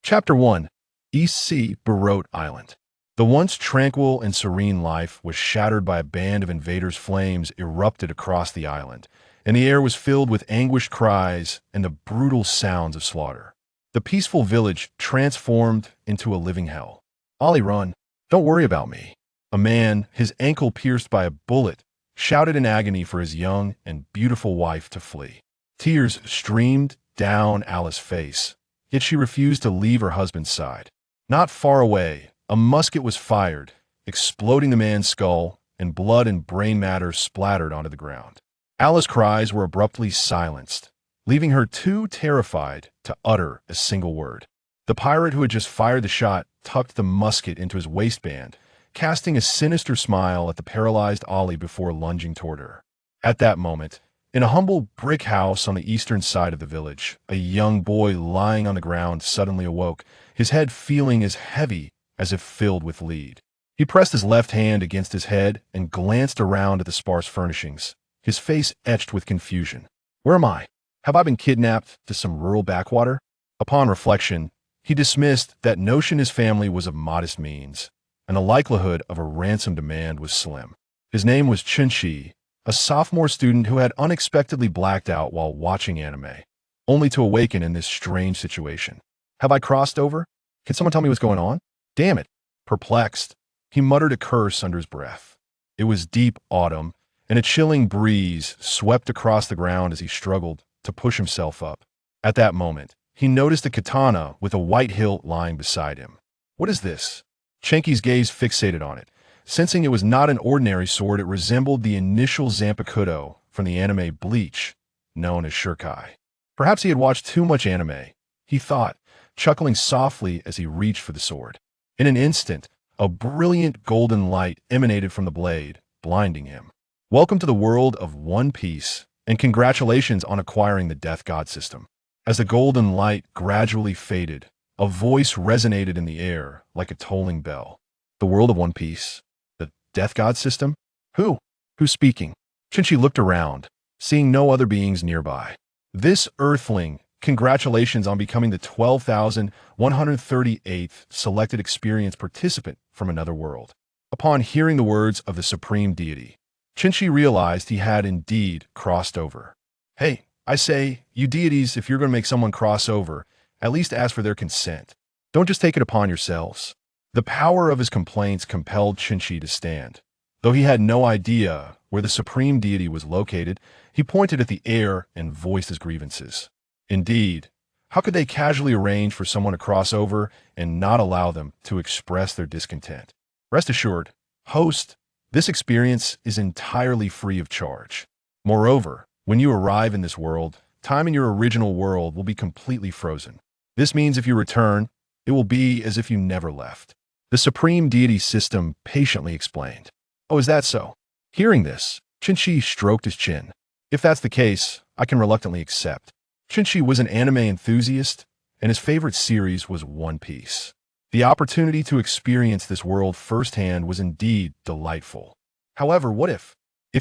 Chapter 1. East Sea Baroque Island. The once tranquil and serene life was shattered by a band of invaders' flames erupted across the island, and the air was filled with anguished cries and the brutal sounds of slaughter. The peaceful village transformed into a living hell. "Ollie, run. Don't worry about me." A man, his ankle pierced by a bullet, shouted in agony for his young and beautiful wife to flee. Tears streamed down Alice's face, yet she refused to leave her husband's side. Not far away, a musket was fired, exploding the man's skull, and blood and brain matter splattered onto the ground. Alice's cries were abruptly silenced, leaving her too terrified to utter a single word. The pirate who had just fired the shot tucked the musket into his waistband, casting a sinister smile at the paralyzed Ollie before lunging toward her. At that moment, in a humble brick house on the eastern side of the village, a young boy lying on the ground suddenly awoke, his head feeling as heavy as if filled with lead. He pressed his left hand against his head and glanced around at the sparse furnishings, his face etched with confusion. "Where am I? Have I been kidnapped to some rural backwater?" Upon reflection, he dismissed that notion his family was of modest means, and the likelihood of a ransom demand was slim. His name was Chinchi, a sophomore student who had unexpectedly blacked out while watching anime, only to awaken in this strange situation. "Have I crossed over? Can someone tell me what's going on? Damn it." Perplexed, he muttered a curse under his breath. It was deep autumn, and a chilling breeze swept across the ground as he struggled to push himself up. At that moment, he noticed a katana with a white hilt lying beside him. "What is this?" Chenqi's gaze fixated on it. Sensing it was not an ordinary sword, it resembled the initial Zampakuto from the anime Bleach, known as Shirkai. Perhaps he had watched too much anime, he thought, chuckling softly as he reached for the sword. In an instant, a brilliant golden light emanated from the blade, blinding him. "Welcome to the world of One Piece, and congratulations on acquiring the Death God system." As the golden light gradually faded, a voice resonated in the air like a tolling bell. "The world of One Piece? The Death God system? Who's speaking?" Chinchi looked around, seeing no other beings nearby. "This Earthling, congratulations on becoming the 12,138th selected experience participant from another world." Upon hearing the words of the supreme deity, Chinchi realized he had indeed crossed over. "Hey, I say, you deities, if you're going to make someone cross over, at least ask for their consent. Don't just take it upon yourselves." The power of his complaints compelled Chinchi to stand. Though he had no idea where the supreme deity was located, he pointed at the air and voiced his grievances. Indeed, how could they casually arrange for someone to cross over and not allow them to express their discontent? "Rest assured, host, this experience is entirely free of charge. Moreover, when you arrive in this world, time in your original world will be completely frozen. This means if you return, it will be as if you never left." The supreme deity system patiently explained. "Oh, is that so?" Hearing this, Chinchi stroked his chin. "If that's the case, I can reluctantly accept." Chinchi was an anime enthusiast, and his favorite series was One Piece. The opportunity to experience this world firsthand was indeed delightful. However, what if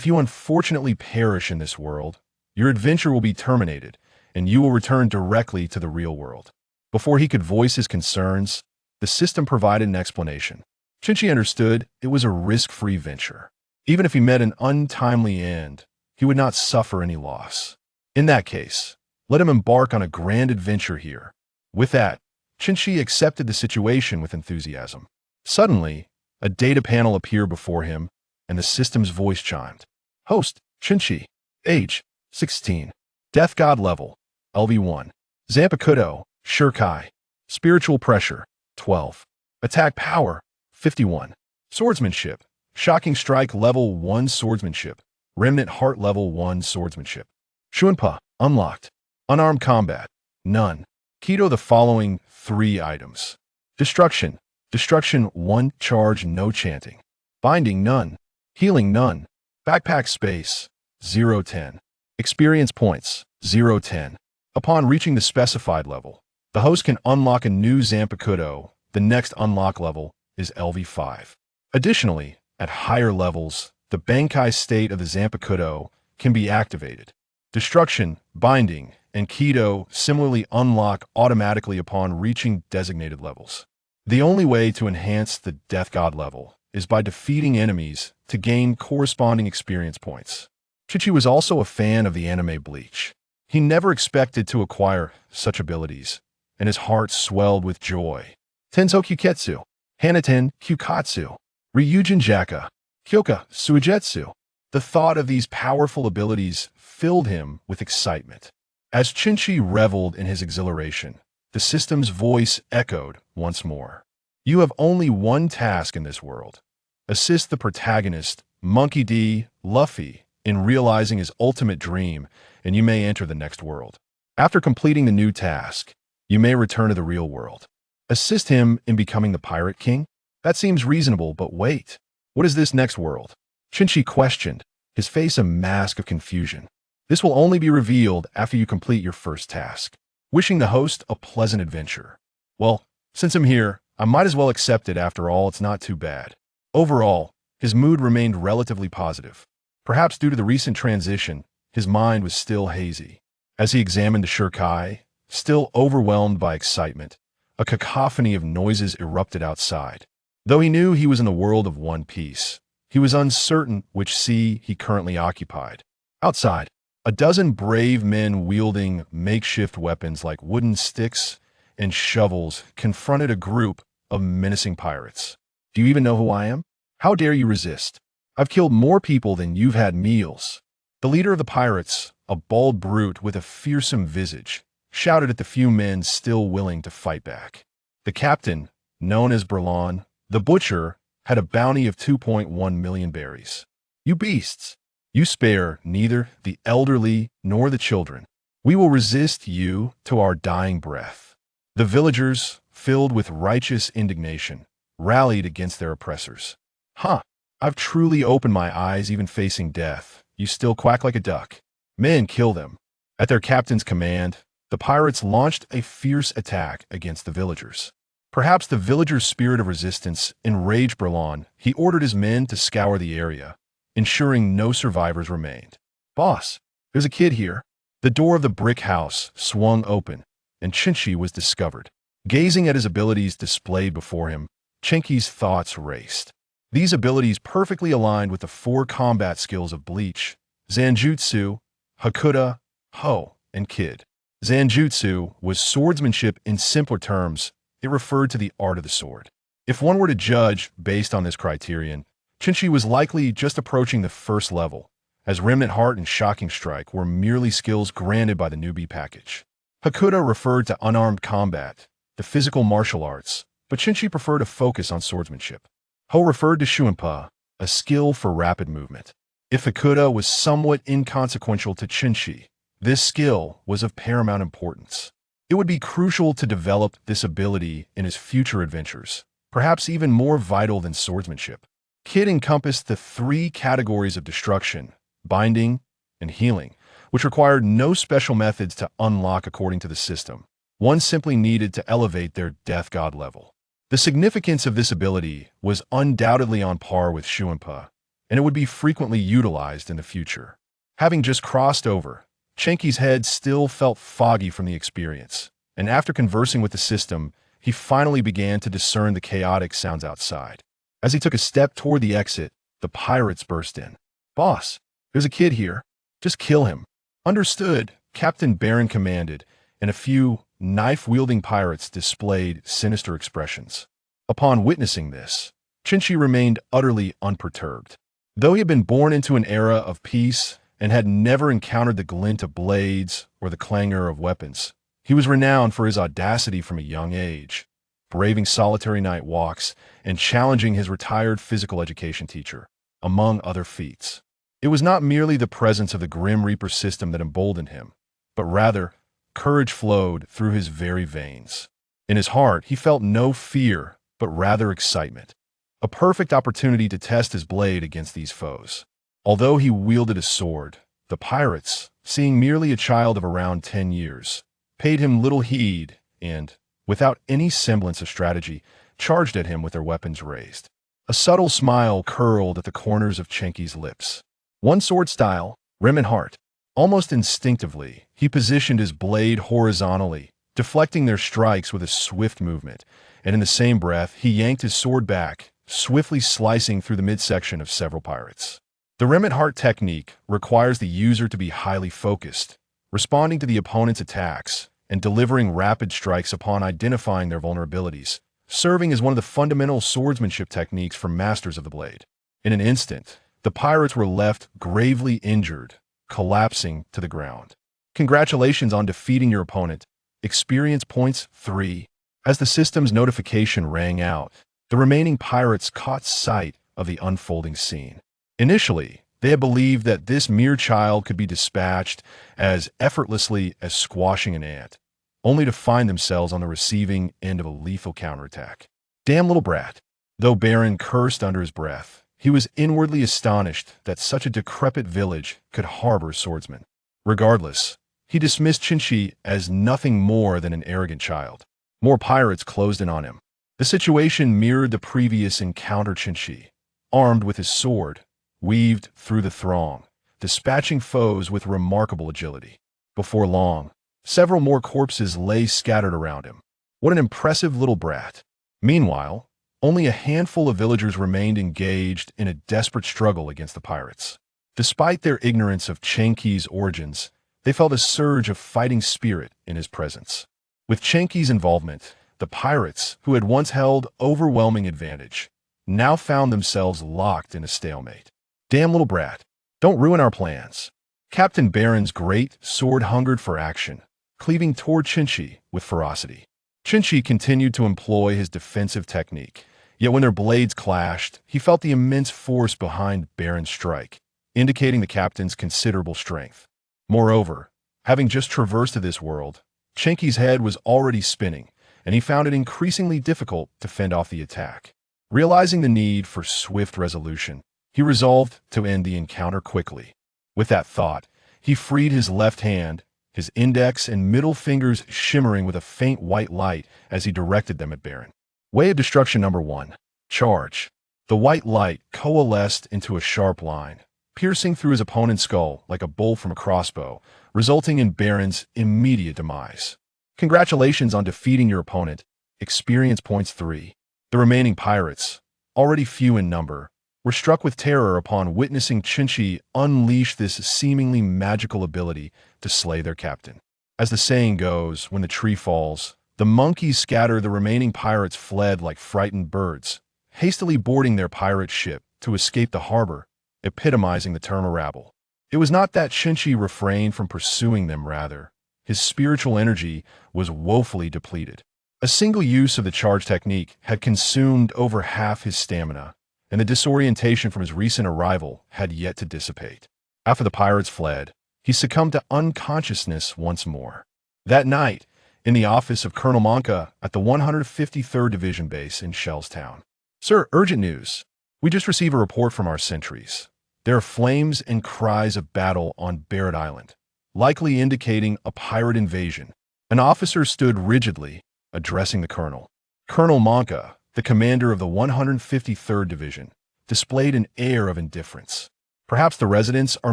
you unfortunately perish in this world, your adventure will be terminated, and you will return directly to the real world? Before he could voice his concerns, the system provided an explanation. Chinchi understood it was a risk-free venture. Even if he met an untimely end, he would not suffer any loss. In that case, let him embark on a grand adventure here. With that, Chinchi accepted the situation with enthusiasm. Suddenly, a data panel appeared before him, and the system's voice chimed. "Host, Chinchi. Age, 16. Death God level, LV1. Zampakuto, Shirkai. Spiritual pressure, 12. Attack power, 51. Swordsmanship, Shocking Strike level 1 swordsmanship. Remnant Heart level 1 swordsmanship. Shunpa, unlocked. Unarmed combat, none. Keto the following 3 items. Destruction, 1 charge no chanting. Binding, none. Healing, none. Backpack space, 0-10. Experience points, 0-10. Upon reaching the specified level, the host can unlock a new Zampakuto. The next unlock level is LV5. Additionally, at higher levels, the Bankai state of the Zampakuto can be activated. Destruction, binding, and Kido similarly unlock automatically upon reaching designated levels. The only way to enhance the Death God level is by defeating enemies to gain corresponding experience points. Chinchi was also a fan of the anime Bleach. He never expected to acquire such abilities, and his heart swelled with joy. Tenso Kyuketsu, Hanaten Kyukatsu, Ryujin Jaka, Kyoka Suijetsu. The thought of these powerful abilities filled him with excitement. As Chinchi reveled in his exhilaration, the system's voice echoed once more. You have only one task in this world. Assist the protagonist, Monkey D. Luffy, in realizing his ultimate dream, and you may enter the next world. After completing the new task, you may return to the real world. Assist him in becoming the Pirate King? That seems reasonable, but wait. What is this next world? Chinchi questioned, his face a mask of confusion. This will only be revealed after you complete your first task. Wishing the host a pleasant adventure. Well, since I'm here, I might as well accept it. After all, it's not too bad. Overall, his mood remained relatively positive. Perhaps due to the recent transition, his mind was still hazy. As he examined the Shurkai, still overwhelmed by excitement, a cacophony of noises erupted outside. Though he knew he was in the world of One Piece, he was uncertain which sea he currently occupied. Outside, a dozen brave men wielding makeshift weapons like wooden sticks and shovels confronted a group of menacing pirates. Do you even know who I am? How dare you resist? I've killed more people than you've had meals. The leader of the pirates, a bald brute with a fearsome visage, shouted at the few men still willing to fight back. The captain, known as Berlon, the butcher, had a bounty of 2.1 million berries. You beasts! You spare neither the elderly nor the children. We will resist you to our dying breath. The villagers, filled with righteous indignation, rallied against their oppressors. Huh! I've truly opened my eyes even facing death. You still quack like a duck. Men, kill them. At their captain's command, the pirates launched a fierce attack against the villagers. Perhaps the villagers' spirit of resistance enraged Berlon. He ordered his men to scour the area, ensuring no survivors remained. Boss, there's a kid here. The door of the brick house swung open, and Chinchi was discovered. Gazing at his abilities displayed before him, Chenqi's thoughts raced. These abilities perfectly aligned with the 4 combat skills of Bleach, Zanjutsu, Hakuda, Ho, and Kid. Zanjutsu was swordsmanship in simpler terms. It referred to the art of the sword. If one were to judge based on this criterion, Chinchi was likely just approaching the first level, as Remnant Heart and Shocking Strike were merely skills granted by the newbie package. Hakuda referred to unarmed combat, the physical martial arts, but Chinchi preferred a focus on swordsmanship. Ho referred to Shuinpa, a skill for rapid movement. If Hakuda was somewhat inconsequential to Chinchi, this skill was of paramount importance. It would be crucial to develop this ability in his future adventures, perhaps even more vital than swordsmanship. Kid encompassed the 3 categories of destruction, binding, and healing, which required no special methods to unlock according to the system. One simply needed to elevate their Death God level. The significance of this ability was undoubtedly on par with Shuinpa, and it would be frequently utilized in the future. Having just crossed over, Chenqi's head still felt foggy from the experience, and after conversing with the system, he finally began to discern the chaotic sounds outside. As he took a step toward the exit, the pirates burst in. Boss, there's a kid here. Just kill him. Understood, Captain Baron commanded, and a few knife-wielding pirates displayed sinister expressions. Upon witnessing this, Chinchi remained utterly unperturbed. Though he had been born into an era of peace and had never encountered the glint of blades or the clangor of weapons, he was renowned for his audacity from a young age, braving solitary night walks and challenging his retired physical education teacher, among other feats. It was not merely the presence of the Grim Reaper system that emboldened him, but rather, courage flowed through his very veins. In his heart, he felt no fear, but rather excitement. A perfect opportunity to test his blade against these foes. Although he wielded a sword, the pirates, seeing merely a child of around 10 years, paid him little heed and, without any semblance of strategy, charged at him with their weapons raised. A subtle smile curled at the corners of Chenqi's lips. One sword style, Remnant Heart. Almost instinctively, He positioned his blade horizontally, deflecting their strikes with a swift movement, and in the same breath, he yanked his sword back, swiftly slicing through the midsection of several pirates. The Remnant Heart technique requires the user to be highly focused, responding to the opponent's attacks, and delivering rapid strikes upon identifying their vulnerabilities, serving as one of the fundamental swordsmanship techniques for masters of the blade. In an instant, the pirates were left gravely injured, collapsing to the ground. Congratulations on defeating your opponent. Experience points 3. As the system's notification rang out, the remaining pirates caught sight of the unfolding scene. Initially, they had believed that this mere child could be dispatched as effortlessly as squashing an ant, only to find themselves on the receiving end of a lethal counterattack. Damn little brat. Though Baron cursed under his breath, he was inwardly astonished that such a decrepit village could harbor swordsmen. Regardless, he dismissed Chinchi as nothing more than an arrogant child. More pirates closed in on him. The situation mirrored the previous encounter. Chinchi, armed with his sword, weaved through the throng, dispatching foes with remarkable agility. Before long, several more corpses lay scattered around him. What an impressive little brat. Meanwhile, only a handful of villagers remained engaged in a desperate struggle against the pirates. Despite their ignorance of Chenqi's origins, they felt a surge of fighting spirit in his presence. With Chenqi's involvement, the pirates, who had once held overwhelming advantage, now found themselves locked in a stalemate. Damn little brat. Don't ruin our plans. Captain Baron's great sword hungered for action, cleaving toward Chinchi with ferocity. Chinchi continued to employ his defensive technique, yet when their blades clashed, he felt the immense force behind Baron's strike, indicating the captain's considerable strength. Moreover, having just traversed this world, Chenqi's head was already spinning, and he found it increasingly difficult to fend off the attack. Realizing the need for swift resolution, he resolved to end the encounter quickly. With that thought, he freed his left hand, his index and middle fingers shimmering with a faint white light as he directed them at Baron. Way of Destruction number 1. Charge. The white light coalesced into a sharp line, piercing through his opponent's skull like a bolt from a crossbow, resulting in Baron's immediate demise. Congratulations on defeating your opponent. Experience points 3. The remaining pirates, already few in number, were struck with terror upon witnessing Chinchi unleash this seemingly magical ability to slay their captain. As the saying goes, when the tree falls, the monkeys scatter. The remaining pirates fled like frightened birds, hastily boarding their pirate ship to escape the harbor, epitomizing the term a rabble. It was not that Chinchi refrained from pursuing them, rather, his spiritual energy was woefully depleted. A single use of the charge technique had consumed over half his stamina, and the disorientation from his recent arrival had yet to dissipate. After the pirates fled, he succumbed to unconsciousness once more. That night, in the office of Colonel Monka at the 153rd Division Base in Shellstown. Sir, urgent news. We just received a report from our sentries. There are flames and cries of battle on Baratie Island, likely indicating a pirate invasion. An officer stood rigidly, addressing the colonel. Colonel Monka, the commander of the 153rd Division, displayed an air of indifference. Perhaps the residents are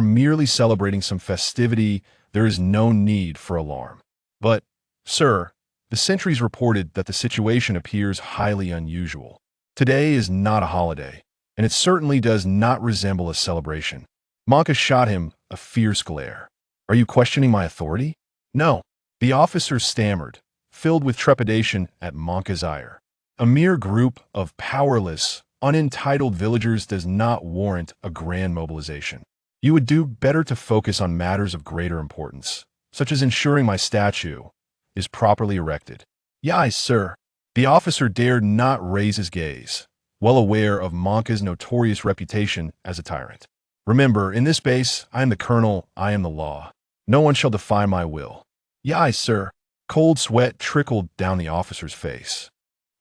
merely celebrating some festivity. There is no need for alarm. But, sir, the sentries reported that the situation appears highly unusual. Today is not a holiday, and it certainly does not resemble a celebration. Monka shot him a fierce glare. Are you questioning my authority? No. The officer stammered, filled with trepidation at Monka's ire. A mere group of powerless, unentitled villagers does not warrant a grand mobilization. You would do better to focus on matters of greater importance, such as ensuring my statue is properly erected. Yes, sir. The officer dared not raise his gaze, well aware of Monka's notorious reputation as a tyrant. Remember, in this base, I am the colonel, I am the law. No one shall defy my will. Yes, sir. Cold sweat trickled down the officer's face.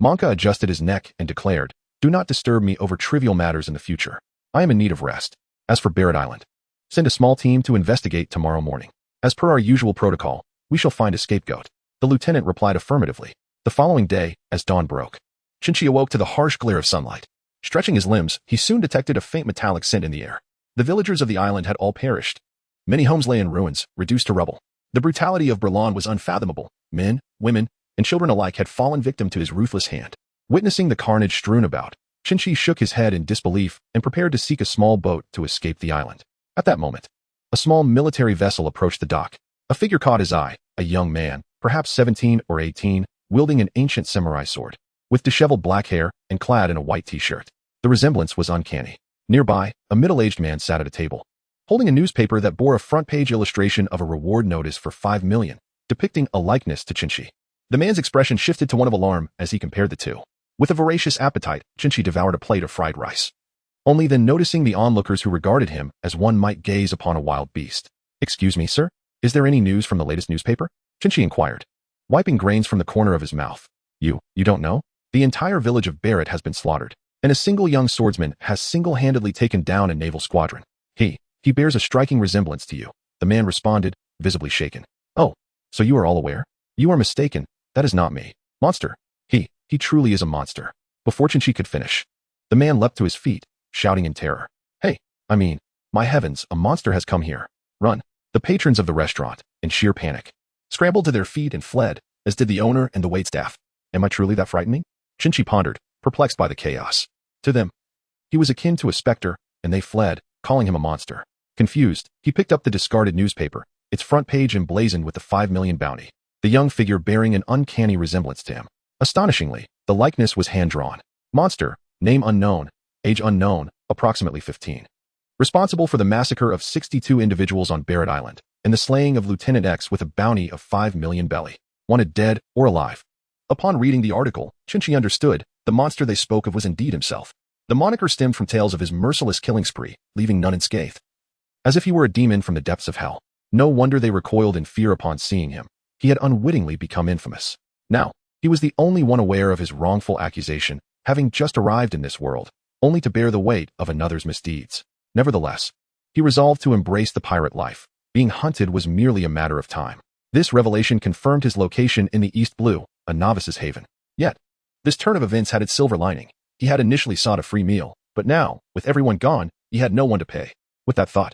Monka adjusted his neck and declared, "Do not disturb me over trivial matters in the future. I am in need of rest. As for Baratie Island, send a small team to investigate tomorrow morning. As per our usual protocol, we shall find a scapegoat." The lieutenant replied affirmatively. The following day, as dawn broke, Chinchi awoke to the harsh glare of sunlight. Stretching his limbs, he soon detected a faint metallic scent in the air. The villagers of the island had all perished. Many homes lay in ruins, reduced to rubble. The brutality of Berlin was unfathomable. Men, women, and children alike had fallen victim to his ruthless hand. Witnessing the carnage strewn about, Chinchi shook his head in disbelief and prepared to seek a small boat to escape the island. At that moment, a small military vessel approached the dock. A figure caught his eye, a young man, perhaps 17 or 18, wielding an ancient samurai sword, with disheveled black hair and clad in a white t-shirt. The resemblance was uncanny. Nearby, a middle-aged man sat at a table, holding a newspaper that bore a front-page illustration of a reward notice for 5 million, depicting a likeness to Chinchi. The man's expression shifted to one of alarm as he compared the two. With a voracious appetite, Chinchi devoured a plate of fried rice. Only then noticing the onlookers who regarded him as one might gaze upon a wild beast. "Excuse me, sir? Is there any news from the latest newspaper?" Chinchi inquired, wiping grains from the corner of his mouth. You don't know? The entire village of Baratie has been slaughtered, and a single young swordsman has single-handedly taken down a naval squadron. He bears a striking resemblance to you," the man responded, visibly shaken. "Oh, so you are all aware? You are mistaken. That is not me. Monster. He truly is a monster." Before Chinchi could finish, the man leapt to his feet, shouting in terror. My heavens, a monster has come here. Run." The patrons of the restaurant, in sheer panic, scrambled to their feet and fled, as did the owner and the waitstaff. Am I truly that frightening? Chinchi pondered, perplexed by the chaos. To them, he was akin to a specter, and they fled, calling him a monster. Confused, he picked up the discarded newspaper, its front page emblazoned with the 5 million bounty, the young figure bearing an uncanny resemblance to him. Astonishingly, the likeness was hand-drawn. Monster, name unknown, age unknown, approximately 15. Responsible for the massacre of 62 individuals on Baratie Island, and the slaying of Lieutenant X with a bounty of 5 million belly. Wanted dead or alive. Upon reading the article, Chinchi understood the monster they spoke of was indeed himself. The moniker stemmed from tales of his merciless killing spree, leaving none unscathed. As if he were a demon from the depths of hell. No wonder they recoiled in fear upon seeing him. He had unwittingly become infamous. Now, he was the only one aware of his wrongful accusation, having just arrived in this world, only to bear the weight of another's misdeeds. Nevertheless, he resolved to embrace the pirate life. Being hunted was merely a matter of time. This revelation confirmed his location in the East Blue, a novice's haven. Yet, this turn of events had its silver lining. He had initially sought a free meal, but now, with everyone gone, he had no one to pay. With that thought,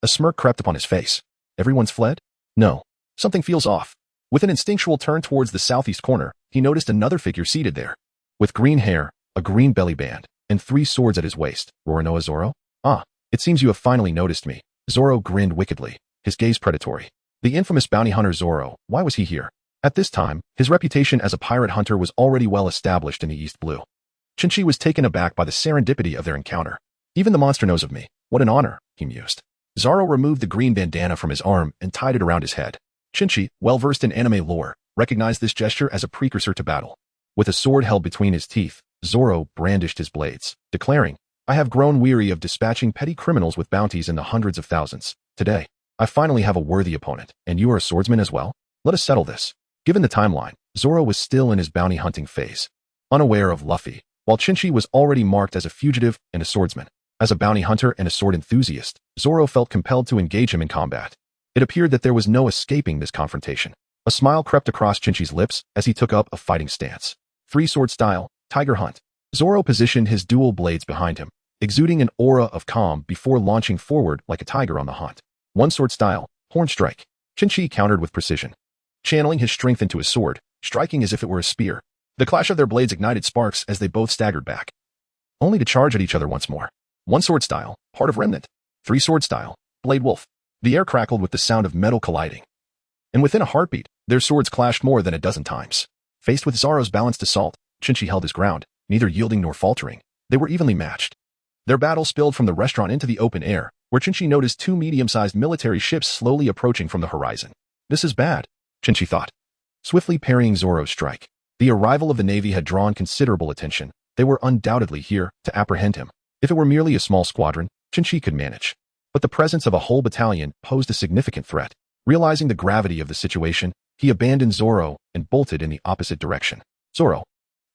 a smirk crept upon his face. Everyone's fled? No. Something feels off. With an instinctual turn towards the southeast corner, he noticed another figure seated there. With green hair, a green belly band, and 3 swords at his waist. Roronoa Zoro? "Ah, it seems you have finally noticed me." Zoro grinned wickedly, his gaze predatory. The infamous bounty hunter Zoro, why was he here? At this time, his reputation as a pirate hunter was already well established in the East Blue. Chinchi was taken aback by the serendipity of their encounter. Even the monster knows of me. What an honor, he mused. Zoro removed the green bandana from his arm and tied it around his head. Chinchi, well-versed in anime lore, recognized this gesture as a precursor to battle. With a sword held between his teeth, Zoro brandished his blades, declaring, "I have grown weary of dispatching petty criminals with bounties in the hundreds of thousands. Today, I finally have a worthy opponent, and you are a swordsman as well? Let us settle this." Given the timeline, Zoro was still in his bounty hunting phase, unaware of Luffy, while Chinchi was already marked as a fugitive and a swordsman. As a bounty hunter and a sword enthusiast, Zoro felt compelled to engage him in combat. It appeared that there was no escaping this confrontation. A smile crept across Chinchi's lips as he took up a fighting stance. 3-sword style, tiger hunt. Zoro positioned his dual blades behind him, exuding an aura of calm before launching forward like a tiger on the hunt. 1-sword style, horn strike. Chinchi countered with precision, channeling his strength into his sword, striking as if it were a spear. The clash of their blades ignited sparks as they both staggered back, only to charge at each other once more. 1-sword style, heart of remnant. 3-sword style, blade wolf. The air crackled with the sound of metal colliding, and within a heartbeat, their swords clashed more than a dozen times. Faced with Zoro's balanced assault, Chinchi held his ground, neither yielding nor faltering. They were evenly matched. Their battle spilled from the restaurant into the open air, where Chinchi noticed 2 medium-sized military ships slowly approaching from the horizon. This is bad, Chinchi thought, swiftly parrying Zoro's strike. The arrival of the Navy had drawn considerable attention. They were undoubtedly here to apprehend him. If it were merely a small squadron, Chinchi could manage. But the presence of a whole battalion posed a significant threat. Realizing the gravity of the situation, he abandoned Zoro and bolted in the opposite direction. "Zoro,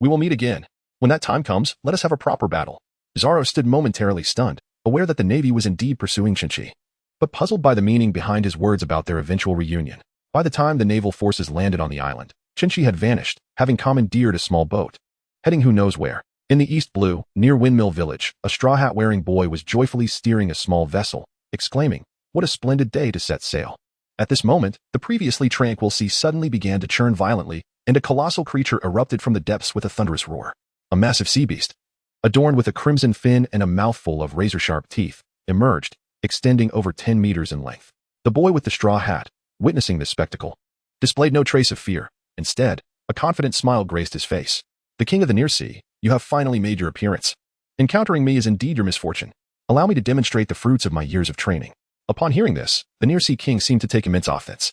we will meet again. When that time comes, let us have a proper battle." Zoro stood momentarily stunned, aware that the Navy was indeed pursuing Chinchi, but puzzled by the meaning behind his words about their eventual reunion. By the time the naval forces landed on the island, Chinchi had vanished, having commandeered a small boat, heading who knows where. In the East Blue, near Windmill Village, a straw hat-wearing boy was joyfully steering a small vessel, exclaiming, "What a splendid day to set sail." At this moment, the previously tranquil sea suddenly began to churn violently, and a colossal creature erupted from the depths with a thunderous roar. A massive sea beast, adorned with a crimson fin and a mouthful of razor-sharp teeth, emerged, extending over 10 meters in length. The boy with the straw hat, witnessing this spectacle, displayed no trace of fear. Instead, a confident smile graced his face. The king of the near sea, you have finally made your appearance. Encountering me is indeed your misfortune. Allow me to demonstrate the fruits of my years of training. Upon hearing this, the near sea king seemed to take immense offense.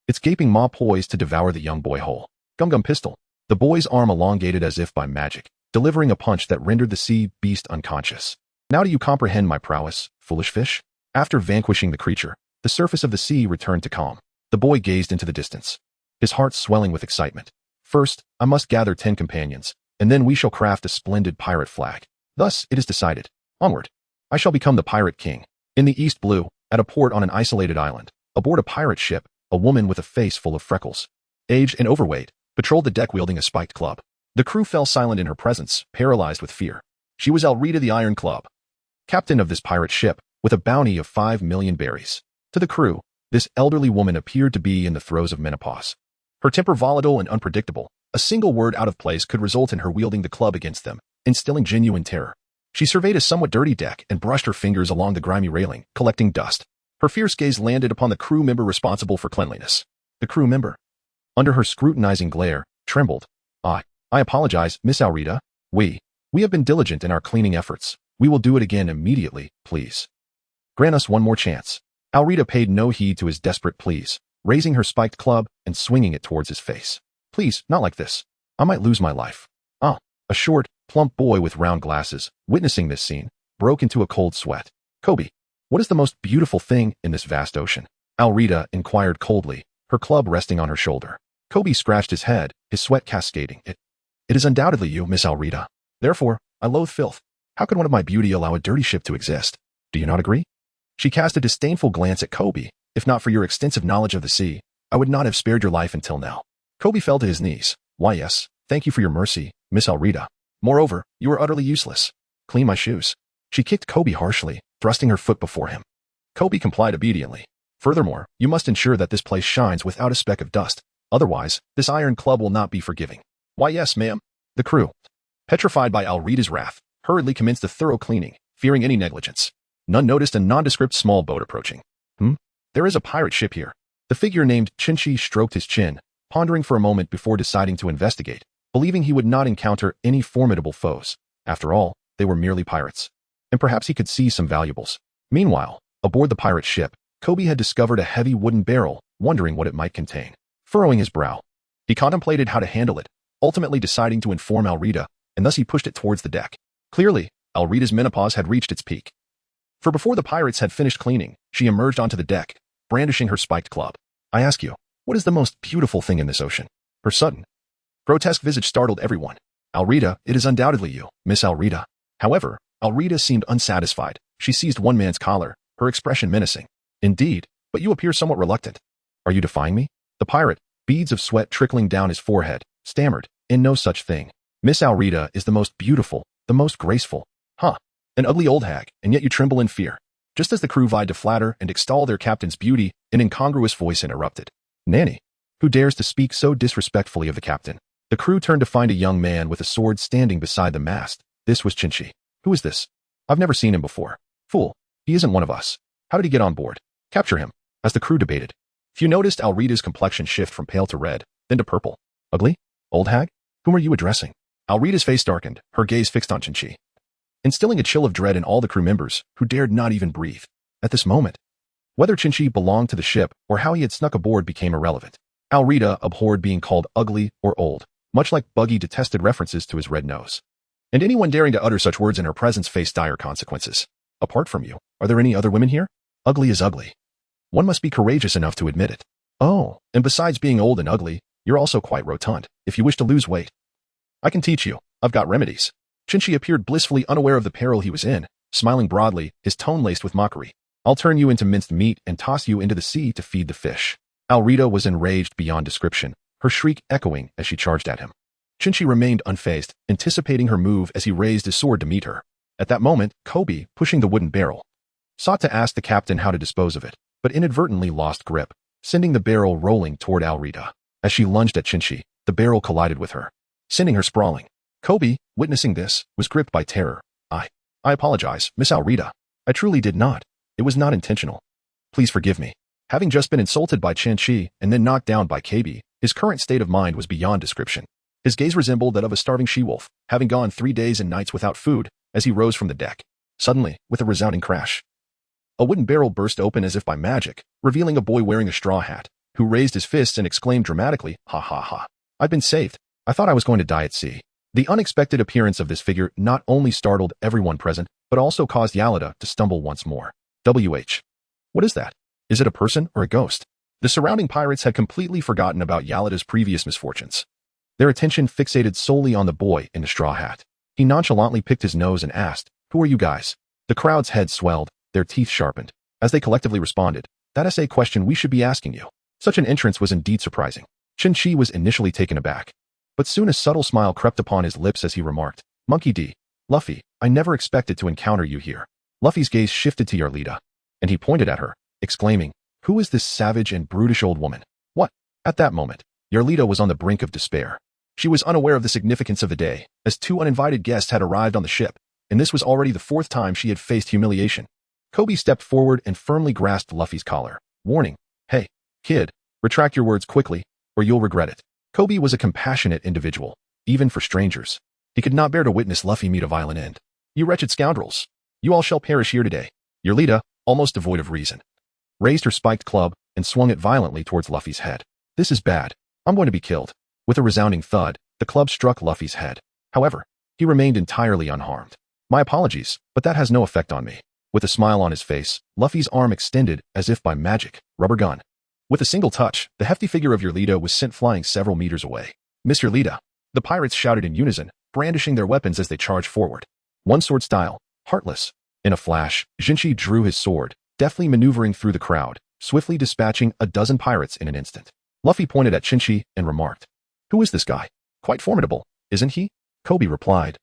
Its gaping maw poised to devour the young boy whole. Gum pistol. The boy's arm elongated as if by magic, delivering a punch that rendered the sea beast unconscious. Now do you comprehend my prowess, foolish fish? After vanquishing the creature, the surface of the sea returned to calm. The boy gazed into the distance, his heart swelling with excitement. First, I must gather 10 companions, and then we shall craft a splendid pirate flag. Thus, it is decided. Onward. I shall become the pirate king. In the East Blue, at a port on an isolated island, aboard a pirate ship, a woman with a face full of freckles, aged and overweight, patrolled the deck wielding a spiked club. The crew fell silent in her presence, paralyzed with fear. She was Alrita the Iron Club, captain of this pirate ship, with a bounty of 5 million berries. To the crew, this elderly woman appeared to be in the throes of menopause. Her temper volatile and unpredictable, a single word out of place could result in her wielding the club against them, instilling genuine terror. She surveyed a somewhat dirty deck and brushed her fingers along the grimy railing, collecting dust. Her fierce gaze landed upon the crew member responsible for cleanliness. The crew member, under her scrutinizing glare, trembled. I apologize, Miss Alrita. We have been diligent in our cleaning efforts. We will do it again immediately, please. Grant us one more chance. Alrita paid no heed to his desperate pleas, raising her spiked club and swinging it towards his face. Please, not like this. I might lose my life. A short, plump boy with round glasses, witnessing this scene, broke into a cold sweat. Kobe, what is the most beautiful thing in this vast ocean? Alrita inquired coldly, her club resting on her shoulder. Kobe scratched his head, his sweat cascading. It is undoubtedly you, Miss Alrita. Therefore, I loathe filth. How could one of my beauty allow a dirty ship to exist? Do you not agree? She cast a disdainful glance at Kobe. If not for your extensive knowledge of the sea, I would not have spared your life until now. Kobe fell to his knees. Why yes, thank you for your mercy, Miss Alrita. Moreover, you are utterly useless. Clean my shoes. She kicked Kobe harshly, thrusting her foot before him. Kobe complied obediently. Furthermore, you must ensure that this place shines without a speck of dust. Otherwise, this iron club will not be forgiving. Why yes, ma'am. The crew, petrified by Alrita's wrath, hurriedly commenced a thorough cleaning, fearing any negligence. None noticed a nondescript small boat approaching. There is a pirate ship here. The figure named Chinchi stroked his chin, pondering for a moment before deciding to investigate, believing he would not encounter any formidable foes. After all, they were merely pirates. And perhaps he could seize some valuables. Meanwhile, aboard the pirate ship, Kobe had discovered a heavy wooden barrel, wondering what it might contain. Furrowing his brow, he contemplated how to handle it, ultimately deciding to inform Alrita, and thus he pushed it towards the deck. Clearly, Alrita's menopause had reached its peak. For before the pirates had finished cleaning, she emerged onto the deck, brandishing her spiked club. I ask you, what is the most beautiful thing in this ocean? Her sudden, grotesque visage startled everyone. Alrita, it is undoubtedly you, Miss Alrita. However, Alrita seemed unsatisfied. She seized one man's collar, her expression menacing. Indeed, but you appear somewhat reluctant. Are you defying me? The pirate, beads of sweat trickling down his forehead, stammered, in no such thing. Miss Alrita is the most beautiful, the most graceful. An ugly old hag, and yet you tremble in fear. Just as the crew vied to flatter and extol their captain's beauty, an incongruous voice interrupted. Nanny, who dares to speak so disrespectfully of the captain? The crew turned to find a young man with a sword standing beside the mast. This was Chinchi. Who is this? I've never seen him before. Fool, he isn't one of us. How did he get on board? Capture him. As the crew debated, few noticed Alrita's complexion shift from pale to red, then to purple. Ugly? Old hag? Whom are you addressing? Alrita's face darkened, her gaze fixed on Chinchi, instilling a chill of dread in all the crew members, who dared not even breathe. At this moment, whether Chinchi belonged to the ship or how he had snuck aboard became irrelevant. Alrita abhorred being called ugly or old, much like Buggy detested references to his red nose. And anyone daring to utter such words in her presence faced dire consequences. Apart from you, are there any other women here? Ugly is ugly. One must be courageous enough to admit it. Oh, and besides being old and ugly, you're also quite rotund, if you wish to lose weight. I can teach you. I've got remedies. Chinchi appeared blissfully unaware of the peril he was in, smiling broadly, his tone laced with mockery. I'll turn you into minced meat and toss you into the sea to feed the fish. Alrita was enraged beyond description, her shriek echoing as she charged at him. Chinchi remained unfazed, anticipating her move as he raised his sword to meet her. At that moment, Kobe, pushing the wooden barrel, sought to ask the captain how to dispose of it, but inadvertently lost grip, sending the barrel rolling toward Alrita. As she lunged at Chinchi, the barrel collided with her, sending her sprawling. Kobe, witnessing this, was gripped by terror. I apologize, Miss Alrita. I truly did not. It was not intentional. Please forgive me. Having just been insulted by Chenqi and then knocked down by Kobe, his current state of mind was beyond description. His gaze resembled that of a starving she-wolf, having gone 3 days and nights without food, as he rose from the deck. Suddenly, with a resounding crash, a wooden barrel burst open as if by magic, revealing a boy wearing a straw hat, who raised his fists and exclaimed dramatically, "Ha ha ha. I've been saved. I thought I was going to die at sea." The unexpected appearance of this figure not only startled everyone present, but also caused Alrita to stumble once more. What is that? Is it a person or a ghost? The surrounding pirates had completely forgotten about Alrita's previous misfortunes. Their attention fixated solely on the boy in the straw hat. He nonchalantly picked his nose and asked, "Who are you guys?" The crowd's heads swelled, their teeth sharpened, as they collectively responded, "That is a question we should be asking you." Such an entrance was indeed surprising. Chinchi was initially taken aback, but soon a subtle smile crept upon his lips as he remarked, "Monkey D. Luffy, I never expected to encounter you here." Luffy's gaze shifted to Alrita, and he pointed at her, exclaiming, "Who is this savage and brutish old woman?" What? At that moment, Alrita was on the brink of despair. She was unaware of the significance of the day, as 2 uninvited guests had arrived on the ship, and this was already the 4th time she had faced humiliation. Kobe stepped forward and firmly grasped Luffy's collar, warning, "Hey, kid, retract your words quickly, or you'll regret it." Kobe was a compassionate individual, even for strangers. He could not bear to witness Luffy meet a violent end. "You wretched scoundrels! You all shall perish here today." Alrita, almost devoid of reason, raised her spiked club and swung it violently towards Luffy's head. "This is bad. I'm going to be killed." With a resounding thud, the club struck Luffy's head. However, he remained entirely unharmed. "My apologies, but that has no effect on me." With a smile on his face, Luffy's arm extended as if by magic. Rubber gun. With a single touch, the hefty figure of Alrita was sent flying several meters away. "Miss Alrita!" The pirates shouted in unison, brandishing their weapons as they charged forward. One sword style, heartless. In a flash, Chinchi drew his sword, deftly maneuvering through the crowd, swiftly dispatching a dozen pirates in an instant. Luffy pointed at Chinchi and remarked, "Who is this guy? Quite formidable, isn't he?" Kobe replied,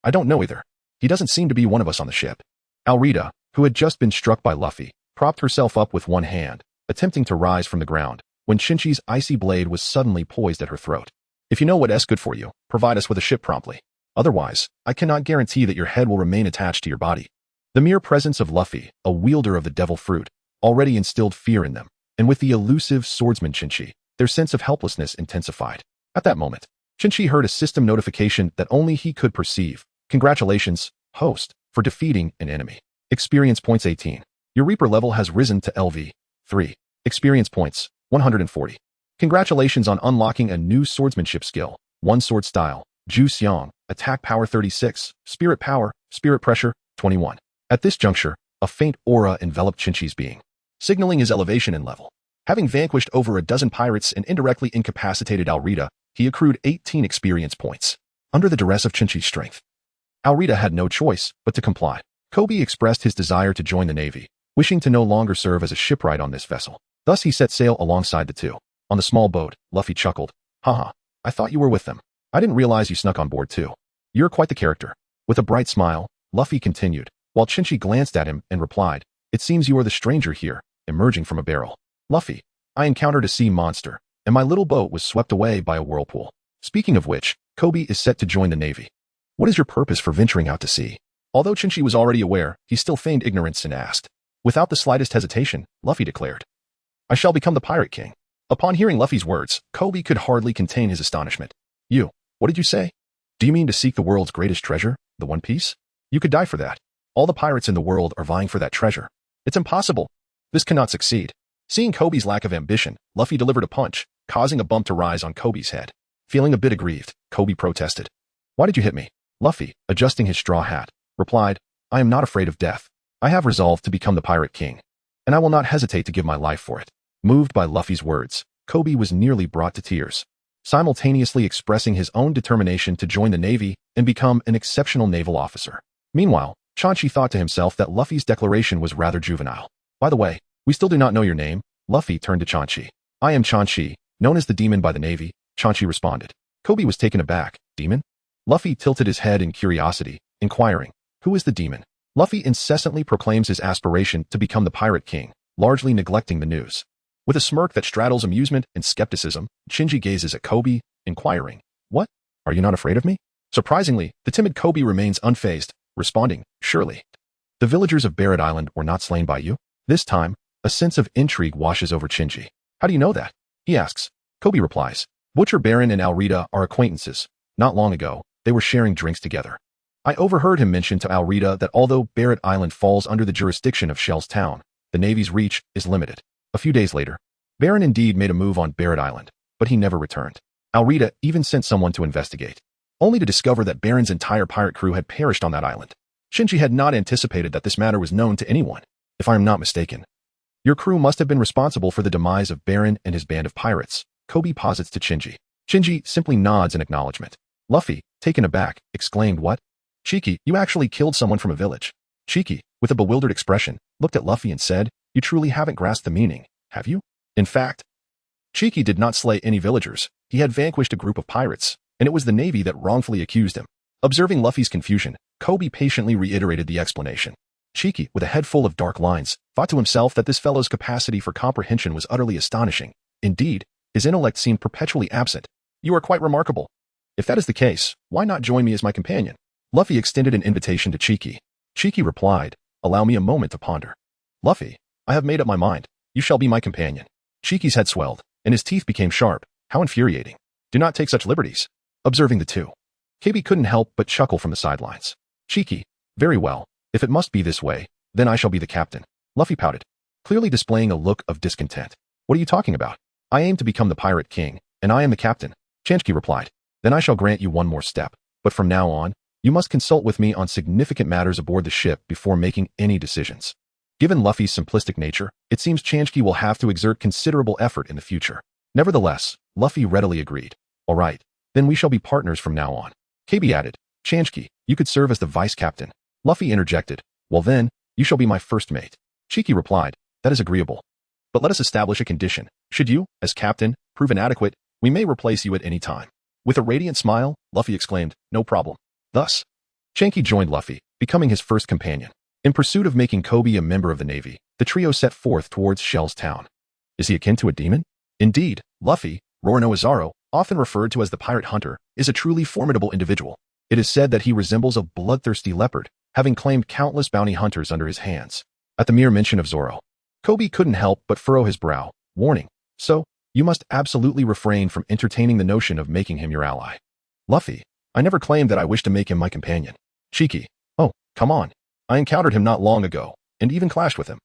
I don't know either. He doesn't seem to be one of us on the ship." Alrita, who had just been struck by Luffy, propped herself up with one hand, attempting to rise from the ground, when Chinchi's icy blade was suddenly poised at her throat. "If you know what's good for you, provide us with a ship promptly. Otherwise, I cannot guarantee that your head will remain attached to your body." The mere presence of Luffy, a wielder of the devil fruit, already instilled fear in them, and with the elusive swordsman Chinchi, their sense of helplessness intensified. At that moment, Chinchi heard a system notification that only he could perceive. "Congratulations, host, for defeating an enemy. Experience points 18. Your Reaper level has risen to LV 3. Experience points 140. Congratulations on unlocking a new swordsmanship skill. 1 sword style, Ju Xiang, attack power 36, spirit power, spirit pressure 21. At this juncture, a faint aura enveloped Chinchi's being, signaling his elevation in level. Having vanquished over a dozen pirates and indirectly incapacitated Alrita, he accrued 18 experience points. Under the duress of Chinchi's strength, Alrita had no choice but to comply. Kobe expressed his desire to join the Navy, wishing to no longer serve as a shipwright on this vessel. Thus he set sail alongside the two. On the small boat, Luffy chuckled, "Haha, I thought you were with them. I didn't realize you snuck on board too. You're quite the character." With a bright smile, Luffy continued, while Chinchi glanced at him and replied, "It seems you are the stranger here, emerging from a barrel." "Luffy, I encountered a sea monster, and my little boat was swept away by a whirlpool. Speaking of which, Kobe is set to join the Navy. What is your purpose for venturing out to sea?" Although Chinchi was already aware, he still feigned ignorance and asked. Without the slightest hesitation, Luffy declared, "I shall become the Pirate King." Upon hearing Luffy's words, Kobe could hardly contain his astonishment. What did you say? Do you mean to seek the world's greatest treasure, the One Piece? You could die for that. All the pirates in the world are vying for that treasure. It's impossible. This cannot succeed." Seeing Kobe's lack of ambition, Luffy delivered a punch, causing a bump to rise on Kobe's head. Feeling a bit aggrieved, Kobe protested. "Why did you hit me?" Luffy, adjusting his straw hat, replied, "I am not afraid of death. I have resolved to become the Pirate King, and I will not hesitate to give my life for it." Moved by Luffy's words, Kobe was nearly brought to tears, simultaneously expressing his own determination to join the Navy and become an exceptional naval officer. Meanwhile, Chenqi thought to himself that Luffy's declaration was rather juvenile. "By the way, we still do not know your name." Luffy turned to Chenqi. "I am Chenqi, known as the Demon by the Navy," Chenqi responded. Kobe was taken aback. "Demon?" Luffy tilted his head in curiosity, inquiring, "Who is the demon?" Luffy incessantly proclaims his aspiration to become the Pirate King, largely neglecting the news. With a smirk that straddles amusement and skepticism, Chinchi gazes at Kobe, inquiring, "What? Are you not afraid of me?" Surprisingly, the timid Kobe remains unfazed, responding, "Surely. The villagers of Barrett Island were not slain by you?" This time, a sense of intrigue washes over Chinchi. "How do you know that?" he asks. Kobe replies, "Butcher Baron and Alrita are acquaintances. Not long ago, they were sharing drinks together. I overheard him mention to Alrita that although Barrett Island falls under the jurisdiction of Shellstown, the Navy's reach is limited." A few days later, Baron indeed made a move on Barrett Island, but he never returned. Alrita even sent someone to investigate, only to discover that Baron's entire pirate crew had perished on that island. Chenqi had not anticipated that this matter was known to anyone. "If I am not mistaken, your crew must have been responsible for the demise of Baron and his band of pirates," Kobe posits to Chenqi. Chenqi simply nods in acknowledgement. Luffy, taken aback, exclaimed, "What? Cheeky, you actually killed someone from a village." Cheeky, with a bewildered expression, looked at Luffy and said, "You truly haven't grasped the meaning, have you?" In fact, Cheeky did not slay any villagers. He had vanquished a group of pirates, and it was the Navy that wrongfully accused him. Observing Luffy's confusion, Kobe patiently reiterated the explanation. Cheeky, with a head full of dark lines, thought to himself that this fellow's capacity for comprehension was utterly astonishing. Indeed, his intellect seemed perpetually absent. "You are quite remarkable. If that is the case, why not join me as my companion?" Luffy extended an invitation to Cheeky. Cheeky replied, "Allow me a moment to ponder." "Luffy, I have made up my mind. You shall be my companion." Cheeky's head swelled, and his teeth became sharp. How infuriating. "Do not take such liberties." Observing the two, Kobe couldn't help but chuckle from the sidelines. Cheeky, "Very well. If it must be this way, then I shall be the captain." Luffy pouted, clearly displaying a look of discontent. "What are you talking about? I aim to become the pirate king, and I am the captain." Chenqi replied, "Then I shall grant you one more step, but from now on, you must consult with me on significant matters aboard the ship before making any decisions." Given Luffy's simplistic nature, it seems Chenqi will have to exert considerable effort in the future. Nevertheless, Luffy readily agreed. "All right, then we shall be partners from now on." Kobe added, "Chenqi, you could serve as the vice captain." Luffy interjected, "Well then, you shall be my first mate." Cheeky replied, "That is agreeable. But let us establish a condition. Should you, as captain, prove inadequate, we may replace you at any time." With a radiant smile, Luffy exclaimed, "No problem." Thus, Chenqi joined Luffy, becoming his first companion. In pursuit of making Kobe a member of the Navy, the trio set forth towards Shellstown. Is he akin to a demon? Indeed, Luffy, Roronoa Zoro, often referred to as the pirate hunter, is a truly formidable individual. It is said that he resembles a bloodthirsty leopard, having claimed countless bounty hunters under his hands. At the mere mention of Zoro, Kobe couldn't help but furrow his brow, warning, "So, you must absolutely refrain from entertaining the notion of making him your ally." Luffy, "I never claimed that I wish to make him my companion." Cheeky, "Oh, come on. I encountered him not long ago, and even clashed with him."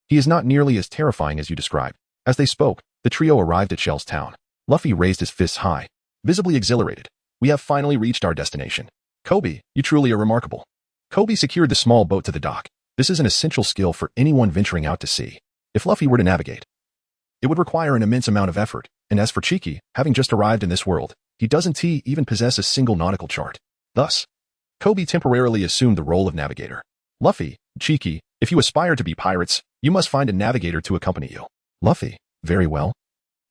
He is not nearly as terrifying as you described." As they spoke, the trio arrived at Shellstown. Luffy raised his fists high, visibly exhilarated. "We have finally reached our destination. Kobe, you truly are remarkable." Kobe secured the small boat to the dock. This is an essential skill for anyone venturing out to sea. If Luffy were to navigate, it would require an immense amount of effort, and as for Cheeky, having just arrived in this world, he doesn't even possess a single nautical chart. Thus, Kobe temporarily assumed the role of navigator. "Luffy, Cheeky, if you aspire to be pirates, you must find a navigator to accompany you." Luffy, "Very well.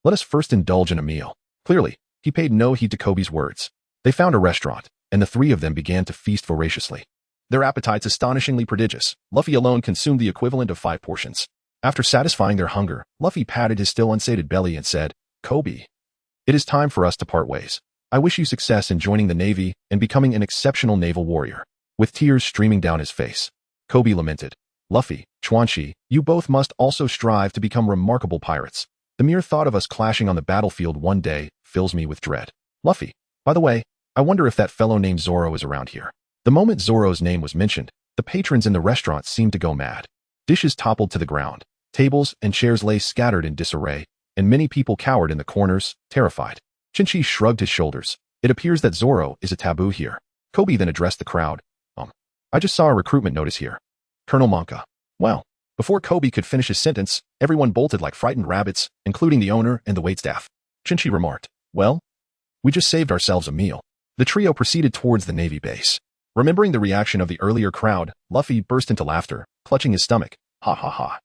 Let us first indulge in a meal." Clearly, he paid no heed to Kobe's words. They found a restaurant, and the three of them began to feast voraciously. Their appetites astonishingly prodigious. Luffy alone consumed the equivalent of 5 portions. After satisfying their hunger, Luffy patted his still unsated belly and said, "Kobe, it is time for us to part ways. I wish you success in joining the Navy and becoming an exceptional naval warrior." With tears streaming down his face, Kobe lamented, "Luffy, Chenqi, you both must also strive to become remarkable pirates. The mere thought of us clashing on the battlefield one day fills me with dread." Luffy, "By the way, I wonder if that fellow named Zoro is around here." The moment Zoro's name was mentioned, the patrons in the restaurant seemed to go mad. Dishes toppled to the ground, tables and chairs lay scattered in disarray, and many people cowered in the corners, terrified. Chinchi shrugged his shoulders. "It appears that Zoro is a taboo here." Kobe then addressed the crowd. I just saw a recruitment notice here. Colonel Monka." Well, before Kobe could finish his sentence, everyone bolted like frightened rabbits, including the owner and the waitstaff. Chinchi remarked, "Well, we just saved ourselves a meal." The trio proceeded towards the Navy base. Remembering the reaction of the earlier crowd, Luffy burst into laughter, clutching his stomach. "Ha ha ha.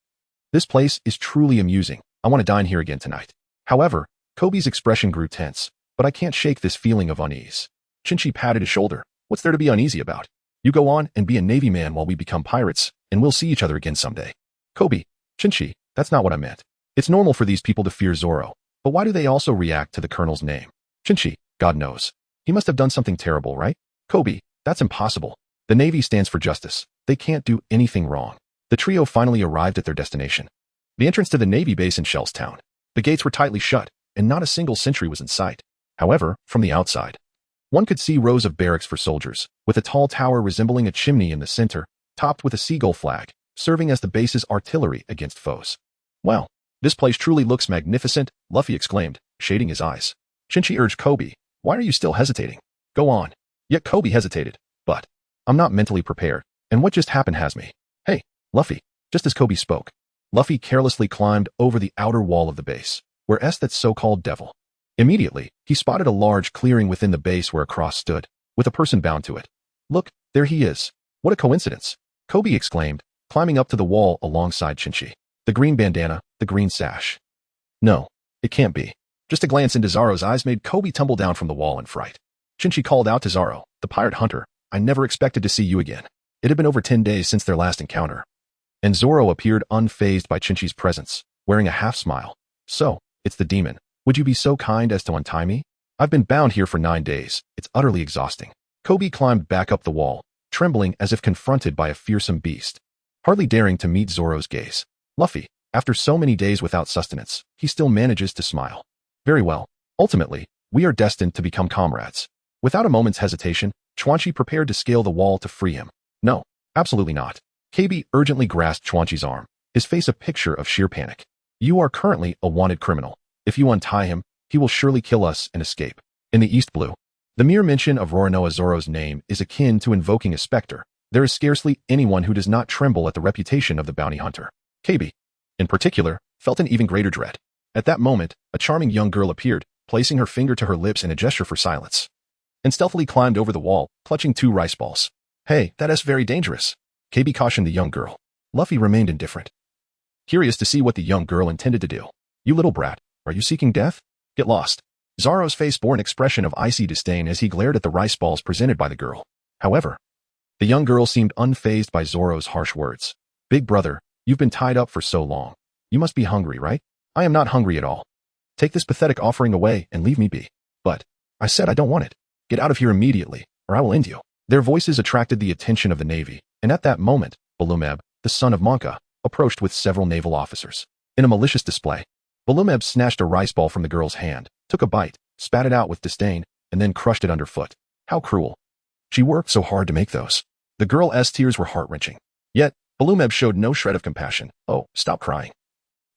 This place is truly amusing. I want to dine here again tonight." However, Kobe's expression grew tense. "But I can't shake this feeling of unease." Chinchi patted his shoulder. "What's there to be uneasy about? You go on and be a Navy man while we become pirates, and we'll see each other again someday." "Kobe, Chinchi, that's not what I meant. It's normal for these people to fear Zoro, but why do they also react to the colonel's name? Chinchi, God knows. He must have done something terrible, right? Kobe, that's impossible. The Navy stands for justice. They can't do anything wrong. The trio finally arrived at their destination. The entrance to the Navy base in Shellstown. The gates were tightly shut, and not a single sentry was in sight. However, from the outside, one could see rows of barracks for soldiers, with a tall tower resembling a chimney in the center, topped with a seagull flag, serving as the base's artillery against foes. Wow, this place truly looks magnificent, Luffy exclaimed, shading his eyes. Chenqi urged Kobe, why are you still hesitating? Go on. Yet Kobe hesitated, but I'm not mentally prepared, and what just happened has me. Hey, Luffy, just as Kobe spoke, Luffy carelessly climbed over the outer wall of the base, where that so-called devil. Immediately, he spotted a large clearing within the base where a cross stood, with a person bound to it. Look, there he is. What a coincidence, Kobe exclaimed, climbing up to the wall alongside Chinchi. The green bandana, the green sash. No, it can't be. Just a glance into Zoro's eyes made Kobe tumble down from the wall in fright. Chinchi called out to Zoro, the pirate hunter, I never expected to see you again. It had been over 10 days since their last encounter. And Zoro appeared unfazed by Chinchi's presence, wearing a half-smile. So, it's the demon. Would you be so kind as to untie me? I've been bound here for 9 days. It's utterly exhausting. Kobe climbed back up the wall, trembling as if confronted by a fearsome beast, hardly daring to meet Zoro's gaze. Luffy, after so many days without sustenance, he still manages to smile. Very well. Ultimately, we are destined to become comrades. Without a moment's hesitation, Chenqi prepared to scale the wall to free him. No, absolutely not. Kobe urgently grasped Chenqi's arm, his face a picture of sheer panic. You are currently a wanted criminal. If you untie him, he will surely kill us and escape. In the East Blue, the mere mention of Roronoa Zoro's name is akin to invoking a specter. There is scarcely anyone who does not tremble at the reputation of the bounty hunter. Kobe, in particular, felt an even greater dread. At that moment, a charming young girl appeared, placing her finger to her lips in a gesture for silence, and stealthily climbed over the wall, clutching 2 rice balls. Hey, that is very dangerous, Kobe cautioned the young girl. Luffy remained indifferent, curious to see what the young girl intended to do. You little brat, are you seeking death? Get lost. Zoro's face bore an expression of icy disdain as he glared at the rice balls presented by the girl. However, the young girl seemed unfazed by Zoro's harsh words. Big brother, you've been tied up for so long. You must be hungry, right? I am not hungry at all. Take this pathetic offering away and leave me be. But, I said I don't want it. Get out of here immediately, or I will end you. Their voices attracted the attention of the Navy, and at that moment, Balumeb, the son of Monka, approached with several naval officers. In a malicious display, Balumeb snatched a rice ball from the girl's hand, took a bite, spat it out with disdain, and then crushed it underfoot. How cruel. She worked so hard to make those. The girl's tears were heart-wrenching. Yet, Balumeb showed no shred of compassion. Oh, stop crying.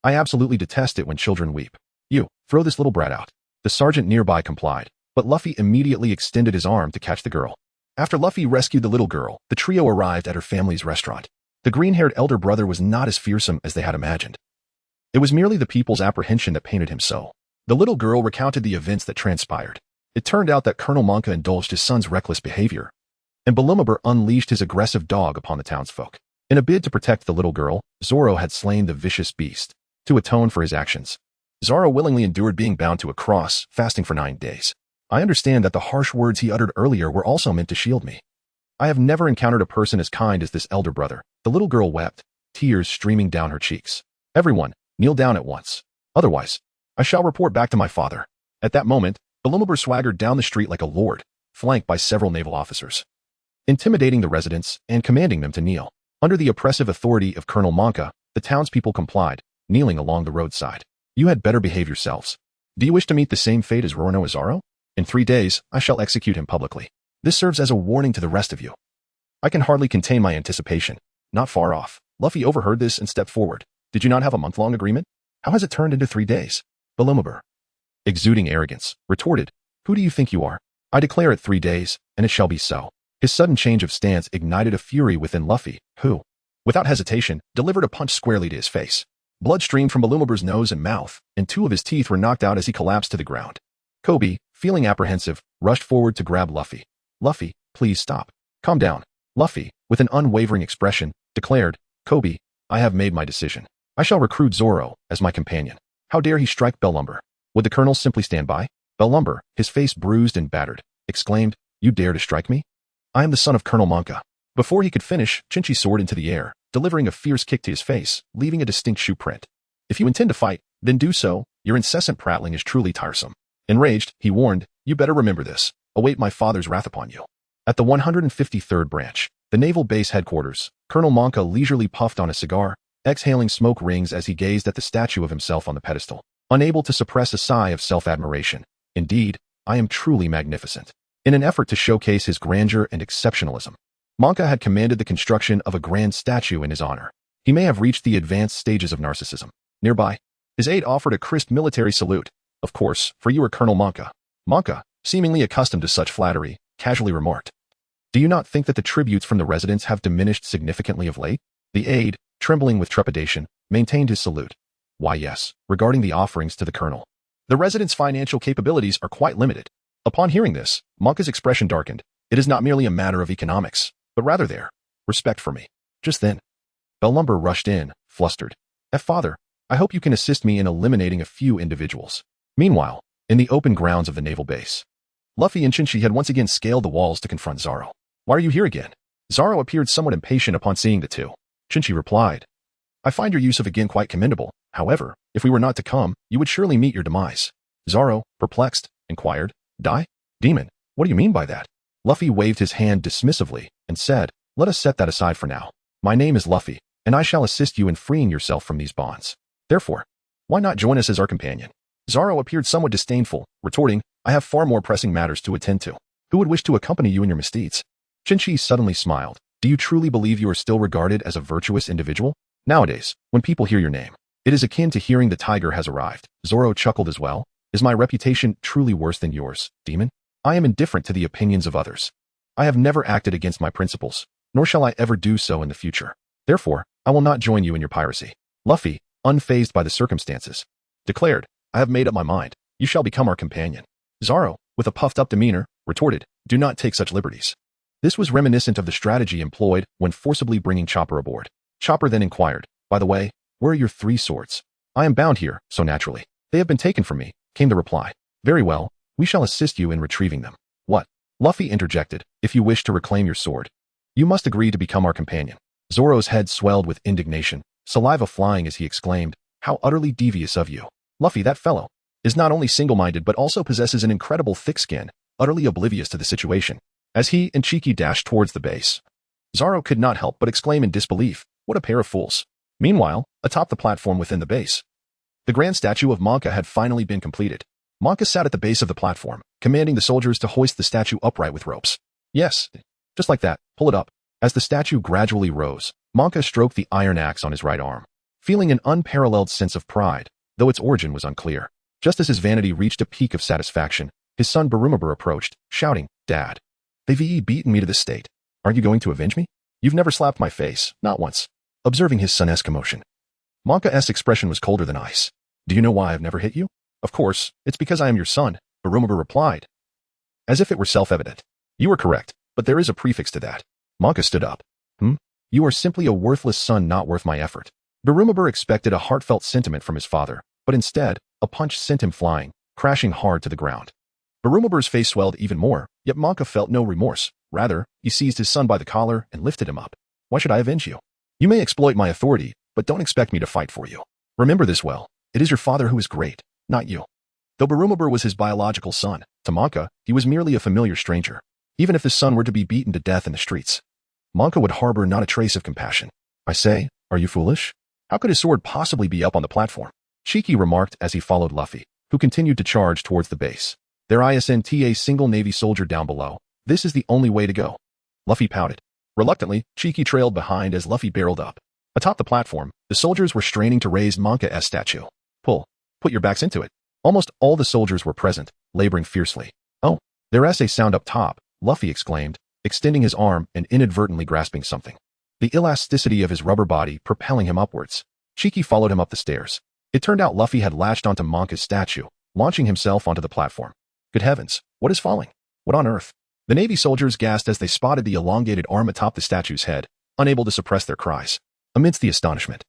I absolutely detest it when children weep. You, throw this little brat out. The sergeant nearby complied, but Luffy immediately extended his arm to catch the girl. After Luffy rescued the little girl, the trio arrived at her family's restaurant. The green-haired elder brother was not as fearsome as they had imagined. It was merely the people's apprehension that painted him so. The little girl recounted the events that transpired. It turned out that Colonel Monka indulged his son's reckless behavior, and Balumeb unleashed his aggressive dog upon the townsfolk. In a bid to protect the little girl, Zoro had slain the vicious beast. To atone for his actions, Zoro willingly endured being bound to a cross, fasting for 9 days. I understand that the harsh words he uttered earlier were also meant to shield me. I have never encountered a person as kind as this elder brother. The little girl wept, tears streaming down her cheeks. Everyone, kneel down at once. Otherwise, I shall report back to my father. At that moment, Balumeb swaggered down the street like a lord, flanked by several naval officers, intimidating the residents and commanding them to kneel. Under the oppressive authority of Colonel Monka, the townspeople complied, kneeling along the roadside. You had better behave yourselves. Do you wish to meet the same fate as Roronoa Zoro? In 3 days, I shall execute him publicly. This serves as a warning to the rest of you. I can hardly contain my anticipation. Not far off, Luffy overheard this and stepped forward. Did you not have a month-long agreement? How has it turned into 3 days? Balumeb, exuding arrogance, retorted, who do you think you are? I declare it 3 days, and it shall be so. His sudden change of stance ignited a fury within Luffy, who, without hesitation, delivered a punch squarely to his face. Blood streamed from Balumeb's nose and mouth, and 2 of his teeth were knocked out as he collapsed to the ground. Kobe, feeling apprehensive, rushed forward to grab Luffy. Luffy, please stop. Calm down. Luffy, with an unwavering expression, declared, Kobe, I have made my decision. I shall recruit Zoro as my companion. How dare he strike Balumeb? Would the colonel simply stand by? Balumeb, his face bruised and battered, exclaimed, you dare to strike me? I am the son of Colonel Monka. Before he could finish, Chinchi soared into the air, delivering a fierce kick to his face, leaving a distinct shoe print. If you intend to fight, Then do so. Your incessant prattling is truly tiresome. Enraged, he warned, you better remember this. Await my father's wrath upon you. At the 153rd branch, the naval base headquarters, Colonel Monka leisurely puffed on a cigar, exhaling smoke rings as he gazed at the statue of himself on the pedestal, unable to suppress a sigh of self-admiration. Indeed, I am truly magnificent. In an effort to showcase his grandeur and exceptionalism, Monka had commanded the construction of a grand statue in his honor. He may have reached the advanced stages of narcissism. Nearby, his aide offered a crisp military salute. Of course, for you are Colonel Monka. Monka, seemingly accustomed to such flattery, casually remarked. Do you not think that the tributes from the residents have diminished significantly of late? The aide, trembling with trepidation, maintained his salute. Why yes, regarding the offerings to the colonel. The residents' financial capabilities are quite limited. Upon hearing this, Monka's expression darkened. It is not merely a matter of economics, but rather their respect for me. Just then, Bellumber rushed in, flustered. Father, I hope you can assist me in eliminating a few individuals. Meanwhile, in the open grounds of the naval base, Luffy and Chinchi had once again scaled the walls to confront Zoro. Why are you here again? Zoro appeared somewhat impatient upon seeing the two. Chinchi replied, I find your use of again quite commendable. However, if we were not to come, you would surely meet your demise. Zoro, perplexed, inquired, Die? Demon, what do you mean by that? Luffy waved his hand dismissively and said, Let us set that aside for now. My name is Luffy, and I shall assist you in freeing yourself from these bonds. Therefore, why not join us as our companion? Zoro appeared somewhat disdainful, retorting, I have far more pressing matters to attend to. Who would wish to accompany you in your misdeeds? Chenqi suddenly smiled. Do you truly believe you are still regarded as a virtuous individual? Nowadays, when people hear your name, it is akin to hearing the tiger has arrived. Zoro chuckled as well. Is my reputation truly worse than yours, demon? I am indifferent to the opinions of others. I have never acted against my principles, nor shall I ever do so in the future. Therefore, I will not join you in your piracy. Luffy, unfazed by the circumstances, declared, I have made up my mind. You shall become our companion. Zoro, with a puffed-up demeanor, retorted, Do not take such liberties. This was reminiscent of the strategy employed when forcibly bringing Chopper aboard. Chopper then inquired, By the way, where are your 3 swords? I am bound here, so naturally. They have been taken from me, came the reply. Very well, we shall assist you in retrieving them. What? Luffy interjected, If you wish to reclaim your sword, you must agree to become our companion. Zoro's head swelled with indignation, saliva flying as he exclaimed, How utterly devious of you. Luffy, that fellow, is not only single-minded but also possesses an incredible thick skin, utterly oblivious to the situation. As he and Chenqi dashed towards the base, Zoro could not help but exclaim in disbelief, What a pair of fools. Meanwhile, atop the platform within the base, the grand statue of Monka had finally been completed. Monka sat at the base of the platform, commanding the soldiers to hoist the statue upright with ropes. Yes, just like that, pull it up. As the statue gradually rose, Monka stroked the iron axe on his right arm, feeling an unparalleled sense of pride, though its origin was unclear. Just as his vanity reached a peak of satisfaction, his son Baroque approached, shouting, Dad, they've beaten me to this state. Aren't you going to avenge me? You've never slapped my face, not once. Observing his son's commotion, Monka's expression was colder than ice. Do you know why I've never hit you? Of course, it's because I am your son, Baroque replied, as if it were self-evident. You are correct, but there is a prefix to that. Monka stood up. You are simply a worthless son not worth my effort. Baroque expected a heartfelt sentiment from his father, but instead, a punch sent him flying, crashing hard to the ground. Baroque's face swelled even more, yet Monka felt no remorse. Rather, he seized his son by the collar and lifted him up. Why should I avenge you? You may exploit my authority, but don't expect me to fight for you. Remember this well. It is your father who is great, not you. Though Baroque was his biological son, to Monka, he was merely a familiar stranger. Even if his son were to be beaten to death in the streets, Monka would harbor not a trace of compassion. I say, are you foolish? How could his sword possibly be up on the platform? Chenqi remarked as he followed Luffy, who continued to charge towards the base. There isn't a single Navy soldier down below. This is the only way to go. Luffy pouted. Reluctantly, Chenqi trailed behind as Luffy barreled up. Atop the platform, the soldiers were straining to raise Monka's statue. Put your backs into it. Almost all the soldiers were present, laboring fiercely. Oh, there's a sound up top, Luffy exclaimed, extending his arm and inadvertently grasping something. The elasticity of his rubber body propelling him upwards. Chenqi followed him up the stairs. It turned out Luffy had latched onto Monka's statue, launching himself onto the platform. Good heavens, what is falling? What on earth? The Navy soldiers gasped as they spotted the elongated arm atop the statue's head, unable to suppress their cries. Amidst the astonishment,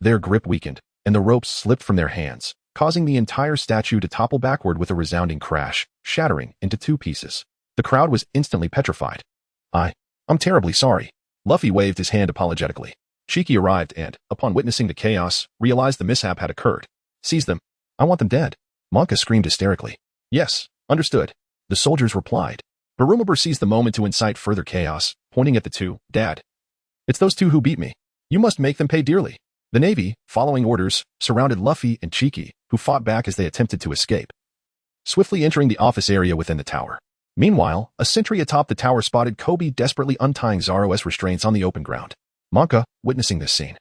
their grip weakened, and the ropes slipped from their hands, causing the entire statue to topple backward with a resounding crash, shattering into 2 pieces. The crowd was instantly petrified. I'm terribly sorry. Luffy waved his hand apologetically. Chenqi arrived and, upon witnessing the chaos, realized the mishap had occurred. Seize them. I want them dead. Monka screamed hysterically. Yes, understood. The soldiers replied. Barumabur seized the moment to incite further chaos, pointing at the two. Dad. It's those two who beat me. You must make them pay dearly. The Navy, following orders, surrounded Luffy and Chenqi, who fought back as they attempted to escape, swiftly entering the office area within the tower. Meanwhile, a sentry atop the tower spotted Kobe desperately untying Zoro's restraints on the open ground. Monka, witnessing this scene,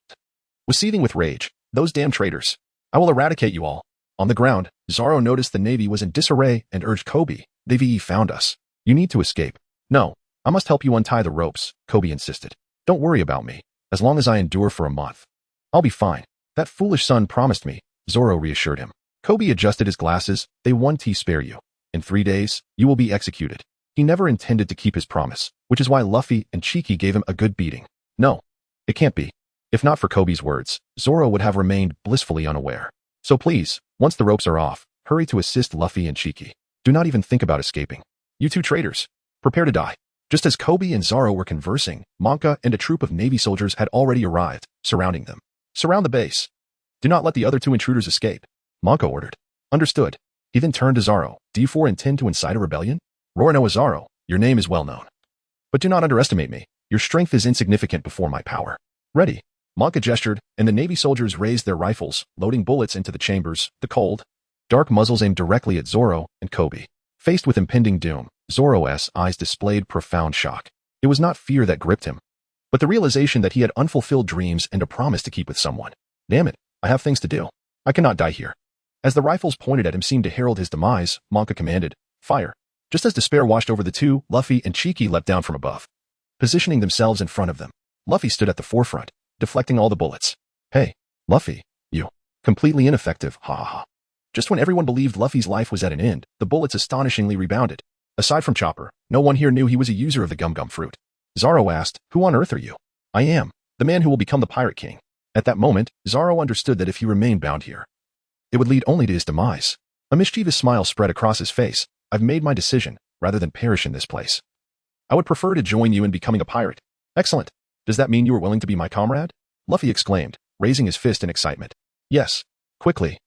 was seething with rage. Those damn traitors. I will eradicate you all. On the ground, Zoro noticed the Navy was in disarray and urged Kobe. Vivy found us. You need to escape. No, I must help you untie the ropes, Kobe insisted. Don't worry about me. As long as I endure for a month, I'll be fine. That foolish son promised me, Zoro reassured him. Kobe adjusted his glasses. They won't spare you. In 3 days, you will be executed. He never intended to keep his promise, which is why Luffy and Chenqi gave him a good beating. No, it can't be. If not for Kobe's words, Zoro would have remained blissfully unaware. So please, once the ropes are off, hurry to assist Luffy and Chenqi. Do not even think about escaping. You two traitors, prepare to die. Just as Kobe and Zoro were conversing, Monka and a troop of Navy soldiers had already arrived, surrounding them. Surround the base. Do not let the other two intruders escape, Monka ordered. Understood. He then turned to Zoro. Do you four intend to incite a rebellion? Roronoa Zoro, your name is well known. But do not underestimate me. Your strength is insignificant before my power. Ready. Monka gestured, and the Navy soldiers raised their rifles, loading bullets into the chambers. The cold, dark muzzles aimed directly at Zoro and Kobe. Faced with impending doom, Zoro's eyes displayed profound shock. It was not fear that gripped him, but the realization that he had unfulfilled dreams and a promise to keep with someone. Damn it, I have things to do. I cannot die here. As the rifles pointed at him seemed to herald his demise, Monka commanded, fire. Just as despair washed over the two, Luffy and Chenqi leapt down from above, positioning themselves in front of them. Luffy stood at the forefront, deflecting all the bullets. Hey, Luffy, you. Completely ineffective, ha ha ha. Just when everyone believed Luffy's life was at an end, the bullets astonishingly rebounded. Aside from Chopper, no one here knew he was a user of the gum-gum fruit. Zoro asked, who on earth are you? I am, the man who will become the Pirate King. At that moment, Zoro understood that if he remained bound here, it would lead only to his demise. A mischievous smile spread across his face. I've made my decision, rather than perish in this place. I would prefer to join you in becoming a pirate. Excellent. Does that mean you are willing to be my comrade? Luffy exclaimed, raising his fist in excitement. Yes. Quickly.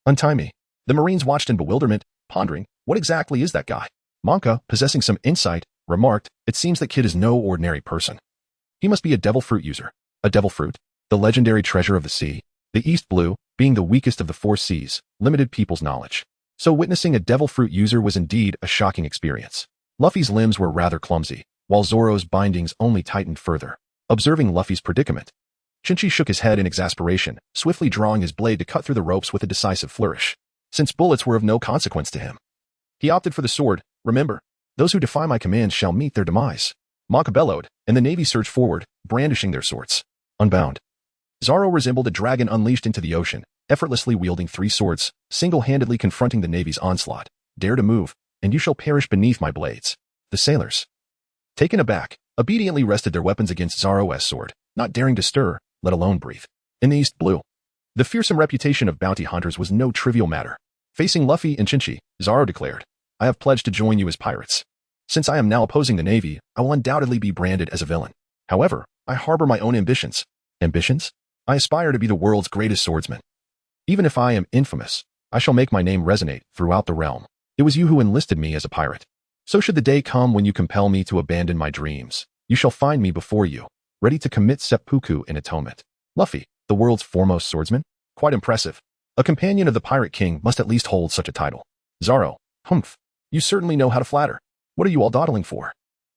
Untie me. The Marines watched in bewilderment, pondering, what exactly is that guy? Monka, possessing some insight, remarked, it seems that Kid is no ordinary person. He must be a devil fruit user. A devil fruit, the legendary treasure of the sea. The East Blue, being the weakest of the 4 seas, limited people's knowledge. So witnessing a devil fruit user was indeed a shocking experience. Luffy's limbs were rather clumsy, while Zoro's bindings only tightened further. Observing Luffy's predicament, Chinchi shook his head in exasperation, swiftly drawing his blade to cut through the ropes with a decisive flourish. Since bullets were of no consequence to him, he opted for the sword. Remember, those who defy my commands shall meet their demise. Monka bellowed, and the Navy surged forward, brandishing their swords. Unbound, Zoro resembled a dragon unleashed into the ocean, effortlessly wielding 3 swords, single-handedly confronting the Navy's onslaught. Dare to move, and you shall perish beneath my blades. The sailors, taken aback, obediently rested their weapons against Zoro's sword, not daring to stir, let alone breathe. In the East Blue, the fearsome reputation of bounty hunters was no trivial matter. Facing Luffy and Chinchi, Zoro declared, I have pledged to join you as pirates. Since I am now opposing the Navy, I will undoubtedly be branded as a villain. However, I harbor my own ambitions. Ambitions? I aspire to be the world's greatest swordsman. Even if I am infamous, I shall make my name resonate throughout the realm. It was you who enlisted me as a pirate. So should the day come when you compel me to abandon my dreams, you shall find me before you, ready to commit seppuku in atonement. Luffy, the world's foremost swordsman? Quite impressive. A companion of the Pirate King must at least hold such a title. Zoro, humph. You certainly know how to flatter. What are you all dawdling for?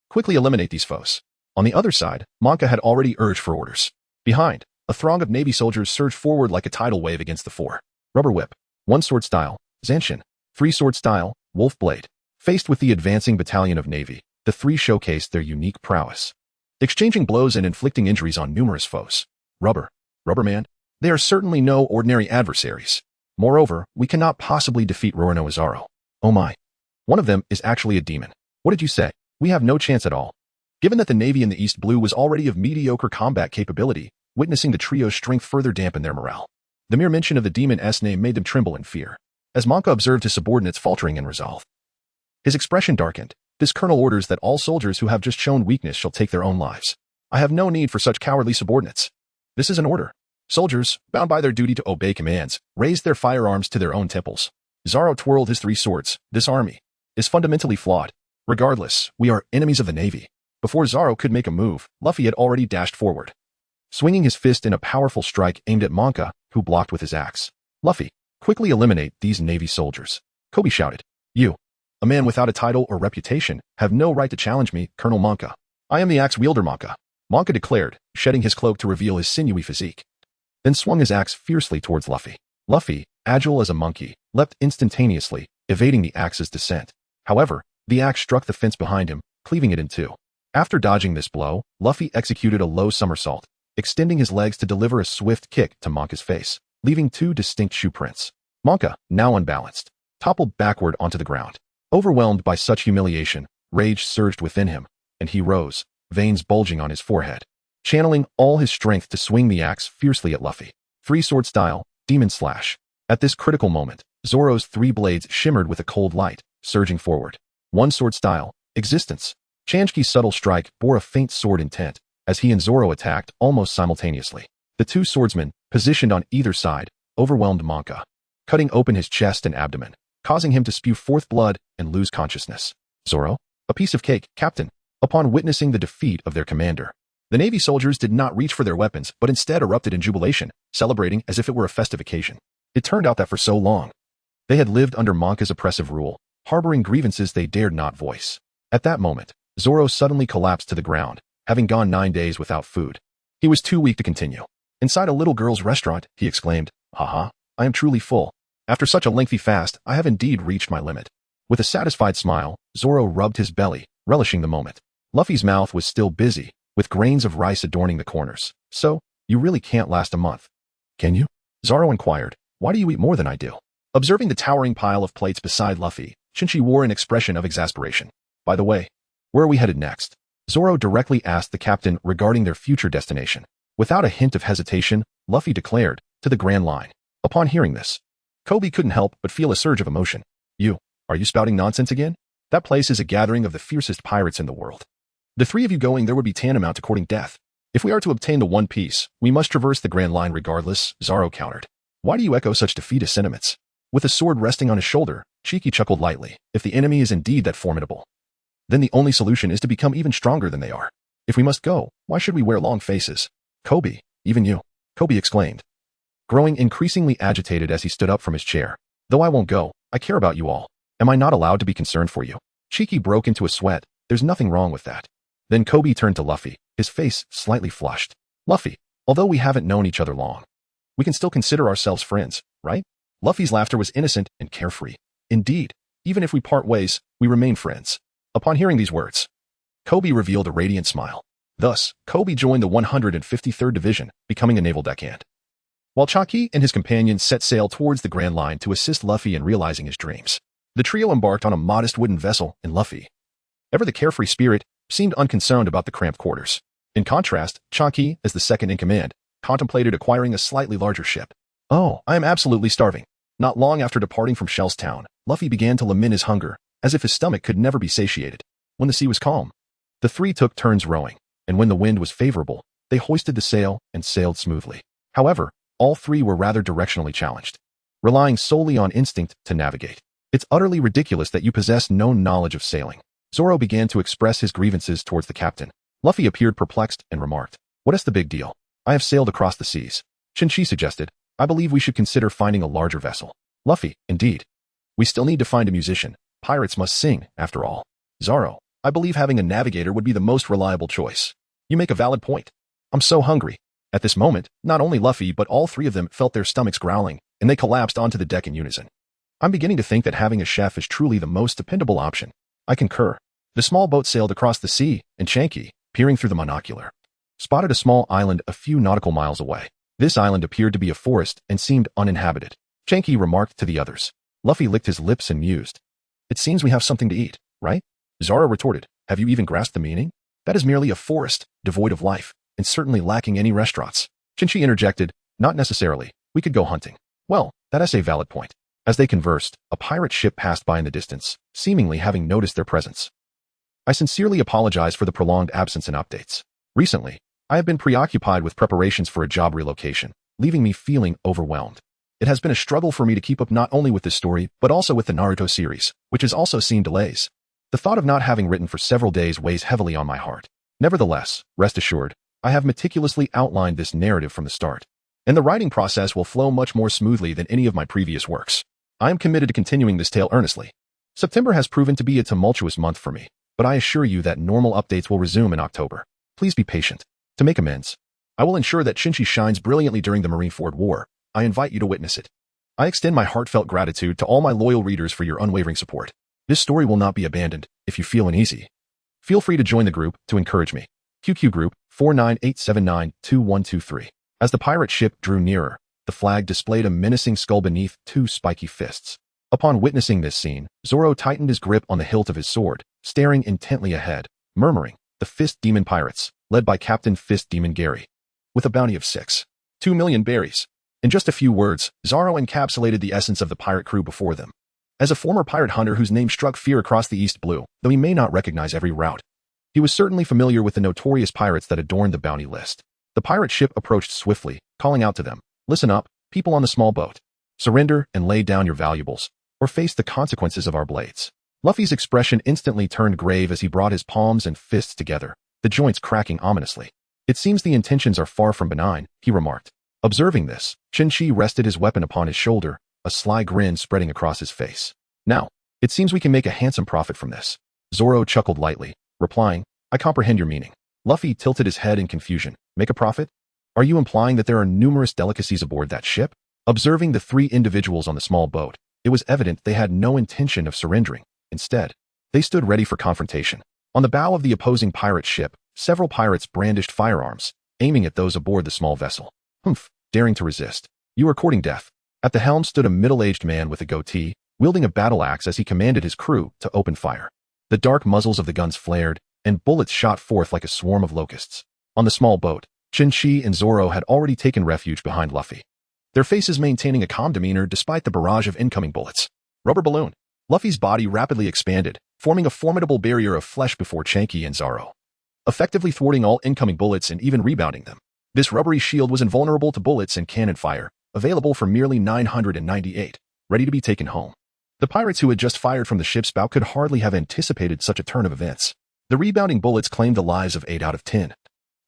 Quickly eliminate these foes. On the other side, Monka had already urged for orders. Behind, a throng of Navy soldiers surged forward like a tidal wave against the 4. Rubber whip, 1 sword style, Zanshin, 3 sword style, Wolf Blade. Faced with the advancing battalion of Navy, the 3 showcased their unique prowess, exchanging blows and inflicting injuries on numerous foes. Rubber Man, they are certainly no ordinary adversaries. Moreover, we cannot possibly defeat Roronoa Zoro. Oh my. One of them is actually a demon. What did you say? We have no chance at all. Given that the Navy in the East Blue was already of mediocre combat capability, witnessing the trio's strength further dampened their morale. The mere mention of the demon's name made them tremble in fear, as Monka observed his subordinates faltering in resolve. His expression darkened. This colonel orders that all soldiers who have just shown weakness shall take their own lives. I have no need for such cowardly subordinates. This is an order. Soldiers, bound by their duty to obey commands, raised their firearms to their own temples. Zoro twirled his 3 swords. This army is fundamentally flawed. Regardless, we are enemies of the Navy. Before Zoro could make a move, Luffy had already dashed forward, swinging his fist in a powerful strike aimed at Monka, who blocked with his axe. Luffy, quickly eliminate these Navy soldiers. Kobe shouted. You, a man without a title or reputation, have no right to challenge me, Colonel Monka. I am the axe wielder Monka. Monka declared, shedding his cloak to reveal his sinewy physique, then swung his axe fiercely towards Luffy. Luffy, agile as a monkey, leapt instantaneously, evading the axe's descent. However, the axe struck the fence behind him, cleaving it in 2. After dodging this blow, Luffy executed a low somersault, extending his legs to deliver a swift kick to Monka's face, leaving 2 distinct shoe prints. Monka, now unbalanced, toppled backward onto the ground. Overwhelmed by such humiliation, rage surged within him, and he rose, veins bulging on his forehead, channeling all his strength to swing the axe fiercely at Luffy. 3-sword style, demon slash. At this critical moment, Zoro's 3 blades shimmered with a cold light, surging forward. 1-sword style, existence. Chenqi's subtle strike bore a faint sword intent, as he and Zoro attacked almost simultaneously. The 2 swordsmen, positioned on either side, overwhelmed Monka, cutting open his chest and abdomen, causing him to spew forth blood and lose consciousness. Zoro, a piece of cake, Captain. Upon witnessing the defeat of their commander, the Navy soldiers did not reach for their weapons but instead erupted in jubilation, celebrating as if it were a festive occasion. It turned out that for so long, they had lived under Monka's oppressive rule, harboring grievances they dared not voice. At that moment, Zoro suddenly collapsed to the ground, having gone 9 days without food. He was too weak to continue. Inside a little girl's restaurant, he exclaimed, "Haha, I am truly full. After such a lengthy fast, I have indeed reached my limit." With a satisfied smile, Zoro rubbed his belly, relishing the moment. Luffy's mouth was still busy, with grains of rice adorning the corners. "So, you really can't last a month, can you?" Zoro inquired. "Why do you eat more than I do?" Observing the towering pile of plates beside Luffy, Chinchi wore an expression of exasperation. "By the way, where are we headed next?" Zoro directly asked the captain regarding their future destination. Without a hint of hesitation, Luffy declared, "To the Grand Line." Upon hearing this, Kobe couldn't help but feel a surge of emotion. Are you spouting nonsense again? That place is a gathering of the fiercest pirates in the world. The 3 of you going there would be tantamount to courting death. If we are to obtain the One Piece, we must traverse the Grand Line regardless, Zoro countered. Why do you echo such defeatist sentiments? With a sword resting on his shoulder, Chenqi chuckled lightly. If the enemy is indeed that formidable, then the only solution is to become even stronger than they are. If we must go, why should we wear long faces? Kobe, even you, Kobe exclaimed, growing increasingly agitated as he stood up from his chair. Though I won't go, I care about you all. Am I not allowed to be concerned for you? Chenqi broke into a sweat. There's nothing wrong with that. Then Kobe turned to Luffy, his face slightly flushed. Luffy, although we haven't known each other long, we can still consider ourselves friends, right? Luffy's laughter was innocent and carefree. Indeed, even if we part ways, we remain friends. Upon hearing these words, Kobe revealed a radiant smile. Thus, Kobe joined the 153rd Division, becoming a naval deckhand, while Chenqi and his companions set sail towards the Grand Line to assist Luffy in realizing his dreams. The trio embarked on a modest wooden vessel, and Luffy, ever the carefree spirit, seemed unconcerned about the cramped quarters. In contrast, Chenqi, as the second in command, contemplated acquiring a slightly larger ship. "Oh, I am absolutely starving." Not long after departing from Shellstown, Luffy began to lament his hunger, as if his stomach could never be satiated. When the sea was calm, the 3 took turns rowing, and when the wind was favorable, they hoisted the sail and sailed smoothly. However, all 3 were rather directionally challenged, relying solely on instinct to navigate. "It's utterly ridiculous that you possess no knowledge of sailing." Zoro began to express his grievances towards the captain. Luffy appeared perplexed and remarked, "What is the big deal? I have sailed across the seas." Chinchi suggested, "I believe we should consider finding a larger vessel." Luffy, "Indeed. We still need to find a musician. Pirates must sing, after all." Zoro, "I believe having a navigator would be the most reliable choice." "You make a valid point. I'm so hungry." At this moment, not only Luffy but all 3 of them felt their stomachs growling, and they collapsed onto the deck in unison. "I'm beginning to think that having a chef is truly the most dependable option." "I concur." The small boat sailed across the sea, and Chenqi, peering through the monocular, spotted a small island a few nautical miles away. This island appeared to be a forest and seemed uninhabited. Chenqi remarked to the others. Luffy licked his lips and mused. "It seems we have something to eat, right?" Zoro retorted, "Have you even grasped the meaning? That is merely a forest, devoid of life, and certainly lacking any restaurants." Chinchi interjected, "Not necessarily. We could go hunting." "Well, that is a valid point." As they conversed, a pirate ship passed by in the distance, seemingly having noticed their presence. "I sincerely apologize for the prolonged absence and updates. Recently, I have been preoccupied with preparations for a job relocation. leaving me feeling overwhelmed. It has been a struggle for me to keep up not only with this story, but also with the Naruto series, which has also seen delays. The thought of not having written for several days weighs heavily on my heart. Nevertheless, rest assured, I have meticulously outlined this narrative from the start, and the writing process will flow much more smoothly than any of my previous works. I am committed to continuing this tale earnestly. September has proven to be a tumultuous month for me, but I assure you that normal updates will resume in October. Please be patient. To make amends, I will ensure that Chinchi shines brilliantly during the Marineford War. I invite you to witness it. I extend my heartfelt gratitude to all my loyal readers for your unwavering support. This story will not be abandoned if you feel uneasy. Feel free to join the group to encourage me. QQ Group 498792123. As the pirate ship drew nearer, the flag displayed a menacing skull beneath two spiky fists. Upon witnessing this scene, Zoro tightened his grip on the hilt of his sword, staring intently ahead, murmuring, "The Fist Demon Pirates, led by Captain Fist Demon Gary. With a bounty of 2 million berries." In just a few words, Zoro encapsulated the essence of the pirate crew before them. As a former pirate hunter whose name struck fear across the East Blue, though he may not recognize every route, he was certainly familiar with the notorious pirates that adorned the bounty list. The pirate ship approached swiftly, calling out to them, "Listen up, people on the small boat. Surrender and lay down your valuables, or face the consequences of our blades." Luffy's expression instantly turned grave as he brought his palms and fists together, the joints cracking ominously. "It seems the intentions are far from benign," he remarked. Observing this, Chenqi rested his weapon upon his shoulder, a sly grin spreading across his face. "Now, it seems we can make a handsome profit from this." Zoro chuckled lightly, replying, "I comprehend your meaning." Luffy tilted his head in confusion. "Make a profit? Are you implying that there are numerous delicacies aboard that ship?" Observing the three individuals on the small boat, it was evident they had no intention of surrendering. Instead, they stood ready for confrontation. On the bow of the opposing pirate ship, several pirates brandished firearms, aiming at those aboard the small vessel. "Humph, daring to resist. You are courting death." At the helm stood a middle-aged man with a goatee, wielding a battle axe as he commanded his crew to open fire. The dark muzzles of the guns flared, and bullets shot forth like a swarm of locusts. On the small boat, Chinchi and Zoro had already taken refuge behind Luffy, their faces maintaining a calm demeanor despite the barrage of incoming bullets. Rubber balloon. Luffy's body rapidly expanded, forming a formidable barrier of flesh before Chenqi and Zoro, effectively thwarting all incoming bullets and even rebounding them. This rubbery shield was invulnerable to bullets and cannon fire, available for merely 998, ready to be taken home. The pirates who had just fired from the ship's bow could hardly have anticipated such a turn of events. The rebounding bullets claimed the lives of 8 out of 10,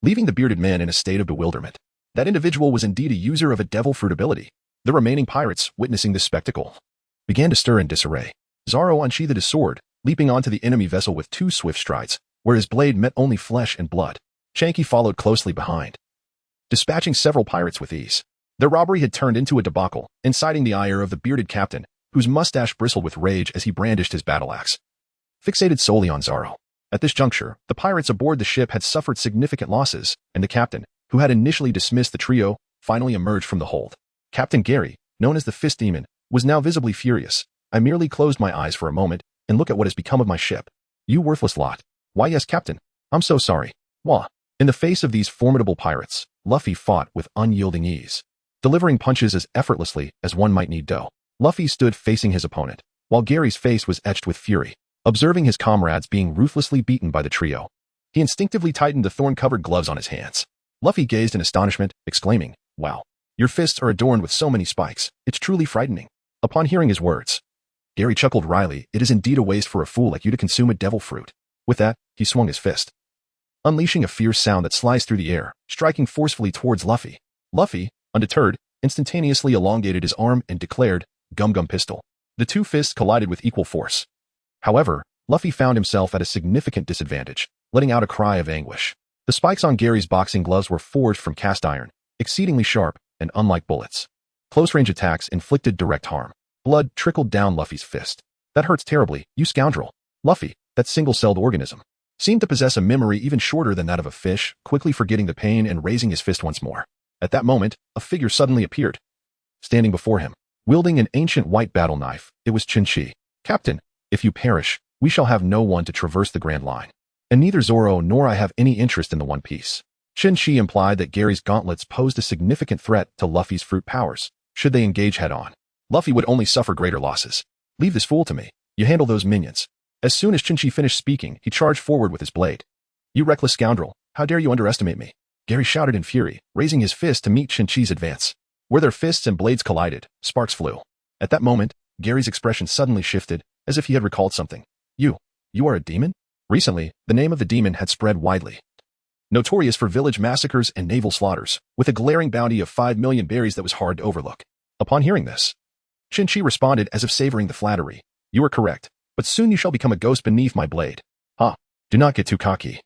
leaving the bearded man in a state of bewilderment. That individual was indeed a user of a devil fruit ability. The remaining pirates, witnessing this spectacle, began to stir in disarray. Zoro unsheathed his sword, leaping onto the enemy vessel with 2 swift strides, where his blade met only flesh and blood. Chenqi followed closely behind, dispatching several pirates with ease. Their robbery had turned into a debacle, inciting the ire of the bearded captain, whose mustache bristled with rage as he brandished his battle axe, fixated solely on Zoro. At this juncture, the pirates aboard the ship had suffered significant losses, and the captain, who had initially dismissed the trio, finally emerged from the hold. Captain Gary, known as the Fist Demon, was now visibly furious. "I merely closed my eyes for a moment, and look at what has become of my ship. You worthless lot." "Why yes, Captain. I'm so sorry." Wah. In the face of these formidable pirates, Luffy fought with unyielding ease, delivering punches as effortlessly as one might knead dough. Luffy stood facing his opponent, while Gary's face was etched with fury. Observing his comrades being ruthlessly beaten by the trio, he instinctively tightened the thorn-covered gloves on his hands. Luffy gazed in astonishment, exclaiming, "Wow, your fists are adorned with so many spikes. It's truly frightening." Upon hearing his words, Gary chuckled wryly. "It is indeed a waste for a fool like you to consume a devil fruit." With that, he swung his fist, unleashing a fierce sound that sliced through the air, striking forcefully towards Luffy. Luffy, undeterred, instantaneously elongated his arm and declared, "Gum Gum Pistol." The 2 fists collided with equal force. However, Luffy found himself at a significant disadvantage, letting out a cry of anguish. The spikes on Gary's boxing gloves were forged from cast iron, exceedingly sharp, and unlike bullets, close-range attacks inflicted direct harm. Blood trickled down Luffy's fist. "That hurts terribly, you scoundrel." Luffy, that single-celled organism, seemed to possess a memory even shorter than that of a fish, quickly forgetting the pain and raising his fist once more. At that moment, a figure suddenly appeared, standing before him, wielding an ancient white battle knife. It was Chinchi. "Captain, if you perish, we shall have no one to traverse the Grand Line. And neither Zoro nor I have any interest in the One Piece." Chenqi implied that Gary's gauntlets posed a significant threat to Luffy's fruit powers. Should they engage head-on, Luffy would only suffer greater losses. "Leave this fool to me. You handle those minions." As soon as Chinchi finished speaking, he charged forward with his blade. "You reckless scoundrel, how dare you underestimate me?" Gary shouted in fury, raising his fist to meet Chenqi's advance. Where their fists and blades collided, sparks flew. At that moment, Gary's expression suddenly shifted, as if he had recalled something. You are a demon? Recently, the name of the demon had spread widely. Notorious for village massacres and naval slaughters, with a glaring bounty of 5 million berries that was hard to overlook. Upon hearing this, Chinchi responded as if savoring the flattery. You are correct, but soon you shall become a ghost beneath my blade. Do not get too cocky.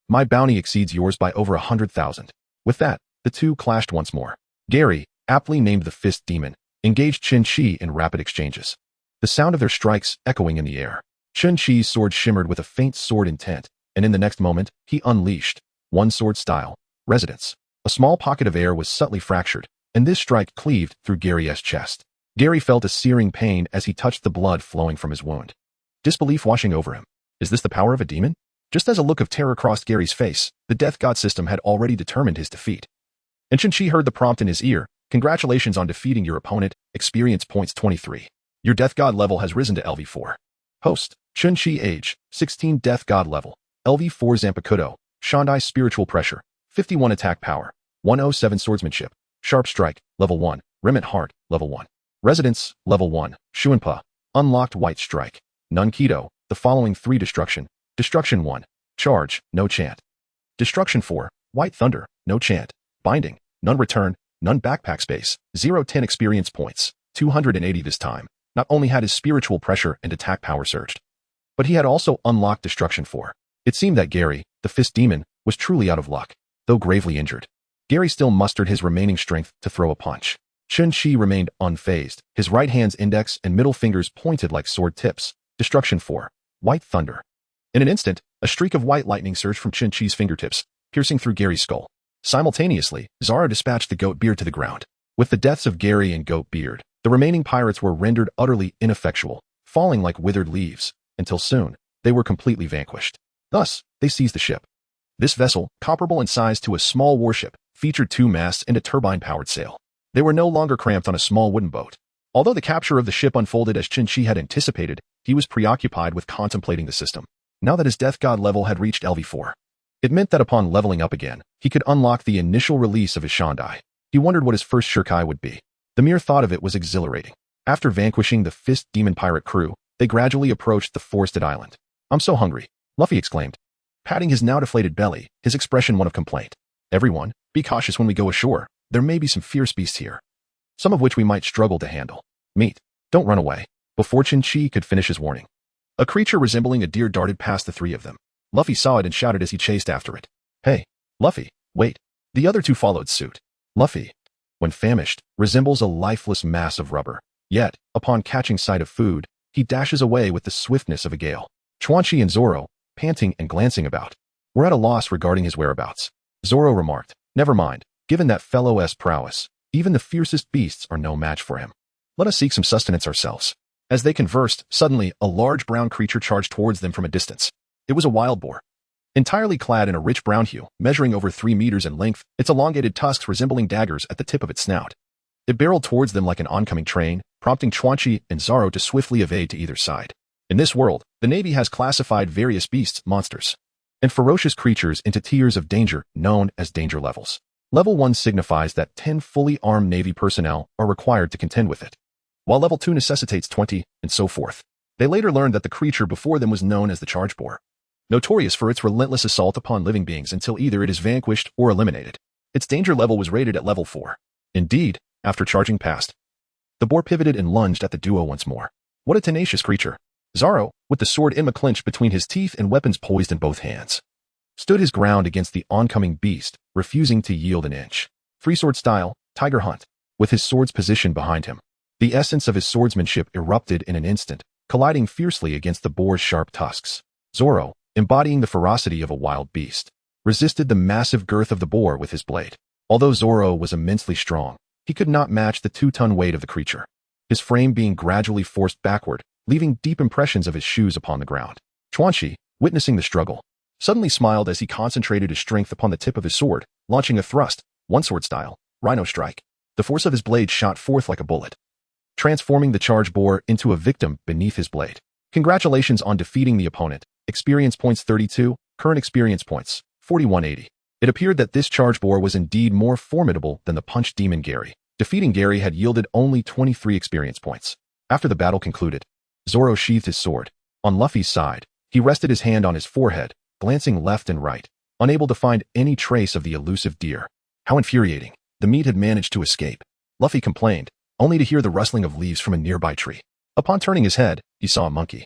My bounty exceeds yours by over 100,000. With that, the two clashed once more. Gary, aptly named the Fist Demon, engaged Chenqi in rapid exchanges. The sound of their strikes echoing in the air. Chenqi's sword shimmered with a faint sword intent, and in the next moment, he unleashed one sword style, Residence. A small pocket of air was subtly fractured, and this strike cleaved through Gary's chest. Gary felt a searing pain as he touched the blood flowing from his wound. Disbelief washing over him. Is this the power of a demon? Just as a look of terror crossed Gary's face, the Death God system had already determined his defeat. And Chenqi heard the prompt in his ear. Congratulations on defeating your opponent, experience points 23. Your Death God level has risen to LV4. Host, Chenqi age, 16 Death God level, LV4 Zampakuto, Shandai spiritual pressure, 51 attack power, 107 swordsmanship, sharp strike, level 1, remnant heart, level 1. Residence, level 1, Shuanpa, unlocked white strike, Nunkido, the following 3 destruction, Destruction 1, charge, no chant. Destruction 4, white thunder, no chant, binding, none return, none backpack space, 0-10 experience points, 280 this time. Not only had his spiritual pressure and attack power surged, but he had also unlocked Destruction 4. It seemed that Gary, the Fist Demon, was truly out of luck, though gravely injured. Gary still mustered his remaining strength to throw a punch. Chenqi remained unfazed, his right hand's index and middle fingers pointed like sword tips. Destruction 4, white thunder. In an instant, a streak of white lightning surged from Chenqi's fingertips, piercing through Gary's skull. Simultaneously, Zoro dispatched the Goat Beard to the ground. With the deaths of Gary and Goat Beard, the remaining pirates were rendered utterly ineffectual, falling like withered leaves, until soon, they were completely vanquished. Thus, they seized the ship. This vessel, comparable in size to a small warship, featured 2 masts and a turbine-powered sail. They were no longer cramped on a small wooden boat. Although the capture of the ship unfolded as Chinchi had anticipated, he was preoccupied with contemplating the system. Now that his Death God level had reached LV4, it meant that upon leveling up again, he could unlock the initial release of his Shandai. He wondered what his first Shirkai would be. The mere thought of it was exhilarating. After vanquishing the Fist Demon pirate crew, they gradually approached the forested island. I'm so hungry, Luffy exclaimed, patting his now deflated belly, his expression one of complaint. Everyone, be cautious when we go ashore. There may be some fierce beasts here, some of which we might struggle to handle. Meat, don't run away. Before Chinchi could finish his warning, a creature resembling a deer darted past the 3 of them. Luffy saw it and shouted as he chased after it. Hey, Luffy, wait. The other 2 followed suit. Luffy, when famished, resembles a lifeless mass of rubber. Yet, upon catching sight of food, he dashes away with the swiftness of a gale. Chuanchi and Zoro, panting and glancing about, were at a loss regarding his whereabouts. Zoro remarked, never mind, given that fellow's prowess, even the fiercest beasts are no match for him. Let us seek some sustenance ourselves. As they conversed, suddenly, a large brown creature charged towards them from a distance. It was a wild boar. Entirely clad in a rich brown hue, measuring over 3 meters in length, its elongated tusks resembling daggers at the tip of its snout. It barreled towards them like an oncoming train, prompting Chuanchi and Zoro to swiftly evade to either side. In this world, the Navy has classified various beasts, monsters, and ferocious creatures into tiers of danger known as danger levels. Level 1 signifies that 10 fully armed Navy personnel are required to contend with it, while Level 2 necessitates 20, and so forth. They later learned that the creature before them was known as the charge boar, notorious for its relentless assault upon living beings until either it is vanquished or eliminated. Its danger level was rated at Level 4. Indeed, after charging past, the boar pivoted and lunged at the duo once more. What a tenacious creature! Zoro, with the sword in a clinch between his teeth and weapons poised in both hands, stood his ground against the oncoming beast, refusing to yield an inch. 3-sword style, Tiger Hunt, with his swords positioned behind him. The essence of his swordsmanship erupted in an instant, colliding fiercely against the boar's sharp tusks. Zoro, embodying the ferocity of a wild beast, resisted the massive girth of the boar with his blade. Although Zoro was immensely strong, he could not match the 2-ton weight of the creature, his frame being gradually forced backward, leaving deep impressions of his shoes upon the ground. Chuanchi, witnessing the struggle, suddenly smiled as he concentrated his strength upon the tip of his sword, launching a thrust, 1-sword style, Rhino Strike. The force of his blade shot forth like a bullet, transforming the charge boar into a victim beneath his blade. Congratulations on defeating the opponent. Experience points 32, current experience points, 4180. It appeared that this charge boar was indeed more formidable than the punch demon Gary. Defeating Gary had yielded only 23 experience points. After the battle concluded, Zoro sheathed his sword. On Luffy's side, he rested his hand on his forehead, glancing left and right, unable to find any trace of the elusive deer. How infuriating. The meat had managed to escape. Luffy complained, only to hear the rustling of leaves from a nearby tree. Upon turning his head, he saw a monkey,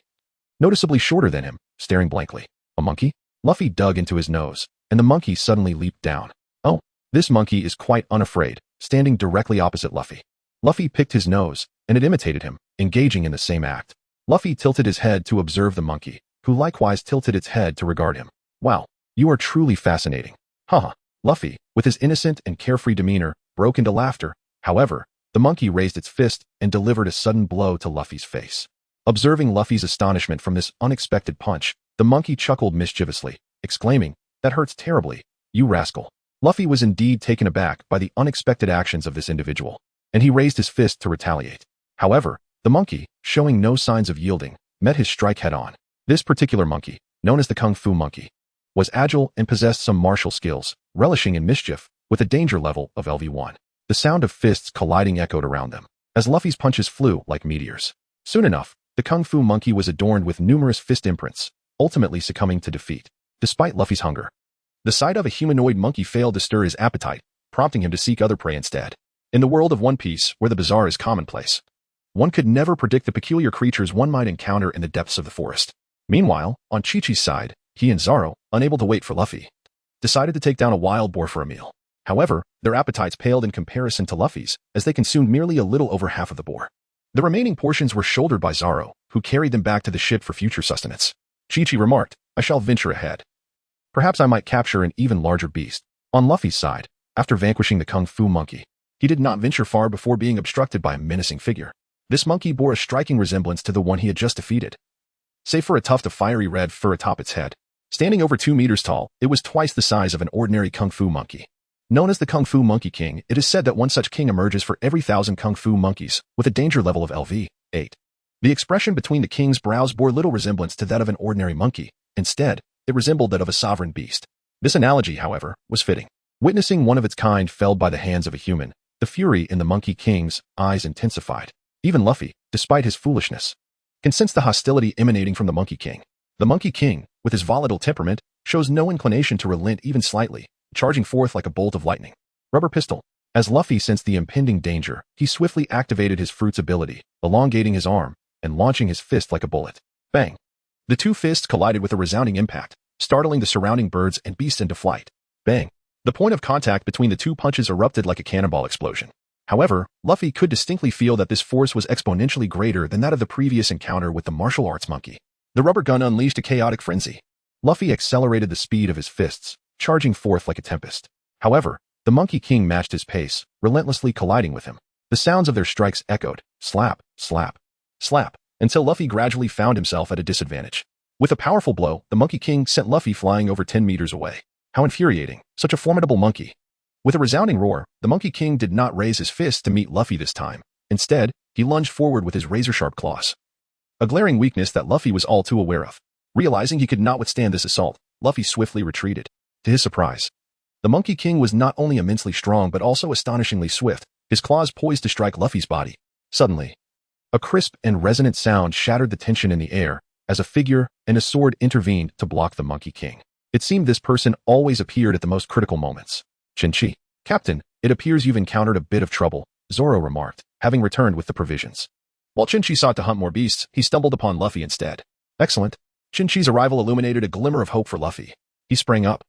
noticeably shorter than him, staring blankly. A monkey? Luffy dug into his nose, and the monkey suddenly leaped down. Oh, this monkey is quite unafraid, standing directly opposite Luffy. Luffy picked his nose, and it imitated him, engaging in the same act. Luffy tilted his head to observe the monkey, who likewise tilted its head to regard him. Wow, you are truly fascinating. Haha. Luffy, with his innocent and carefree demeanor, broke into laughter. However, the monkey raised its fist and delivered a sudden blow to Luffy's face. Observing Luffy's astonishment from this unexpected punch, the monkey chuckled mischievously, exclaiming, "That hurts terribly, you rascal." Luffy was indeed taken aback by the unexpected actions of this individual, and he raised his fist to retaliate. However, the monkey, showing no signs of yielding, met his strike head-on. This particular monkey, known as the Kung Fu monkey, was agile and possessed some martial skills, relishing in mischief, with a danger level of LV1. The sound of fists colliding echoed around them, as Luffy's punches flew like meteors. Soon enough, the Kung Fu monkey was adorned with numerous fist imprints, ultimately succumbing to defeat. Despite Luffy's hunger, the sight of a humanoid monkey failed to stir his appetite, prompting him to seek other prey instead. In the world of One Piece, where the bizarre is commonplace, one could never predict the peculiar creatures one might encounter in the depths of the forest. Meanwhile, on Chi-Chi's side, he and Zoro, unable to wait for Luffy, decided to take down a wild boar for a meal. However, their appetites paled in comparison to Luffy's, as they consumed merely a little over half of the boar. The remaining portions were shouldered by Zoro, who carried them back to the ship for future sustenance. Chenqi remarked, "I shall venture ahead. Perhaps I might capture an even larger beast." On Luffy's side, after vanquishing the Kung Fu monkey, he did not venture far before being obstructed by a menacing figure. This monkey bore a striking resemblance to the one he had just defeated, save for a tuft of fiery red fur atop its head. Standing over 2 meters tall, it was twice the size of an ordinary Kung Fu monkey. Known as the Kung Fu Monkey King, it is said that one such king emerges for every 1,000 Kung Fu monkeys, with a danger level of LV8. The expression between the king's brows bore little resemblance to that of an ordinary monkey. Instead, it resembled that of a sovereign beast. This analogy, however, was fitting. Witnessing one of its kind felled by the hands of a human, the fury in the Monkey King's eyes intensified. Even Luffy, despite his foolishness, can sense the hostility emanating from the Monkey King. The Monkey King, with his volatile temperament, shows no inclination to relent even slightly, charging forth like a bolt of lightning. Rubber pistol. As Luffy sensed the impending danger, he swiftly activated his fruit's ability, elongating his arm, and launching his fist like a bullet. Bang! The two fists collided with a resounding impact, startling the surrounding birds and beasts into flight. Bang! The point of contact between the two punches erupted like a cannonball explosion. However, Luffy could distinctly feel that this force was exponentially greater than that of the previous encounter with the martial arts monkey. The rubber gun unleashed a chaotic frenzy. Luffy accelerated the speed of his fists, charging forth like a tempest. However, the Monkey King matched his pace, relentlessly colliding with him. The sounds of their strikes echoed, slap, slap, slap, until Luffy gradually found himself at a disadvantage. With a powerful blow, the Monkey King sent Luffy flying over 10 meters away. How infuriating, such a formidable monkey. With a resounding roar, the Monkey King did not raise his fist to meet Luffy this time. Instead, he lunged forward with his razor-sharp claws. A glaring weakness that Luffy was all too aware of. Realizing he could not withstand this assault, Luffy swiftly retreated. To his surprise, the Monkey King was not only immensely strong but also astonishingly swift, his claws poised to strike Luffy's body. Suddenly, a crisp and resonant sound shattered the tension in the air, as a figure and a sword intervened to block the Monkey King. It seemed this person always appeared at the most critical moments. Chinchi. "Captain, it appears you've encountered a bit of trouble," Zoro remarked, having returned with the provisions. While Chinchi sought to hunt more beasts, he stumbled upon Luffy instead. Excellent. Chinchi's arrival illuminated a glimmer of hope for Luffy. He sprang up,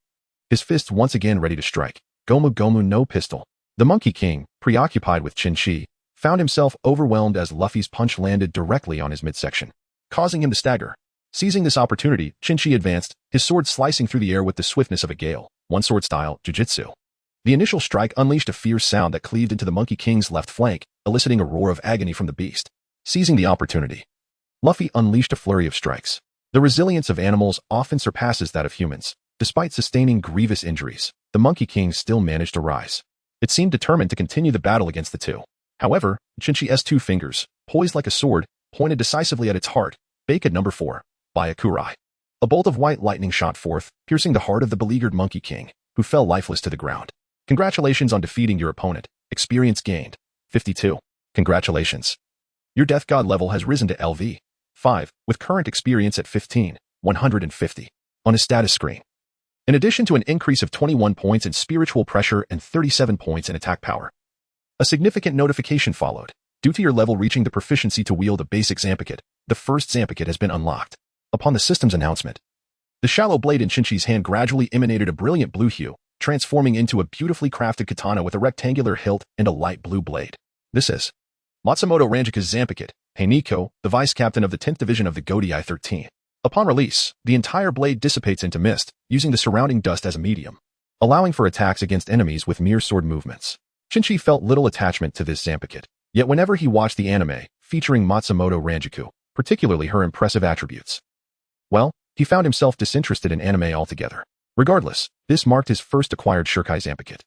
his fists once again ready to strike. Gomu Gomu no pistol. The Monkey King, preoccupied with Chenqi, found himself overwhelmed as Luffy's punch landed directly on his midsection, causing him to stagger. Seizing this opportunity, Chenqi advanced, his sword slicing through the air with the swiftness of a gale, one-sword style, jujitsu. The initial strike unleashed a fierce sound that cleaved into the Monkey King's left flank, eliciting a roar of agony from the beast. Seizing the opportunity, Luffy unleashed a flurry of strikes. The resilience of animals often surpasses that of humans. Despite sustaining grievous injuries, the Monkey King still managed to rise. It seemed determined to continue the battle against the two. However, Chinchi's two fingers, poised like a sword, pointed decisively at its heart, Baked number 4, by Akurai. A bolt of white lightning shot forth, piercing the heart of the beleaguered Monkey King, who who fell lifeless to the ground. Congratulations on defeating your opponent. Experience gained. 52. Congratulations. Your death god level has risen to LV 5, with current experience at 15, 150, on his status screen. In addition to an increase of 21 points in spiritual pressure and 37 points in attack power. A significant notification followed. Due to your level reaching the proficiency to wield a basic Zampakuto, the first Zampakuto has been unlocked. Upon the system's announcement, the shallow blade in Chinchi's hand gradually emanated a brilliant blue hue, transforming into a beautifully crafted katana with a rectangular hilt and a light blue blade. This is Matsumoto Ranjika's Zampakuto, Heiniko, the vice-captain of the 10th Division of the Godai 13. Upon release, the entire blade dissipates into mist, using the surrounding dust as a medium, allowing for attacks against enemies with mere sword movements. Chenqi felt little attachment to this Zampakuto, yet whenever he watched the anime featuring Matsumoto Ranjiku, particularly her impressive attributes, well, he found himself disinterested in anime altogether. Regardless, this marked his first acquired Shirkai Zampakuto.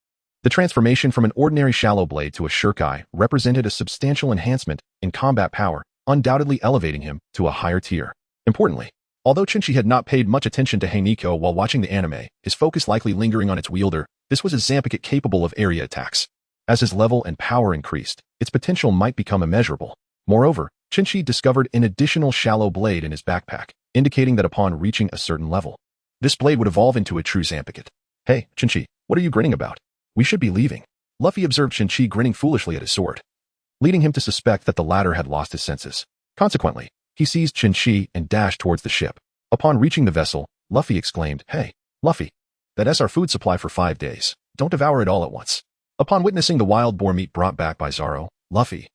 The transformation from an ordinary shallow blade to a Shirkai represented a substantial enhancement in combat power, undoubtedly elevating him to a higher tier. Importantly, although Chenqi had not paid much attention to Heiniko while watching the anime, his focus likely lingering on its wielder, this was a Zampakuto capable of area attacks. As his level and power increased, its potential might become immeasurable. Moreover, Chenqi discovered an additional shallow blade in his backpack, indicating that upon reaching a certain level, this blade would evolve into a true Zampakuto. Hey, Chenqi, what are you grinning about? We should be leaving. Luffy observed Chenqi grinning foolishly at his sword, leading him to suspect that the latter had lost his senses. Consequently, he seized Chenqi and dashed towards the ship. Upon reaching the vessel, Luffy exclaimed, "Hey, Luffy, that's our food supply for 5 days. Don't devour it all at once." Upon witnessing the wild boar meat brought back by Zoro, Luffy,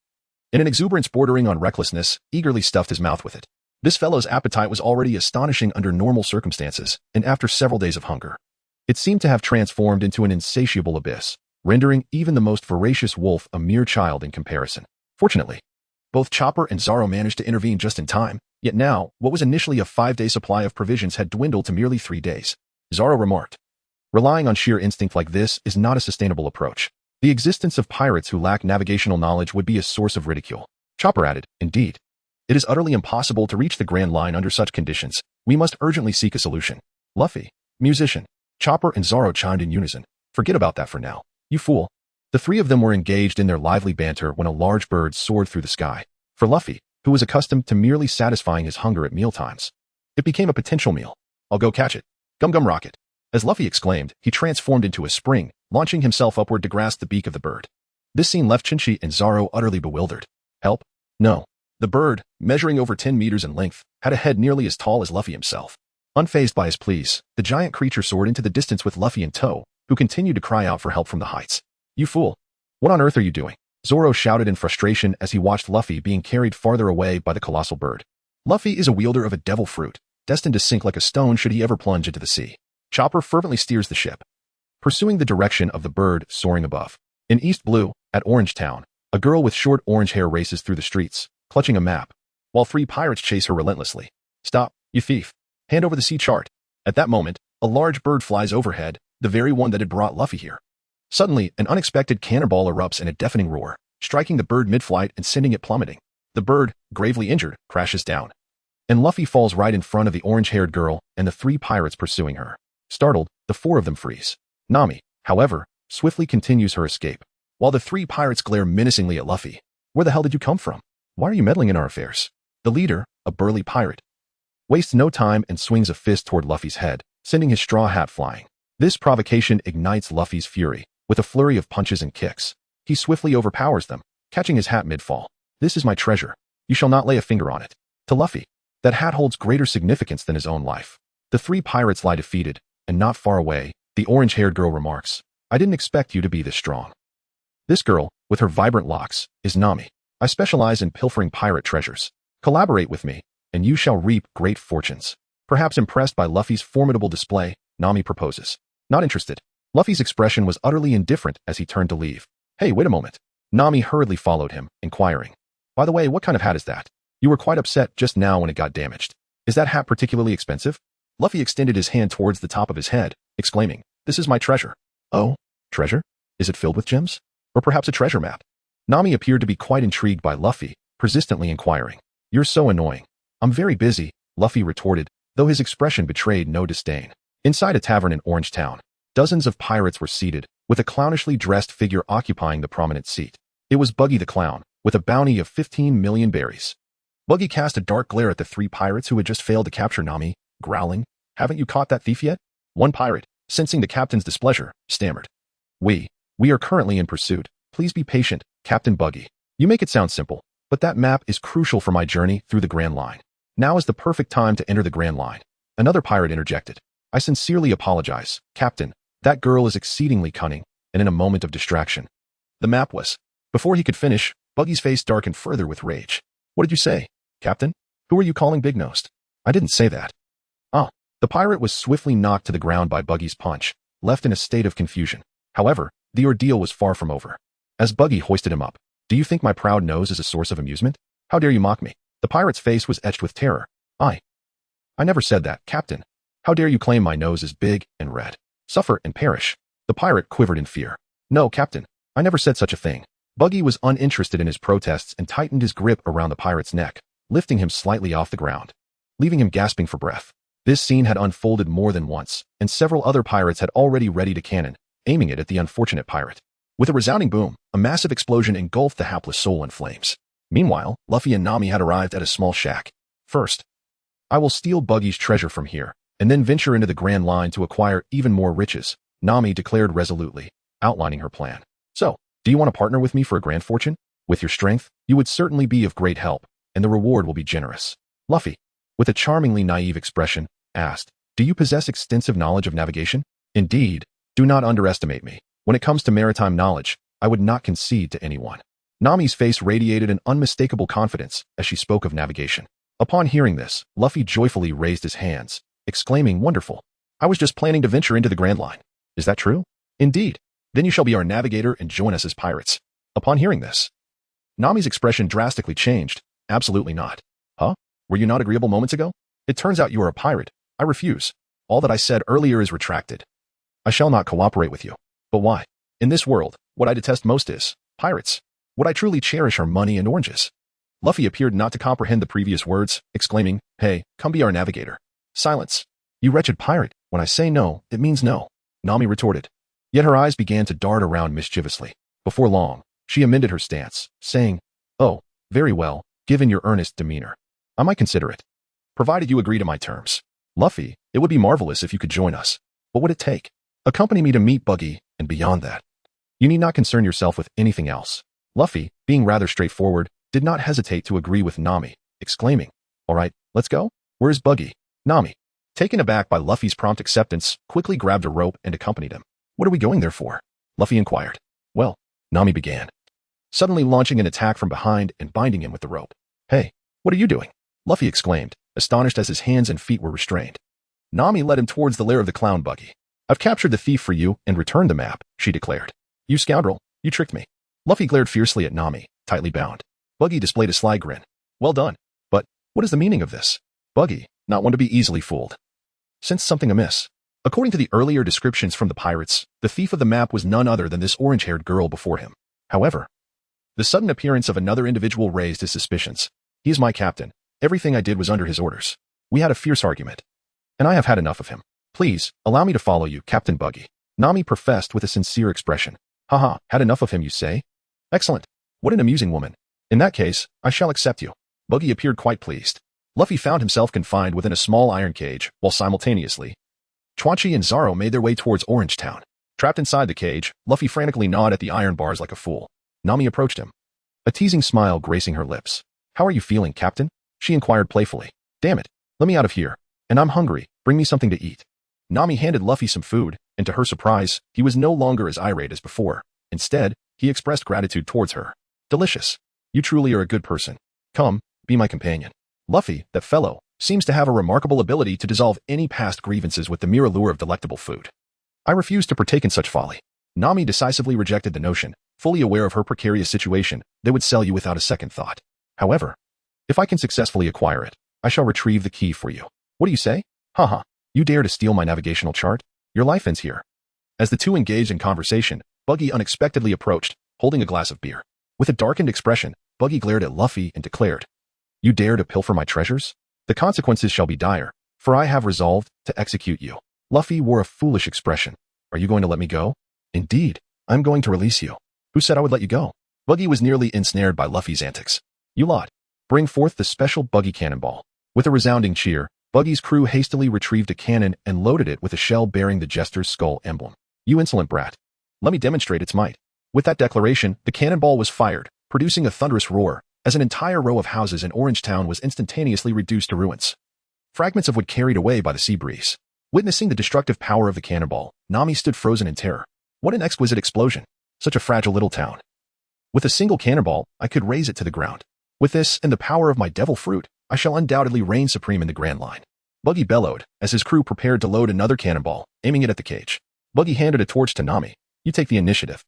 in an exuberance bordering on recklessness, eagerly stuffed his mouth with it. This fellow's appetite was already astonishing under normal circumstances, and after several days of hunger, it seemed to have transformed into an insatiable abyss, rendering even the most voracious wolf a mere child in comparison. Fortunately, both Chopper and Zoro managed to intervene just in time, yet now, what was initially a 5-day supply of provisions had dwindled to merely 3 days. Zoro remarked, "Relying on sheer instinct like this is not a sustainable approach. The existence of pirates who lack navigational knowledge would be a source of ridicule." Chopper added, "Indeed. It is utterly impossible to reach the Grand Line under such conditions. We must urgently seek a solution." Luffy, musician, Chopper and Zoro chimed in unison. "Forget about that for now, you fool." The three of them were engaged in their lively banter when a large bird soared through the sky. For Luffy, who was accustomed to merely satisfying his hunger at mealtimes, it became a potential meal. "I'll go catch it. Gum Gum Rocket." As Luffy exclaimed, he transformed into a spring, launching himself upward to grasp the beak of the bird. This scene left Chinchi and Zoro utterly bewildered. "Help? No." The bird, measuring over 10 meters in length, had a head nearly as tall as Luffy himself. Unfazed by his pleas, the giant creature soared into the distance with Luffy in tow, who continued to cry out for help from the heights. "You fool! What on earth are you doing?" Zoro shouted in frustration as he watched Luffy being carried farther away by the colossal bird. Luffy is a wielder of a devil fruit, destined to sink like a stone should he ever plunge into the sea. Chopper fervently steers the ship, pursuing the direction of the bird soaring above. In East Blue, at Orange Town, a girl with short orange hair races through the streets, clutching a map, while 3 pirates chase her relentlessly. "Stop, you thief. Hand over the sea chart." At that moment, a large bird flies overhead, the very one that had brought Luffy here. Suddenly, an unexpected cannonball erupts in a deafening roar, striking the bird mid-flight and sending it plummeting. The bird, gravely injured, crashes down, and Luffy falls right in front of the orange-haired girl and the 3 pirates pursuing her. Startled, the 4 of them freeze. Nami, however, swiftly continues her escape, while the 3 pirates glare menacingly at Luffy. "Where the hell did you come from? Why are you meddling in our affairs?" The leader, a burly pirate, wastes no time and swings a fist toward Luffy's head, sending his straw hat flying. This provocation ignites Luffy's fury. With a flurry of punches and kicks, he swiftly overpowers them, catching his hat mid-fall. "This is my treasure. You shall not lay a finger on it." To Luffy, that hat holds greater significance than his own life. The 3 pirates lie defeated, and not far away, the orange-haired girl remarks, "I didn't expect you to be this strong." This girl, with her vibrant locks, is Nami. "I specialize in pilfering pirate treasures. Collaborate with me, and you shall reap great fortunes." Perhaps impressed by Luffy's formidable display, Nami proposes. Not interested. Luffy's expression was utterly indifferent as he turned to leave. "Hey, wait a moment." Nami hurriedly followed him, inquiring, "By the way, what kind of hat is that? You were quite upset just now when it got damaged. Is that hat particularly expensive?" Luffy extended his hand towards the top of his head, exclaiming, "This is my treasure." "Oh, treasure? Is it filled with gems? Or perhaps a treasure map?" Nami appeared to be quite intrigued by Luffy, persistently inquiring. "You're so annoying." "I'm very busy," Luffy retorted, though his expression betrayed no disdain. Inside a tavern in Orange Town, Dozens of pirates were seated, with a clownishly dressed figure occupying the prominent seat. It was Buggy the Clown, with a bounty of 15 million berries. Buggy cast a dark glare at the three pirates who had just failed to capture Nami, growling, "Haven't you caught that thief yet?" One pirate, sensing the captain's displeasure, stammered, We are currently in pursuit. Please be patient, Captain Buggy. You make it sound simple, but that map is crucial for my journey through the Grand Line. Now is the perfect time to enter the Grand Line." Another pirate interjected, "I sincerely apologize, Captain. That girl is exceedingly cunning, and in a moment of distraction." The map was. Before he could finish, Buggy's face darkened further with rage. "What did you say, Captain? Who are you calling big-nosed?" "I didn't say that." "Ah." The pirate was swiftly knocked to the ground by Buggy's punch, left in a state of confusion. However, the ordeal was far from over. As Buggy hoisted him up, "Do you think my proud nose is a source of amusement? How dare you mock me?" The pirate's face was etched with terror. I never said that, Captain. How dare you claim my nose is big and red? Suffer and perish." The pirate quivered in fear. "No, Captain. I never said such a thing." Buggy was uninterested in his protests and tightened his grip around the pirate's neck, lifting him slightly off the ground, leaving him gasping for breath. This scene had unfolded more than once, and several other pirates had already readied a cannon, aiming it at the unfortunate pirate. With a resounding boom, a massive explosion engulfed the hapless soul in flames. Meanwhile, Luffy and Nami had arrived at a small shack. "First, I will steal Buggy's treasure from here, and then venture into the Grand Line to acquire even more riches," Nami declared resolutely, outlining her plan. "So, do you want to partner with me for a grand fortune? With your strength, you would certainly be of great help, and the reward will be generous." Luffy, with a charmingly naive expression, asked, "Do you possess extensive knowledge of navigation?" "Indeed. Do not underestimate me. When it comes to maritime knowledge, I would not concede to anyone." Nami's face radiated an unmistakable confidence as she spoke of navigation. Upon hearing this, Luffy joyfully raised his hands, exclaiming, "Wonderful. I was just planning to venture into the Grand Line. Is that true?" "Indeed. Then you shall be our navigator and join us as pirates." Upon hearing this, Nami's expression drastically changed. "Absolutely not." "Huh? Were you not agreeable moments ago? It turns out you are a pirate. I refuse. All that I said earlier is retracted. I shall not cooperate with you." "But why? In this world, what I detest most is pirates. What I truly cherish are money and oranges." Luffy appeared not to comprehend the previous words, exclaiming, "Hey, come be our navigator." "Silence. You wretched pirate. When I say no, it means no," Nami retorted. Yet her eyes began to dart around mischievously. Before long, she amended her stance, saying, "Oh, very well, given your earnest demeanor. I might consider it. Provided you agree to my terms. Luffy, it would be marvelous if you could join us. What would it take? Accompany me to meet Buggy, and beyond that, you need not concern yourself with anything else." Luffy, being rather straightforward, did not hesitate to agree with Nami, exclaiming, "All right, let's go. Where is Buggy?" Nami, taken aback by Luffy's prompt acceptance, quickly grabbed a rope and accompanied him. "What are we going there for?" Luffy inquired. "Well," Nami began, suddenly launching an attack from behind and binding him with the rope. "Hey, what are you doing?" Luffy exclaimed, astonished as his hands and feet were restrained. Nami led him towards the lair of the clown Buggy. "I've captured the thief for you and returned the map," she declared. "You scoundrel, you tricked me." Luffy glared fiercely at Nami, tightly bound. Buggy displayed a sly grin. "Well done. But what is the meaning of this?" Buggy, not one to be easily fooled, sensed something amiss. According to the earlier descriptions from the pirates, the thief of the map was none other than this orange-haired girl before him. However, the sudden appearance of another individual raised his suspicions. "He is my captain. Everything I did was under his orders. We had a fierce argument, and I have had enough of him. Please, allow me to follow you, Captain Buggy," Nami professed with a sincere expression. "Haha, had enough of him, you say? Excellent. What an amusing woman. In that case, I shall accept you." Buggy appeared quite pleased. Luffy found himself confined within a small iron cage, while simultaneously, Chenqi and Zoro made their way towards Orange Town. Trapped inside the cage, Luffy frantically gnawed at the iron bars like a fool. Nami approached him, a teasing smile gracing her lips. "How are you feeling, Captain?" she inquired playfully. "Damn it, let me out of here. And I'm hungry, bring me something to eat." Nami handed Luffy some food, and to her surprise, he was no longer as irate as before. Instead, he expressed gratitude towards her. "Delicious. You truly are a good person. Come, be my companion." Luffy, that fellow, seems to have a remarkable ability to dissolve any past grievances with the mere allure of delectable food. "I refuse to partake in such folly." Nami decisively rejected the notion, fully aware of her precarious situation, they would sell you without a second thought. "However, if I can successfully acquire it, I shall retrieve the key for you." "What do you say? Haha, you dare to steal my navigational chart? Your life ends here." As the two engaged in conversation, Buggy unexpectedly approached, holding a glass of beer. With a darkened expression, Buggy glared at Luffy and declared, "You dare to pilfer my treasures? The consequences shall be dire, for I have resolved to execute you." Luffy wore a foolish expression, Are you going to let me go? Indeed, I'm going to release you. Who said I would let you go? Buggy was nearly ensnared by Luffy's antics. You lot, bring forth the special Buggy cannonball. With a resounding cheer, Buggy's crew hastily retrieved a cannon and loaded it with a shell bearing the Jester's skull emblem. You insolent brat. Let me demonstrate its might. With that declaration, the cannonball was fired, producing a thunderous roar, as an entire row of houses in Orange Town was instantaneously reduced to ruins. Fragments of wood carried away by the sea breeze. Witnessing the destructive power of the cannonball, Nami stood frozen in terror. What an exquisite explosion. Such a fragile little town. With a single cannonball, I could raze it to the ground. With this and the power of my devil fruit, I shall undoubtedly reign supreme in the Grand Line. Buggy bellowed, as his crew prepared to load another cannonball, aiming it at the cage. Buggy handed a torch to Nami. You take the initiative.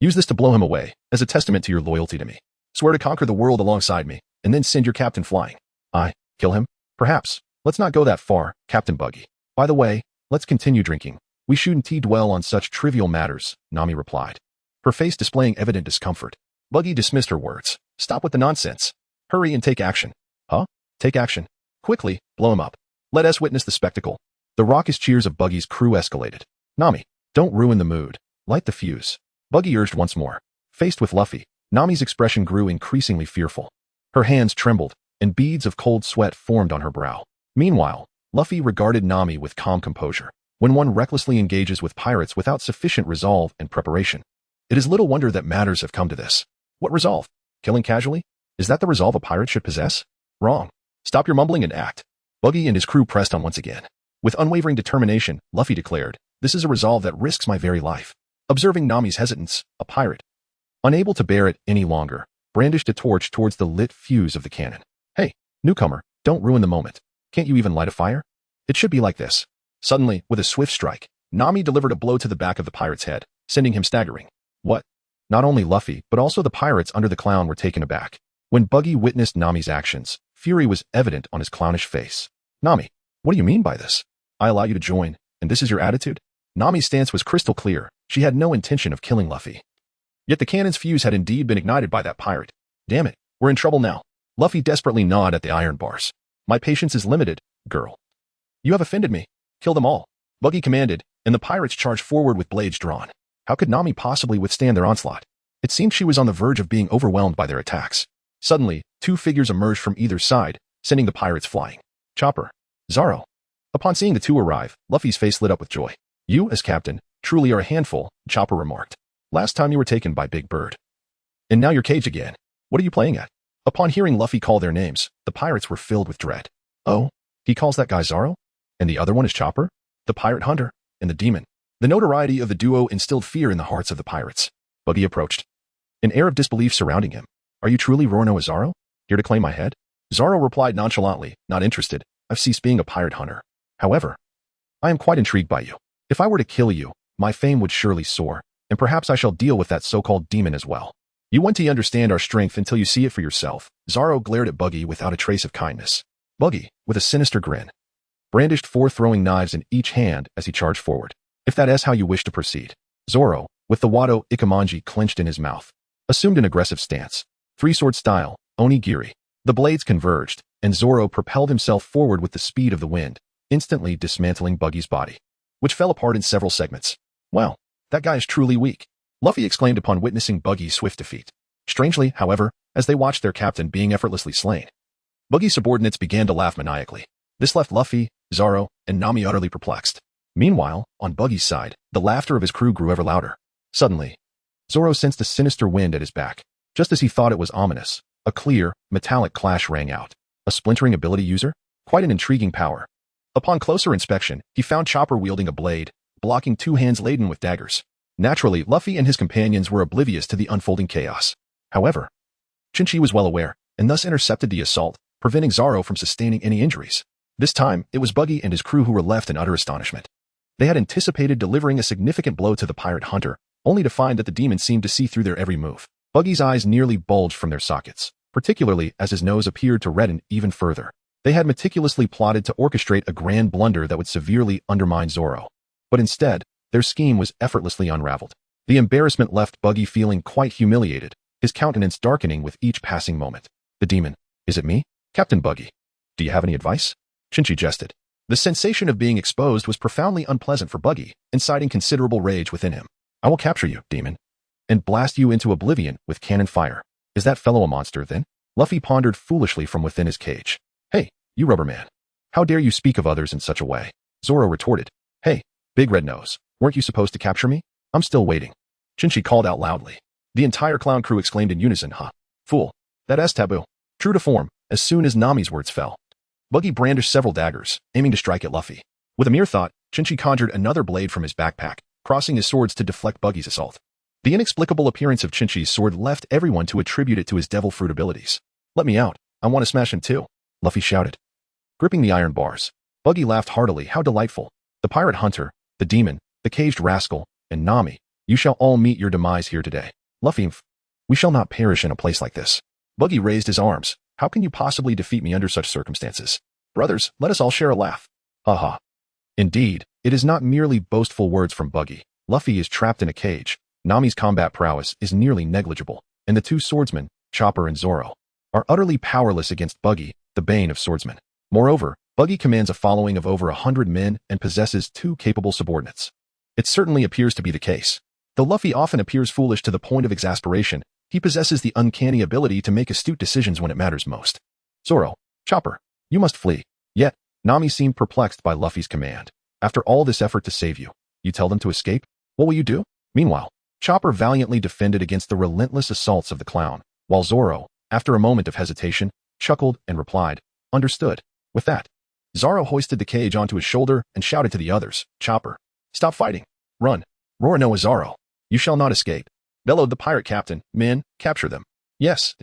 Use this to blow him away, as a testament to your loyalty to me. Swear to conquer the world alongside me, and then send your captain flying. Kill him? Perhaps. Let's not go that far, Captain Buggy. By the way, let's continue drinking. We shouldn't dwell on such trivial matters, Nami replied, her face displaying evident discomfort. Buggy dismissed her words. Stop with the nonsense. Hurry and take action. Huh? Take action. Quickly, blow him up. Let us witness the spectacle. The raucous cheers of Buggy's crew escalated. Nami, don't ruin the mood. Light the fuse. Buggy urged once more. Faced with Luffy, Nami's expression grew increasingly fearful. Her hands trembled, and beads of cold sweat formed on her brow. Meanwhile, Luffy regarded Nami with calm composure. When one recklessly engages with pirates without sufficient resolve and preparation, it is little wonder that matters have come to this. What resolve? Killing casually? Is that the resolve a pirate should possess? Wrong. Stop your mumbling and act. Buggy and his crew pressed on once again. With unwavering determination, Luffy declared, this is a resolve that risks my very life. Observing Nami's hesitance, a pirate, unable to bear it any longer, brandished a torch towards the lit fuse of the cannon. Hey, newcomer, don't ruin the moment. Can't you even light a fire? It should be like this. Suddenly, with a swift strike, Nami delivered a blow to the back of the pirate's head, sending him staggering. What? Not only Luffy, but also the pirates under the clown were taken aback. When Buggy witnessed Nami's actions, fury was evident on his clownish face. Nami, what do you mean by this? I allow you to join, and this is your attitude? Nami's stance was crystal clear. She had no intention of killing Luffy. Yet the cannon's fuse had indeed been ignited by that pirate. Damn it, we're in trouble now. Luffy desperately gnawed at the iron bars. My patience is limited, girl. You have offended me. Kill them all. Buggy commanded, and the pirates charged forward with blades drawn. How could Nami possibly withstand their onslaught? It seemed she was on the verge of being overwhelmed by their attacks. Suddenly, two figures emerged from either side, sending the pirates flying. Chopper. Zoro. Upon seeing the two arrive, Luffy's face lit up with joy. You, as captain, truly are a handful, Chopper remarked. Last time you were taken by Big Bird. And now you're caged again. What are you playing at? Upon hearing Luffy call their names, the pirates were filled with dread. Oh, he calls that guy Zoro? And the other one is Chopper? The pirate hunter, and the demon. The notoriety of the duo instilled fear in the hearts of the pirates. Buggy approached. An air of disbelief surrounding him. Are you truly Roronoa Zoro? Here to claim my head? Zoro replied nonchalantly, not interested. I've ceased being a pirate hunter. However, I am quite intrigued by you. If I were to kill you, my fame would surely soar, and perhaps I shall deal with that so-called demon as well. You want to understand our strength until you see it for yourself. Zoro glared at Buggy without a trace of kindness. Buggy, with a sinister grin, brandished 4 throwing knives in each hand as he charged forward. If that is how you wish to proceed. Zoro, with the Wado Ikemanji clenched in his mouth, assumed an aggressive stance. 3-sword style, onigiri. The blades converged, and Zoro propelled himself forward with the speed of the wind, instantly dismantling Buggy's body, which fell apart in several segments. Wow, that guy is truly weak, Luffy exclaimed upon witnessing Buggy's swift defeat. Strangely, however, as they watched their captain being effortlessly slain, Buggy's subordinates began to laugh maniacally. This left Luffy, Zoro, and Nami utterly perplexed. Meanwhile, on Buggy's side, the laughter of his crew grew ever louder. Suddenly, Zoro sensed a sinister wind at his back. Just as he thought it was ominous, a clear, metallic clash rang out. A splintering ability user? Quite an intriguing power. Upon closer inspection, he found Chopper wielding a blade, blocking 2 hands laden with daggers. Naturally, Luffy and his companions were oblivious to the unfolding chaos. However, Chinchi was well aware, and thus intercepted the assault, preventing Zoro from sustaining any injuries. This time, it was Buggy and his crew who were left in utter astonishment. They had anticipated delivering a significant blow to the pirate hunter, only to find that the demon seemed to see through their every move. Buggy's eyes nearly bulged from their sockets, particularly as his nose appeared to redden even further. They had meticulously plotted to orchestrate a grand blunder that would severely undermine Zoro. But instead, their scheme was effortlessly unraveled. The embarrassment left Buggy feeling quite humiliated, his countenance darkening with each passing moment. The demon. Is it me? Captain Buggy. Do you have any advice? Chinchi jested. The sensation of being exposed was profoundly unpleasant for Buggy, inciting considerable rage within him. I will capture you, demon, and blast you into oblivion with cannon fire. Is that fellow a monster, then? Luffy pondered foolishly from within his cage. Hey, you rubber man. How dare you speak of others in such a way? Zoro retorted. Hey, big red nose, weren't you supposed to capture me? I'm still waiting. Chinchi called out loudly. The entire clown crew exclaimed in unison, huh? Fool. That's taboo. True to form, as soon as Nami's words fell, Buggy brandished several daggers, aiming to strike at Luffy. With a mere thought, Chinchi conjured another blade from his backpack, crossing his swords to deflect Buggy's assault. The inexplicable appearance of Chinchi's sword left everyone to attribute it to his devil fruit abilities. Let me out. I want to smash him too, Luffy shouted. Gripping the iron bars, Buggy laughed heartily. How delightful. The pirate hunter, the demon, the caged rascal, and Nami, you shall all meet your demise here today. Luffy, we shall not perish in a place like this. Buggy raised his arms. How can you possibly defeat me under such circumstances? Brothers, let us all share a laugh. Ha ha. Indeed, it is not merely boastful words from Buggy. Luffy is trapped in a cage. Nami's combat prowess is nearly negligible, and the two swordsmen, Chopper and Zoro, are utterly powerless against Buggy, the bane of swordsmen. Moreover, Buggy commands a following of over 100 men and possesses 2 capable subordinates. It certainly appears to be the case. Though Luffy often appears foolish to the point of exasperation, he possesses the uncanny ability to make astute decisions when it matters most. Zoro, Chopper, you must flee. Yet, Nami seemed perplexed by Luffy's command. After all this effort to save you, you tell them to escape? What will you do? Meanwhile, Chopper valiantly defended against the relentless assaults of the clown, while Zoro, after a moment of hesitation, chuckled and replied, Understood. With that, Zoro hoisted the cage onto his shoulder and shouted to the others, Chopper, stop fighting. Run. Roronoa Zoro. You shall not escape. Bellowed the pirate captain. Men, capture them. Yes,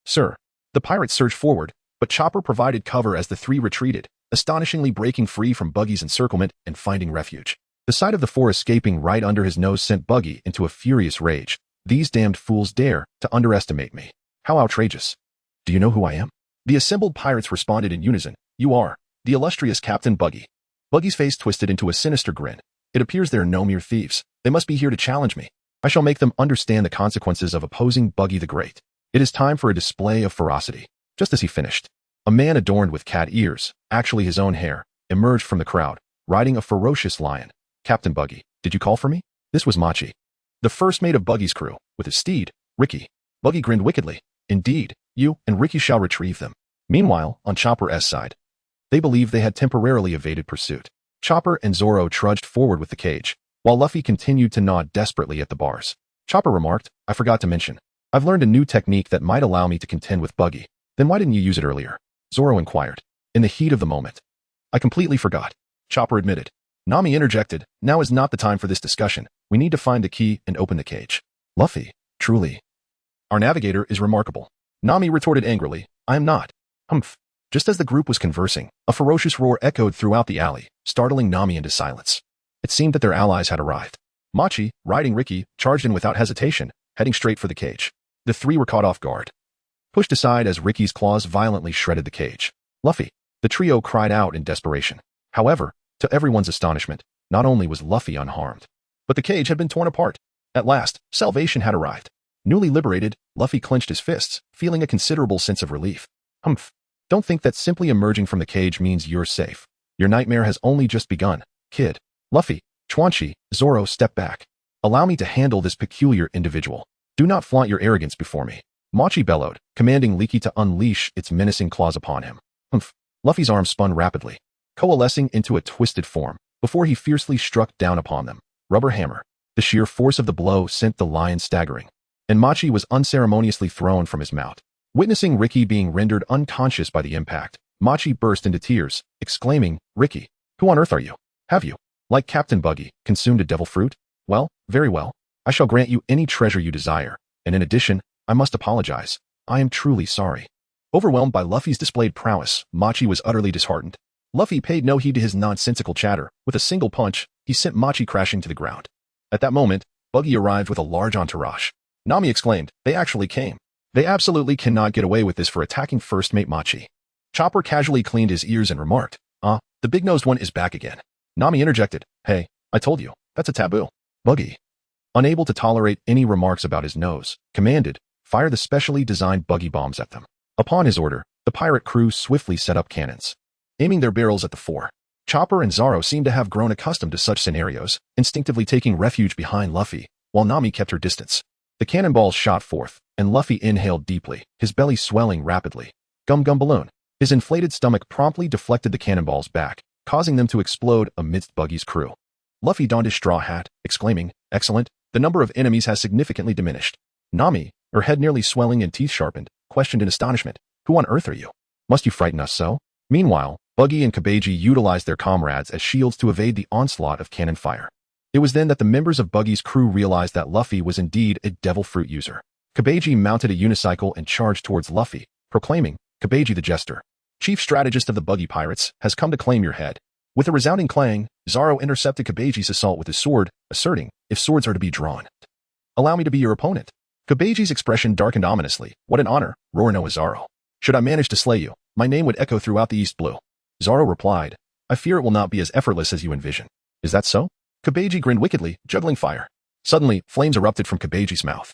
sir. The pirates surged forward, but Chopper provided cover as the 3 retreated, astonishingly breaking free from Buggy's encirclement and finding refuge. The sight of the 4 escaping right under his nose sent Buggy into a furious rage. These damned fools dare to underestimate me. How outrageous. Do you know who I am? The assembled pirates responded in unison. You are the illustrious Captain Buggy. Buggy's face twisted into a sinister grin. It appears they are no mere thieves. They must be here to challenge me. I shall make them understand the consequences of opposing Buggy the Great. It is time for a display of ferocity. Just as he finished, a man adorned with cat ears, actually his own hair, emerged from the crowd, riding a ferocious lion. Captain Buggy, did you call for me? This was Machi, the first mate of Buggy's crew, with his steed, Ricky. Buggy grinned wickedly. Indeed, you and Ricky shall retrieve them. Meanwhile, on Chopper's side, they believed they had temporarily evaded pursuit. Chopper and Zoro trudged forward with the cage, while Luffy continued to gnaw desperately at the bars. Chopper remarked, I forgot to mention, I've learned a new technique that might allow me to contend with Buggy. Then why didn't you use it earlier? Zoro inquired. In the heat of the moment. I completely forgot. Chopper admitted. Nami interjected, now is not the time for this discussion. We need to find the key and open the cage. Luffy, truly. Our navigator is remarkable. Nami retorted angrily, I am not. Humph. Just as the group was conversing, a ferocious roar echoed throughout the alley, startling Nami into silence. It seemed that their allies had arrived. Machi, riding Ricky, charged in without hesitation, heading straight for the cage. The 3 were caught off guard, pushed aside as Ricky's claws violently shredded the cage. Luffy. The trio cried out in desperation. However, to everyone's astonishment, not only was Luffy unharmed, but the cage had been torn apart. At last, salvation had arrived. Newly liberated, Luffy clenched his fists, feeling a considerable sense of relief. Humph. Don't think that simply emerging from the cage means you're safe. Your nightmare has only just begun, kid. Luffy, Chenqi, Zoro, step back. Allow me to handle this peculiar individual. Do not flaunt your arrogance before me. Machi bellowed, commanding Leaky to unleash its menacing claws upon him. Humph. Luffy's arm spun rapidly, coalescing into a twisted form, before he fiercely struck down upon them. Rubber hammer. The sheer force of the blow sent the lion staggering, and Machi was unceremoniously thrown from his mount. Witnessing Ricky being rendered unconscious by the impact, Machi burst into tears, exclaiming, Ricky, who on earth are you? Have you, like Captain Buggy, consumed a devil fruit? Well, very well. I shall grant you any treasure you desire, and in addition, I must apologize. I am truly sorry. Overwhelmed by Luffy's displayed prowess, Machi was utterly disheartened. Luffy paid no heed to his nonsensical chatter. With a single punch, he sent Machi crashing to the ground. At that moment, Buggy arrived with a large entourage. Nami exclaimed, they actually came. They absolutely cannot get away with this for attacking first mate Machi. Chopper casually cleaned his ears and remarked, the big-nosed one is back again. Nami interjected, hey, I told you, that's a taboo. Buggy, unable to tolerate any remarks about his nose, commanded, fire the specially designed Buggy bombs at them. Upon his order, the pirate crew swiftly set up cannons, aiming their barrels at the 4. Chopper and Zoro seemed to have grown accustomed to such scenarios, instinctively taking refuge behind Luffy, while Nami kept her distance. The cannonballs shot forth, and Luffy inhaled deeply, his belly swelling rapidly. Gum Gum Balloon. His inflated stomach promptly deflected the cannonballs back, causing them to explode amidst Buggy's crew. Luffy donned his straw hat, exclaiming, "Excellent, the number of enemies has significantly diminished." Nami, her head nearly swelling and teeth sharpened, questioned in astonishment, "Who on earth are you? Must you frighten us so?" Meanwhile, Buggy and Kabeji utilized their comrades as shields to evade the onslaught of cannon fire. It was then that the members of Buggy's crew realized that Luffy was indeed a devil fruit user. Kabeji mounted a unicycle and charged towards Luffy, proclaiming, "Kabeji the Jester, chief strategist of the Buggy Pirates, has come to claim your head." With a resounding clang, Zoro intercepted Kabeji's assault with his sword, asserting, "If swords are to be drawn, allow me to be your opponent." Kabeji's expression darkened ominously. "What an honor, Roronoa Zoro. Should I manage to slay you, my name would echo throughout the East Blue." Zoro replied, "I fear it will not be as effortless as you envision." "Is that so?" Kabeji grinned wickedly, juggling fire. Suddenly, flames erupted from Kabeji's mouth,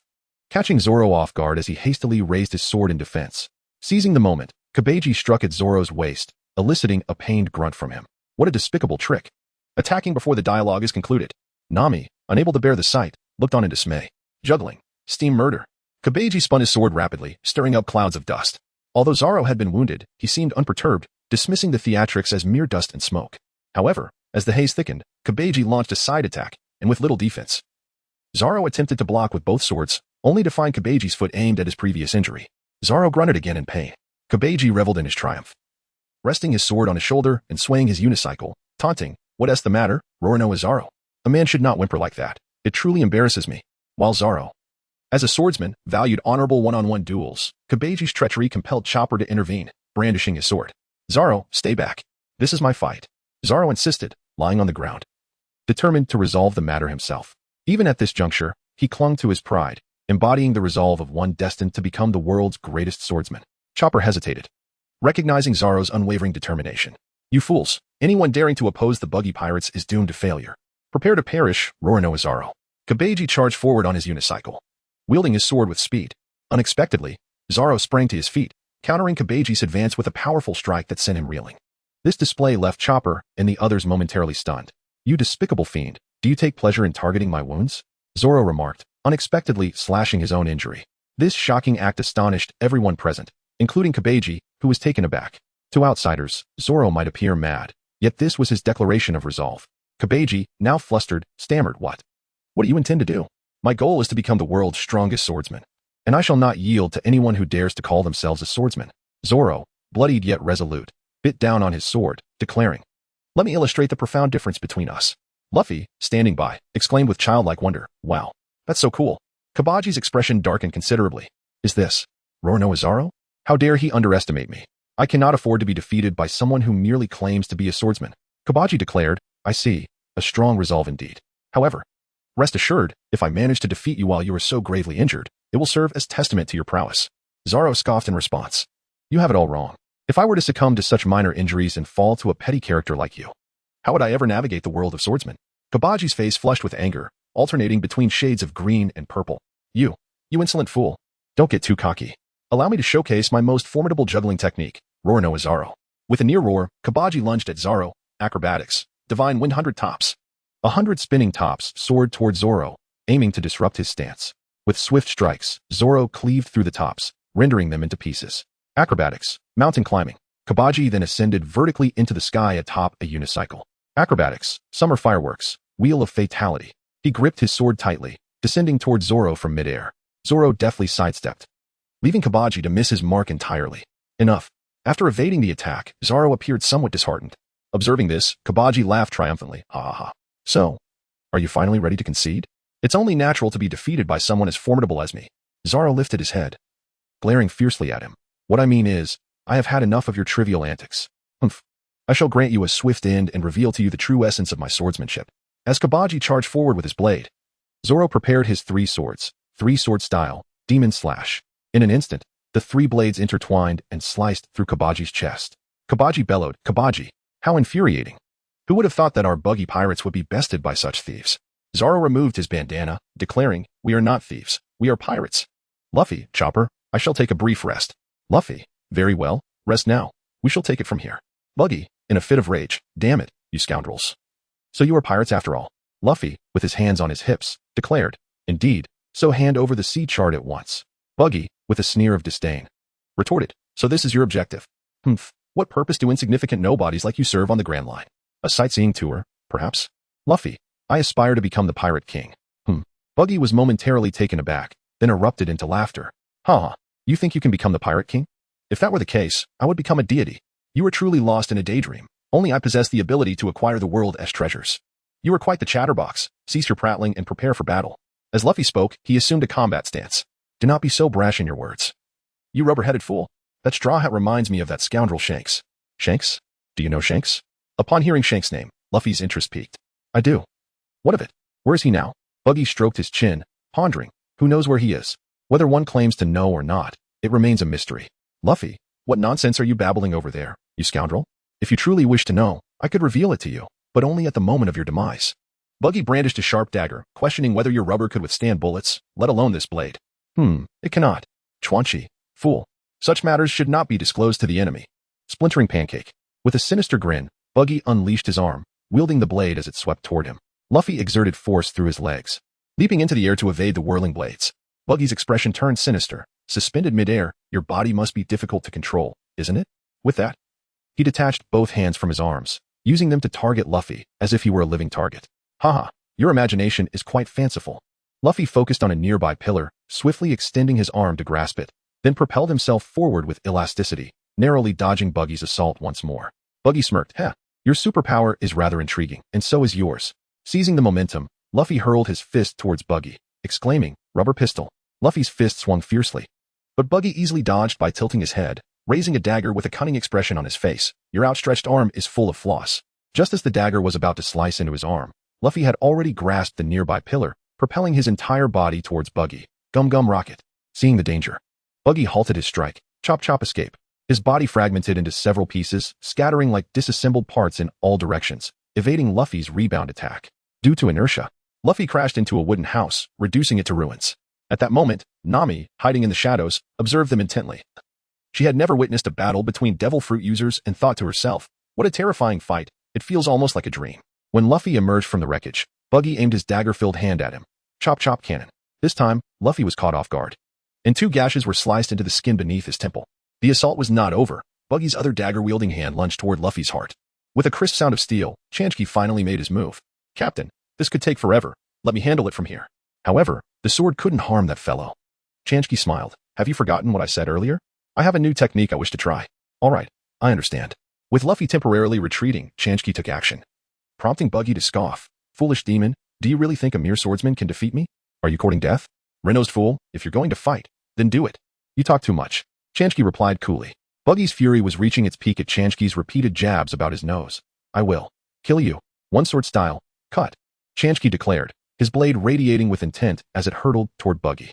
catching Zoro off guard as he hastily raised his sword in defense. Seizing the moment, Kabeji struck at Zoro's waist, eliciting a pained grunt from him. What a despicable trick. Attacking before the dialogue is concluded. Nami, unable to bear the sight, looked on in dismay. Juggling. Steam murder. Kabeji spun his sword rapidly, stirring up clouds of dust. Although Zoro had been wounded, he seemed unperturbed, dismissing the theatrics as mere dust and smoke. However, as the haze thickened, Kabeji launched a side attack, and with little defense. Zoro attempted to block with both swords, only to find Kabeji's foot aimed at his previous injury. Zoro grunted again in pain. Kabeji reveled in his triumph, resting his sword on his shoulder and swaying his unicycle, taunting, "What's the matter, Roronoa Zoro? A man should not whimper like that. It truly embarrasses me." While Zoro, as a swordsman, valued honorable one-on-one duels, Kabeji's treachery compelled Chopper to intervene, brandishing his sword. "Zoro, stay back. This is my fight." Zoro insisted, lying on the ground, determined to resolve the matter himself. Even at this juncture, he clung to his pride, embodying the resolve of one destined to become the world's greatest swordsman. Chopper hesitated, recognizing Zoro's unwavering determination. "You fools, anyone daring to oppose the Buggy Pirates is doomed to failure. Prepare to perish, Roronoa Zoro." Kabeji charged forward on his unicycle, wielding his sword with speed. Unexpectedly, Zoro sprang to his feet, countering Kabeji's advance with a powerful strike that sent him reeling. This display left Chopper and the others momentarily stunned. "You despicable fiend, do you take pleasure in targeting my wounds?" Zoro remarked, unexpectedly slashing his own injury. This shocking act astonished everyone present, including Kabeji, who was taken aback. To outsiders, Zoro might appear mad, yet this was his declaration of resolve. Kabeji, now flustered, stammered, "What do you intend to do?" "My goal is to become the world's strongest swordsman, and I shall not yield to anyone who dares to call themselves a swordsman." Zoro, bloodied yet resolute, bit down on his sword, declaring, "Let me illustrate the profound difference between us." Luffy, standing by, exclaimed with childlike wonder, "Wow, that's so cool." Kabaji's expression darkened considerably. "Is this Roronoa Zoro? How dare he underestimate me? I cannot afford to be defeated by someone who merely claims to be a swordsman." Kabaji declared, "I see, a strong resolve indeed. However, rest assured, if I manage to defeat you while you are so gravely injured, it will serve as testament to your prowess." Zoro scoffed in response, "You have it all wrong. If I were to succumb to such minor injuries and fall to a petty character like you, how would I ever navigate the world of swordsmen?" Kabaji's face flushed with anger, alternating between shades of green and purple. You insolent fool. Don't get too cocky. Allow me to showcase my most formidable juggling technique, Roronoa Zoro." With a near roar, Kabaji lunged at Zoro. Acrobatics. Divine Wind 100 tops. 100 spinning tops soared toward Zoro, aiming to disrupt his stance. With swift strikes, Zoro cleaved through the tops, rendering them into pieces. Acrobatics. Mountain climbing. Kabaji then ascended vertically into the sky atop a unicycle. Acrobatics. Summer fireworks. Wheel of fatality. He gripped his sword tightly, descending toward Zoro from midair. Zoro deftly sidestepped, leaving Kabaji to miss his mark entirely. Enough. After evading the attack, Zoro appeared somewhat disheartened. Observing this, Kabaji laughed triumphantly. "Ha ha ha. So, are you finally ready to concede? It's only natural to be defeated by someone as formidable as me." Zoro lifted his head, glaring fiercely at him. "What I mean is, I have had enough of your trivial antics. Humph. I shall grant you a swift end and reveal to you the true essence of my swordsmanship." As Kabaji charged forward with his blade, Zoro prepared his three swords, three-sword style, demon slash. In an instant, the three blades intertwined and sliced through Kabaji's chest. Kabaji bellowed, "Kabaji, how infuriating. Who would have thought that our Buggy Pirates would be bested by such thieves?" Zoro removed his bandana, declaring, "We are not thieves, we are pirates." "Luffy, Chopper, I shall take a brief rest." Luffy, "Very well, rest now. We shall take it from here." Buggy, in a fit of rage, "Damn it, you scoundrels. So you are pirates after all. Luffy, with his hands on his hips, declared. Indeed, so hand over the sea chart at once. Buggy, with a sneer of disdain, retorted. So this is your objective? Humph, what purpose do insignificant nobodies like you serve on the Grand Line? A sightseeing tour, perhaps? Luffy, I aspire to become the Pirate King. Buggy was momentarily taken aback, then erupted into laughter. Ha! You think you can become the Pirate King? If that were the case, I would become a deity. You are truly lost in a daydream. Only I possess the ability to acquire the world as treasures. You are quite the chatterbox. Cease your prattling and prepare for battle. As Luffy spoke, he assumed a combat stance. Do not be so brash in your words. You rubber-headed fool. That straw hat reminds me of that scoundrel Shanks. Shanks? Do you know Shanks? Upon hearing Shanks' name, Luffy's interest peaked. I do. What of it? Where is he now? Buggy stroked his chin, pondering. Who knows where he is? Whether one claims to know or not, it remains a mystery. Luffy, what nonsense are you babbling over there, you scoundrel? If you truly wish to know, I could reveal it to you, but only at the moment of your demise. Buggy brandished a sharp dagger, questioning whether your rubber could withstand bullets, let alone this blade. It cannot. Chenqi, fool. Such matters should not be disclosed to the enemy. Splintering pancake. With a sinister grin, Buggy unleashed his arm, wielding the blade as it swept toward him. Luffy exerted force through his legs, leaping into the air to evade the whirling blades. Buggy's expression turned sinister. Suspended midair, your body must be difficult to control, isn't it? With that, he detached both hands from his arms, using them to target Luffy, as if he were a living target. Haha, your imagination is quite fanciful. Luffy focused on a nearby pillar, swiftly extending his arm to grasp it, then propelled himself forward with elasticity, narrowly dodging Buggy's assault once more. Buggy smirked. Your superpower is rather intriguing, and so is yours. Seizing the momentum, Luffy hurled his fist towards Buggy, exclaiming, rubber pistol. Luffy's fist swung fiercely, but Buggy easily dodged by tilting his head, raising a dagger with a cunning expression on his face. Your outstretched arm is full of flaws. Just as the dagger was about to slice into his arm, Luffy had already grasped the nearby pillar, propelling his entire body towards Buggy. Gum Gum Rocket. Seeing the danger, Buggy halted his strike. Chop Chop Escape. His body fragmented into several pieces, scattering like disassembled parts in all directions, evading Luffy's rebound attack. Due to inertia, Luffy crashed into a wooden house, reducing it to ruins. At that moment, Nami, hiding in the shadows, observed them intently. She had never witnessed a battle between devil fruit users and thought to herself, what a terrifying fight, it feels almost like a dream. When Luffy emerged from the wreckage, Buggy aimed his dagger-filled hand at him. Chop Chop Cannon. This time, Luffy was caught off guard, and 2 gashes were sliced into the skin beneath his temple. The assault was not over. Buggy's other dagger-wielding hand lunged toward Luffy's heart. With a crisp sound of steel, Chenqi finally made his move. Captain, this could take forever. Let me handle it from here. However, the sword couldn't harm that fellow. Chenqi smiled. Have you forgotten what I said earlier? I have a new technique I wish to try. All right, I understand. With Luffy temporarily retreating, Chenqi took action, prompting Buggy to scoff. Foolish demon, do you really think a mere swordsman can defeat me? Are you courting death? Ren-nosed fool, if you're going to fight, then do it. You talk too much. Chenqi replied coolly. Buggy's fury was reaching its peak at Chenqi's repeated jabs about his nose. I will kill you. One sword style. Cut. Chenqi declared, his blade radiating with intent as it hurtled toward Buggy.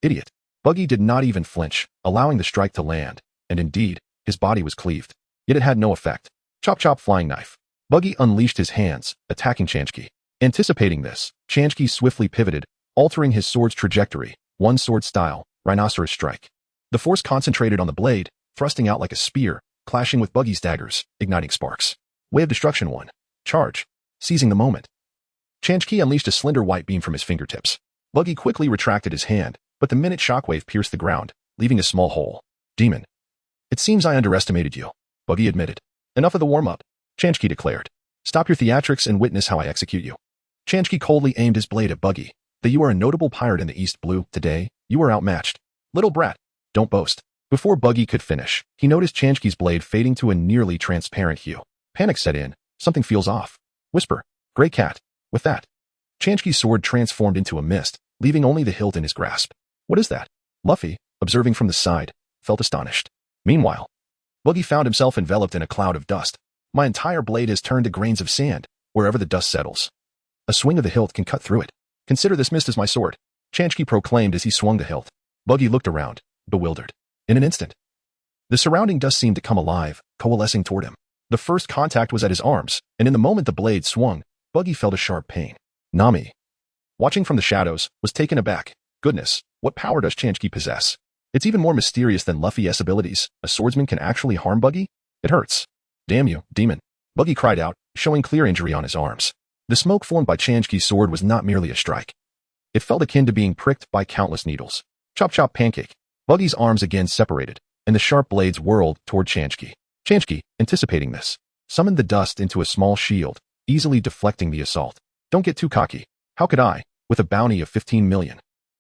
Idiot. Buggy did not even flinch, allowing the strike to land, and indeed, his body was cleaved. Yet it had no effect. Chop Chop Flying Knife. Buggy unleashed his hands, attacking Chenqi. Anticipating this, Chenqi swiftly pivoted, altering his sword's trajectory. One sword style. Rhinoceros Strike. The force concentrated on the blade, thrusting out like a spear, clashing with Buggy's daggers, igniting sparks. Way of Destruction 1. Charge. Seizing the moment, Chenqi unleashed a slender white beam from his fingertips. Buggy quickly retracted his hand, but the minute shockwave pierced the ground, leaving a small hole. Demon. It seems I underestimated you, Buggy admitted. Enough of the warm-up, Chenqi declared. Stop your theatrics and witness how I execute you. Chenqi coldly aimed his blade at Buggy. That you are a notable pirate in the East Blue, today, you are outmatched. Little brat, don't boast. Before Buggy could finish, he noticed Chenqi's blade fading to a nearly transparent hue. Panic set in. Something feels off. Whisper. Gray cat. With that, Chenqi's sword transformed into a mist, leaving only the hilt in his grasp. What is that? Luffy, observing from the side, felt astonished. Meanwhile, Buggy found himself enveloped in a cloud of dust. My entire blade has turned to grains of sand, wherever the dust settles. A swing of the hilt can cut through it. Consider this mist as my sword, Chenqi proclaimed as he swung the hilt. Buggy looked around, bewildered. In an instant, the surrounding dust seemed to come alive, coalescing toward him. The first contact was at his arms, and in the moment the blade swung, Buggy felt a sharp pain. Nami, watching from the shadows, was taken aback. Goodness, what power does Chenqi possess? It's even more mysterious than Luffy's abilities. A swordsman can actually harm Buggy? It hurts. Damn you, demon. Buggy cried out, showing clear injury on his arms. The smoke formed by Chenqi's sword was not merely a strike. It felt akin to being pricked by countless needles. Chop chop pancake. Buggy's arms again separated, and the sharp blades whirled toward Chenqi. Chenqi, anticipating this, summoned the dust into a small shield, easily deflecting the assault. Don't get too cocky. How could I, with a bounty of 15 million,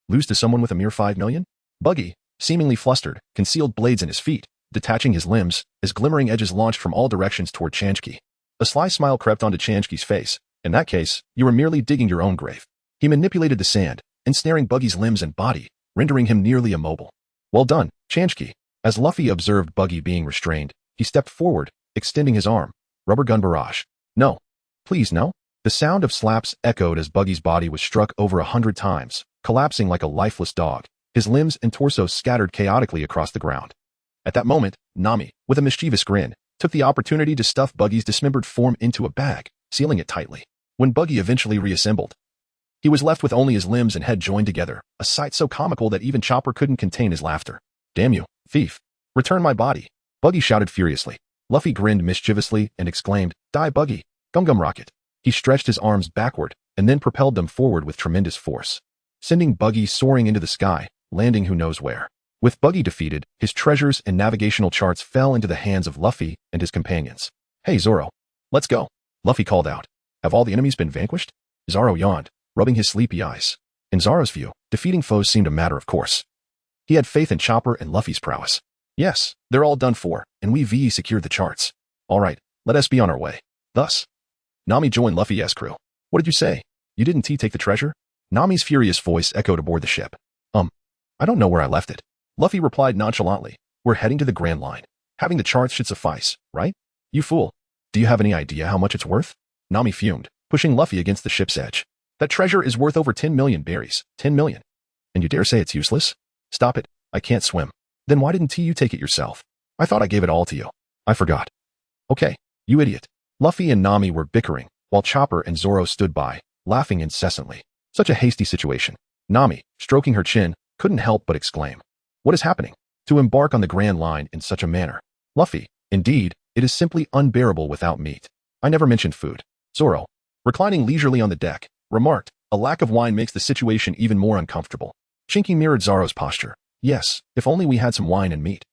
lose to someone with a mere 5 million? Buggy, seemingly flustered, concealed blades in his feet, detaching his limbs, as glimmering edges launched from all directions toward Chenqi. A sly smile crept onto Chenqi's face. In that case, you were merely digging your own grave. He manipulated the sand, ensnaring Buggy's limbs and body, rendering him nearly immobile. Well done, Chenqi. As Luffy observed Buggy being restrained, he stepped forward, extending his arm. Rubber gun barrage. No. Please, no. The sound of slaps echoed as Buggy's body was struck over 100 times, collapsing like a lifeless dog, his limbs and torso scattered chaotically across the ground. At that moment, Nami, with a mischievous grin, took the opportunity to stuff Buggy's dismembered form into a bag, sealing it tightly. When Buggy eventually reassembled, he was left with only his limbs and head joined together, a sight so comical that even Chopper couldn't contain his laughter. Damn you, thief. Return my body. Buggy shouted furiously. Luffy grinned mischievously and exclaimed, Die Buggy, Gum Gum Rocket. He stretched his arms backward and then propelled them forward with tremendous force, sending Buggy soaring into the sky, landing who knows where. With Buggy defeated, his treasures and navigational charts fell into the hands of Luffy and his companions. Hey Zoro, let's go. Luffy called out. Have all the enemies been vanquished? Zoro yawned, rubbing his sleepy eyes. In Zoro's view, defeating foes seemed a matter of course. He had faith in Chopper and Luffy's prowess. Yes, they're all done for, and we Vivy secured the charts. All right, let us be on our way. Thus, Nami joined Luffy's crew. What did you say? You didn't take the treasure? Nami's furious voice echoed aboard the ship. I don't know where I left it. Luffy replied nonchalantly. We're heading to the Grand Line. Having the charts should suffice, right? You fool. Do you have any idea how much it's worth? Nami fumed, pushing Luffy against the ship's edge. That treasure is worth over 10 million berries. 10 million. And you dare say it's useless? Stop it. I can't swim. Then why didn't you take it yourself? I thought I gave it all to you. I forgot. Okay, you idiot. Luffy and Nami were bickering, while Chopper and Zoro stood by, laughing incessantly. Such a hasty situation. Nami, stroking her chin, couldn't help but exclaim. What is happening? To embark on the Grand Line in such a manner. Luffy, indeed, it is simply unbearable without meat. I never mentioned food. Zoro, reclining leisurely on the deck, remarked, a lack of wine makes the situation even more uncomfortable. Chenqi mirrored Zoro's posture. Yes, if only we had some wine and meat.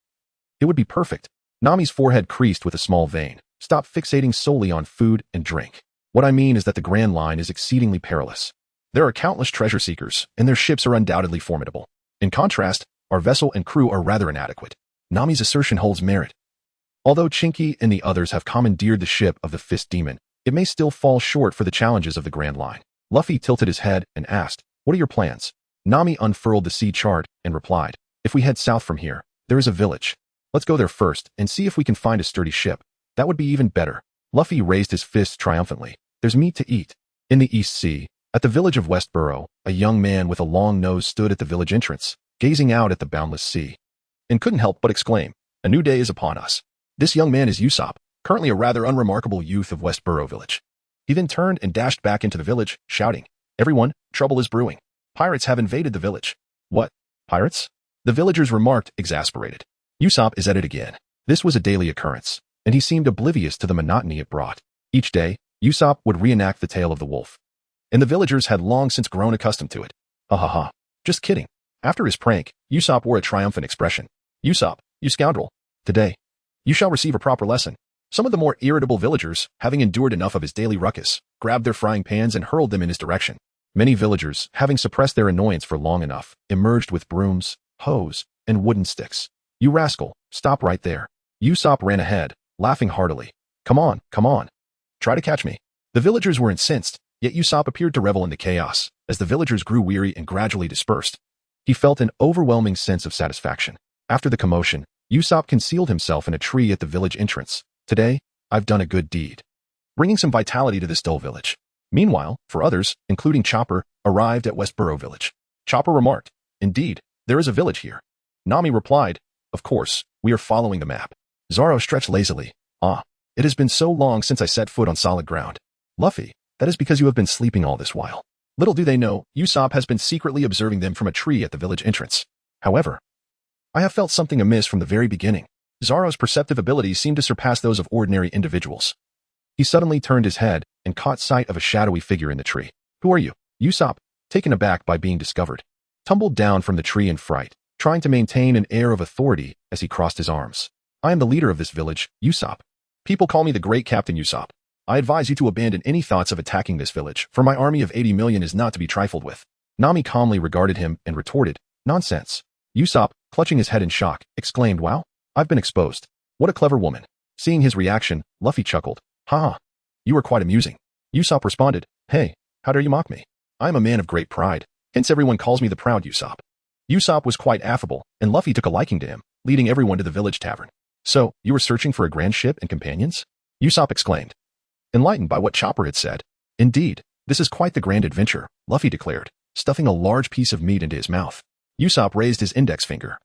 It would be perfect. Nami's forehead creased with a small vein. Stop fixating solely on food and drink. What I mean is that the Grand Line is exceedingly perilous. There are countless treasure seekers, and their ships are undoubtedly formidable. In contrast, our vessel and crew are rather inadequate. Nami's assertion holds merit. Although Chenqi and the others have commandeered the ship of the Fist Demon, it may still fall short for the challenges of the Grand Line. Luffy tilted his head and asked, what are your plans? Nami unfurled the sea chart and replied, if we head south from here, there is a village. Let's go there first and see if we can find a sturdy ship. That would be even better. Luffy raised his fist triumphantly. There's meat to eat. In the East Sea, at the village of Westboro, a young man with a long nose stood at the village entrance, gazing out at the boundless sea, and couldn't help but exclaim, a new day is upon us. This young man is Usopp, currently a rather unremarkable youth of Westboro village. He then turned and dashed back into the village, shouting, everyone, trouble is brewing. Pirates have invaded the village. What? Pirates? The villagers remarked, exasperated. Usopp is at it again. This was a daily occurrence, and he seemed oblivious to the monotony it brought. Each day, Usopp would reenact the tale of the wolf, and the villagers had long since grown accustomed to it. Ha ha ha. Just kidding. After his prank, Usopp wore a triumphant expression. Usopp, you scoundrel. Today, you shall receive a proper lesson. Some of the more irritable villagers, having endured enough of his daily ruckus, grabbed their frying pans and hurled them in his direction. Many villagers, having suppressed their annoyance for long enough, emerged with brooms, hoes, and wooden sticks. You rascal, stop right there. Usopp ran ahead, laughing heartily. Come on, come on. Try to catch me. The villagers were incensed, yet Usopp appeared to revel in the chaos. As the villagers grew weary and gradually dispersed, he felt an overwhelming sense of satisfaction. After the commotion, Usopp concealed himself in a tree at the village entrance. Today, I've done a good deed, bringing some vitality to this dull village. Meanwhile, for others, including Chopper, arrived at Westboro village. Chopper remarked, indeed, there is a village here. Nami replied, of course, we are following the map. Zoro stretched lazily. It has been so long since I set foot on solid ground. Luffy, that is because you have been sleeping all this while. Little do they know, Usopp has been secretly observing them from a tree at the village entrance. However, I have felt something amiss from the very beginning. Zoro's perceptive abilities seem to surpass those of ordinary individuals. He suddenly turned his head and caught sight of a shadowy figure in the tree. Who are you? Usopp, taken aback by being discovered, tumbled down from the tree in fright, trying to maintain an air of authority as he crossed his arms. I am the leader of this village, Usopp. People call me the great Captain Usopp. I advise you to abandon any thoughts of attacking this village, for my army of 80 million is not to be trifled with. Nami calmly regarded him and retorted, nonsense. Usopp, clutching his head in shock, exclaimed, wow, I've been exposed. What a clever woman. Seeing his reaction, Luffy chuckled. Ha! You are quite amusing. Usopp responded, hey, how dare you mock me? I am a man of great pride, hence everyone calls me the proud Usopp. Usopp was quite affable, and Luffy took a liking to him, leading everyone to the village tavern. So, you were searching for a grand ship and companions? Usopp exclaimed, enlightened by what Chopper had said. Indeed, this is quite the grand adventure, Luffy declared, stuffing a large piece of meat into his mouth. Usopp raised his index finger.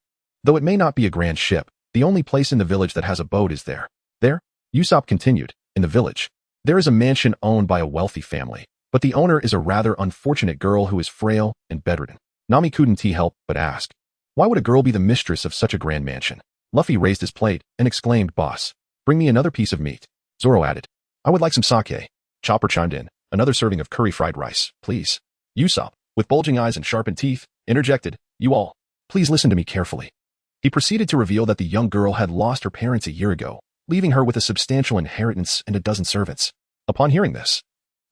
Though it may not be a grand ship, the only place in the village that has a boat is there. There, Usopp continued, in the village, there is a mansion owned by a wealthy family, but the owner is a rather unfortunate girl who is frail and bedridden. Nami couldn't help but ask, why would a girl be the mistress of such a grand mansion? Luffy raised his plate and exclaimed, boss, bring me another piece of meat. Zoro added, I would like some sake. Chopper chimed in, another serving of curry fried rice, please. Usopp, with bulging eyes and sharpened teeth, interjected, you all, please listen to me carefully. He proceeded to reveal that the young girl had lost her parents a year ago, leaving her with a substantial inheritance and a dozen servants. Upon hearing this,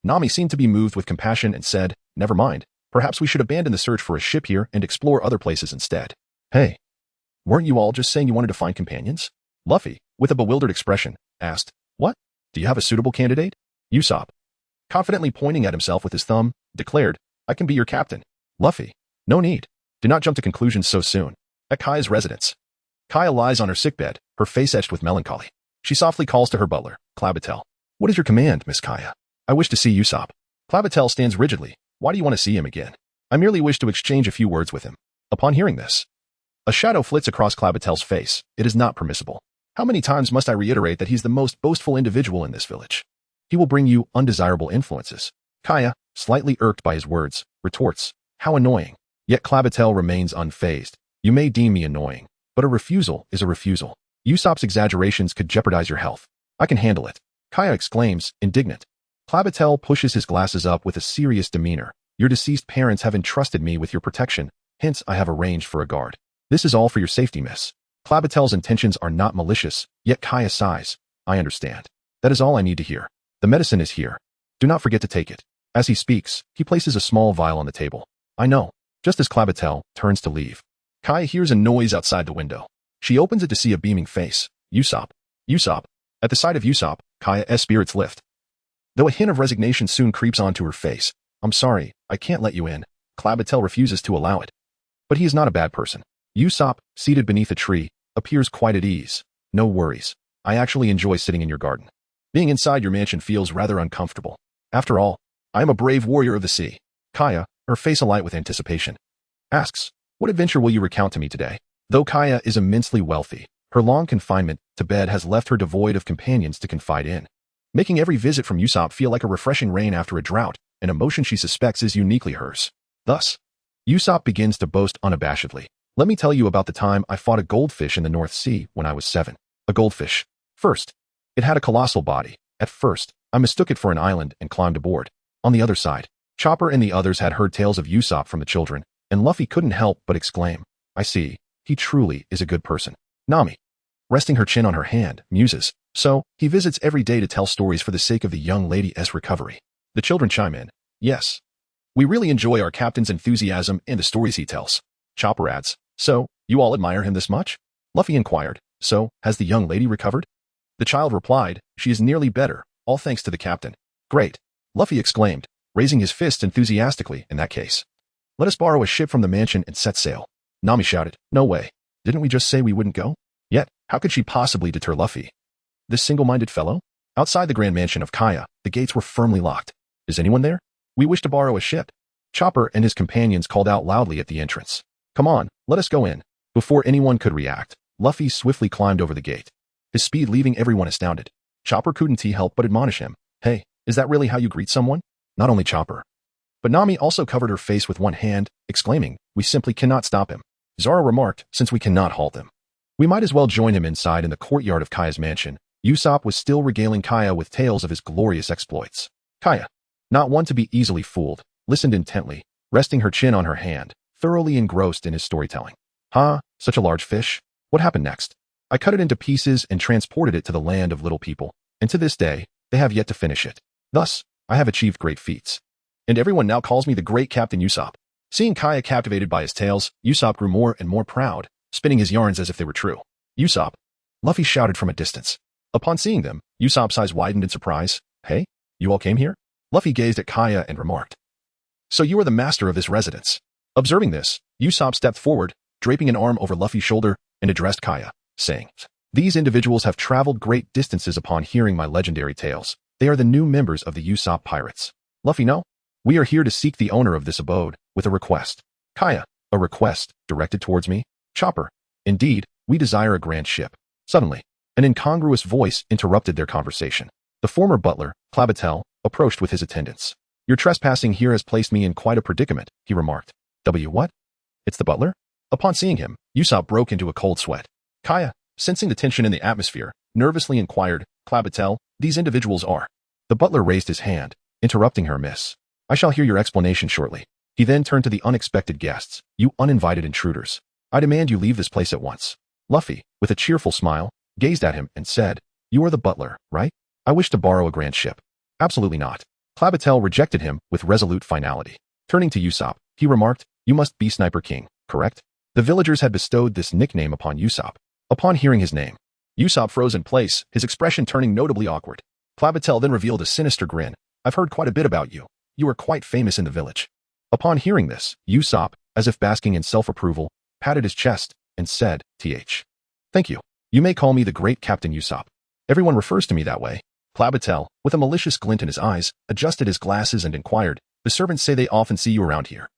Nami seemed to be moved with compassion and said, never mind, perhaps we should abandon the search for a ship here and explore other places instead. Hey, weren't you all just saying you wanted to find companions? Luffy, with a bewildered expression, asked, what? Do you have a suitable candidate? Usopp, confidently pointing at himself with his thumb, declared, I can be your captain. Luffy, no need. Do not jump to conclusions so soon. At Kaya's residence, Kaya lies on her sickbed, her face etched with melancholy. She softly calls to her butler, Clabatel. What is your command, Miss Kaya? I wish to see Usopp. Clabatel stands rigidly. Why do you want to see him again? I merely wish to exchange a few words with him. Upon hearing this, a shadow flits across Clabatel's face. It is not permissible. How many times must I reiterate that he's the most boastful individual in this village? He will bring you undesirable influences. Kaya, slightly irked by his words, retorts, how annoying. Yet Clabatel remains unfazed. You may deem me annoying, but a refusal is a refusal. Usopp's exaggerations could jeopardize your health. I can handle it. Kaya exclaims, indignant. Clabatel pushes his glasses up with a serious demeanor. Your deceased parents have entrusted me with your protection, hence I have arranged for a guard. This is all for your safety, miss. Clabatel's intentions are not malicious, yet Kaya sighs. I understand. That is all I need to hear. The medicine is here. Do not forget to take it. As he speaks, he places a small vial on the table. I know. Just as Clabatel turns to leave, Kaya hears a noise outside the window. She opens it to see a beaming face. Usopp. Usopp. At the sight of Usopp, Kaya's spirits lift. Though a hint of resignation soon creeps onto her face. I'm sorry, I can't let you in. Clabatel refuses to allow it. But he is not a bad person. Usopp, seated beneath a tree, appears quite at ease. No worries. I actually enjoy sitting in your garden. Being inside your mansion feels rather uncomfortable. After all, I am a brave warrior of the sea. Kaya, her face alight with anticipation, asks, what adventure will you recount to me today? Though Kaya is immensely wealthy, her long confinement to bed has left her devoid of companions to confide in, making every visit from Usopp feel like a refreshing rain after a drought, an emotion she suspects is uniquely hers. Thus, Usopp begins to boast unabashedly. Let me tell you about the time I fought a goldfish in the North Sea when I was 7. A goldfish. First, it had a colossal body. At first, I mistook it for an island and climbed aboard. On the other side, Chopper and the others had heard tales of Usopp from the children, and Luffy couldn't help but exclaim, I see, he truly is a good person. Nami, resting her chin on her hand, muses, so, he visits every day to tell stories for the sake of the young lady's recovery. The children chime in, yes. We really enjoy our captain's enthusiasm and the stories he tells. Chopper adds, so, you all admire him this much? Luffy inquired, so, has the young lady recovered? The child replied, she is nearly better, all thanks to the captain. Great. Luffy exclaimed, raising his fist enthusiastically in that case. Let us borrow a ship from the mansion and set sail. Nami shouted, no way. Didn't we just say we wouldn't go? Yet, how could she possibly deter Luffy? This single-minded fellow? Outside the grand mansion of Kaya, the gates were firmly locked. Is anyone there? We wish to borrow a ship. Chopper and his companions called out loudly at the entrance. Come on, let us go in. Before anyone could react, Luffy swiftly climbed over the gate, his speed leaving everyone astounded. Chopper couldn't help but admonish him. Hey, is that really how you greet someone? Not only Chopper, but Nami also covered her face with one hand, exclaiming, we simply cannot stop him. Zoro remarked, since we cannot halt him, we might as well join him inside in the courtyard of Kaya's mansion, Usopp was still regaling Kaya with tales of his glorious exploits. Kaya, not one to be easily fooled, listened intently, resting her chin on her hand, thoroughly engrossed in his storytelling. Huh? Such a large fish? What happened next? I cut it into pieces and transported it to the land of little people, and to this day, they have yet to finish it. Thus, I have achieved great feats. And everyone now calls me the great Captain Usopp. Seeing Kaya captivated by his tales, Usopp grew more and more proud, spinning his yarns as if they were true. Usopp! Luffy shouted from a distance. Upon seeing them, Usopp's eyes widened in surprise. Hey, you all came here? Luffy gazed at Kaya and remarked. So you are the master of this residence. Observing this, Usopp stepped forward, draping an arm over Luffy's shoulder, and addressed Kaya, saying, These individuals have traveled great distances upon hearing my legendary tales. They are the new members of the Usopp Pirates. Luffy, no? We are here to seek the owner of this abode, with a request. Kaya, a request, directed towards me? Chopper, indeed, we desire a grand ship. Suddenly, an incongruous voice interrupted their conversation. The former butler, Clabatel, approached with his attendants. Your trespassing here has placed me in quite a predicament, he remarked. What? It's the butler? Upon seeing him, Usopp broke into a cold sweat. Kaya, sensing the tension in the atmosphere, nervously inquired, Clabatel, these individuals are. The butler raised his hand, interrupting her, Miss. I shall hear your explanation shortly. He then turned to the unexpected guests. You uninvited intruders. I demand you leave this place at once. Luffy, with a cheerful smile, gazed at him and said, You are the butler, right? I wish to borrow a grand ship. Absolutely not. Clabatel rejected him with resolute finality. Turning to Usopp, he remarked, You must be Sniper King, correct? The villagers had bestowed this nickname upon Usopp. Upon hearing his name, Usopp froze in place, his expression turning notably awkward. Clabatel then revealed a sinister grin. I've heard quite a bit about you. You are quite famous in the village. Upon hearing this, Usopp, as if basking in self-approval, patted his chest and said, Thank you. You may call me the great Captain Usopp. Everyone refers to me that way. Clabatel, with a malicious glint in his eyes, adjusted his glasses and inquired, The servants say they often see you around here.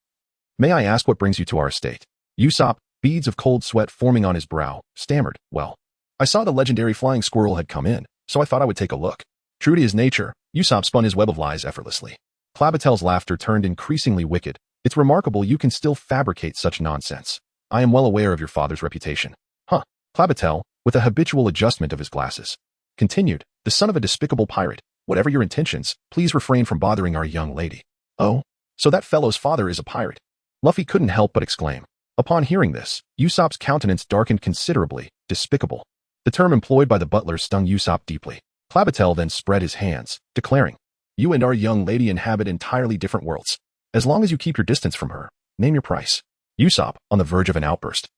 May I ask what brings you to our estate? Usopp, beads of cold sweat forming on his brow, stammered, Well, I saw the legendary flying squirrel had come in, so I thought I would take a look. True to his nature, Usopp spun his web of lies effortlessly. Clabatel's laughter turned increasingly wicked. It's remarkable you can still fabricate such nonsense. I am well aware of your father's reputation. Huh. Clabatel, with a habitual adjustment of his glasses, continued, The son of a despicable pirate. Whatever your intentions, please refrain from bothering our young lady. Oh, so that fellow's father is a pirate. Luffy couldn't help but exclaim. Upon hearing this, Usopp's countenance darkened considerably. Despicable. The term employed by the butler stung Usopp deeply. Clabatel then spread his hands, declaring, You and our young lady inhabit entirely different worlds. As long as you keep your distance from her, name your price. Usopp, on the verge of an outburst,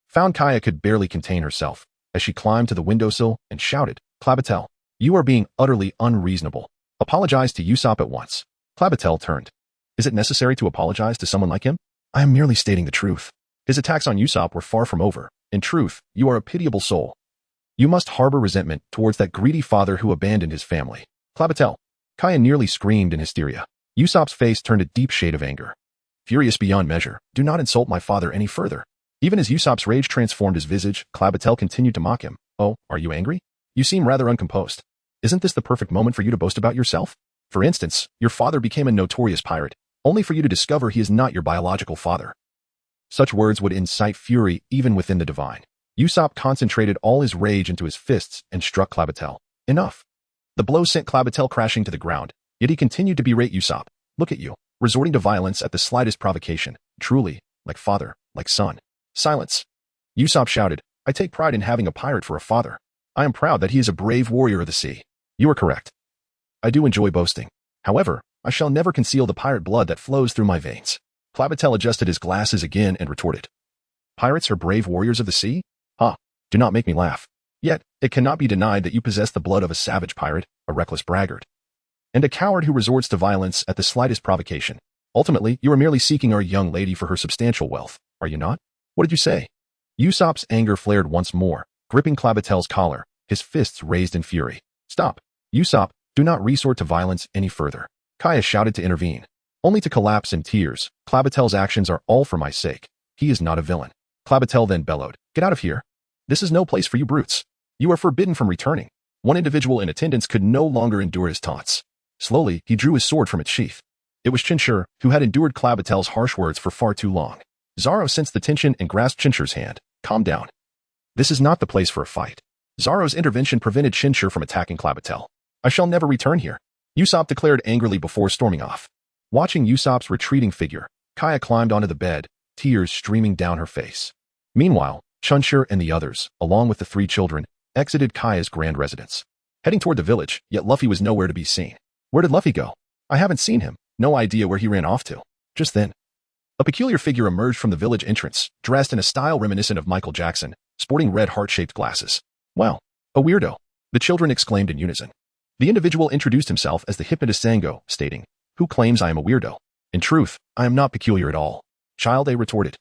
found Kaya could barely contain herself as she climbed to the windowsill and shouted, Clabatel, you are being utterly unreasonable. Apologize to Usopp at once. Clabatel turned. Is it necessary to apologize to someone like him? I am merely stating the truth. His attacks on Usopp were far from over. In truth, you are a pitiable soul. You must harbor resentment towards that greedy father who abandoned his family. Clabatel. Kaya nearly screamed in hysteria. Usopp's face turned a deep shade of anger. Furious beyond measure, do not insult my father any further. Even as Usopp's rage transformed his visage, Clabatel continued to mock him. Oh, are you angry? You seem rather uncomposed. Isn't this the perfect moment for you to boast about yourself? For instance, your father became a notorious pirate, only for you to discover he is not your biological father. Such words would incite fury even within the divine. Usopp concentrated all his rage into his fists and struck Clabatel. Enough. The blow sent Clabatel crashing to the ground, yet he continued to berate Usopp. Look at you, resorting to violence at the slightest provocation. Truly, like father, like son. Silence. Usopp shouted, I take pride in having a pirate for a father. I am proud that he is a brave warrior of the sea. You are correct. I do enjoy boasting. However, I shall never conceal the pirate blood that flows through my veins. Clabatel adjusted his glasses again and retorted. Pirates are brave warriors of the sea? Ha, do not make me laugh. Yet, it cannot be denied that you possess the blood of a savage pirate, a reckless braggart, and a coward who resorts to violence at the slightest provocation. Ultimately, you are merely seeking our young lady for her substantial wealth, are you not? What did you say? Usopp's anger flared once more, gripping Clabatel's collar, his fists raised in fury. Stop. Usopp, do not resort to violence any further. Kaya shouted to intervene, only to collapse in tears. Clabatel's actions are all for my sake. He is not a villain. Clabatel then bellowed, Get out of here. This is no place for you brutes. You are forbidden from returning. One individual in attendance could no longer endure his taunts. Slowly, he drew his sword from its sheath. It was Chenqi, who had endured Clabatel's harsh words for far too long. Zoro sensed the tension and grasped Chenqi's hand. Calm down. This is not the place for a fight. Zoro's intervention prevented Chinchi from attacking Clabatel. I shall never return here, Usopp declared angrily before storming off. Watching Usopp's retreating figure, Kaya climbed onto the bed, tears streaming down her face. Meanwhile, Chenqi and the others, along with the 3 children, exited Kaya's grand residence. Heading toward the village, yet Luffy was nowhere to be seen. Where did Luffy go? I haven't seen him, no idea where he ran off to. Just then, a peculiar figure emerged from the village entrance, dressed in a style reminiscent of Michael Jackson, sporting red heart-shaped glasses. Wow, a weirdo, the children exclaimed in unison. The individual introduced himself as the hypnotist Zango, stating, "Who claims I am a weirdo? In truth, I am not peculiar at all." Child A retorted,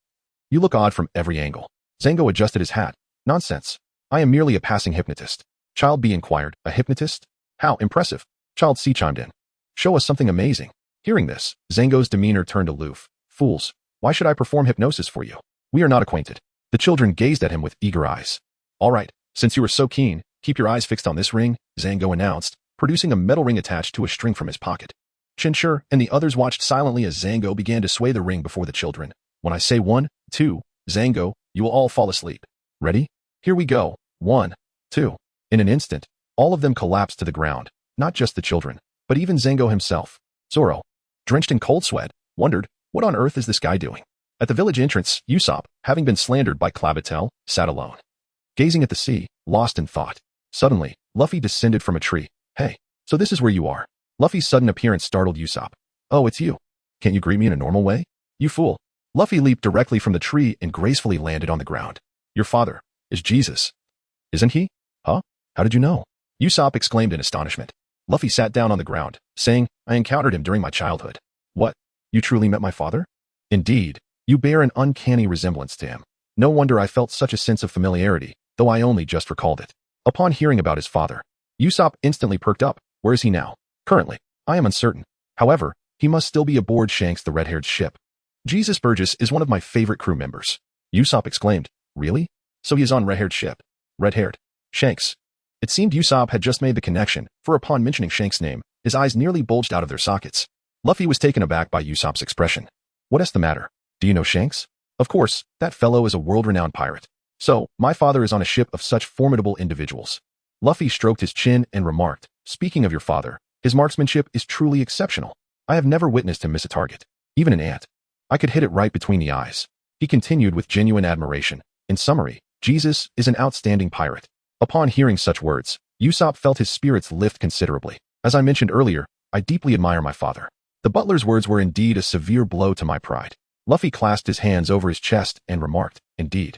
"You look odd from every angle." Zango adjusted his hat. "Nonsense. I am merely a passing hypnotist." Child B inquired, "A hypnotist? How impressive." Child C chimed in, "Show us something amazing." Hearing this, Zango's demeanor turned aloof. "Fools, why should I perform hypnosis for you? We are not acquainted." The children gazed at him with eager eyes. "All right, since you are so keen, keep your eyes fixed on this ring," Zango announced, producing a metal ring attached to a string from his pocket. Chinchi and the others watched silently as Zango began to sway the ring before the children. "When I say 1, 2, Zango, you will all fall asleep. Ready? Here we go. 1, 2. In an instant, all of them collapsed to the ground, not just the children, but even Zango himself. Zoro, drenched in cold sweat, wondered, what on earth is this guy doing? At the village entrance, Usopp, having been slandered by Clabatel, sat alone, gazing at the sea, lost in thought. Suddenly, Luffy descended from a tree. "Hey, so this is where you are." Luffy's sudden appearance startled Usopp. "Oh, it's you. Can't you greet me in a normal way? You fool." Luffy leaped directly from the tree and gracefully landed on the ground. "Your father is Jesus, isn't he?" "Huh? How did you know?" Usopp exclaimed in astonishment. Luffy sat down on the ground, saying, "I encountered him during my childhood." "What? You truly met my father?" "Indeed. You bear an uncanny resemblance to him. No wonder I felt such a sense of familiarity, though I only just recalled it." Upon hearing about his father, Usopp instantly perked up. "Where is he now?" "Currently, I am uncertain. However, he must still be aboard Shanks the red-haired ship. Jesus Burgess is one of my favorite crew members." Usopp exclaimed, "Really? So he is on red-haired ship?" "Red-haired. Shanks." It seemed Usopp had just made the connection, for upon mentioning Shanks' name, his eyes nearly bulged out of their sockets. Luffy was taken aback by Usopp's expression. "What is the matter? Do you know Shanks?" "Of course, that fellow is a world-renowned pirate. So, my father is on a ship of such formidable individuals." Luffy stroked his chin and remarked, "Speaking of your father, his marksmanship is truly exceptional. I have never witnessed him miss a target. Even an ant. I could hit it right between the eyes." He continued with genuine admiration. "In summary, Jesus is an outstanding pirate." Upon hearing such words, Usopp felt his spirits lift considerably. "As I mentioned earlier, I deeply admire my father. The butler's words were indeed a severe blow to my pride." Luffy clasped his hands over his chest and remarked, "Indeed.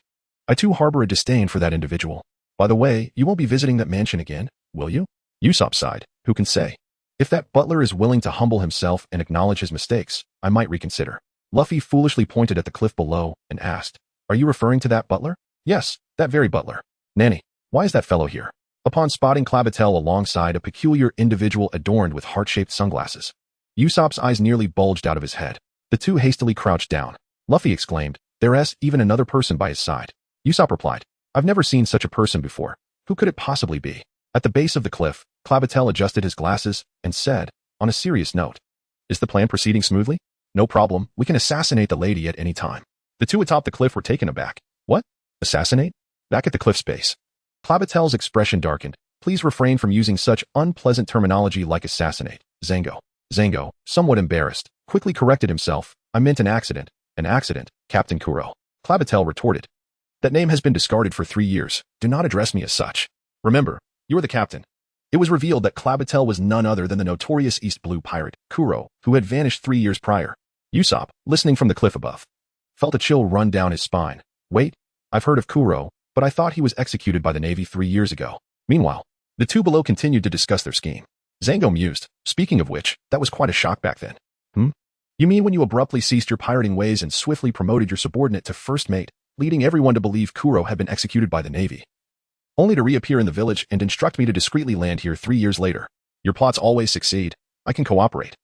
I too harbor a disdain for that individual. By the way, you won't be visiting that mansion again, will you?" Usopp sighed. "Who can say? If that butler is willing to humble himself and acknowledge his mistakes, I might reconsider." Luffy foolishly pointed at the cliff below and asked, "Are you referring to that butler?" "Yes, that very butler." "Nani, why is that fellow here?" Upon spotting Clabatel alongside a peculiar individual adorned with heart-shaped sunglasses, Usopp's eyes nearly bulged out of his head. The two hastily crouched down. Luffy exclaimed, "There's even another person by his side." Usopp replied, "I've never seen such a person before. Who could it possibly be?" At the base of the cliff, Clabatel adjusted his glasses and said, on a serious note, "Is the plan proceeding smoothly?" "No problem, we can assassinate the lady at any time." The two atop the cliff were taken aback. "What? Assassinate?" Back at the cliff's base, Clabatel's expression darkened. "Please refrain from using such unpleasant terminology like assassinate." Zango, somewhat embarrassed, quickly corrected himself. "I meant an accident." "An accident, Captain Kuro." Clabatel retorted. "That name has been discarded for 3 years. Do not address me as such. Remember, you are the captain." It was revealed that Clabatel was none other than the notorious East Blue pirate, Kuro, who had vanished 3 years prior. Usopp, listening from the cliff above, felt a chill run down his spine. "Wait, I've heard of Kuro, but I thought he was executed by the Navy 3 years ago." Meanwhile, the two below continued to discuss their scheme. Zango mused, "Speaking of which, that was quite a shock back then." "You mean when you abruptly ceased your pirating ways and swiftly promoted your subordinate to first mate, leading everyone to believe Kuro had been executed by the Navy, only to reappear in the village and instruct me to discreetly land here 3 years later? Your plots always succeed. I can cooperate.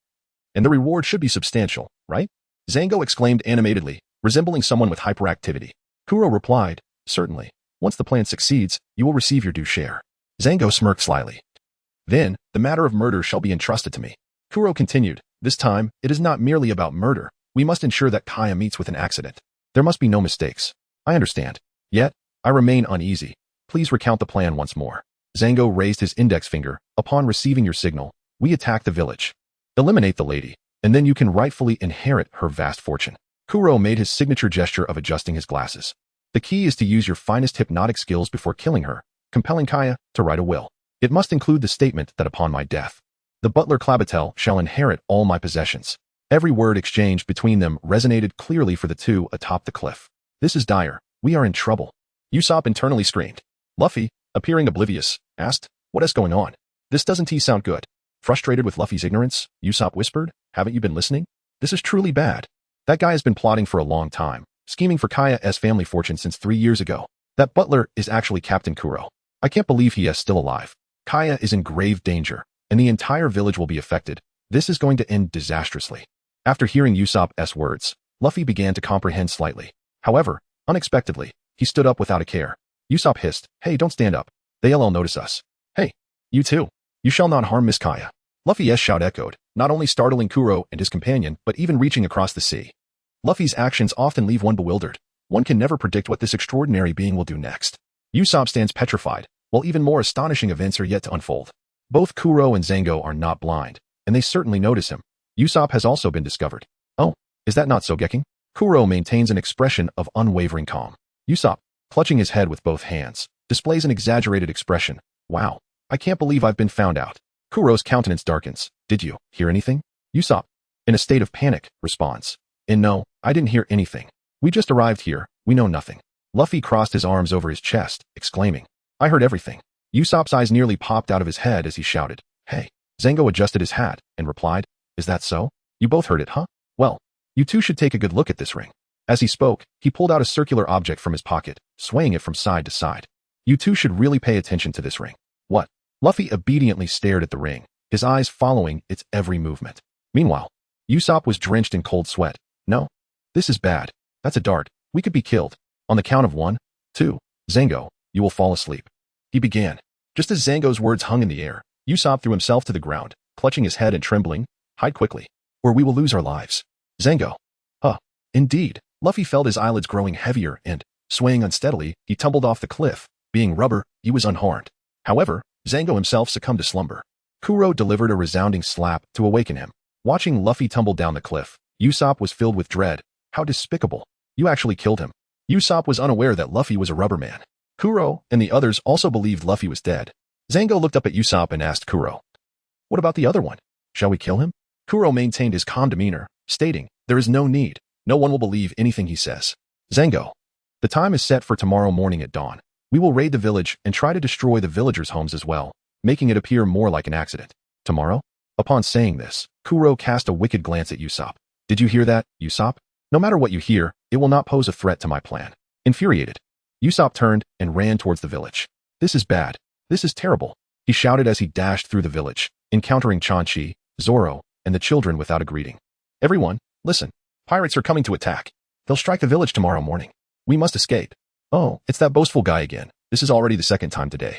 And the reward should be substantial, right?" Zango exclaimed animatedly, resembling someone with hyperactivity. Kuro replied, "Certainly. Once the plan succeeds, you will receive your due share." Zango smirked slyly. "Then, the matter of murder shall be entrusted to me." Kuro continued, "This time, it is not merely about murder. We must ensure that Kaya meets with an accident. There must be no mistakes." "I understand. Yet, I remain uneasy. Please recount the plan once more. Zango raised his index finger. Upon receiving your signal, we attack the village. Eliminate the lady, and then you can rightfully inherit her vast fortune. Kuro made his signature gesture of adjusting his glasses. The key is to use your finest hypnotic skills before killing her, compelling Kaya to write a will. It must include the statement that upon my death, the butler Clabatel shall inherit all my possessions. Every word exchanged between them resonated clearly for the two atop the cliff. This is dire. We are in trouble. Usopp internally screamed. Luffy, appearing oblivious, asked, what is going on? This doesn't sound good. Frustrated with Luffy's ignorance, Usopp whispered, haven't you been listening? This is truly bad. That guy has been plotting for a long time, scheming for Kaya's family fortune since 3 years ago. That butler is actually Captain Kuro. I can't believe he is still alive. Kaya is in grave danger, and the entire village will be affected. This is going to end disastrously. After hearing Usopp's words, Luffy began to comprehend slightly. However, unexpectedly, he stood up without a care. Usopp hissed, hey, don't stand up. They'll notice us. Hey, you too. You shall not harm Miss Kaya. Luffy's shout echoed, not only startling Kuro and his companion, but even reaching across the sea. Luffy's actions often leave one bewildered. One can never predict what this extraordinary being will do next. Usopp stands petrified, while even more astonishing events are yet to unfold. Both Kuro and Zango are not blind, and they certainly notice him. Usopp has also been discovered. Oh, is that not so, Gekking? Kuro maintains an expression of unwavering calm. Usopp, clutching his head with both hands, displays an exaggerated expression. Wow, I can't believe I've been found out. Kuro's countenance darkens. Did you hear anything? Usopp, in a state of panic, responds. And no, I didn't hear anything. We just arrived here, we know nothing. Luffy crossed his arms over his chest, exclaiming. I heard everything. Usopp's eyes nearly popped out of his head as he shouted. Hey. Zango adjusted his hat and replied, is that so? You both heard it, huh? Well, you two should take a good look at this ring. As he spoke, he pulled out a circular object from his pocket, swaying it from side to side. You two should really pay attention to this ring. What? Luffy obediently stared at the ring, his eyes following its every movement. Meanwhile, Usopp was drenched in cold sweat. No. This is bad. That's a dart. We could be killed. On the count of 1, 2, Zango, you will fall asleep. He began. Just as Zango's words hung in the air, Usopp threw himself to the ground, clutching his head and trembling. Hide quickly, or we will lose our lives. Zango. Indeed. Luffy felt his eyelids growing heavier and, swaying unsteadily, he tumbled off the cliff. Being rubber, he was unharmed. However, Zango himself succumbed to slumber. Kuro delivered a resounding slap to awaken him. Watching Luffy tumble down the cliff, Usopp was filled with dread. How despicable. You actually killed him. Usopp was unaware that Luffy was a rubber man. Kuro and the others also believed Luffy was dead. Zango looked up at Usopp and asked Kuro. What about the other one? Shall we kill him? Kuro maintained his calm demeanor, stating, there is no need. No one will believe anything he says. Zango. The time is set for tomorrow morning at dawn. We will raid the village and try to destroy the villagers' homes as well, making it appear more like an accident. Tomorrow? Upon saying this, Kuro cast a wicked glance at Usopp. Did you hear that, Usopp? No matter what you hear, it will not pose a threat to my plan. Infuriated, Usopp turned and ran towards the village. This is bad. This is terrible. He shouted as he dashed through the village, encountering Chenqi, Zoro, and the children without a greeting. Everyone, listen. Pirates are coming to attack. They'll strike the village tomorrow morning. We must escape. Oh, it's that boastful guy again. This is already the second time today.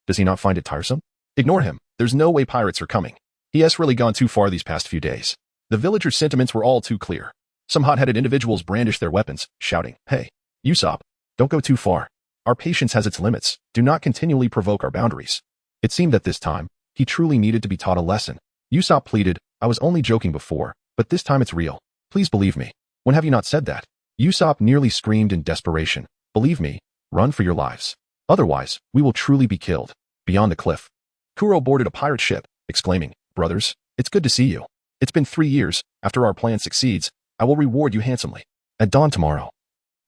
Does he not find it tiresome? Ignore him. There's no way pirates are coming. He has really gone too far these past few days. The villagers' sentiments were all too clear. Some hot-headed individuals brandished their weapons, shouting, Hey, Usopp, don't go too far. Our patience has its limits. Do not continually provoke our boundaries. It seemed that this time, he truly needed to be taught a lesson. Usopp pleaded, I was only joking before, but this time it's real. Please believe me. When have you not said that? Usopp nearly screamed in desperation. Believe me, run for your lives. Otherwise, we will truly be killed. Beyond the cliff, Kuro boarded a pirate ship, exclaiming, Brothers, it's good to see you. It's been 3 years. After our plan succeeds, I will reward you handsomely. At dawn tomorrow,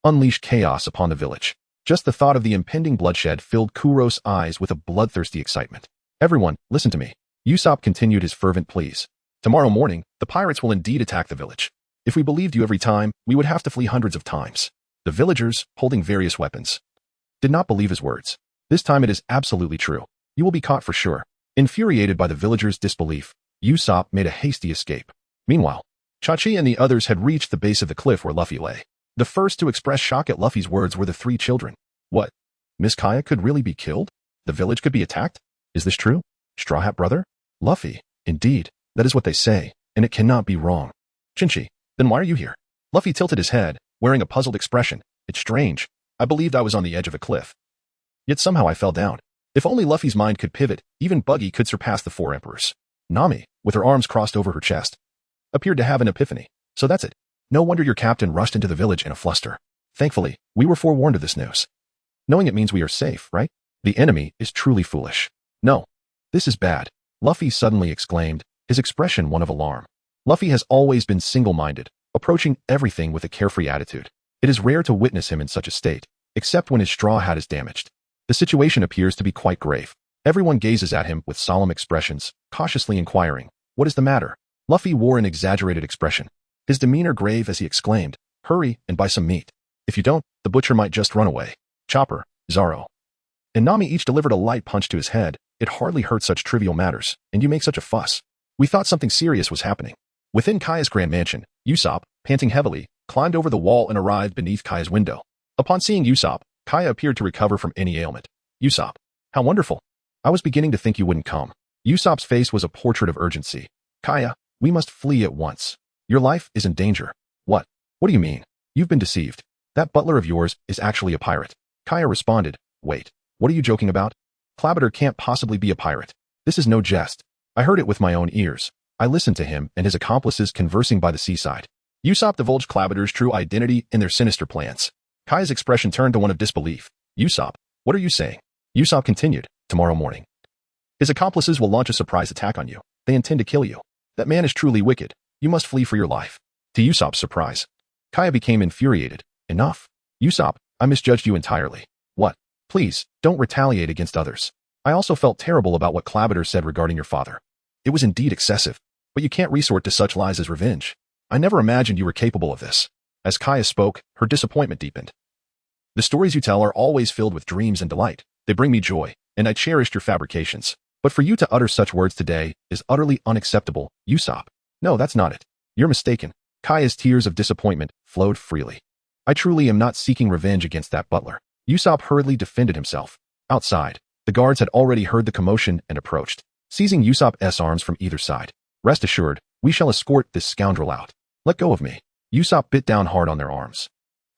unleash chaos upon the village. Just the thought of the impending bloodshed filled Kuro's eyes with a bloodthirsty excitement. Everyone, listen to me. Usopp continued his fervent pleas. Tomorrow morning, the pirates will indeed attack the village. If we believed you every time, we would have to flee hundreds of times. The villagers, holding various weapons, did not believe his words. This time it is absolutely true. You will be caught for sure. Infuriated by the villagers' disbelief, Usopp made a hasty escape. Meanwhile, Chenqi and the others had reached the base of the cliff where Luffy lay. The first to express shock at Luffy's words were the 3 children. What? Miss Kaya could really be killed? The village could be attacked? Is this true? Straw Hat Brother? Luffy, indeed, that is what they say, and it cannot be wrong. Chinchi, then why are you here? Luffy tilted his head, wearing a puzzled expression. It's strange. I believed I was on the edge of a cliff. Yet somehow I fell down. If only Luffy's mind could pivot, even Buggy could surpass the four emperors. Nami, with her arms crossed over her chest, appeared to have an epiphany. So that's it. No wonder your captain rushed into the village in a fluster. Thankfully, we were forewarned of this news. Knowing it means we are safe, right? The enemy is truly foolish. No. This is bad. Luffy suddenly exclaimed, his expression one of alarm. Luffy has always been single-minded, approaching everything with a carefree attitude. It is rare to witness him in such a state, except when his straw hat is damaged. The situation appears to be quite grave. Everyone gazes at him with solemn expressions, cautiously inquiring, what is the matter? Luffy wore an exaggerated expression, his demeanor grave as he exclaimed, hurry and buy some meat. If you don't, the butcher might just run away. Chopper, Zoro, and Nami each delivered a light punch to his head. It hardly hurt such trivial matters, and you make such a fuss. We thought something serious was happening. Within Kaya's grand mansion, Usopp, panting heavily, climbed over the wall and arrived beneath Kaya's window. Upon seeing Usopp, Kaya appeared to recover from any ailment. Usopp, how wonderful. I was beginning to think you wouldn't come. Usopp's face was a portrait of urgency. Kaya, we must flee at once. Your life is in danger. What? What do you mean? You've been deceived. That butler of yours is actually a pirate. Kaya responded, wait, what are you joking about? Clabater can't possibly be a pirate. This is no jest. I heard it with my own ears. I listened to him and his accomplices conversing by the seaside. Usopp divulged Clabater's true identity and their sinister plans. Kaya's expression turned to one of disbelief. Usopp, what are you saying? Usopp continued, tomorrow morning. His accomplices will launch a surprise attack on you. They intend to kill you. That man is truly wicked. You must flee for your life. To Usopp's surprise, Kaya became infuriated. Enough. Usopp, I misjudged you entirely. What? Please, don't retaliate against others. I also felt terrible about what Clabater said regarding your father. It was indeed excessive, but you can't resort to such lies as revenge. I never imagined you were capable of this. As Kaya spoke, her disappointment deepened. The stories you tell are always filled with dreams and delight. They bring me joy, and I cherished your fabrications. But for you to utter such words today is utterly unacceptable, Usopp. No, that's not it. You're mistaken. Kaya's tears of disappointment flowed freely. I truly am not seeking revenge against that butler. Usopp hurriedly defended himself. Outside, the guards had already heard the commotion and approached, seizing Usopp's arms from either side. Rest assured, we shall escort this scoundrel out. Let go of me. Usopp bit down hard on their arms,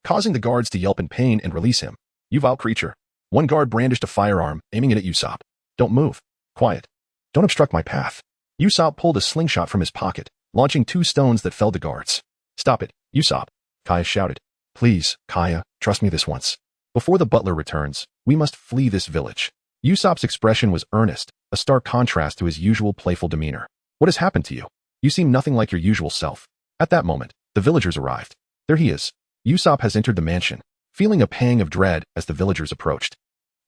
causing the guards to yelp in pain and release him. You vile creature. One guard brandished a firearm, aiming it at Usopp. Don't move. Quiet. Don't obstruct my path. Usopp pulled a slingshot from his pocket, launching 2 stones that felled the guards. Stop it, Usopp. Kaya shouted. Please, Kaya, trust me this once. Before the butler returns, we must flee this village. Usopp's expression was earnest, a stark contrast to his usual playful demeanor. What has happened to you? You seem nothing like your usual self. At that moment, the villagers arrived. There he is. Usopp has entered the mansion, feeling a pang of dread as the villagers approached.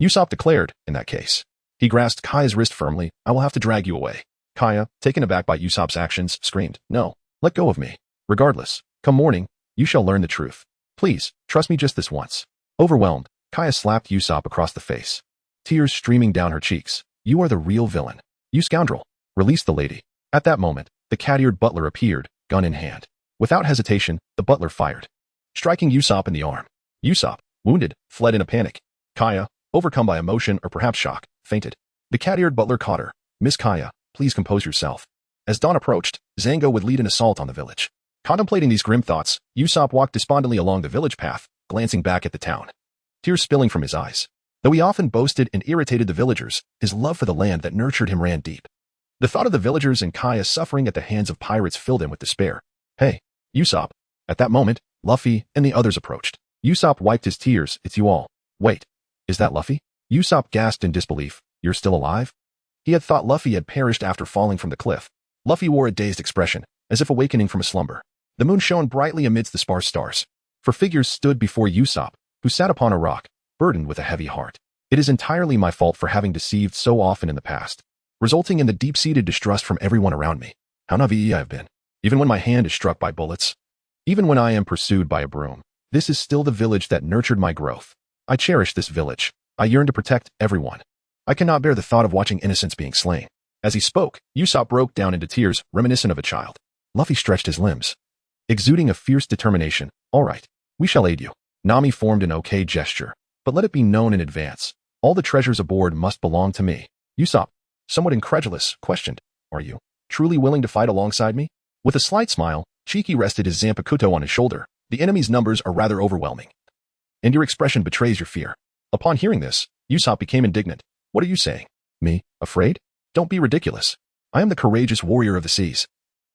Usopp declared, in that case. He grasped Kaya's wrist firmly. I will have to drag you away. Kaya, taken aback by Usopp's actions, screamed, No, let go of me. Regardless, come morning, you shall learn the truth. Please, trust me just this once. Overwhelmed, Kaya slapped Usopp across the face, tears streaming down her cheeks. You are the real villain. You scoundrel. Release the lady. At that moment, the cat-eared butler appeared, gun in hand. Without hesitation, the butler fired, striking Usopp in the arm. Usopp, wounded, fled in a panic. Kaya, overcome by emotion or perhaps shock, fainted. The cat-eared butler caught her. Miss Kaya, please compose yourself. As dawn approached, Zango would lead an assault on the village. Contemplating these grim thoughts, Usopp walked despondently along the village path, glancing back at the town, tears spilling from his eyes. Though he often boasted and irritated the villagers, his love for the land that nurtured him ran deep. The thought of the villagers and Kaya suffering at the hands of pirates filled him with despair. Hey, Usopp. At that moment, Luffy and the others approached. Usopp wiped his tears. It's you all. Wait, is that Luffy? Usopp gasped in disbelief. You're still alive? He had thought Luffy had perished after falling from the cliff. Luffy wore a dazed expression, as if awakening from a slumber. The moon shone brightly amidst the sparse stars. 4 figures stood before Usopp, who sat upon a rock, burdened with a heavy heart. It is entirely my fault for having deceived so often in the past, resulting in the deep-seated distrust from everyone around me. How naive I have been. Even when my hand is struck by bullets, even when I am pursued by a broom, this is still the village that nurtured my growth. I cherish this village. I yearn to protect everyone. I cannot bear the thought of watching innocents being slain. As he spoke, Usopp broke down into tears, reminiscent of a child. Luffy stretched his limbs, exuding a fierce determination. All right, we shall aid you. Nami formed an okay gesture, but let it be known in advance. All the treasures aboard must belong to me. Usopp, somewhat incredulous, questioned, Are you truly willing to fight alongside me? With a slight smile, Chenqi rested his Zampakuto on his shoulder. The enemy's numbers are rather overwhelming, and your expression betrays your fear. Upon hearing this, Usopp became indignant. What are you saying? Me? Afraid? Don't be ridiculous. I am the courageous warrior of the seas.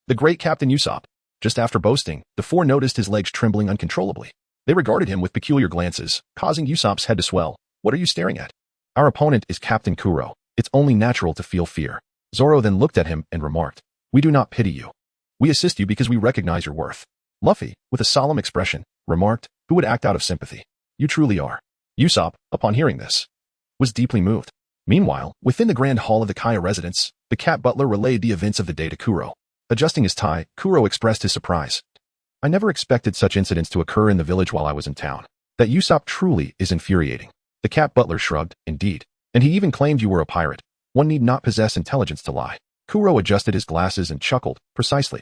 The great Captain Usopp. Just after boasting, the four noticed his legs trembling uncontrollably. They regarded him with peculiar glances, causing Usopp's head to swell. What are you staring at? Our opponent is Captain Kuro. It's only natural to feel fear. Zoro then looked at him and remarked, we do not pity you. We assist you because we recognize your worth. Luffy, with a solemn expression, remarked, who would act out of sympathy? You truly are. Usopp, upon hearing this, was deeply moved. Meanwhile, within the grand hall of the Kaya residence, the cat butler relayed the events of the day to Kuro. Adjusting his tie, Kuro expressed his surprise. I never expected such incidents to occur in the village while I was in town. That Usopp truly is infuriating. The cat butler shrugged, indeed. And he even claimed you were a pirate. One need not possess intelligence to lie. Kuro adjusted his glasses and chuckled, precisely.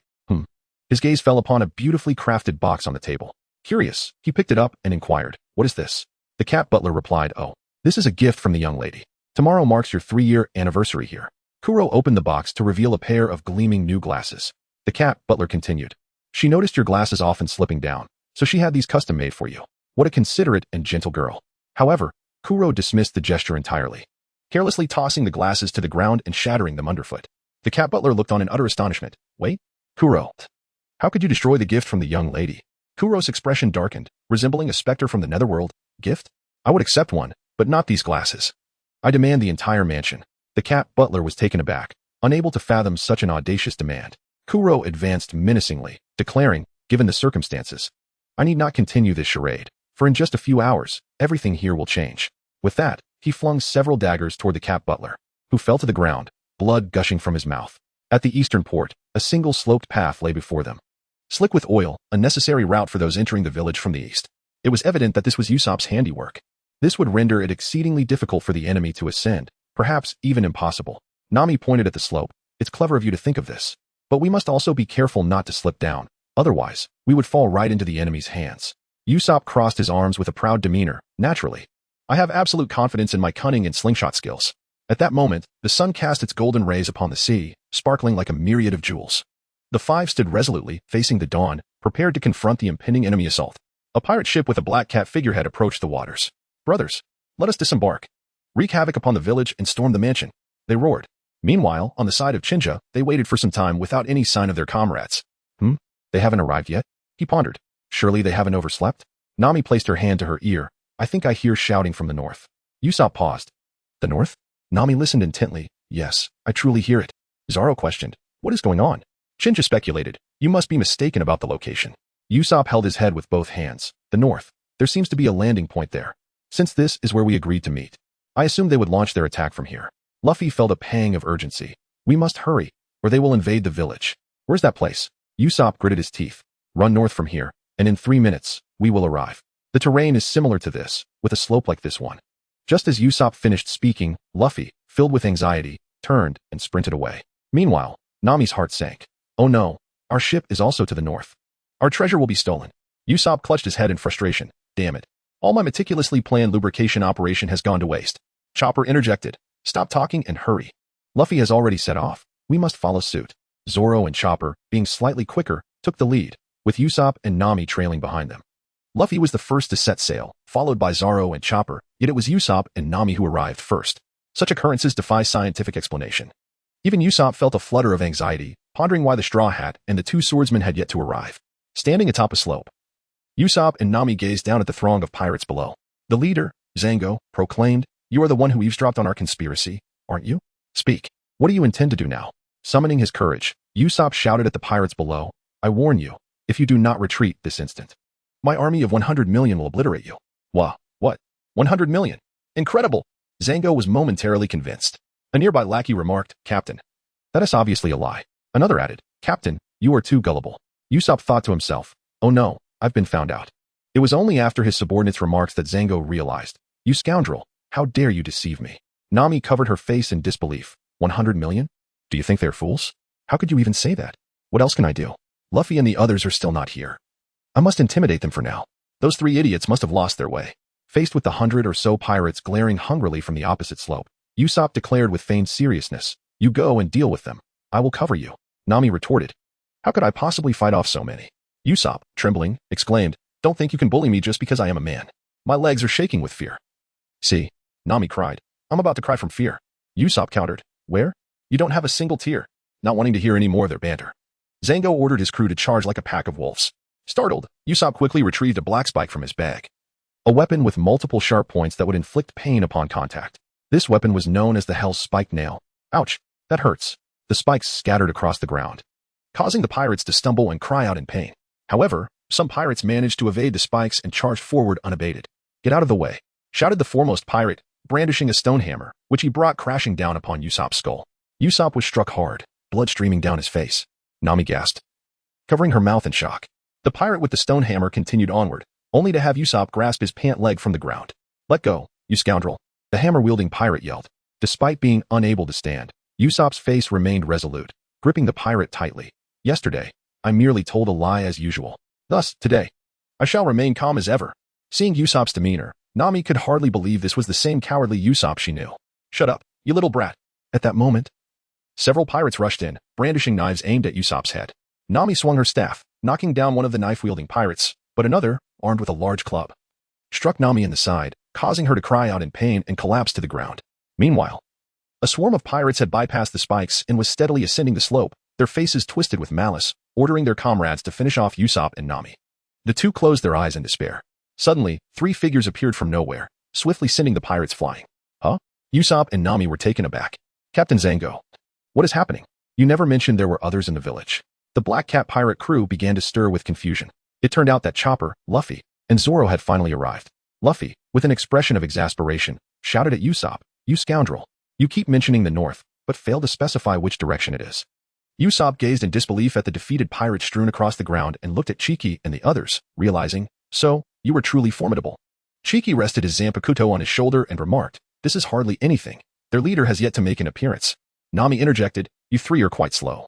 His gaze fell upon a beautifully crafted box on the table. Curious, he picked it up and inquired, what is this? The cat butler replied, oh, this is a gift from the young lady. Tomorrow marks your 3-year anniversary here. Kuro opened the box to reveal a pair of gleaming new glasses. The cat butler continued. She noticed your glasses often slipping down, so she had these custom made for you. What a considerate and gentle girl. However, Kuro dismissed the gesture entirely, carelessly tossing the glasses to the ground and shattering them underfoot. The cat butler looked on in utter astonishment. Wait, Kuro. How could you destroy the gift from the young lady? Kuro's expression darkened, resembling a specter from the netherworld. Gift? I would accept one, but not these glasses. I demand the entire mansion. The cat butler was taken aback, unable to fathom such an audacious demand. Kuro advanced menacingly, declaring, given the circumstances, I need not continue this charade, for in just a few hours, everything here will change. With that, he flung several daggers toward the cat butler, who fell to the ground, blood gushing from his mouth. At the eastern port, a single sloped path lay before them. Slick with oil, a necessary route for those entering the village from the east. It was evident that this was Usopp's handiwork. This would render it exceedingly difficult for the enemy to ascend, perhaps even impossible. Nami pointed at the slope. It's clever of you to think of this. But we must also be careful not to slip down. Otherwise, we would fall right into the enemy's hands. Usopp crossed his arms with a proud demeanor. Naturally, I have absolute confidence in my cunning and slingshot skills. At that moment, the sun cast its golden rays upon the sea, sparkling like a myriad of jewels. The five stood resolutely, facing the dawn, prepared to confront the impending enemy assault. A pirate ship with a black cat figurehead approached the waters. Brothers, let us disembark. Wreak havoc upon the village and storm the mansion. They roared. Meanwhile, on the side of Chinchi, they waited for some time without any sign of their comrades. They haven't arrived yet? He pondered. Surely they haven't overslept? Nami placed her hand to her ear. I think I hear shouting from the north. Usopp paused. The north? Nami listened intently. Yes, I truly hear it. Zoro questioned. What is going on? Chenqi speculated. You must be mistaken about the location. Usopp held his head with both hands. The north. There seems to be a landing point there. Since this is where we agreed to meet, I assumed they would launch their attack from here. Luffy felt a pang of urgency. We must hurry, or they will invade the village. Where's that place? Usopp gritted his teeth. Run north from here, and in 3 minutes, we will arrive. The terrain is similar to this, with a slope like this one. Just as Usopp finished speaking, Luffy, filled with anxiety, turned and sprinted away. Meanwhile, Nami's heart sank. Oh no, our ship is also to the north. Our treasure will be stolen. Usopp clutched his head in frustration. Damn it. All my meticulously planned lubrication operation has gone to waste. Chopper interjected. Stop talking and hurry. Luffy has already set off. We must follow suit. Zoro and Chopper, being slightly quicker, took the lead, with Usopp and Nami trailing behind them. Luffy was the first to set sail, followed by Zoro and Chopper, yet it was Usopp and Nami who arrived first. Such occurrences defy scientific explanation. Even Usopp felt a flutter of anxiety, pondering why the Straw Hat and the two swordsmen had yet to arrive. Standing atop a slope, Usopp and Nami gazed down at the throng of pirates below. The leader, Zango, proclaimed, You are the one who eavesdropped on our conspiracy, aren't you? Speak. What do you intend to do now? Summoning his courage, Usopp shouted at the pirates below, I warn you, if you do not retreat this instant, my army of 100 million will obliterate you. Wow, what? 100 million? Incredible! Zango was momentarily convinced. A nearby lackey remarked, Captain, that is obviously a lie. Another added, Captain, you are too gullible. Usopp thought to himself, oh no, I've been found out. It was only after his subordinate's remarks that Zango realized, You scoundrel, how dare you deceive me? Nami covered her face in disbelief. 100 million? Do you think they're fools? How could you even say that? What else can I do? Luffy and the others are still not here. I must intimidate them for now. Those 3 idiots must have lost their way. Faced with the 100 or so pirates glaring hungrily from the opposite slope, Usopp declared with feigned seriousness, You go and deal with them. I will cover you. Nami retorted, How could I possibly fight off so many? Usopp, trembling, exclaimed, Don't think you can bully me just because I am a man. My legs are shaking with fear. See, Nami cried. I'm about to cry from fear. Usopp countered. Where? You don't have a single tear. Not wanting to hear any more of their banter, Zango ordered his crew to charge like a pack of wolves. Startled, Usopp quickly retrieved a black spike from his bag. A weapon with multiple sharp points that would inflict pain upon contact. This weapon was known as the Hell's Spike Nail. Ouch, that hurts. The spikes scattered across the ground, causing the pirates to stumble and cry out in pain. However, some pirates managed to evade the spikes and charge forward unabated. Get out of the way, shouted the foremost pirate, brandishing a stone hammer, which he brought crashing down upon Usopp's skull. Usopp was struck hard, blood streaming down his face. Nami gasped, covering her mouth in shock. The pirate with the stone hammer continued onward, only to have Usopp grasp his pant leg from the ground. Let go, you scoundrel, the hammer-wielding pirate yelled. Despite being unable to stand, Usopp's face remained resolute, gripping the pirate tightly. Yesterday, I merely told a lie as usual. Thus, today, I shall remain calm as ever. Seeing Usopp's demeanor, Nami could hardly believe this was the same cowardly Usopp she knew. Shut up, you little brat. At that moment, several pirates rushed in, brandishing knives aimed at Usopp's head. Nami swung her staff, knocking down one of the knife-wielding pirates, but another, armed with a large club, struck Nami in the side, causing her to cry out in pain and collapse to the ground. Meanwhile, a swarm of pirates had bypassed the spikes and was steadily ascending the slope, their faces twisted with malice, ordering their comrades to finish off Usopp and Nami. The two closed their eyes in despair. Suddenly, three figures appeared from nowhere, swiftly sending the pirates flying. Huh? Usopp and Nami were taken aback. Captain Zango, what is happening? You never mentioned there were others in the village. The Black Cat pirate crew began to stir with confusion. It turned out that Chopper, Luffy, and Zoro had finally arrived. Luffy, with an expression of exasperation, shouted at Usopp, you scoundrel. You keep mentioning the north, but fail to specify which direction it is. Usopp gazed in disbelief at the defeated pirates strewn across the ground and looked at Chenqi and the others, realizing, so, you were truly formidable. Chenqi rested his Zampakuto on his shoulder and remarked, this is hardly anything. Their leader has yet to make an appearance. Nami interjected, you three are quite slow.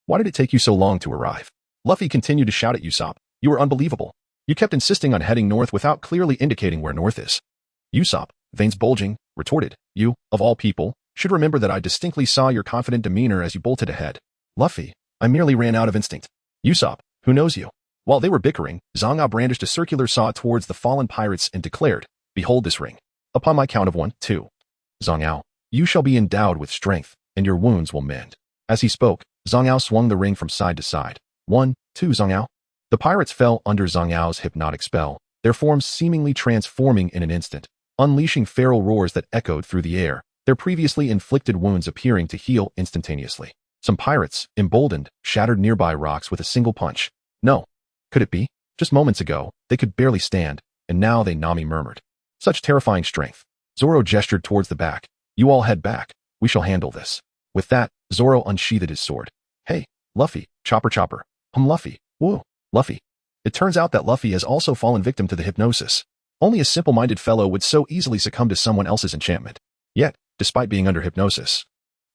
Why did it take you so long to arrive? Luffy continued to shout at Usopp, you were unbelievable. You kept insisting on heading north without clearly indicating where north is. Usopp, veins bulging, retorted, you, of all people, should remember that I distinctly saw your confident demeanor as you bolted ahead. Luffy, I merely ran out of instinct. Usopp, who knows you? While they were bickering, Zhang brandished a circular saw towards the fallen pirates and declared, behold this ring. Upon my count of 1, 2. Zhang, you shall be endowed with strength, and your wounds will mend. As he spoke, Zhang swung the ring from side to side. 1, 2 Zhang. The pirates fell under Zhang hypnotic spell, their forms seemingly transforming in an instant, unleashing feral roars that echoed through the air, their previously inflicted wounds appearing to heal instantaneously. Some pirates, emboldened, shattered nearby rocks with a single punch. No. Could it be? Just moments ago, they could barely stand, and now they Nami murmured. Such terrifying strength. Zoro gestured towards the back. You all head back. We shall handle this. With that, Zoro unsheathed his sword. Hey, Luffy, chopper. Luffy, woo, Luffy. It turns out that Luffy has also fallen victim to the hypnosis. Only a simple-minded fellow would so easily succumb to someone else's enchantment. Yet, despite being under hypnosis,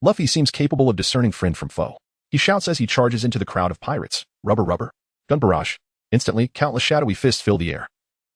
Luffy seems capable of discerning friend from foe. He shouts as he charges into the crowd of pirates. Rubber, gun barrage. Instantly, countless shadowy fists fill the air,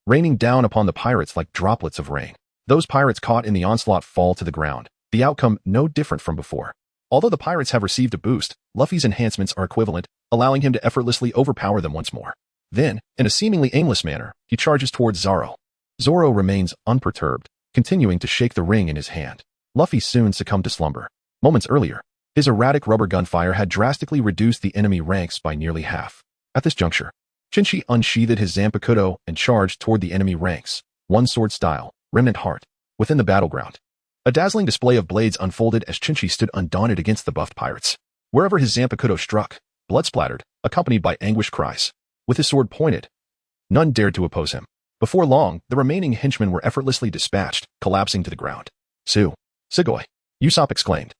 raining down upon the pirates like droplets of rain. Those pirates caught in the onslaught fall to the ground, the outcome no different from before. Although the pirates have received a boost, Luffy's enhancements are equivalent, allowing him to effortlessly overpower them once more. Then, in a seemingly aimless manner, he charges towards Zoro. Zoro remains unperturbed, continuing to shake the ring in his hand. Luffy soon succumbed to slumber. Moments earlier, his erratic rubber gunfire had drastically reduced the enemy ranks by nearly half. At this juncture, Chinchi unsheathed his Zampakuto and charged toward the enemy ranks, one sword style, remnant heart, within the battleground. A dazzling display of blades unfolded as Chinchi stood undaunted against the buffed pirates. Wherever his Zampakuto struck, blood splattered, accompanied by anguished cries. With his sword pointed, none dared to oppose him. Before long, the remaining henchmen were effortlessly dispatched, collapsing to the ground. Sugoi, Usopp exclaimed,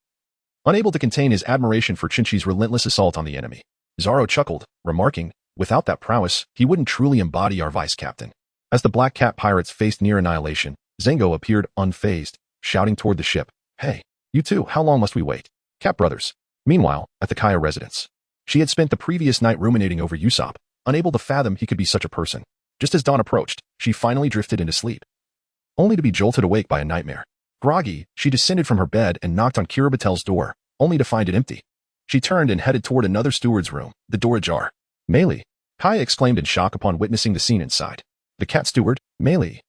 unable to contain his admiration for Chinchi's relentless assault on the enemy. Zoro chuckled, remarking, without that prowess, he wouldn't truly embody our vice-captain. As the Black Cat pirates faced near annihilation, Zango appeared unfazed, shouting toward the ship, hey, you two, how long must we wait? Cat brothers. Meanwhile, at the Kaya residence, she had spent the previous night ruminating over Usopp, unable to fathom he could be such a person. Just as dawn approached, she finally drifted into sleep, only to be jolted awake by a nightmare. Groggy, she descended from her bed and knocked on Kiribatel's door, only to find it empty. She turned and headed toward another steward's room, the door ajar. Melee, Kaya exclaimed in shock upon witnessing the scene inside. The cat steward, Melee.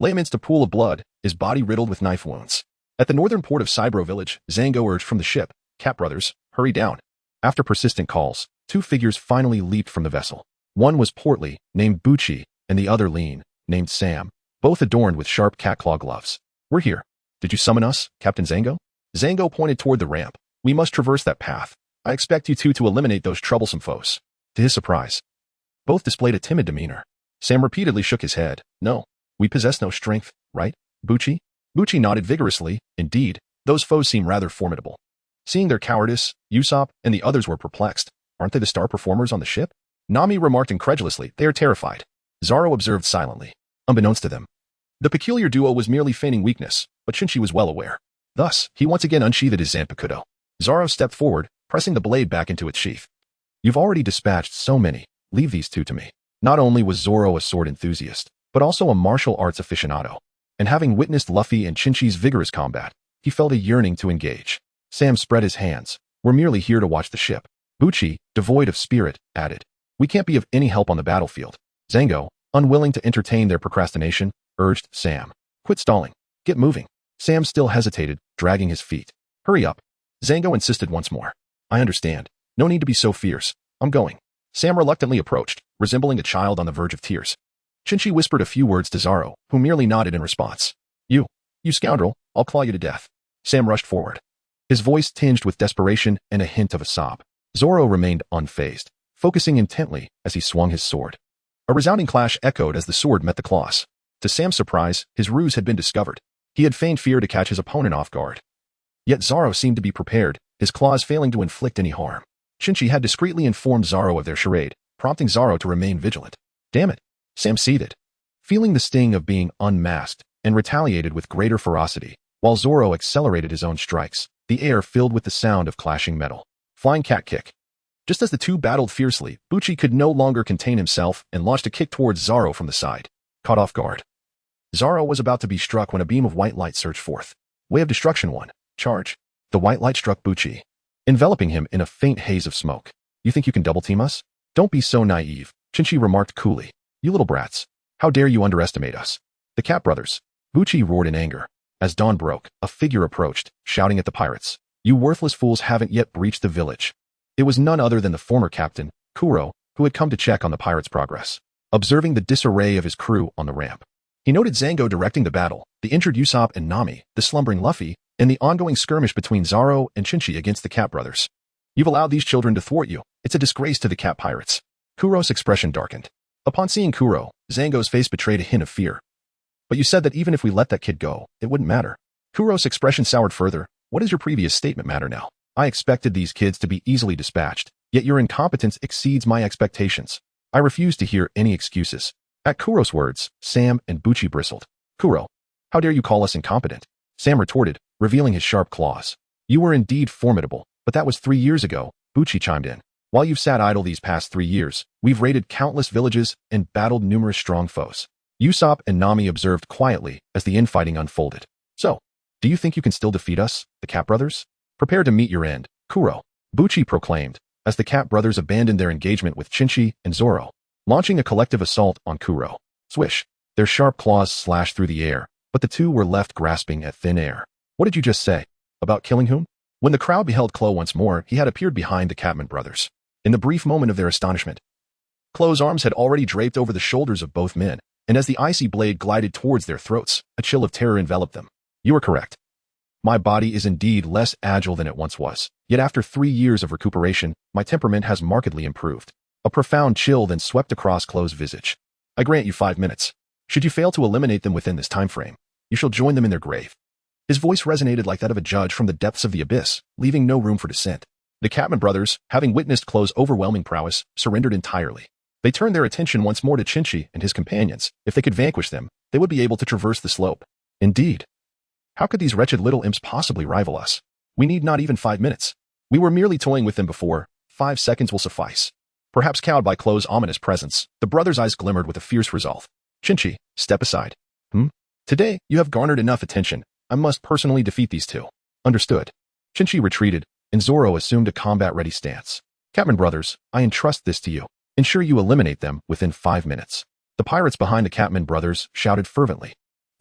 lay amidst a pool of blood, his body riddled with knife wounds. At the northern port of Cybro village, Zango urged from the ship, "Cat brothers, hurry down." After persistent calls, two figures finally leaped from the vessel. One was portly, named Bucci, and the other lean, named Sam, both adorned with sharp cat claw gloves. "We're here. Did you summon us, Captain Zango?" Zango pointed toward the ramp. "We must traverse that path. I expect you two to eliminate those troublesome foes." To his surprise, both displayed a timid demeanor. Sam repeatedly shook his head. "No, we possess no strength, right, Bucci?" Bucci nodded vigorously. "Indeed, those foes seem rather formidable." Seeing their cowardice, Usopp and the others were perplexed. "Aren't they the star performers on the ship?" Nami remarked incredulously. "They are terrified." Zoro observed silently. Unbeknownst to them, the peculiar duo was merely feigning weakness, but Chinchi was well aware. Thus, he once again unsheathed his Zampakuto. Zoro stepped forward, pressing the blade back into its sheath. "You've already dispatched so many. Leave these two to me." Not only was Zoro a sword enthusiast, but also a martial arts aficionado. And having witnessed Luffy and Chinchi's vigorous combat, he felt a yearning to engage. Sam spread his hands. "We're merely here to watch the ship." Bucci, devoid of spirit, added, "We can't be of any help on the battlefield." Zango, unwilling to entertain their procrastination, urged Sam, "Quit stalling. Get moving." Sam still hesitated, dragging his feet. "Hurry up." Zango insisted once more. "I understand. No need to be so fierce. I'm going." Sam reluctantly approached, resembling a child on the verge of tears. Chinchi whispered a few words to Zoro, who merely nodded in response. You scoundrel, I'll claw you to death." Sam rushed forward, his voice tinged with desperation and a hint of a sob. Zoro remained unfazed, focusing intently as he swung his sword. A resounding clash echoed as the sword met the claws. To Sam's surprise, his ruse had been discovered. He had feigned fear to catch his opponent off guard. Yet Zoro seemed to be prepared, his claws failing to inflict any harm. Chinchi had discreetly informed Zoro of their charade, prompting Zoro to remain vigilant. Damn it, Sam seethed, feeling the sting of being unmasked, and retaliated with greater ferocity. While Zoro accelerated his own strikes, the air filled with the sound of clashing metal. Flying cat kick. Just as the two battled fiercely, Bucci could no longer contain himself and launched a kick towards Zoro from the side. Caught off guard, Zoro was about to be struck when a beam of white light surged forth. Way of destruction 1. Charge. The white light struck Bucci, enveloping him in a faint haze of smoke. "You think you can double-team us? Don't be so naive," Chinchi remarked coolly. "You little brats. How dare you underestimate us?" "The Cat Brothers." Bucci roared in anger. As dawn broke, a figure approached, shouting at the pirates. "You worthless fools haven't yet breached the village." It was none other than the former captain, Kuro, who had come to check on the pirates' progress. Observing the disarray of his crew on the ramp, he noted Zango directing the battle, the injured Usopp and Nami, the slumbering Luffy, and the ongoing skirmish between Zoro and Chinchi against the Cat Brothers. "You've allowed these children to thwart you. It's a disgrace to the Cat Pirates." Kuro's expression darkened. Upon seeing Kuro, Zango's face betrayed a hint of fear. "But you said that even if we let that kid go, it wouldn't matter." Kuro's expression soured further. "What does your previous statement matter now? I expected these kids to be easily dispatched, yet your incompetence exceeds my expectations. I refuse to hear any excuses." At Kuro's words, Sam and Bucci bristled. "Kuro, how dare you call us incompetent?" Sam retorted, revealing his sharp claws. "You were indeed formidable, but that was 3 years ago," Bucci chimed in. "While you've sat idle these past 3 years, we've raided countless villages and battled numerous strong foes." Usopp and Nami observed quietly as the infighting unfolded. "So, do you think you can still defeat us, the Cat Brothers? Prepare to meet your end, Kuro," Bucci proclaimed, as the Cat Brothers abandoned their engagement with Chinchi and Zoro, launching a collective assault on Kuro. Swish! Their sharp claws slashed through the air, but the two were left grasping at thin air. "What did you just say? About killing whom?" When the crowd beheld Klo once more, he had appeared behind the Catman brothers. In the brief moment of their astonishment, Klo's arms had already draped over the shoulders of both men, and as the icy blade glided towards their throats, a chill of terror enveloped them. "You are correct. My body is indeed less agile than it once was, yet after 3 years of recuperation, my temperament has markedly improved." A profound chill then swept across Klo's visage. "I grant you 5 minutes. Should you fail to eliminate them within this time frame, you shall join them in their grave." His voice resonated like that of a judge from the depths of the abyss, leaving no room for dissent. The Catman brothers, having witnessed Klo's overwhelming prowess, surrendered entirely. They turned their attention once more to Chinchi and his companions. If they could vanquish them, they would be able to traverse the slope. Indeed, how could these wretched little imps possibly rival us? We need not even 5 minutes. We were merely toying with them before. 5 seconds will suffice. Perhaps cowed by Klo's ominous presence, the brothers' eyes glimmered with a fierce resolve. "Chinchi, step aside." Today, you have garnered enough attention. I must personally defeat these two." "Understood." Chinchi retreated, and Zoro assumed a combat-ready stance. "Catman brothers, I entrust this to you. Ensure you eliminate them within 5 minutes." The pirates behind the Catman brothers shouted fervently.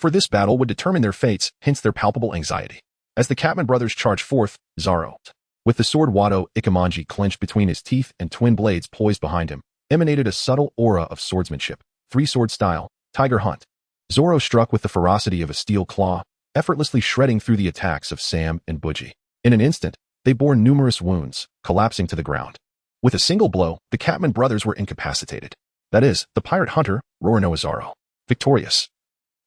for this battle would determine their fates, hence their palpable anxiety. As the Catman brothers charged forth, Zoro, with the sword Wado Ikemanji clenched between his teeth and twin blades poised behind him, emanated a subtle aura of swordsmanship, three-sword style, tiger hunt. Zoro struck with the ferocity of a steel claw, effortlessly shredding through the attacks of Sam and Buggy. In an instant, they bore numerous wounds, collapsing to the ground. With a single blow, the Catman brothers were incapacitated. That is, the pirate hunter, Roronoa Zoro, victorious.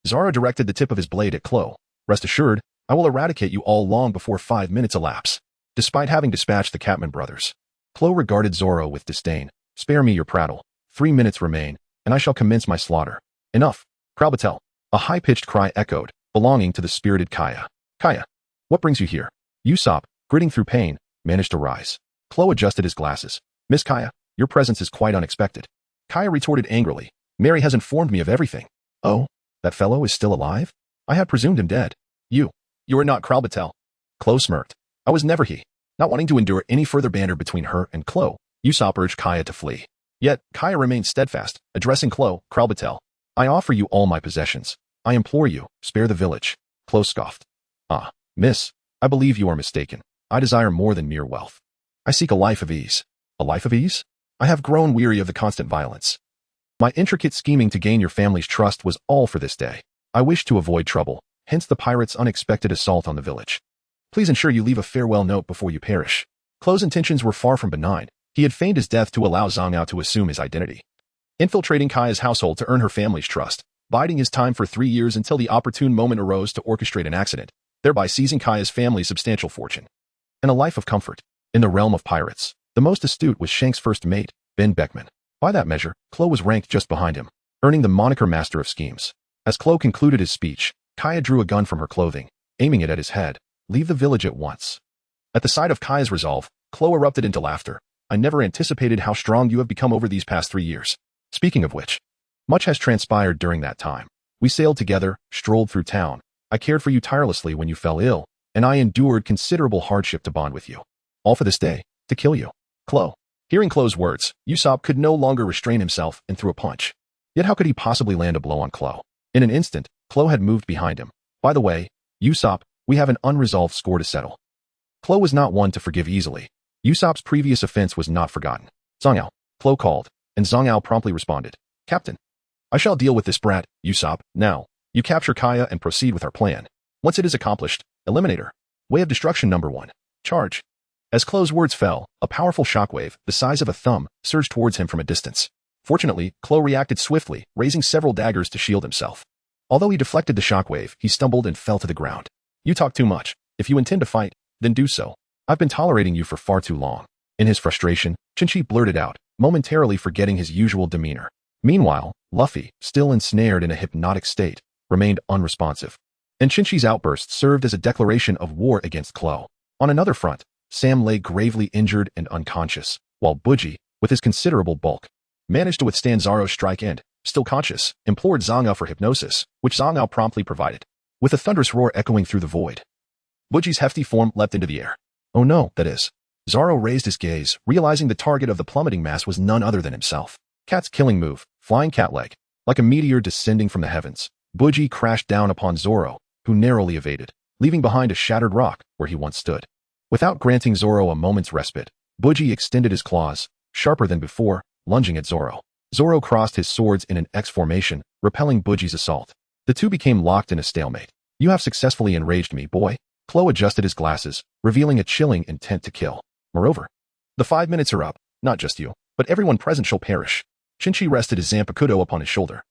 Zoro directed the tip of his blade at Klo. Rest assured, I will eradicate you all long before 5 minutes elapse. Despite having dispatched the Catman brothers, Klo regarded Zoro with disdain. Spare me your prattle. 3 minutes remain, and I shall commence my slaughter. Enough. Kralbatel. A high-pitched cry echoed, belonging to the spirited Kaya. Kaya, what brings you here? Usopp, gritting through pain, managed to rise. Klo adjusted his glasses. Miss Kaya, your presence is quite unexpected. Kaya retorted angrily. Mary has informed me of everything. Oh, that fellow is still alive? I had presumed him dead. You are not Kralbatel. Klo smirked. I was never he. Not wanting to endure any further banter between her and Klo, Usopp urged Kaya to flee. Yet, Kaya remained steadfast, addressing Klo, Kralbatel. I offer you all my possessions. I implore you, spare the village. Klo scoffed. Ah, miss, I believe you are mistaken. I desire more than mere wealth. I seek a life of ease. A life of ease? I have grown weary of the constant violence. My intricate scheming to gain your family's trust was all for this day. I wish to avoid trouble, hence the pirates' unexpected assault on the village. Please ensure you leave a farewell note before you perish. Klo's intentions were far from benign. He had feigned his death to allow Zhang Ao to assume his identity, infiltrating Kaya's household to earn her family's trust, biding his time for 3 years until the opportune moment arose to orchestrate an accident, thereby seizing Kaya's family's substantial fortune. And a life of comfort. In the realm of pirates, the most astute was Shank's first mate, Ben Beckman. By that measure, Klo was ranked just behind him, earning the moniker Master of Schemes. As Klo concluded his speech, Kaya drew a gun from her clothing, aiming it at his head. Leave the village at once. At the sight of Kaya's resolve, Klo erupted into laughter. I never anticipated how strong you have become over these past 3 years. Speaking of which, much has transpired during that time. We sailed together, strolled through town. I cared for you tirelessly when you fell ill, and I endured considerable hardship to bond with you. All for this day, to kill you. Klo. Hearing Klo's words, Usopp could no longer restrain himself and threw a punch. Yet how could he possibly land a blow on Klo? In an instant, Klo had moved behind him. By the way, Usopp, we have an unresolved score to settle. Klo was not one to forgive easily. Usopp's previous offense was not forgotten. Zhang Ao, Klo called, and Zhang Ao promptly responded. Captain, I shall deal with this brat, Usopp. Now, you capture Kaya and proceed with our plan. Once it is accomplished, eliminate her. Way of destruction number 1. Charge. As Klo's words fell, a powerful shockwave, the size of a thumb, surged towards him from a distance. Fortunately, Klo reacted swiftly, raising several daggers to shield himself. Although he deflected the shockwave, he stumbled and fell to the ground. You talk too much. If you intend to fight, then do so. I've been tolerating you for far too long. In his frustration, Chinchi blurted out, momentarily forgetting his usual demeanor. Meanwhile, Luffy, still ensnared in a hypnotic state, remained unresponsive. And Chinchi's outburst served as a declaration of war against Klo. On another front, Sam lay gravely injured and unconscious, while Buggy, with his considerable bulk, managed to withstand Zoro's strike and, still conscious, implored Zhang Ao for hypnosis, which Zhang Ao promptly provided. With a thunderous roar echoing through the void, Buggy's hefty form leapt into the air. Oh no, that is. Zoro raised his gaze, realizing the target of the plummeting mass was none other than himself. Cat's killing move, flying cat leg. Like a meteor descending from the heavens, Buggy crashed down upon Zoro, who narrowly evaded, leaving behind a shattered rock where he once stood. Without granting Zoro a moment's respite, Buggy extended his claws, sharper than before, lunging at Zoro. Zoro crossed his swords in an X formation, repelling Buggy's assault. The two became locked in a stalemate. You have successfully enraged me, boy. Klo adjusted his glasses, revealing a chilling intent to kill. Moreover, the 5 minutes are up. Not just you, but everyone present shall perish. Chinchi rested his Zampakuto upon his shoulder,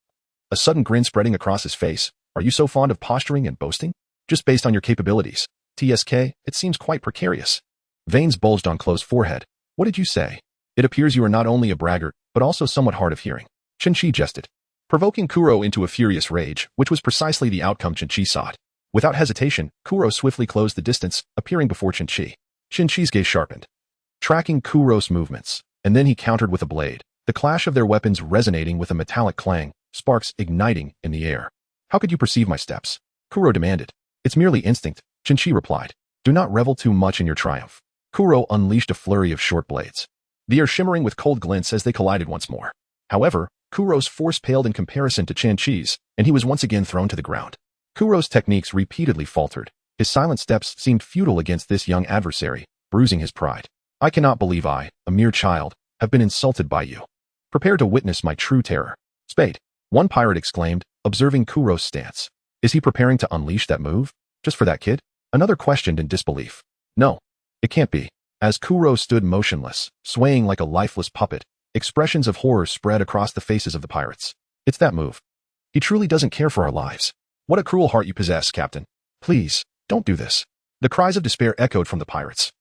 a sudden grin spreading across his face. Are you so fond of posturing and boasting? Just based on your capabilities. TSK, it seems quite precarious. Veins bulged on Klo's forehead. What did you say? It appears you are not only a braggart, but also somewhat hard of hearing. Chinchi jested, provoking Kuro into a furious rage, which was precisely the outcome Chinchi sought. Without hesitation, Kuro swiftly closed the distance, appearing before Chinchi. Chinchi's gaze sharpened, tracking Kuro's movements, and then he countered with a blade, the clash of their weapons resonating with a metallic clang, sparks igniting in the air. How could you perceive my steps? Kuro demanded. It's merely instinct, Chinchi replied. Do not revel too much in your triumph. Kuro unleashed a flurry of short blades, the air shimmering with cold glints as they collided once more. However, Kuro's force paled in comparison to Chenqi's, and he was once again thrown to the ground. Kuro's techniques repeatedly faltered. His silent steps seemed futile against this young adversary, bruising his pride. I cannot believe I, a mere child, have been insulted by you. Prepare to witness my true terror. Spade, one pirate exclaimed, observing Kuro's stance. Is he preparing to unleash that move? Just for that kid? Another questioned in disbelief. No, it can't be. As Kuro stood motionless, swaying like a lifeless puppet, expressions of horror spread across the faces of the pirates. It's that move. He truly doesn't care for our lives. What a cruel heart you possess, Captain. Please, don't do this. The cries of despair echoed from the pirates.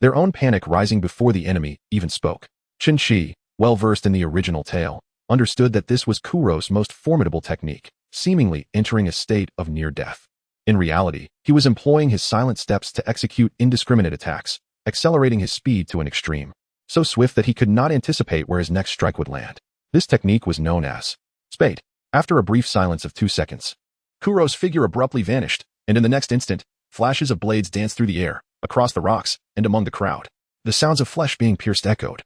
Their own panic rising before the enemy even spoke. Chenqi, well versed in the original tale, understood that this was Kuro's most formidable technique, seemingly entering a state of near death. In reality, he was employing his silent steps to execute indiscriminate attacks, accelerating his speed to an extreme, so swift that he could not anticipate where his next strike would land. This technique was known as Spade. After a brief silence of 2 seconds, Kuro's figure abruptly vanished, and in the next instant, flashes of blades danced through the air, across the rocks, and among the crowd. The sounds of flesh being pierced echoed,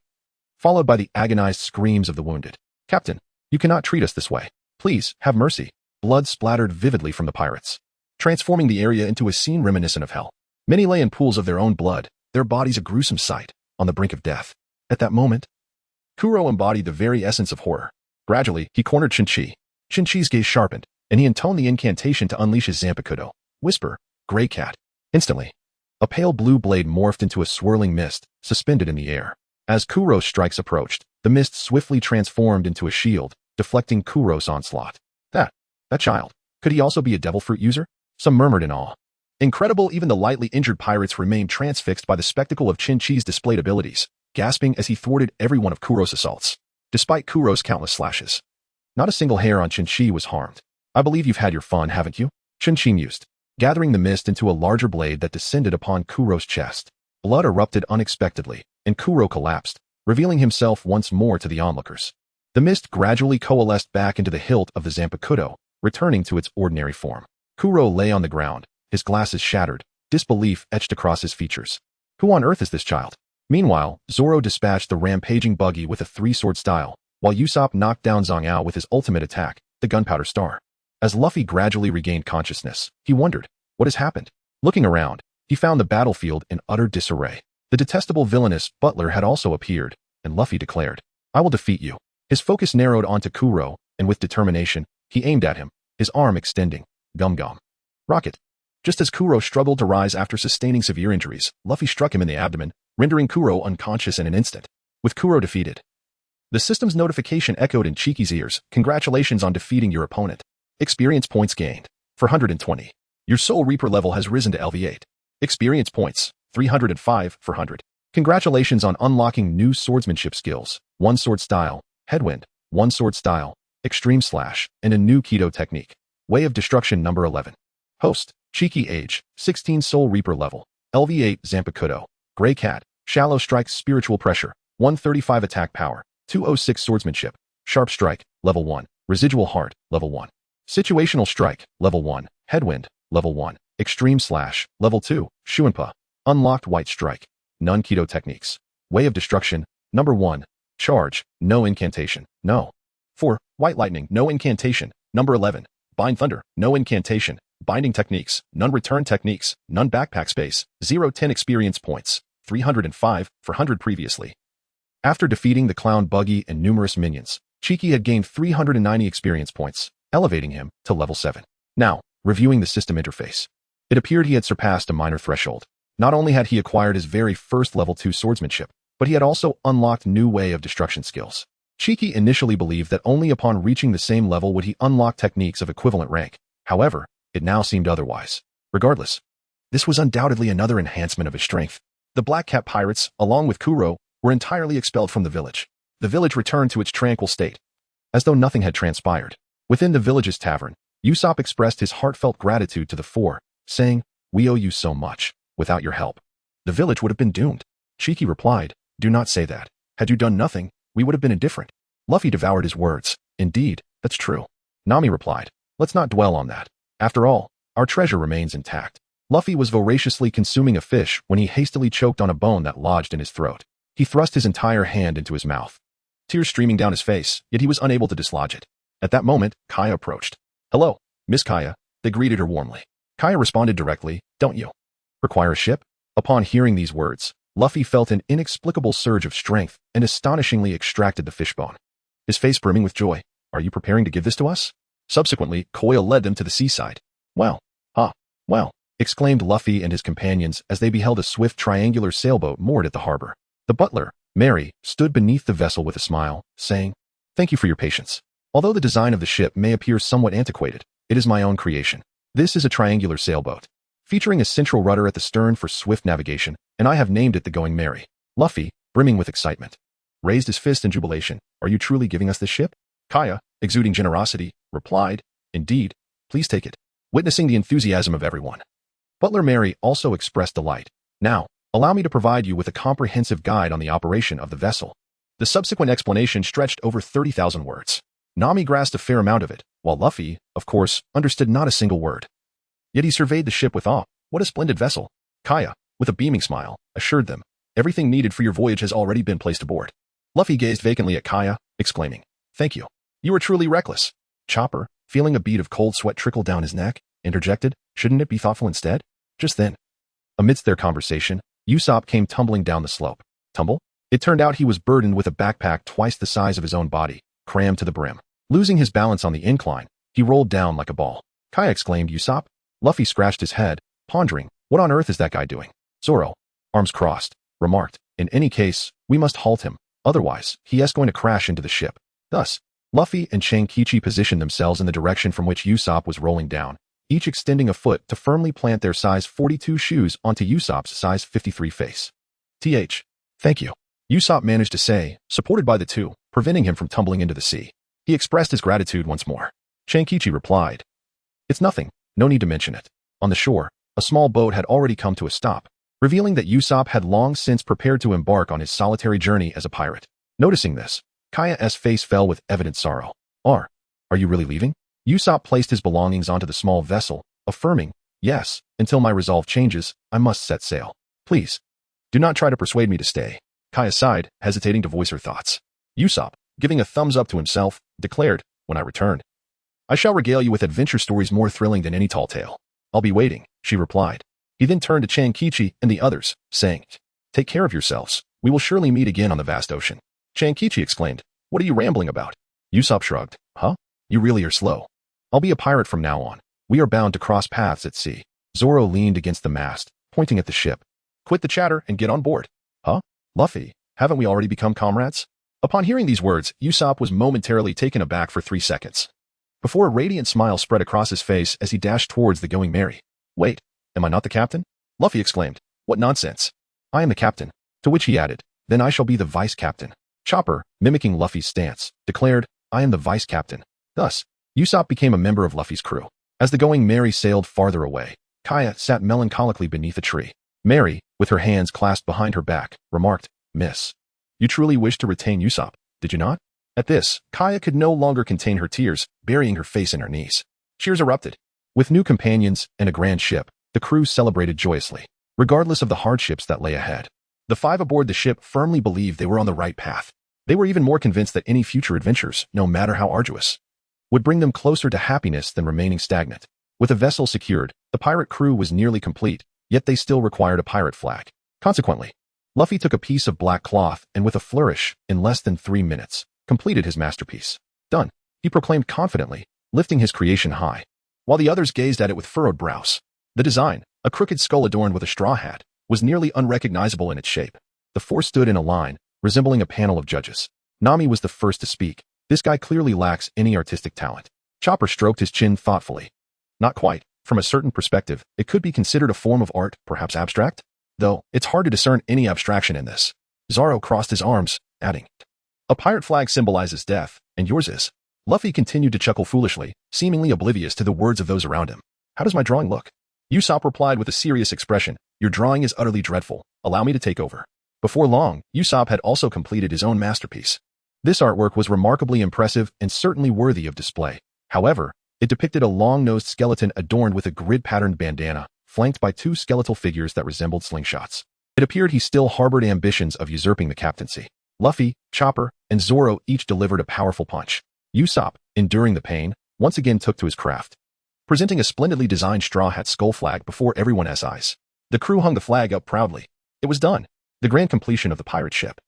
followed by the agonized screams of the wounded. Captain, you cannot treat us this way. Please, have mercy. Blood splattered vividly from the pirates, transforming the area into a scene reminiscent of hell. Many lay in pools of their own blood, their bodies a gruesome sight, on the brink of death. At that moment, Kuro embodied the very essence of horror. Gradually, he cornered Chinchi. Chinchi's gaze sharpened, and he intoned the incantation to unleash his Zampakuto. Whisper, Grey Cat. Instantly, a pale blue blade morphed into a swirling mist, suspended in the air. As Kuro's strikes approached, the mist swiftly transformed into a shield, deflecting Kuro's onslaught. That child. Could he also be a devil fruit user? Some murmured in awe. Incredible, even the lightly injured pirates remained transfixed by the spectacle of Chinchi's displayed abilities, gasping as he thwarted every one of Kuro's assaults. Despite Kuro's countless slashes, not a single hair on Chinchi was harmed. I believe you've had your fun, haven't you? Chinchi mused, gathering the mist into a larger blade that descended upon Kuro's chest. Blood erupted unexpectedly, and Kuro collapsed, revealing himself once more to the onlookers. The mist gradually coalesced back into the hilt of the Zampakuto, returning to its ordinary form. Kuro lay on the ground, his glasses shattered, disbelief etched across his features. Who on earth is this child? Meanwhile, Zoro dispatched the rampaging Buggy with a 3-sword style, while Usopp knocked down Zhang Ao with his ultimate attack, the Gunpowder Star. As Luffy gradually regained consciousness, he wondered, what has happened? Looking around, he found the battlefield in utter disarray. The detestable villainous Butler had also appeared, and Luffy declared, I will defeat you. His focus narrowed onto Kuro, and with determination, he aimed at him, his arm extending. Gum. Rocket. Just as Kuro struggled to rise after sustaining severe injuries, Luffy struck him in the abdomen, rendering Kuro unconscious in an instant. With Kuro defeated, the system's notification echoed in Cheeky's ears. Congratulations on defeating your opponent. Experience points gained. 420. Your Soul Reaper level has risen to LV8. Experience points. 305 for 100. Congratulations on unlocking new swordsmanship skills. 1 sword style, Headwind, 1 sword style, Extreme Slash, and a new Keto technique. Way of Destruction number 11. Host, Cheeky age, 16 Soul Reaper level, LV8 Zampakuto, Grey Cat, Shallow Strike Spiritual Pressure, 135 Attack Power, 206 Swordsmanship, Sharp Strike, level 1, Residual Heart, level 1. Situational Strike, level 1, Headwind, level 1, Extreme Slash, level 2, Shuanpa, Unlocked White Strike, None Keto Techniques. Way of Destruction, number 1, Charge, no incantation, no. 4, White Lightning, no incantation, number 11. Bind Thunder, no incantation, binding techniques, none return techniques, none backpack space, 0-10 experience points, 305 for 100 previously. After defeating the clown Buggy and numerous minions, Cheeky had gained 390 experience points, elevating him to level 7. Now, reviewing the system interface. It appeared he had surpassed a minor threshold. Not only had he acquired his very first level 2 swordsmanship, but he had also unlocked new Way of Destruction skills. Cheeky initially believed that only upon reaching the same level would he unlock techniques of equivalent rank. However, it now seemed otherwise. Regardless, this was undoubtedly another enhancement of his strength. The Black Cat pirates, along with Kuro, were entirely expelled from the village. The village returned to its tranquil state, as though nothing had transpired. Within the village's tavern, Usopp expressed his heartfelt gratitude to the four, saying, "We owe you so much. Without your help, the village would have been doomed." Cheeky replied, "Do not say that. Had you done nothing, we would have been indifferent." Luffy devoured his words. "Indeed, that's true." Nami replied, "Let's not dwell on that. After all, our treasure remains intact." Luffy was voraciously consuming a fish when he hastily choked on a bone that lodged in his throat. He thrust his entire hand into his mouth, tears streaming down his face, yet he was unable to dislodge it. At that moment, Kaya approached. "Hello, Miss Kaya. they greeted her warmly. Kaya responded directly, "Don't you require a ship?" Upon hearing these words, Luffy felt an inexplicable surge of strength and astonishingly extracted the fishbone. His face brimming with joy. "Are you preparing to give this to us?" Subsequently, Koya led them to the seaside. "Well, well," exclaimed Luffy and his companions as they beheld a swift triangular sailboat moored at the harbor. The butler, Mary, stood beneath the vessel with a smile, saying, "Thank you for your patience. Although the design of the ship may appear somewhat antiquated, it is my own creation. This is a triangular sailboat, featuring a central rudder at the stern for swift navigation, and I have named it the Going Merry." Luffy, brimming with excitement, raised his fist in jubilation. "Are you truly giving us this ship?" Kaya, exuding generosity, replied, "Indeed, please take it." Witnessing the enthusiasm of everyone, Butler Mary also expressed delight. "Now, allow me to provide you with a comprehensive guide on the operation of the vessel." The subsequent explanation stretched over 30,000 words. Nami grasped a fair amount of it, while Luffy, of course, understood not a single word. Yet he surveyed the ship with awe. "What a splendid vessel." Kaya, with a beaming smile, assured them, "Everything needed for your voyage has already been placed aboard." Luffy gazed vacantly at Kaya, exclaiming, "Thank you. You are truly reckless." Chopper, feeling a bead of cold sweat trickle down his neck, interjected, "Shouldn't it be thoughtful instead?" Just then, amidst their conversation, Usopp came tumbling down the slope. Tumble? It turned out he was burdened with a backpack twice the size of his own body, crammed to the brim. Losing his balance on the incline, he rolled down like a ball. Kaya exclaimed, "Usopp?" Luffy scratched his head, pondering, what on earth is that guy doing? Zoro, arms crossed, remarked, "In any case, we must halt him, otherwise, he is going to crash into the ship." Thus, Luffy and Chenqi positioned themselves in the direction from which Usopp was rolling down, each extending a foot to firmly plant their size 42 shoes onto Usopp's size 53 face. Thank you," Usopp managed to say, supported by the two, preventing him from tumbling into the sea. He expressed his gratitude once more. Chenqi replied, "It's nothing, no need to mention it." On the shore, a small boat had already come to a stop, revealing that Usopp had long since prepared to embark on his solitary journey as a pirate. Noticing this, Kaya's face fell with evident sorrow. Are you really leaving?" Usopp placed his belongings onto the small vessel, affirming, "Yes, until my resolve changes, I must set sail. Please, do not try to persuade me to stay." Kaya sighed, hesitating to voice her thoughts. Usopp, giving a thumbs up to himself, declared, "When I return, I shall regale you with adventure stories more thrilling than any tall tale." "I'll be waiting," she replied. He then turned to Chenqi and the others, saying, "Take care of yourselves. We will surely meet again on the vast ocean." Chenqi exclaimed, "What are you rambling about?" Usopp shrugged, "Huh? You really are slow. I'll be a pirate from now on. We are bound to cross paths at sea." Zoro leaned against the mast, pointing at the ship. "Quit the chatter and get on board." "Huh? Luffy, haven't we already become comrades?" Upon hearing these words, Usopp was momentarily taken aback for 3 seconds, before a radiant smile spread across his face as he dashed towards the Going Merry. "Wait, am I not the captain?" Luffy exclaimed, "What nonsense. I am the captain." To which he added, "Then I shall be the vice captain." Chopper, mimicking Luffy's stance, declared, "I am the vice captain." Thus, Usopp became a member of Luffy's crew. As the Going Merry sailed farther away, Kaya sat melancholically beneath a tree. Mary, with her hands clasped behind her back, remarked, "Miss, you truly wished to retain Usopp, did you not?" At this, Kaya could no longer contain her tears, burying her face in her knees. Cheers erupted. With new companions and a grand ship, the crew celebrated joyously, regardless of the hardships that lay ahead. The 5 aboard the ship firmly believed they were on the right path. They were even more convinced that any future adventures, no matter how arduous, would bring them closer to happiness than remaining stagnant. With the vessel secured, the pirate crew was nearly complete, yet they still required a pirate flag. Consequently, Luffy took a piece of black cloth and with a flourish, in less than 3 minutes, completed his masterpiece. "Done," he proclaimed confidently, lifting his creation high, while the others gazed at it with furrowed brows. The design, a crooked skull adorned with a straw hat, was nearly unrecognizable in its shape. The 4 stood in a line, resembling a panel of judges. Nami was the first to speak. "This guy clearly lacks any artistic talent." Chopper stroked his chin thoughtfully. "Not quite. From a certain perspective, it could be considered a form of art, perhaps abstract. Though, it's hard to discern any abstraction in this." Zoro crossed his arms, adding, "A pirate flag symbolizes death, and yours is." Luffy continued to chuckle foolishly, seemingly oblivious to the words of those around him. "How does my drawing look?" Usopp replied with a serious expression, "Your drawing is utterly dreadful. Allow me to take over." Before long, Usopp had also completed his own masterpiece. This artwork was remarkably impressive and certainly worthy of display. However, it depicted a long-nosed skeleton adorned with a grid-patterned bandana, flanked by 2 skeletal figures that resembled slingshots. It appeared he still harbored ambitions of usurping the captaincy. Luffy, Chopper, and Zoro each delivered a powerful punch. Usopp, enduring the pain, once again took to his craft, presenting a splendidly designed straw hat skull flag before everyone's eyes. The crew hung the flag up proudly. It was done. The grand completion of the pirate ship.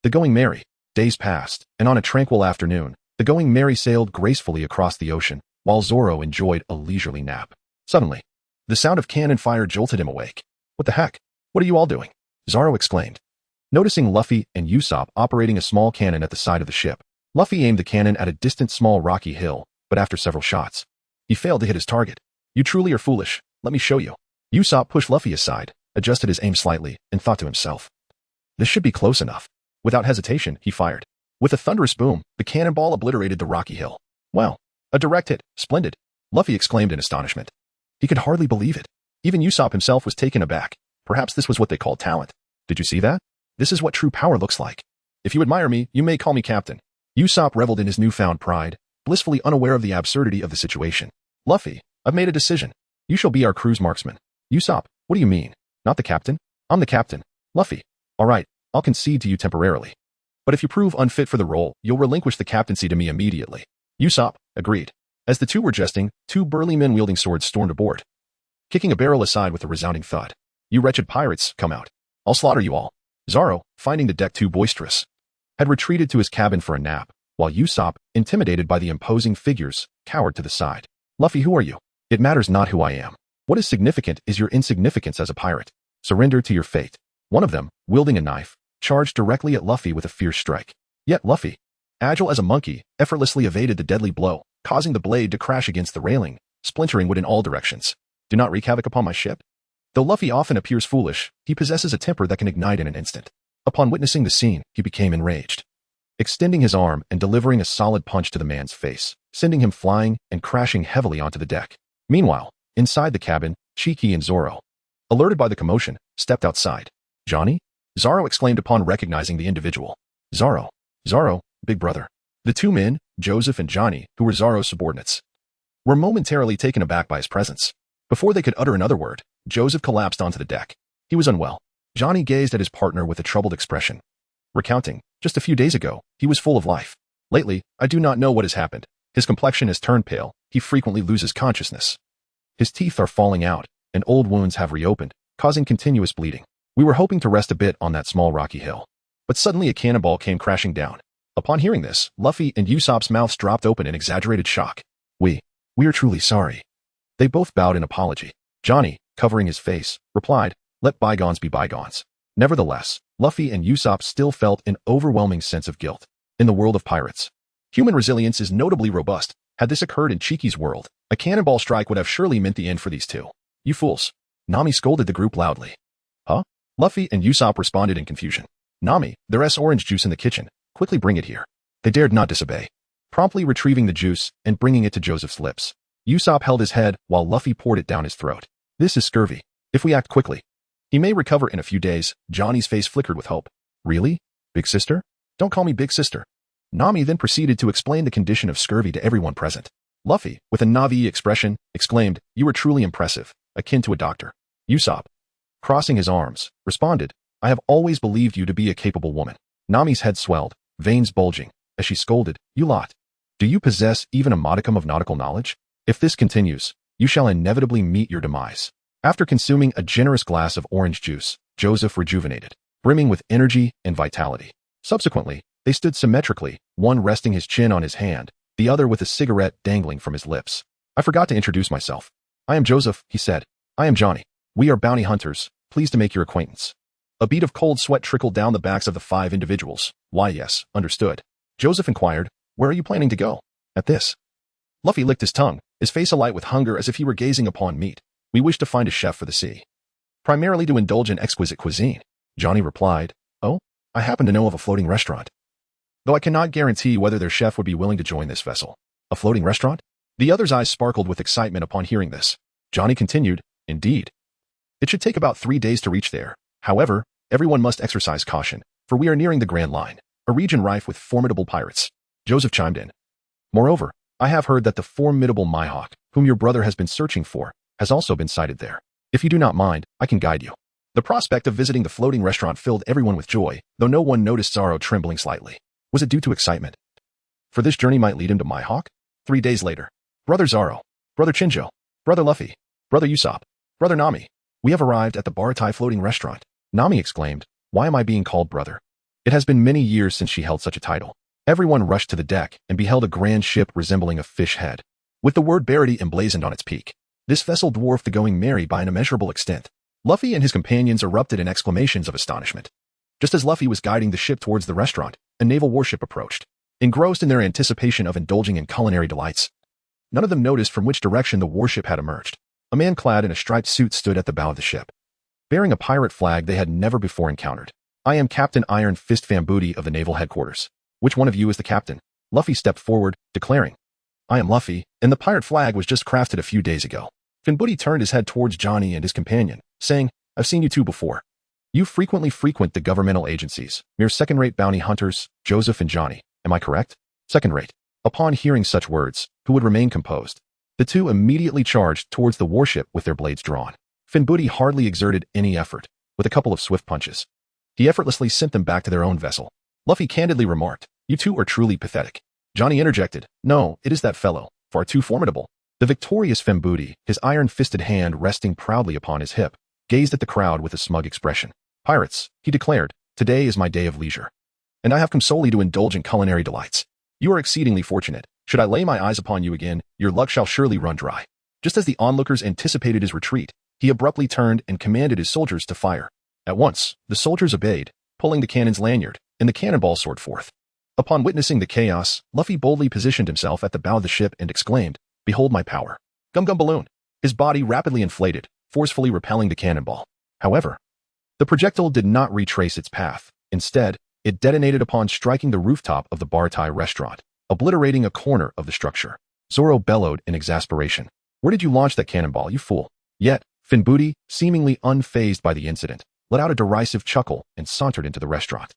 The Going Merry. Days passed, and on a tranquil afternoon, the Going Merry sailed gracefully across the ocean, while Zoro enjoyed a leisurely nap. Suddenly, the sound of cannon fire jolted him awake. What the heck? What are you all doing? Zoro exclaimed. Noticing Luffy and Usopp operating a small cannon at the side of the ship, Luffy aimed the cannon at a distant small rocky hill, but after several shots, he failed to hit his target. You truly are foolish. Let me show you. Usopp pushed Luffy aside, adjusted his aim slightly, and thought to himself, this should be close enough. Without hesitation, he fired. With a thunderous boom, the cannonball obliterated the rocky hill. Wow, a direct hit. Splendid. Luffy exclaimed in astonishment. He could hardly believe it. Even Usopp himself was taken aback. Perhaps this was what they called talent. Did you see that? This is what true power looks like. If you admire me, you may call me captain. Usopp reveled in his newfound pride, blissfully unaware of the absurdity of the situation. Luffy, I've made a decision. You shall be our crew's marksman. Usopp, what do you mean? Not the captain? I'm the captain. Luffy, all right, I'll concede to you temporarily. But if you prove unfit for the role, you'll relinquish the captaincy to me immediately. Usopp agreed. As the two were jesting, two burly men wielding swords stormed aboard, kicking a barrel aside with a resounding thud. You wretched pirates, come out. I'll slaughter you all. Zoro, finding the deck too boisterous, had retreated to his cabin for a nap, while Usopp, intimidated by the imposing figures, cowered to the side. Luffy, who are you? It matters not who I am. What is significant is your insignificance as a pirate. Surrender to your fate. One of them, wielding a knife, charged directly at Luffy with a fierce strike. Yet Luffy, agile as a monkey, effortlessly evaded the deadly blow, causing the blade to crash against the railing, splintering wood in all directions. Do not wreak havoc upon my ship. Though Luffy often appears foolish, he possesses a temper that can ignite in an instant. Upon witnessing the scene, he became enraged, extending his arm and delivering a solid punch to the man's face, sending him flying and crashing heavily onto the deck. Meanwhile, inside the cabin, Chenqi and Zoro, alerted by the commotion, stepped outside. Johnny? Zoro exclaimed upon recognizing the individual. Zoro, big brother. The two men, Joseph and Johnny, who were Zoro's subordinates, were momentarily taken aback by his presence. Before they could utter another word, Joseph collapsed onto the deck. He was unwell. Johnny gazed at his partner with a troubled expression, recounting, just a few days ago, he was full of life. Lately, I do not know what has happened. His complexion has turned pale, he frequently loses consciousness. His teeth are falling out, and old wounds have reopened, causing continuous bleeding. We were hoping to rest a bit on that small rocky hill. But suddenly a cannonball came crashing down. Upon hearing this, Luffy and Usopp's mouths dropped open in exaggerated shock. We are truly sorry. They both bowed in apology. Johnny, covering his face, replied, let bygones be bygones. Nevertheless, Luffy and Usopp still felt an overwhelming sense of guilt. In the world of pirates, human resilience is notably robust. Had this occurred in Chenqi's world, a cannonball strike would have surely meant the end for these two. You fools. Nami scolded the group loudly. Huh? Luffy and Usopp responded in confusion. Nami, there's orange juice in the kitchen. Quickly bring it here. They dared not disobey, promptly retrieving the juice and bringing it to Joseph's lips. Usopp held his head while Luffy poured it down his throat. This is scurvy. If we act quickly, he may recover in a few days. Johnny's face flickered with hope. Really? Big sister? Don't call me big sister. Nami then proceeded to explain the condition of scurvy to everyone present. Luffy, with a Navi expression, exclaimed, you are truly impressive, akin to a doctor. Usopp, crossing his arms, responded, I have always believed you to be a capable woman. Nami's head swelled, veins bulging, as she scolded, you lot. Do you possess even a modicum of nautical knowledge? If this continues, you shall inevitably meet your demise. After consuming a generous glass of orange juice, Joseph rejuvenated, brimming with energy and vitality. Subsequently, they stood symmetrically, one resting his chin on his hand, the other with a cigarette dangling from his lips. I forgot to introduce myself. I am Joseph, he said. I am Johnny. We are bounty hunters, pleased to make your acquaintance. A bead of cold sweat trickled down the backs of the 5 individuals. Why, yes, understood. Joseph inquired, where are you planning to go? At this, Luffy licked his tongue, his face alight with hunger as if he were gazing upon meat. We wish to find a chef for the sea, primarily to indulge in exquisite cuisine. Johnny replied, oh, I happen to know of a floating restaurant, though I cannot guarantee whether their chef would be willing to join this vessel. A floating restaurant? The other's eyes sparkled with excitement upon hearing this. Johnny continued, indeed. It should take about 3 days to reach there. However, everyone must exercise caution, for we are nearing the Grand Line, a region rife with formidable pirates. Joseph chimed in. Moreover, I have heard that the formidable Mihawk, whom your brother has been searching for, has also been sighted there. If you do not mind, I can guide you. The prospect of visiting the floating restaurant filled everyone with joy, though no one noticed Zoro trembling slightly. Was it due to excitement? For this journey might lead him to Mihawk? 3 days later. Brother Zoro. Brother Chinjo. Brother Luffy, Brother Usopp, Brother Nami, we have arrived at the Baratie floating restaurant. Nami exclaimed, why am I being called brother? It has been many years since she held such a title. Everyone rushed to the deck and beheld a grand ship resembling a fish head, with the word Baratie emblazoned on its peak. This vessel dwarfed the Going Merry by an immeasurable extent. Luffy and his companions erupted in exclamations of astonishment. Just as Luffy was guiding the ship towards the restaurant, a naval warship approached. Engrossed in their anticipation of indulging in culinary delights, none of them noticed from which direction the warship had emerged. A man clad in a striped suit stood at the bow of the ship, bearing a pirate flag they had never before encountered. I am Captain Iron Fist Fambuti of the naval headquarters. Which one of you is the captain? Luffy stepped forward, declaring, I am Luffy, and the pirate flag was just crafted a few days ago. Fambuti turned his head towards Johnny and his companion, saying, I've seen you two before. You frequently frequent the governmental agencies, mere second-rate bounty hunters, Joseph and Johnny. Am I correct? Second-rate. Upon hearing such words, who would remain composed? The two immediately charged towards the warship with their blades drawn. Fambuti hardly exerted any effort. With a couple of swift punches, he effortlessly sent them back to their own vessel. Luffy candidly remarked, you two are truly pathetic. Johnny interjected, no, it is that fellow, far too formidable. The victorious Fambuti, his iron-fisted hand resting proudly upon his hip, gazed at the crowd with a smug expression. Pirates, he declared, today is my day of leisure, and I have come solely to indulge in culinary delights. You are exceedingly fortunate. Should I lay my eyes upon you again, your luck shall surely run dry. Just as the onlookers anticipated his retreat, he abruptly turned and commanded his soldiers to fire. At once, the soldiers obeyed, pulling the cannon's lanyard, and the cannonball soared forth. Upon witnessing the chaos, Luffy boldly positioned himself at the bow of the ship and exclaimed, behold my power. Gum Gum Balloon. His body rapidly inflated, forcefully repelling the cannonball. However, the projectile did not retrace its path. Instead, it detonated upon striking the rooftop of the Baratie restaurant, obliterating a corner of the structure. Zoro bellowed in exasperation. Where did you launch that cannonball, you fool? Yet, Fambuti, seemingly unfazed by the incident, let out a derisive chuckle and sauntered into the restaurant.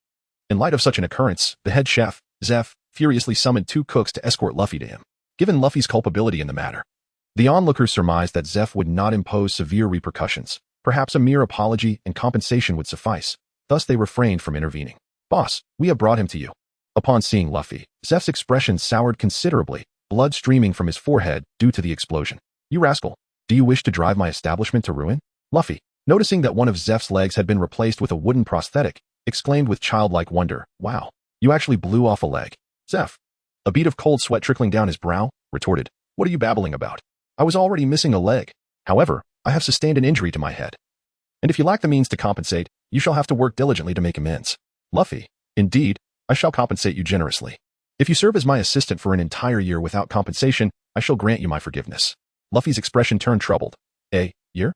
In light of such an occurrence, the head chef, Zeph, furiously summoned two cooks to escort Luffy to him. Given Luffy's culpability in the matter, the onlookers surmised that Zeph would not impose severe repercussions. Perhaps a mere apology and compensation would suffice. Thus they refrained from intervening. Boss, we have brought him to you. Upon seeing Luffy, Zeph's expression soured considerably, blood streaming from his forehead due to the explosion. You rascal, do you wish to drive my establishment to ruin? Luffy, noticing that one of Zeph's legs had been replaced with a wooden prosthetic, exclaimed with childlike wonder, wow, you actually blew off a leg. Zeph, a bead of cold sweat trickling down his brow, retorted, what are you babbling about? I was already missing a leg. However, I have sustained an injury to my head. And if you lack the means to compensate, you shall have to work diligently to make amends. Luffy, indeed, I shall compensate you generously. If you serve as my assistant for an entire year without compensation, I shall grant you my forgiveness. Luffy's expression turned troubled. A year?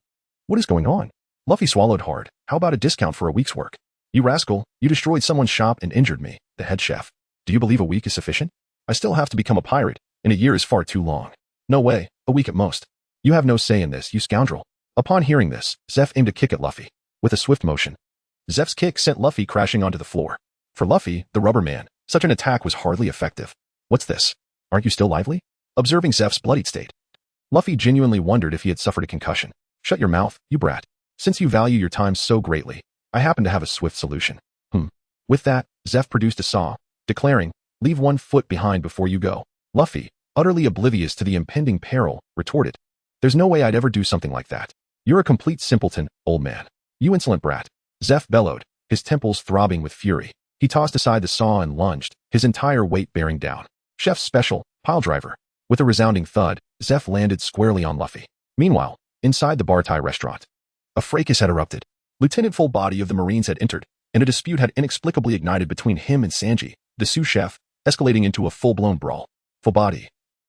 What is going on? Luffy swallowed hard. How about a discount for a week's work? You rascal, you destroyed someone's shop and injured me, the head chef. Do you believe a week is sufficient? I still have to become a pirate, and a year is far too long. No way, a week at most. You have no say in this, you scoundrel. Upon hearing this, Zeph aimed a kick at Luffy. With a swift motion, Zeph's kick sent Luffy crashing onto the floor. For Luffy, the rubber man, such an attack was hardly effective. What's this? Aren't you still lively? Observing Zeph's bloodied state, Luffy genuinely wondered if he had suffered a concussion. Shut your mouth, you brat. Since you value your time so greatly, I happen to have a swift solution. With that, Zeph produced a saw, declaring, leave 1 foot behind before you go. Luffy, utterly oblivious to the impending peril, retorted, there's no way I'd ever do something like that. You're a complete simpleton, old man. You insolent brat. Zeph bellowed, his temples throbbing with fury. He tossed aside the saw and lunged, his entire weight bearing down. Chef's special, pile driver. With a resounding thud, Zeph landed squarely on Luffy. Meanwhile, inside the Baratie restaurant, a fracas had erupted. Lieutenant Full Body of the Marines had entered, and a dispute had inexplicably ignited between him and Sanji, the sous chef, escalating into a full-blown brawl. Full Body,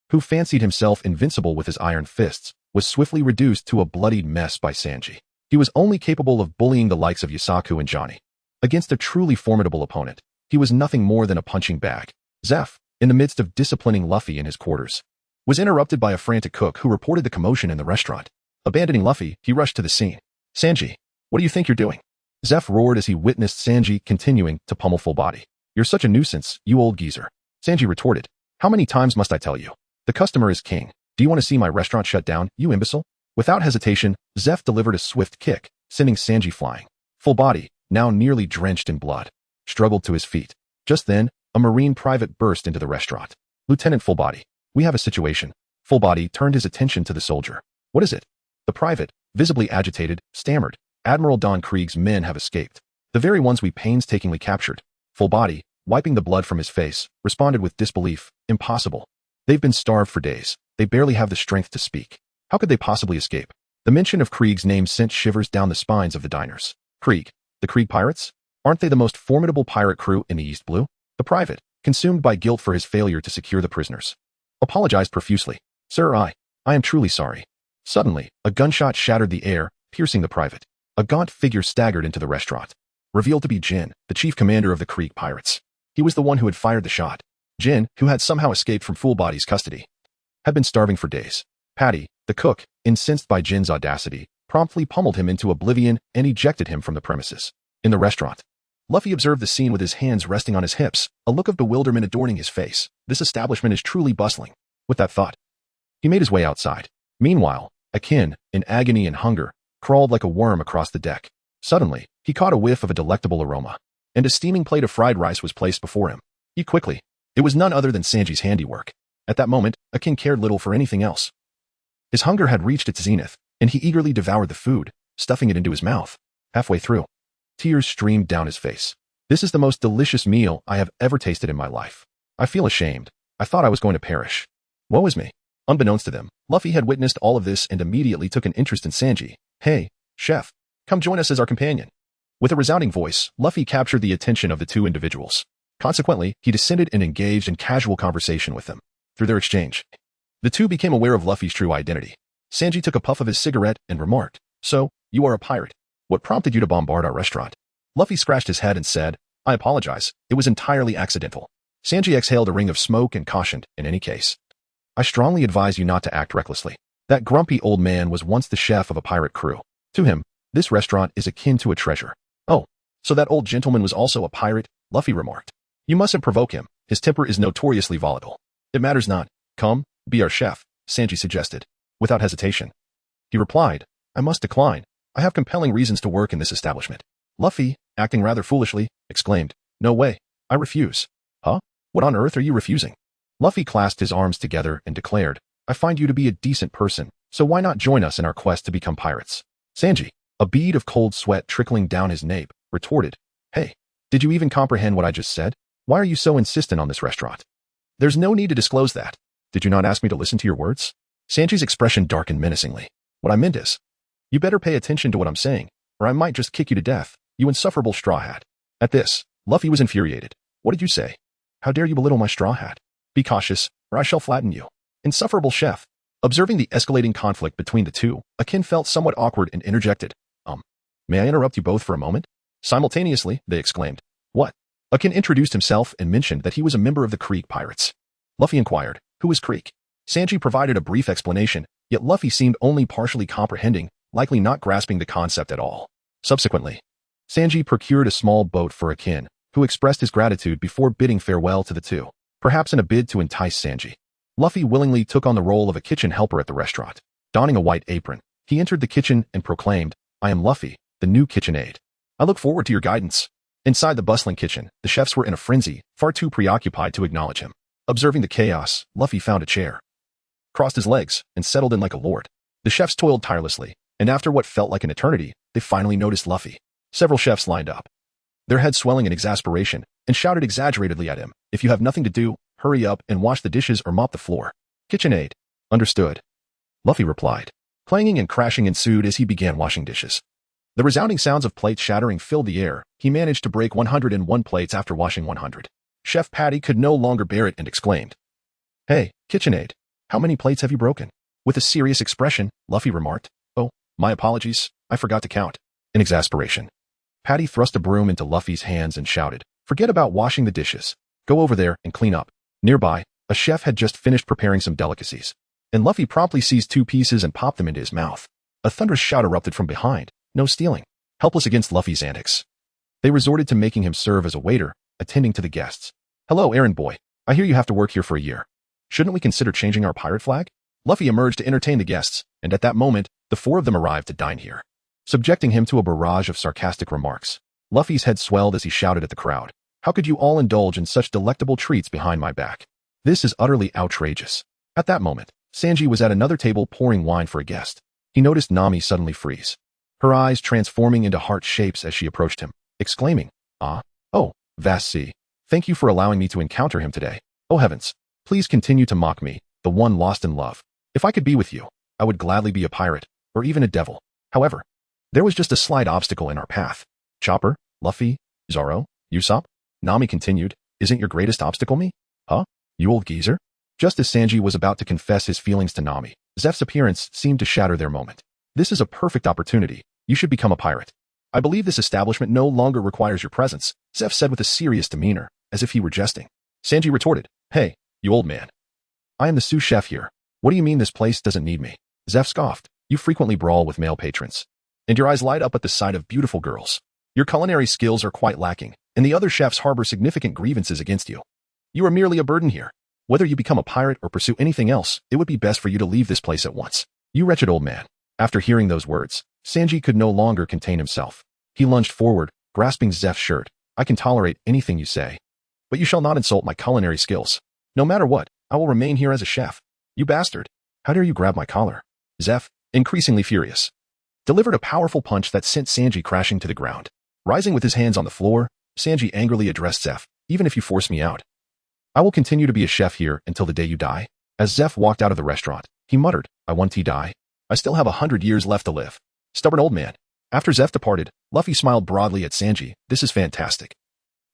who fancied himself invincible with his iron fists, was swiftly reduced to a bloodied mess by Sanji. He was only capable of bullying the likes of Yasaku and Johnny. Against a truly formidable opponent, he was nothing more than a punching bag. Zeph, in the midst of disciplining Luffy in his quarters, was interrupted by a frantic cook who reported the commotion in the restaurant. Abandoning Luffy, he rushed to the scene. Sanji, what do you think you're doing? Zeph roared as he witnessed Sanji continuing to pummel Full Body. You're such a nuisance, you old geezer. Sanji retorted, how many times must I tell you? The customer is king. Do you want to see my restaurant shut down, you imbecile? Without hesitation, Zeph delivered a swift kick, sending Sanji flying. Full Body, now nearly drenched in blood, struggled to his feet. Just then, a Marine private burst into the restaurant. Lieutenant Full Body, we have a situation. Full Body turned his attention to the soldier. What is it? The private, visibly agitated, stammered. Admiral Don Krieg's men have escaped. The very ones we painstakingly captured. Full body, wiping the blood from his face, responded with disbelief. Impossible. They've been starved for days. They barely have the strength to speak. How could they possibly escape? The mention of Krieg's name sent shivers down the spines of the diners. Krieg? The Krieg pirates? Aren't they the most formidable pirate crew in the East Blue? The private, consumed by guilt for his failure to secure the prisoners, apologized profusely. Sir, I am truly sorry. Suddenly, a gunshot shattered the air, piercing the private. A gaunt figure staggered into the restaurant. Revealed to be Jin, the chief commander of the Krieg pirates. He was the one who had fired the shot. Jin, who had somehow escaped from Foolbody's custody, had been starving for days. Patty, the cook, incensed by Jin's audacity, promptly pummeled him into oblivion and ejected him from the premises. In the restaurant, Luffy observed the scene with his hands resting on his hips, a look of bewilderment adorning his face. This establishment is truly bustling. With that thought, he made his way outside. Meanwhile, Akin, in agony and hunger, crawled like a worm across the deck. Suddenly, he caught a whiff of a delectable aroma, and a steaming plate of fried rice was placed before him. Eat quickly. It was none other than Sanji's handiwork. At that moment, Akin cared little for anything else. His hunger had reached its zenith, and he eagerly devoured the food, stuffing it into his mouth. Halfway through, tears streamed down his face. This is the most delicious meal I have ever tasted in my life. I feel ashamed. I thought I was going to perish. Woe is me. Unbeknownst to them, Luffy had witnessed all of this and immediately took an interest in Sanji. Hey, chef, come join us as our companion. With a resounding voice, Luffy captured the attention of the two individuals. Consequently, he descended and engaged in casual conversation with them. Through their exchange, the two became aware of Luffy's true identity. Sanji took a puff of his cigarette and remarked, "So, you are a pirate. What prompted you to bombard our restaurant?" Luffy scratched his head and said, "I apologize. It was entirely accidental." Sanji exhaled a ring of smoke and cautioned, "In any case, I strongly advise you not to act recklessly. That grumpy old man was once the chef of a pirate crew. To him, this restaurant is akin to a treasure." "Oh, so that old gentleman was also a pirate?" Luffy remarked. "You mustn't provoke him. His temper is notoriously volatile." "It matters not. Come, be our chef," Sanji suggested. Without hesitation, he replied, "I must decline. I have compelling reasons to work in this establishment." Luffy, acting rather foolishly, exclaimed, "No way. I refuse." "Huh? What on earth are you refusing?" Luffy clasped his arms together and declared, "I find you to be a decent person, so why not join us in our quest to become pirates?" Sanji, a bead of cold sweat trickling down his nape, retorted, "Hey, did you even comprehend what I just said? Why are you so insistent on this restaurant? There's no need to disclose that. Did you not ask me to listen to your words?" Sanji's expression darkened menacingly. "What I meant is, you better pay attention to what I'm saying, or I might just kick you to death, you insufferable straw hat." At this, Luffy was infuriated. "What did you say? How dare you belittle my straw hat? Be cautious, or I shall flatten you." Insufferable chef. Observing the escalating conflict between the two, Akin felt somewhat awkward and interjected, May I interrupt you both for a moment?" Simultaneously, they exclaimed, "What?" Akin introduced himself and mentioned that he was a member of the Krieg pirates. Luffy inquired, "Who is Krieg?" Sanji provided a brief explanation, yet Luffy seemed only partially comprehending, likely not grasping the concept at all. Subsequently, Sanji procured a small boat for Akin, who expressed his gratitude before bidding farewell to the two, perhaps in a bid to entice Sanji. Luffy willingly took on the role of a kitchen helper at the restaurant. Donning a white apron, he entered the kitchen and proclaimed, "I am Luffy, the new kitchen aide. I look forward to your guidance." Inside the bustling kitchen, the chefs were in a frenzy, far too preoccupied to acknowledge him. Observing the chaos, Luffy found a chair, crossed his legs, and settled in like a lord. The chefs toiled tirelessly, and after what felt like an eternity, they finally noticed Luffy. Several chefs lined up, their heads swelling in exasperation, and shouted exaggeratedly at him, "If you have nothing to do, hurry up and wash the dishes or mop the floor." "Kitchen aide." "Understood," Luffy replied. Clanging and crashing ensued as he began washing dishes. The resounding sounds of plates shattering filled the air. He managed to break 101 plates after washing 100. Chef Patty could no longer bear it and exclaimed, "Hey, kitchen aide, how many plates have you broken?" With a serious expression, Luffy remarked, "Oh, my apologies, I forgot to count." In exasperation, Patty thrust a broom into Luffy's hands and shouted, "Forget about washing the dishes. Go over there and clean up." Nearby, a chef had just finished preparing some delicacies, and Luffy promptly seized 2 pieces and popped them into his mouth. A thunderous shout erupted from behind. No stealing. Helpless against Luffy's antics, they resorted to making him serve as a waiter, attending to the guests. "Hello, errand boy. I hear you have to work here for a year. Shouldn't we consider changing our pirate flag?" Luffy emerged to entertain the guests, and at that moment, the 4 of them arrived to dine here, subjecting him to a barrage of sarcastic remarks. Luffy's head swelled as he shouted at the crowd, "How could you all indulge in such delectable treats behind my back? This is utterly outrageous." At that moment, Sanji was at another table pouring wine for a guest. He noticed Nami suddenly freeze, her eyes transforming into heart shapes as she approached him, exclaiming, oh, vast sea. Thank you for allowing me to encounter him today. Oh heavens, please continue to mock me, the one lost in love. If I could be with you, I would gladly be a pirate, or even a devil. However, there was just a slight obstacle in our path. Chopper, Luffy, Zoro, Usopp? Nami continued, isn't your greatest obstacle me? Huh? You old geezer? Just as Sanji was about to confess his feelings to Nami, Zeph's appearance seemed to shatter their moment. This is a perfect opportunity. You should become a pirate. I believe this establishment no longer requires your presence, Zeph said with a serious demeanor, as if he were jesting. Sanji retorted, hey, you old man. I am the sous chef here. What do you mean this place doesn't need me? Zeph scoffed. You frequently brawl with male patrons, and your eyes light up at the sight of beautiful girls. Your culinary skills are quite lacking, and the other chefs harbor significant grievances against you. You are merely a burden here. Whether you become a pirate or pursue anything else, it would be best for you to leave this place at once. You wretched old man. After hearing those words, Sanji could no longer contain himself. He lunged forward, grasping Zeph's shirt. I can tolerate anything you say, but you shall not insult my culinary skills. No matter what, I will remain here as a chef. You bastard. How dare you grab my collar? Zeph, increasingly furious, delivered a powerful punch that sent Sanji crashing to the ground. Rising with his hands on the floor, Sanji angrily addressed Zeph, even if you force me out, I will continue to be a chef here until the day you die. As Zeph walked out of the restaurant, he muttered, I want to die. I still have 100 years left to live. Stubborn old man. After Zeph departed, Luffy smiled broadly at Sanji. This is fantastic.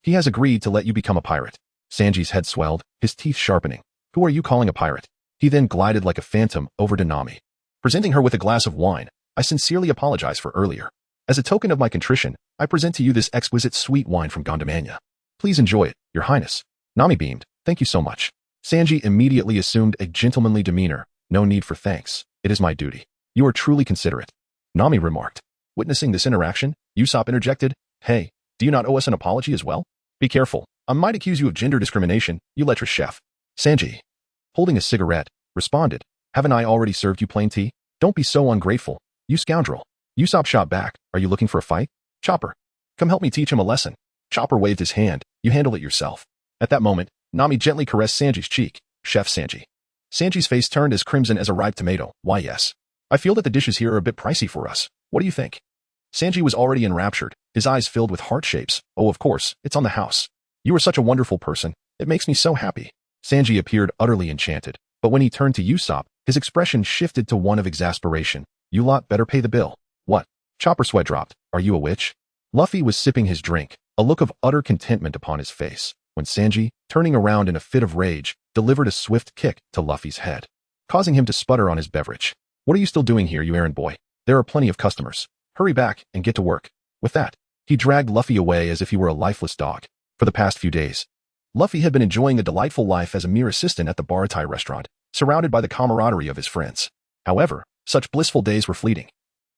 He has agreed to let you become a pirate. Sanji's head swelled, his teeth sharpening. Who are you calling a pirate? He then glided like a phantom over to Nami, presenting her with a glass of wine. I sincerely apologize for earlier. As a token of my contrition, I present to you this exquisite sweet wine from Gondomania. Please enjoy it, your highness. Nami beamed. Thank you so much. Sanji immediately assumed a gentlemanly demeanor. No need for thanks. It is my duty. You are truly considerate. Nami remarked. Witnessing this interaction, Usopp interjected, Hey, do you not owe us an apology as well? Be careful. I might accuse you of gender discrimination, you lecherous chef. Sanji, holding a cigarette, responded, Haven't I already served you plain tea? Don't be so ungrateful, you scoundrel. Usopp shot back, Are you looking for a fight? Chopper, come help me teach him a lesson. Chopper waved his hand, You handle it yourself. At that moment, Nami gently caressed Sanji's cheek. Chef Sanji. Sanji's face turned as crimson as a ripe tomato. Why yes. I feel that the dishes here are a bit pricey for us. What do you think? Sanji was already enraptured, his eyes filled with heart shapes. Oh, of course, it's on the house. You are such a wonderful person. It makes me so happy. Sanji appeared utterly enchanted, but when he turned to Usopp, his expression shifted to one of exasperation. You lot better pay the bill. What? Chopper sweat dropped. Are you a witch? Luffy was sipping his drink, a look of utter contentment upon his face, when Sanji, turning around in a fit of rage, delivered a swift kick to Luffy's head, causing him to sputter on his beverage. What are you still doing here, you errand boy? There are plenty of customers. Hurry back and get to work. With that, he dragged Luffy away as if he were a lifeless dog. For the past few days, Luffy had been enjoying a delightful life as a mere assistant at the Baratie restaurant, surrounded by the camaraderie of his friends. However, such blissful days were fleeting.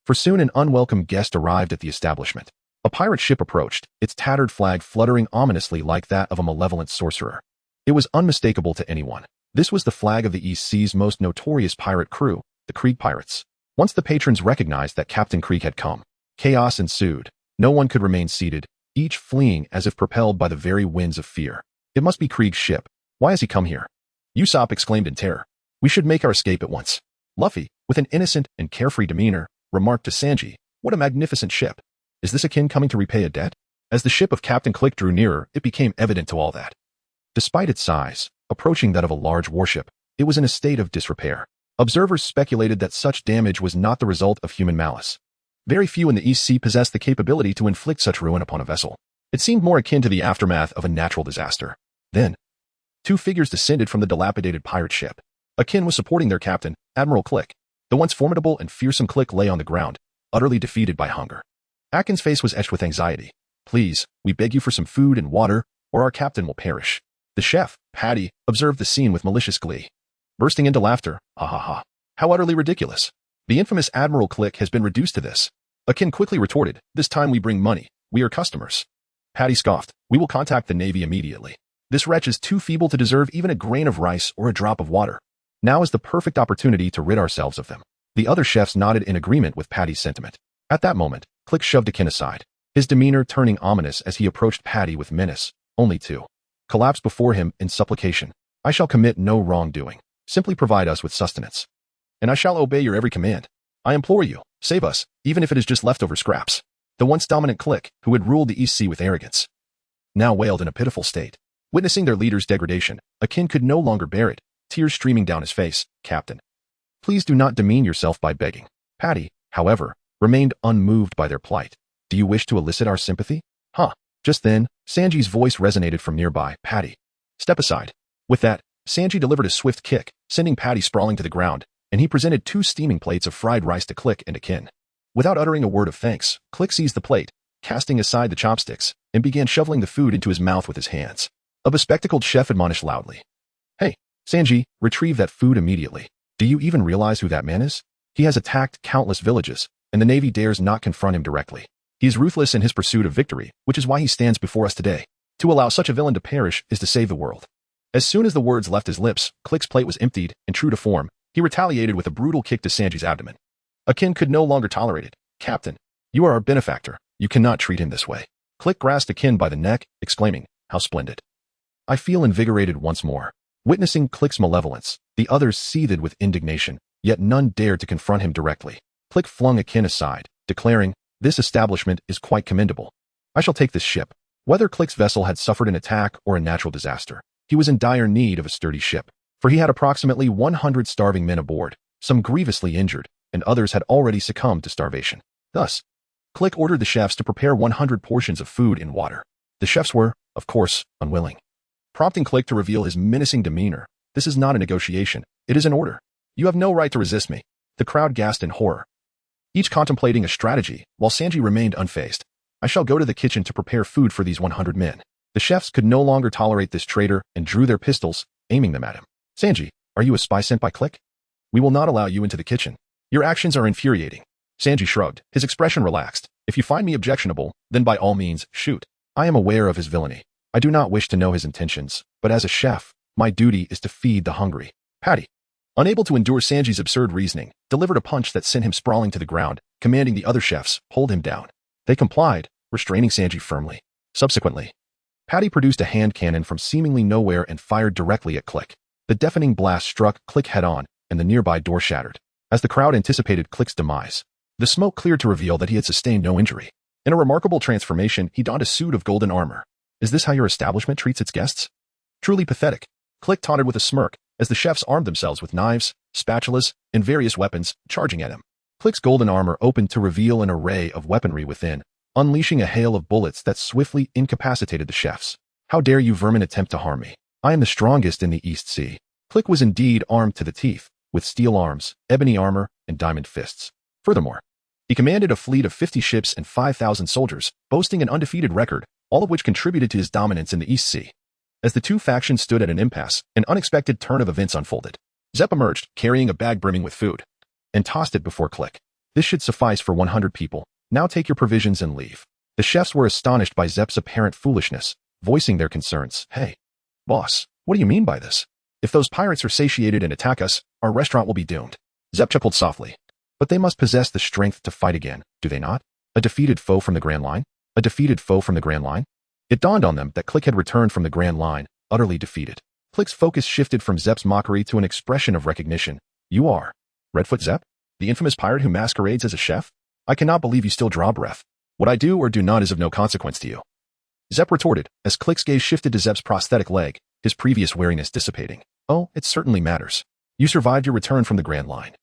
For soon an unwelcome guest arrived at the establishment. A pirate ship approached, its tattered flag fluttering ominously like that of a malevolent sorcerer. It was unmistakable to anyone. This was the flag of the East Sea's most notorious pirate crew, the Krieg pirates. Once the patrons recognized that Captain Krieg had come, chaos ensued. No one could remain seated, each fleeing as if propelled by the very winds of fear. It must be Krieg's ship. Why has he come here? Usopp exclaimed in terror. We should make our escape at once. Luffy, with an innocent and carefree demeanor, remarked to Sanji, What a magnificent ship. Is this akin coming to repay a debt? As the ship of Captain Krieg drew nearer, it became evident to all that, despite its size, approaching that of a large warship, it was in a state of disrepair. Observers speculated that such damage was not the result of human malice. Very few in the East Sea possessed the capability to inflict such ruin upon a vessel. It seemed more akin to the aftermath of a natural disaster. Then, two figures descended from the dilapidated pirate ship. Akin was supporting their captain, Admiral Click. The once formidable and fearsome Click lay on the ground, utterly defeated by hunger. Akin's face was etched with anxiety. Please, we beg you for some food and water, or our captain will perish. The chef, Patty, observed the scene with malicious glee, bursting into laughter. Ha ha ha. How utterly ridiculous. The infamous Admiral Click has been reduced to this. Akin quickly retorted, This time we bring money. We are customers. Patty scoffed. We will contact the Navy immediately. This wretch is too feeble to deserve even a grain of rice or a drop of water. Now is the perfect opportunity to rid ourselves of them. The other chefs nodded in agreement with Patty's sentiment. At that moment, Click shoved Akin aside, his demeanor turning ominous as he approached Patty with menace, only to collapse before him in supplication. I shall commit no wrongdoing. Simply provide us with sustenance, and I shall obey your every command. I implore you, save us, even if it is just leftover scraps. The once dominant clique, who had ruled the East Sea with arrogance, now wailed in a pitiful state. Witnessing their leader's degradation, Akin could no longer bear it, tears streaming down his face. Captain, please do not demean yourself by begging. Patty, however, remained unmoved by their plight. Do you wish to elicit our sympathy? Huh. Just then, Sanji's voice resonated from nearby. Patty, step aside. With that, Sanji delivered a swift kick, sending Patty sprawling to the ground, and he presented 2 steaming plates of fried rice to Click and Akin. Without uttering a word of thanks, Click seized the plate, casting aside the chopsticks, and began shoveling the food into his mouth with his hands. A bespectacled chef admonished loudly. Hey, Sanji, retrieve that food immediately. Do you even realize who that man is? He has attacked countless villages, and the Navy dares not confront him directly. He is ruthless in his pursuit of victory, which is why he stands before us today. To allow such a villain to perish is to save the world. As soon as the words left his lips, Click's plate was emptied, and true to form, he retaliated with a brutal kick to Sanji's abdomen. Akin could no longer tolerate it. Captain, you are our benefactor. You cannot treat him this way. Click grasped Akin by the neck, exclaiming, how splendid. I feel invigorated once more. Witnessing Click's malevolence, the others seethed with indignation, yet none dared to confront him directly. Click flung Akin aside, declaring, this establishment is quite commendable. I shall take this ship. Whether Click's vessel had suffered an attack or a natural disaster, he was in dire need of a sturdy ship, for he had approximately 100 starving men aboard, some grievously injured, and others had already succumbed to starvation. Thus, Click ordered the chefs to prepare 100 portions of food and water. The chefs were, of course, unwilling, prompting Click to reveal his menacing demeanor. This is not a negotiation, it is an order. You have no right to resist me. The crowd gasped in horror, each contemplating a strategy, while Sanji remained unfazed. I shall go to the kitchen to prepare food for these 100 men. The chefs could no longer tolerate this traitor and drew their pistols, aiming them at him. Sanji, are you a spy sent by Click? We will not allow you into the kitchen. Your actions are infuriating. Sanji shrugged, his expression relaxed. If you find me objectionable, then by all means, shoot. I am aware of his villainy. I do not wish to know his intentions, but as a chef, my duty is to feed the hungry. Patty, unable to endure Sanji's absurd reasoning, delivered a punch that sent him sprawling to the ground, commanding the other chefs, hold him down. They complied, restraining Sanji firmly. Subsequently, Patty produced a hand cannon from seemingly nowhere and fired directly at Click. The deafening blast struck Click head-on, and the nearby door shattered. As the crowd anticipated Click's demise, the smoke cleared to reveal that he had sustained no injury. In a remarkable transformation, he donned a suit of golden armor. Is this how your establishment treats its guests? Truly pathetic. Click taunted with a smirk, as the chefs armed themselves with knives, spatulas, and various weapons, charging at him. Click's golden armor opened to reveal an array of weaponry within, unleashing a hail of bullets that swiftly incapacitated the chefs. How dare you vermin attempt to harm me? I am the strongest in the East Sea. Click was indeed armed to the teeth, with steel arms, ebony armor, and diamond fists. Furthermore, he commanded a fleet of 50 ships and 5,000 soldiers, boasting an undefeated record, all of which contributed to his dominance in the East Sea. As the two factions stood at an impasse, an unexpected turn of events unfolded. Zep emerged, carrying a bag brimming with food, and tossed it before Click. This should suffice for 100 people. Now take your provisions and leave. The chefs were astonished by Zep's apparent foolishness, voicing their concerns. Hey, boss, what do you mean by this? If those pirates are satiated and attack us, our restaurant will be doomed. Zep chuckled softly. But they must possess the strength to fight again, do they not? A defeated foe from the Grand Line? A defeated foe from the Grand Line? It dawned on them that Click had returned from the Grand Line, utterly defeated. Click's focus shifted from Zep's mockery to an expression of recognition. You are Redfoot Zep? The infamous pirate who masquerades as a chef? I cannot believe you still draw breath. What I do or do not is of no consequence to you. Zep retorted, as Click's gaze shifted to Zep's prosthetic leg, his previous wariness dissipating. Oh, it certainly matters. You survived your return from the Grand Line,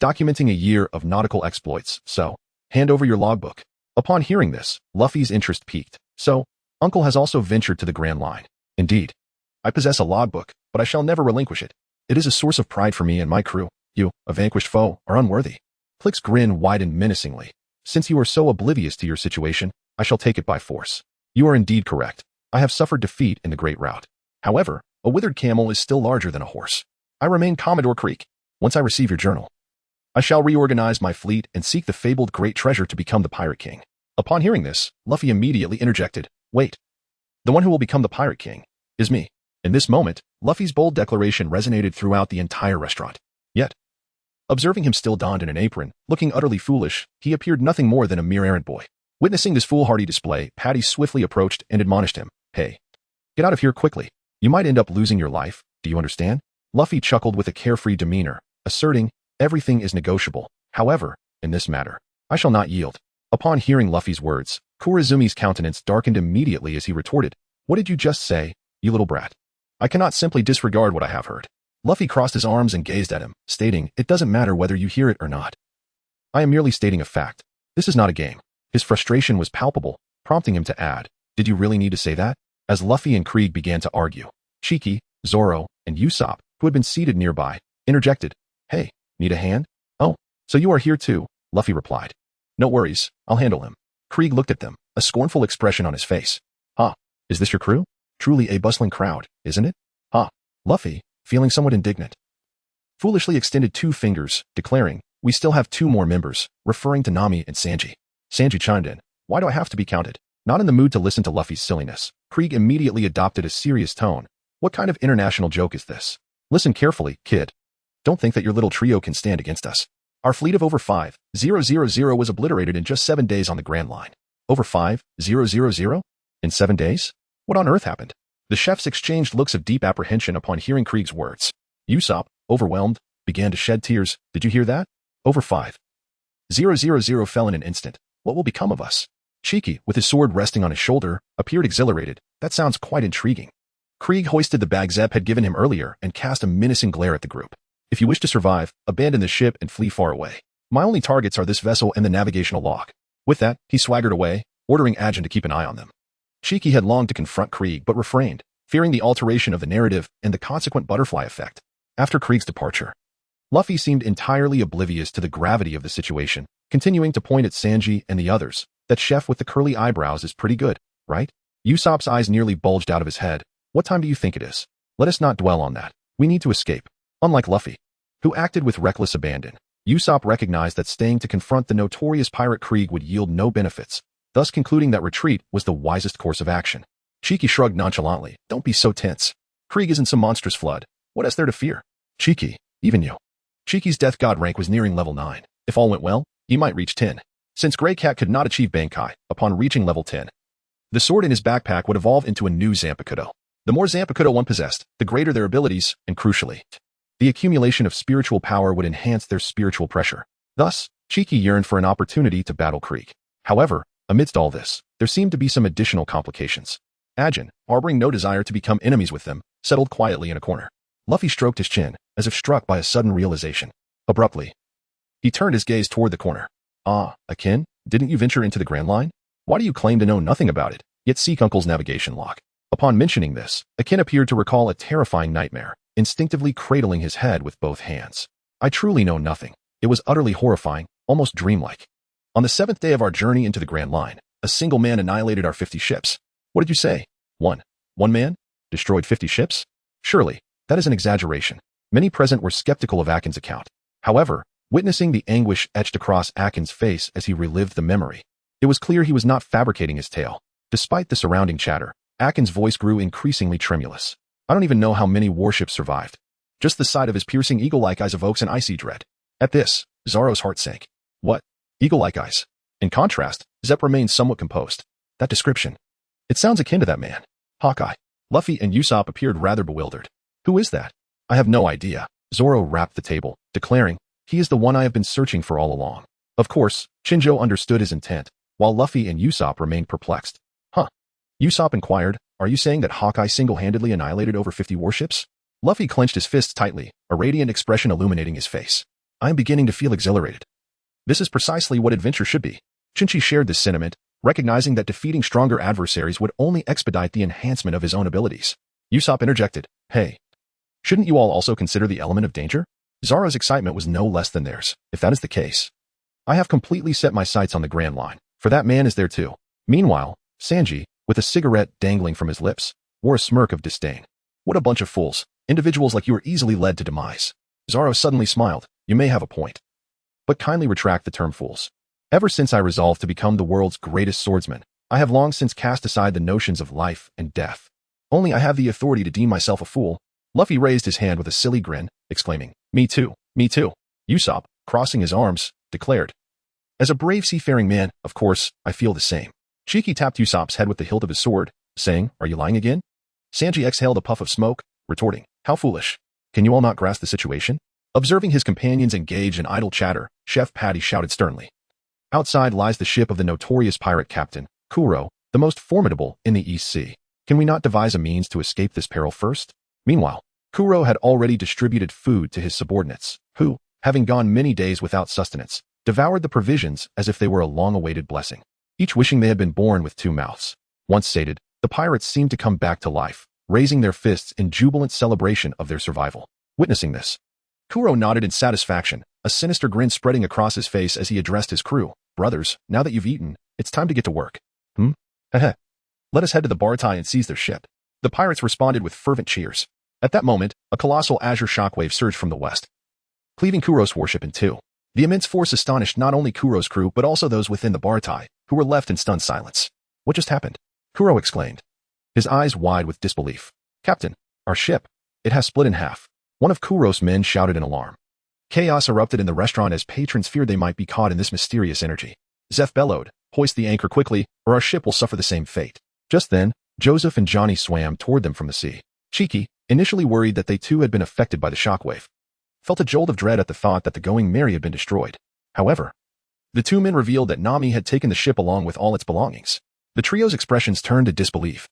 documenting a year of nautical exploits, so hand over your logbook. Upon hearing this, Luffy's interest piqued. So, Uncle has also ventured to the Grand Line. Indeed. I possess a logbook, but I shall never relinquish it. It is a source of pride for me and my crew. You, a vanquished foe, are unworthy. Click's grin widened menacingly. Since you are so oblivious to your situation, I shall take it by force. You are indeed correct. I have suffered defeat in the Great Rout. However, a withered camel is still larger than a horse. I remain Commodore Krieg. Once I receive your journal, I shall reorganize my fleet and seek the fabled great treasure to become the Pirate King. Upon hearing this, Luffy immediately interjected, wait. The one who will become the Pirate King is me. In this moment, Luffy's bold declaration resonated throughout the entire restaurant. Yet, observing him still donned in an apron, looking utterly foolish, he appeared nothing more than a mere errand boy. Witnessing this foolhardy display, Patty swiftly approached and admonished him. Hey, get out of here quickly. You might end up losing your life, do you understand? Luffy chuckled with a carefree demeanor, asserting, everything is negotiable. However, in this matter, I shall not yield. Upon hearing Luffy's words, Kurizumi's countenance darkened immediately as he retorted, what did you just say, you little brat? I cannot simply disregard what I have heard. Luffy crossed his arms and gazed at him, stating, it doesn't matter whether you hear it or not. I am merely stating a fact. This is not a game. His frustration was palpable, prompting him to add, did you really need to say that? As Luffy and Krieg began to argue, Chenqi, Zoro, and Usopp, who had been seated nearby, interjected, hey, need a hand? Oh, so you are here too, Luffy replied. No worries, I'll handle him. Krieg looked at them, a scornful expression on his face. Huh, is this your crew? Truly a bustling crowd, isn't it? Huh. Luffy, feeling somewhat indignant, foolishly extended 2 fingers, declaring, we still have 2 more members, referring to Nami and Sanji. Sanji chimed in, why do I have to be counted? Not in the mood to listen to Luffy's silliness, Krieg immediately adopted a serious tone. What kind of international joke is this? Listen carefully, kid. Don't think that your little trio can stand against us. Our fleet of over 5,000 was obliterated in just 7 days on the Grand Line. Over 5,000? In 7 days? What on earth happened? The chefs exchanged looks of deep apprehension upon hearing Krieg's words. Usopp, overwhelmed, began to shed tears. Did you hear that? Over 5,000 fell in an instant. What will become of us? Chenqi, with his sword resting on his shoulder, appeared exhilarated. That sounds quite intriguing. Krieg hoisted the bag Zep had given him earlier and cast a menacing glare at the group. If you wish to survive, abandon the ship and flee far away. My only targets are this vessel and the navigational log. With that, he swaggered away, ordering Ajin to keep an eye on them. Chenqi had longed to confront Krieg but refrained, fearing the alteration of the narrative and the consequent butterfly effect. After Krieg's departure, Luffy seemed entirely oblivious to the gravity of the situation, continuing to point at Sanji and the others. That chef with the curly eyebrows is pretty good, right? Usopp's eyes nearly bulged out of his head. What time do you think it is? Let us not dwell on that. We need to escape. Unlike Luffy, who acted with reckless abandon, Usopp recognized that staying to confront the notorious pirate Krieg would yield no benefits, thus concluding that retreat was the wisest course of action. Chenqi shrugged nonchalantly. Don't be so tense. Krieg isn't some monstrous flood. What is there to fear? Chenqi, even you. Chenqi's death god rank was nearing level 9. If all went well, he might reach 10. Since Grey Cat could not achieve Bankai, upon reaching level 10, the sword in his backpack would evolve into a new Zampakuto. The more Zampakuto one possessed, the greater their abilities, and crucially, the accumulation of spiritual power would enhance their spiritual pressure. Thus, Chenqi yearned for an opportunity to battle Krieg. However, amidst all this, there seemed to be some additional complications. Ajin, harboring no desire to become enemies with them, settled quietly in a corner. Luffy stroked his chin, as if struck by a sudden realization. Abruptly, he turned his gaze toward the corner. Ah, Akin, didn't you venture into the Grand Line? Why do you claim to know nothing about it, yet seek Uncle's navigation log? Upon mentioning this, Akin appeared to recall a terrifying nightmare, instinctively cradling his head with both hands. I truly know nothing. It was utterly horrifying, almost dreamlike. On the 7th day of our journey into the Grand Line, a single man annihilated our 50 ships. What did you say? One man? Destroyed 50 ships? Surely, that is an exaggeration. Many present were skeptical of Akin's account. However, witnessing the anguish etched across Akin's face as he relived the memory, it was clear he was not fabricating his tale. Despite the surrounding chatter, Akin's voice grew increasingly tremulous. I don't even know how many warships survived. Just the sight of his piercing eagle-like eyes evokes an icy dread. At this, Zoro's heart sank. What? Eagle-like eyes? In contrast, Zep remained somewhat composed. That description. It sounds akin to that man. Hawkeye. Luffy and Usopp appeared rather bewildered. Who is that? I have no idea. Zoro rapped the table, declaring, he is the one I have been searching for all along. Of course, Shinjo understood his intent, while Luffy and Usopp remained perplexed. Huh? Usopp inquired, are you saying that Hawkeye single-handedly annihilated over 50 warships? Luffy clenched his fists tightly, a radiant expression illuminating his face. I am beginning to feel exhilarated. This is precisely what adventure should be. Chinchi shared this sentiment, recognizing that defeating stronger adversaries would only expedite the enhancement of his own abilities. Usopp interjected, hey, shouldn't you all also consider the element of danger? Zoro's excitement was no less than theirs. If that is the case, I have completely set my sights on the Grand Line, for that man is there too. Meanwhile, Sanji, with a cigarette dangling from his lips, wore a smirk of disdain. What a bunch of fools. Individuals like you are easily led to demise. Zoro suddenly smiled. You may have a point, but kindly retract the term fools. Ever since I resolved to become the world's greatest swordsman, I have long since cast aside the notions of life and death. Only I have the authority to deem myself a fool. Luffy raised his hand with a silly grin, exclaiming, me too, me too. Usopp, crossing his arms, declared, as a brave seafaring man, of course, I feel the same. Chenqi tapped Usopp's head with the hilt of his sword, saying, are you lying again? Sanji exhaled a puff of smoke, retorting, how foolish. Can you all not grasp the situation? Observing his companions engage in idle chatter, Chef Patty shouted sternly. Outside lies the ship of the notorious pirate captain, Kuro, the most formidable in the East Sea. Can we not devise a means to escape this peril first? Meanwhile, Kuro had already distributed food to his subordinates, who, having gone many days without sustenance, devoured the provisions as if they were a long-awaited blessing, each wishing they had been born with two mouths. Once sated, the pirates seemed to come back to life, raising their fists in jubilant celebration of their survival. Witnessing this, Kuro nodded in satisfaction, a sinister grin spreading across his face as he addressed his crew. Brothers, now that you've eaten, it's time to get to work. Heh. Let us head to the Baratie and seize their ship. The pirates responded with fervent cheers. At that moment, a colossal azure shockwave surged from the west, cleaving Kuro's warship in two. The immense force astonished not only Kuro's crew but also those within the Baratie, who were left in stunned silence. What just happened? Kuro exclaimed, his eyes wide with disbelief. Captain, our ship. It has split in half. One of Kuro's men shouted in alarm. Chaos erupted in the restaurant as patrons feared they might be caught in this mysterious energy. Zeph bellowed, hoist the anchor quickly, or our ship will suffer the same fate. Just then, Joseph and Johnny swam toward them from the sea. Chenqi, initially worried that they too had been affected by the shockwave, felt a jolt of dread at the thought that the Going Merry had been destroyed. However, the two men revealed that Nami had taken the ship along with all its belongings. The trio's expressions turned to disbelief,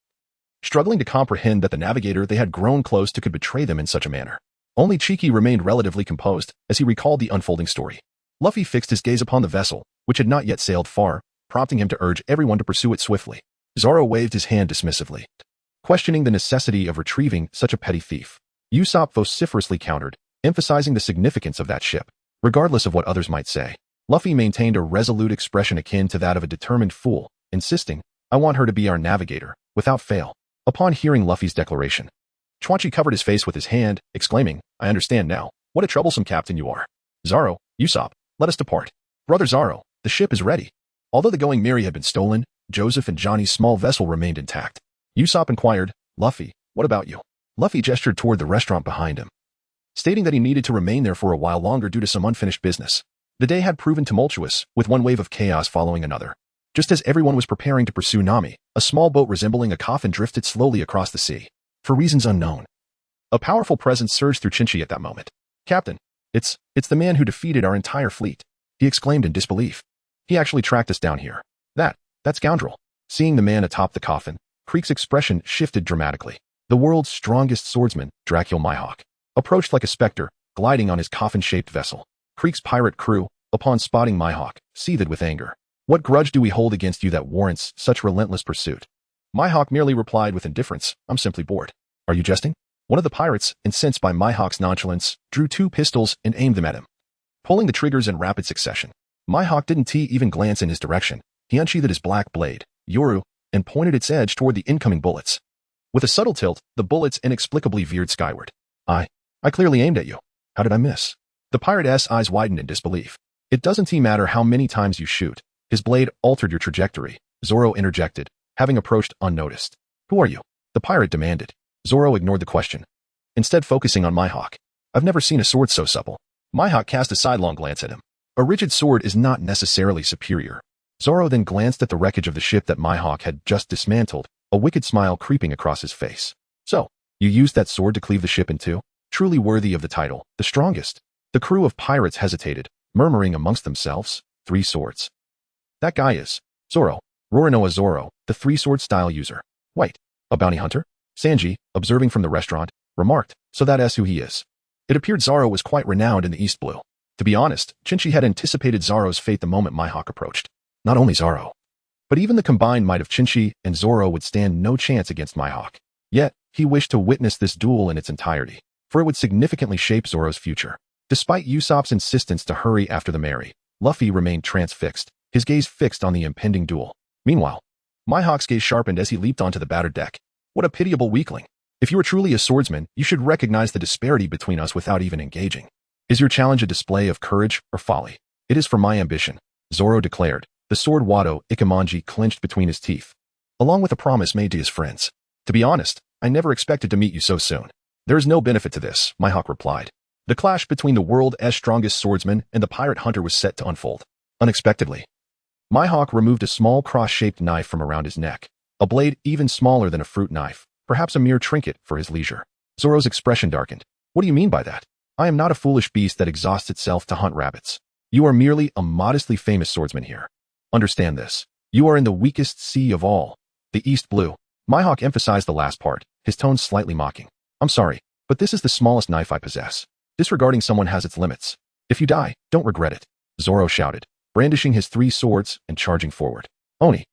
struggling to comprehend that the navigator they had grown close to could betray them in such a manner. Only Chenqi remained relatively composed as he recalled the unfolding story. Luffy fixed his gaze upon the vessel, which had not yet sailed far, prompting him to urge everyone to pursue it swiftly. Zoro waved his hand dismissively, questioning the necessity of retrieving such a petty thief. Usopp vociferously countered, emphasizing the significance of that ship. Regardless of what others might say, Luffy maintained a resolute expression akin to that of a determined fool, insisting, I want her to be our navigator, without fail. Upon hearing Luffy's declaration, Chenqi covered his face with his hand, exclaiming, I understand now. What a troublesome captain you are. Zoro, Usopp, let us depart. Brother Zoro, the ship is ready. Although the Going Merry had been stolen, Joseph and Johnny's small vessel remained intact. Usopp inquired, Luffy, what about you? Luffy gestured toward the restaurant behind him, stating that he needed to remain there for a while longer due to some unfinished business. The day had proven tumultuous, with one wave of chaos following another. Just as everyone was preparing to pursue Nami, a small boat resembling a coffin drifted slowly across the sea. For reasons unknown, a powerful presence surged through Chinchi at that moment. Captain, it's the man who defeated our entire fleet, he exclaimed in disbelief. He actually tracked us down here. That scoundrel. Seeing the man atop the coffin, Krieg's expression shifted dramatically. The world's strongest swordsman, Dracula Mihawk, approached like a specter, gliding on his coffin-shaped vessel. Krieg's pirate crew, upon spotting Mihawk, seethed with anger. What grudge do we hold against you that warrants such relentless pursuit? Mihawk merely replied with indifference, I'm simply bored. Are you jesting? One of the pirates, incensed by Mihawk's nonchalance, drew two pistols and aimed them at him, pulling the triggers in rapid succession. Mihawk didn't even glance in his direction. He unsheathed his black blade, Yoru, and pointed its edge toward the incoming bullets. With a subtle tilt, the bullets inexplicably veered skyward. I clearly aimed at you. How did I miss? The pirate's eyes widened in disbelief. It doesn't matter how many times you shoot. His blade altered your trajectory, Zoro interjected, having approached unnoticed. Who are you? The pirate demanded. Zoro ignored the question, instead focusing on Mihawk. I've never seen a sword so supple. Mihawk cast a sidelong glance at him. A rigid sword is not necessarily superior. Zoro then glanced at the wreckage of the ship that Mihawk had just dismantled, a wicked smile creeping across his face. So, you used that sword to cleave the ship in two? Truly worthy of the title, the strongest. The crew of pirates hesitated, murmuring amongst themselves, 3 swords. That guy is Zoro, Roronoa Zoro, the 3-sword style user. Wait, a bounty hunter? Sanji, observing from the restaurant, remarked, so that's who he is. It appeared Zoro was quite renowned in the East Blue. To be honest, Chinchi had anticipated Zoro's fate the moment Mihawk approached. Not only Zoro, but even the combined might of Chinchi and Zoro would stand no chance against Mihawk. Yet, he wished to witness this duel in its entirety, for it would significantly shape Zoro's future. Despite Usopp's insistence to hurry after the Merry, Luffy remained transfixed, his gaze fixed on the impending duel. Meanwhile, Mihawk's gaze sharpened as he leaped onto the battered deck. What a pitiable weakling. If you are truly a swordsman, you should recognize the disparity between us without even engaging. Is your challenge a display of courage or folly? It is for my ambition, Zoro declared, the sword Wado Ikemonji clenched between his teeth, along with a promise made to his friends. To be honest, I never expected to meet you so soon. There is no benefit to this, Mihawk replied. The clash between the world's strongest swordsman and the pirate hunter was set to unfold. Unexpectedly, Mihawk removed a small cross-shaped knife from around his neck, a blade even smaller than a fruit knife, perhaps a mere trinket for his leisure. Zoro's expression darkened. What do you mean by that? I am not a foolish beast that exhausts itself to hunt rabbits. You are merely a modestly famous swordsman here. Understand this. You are in the weakest sea of all, the East Blue. Mihawk emphasized the last part, his tone slightly mocking. I'm sorry, but this is the smallest knife I possess. Disregarding someone has its limits. If you die, don't regret it. Zoro shouted, brandishing his 3 swords and charging forward. Oni.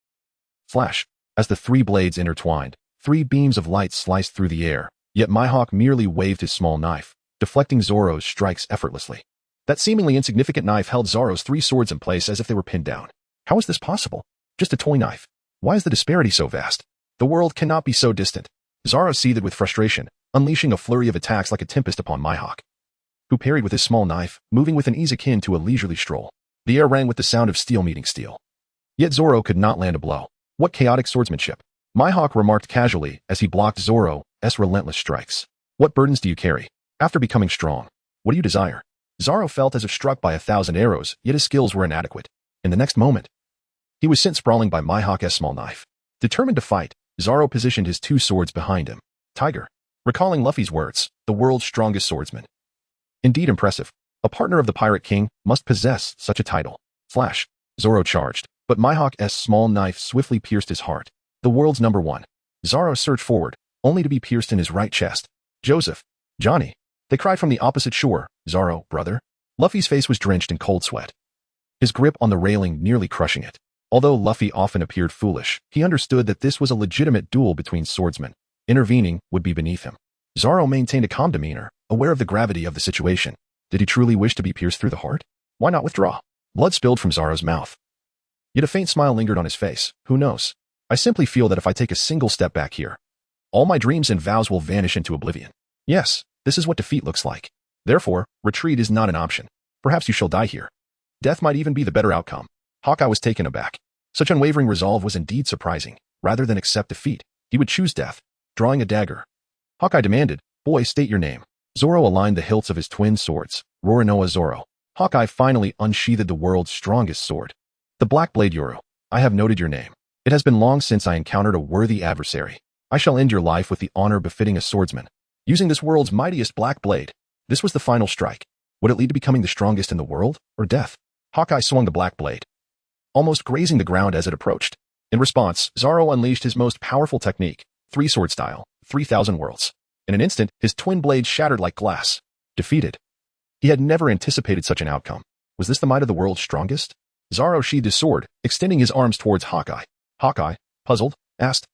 Flash. As the 3 blades intertwined, 3 beams of light sliced through the air, yet Mihawk merely waved his small knife, deflecting Zoro's strikes effortlessly. That seemingly insignificant knife held Zoro's 3 swords in place as if they were pinned down. How is this possible? Just a toy knife. Why is the disparity so vast? The world cannot be so distant. Zoro seethed with frustration, unleashing a flurry of attacks like a tempest upon Mihawk, who parried with his small knife, moving with an ease akin to a leisurely stroll. The air rang with the sound of steel meeting steel. Yet Zoro could not land a blow. What chaotic swordsmanship! Mihawk remarked casually as he blocked Zoro's relentless strikes. What burdens do you carry? After becoming strong, what do you desire? Zoro felt as if struck by 1,000 arrows, yet his skills were inadequate. In the next moment, he was sent sprawling by Mihawk's small knife. Determined to fight, Zoro positioned his 2 swords behind him. Tiger. Recalling Luffy's words, the world's strongest swordsman. Indeed impressive. A partner of the Pirate King must possess such a title. Flash. Zoro charged, but Mihawk's small knife swiftly pierced his heart. The world's number 1. Zoro surged forward, only to be pierced in his right chest. Joseph. Johnny. They cried from the opposite shore. Zoro, brother. Luffy's face was drenched in cold sweat, his grip on the railing nearly crushing it. Although Luffy often appeared foolish, he understood that this was a legitimate duel between swordsmen. Intervening would be beneath him. Zoro maintained a calm demeanor, aware of the gravity of the situation. Did he truly wish to be pierced through the heart? Why not withdraw? Blood spilled from Zoro's mouth. Yet a faint smile lingered on his face. Who knows? I simply feel that if I take a single step back here, all my dreams and vows will vanish into oblivion. Yes, this is what defeat looks like. Therefore, retreat is not an option. Perhaps you shall die here. Death might even be the better outcome. Hawkeye was taken aback. Such unwavering resolve was indeed surprising. Rather than accept defeat, he would choose death, drawing a dagger. Hawkeye demanded, boy, state your name. Zoro aligned the hilts of his twin swords. Roronoa Zoro. Hawkeye finally unsheathed the world's strongest sword. The Black Blade Yoro. I have noted your name. It has been long since I encountered a worthy adversary. I shall end your life with the honor befitting a swordsman. Using this world's mightiest black blade. This was the final strike. Would it lead to becoming the strongest in the world, or death? Hawkeye swung the black blade, almost grazing the ground as it approached. In response, Zoro unleashed his most powerful technique, 3-sword style, 3,000 worlds. In an instant, his twin blades shattered like glass. Defeated. He had never anticipated such an outcome. Was this the might of the world's strongest? Zoro sheathed his sword, extending his arms towards Hawkeye. Hawkeye, puzzled, asked,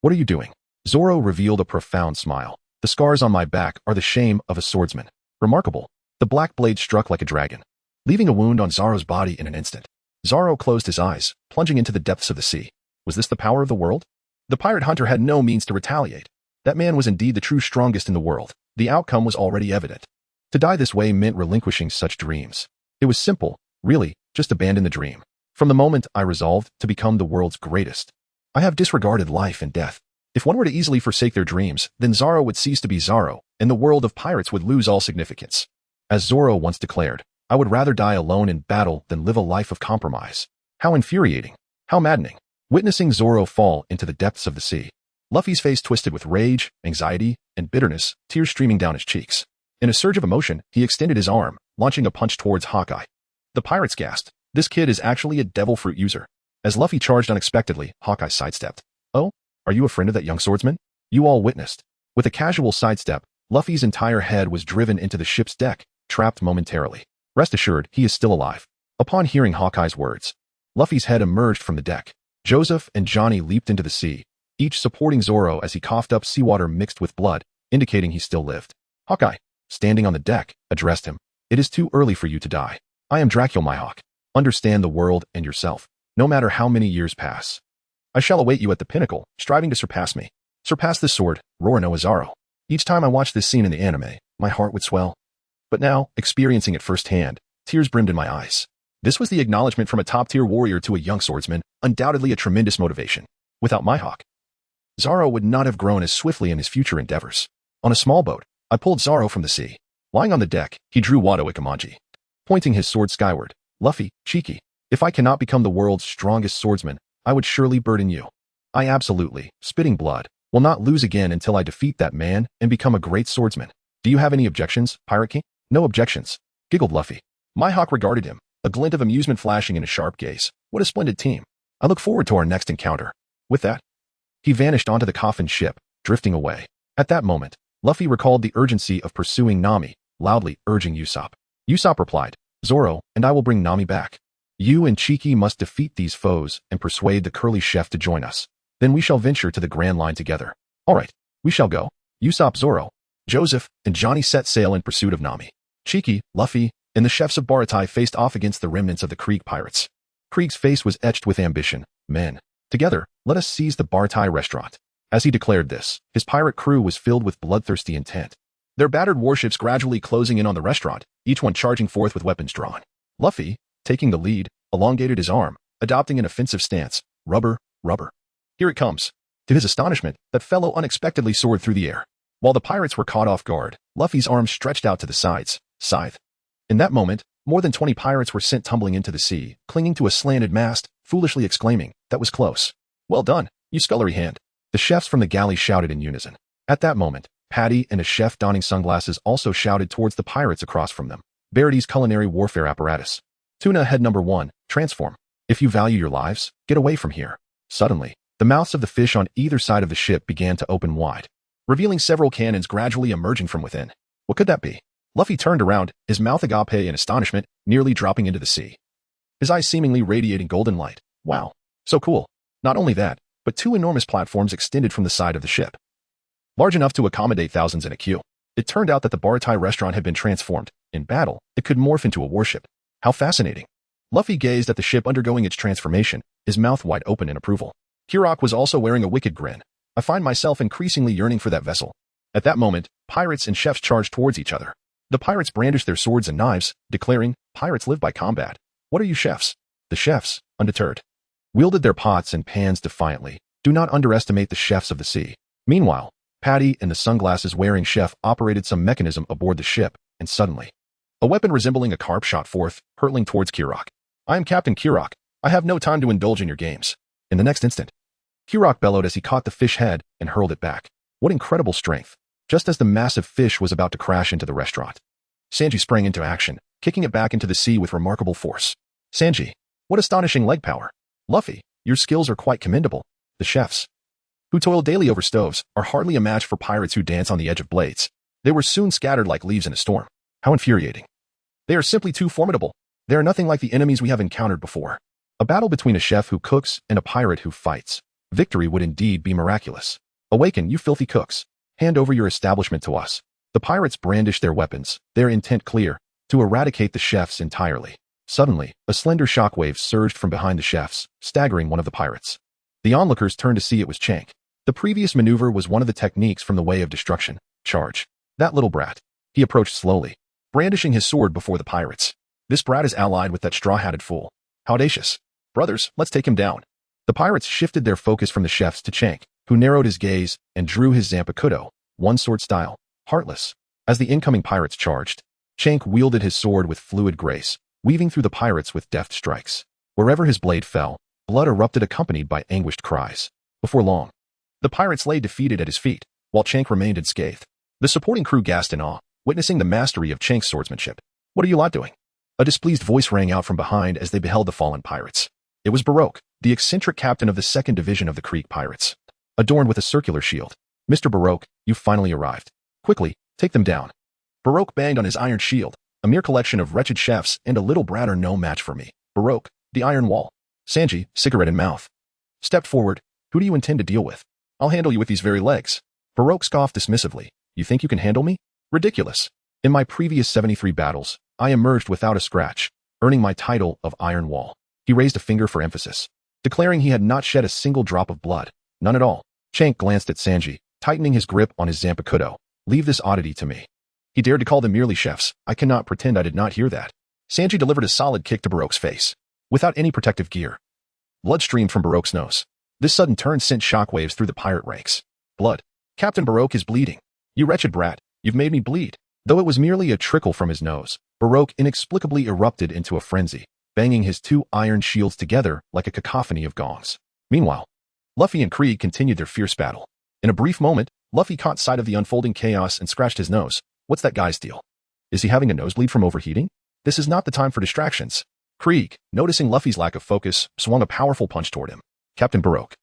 what are you doing? Zoro revealed a profound smile. The scars on my back are the shame of a swordsman. Remarkable. The black blade struck like a dragon, leaving a wound on Zoro's body in an instant. Zoro closed his eyes, plunging into the depths of the sea. Was this the power of the world? The pirate hunter had no means to retaliate. That man was indeed the true strongest in the world. The outcome was already evident. To die this way meant relinquishing such dreams. It was simple, really, just abandon the dream. From the moment I resolved to become the world's greatest, I have disregarded life and death. If one were to easily forsake their dreams, then Zoro would cease to be Zoro, and the world of pirates would lose all significance. As Zoro once declared, I would rather die alone in battle than live a life of compromise. How infuriating. How maddening. Witnessing Zoro fall into the depths of the sea, Luffy's face twisted with rage, anxiety, and bitterness, tears streaming down his cheeks. In a surge of emotion, he extended his arm, launching a punch towards Hawkeye. The pirates gasped. This kid is actually a devil fruit user. As Luffy charged unexpectedly, Hawkeye sidestepped. Oh? Are you a friend of that young swordsman? You all witnessed. With a casual sidestep, Luffy's entire head was driven into the ship's deck, trapped momentarily. Rest assured, he is still alive. Upon hearing Hawkeye's words, Luffy's head emerged from the deck. Joseph and Johnny leaped into the sea, each supporting Zoro as he coughed up seawater mixed with blood, indicating he still lived. Hawkeye, standing on the deck, addressed him. It is too early for you to die. I am Dracula Mihawk. Understand the world and yourself, no matter how many years pass. I shall await you at the pinnacle, striving to surpass me. Surpass this sword, Roronoa Zoro. Each time I watched this scene in the anime, my heart would swell. But now, experiencing it firsthand, tears brimmed in my eyes. This was the acknowledgement from a top-tier warrior to a young swordsman, undoubtedly a tremendous motivation. Without Mihawk, Zoro would not have grown as swiftly in his future endeavors. On a small boat, I pulled Zoro from the sea. Lying on the deck, he drew Wado Ikemanji, pointing his sword skyward. Luffy, Chenqi, if I cannot become the world's strongest swordsman, I would surely burden you. I absolutely, spitting blood, will not lose again until I defeat that man and become a great swordsman. Do you have any objections, Pirate King? No objections, giggled Luffy. Mihawk regarded him, a glint of amusement flashing in a sharp gaze. What a splendid team. I look forward to our next encounter. With that, he vanished onto the coffin ship, drifting away. At that moment, Luffy recalled the urgency of pursuing Nami, loudly urging Usopp. Usopp replied, Zoro, and I will bring Nami back. You and Chenqi must defeat these foes and persuade the curly chef to join us. Then we shall venture to the Grand Line together. All right, we shall go. Usopp, Zoro, Joseph, and Johnny set sail in pursuit of Nami. Chenqi, Luffy, and the chefs of Baratie faced off against the remnants of the Krieg pirates. Krieg's face was etched with ambition. Men, together, let us seize the Baratie restaurant. As he declared this, his pirate crew was filled with bloodthirsty intent. Their battered warships gradually closing in on the restaurant, each one charging forth with weapons drawn. Luffy, taking the lead, elongated his arm, adopting an offensive stance. Rubber, rubber. Here it comes. To his astonishment, that fellow unexpectedly soared through the air. While the pirates were caught off guard, Luffy's arms stretched out to the sides. Scythe. In that moment, more than 20 pirates were sent tumbling into the sea, clinging to a slanted mast, foolishly exclaiming, that was close. Well done, you scullery hand. The chefs from the galley shouted in unison. At that moment, Patty and a chef donning sunglasses also shouted towards the pirates across from them. Baratie's culinary warfare apparatus. Tuna head number 1, transform. If you value your lives, get away from here. Suddenly, the mouths of the fish on either side of the ship began to open wide, revealing several cannons gradually emerging from within. What could that be? Luffy turned around, his mouth agape in astonishment, nearly dropping into the sea. His eyes seemingly radiating golden light. Wow. So cool. Not only that, but 2 enormous platforms extended from the side of the ship, large enough to accommodate thousands in a queue. It turned out that the Baratie restaurant had been transformed. In battle, it could morph into a warship. How fascinating. Luffy gazed at the ship undergoing its transformation, his mouth wide open in approval. Kirok was also wearing a wicked grin. I find myself increasingly yearning for that vessel. At that moment, pirates and chefs charged towards each other. The pirates brandished their swords and knives, declaring, pirates live by combat. What are you chefs? The chefs, undeterred, wielded their pots and pans defiantly. Do not underestimate the chefs of the sea. Meanwhile, Patty and the sunglasses-wearing chef operated some mechanism aboard the ship, and suddenly, a weapon resembling a carp shot forth, hurtling towards Kirok. I am Captain Kirok. I have no time to indulge in your games. In the next instant, Kirok bellowed as he caught the fish head and hurled it back. What incredible strength. Just as the massive fish was about to crash into the restaurant, Sanji sprang into action, kicking it back into the sea with remarkable force. Sanji, what astonishing leg power. Luffy, your skills are quite commendable. The chefs, who toil daily over stoves, are hardly a match for pirates who dance on the edge of blades. They were soon scattered like leaves in a storm. How infuriating. They are simply too formidable. They are nothing like the enemies we have encountered before. A battle between a chef who cooks and a pirate who fights. Victory would indeed be miraculous. Awaken, you filthy cooks. Hand over your establishment to us. The pirates brandished their weapons, their intent clear, to eradicate the chefs entirely. Suddenly, a slender shockwave surged from behind the chefs, staggering one of the pirates. The onlookers turned to see it was Chenqi. The previous maneuver was one of the techniques from the Way of Destruction. Charge. That little brat. He approached slowly, brandishing his sword before the pirates. This brat is allied with that straw-hatted fool. How audacious. Brothers, let's take him down. The pirates shifted their focus from the chefs to Chenqi, who narrowed his gaze and drew his Zampakuto, one-sword style, heartless. As the incoming pirates charged, Chenqi wielded his sword with fluid grace, weaving through the pirates with deft strikes. Wherever his blade fell, blood erupted accompanied by anguished cries. Before long, the pirates lay defeated at his feet, while Chenqi remained unscathed. The supporting crew gasped in awe, witnessing the mastery of Chenqi's swordsmanship. What are you lot doing? A displeased voice rang out from behind as they beheld the fallen pirates. It was Baroque, the eccentric captain of the 2nd Division of the Krieg pirates, adorned with a circular shield. Mr. Baroque, you've finally arrived. Quickly, take them down. Baroque banged on his iron shield. A mere collection of wretched chefs and a little brat are no match for me. Baroque, the iron wall. Sanji, cigarette in mouth, stepped forward. Who do you intend to deal with? I'll handle you with these very legs. Baroque scoffed dismissively. You think you can handle me? Ridiculous. In my previous 73 battles, I emerged without a scratch, earning my title of Iron Wall. He raised a finger for emphasis, declaring he had not shed a single drop of blood. None at all. Chenqi glanced at Sanji, tightening his grip on his Zampakuto. Leave this oddity to me. He dared to call them merely chefs. I cannot pretend I did not hear that. Sanji delivered a solid kick to Baroque's face, without any protective gear. Blood streamed from Baroque's nose. This sudden turn sent shockwaves through the pirate ranks. Blood. Captain Baroque is bleeding. You wretched brat, you've made me bleed. Though it was merely a trickle from his nose, Baroque inexplicably erupted into a frenzy, banging his 2 iron shields together like a cacophony of gongs. Meanwhile, Luffy and Krieg continued their fierce battle. In a brief moment, Luffy caught sight of the unfolding chaos and scratched his nose. What's that guy's deal? Is he having a nosebleed from overheating? This is not the time for distractions. Krieg, noticing Luffy's lack of focus, swung a powerful punch toward him. Captain Baroque,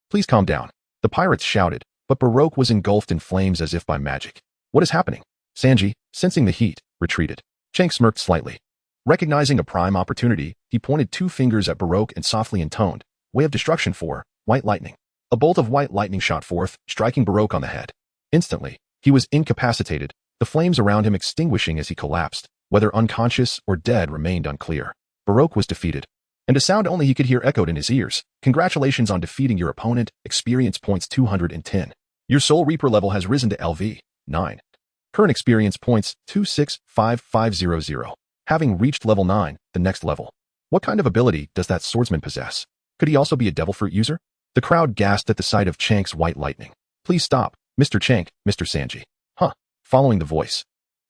please calm down. The pirates shouted, but Baroque was engulfed in flames as if by magic. What is happening? Sanji, sensing the heat, retreated. Chenqi smirked slightly. Recognizing a prime opportunity, he pointed 2 fingers at Baroque and softly intoned, "Way of destruction 4, white lightning." A bolt of white lightning shot forth, striking Baroque on the head. Instantly, he was incapacitated, the flames around him extinguishing as he collapsed. Whether unconscious or dead remained unclear. Baroque was defeated, and a sound only he could hear echoed in his ears. Congratulations on defeating your opponent, experience points 210. Your Soul Reaper level has risen to LV 9. Current experience points 265500. Having reached level 9, the next level. What kind of ability does that swordsman possess? Could he also be a devil fruit user? The crowd gasped at the sight of Chenqi's white lightning. Please stop, Mr. Chenqi, Mr. Sanji. Huh. Following the voice,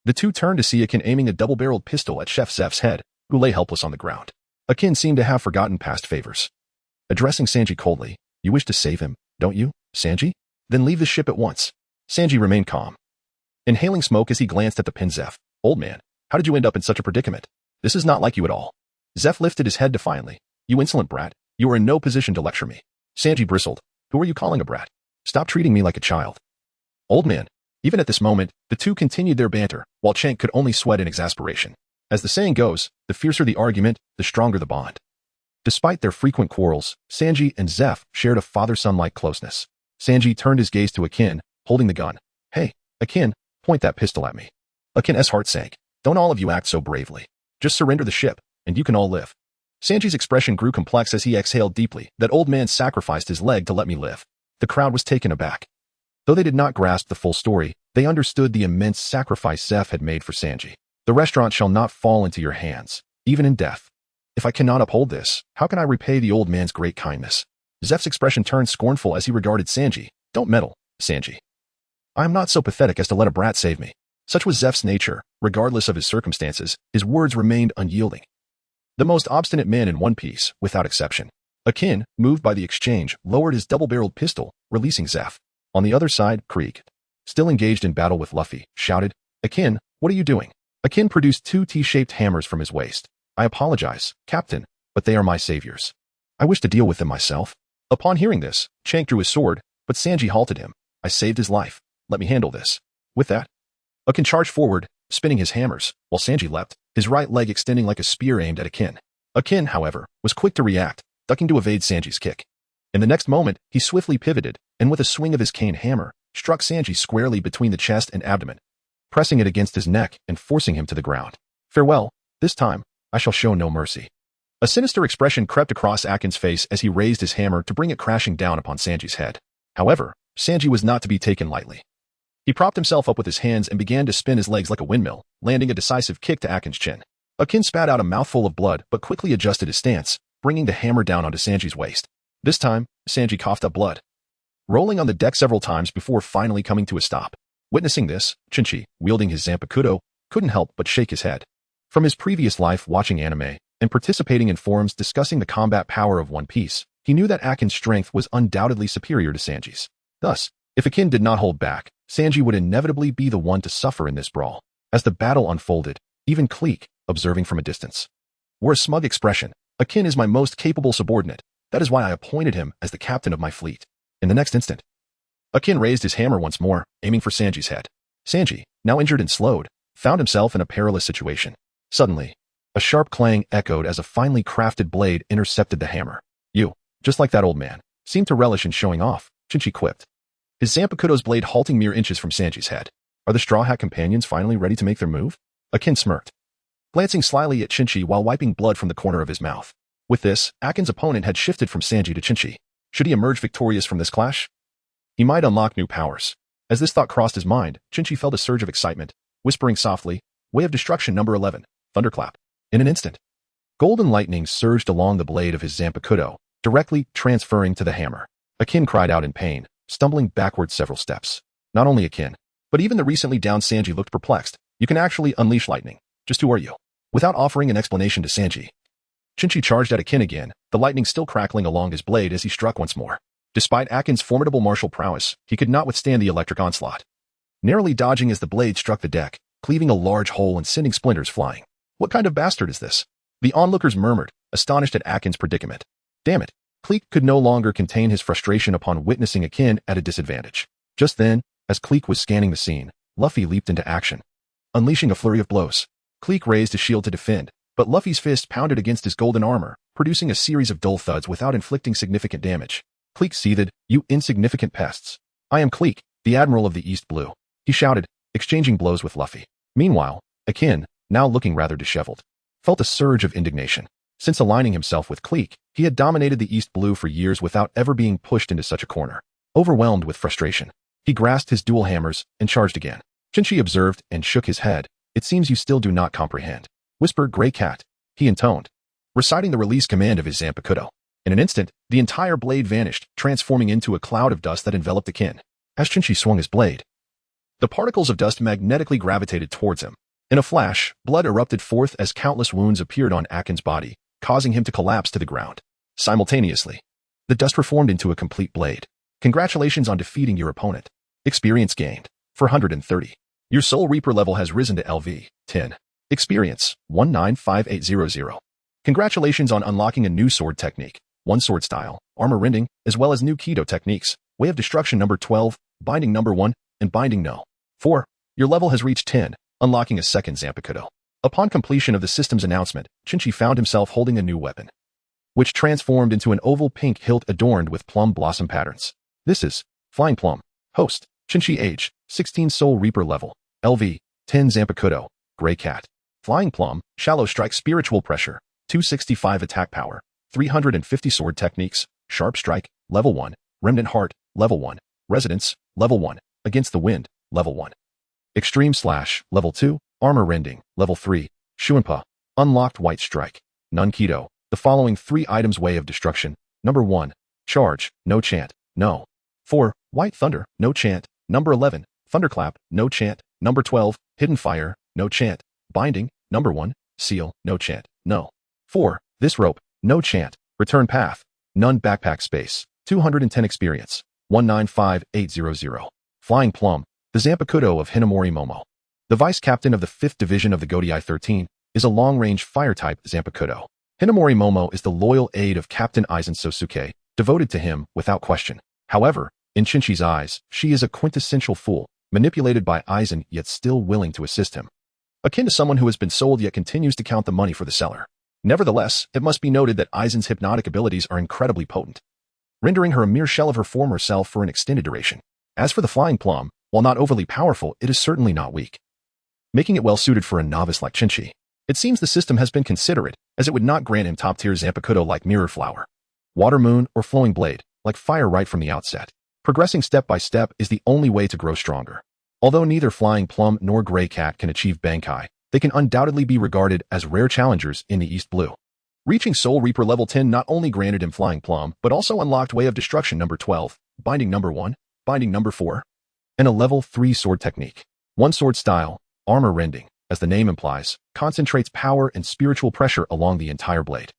the two turned to see Akin aiming a double-barreled pistol at Chef Zeph's head, who lay helpless on the ground. Akin seemed to have forgotten past favors. Addressing Sanji coldly, "You wish to save him, don't you, Sanji? Then leave the ship at once." Sanji remained calm, inhaling smoke as he glanced at the pin Zeph. "Old man, how did you end up in such a predicament? This is not like you at all." Zeph lifted his head defiantly. "You insolent brat, you are in no position to lecture me." Sanji bristled. "Who are you calling a brat? Stop treating me like a child." "Old man." Even at this moment, the two continued their banter, while Chenqi could only sweat in exasperation. As the saying goes, the fiercer the argument, the stronger the bond. Despite their frequent quarrels, Sanji and Zeph shared a father-son-like closeness. Sanji turned his gaze to Akin, holding the gun. "Hey, Akin, point that pistol at me." Akin's heart sank. "Don't all of you act so bravely. Just surrender the ship, and you can all live." Sanji's expression grew complex as he exhaled deeply. "That old man sacrificed his leg to let me live." The crowd was taken aback. Though they did not grasp the full story, they understood the immense sacrifice Zeph had made for Sanji. "The restaurant shall not fall into your hands, even in death. If I cannot uphold this, how can I repay the old man's great kindness?" Zeph's expression turned scornful as he regarded Sanji. "Don't meddle, Sanji. I am not so pathetic as to let a brat save me." Such was Zeph's nature. Regardless of his circumstances, his words remained unyielding. The most obstinate man in One Piece, without exception. Akin, moved by the exchange, lowered his double-barreled pistol, releasing Zeph. On the other side, Krieg, still engaged in battle with Luffy, shouted, "Akin, what are you doing?" Akin produced 2 T-shaped hammers from his waist. "I apologize, Captain, but they are my saviors. I wish to deal with them myself." Upon hearing this, Chenqi drew his sword, but Sanji halted him. "I saved his life. Let me handle this." With that, Akin charged forward, spinning his hammers, while Sanji leapt, his right leg extending like a spear aimed at Akin. Akin, however, was quick to react, ducking to evade Sanji's kick. In the next moment, he swiftly pivoted, and with a swing of his cane hammer, struck Sanji squarely between the chest and abdomen, pressing it against his neck and forcing him to the ground. "Farewell. This time, I shall show no mercy." A sinister expression crept across Akin's face as he raised his hammer to bring it crashing down upon Sanji's head. However, Sanji was not to be taken lightly. He propped himself up with his hands and began to spin his legs like a windmill, landing a decisive kick to Akin's chin. Akin spat out a mouthful of blood but quickly adjusted his stance, bringing the hammer down onto Sanji's waist. This time, Sanji coughed up blood, rolling on the deck several times before finally coming to a stop. Witnessing this, Chinchi, wielding his Zampakuto, couldn't help but shake his head. From his previous life watching anime and participating in forums discussing the combat power of One Piece, he knew that Akin's strength was undoubtedly superior to Sanji's. Thus, if Akin did not hold back, Sanji would inevitably be the one to suffer in this brawl. As the battle unfolded, even Clique, observing from a distance, wore a smug expression. "Akin is my most capable subordinate. That is why I appointed him as the captain of my fleet." In the next instant, Akin raised his hammer once more, aiming for Sanji's head. Sanji, now injured and slowed, found himself in a perilous situation. Suddenly, a sharp clang echoed as a finely crafted blade intercepted the hammer. "You, just like that old man, seem to relish in showing off," Chinchi quipped, his Zampakuto's blade halting mere inches from Sanji's head. "Are the Straw Hat companions finally ready to make their move?" Akin smirked, glancing slyly at Chinchi while wiping blood from the corner of his mouth. With this, Akin's opponent had shifted from Sanji to Chinchi. Should he emerge victorious from this clash, he might unlock new powers. As this thought crossed his mind, Chinchi felt a surge of excitement, whispering softly, "Way of Destruction number 11, Thunderclap." In an instant, golden lightning surged along the blade of his Zampakuto, directly transferring to the hammer. Akin cried out in pain, stumbling backward several steps. Not only Akin, but even the recently downed Sanji looked perplexed. "You can actually unleash lightning. Just who are you?" Without offering an explanation to Sanji, Chinchi charged at Akin again, the lightning still crackling along his blade as he struck once more. Despite Akin's formidable martial prowess, he could not withstand the electric onslaught. Narrowly dodging as the blade struck the deck, cleaving a large hole and sending splinters flying. What kind of bastard is this? The onlookers murmured, astonished at Akin's predicament. Damn it. Cleek could no longer contain his frustration upon witnessing Akin at a disadvantage. Just then, as Cleek was scanning the scene, Luffy leaped into action. Unleashing a flurry of blows, Cleek raised his shield to defend, but Luffy's fist pounded against his golden armor, producing a series of dull thuds without inflicting significant damage. Cleek seethed, "You insignificant pests. I am Cleek, the Admiral of the East Blue," he shouted, exchanging blows with Luffy. Meanwhile, Akin, now looking rather disheveled, felt a surge of indignation. Since aligning himself with Cleek, he had dominated the East Blue for years without ever being pushed into such a corner. Overwhelmed with frustration, he grasped his dual hammers and charged again. Chinchi observed and shook his head. "It seems you still do not comprehend," whispered Grey Cat, he intoned, reciting the release command of his Zampakuto. In an instant, the entire blade vanished, transforming into a cloud of dust that enveloped Akin. As Chinchi swung his blade, the particles of dust magnetically gravitated towards him. In a flash, blood erupted forth as countless wounds appeared on Akin's body, causing him to collapse to the ground. Simultaneously, the dust reformed into a complete blade. Congratulations on defeating your opponent. Experience gained, 430. Your Soul Reaper level has risen to LV, 10. Experience, 195800. Congratulations on unlocking a new sword technique, one sword style, armor rending, as well as new Kido techniques, Way of Destruction number 12, Binding number 1, and Binding No. 4. Your level has reached 10, unlocking a second Zampakuto. Upon completion of the system's announcement, Chinchi found himself holding a new weapon, which transformed into an oval pink hilt adorned with plum blossom patterns. This is Flying Plum. Host, Chinchi age, 16 Soul Reaper level, LV, 10 Zampakuto, Grey Cat. Flying Plum, Shallow Strike Spiritual Pressure, 265 Attack Power, 350 Sword Techniques, Sharp Strike, Level 1, Remnant Heart, Level 1, Residence, Level 1, Against the Wind, Level 1. Extreme Slash, Level 2, Armor Rending, Level 3, Shuanpa, Unlocked White Strike, None Kido. The following 3 items Way of Destruction. Number 1, Charge, no chant, no. 4, White Thunder, no chant. Number 11, Thunderclap, no chant. Number 12, Hidden Fire, no chant. Binding, number 1, Seal, no chant, no. 4, This Rope, no chant. Return Path, none. Backpack Space, 210 Experience, 195800. Flying Plum, the Zampakuto of Hinamori Momo. The Vice Captain of the 5th Division of the Godai 13 is a long-range fire-type Zampakuto. Hinamori Momo is the loyal aide of Captain Aizen Sosuke, devoted to him without question. However, in Chinchi's eyes, she is a quintessential fool, manipulated by Aizen yet still willing to assist him. Akin to someone who has been sold yet continues to count the money for the seller. Nevertheless, it must be noted that Aizen's hypnotic abilities are incredibly potent, rendering her a mere shell of her former self for an extended duration. As for the Flying Plum, while not overly powerful, it is certainly not weak, making it well-suited for a novice like Chinchi. It seems the system has been considerate, as it would not grant him top-tier Zampakuto like Mirror Flower, Water Moon, or Flowing Blade, like Fire right from the outset. Progressing step by step is the only way to grow stronger. Although neither Flying Plum nor Grey Cat can achieve Bankai, they can undoubtedly be regarded as rare challengers in the East Blue. Reaching Soul Reaper level 10 not only granted him Flying Plum, but also unlocked Way of Destruction number 12, Binding number 1, Binding number 4, and a level 3 sword technique. One sword style, Armor Rending, as the name implies, concentrates power and spiritual pressure along the entire blade,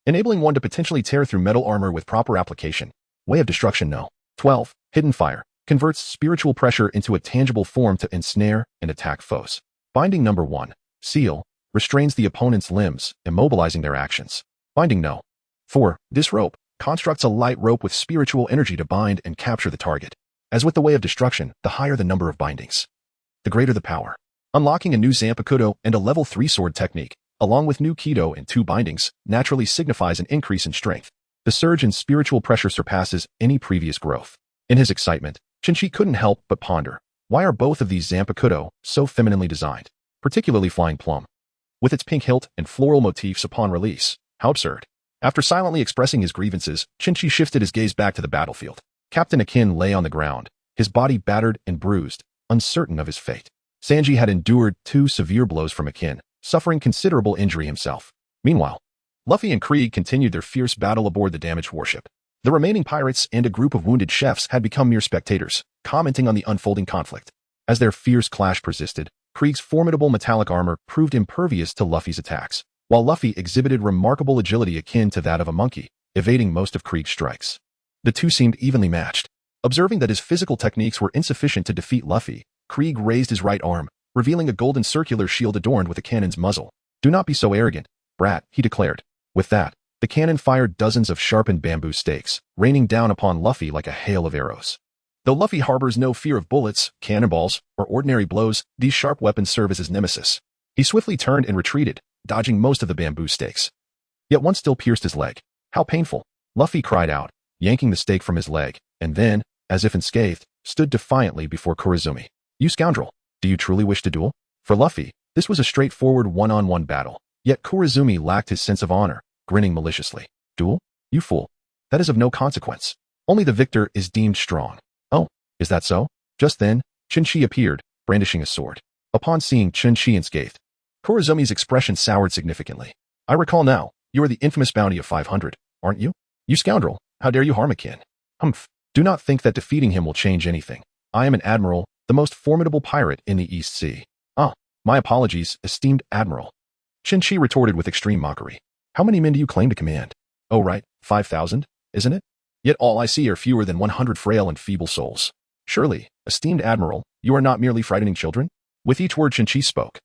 enabling one to potentially tear through metal armor with proper application. Way of Destruction No. 12, Hidden Fire, converts spiritual pressure into a tangible form to ensnare and attack foes. Binding number 1, Seal, restrains the opponent's limbs, immobilizing their actions. Binding No. 4, This Rope, constructs a light rope with spiritual energy to bind and capture the target. As with the Way of Destruction, the higher the number of bindings, the greater the power. Unlocking a new Zampakuto and a level 3 sword technique, along with new Kido and 2 bindings, naturally signifies an increase in strength. The surge in spiritual pressure surpasses any previous growth. In his excitement, Chinchi couldn't help but ponder, why are both of these Zampakuto so femininely designed, particularly Flying Plum, with its pink hilt and floral motifs upon release? How absurd. After silently expressing his grievances, Chinchi shifted his gaze back to the battlefield. Captain Akin lay on the ground, his body battered and bruised, uncertain of his fate. Sanji had endured 2 severe blows from Akin, suffering considerable injury himself. Meanwhile, Luffy and Krieg continued their fierce battle aboard the damaged warship. The remaining pirates and a group of wounded chefs had become mere spectators, commenting on the unfolding conflict. As their fierce clash persisted, Krieg's formidable metallic armor proved impervious to Luffy's attacks, while Luffy exhibited remarkable agility akin to that of a monkey, evading most of Krieg's strikes. The two seemed evenly matched. Observing that his physical techniques were insufficient to defeat Luffy, Krieg raised his right arm, revealing a golden circular shield adorned with a cannon's muzzle. "Do not be so arrogant, brat," he declared. With that, the cannon fired dozens of sharpened bamboo stakes, raining down upon Luffy like a hail of arrows. Though Luffy harbors no fear of bullets, cannonballs, or ordinary blows, these sharp weapons serve as his nemesis. He swiftly turned and retreated, dodging most of the bamboo stakes. Yet one still pierced his leg. "How painful!" Luffy cried out, yanking the stake from his leg, and then, as if unscathed, stood defiantly before Kurozumi. "You scoundrel! Do you truly wish to duel?" For Luffy, this was a straightforward one-on-one battle, yet Kurozumi lacked his sense of honor, grinning maliciously. "Duel? You fool. That is of no consequence. Only the victor is deemed strong." "Oh, is that so?" Just then, Chinchi appeared, brandishing a sword. Upon seeing Chenqi unscathed, Kurozumi's expression soured significantly. "I recall now, you are the infamous bounty of 500, aren't you? You scoundrel, how dare you harm a kin? Humph. Do not think that defeating him will change anything. I am an admiral, the most formidable pirate in the East Sea." "Ah, my apologies, esteemed admiral." Chinchi retorted with extreme mockery. "How many men do you claim to command?" "Oh right, 5,000, isn't it? Yet all I see are fewer than 100 frail and feeble souls. Surely, esteemed admiral, you are not merely frightening children?" With each word Chinchi spoke,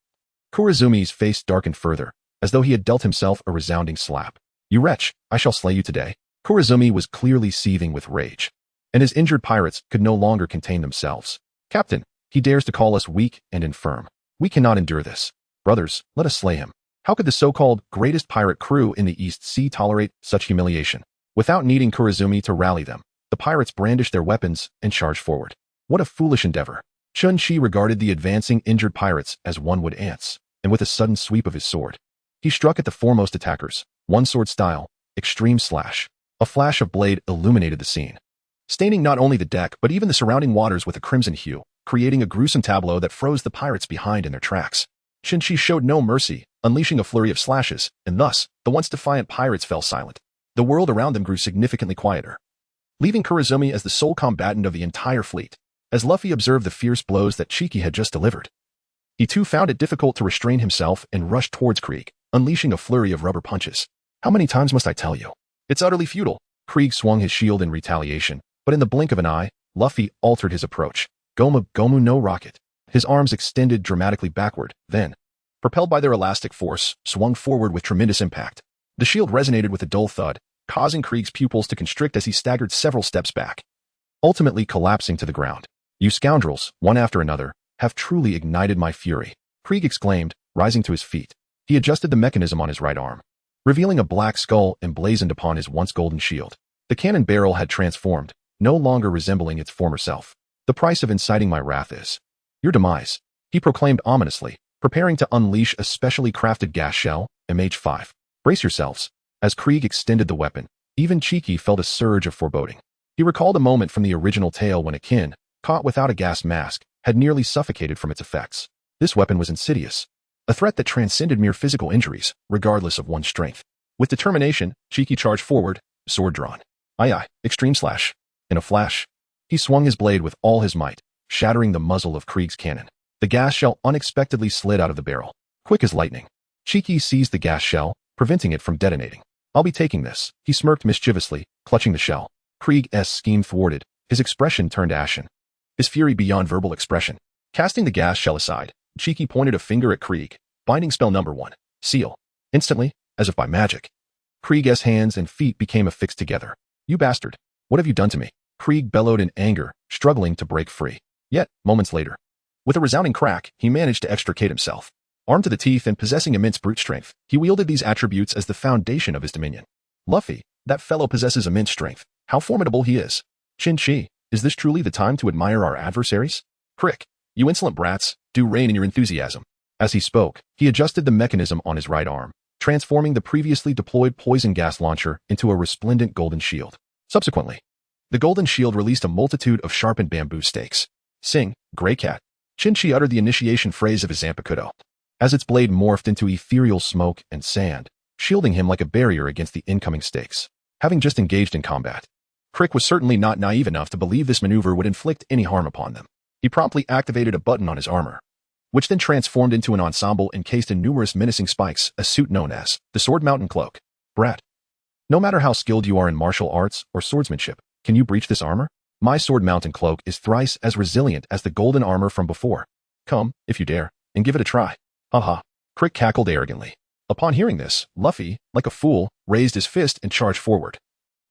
Kurozumi's face darkened further, as though he had dealt himself a resounding slap. "You wretch, I shall slay you today." Kurozumi was clearly seething with rage, and his injured pirates could no longer contain themselves. "Captain, he dares to call us weak and infirm. We cannot endure this. Brothers, let us slay him." How could the so-called greatest pirate crew in the East Sea tolerate such humiliation? Without needing Kurozumi to rally them, the pirates brandished their weapons and charged forward. What a foolish endeavor. Chenqi regarded the advancing injured pirates as one would ants, and with a sudden sweep of his sword, he struck at the foremost attackers, one sword style, extreme slash. A flash of blade illuminated the scene, staining not only the deck but even the surrounding waters with a crimson hue, creating a gruesome tableau that froze the pirates behind in their tracks. Chinchi showed no mercy, unleashing a flurry of slashes, and thus, the once defiant pirates fell silent. The world around them grew significantly quieter, leaving Kurozumi as the sole combatant of the entire fleet. As Luffy observed the fierce blows that Chenqi had just delivered, he too found it difficult to restrain himself and rushed towards Krieg, unleashing a flurry of rubber punches. "How many times must I tell you? It's utterly futile." Krieg swung his shield in retaliation, but in the blink of an eye, Luffy altered his approach. Gomu no rocket. His arms extended dramatically backward, then, propelled by their elastic force, swung forward with tremendous impact. The shield resonated with a dull thud, causing Krieg's pupils to constrict as he staggered several steps back, ultimately collapsing to the ground. "You scoundrels, one after another, have truly ignited my fury," Krieg exclaimed, rising to his feet. He adjusted the mechanism on his right arm, revealing a black skull emblazoned upon his once golden shield. The cannon barrel had transformed, no longer resembling its former self. "The price of inciting my wrath is your demise," he proclaimed ominously, preparing to unleash a specially crafted gas shell, MH5. "Brace yourselves." As Krieg extended the weapon, even Chenqi felt a surge of foreboding. He recalled a moment from the original tale when a kin, caught without a gas mask, had nearly suffocated from its effects. This weapon was insidious, a threat that transcended mere physical injuries, regardless of one's strength. With determination, Chenqi charged forward, sword drawn. Aye, extreme slash. In a flash, he swung his blade with all his might, shattering the muzzle of Krieg's cannon. The gas shell unexpectedly slid out of the barrel. Quick as lightning, Chenqi seized the gas shell, preventing it from detonating. "I'll be taking this," he smirked mischievously, clutching the shell. Krieg's scheme thwarted, his expression turned ashen, his fury beyond verbal expression. Casting the gas shell aside, Chenqi pointed a finger at Krieg, binding spell number 1, seal. Instantly, as if by magic, Krieg's hands and feet became affixed together. "You bastard, what have you done to me?" Krieg bellowed in anger, struggling to break free. Yet, moments later, with a resounding crack, he managed to extricate himself. Armed to the teeth and possessing immense brute strength, he wielded these attributes as the foundation of his dominion. "Luffy, that fellow possesses immense strength. How formidable he is. Chinchi, is this truly the time to admire our adversaries? Crick, you insolent brats, do rein in your enthusiasm." As he spoke, he adjusted the mechanism on his right arm, transforming the previously deployed poison gas launcher into a resplendent golden shield. Subsequently, the golden shield released a multitude of sharpened bamboo stakes. "Sing, Grey Cat." Chinchi uttered the initiation phrase of his Zampakuto, as its blade morphed into ethereal smoke and sand, shielding him like a barrier against the incoming stakes. Having just engaged in combat, Crick was certainly not naive enough to believe this maneuver would inflict any harm upon them. He promptly activated a button on his armor, which then transformed into an ensemble encased in numerous menacing spikes, a suit known as the Sword Mountain Cloak. "Brat, no matter how skilled you are in martial arts or swordsmanship, can you breach this armor? My Sword Mountain Cloak is thrice as resilient as the golden armor from before. Come, if you dare." and give it a try. Haha. Krieg cackled arrogantly. Upon hearing this, Luffy, like a fool, raised his fist and charged forward.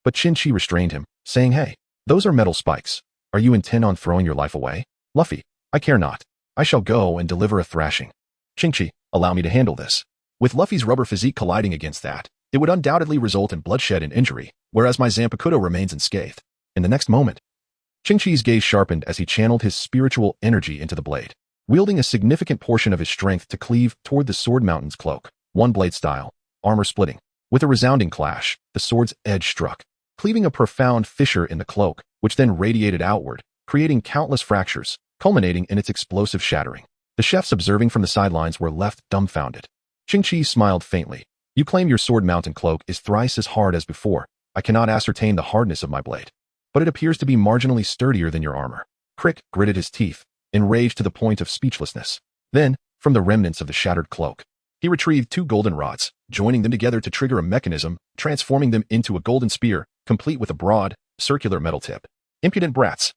But Chinchi restrained him, saying, "Hey, those are metal spikes. Are you intent on throwing your life away?" "Luffy, I care not. I shall go and deliver a thrashing." "Chinchi, allow me to handle this." With Luffy's rubber physique colliding against that, it would undoubtedly result in bloodshed and injury, whereas my Zampakuto remains unscathed. In the next moment, Chenqi's gaze sharpened as he channeled his spiritual energy into the blade, wielding a significant portion of his strength to cleave toward the Sword Mountain's cloak, one-blade style, armor splitting. With a resounding clash, the sword's edge struck, cleaving a profound fissure in the cloak, which then radiated outward, creating countless fractures, culminating in its explosive shattering. The chefs observing from the sidelines were left dumbfounded. Chinchi smiled faintly. "You claim your Sword Mountain cloak is thrice as hard as before. I cannot ascertain the hardness of my blade, but it appears to be marginally sturdier than your armor." Krieg gritted his teeth, enraged to the point of speechlessness. Then, from the remnants of the shattered cloak, he retrieved 2 golden rods, joining them together to trigger a mechanism, transforming them into a golden spear, complete with a broad, circular metal tip. "Impudent brats!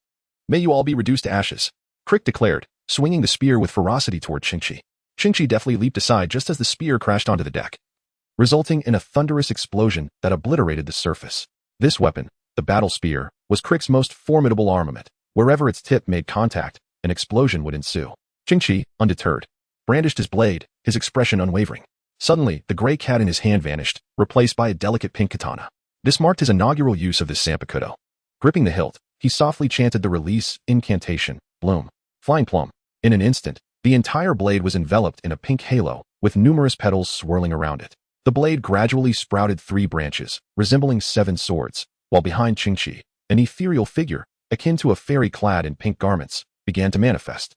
May you all be reduced to ashes," Krieg declared, swinging the spear with ferocity toward Chinchi. Chinchi deftly leaped aside just as the spear crashed onto the deck, resulting in a thunderous explosion that obliterated the surface. This weapon, the battle spear, was Krieg's most formidable armament. Wherever its tip made contact, an explosion would ensue. Chinchi, undeterred, brandished his blade, his expression unwavering. Suddenly, the gray cat in his hand vanished, replaced by a delicate pink katana. This marked his inaugural use of this Zampakuto. Gripping the hilt, he softly chanted the release incantation, "Bloom." Flying plum. In an instant, the entire blade was enveloped in a pink halo, with numerous petals swirling around it. The blade gradually sprouted 3 branches, resembling 7 swords, while behind Chinchi, an ethereal figure, akin to a fairy clad in pink garments, began to manifest.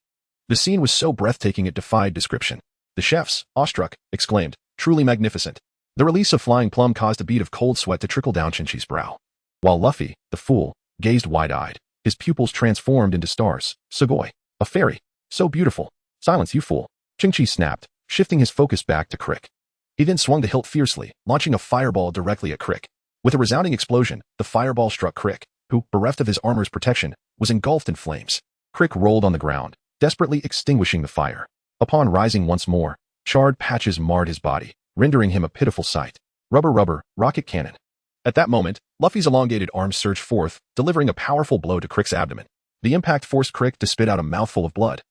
The scene was so breathtaking it defied description. The chefs, awestruck, exclaimed, "Truly magnificent." The release of Flying Plum caused a bead of cold sweat to trickle down Chinchi's brow. While Luffy, the fool, gazed wide-eyed, his pupils transformed into stars. "Sugoi, a fairy, so beautiful." "Silence, you fool," Chinchi snapped, shifting his focus back to Krieg. He then swung the hilt fiercely, launching a fireball directly at Krieg. With a resounding explosion, the fireball struck Krieg, who, bereft of his armor's protection, was engulfed in flames. Krieg rolled on the ground, desperately extinguishing the fire. Upon rising once more, charred patches marred his body, rendering him a pitiful sight. Rubber, rocket cannon. At that moment, Luffy's elongated arms surged forth, delivering a powerful blow to Krieg's abdomen. The impact forced Krieg to spit out a mouthful of blood,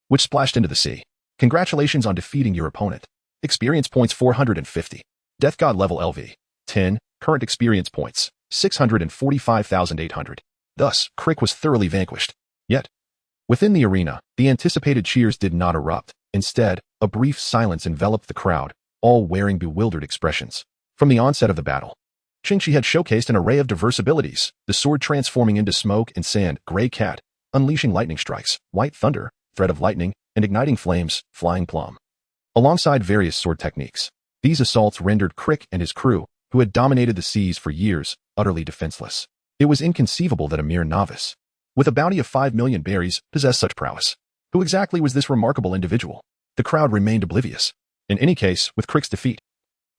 which splashed into the sea. "Congratulations on defeating your opponent. Experience points 450. Death God level LV. 10. Current experience points 645,800. Thus, Krieg was thoroughly vanquished. Yet, within the arena, the anticipated cheers did not erupt. Instead, a brief silence enveloped the crowd, all wearing bewildered expressions. From the onset of the battle, Chenqi had showcased an array of diverse abilities, the sword transforming into smoke and sand, gray cat, unleashing lightning strikes, white thunder, thread of lightning, and igniting flames, flying plum. Alongside various sword techniques, these assaults rendered Krieg and his crew, who had dominated the seas for years, utterly defenseless. It was inconceivable that a mere novice, with a bounty of 5 million berries, possessed such prowess. Who exactly was this remarkable individual? The crowd remained oblivious. In any case, with Krieg's defeat,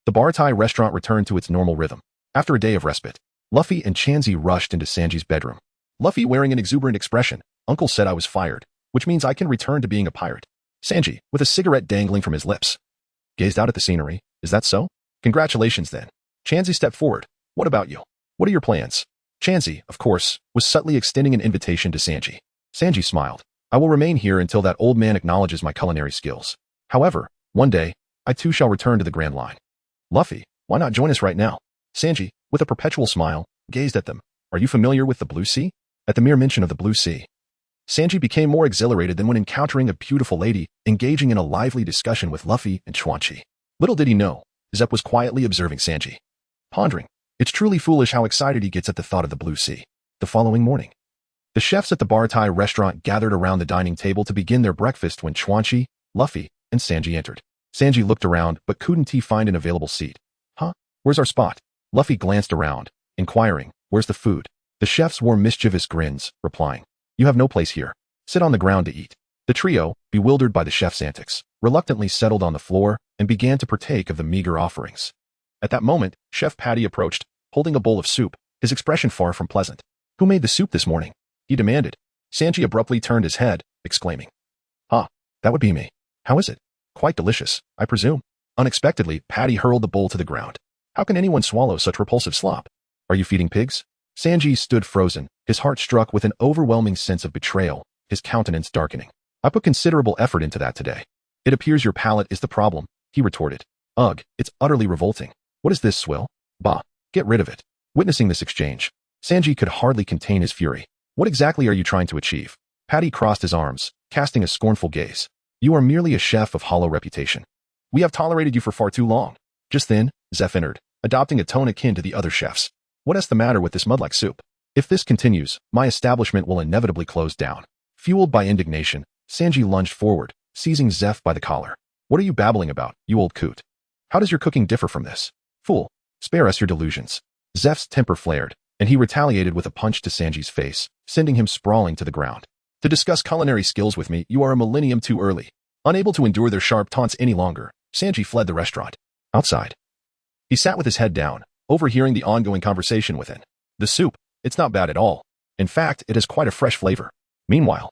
the Baratie restaurant returned to its normal rhythm. After a day of respite, Luffy and Chenqi rushed into Sanji's bedroom. Luffy wearing an exuberant expression. "Uncle said I was fired, which means I can return to being a pirate." Sanji, with a cigarette dangling from his lips, gazed out at the scenery. "Is that so? Congratulations then." Chenqi stepped forward. "What about you? What are your plans?" Chenqi, of course, was subtly extending an invitation to Sanji. Sanji smiled. "I will remain here until that old man acknowledges my culinary skills. However, one day, I too shall return to the Grand Line." "Luffy, why not join us right now?" Sanji, with a perpetual smile, gazed at them. "Are you familiar with the Blue Sea?" At the mere mention of the Blue Sea, Sanji became more exhilarated than when encountering a beautiful lady, engaging in a lively discussion with Luffy and Chenqi. Little did he know, Zep was quietly observing Sanji, pondering. It's truly foolish how excited he gets at the thought of the Blue Sea. The following morning, the chefs at the Baratie restaurant gathered around the dining table to begin their breakfast when Chenqi, Luffy, and Sanji entered. Sanji looked around but couldn't he find an available seat. "Huh? Where's our spot?" Luffy glanced around, inquiring, "Where's the food?" The chefs wore mischievous grins, replying, "You have no place here. Sit on the ground to eat." The trio, bewildered by the chef's antics, reluctantly settled on the floor and began to partake of the meager offerings. At that moment, Chef Patty approached, holding a bowl of soup, his expression far from pleasant. "Who made the soup this morning?" he demanded. Sanji abruptly turned his head, exclaiming, "Ah, that would be me." How is it? Quite delicious, I presume. Unexpectedly, Patty hurled the bowl to the ground. How can anyone swallow such repulsive slop? Are you feeding pigs? Sanji stood frozen, his heart struck with an overwhelming sense of betrayal, his countenance darkening. I put considerable effort into that today. It appears your palate is the problem, he retorted. Ugh, it's utterly revolting. What is this swill? Bah, get rid of it. Witnessing this exchange, Sanji could hardly contain his fury. What exactly are you trying to achieve? Patty crossed his arms, casting a scornful gaze. You are merely a chef of hollow reputation. We have tolerated you for far too long. Just then, Zeph entered, adopting a tone akin to the other chefs. What is the matter with this mud-like soup? If this continues, my establishment will inevitably close down. Fueled by indignation, Sanji lunged forward, seizing Zeph by the collar. What are you babbling about, you old coot? How does your cooking differ from this? Fool, spare us your delusions. Zeph's temper flared, and he retaliated with a punch to Sanji's face, sending him sprawling to the ground. To discuss culinary skills with me, you are a millennium too early. Unable to endure their sharp taunts any longer, Sanji fled the restaurant. Outside, he sat with his head down, overhearing the ongoing conversation within. The soup, it's not bad at all. In fact, it has quite a fresh flavor. Meanwhile,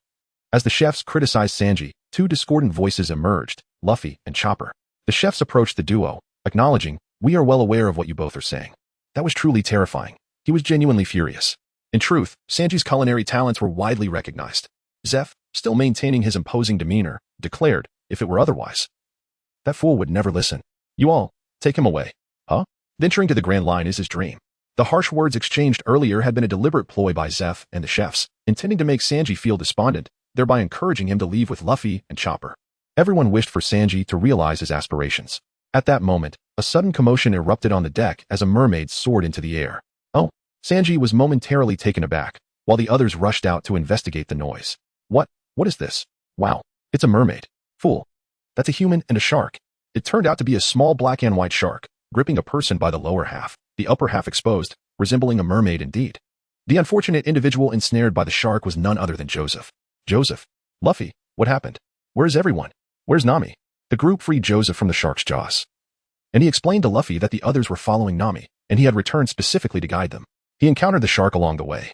as the chefs criticized Sanji, two discordant voices emerged, Luffy and Chopper. The chefs approached the duo, acknowledging, we are well aware of what you both are saying. That was truly terrifying. He was genuinely furious. In truth, Sanji's culinary talents were widely recognized. Zeph, still maintaining his imposing demeanor, declared, if it were otherwise, that fool would never listen. You all, take him away. Huh? Venturing to the Grand Line is his dream. The harsh words exchanged earlier had been a deliberate ploy by Zeph and the chefs, intending to make Sanji feel despondent, thereby encouraging him to leave with Luffy and Chopper. Everyone wished for Sanji to realize his aspirations. At that moment, a sudden commotion erupted on the deck as a mermaid soared into the air. Oh, Sanji was momentarily taken aback, while the others rushed out to investigate the noise. What is this? Wow, it's a mermaid. Fool. That's a human and a shark. It turned out to be a small black and white shark, gripping a person by the lower half, the upper half exposed, resembling a mermaid indeed. The unfortunate individual ensnared by the shark was none other than Joseph. Joseph. Luffy, what happened? Where's everyone? Where's Nami? The group freed Joseph from the shark's jaws. And he explained to Luffy that the others were following Nami, and he had returned specifically to guide them. He encountered the shark along the way,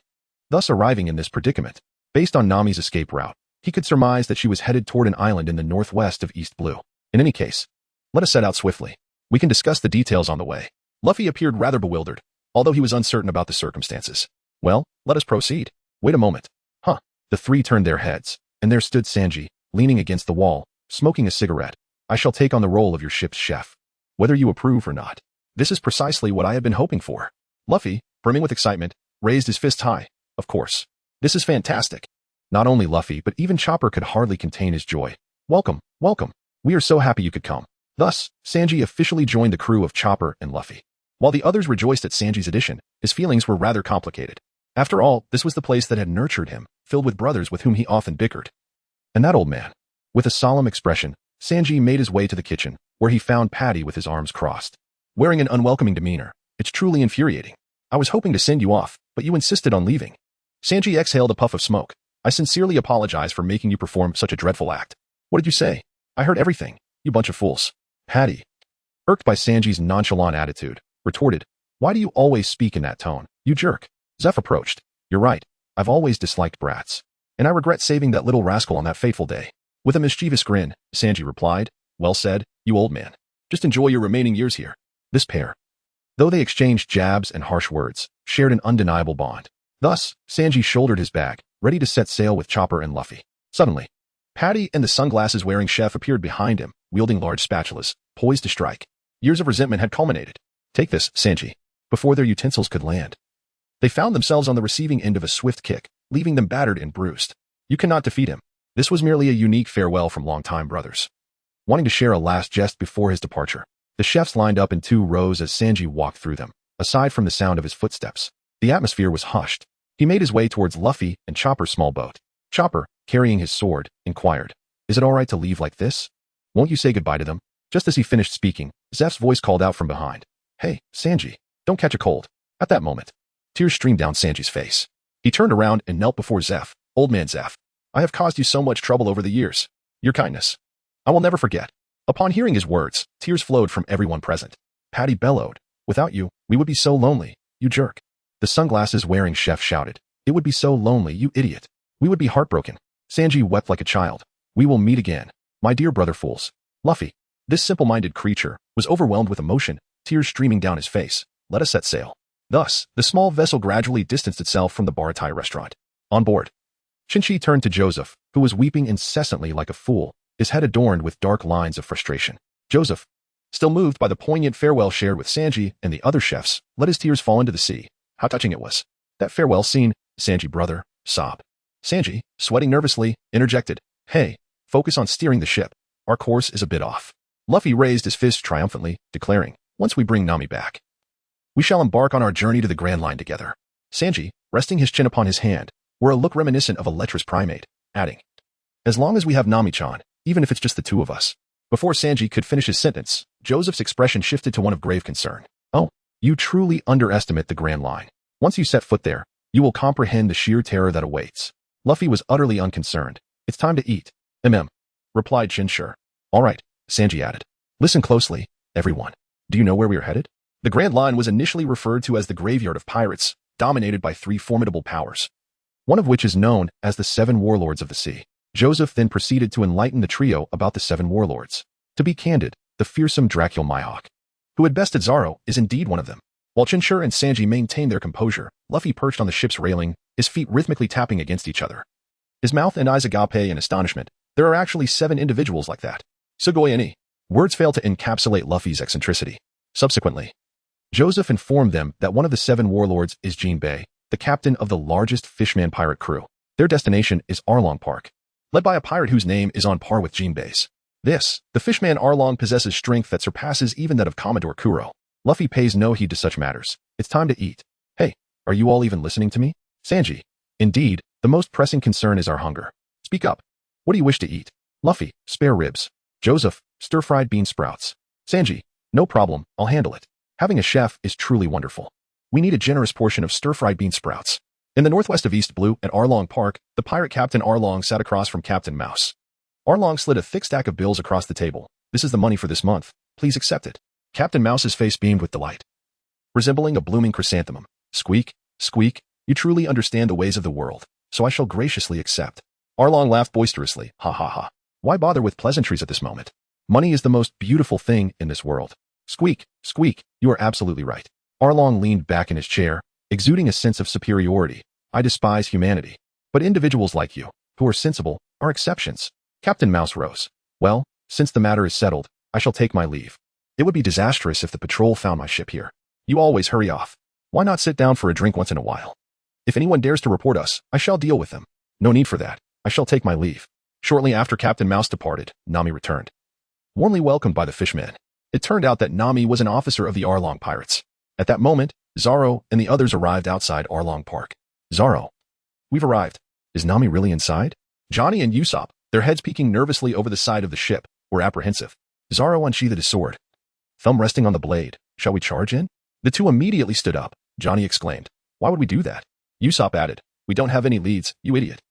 thus arriving in this predicament. Based on Nami's escape route, he could surmise that she was headed toward an island in the northwest of East Blue. In any case, let us set out swiftly. We can discuss the details on the way. Luffy appeared rather bewildered, although he was uncertain about the circumstances. Well, let us proceed. Wait a moment. Huh. The three turned their heads, and there stood Sanji, leaning against the wall, smoking a cigarette. I shall take on the role of your ship's chef, whether you approve or not. This is precisely what I had been hoping for. Luffy, brimming with excitement, raised his fist high. Of course. This is fantastic. Not only Luffy, but even Chopper could hardly contain his joy. Welcome, welcome. We are so happy you could come. Thus, Sanji officially joined the crew of Chopper and Luffy. While the others rejoiced at Sanji's addition, his feelings were rather complicated. After all, this was the place that had nurtured him, filled with brothers with whom he often bickered. And that old man. With a solemn expression, Sanji made his way to the kitchen, where he found Patty with his arms crossed. Wearing an unwelcoming demeanor, it's truly infuriating. I was hoping to send you off, but you insisted on leaving. Sanji exhaled a puff of smoke. I sincerely apologize for making you perform such a dreadful act. What did you say? I heard everything, you bunch of fools. Patty, irked by Sanji's nonchalant attitude, retorted, why do you always speak in that tone, you jerk? Zeph approached. You're right, I've always disliked brats. And I regret saving that little rascal on that fateful day. With a mischievous grin, Sanji replied, well said, you old man. Just enjoy your remaining years here. This pair, though they exchanged jabs and harsh words, shared an undeniable bond. Thus, Sanji shouldered his bag, ready to set sail with Chopper and Luffy. Suddenly, Patty and the sunglasses-wearing chef appeared behind him, wielding large spatulas, poised to strike. Years of resentment had culminated. Take this, Sanji, before their utensils could land. They found themselves on the receiving end of a swift kick, leaving them battered and bruised. You cannot defeat him. This was merely a unique farewell from longtime brothers. Wanting to share a last jest before his departure, the chefs lined up in 2 rows as Sanji walked through them. Aside from the sound of his footsteps, the atmosphere was hushed. He made his way towards Luffy and Chopper's small boat. Chopper, carrying his sword, inquired, is it all right to leave like this? Won't you say goodbye to them? Just as he finished speaking, Zeph's voice called out from behind. Hey, Sanji, don't catch a cold. At that moment, tears streamed down Sanji's face. He turned around and knelt before Zeph. Old man Zeph, I have caused you so much trouble over the years. Your kindness, I will never forget. Upon hearing his words, tears flowed from everyone present. Patty bellowed, without you, we would be so lonely, you jerk. The sunglasses-wearing chef shouted, it would be so lonely, you idiot. We would be heartbroken. Sanji wept like a child. We will meet again. My dear brother fools. Luffy. This simple-minded creature was overwhelmed with emotion, tears streaming down his face. Let us set sail. Thus, the small vessel gradually distanced itself from the Baratie restaurant. On board. Chinchi turned to Joseph, who was weeping incessantly like a fool, his head adorned with dark lines of frustration. Joseph, still moved by the poignant farewell shared with Sanji and the other chefs, let his tears fall into the sea. How touching it was. That farewell scene, Sanji brother, sob. Sanji, sweating nervously, interjected, Hey, focus on steering the ship. Our course is a bit off. Luffy raised his fist triumphantly, declaring, Once we bring Nami back, we shall embark on our journey to the Grand Line together. Sanji, resting his chin upon his hand, wore a look reminiscent of a lecherous primate, adding, As long as we have Nami-chan, even if it's just the two of us. Before Sanji could finish his sentence, Joseph's expression shifted to one of grave concern. Oh, you truly underestimate the Grand Line. Once you set foot there, you will comprehend the sheer terror that awaits. Luffy was utterly unconcerned. It's time to eat. Replied Chinchi. All right, Sanji added. Listen closely, everyone. Do you know where we are headed? The Grand Line was initially referred to as the Graveyard of Pirates, dominated by three formidable powers, one of which is known as the Seven Warlords of the Sea. Joseph then proceeded to enlighten the trio about the Seven Warlords. To be candid, the fearsome Dracula Mihawk, who had bested Zoro, is indeed one of them. While Chinchi and Sanji maintained their composure, Luffy perched on the ship's railing, his feet rhythmically tapping against each other. His mouth and eyes agape in astonishment. There are actually 7 individuals like that. Sugoi any. Words fail to encapsulate Luffy's eccentricity. Subsequently, Joseph informed them that one of the 7 warlords is Jinbei, the captain of the largest fishman pirate crew. Their destination is Arlong Park, led by a pirate whose name is on par with Jinbei's. The fishman Arlong possesses strength that surpasses even that of Commodore Kuro. Luffy pays no heed to such matters. It's time to eat. Hey, are you all even listening to me? Sanji. Indeed, the most pressing concern is our hunger. Speak up. What do you wish to eat? Luffy, spare ribs. Joseph, stir-fried bean sprouts. Sanji, no problem, I'll handle it. Having a chef is truly wonderful. We need a generous portion of stir-fried bean sprouts. In the northwest of East Blue at Arlong Park, the pirate Captain Arlong sat across from Captain Mouse. Arlong slid a thick stack of bills across the table. This is the money for this month. Please accept it. Captain Mouse's face beamed with delight, resembling a blooming chrysanthemum. Squeak, squeak, you truly understand the ways of the world, so I shall graciously accept. Arlong laughed boisterously. Ha ha ha. Why bother with pleasantries at this moment? Money is the most beautiful thing in this world. Squeak, squeak, you are absolutely right. Arlong leaned back in his chair, exuding a sense of superiority. I despise humanity. But individuals like you, who are sensible, are exceptions. Captain Mouse rose. Well, since the matter is settled, I shall take my leave. It would be disastrous if the patrol found my ship here. You always hurry off. Why not sit down for a drink once in a while? If anyone dares to report us, I shall deal with them. No need for that. I shall take my leave. Shortly after Captain Mouse departed, Nami returned, warmly welcomed by the fishmen. It turned out that Nami was an officer of the Arlong Pirates. At that moment, Zoro and the others arrived outside Arlong Park. Zoro. We've arrived. Is Nami really inside? Johnny and Usopp, their heads peeking nervously over the side of the ship, were apprehensive. Zoro unsheathed his sword, thumb resting on the blade. Shall we charge in? The two immediately stood up. Johnny exclaimed, Why would we do that? Usopp added, We don't have any leads, you idiot.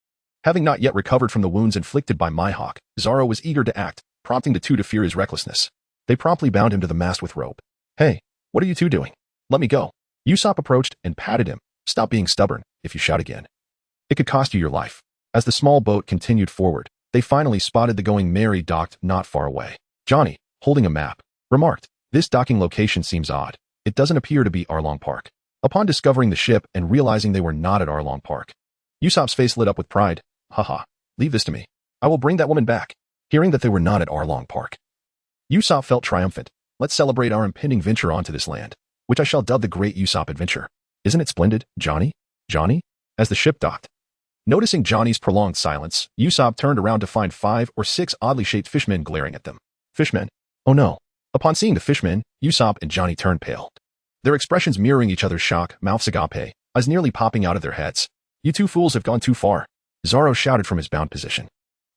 Having not yet recovered from the wounds inflicted by Mihawk, Zoro was eager to act, prompting the two to fear his recklessness. They promptly bound him to the mast with rope. Hey, what are you two doing? Let me go. Usopp approached and patted him. Stop being stubborn, if you shout again. It could cost you your life. As the small boat continued forward, they finally spotted the Going Merry docked not far away. Johnny, holding a map, remarked, This docking location seems odd. It doesn't appear to be Arlong Park. Upon discovering the ship and realizing they were not at Arlong Park, Usopp's face lit up with pride. Haha, leave this to me. I will bring that woman back. Hearing that they were not at Arlong Park, Usopp felt triumphant. Let's celebrate our impending venture onto this land, which I shall dub the Great Usopp Adventure. Isn't it splendid, Johnny? Johnny? As the ship docked. Noticing Johnny's prolonged silence, Usopp turned around to find 5 or 6 oddly shaped fishmen glaring at them. Fishmen? Oh no. Upon seeing the fishmen, Usopp and Johnny turned pale. Their expressions mirroring each other's shock, mouths agape, eyes nearly popping out of their heads. You two fools have gone too far. Zoro shouted from his bound position.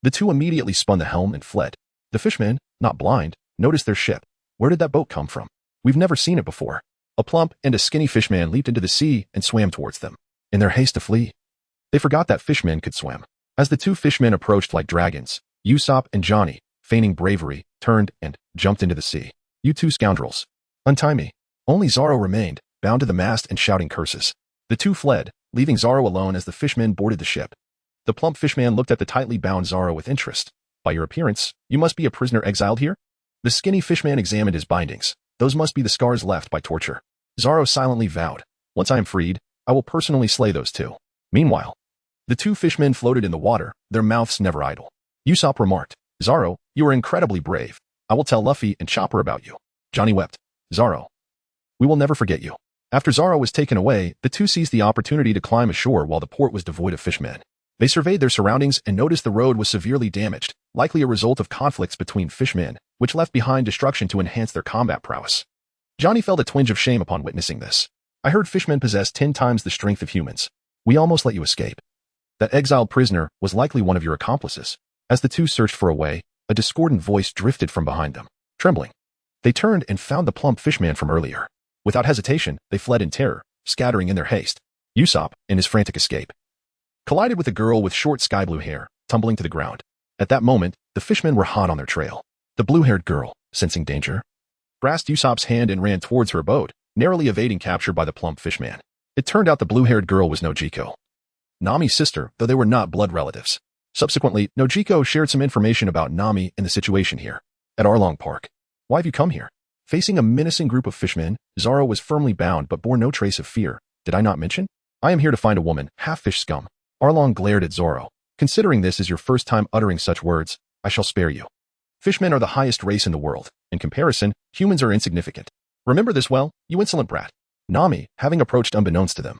The two immediately spun the helm and fled. The fishmen, not blind, noticed their ship. Where did that boat come from? We've never seen it before. A plump and a skinny fishman leaped into the sea and swam towards them. In their haste to flee, they forgot that fishmen could swim. As the two fishmen approached like dragons, Usopp and Johnny, feigning bravery, turned and jumped into the sea. You two scoundrels. Untie me. Only Zoro remained, bound to the mast and shouting curses. The two fled, leaving Zoro alone as the fishmen boarded the ship. The plump fishman looked at the tightly bound Zoro with interest. By your appearance, you must be a prisoner exiled here? The skinny fishman examined his bindings. Those must be the scars left by torture. Zoro silently vowed, once I am freed, I will personally slay those two. Meanwhile, the two fishmen floated in the water, their mouths never idle. Usopp remarked, Zoro, you are incredibly brave. I will tell Luffy and Chopper about you. Johnny wept. Zoro, we will never forget you. After Zoro was taken away, the two seized the opportunity to climb ashore while the port was devoid of fishmen. They surveyed their surroundings and noticed the road was severely damaged, likely a result of conflicts between fishmen, which left behind destruction to enhance their combat prowess. Johnny felt a twinge of shame upon witnessing this. I heard fishmen possess 10 times the strength of humans. We almost let you escape. That exiled prisoner was likely one of your accomplices. As the two searched for a way, a discordant voice drifted from behind them. Trembling, they turned and found the plump fishman from earlier. Without hesitation, they fled in terror, scattering in their haste. Usopp, in his frantic escape, collided with a girl with short sky-blue hair, tumbling to the ground. At that moment, the fishmen were hot on their trail. The blue-haired girl, sensing danger, grasped Usopp's hand and ran towards her abode, narrowly evading capture by the plump fishman. It turned out the blue-haired girl was Nojiko, Nami's sister, though they were not blood relatives. Subsequently, Nojiko shared some information about Nami and the situation here, at Arlong Park. Why have you come here? Facing a menacing group of fishmen, Zoro was firmly bound but bore no trace of fear. Did I not mention? I am here to find a woman, half-fish scum. Arlong glared at Zoro. Considering this is your first time uttering such words, I shall spare you. Fishmen are the highest race in the world. In comparison, humans are insignificant. Remember this well, you insolent brat. Nami, having approached unbeknownst to them,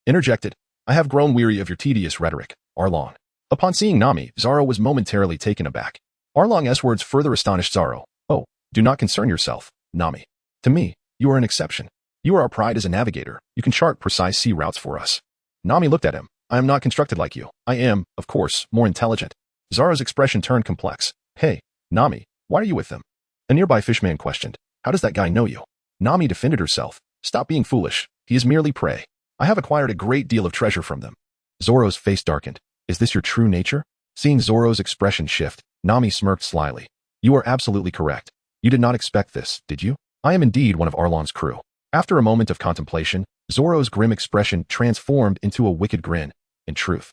interjected, I have grown weary of your tedious rhetoric, Arlong. Upon seeing Nami, Zoro was momentarily taken aback. Arlong's words further astonished Zoro. Oh, do not concern yourself, Nami. To me, you are an exception. You are our pride as a navigator. You can chart precise sea routes for us. Nami looked at him. I am not constructed like you. I am, of course, more intelligent. Zoro's expression turned complex. Hey, Nami, why are you with them? A nearby fishman questioned. How does that guy know you? Nami defended herself. Stop being foolish. He is merely prey. I have acquired a great deal of treasure from them. Zoro's face darkened. Is this your true nature? Seeing Zoro's expression shift, Nami smirked slyly. You are absolutely correct. You did not expect this, did you? I am indeed one of Arlong's crew. After a moment of contemplation, Zoro's grim expression transformed into a wicked grin. In truth,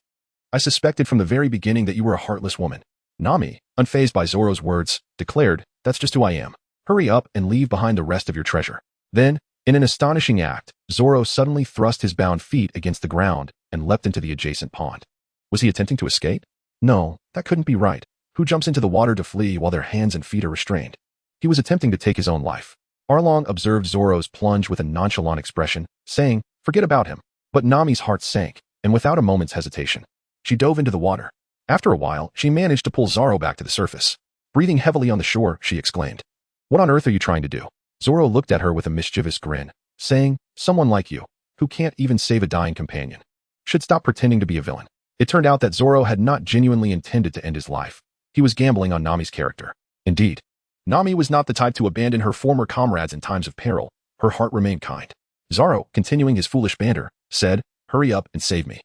I suspected from the very beginning that you were a heartless woman. Nami, unfazed by Zoro's words, declared, that's just who I am. Hurry up and leave behind the rest of your treasure. Then, in an astonishing act, Zoro suddenly thrust his bound feet against the ground and leapt into the adjacent pond. Was he attempting to escape? No, that couldn't be right. Who jumps into the water to flee while their hands and feet are restrained? He was attempting to take his own life. Arlong observed Zoro's plunge with a nonchalant expression, saying, forget about him. But Nami's heart sank, and without a moment's hesitation, she dove into the water. After a while, she managed to pull Zoro back to the surface. Breathing heavily on the shore, she exclaimed, what on earth are you trying to do? Zoro looked at her with a mischievous grin, saying, someone like you, who can't even save a dying companion, should stop pretending to be a villain. It turned out that Zoro had not genuinely intended to end his life. He was gambling on Nami's character. Indeed, Nami was not the type to abandon her former comrades in times of peril. Her heart remained kind. Zoro, continuing his foolish banter, said, hurry up and save me.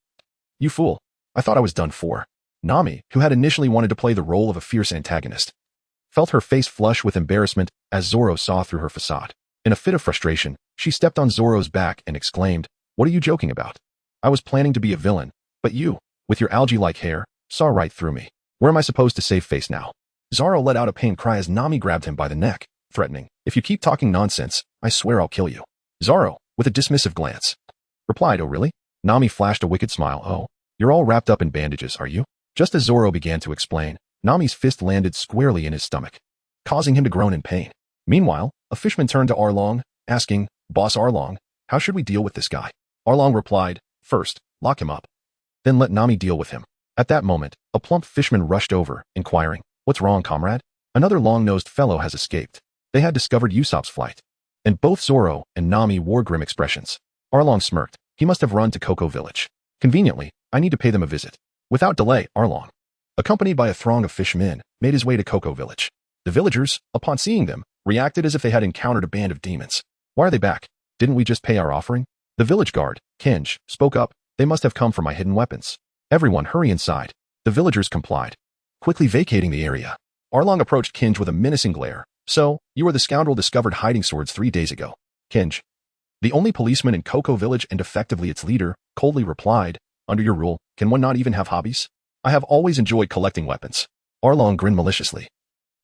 You fool. I thought I was done for. Nami, who had initially wanted to play the role of a fierce antagonist, felt her face flush with embarrassment as Zoro saw through her facade. In a fit of frustration, she stepped on Zoro's back and exclaimed, what are you joking about? I was planning to be a villain, but you, with your algae-like hair, saw right through me. Where am I supposed to save face now? Zoro let out a pained cry as Nami grabbed him by the neck, threatening, if you keep talking nonsense, I swear I'll kill you. Zoro, with a dismissive glance, replied, oh really? Nami flashed a wicked smile. Oh, you're all wrapped up in bandages, are you? Just as Zoro began to explain, Nami's fist landed squarely in his stomach, causing him to groan in pain. Meanwhile, a fisherman turned to Arlong, asking, Boss Arlong, how should we deal with this guy? Arlong replied, first, lock him up. Then let Nami deal with him. At that moment, a plump fisherman rushed over, inquiring, what's wrong, comrade? Another long-nosed fellow has escaped. They had discovered Usopp's flight. And both Zoro and Nami wore grim expressions. Arlong smirked. He must have run to Cocoa Village. Conveniently, I need to pay them a visit. Without delay, Arlong, accompanied by a throng of fishmen, made his way to Cocoa Village. The villagers, upon seeing them, reacted as if they had encountered a band of demons. Why are they back? Didn't we just pay our offering? The village guard, Chenqi, spoke up. They must have come for my hidden weapons. Everyone hurry inside. The villagers complied, quickly vacating the area. Arlong approached Chenqi with a menacing glare. So, you are the scoundrel discovered hiding swords 3 days ago. Chenqi, the only policeman in Cocoa Village and effectively its leader, coldly replied, under your rule, can one not even have hobbies? I have always enjoyed collecting weapons. Arlong grinned maliciously.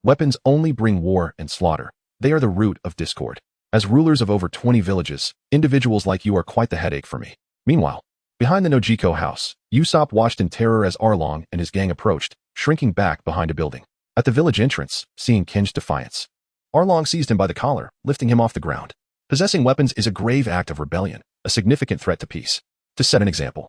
Weapons only bring war and slaughter. They are the root of discord. As rulers of over 20 villages, individuals like you are quite the headache for me. Meanwhile, behind the Nojiko house, Usopp watched in terror as Arlong and his gang approached, shrinking back behind a building. At the village entrance, seeing Kinj's defiance, Arlong seized him by the collar, lifting him off the ground. Possessing weapons is a grave act of rebellion, a significant threat to peace. To set an example,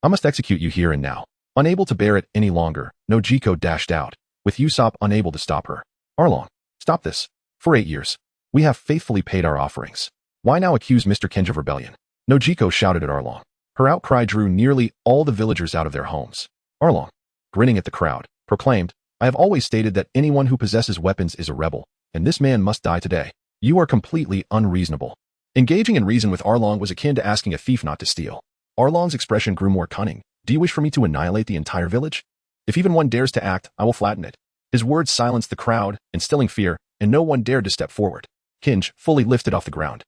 I must execute you here and now. Unable to bear it any longer, Nojiko dashed out, with Usopp unable to stop her. Arlong, stop this. For 8 years, we have faithfully paid our offerings. Why now accuse Mr. Kinj of rebellion? Nojiko shouted at Arlong. Her outcry drew nearly all the villagers out of their homes. Arlong, grinning at the crowd, proclaimed, I have always stated that anyone who possesses weapons is a rebel, and this man must die today. You are completely unreasonable. Engaging in reason with Arlong was akin to asking a thief not to steal. Arlong's expression grew more cunning. Do you wish for me to annihilate the entire village? If even one dares to act, I will flatten it. His words silenced the crowd, instilling fear, and no one dared to step forward. Kinj, fully lifted off the ground,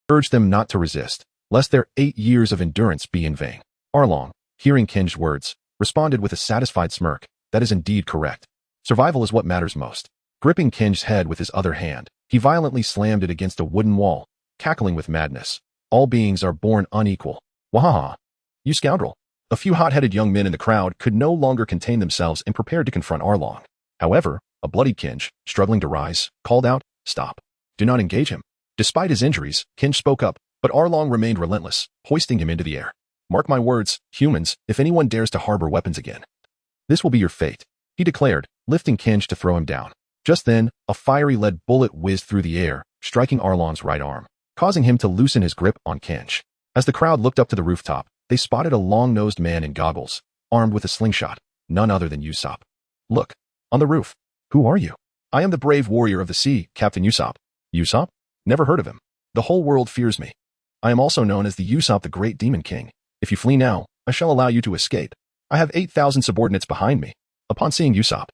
urged them not to resist, lest their 8 years of endurance be in vain. Arlong, hearing Kinj's words, responded with a satisfied smirk. That is indeed correct. Survival is what matters most. Gripping Kinj's head with his other hand, he violently slammed it against a wooden wall, cackling with madness. All beings are born unequal. Wahaha! You scoundrel! A few hot-headed young men in the crowd could no longer contain themselves and prepared to confront Arlong. However, a bloodied Kinj, struggling to rise, called out, Stop. Do not engage him. Despite his injuries, Kinj spoke up, but Arlong remained relentless, hoisting him into the air. Mark my words, humans, if anyone dares to harbor weapons again, this will be your fate, he declared, lifting Kinj to throw him down. Just then, a fiery lead bullet whizzed through the air, striking Arlong's right arm, causing him to loosen his grip on Kinj. As the crowd looked up to the rooftop, they spotted a long-nosed man in goggles, armed with a slingshot, none other than Usopp. Look, on the roof. Who are you? I am the brave warrior of the sea, Captain Usopp. Usopp? Never heard of him. The whole world fears me. I am also known as the Usopp the Great Demon King. If you flee now, I shall allow you to escape. I have 8,000 subordinates behind me. Upon seeing Usopp,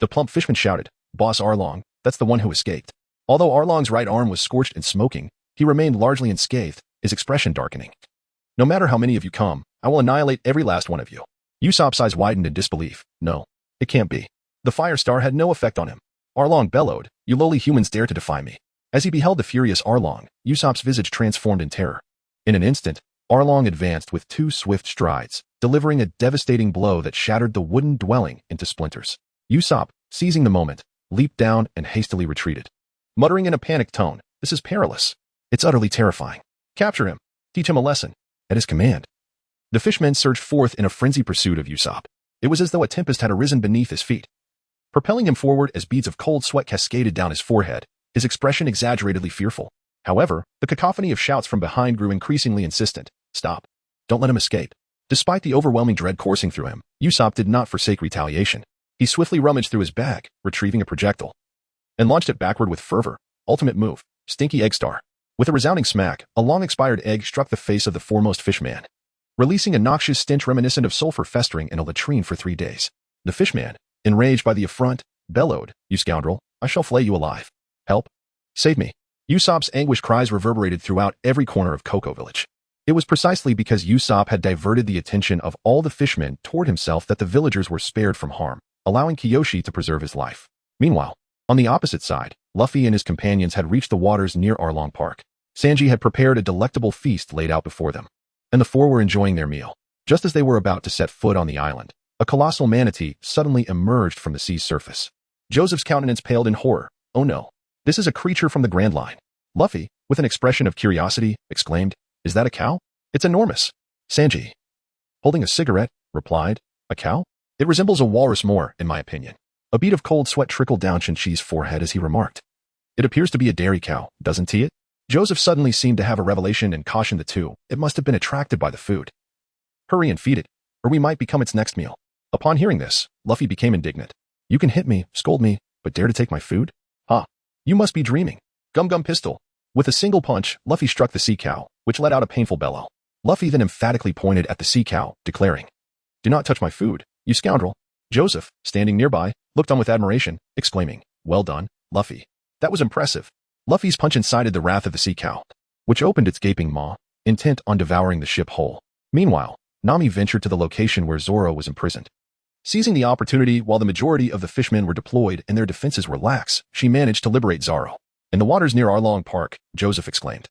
the plump fishman shouted, Boss Arlong, that's the one who escaped. Although Arlong's right arm was scorched and smoking, he remained largely unscathed, his expression darkening. No matter how many of you come, I will annihilate every last one of you. Usopp's eyes widened in disbelief. No, it can't be. The fire star had no effect on him. Arlong bellowed, You lowly humans dare to defy me. As he beheld the furious Arlong, Usopp's visage transformed in terror. In an instant, Arlong advanced with 2 swift strides, delivering a devastating blow that shattered the wooden dwelling into splinters. Usopp, seizing the moment, leaped down and hastily retreated, muttering in a panicked tone, This is perilous. It's utterly terrifying. Capture him. Teach him a lesson. At his command, the fishmen surged forth in a frenzied pursuit of Usopp. It was as though a tempest had arisen beneath his feet, propelling him forward as beads of cold sweat cascaded down his forehead, his expression exaggeratedly fearful. However, the cacophony of shouts from behind grew increasingly insistent. Stop. Don't let him escape. Despite the overwhelming dread coursing through him, Usopp did not forsake retaliation. He swiftly rummaged through his bag, retrieving a projectile, and launched it backward with fervor. Ultimate move, Stinky Egg Star. With a resounding smack, a long-expired egg struck the face of the foremost fishman, releasing a noxious stench reminiscent of sulfur festering in a latrine for 3 days. The fishman, enraged by the affront, bellowed, You scoundrel, I shall flay you alive. Help. Save me. Usopp's anguished cries reverberated throughout every corner of Cocoa Village. It was precisely because Usopp had diverted the attention of all the fishmen toward himself that the villagers were spared from harm, allowing Kyoshi to preserve his life. Meanwhile, on the opposite side, Luffy and his companions had reached the waters near Arlong Park. Sanji had prepared a delectable feast laid out before them, and the 4 were enjoying their meal. Just as they were about to set foot on the island, a colossal manatee suddenly emerged from the sea's surface. Joseph's countenance paled in horror. Oh no, this is a creature from the Grand Line. Luffy, with an expression of curiosity, exclaimed, Is that a cow? It's enormous. Sanji, holding a cigarette, replied, A cow? It resembles a walrus more, in my opinion. A bead of cold sweat trickled down Chenqi's forehead as he remarked, It appears to be a dairy cow, doesn't it? Joseph suddenly seemed to have a revelation and cautioned the 2. It must have been attracted by the food. Hurry and feed it, or we might become its next meal. Upon hearing this, Luffy became indignant. You can hit me, scold me, but dare to take my food? Ha! You must be dreaming. Gum Gum Pistol. With a single punch, Luffy struck the sea cow, which let out a painful bellow. Luffy then emphatically pointed at the sea cow, declaring, Do not touch my food, you scoundrel. Joseph, standing nearby, looked on with admiration, exclaiming, Well done, Luffy. That was impressive. Luffy's punch incited the wrath of the sea cow, which opened its gaping maw, intent on devouring the ship whole. Meanwhile, Nami ventured to the location where Zoro was imprisoned. Seizing the opportunity while the majority of the fishmen were deployed and their defenses were lax, she managed to liberate Zoro. In the waters near Arlong Park, Joseph exclaimed,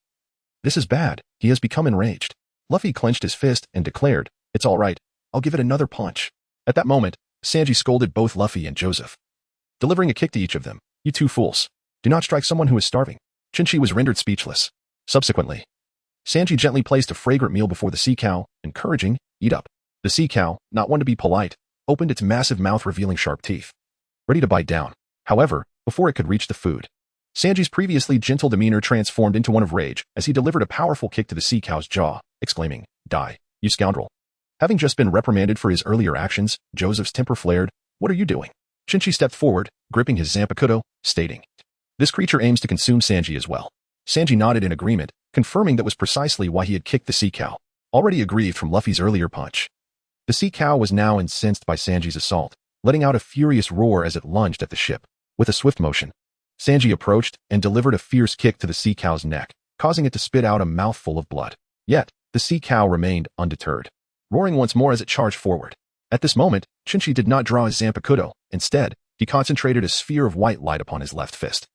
"This is bad." He has become enraged. Luffy clenched his fist and declared, "It's all right. I'll give it another punch." At that moment, Sanji scolded both Luffy and Joseph, delivering a kick to each of them. "You two fools. Do not strike someone who is starving." Chinchi was rendered speechless. Subsequently, Sanji gently placed a fragrant meal before the sea cow, encouraging, "Eat up." The sea cow, not one to be polite, opened its massive mouth revealing sharp teeth, ready to bite down. However, before it could reach the food, Sanji's previously gentle demeanor transformed into one of rage as he delivered a powerful kick to the sea cow's jaw, exclaiming, "Die, you scoundrel." Having just been reprimanded for his earlier actions, Joseph's temper flared. "What are you doing?" Chinchi stepped forward, gripping his Zampakuto, stating, "This creature aims to consume Sanji as well." Sanji nodded in agreement, confirming that was precisely why he had kicked the sea cow, already aggrieved from Luffy's earlier punch. The sea cow was now incensed by Sanji's assault, letting out a furious roar as it lunged at the ship. With a swift motion, Sanji approached and delivered a fierce kick to the sea cow's neck, causing it to spit out a mouthful of blood. Yet, the sea cow remained undeterred, roaring once more as it charged forward. At this moment, Chinchi did not draw his Zampakuto. Instead, he concentrated a sphere of white light upon his left fist,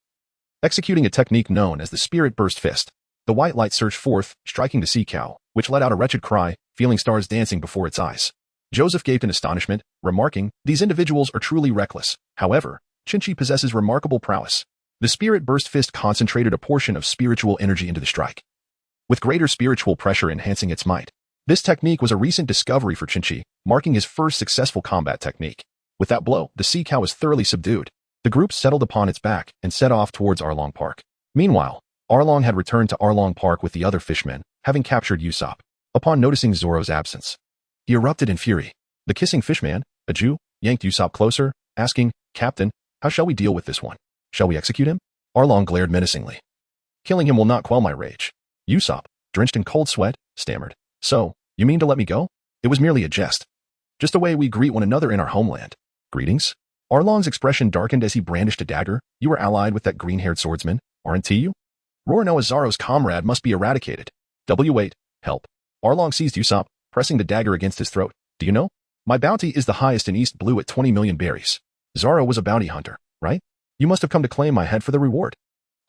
executing a technique known as the Spirit Burst Fist. The white light surged forth, striking the sea cow, which let out a wretched cry, feeling stars dancing before its eyes. Joseph gaped in astonishment, remarking, "These individuals are truly reckless." However, Chinchi possesses remarkable prowess. The Spirit Burst Fist concentrated a portion of spiritual energy into the strike, with greater spiritual pressure enhancing its might. This technique was a recent discovery for Chinchi, marking his first successful combat technique. With that blow, the sea cow was thoroughly subdued. The group settled upon its back and set off towards Arlong Park. Meanwhile, Arlong had returned to Arlong Park with the other fishmen, having captured Usopp. Upon noticing Zoro's absence, he erupted in fury. The kissing fishman, a Jew, yanked Usopp closer, asking, "Captain, how shall we deal with this one? Shall we execute him?" Arlong glared menacingly. "Killing him will not quell my rage." Usopp, drenched in cold sweat, stammered, "So, you mean to let me go?" "It was merely a jest. Just a way we greet one another in our homeland." "Greetings?" Arlong's expression darkened as he brandished a dagger. "You were allied with that green-haired swordsman, aren't you? Roronoa Zoro's comrade must be eradicated. Wait, help." Arlong seized Usopp, pressing the dagger against his throat. "Do you know? My bounty is the highest in East Blue at 20 million berries. Zoro was a bounty hunter, right? You must have come to claim my head for the reward."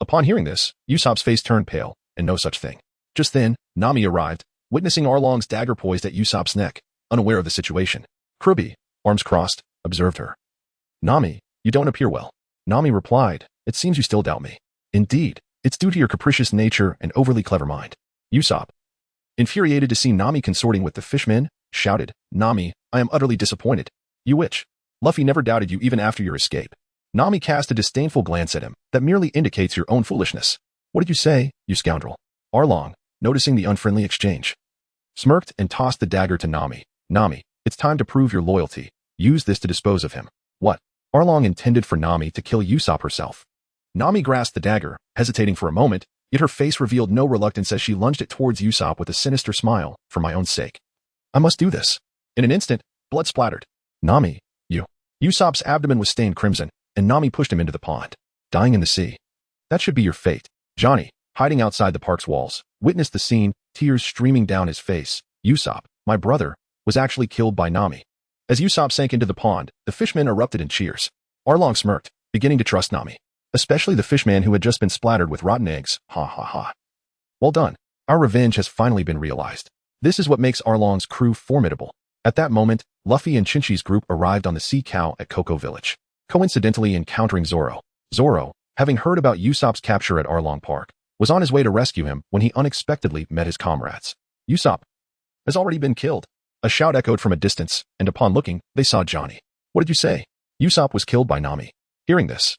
Upon hearing this, Usopp's face turned pale, and no such thing. Just then, Nami arrived, witnessing Arlong's dagger poised at Usopp's neck, unaware of the situation. Kirby, arms crossed, observed her. "Nami, you don't appear well." Nami replied, "It seems you still doubt me." "Indeed, it's due to your capricious nature and overly clever mind." Usopp, infuriated to see Nami consorting with the fishmen, shouted, "Nami, I am utterly disappointed. You witch. Luffy never doubted you even after your escape." Nami cast a disdainful glance at him that merely indicates your own foolishness. "What did you say, you scoundrel?" Arlong, noticing the unfriendly exchange, smirked and tossed the dagger to Nami. "Nami, it's time to prove your loyalty. Use this to dispose of him." "What?" Arlong intended for Nami to kill Usopp herself. Nami grasped the dagger, hesitating for a moment, yet her face revealed no reluctance as she lunged it towards Usopp with a sinister smile. "For my own sake, I must do this." In an instant, blood splattered. "Nami, you." Usopp's abdomen was stained crimson, and Nami pushed him into the pond. "Dying in the sea. That should be your fate." Johnny, hiding outside the park's walls, witnessed the scene, tears streaming down his face. "Usopp, my brother, was actually killed by Nami." As Usopp sank into the pond, the fishmen erupted in cheers. Arlong smirked, beginning to trust Nami, especially the fishman who had just been splattered with rotten eggs. "Ha ha ha. Well done. Our revenge has finally been realized." This is what makes Arlong's crew formidable. At that moment, Luffy and Chinchi's group arrived on the sea cow at Cocoa Village, coincidentally encountering Zoro. Zoro, having heard about Usopp's capture at Arlong Park, was on his way to rescue him when he unexpectedly met his comrades. "Usopp has already been killed." A shout echoed from a distance, and upon looking, they saw Johnny. "What did you say?" "Usopp was killed by Nami." Hearing this,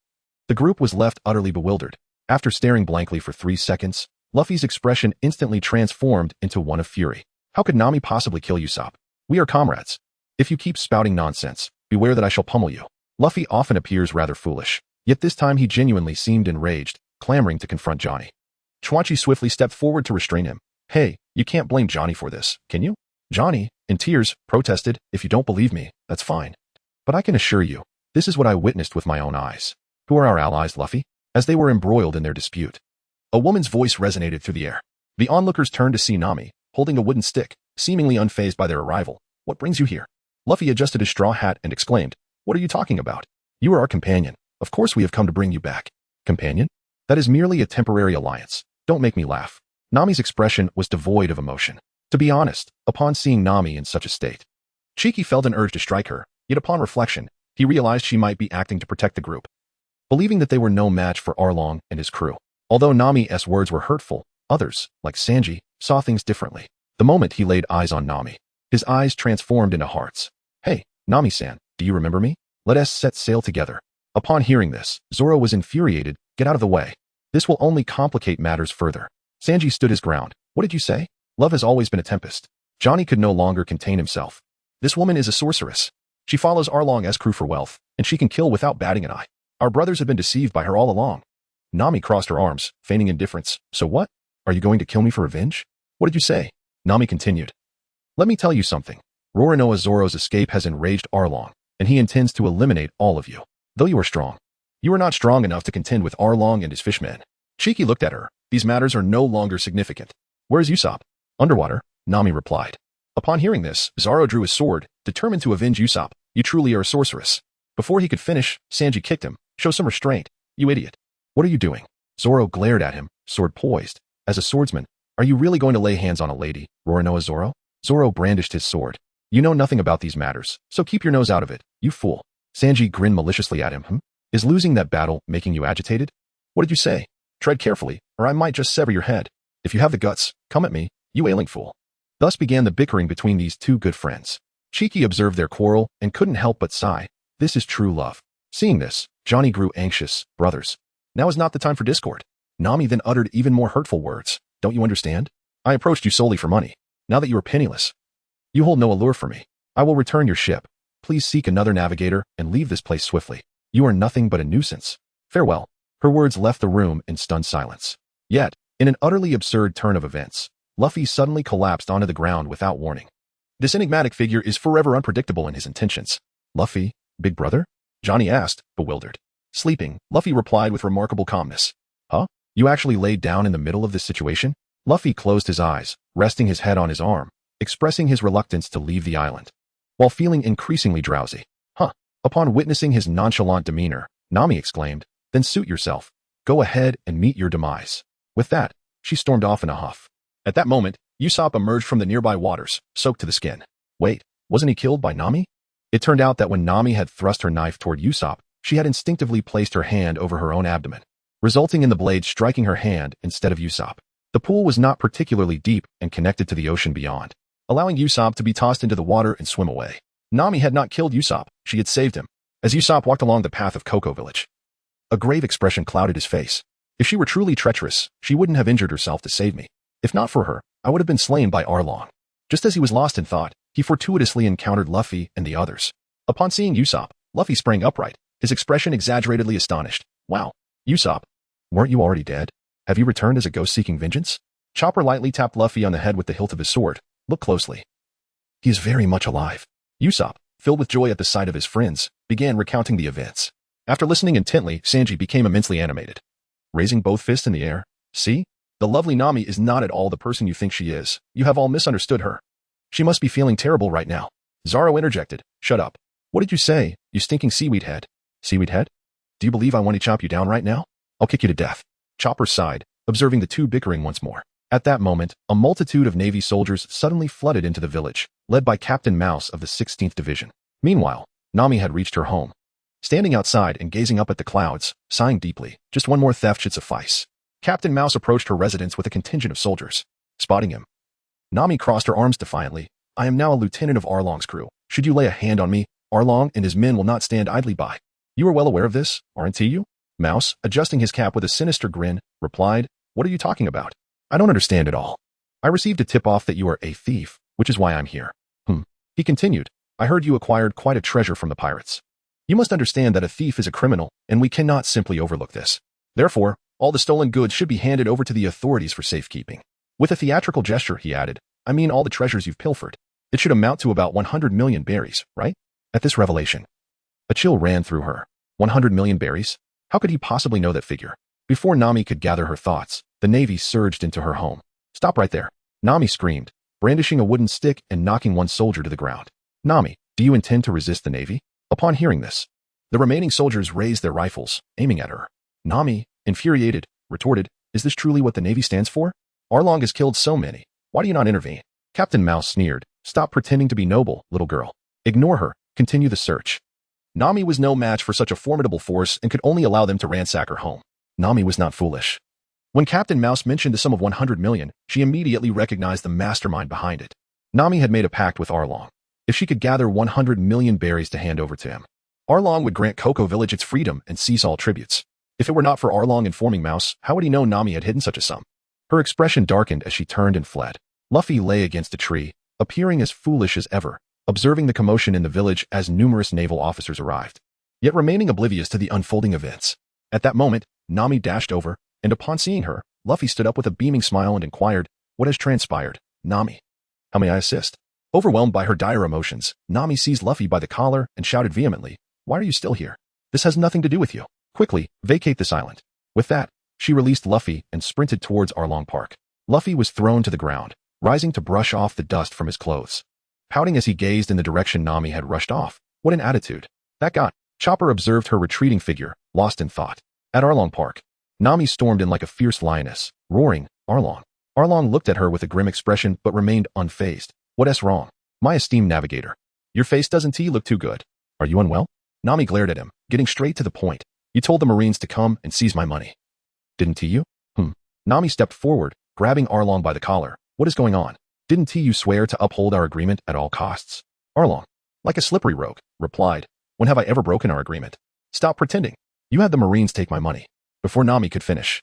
the group was left utterly bewildered. After staring blankly for 3 seconds, Luffy's expression instantly transformed into one of fury. "How could Nami possibly kill Usopp? We are comrades. If you keep spouting nonsense, beware that I shall pummel you." Luffy often appears rather foolish, yet this time he genuinely seemed enraged, clamoring to confront Johnny. Chenqi swiftly stepped forward to restrain him. "Hey, you can't blame Johnny for this, can you?" Johnny, in tears, protested, "If you don't believe me, that's fine. But I can assure you, this is what I witnessed with my own eyes." "Who are our allies, Luffy?" As they were embroiled in their dispute, a woman's voice resonated through the air. The onlookers turned to see Nami, holding a wooden stick, seemingly unfazed by their arrival. "What brings you here?" Luffy adjusted his straw hat and exclaimed, "What are you talking about? You are our companion. Of course we have come to bring you back." "Companion? That is merely a temporary alliance. Don't make me laugh." Nami's expression was devoid of emotion. To be honest, upon seeing Nami in such a state, Chenqi felt an urge to strike her, yet upon reflection, he realized she might be acting to protect the group, believing that they were no match for Arlong and his crew. Although Nami's words were hurtful, others, like Sanji, saw things differently. The moment he laid eyes on Nami, his eyes transformed into hearts. "Hey, Nami-san, do you remember me? Let us set sail together." Upon hearing this, Zoro was infuriated. "Get out of the way. This will only complicate matters further." Sanji stood his ground. "What did you say?" Love has always been a tempest. Johnny could no longer contain himself. "This woman is a sorceress. She follows Arlong's crew for wealth, and she can kill without batting an eye. Our brothers have been deceived by her all along." Nami crossed her arms, feigning indifference. "So what? Are you going to kill me for revenge?" "What did you say?" Nami continued. "Let me tell you something. Roronoa Zoro's escape has enraged Arlong, and he intends to eliminate all of you. Though you are strong, you are not strong enough to contend with Arlong and his fishmen." Chenqi looked at her. "These matters are no longer significant. Where is Usopp?" "Underwater," Nami replied. Upon hearing this, Zoro drew his sword, determined to avenge Usopp. "You truly are a sorceress." Before he could finish, Sanji kicked him. "Show some restraint, you idiot." "What are you doing?" Zoro glared at him, sword poised. "As a swordsman, are you really going to lay hands on a lady, Roronoa Zoro?" Zoro brandished his sword. "You know nothing about these matters, so keep your nose out of it, you fool." Sanji grinned maliciously at him. "Is losing that battle making you agitated?" "What did you say? Tread carefully, or I might just sever your head. If you have the guts, come at me, you ailing fool." Thus began the bickering between these two good friends. Chenqi observed their quarrel and couldn't help but sigh. This is true love. Seeing this, Johnny grew anxious. "Brothers, now is not the time for discord." Nami then uttered even more hurtful words. "Don't you understand? I approached you solely for money. Now that you are penniless, you hold no allure for me. I will return your ship. Please seek another navigator and leave this place swiftly. You are nothing but a nuisance. Farewell." Her words left the room in stunned silence. Yet, in an utterly absurd turn of events, Luffy suddenly collapsed onto the ground without warning. This enigmatic figure is forever unpredictable in his intentions. "Luffy, big brother?" Johnny asked, bewildered. "Sleeping," Luffy replied with remarkable calmness. "Huh? You actually laid down in the middle of this situation?" Luffy closed his eyes, resting his head on his arm, expressing his reluctance to leave the island, while feeling increasingly drowsy. "Huh." Upon witnessing his nonchalant demeanor, Nami exclaimed, "Then suit yourself. Go ahead and meet your demise." With that, she stormed off in a huff. At that moment, Usopp emerged from the nearby waters, soaked to the skin. Wait, wasn't he killed by Nami? It turned out that when Nami had thrust her knife toward Usopp, she had instinctively placed her hand over her own abdomen, resulting in the blade striking her hand instead of Usopp. The pool was not particularly deep and connected to the ocean beyond, allowing Usopp to be tossed into the water and swim away. Nami had not killed Usopp, she had saved him. As Usopp walked along the path of Cocoa Village, a grave expression clouded his face. If she were truly treacherous, she wouldn't have injured herself to save me. If not for her, I would have been slain by Arlong. Just as he was lost in thought, he fortuitously encountered Luffy and the others. Upon seeing Usopp, Luffy sprang upright, his expression exaggeratedly astonished. "Wow, Usopp, weren't you already dead? Have you returned as a ghost seeking vengeance?" Chopper lightly tapped Luffy on the head with the hilt of his sword. "Look closely. He is very much alive." Usopp, filled with joy at the sight of his friends, began recounting the events. After listening intently, Sanji became immensely animated, raising both fists in the air. "See? The lovely Nami is not at all the person you think she is. You have all misunderstood her. She must be feeling terrible right now." Zoro interjected. "Shut up. What did you say, you stinking seaweed head?" "Seaweed head? Do you believe I want to chop you down right now? I'll kick you to death." Chopper sighed, observing the two bickering once more. At that moment, a multitude of Navy soldiers suddenly flooded into the village, led by Captain Mouse of the 16th Division. Meanwhile, Nami had reached her home. Standing outside and gazing up at the clouds, sighing deeply, just one more theft should suffice. Captain Mouse approached her residence with a contingent of soldiers. Spotting him, Nami crossed her arms defiantly. "I am now a lieutenant of Arlong's crew. Should you lay a hand on me, Arlong and his men will not stand idly by. You are well aware of this, aren't you?" Mouse, adjusting his cap with a sinister grin, replied, "What are you talking about? I don't understand at all. I received a tip-off that you are a thief, which is why I'm here." He continued, "I heard you acquired quite a treasure from the pirates. You must understand that a thief is a criminal, and we cannot simply overlook this. Therefore, all the stolen goods should be handed over to the authorities for safekeeping." With a theatrical gesture, he added, "I mean all the treasures you've pilfered. It should amount to about 100 million berries, right?" At this revelation, a chill ran through her. 100 million berries? How could he possibly know that figure? Before Nami could gather her thoughts, the Navy surged into her home. "Stop right there!" Nami screamed, brandishing a wooden stick and knocking one soldier to the ground. "Nami, Do you intend to resist the Navy? Upon hearing this, the remaining soldiers raised their rifles, aiming at her. Nami, infuriated, retorted, is this truly what the Navy stands for? Arlong has killed so many. Why do you not intervene? Captain Mouse sneered. Stop pretending to be noble, little girl. Ignore her. Continue the search. Nami was no match for such a formidable force and could only allow them to ransack her home. Nami was not foolish. When Captain Mouse mentioned the sum of 100 million, she immediately recognized the mastermind behind it. Nami had made a pact with Arlong. If she could gather 100 million berries to hand over to him, Arlong would grant Cocoa Village its freedom and cease all tributes. If it were not for Arlong informing Mouse, how would he know Nami had hidden such a sum? Her expression darkened as she turned and fled. Luffy lay against a tree, appearing as foolish as ever, observing the commotion in the village as numerous naval officers arrived, yet remaining oblivious to the unfolding events. At that moment, Nami dashed over, and upon seeing her, Luffy stood up with a beaming smile and inquired, "What has transpired, Nami? How may I assist?" Overwhelmed by her dire emotions, Nami seized Luffy by the collar and shouted vehemently, "Why are you still here? This has nothing to do with you. Quickly, vacate this island." With that, she released Luffy and sprinted towards Arlong Park. Luffy was thrown to the ground, rising to brush off the dust from his clothes. Pouting as he gazed in the direction Nami had rushed off. What an attitude. That got. Chopper observed her retreating figure, lost in thought. At Arlong Park, Nami stormed in like a fierce lioness, roaring, "Arlong." Arlong looked at her with a grim expression but remained unfazed. "What's wrong? My esteemed navigator. Your face doesn't look too good. Are you unwell?" Nami glared at him, getting straight to the point. "You told the Marines to come and seize my money. Didn't you?" Nami stepped forward, grabbing Arlong by the collar. "What is going on? Didn't you swear to uphold our agreement at all costs?" Arlong, like a slippery rogue, replied, "When have I ever broken our agreement? Stop pretending. You had the Marines take my money." Before Nami could finish,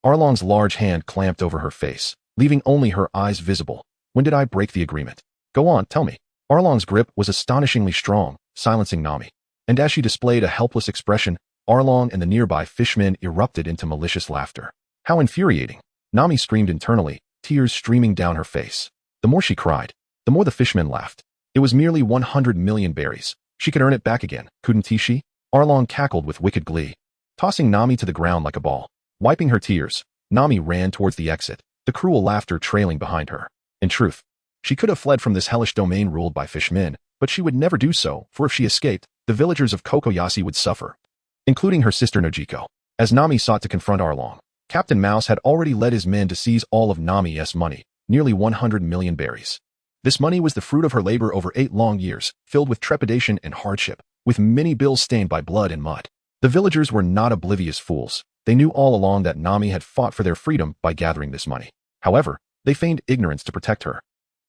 Arlong's large hand clamped over her face, leaving only her eyes visible. "When did I break the agreement? Go on, tell me." Arlong's grip was astonishingly strong, silencing Nami. And as she displayed a helpless expression, Arlong and the nearby fishmen erupted into malicious laughter. How infuriating. Nami screamed internally, tears streaming down her face. The more she cried, the more the fishmen laughed. It was merely 100 million berries. She could earn it back again, couldn't she? Arlong cackled with wicked glee, tossing Nami to the ground like a ball. Wiping her tears, Nami ran towards the exit, the cruel laughter trailing behind her. In truth, she could have fled from this hellish domain ruled by fishmen, but she would never do so, for if she escaped, the villagers of Kokoyasi would suffer, including her sister Nojiko. As Nami sought to confront Arlong, Captain Mouse had already led his men to seize all of Nami's money, nearly 100 million berries. This money was the fruit of her labor over 8 long years, filled with trepidation and hardship, with many bills stained by blood and mud. The villagers were not oblivious fools. They knew all along that Nami had fought for their freedom by gathering this money. However, they feigned ignorance to protect her.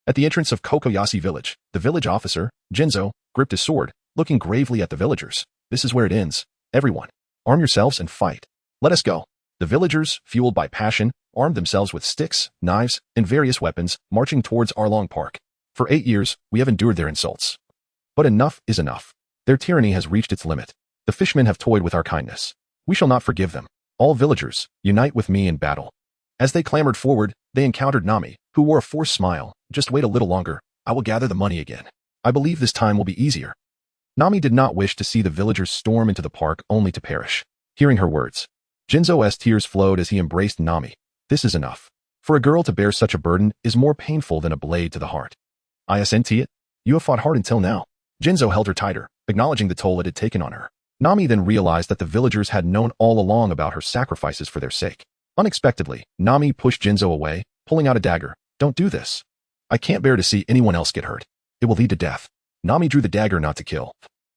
At the entrance of Kokoyasi village, the village officer, Jinzo, gripped his sword, looking gravely at the villagers. "This is where it ends. Everyone, arm yourselves and fight. Let us go." The villagers, fueled by passion, armed themselves with sticks, knives, and various weapons, marching towards Arlong Park. For 8 years, we have endured their insults. But enough is enough. Their tyranny has reached its limit. The fishmen have toyed with our kindness. We shall not forgive them. All villagers, unite with me in battle. As they clambered forward, they encountered Nami, who wore a forced smile. "Just wait a little longer. I will gather the money again. I believe this time will be easier." Nami did not wish to see the villagers storm into the park only to perish. Hearing her words, Jinzo's tears flowed as he embraced Nami. "This is enough. For a girl to bear such a burden is more painful than a blade to the heart. Isn't it? You have fought hard until now." Jinzo held her tighter, acknowledging the toll it had taken on her. Nami then realized that the villagers had known all along about her sacrifices for their sake. Unexpectedly, Nami pushed Jinzo away, pulling out a dagger. "Don't do this. I can't bear to see anyone else get hurt. It will lead to death." Nami drew the dagger not to kill,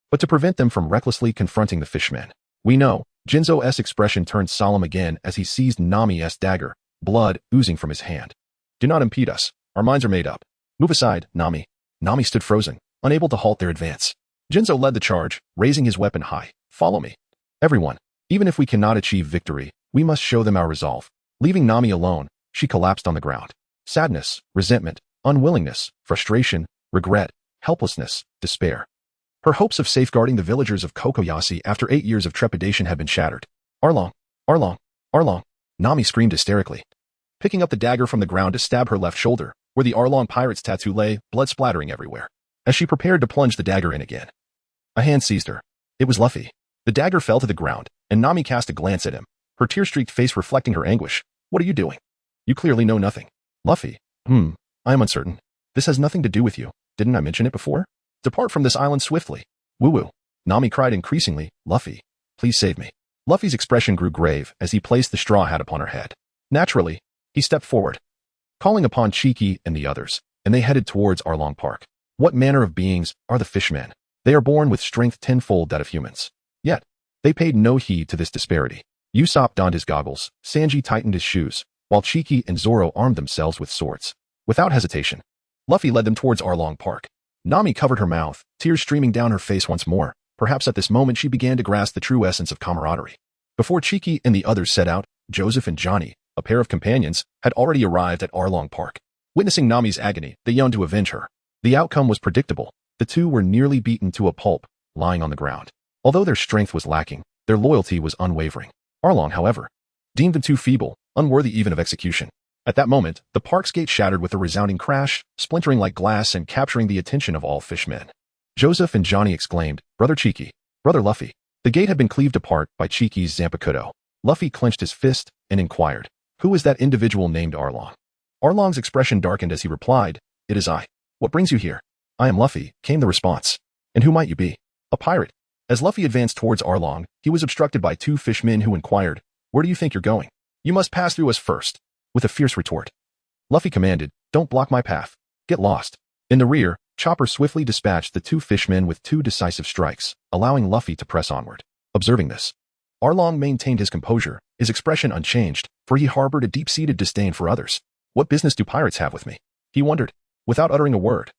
but to prevent them from recklessly confronting the fishmen. We know, Jinzo's expression turned solemn again as he seized Nami's dagger, blood oozing from his hand. "Do not impede us. Our minds are made up. Move aside, Nami." Nami stood frozen, unable to halt their advance. Jinzo led the charge, raising his weapon high. "Follow me. Everyone, even if we cannot achieve victory, we must show them our resolve." Leaving Nami alone, she collapsed on the ground. Sadness, resentment, unwillingness, frustration, regret, helplessness, despair. Her hopes of safeguarding the villagers of Kokoyasi after 8 years of trepidation had been shattered. "Arlong! Arlong! Arlong!" Nami screamed hysterically, picking up the dagger from the ground to stab her left shoulder, where the Arlong pirate's tattoo lay, blood splattering everywhere. As she prepared to plunge the dagger in again, a hand seized her. It was Luffy. The dagger fell to the ground, and Nami cast a glance at him, her tear-streaked face reflecting her anguish. "What are you doing? You clearly know nothing." "Luffy, I am uncertain. This has nothing to do with you. Didn't I mention it before?" Depart from this island swiftly. Woo-woo. Nami cried increasingly, Luffy, please save me. Luffy's expression grew grave as he placed the straw hat upon her head. Naturally, he stepped forward, calling upon Chenqi and the others, and they headed towards Arlong Park. What manner of beings are the fishmen? They are born with strength tenfold that of humans. Yet, they paid no heed to this disparity. Usopp donned his goggles, Sanji tightened his shoes, while Chenqi and Zoro armed themselves with swords. Without hesitation, Luffy led them towards Arlong Park. Nami covered her mouth, tears streaming down her face once more. Perhaps at this moment she began to grasp the true essence of camaraderie. Before Chenqi and the others set out, Joseph and Johnny, a pair of companions, had already arrived at Arlong Park. Witnessing Nami's agony, they yearned to avenge her. The outcome was predictable. The two were nearly beaten to a pulp, lying on the ground. Although their strength was lacking, their loyalty was unwavering. Arlong, however, deemed them too feeble, unworthy even of execution. At that moment, the park's gate shattered with a resounding crash, splintering like glass and capturing the attention of all fishmen. Joseph and Johnny exclaimed, Brother Chenqi, Brother Luffy. The gate had been cleaved apart by Chenqi's Zampakuto. Luffy clenched his fist and inquired, who is that individual named Arlong? Arlong's expression darkened as he replied, It is I. What brings you here? I am Luffy, came the response. And who might you be? A pirate. As Luffy advanced towards Arlong, he was obstructed by two fishmen who inquired, Where do you think you're going? You must pass through us first. With a fierce retort, Luffy commanded, Don't block my path. Get lost. In the rear, Chopper swiftly dispatched the two fishmen with two decisive strikes, allowing Luffy to press onward. Observing this, Arlong maintained his composure, his expression unchanged, for he harbored a deep-seated disdain for others. What business do pirates have with me? He wondered. Without uttering a word,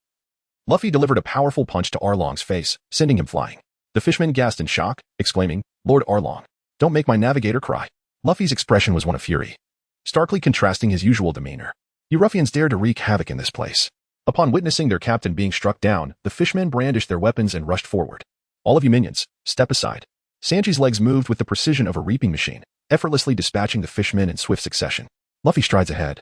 Luffy delivered a powerful punch to Arlong's face, sending him flying. The fishmen gasped in shock, exclaiming, Lord Arlong, don't make my navigator cry. Luffy's expression was one of fury, starkly contrasting his usual demeanor. You ruffians dare to wreak havoc in this place. Upon witnessing their captain being struck down, the fishmen brandished their weapons and rushed forward. All of you minions, step aside. Sanji's legs moved with the precision of a reaping machine, effortlessly dispatching the fishmen in swift succession. Luffy strides ahead,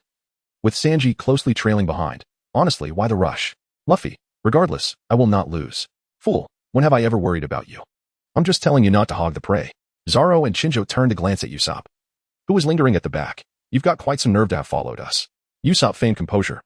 with Sanji closely trailing behind. Honestly, why the rush? Luffy, regardless, I will not lose. Fool, when have I ever worried about you? I'm just telling you not to hog the prey. Zoro and Chinjo turned to glance at Usopp, who was lingering at the back. You've got quite some nerve to have followed us. Usopp feigned composure.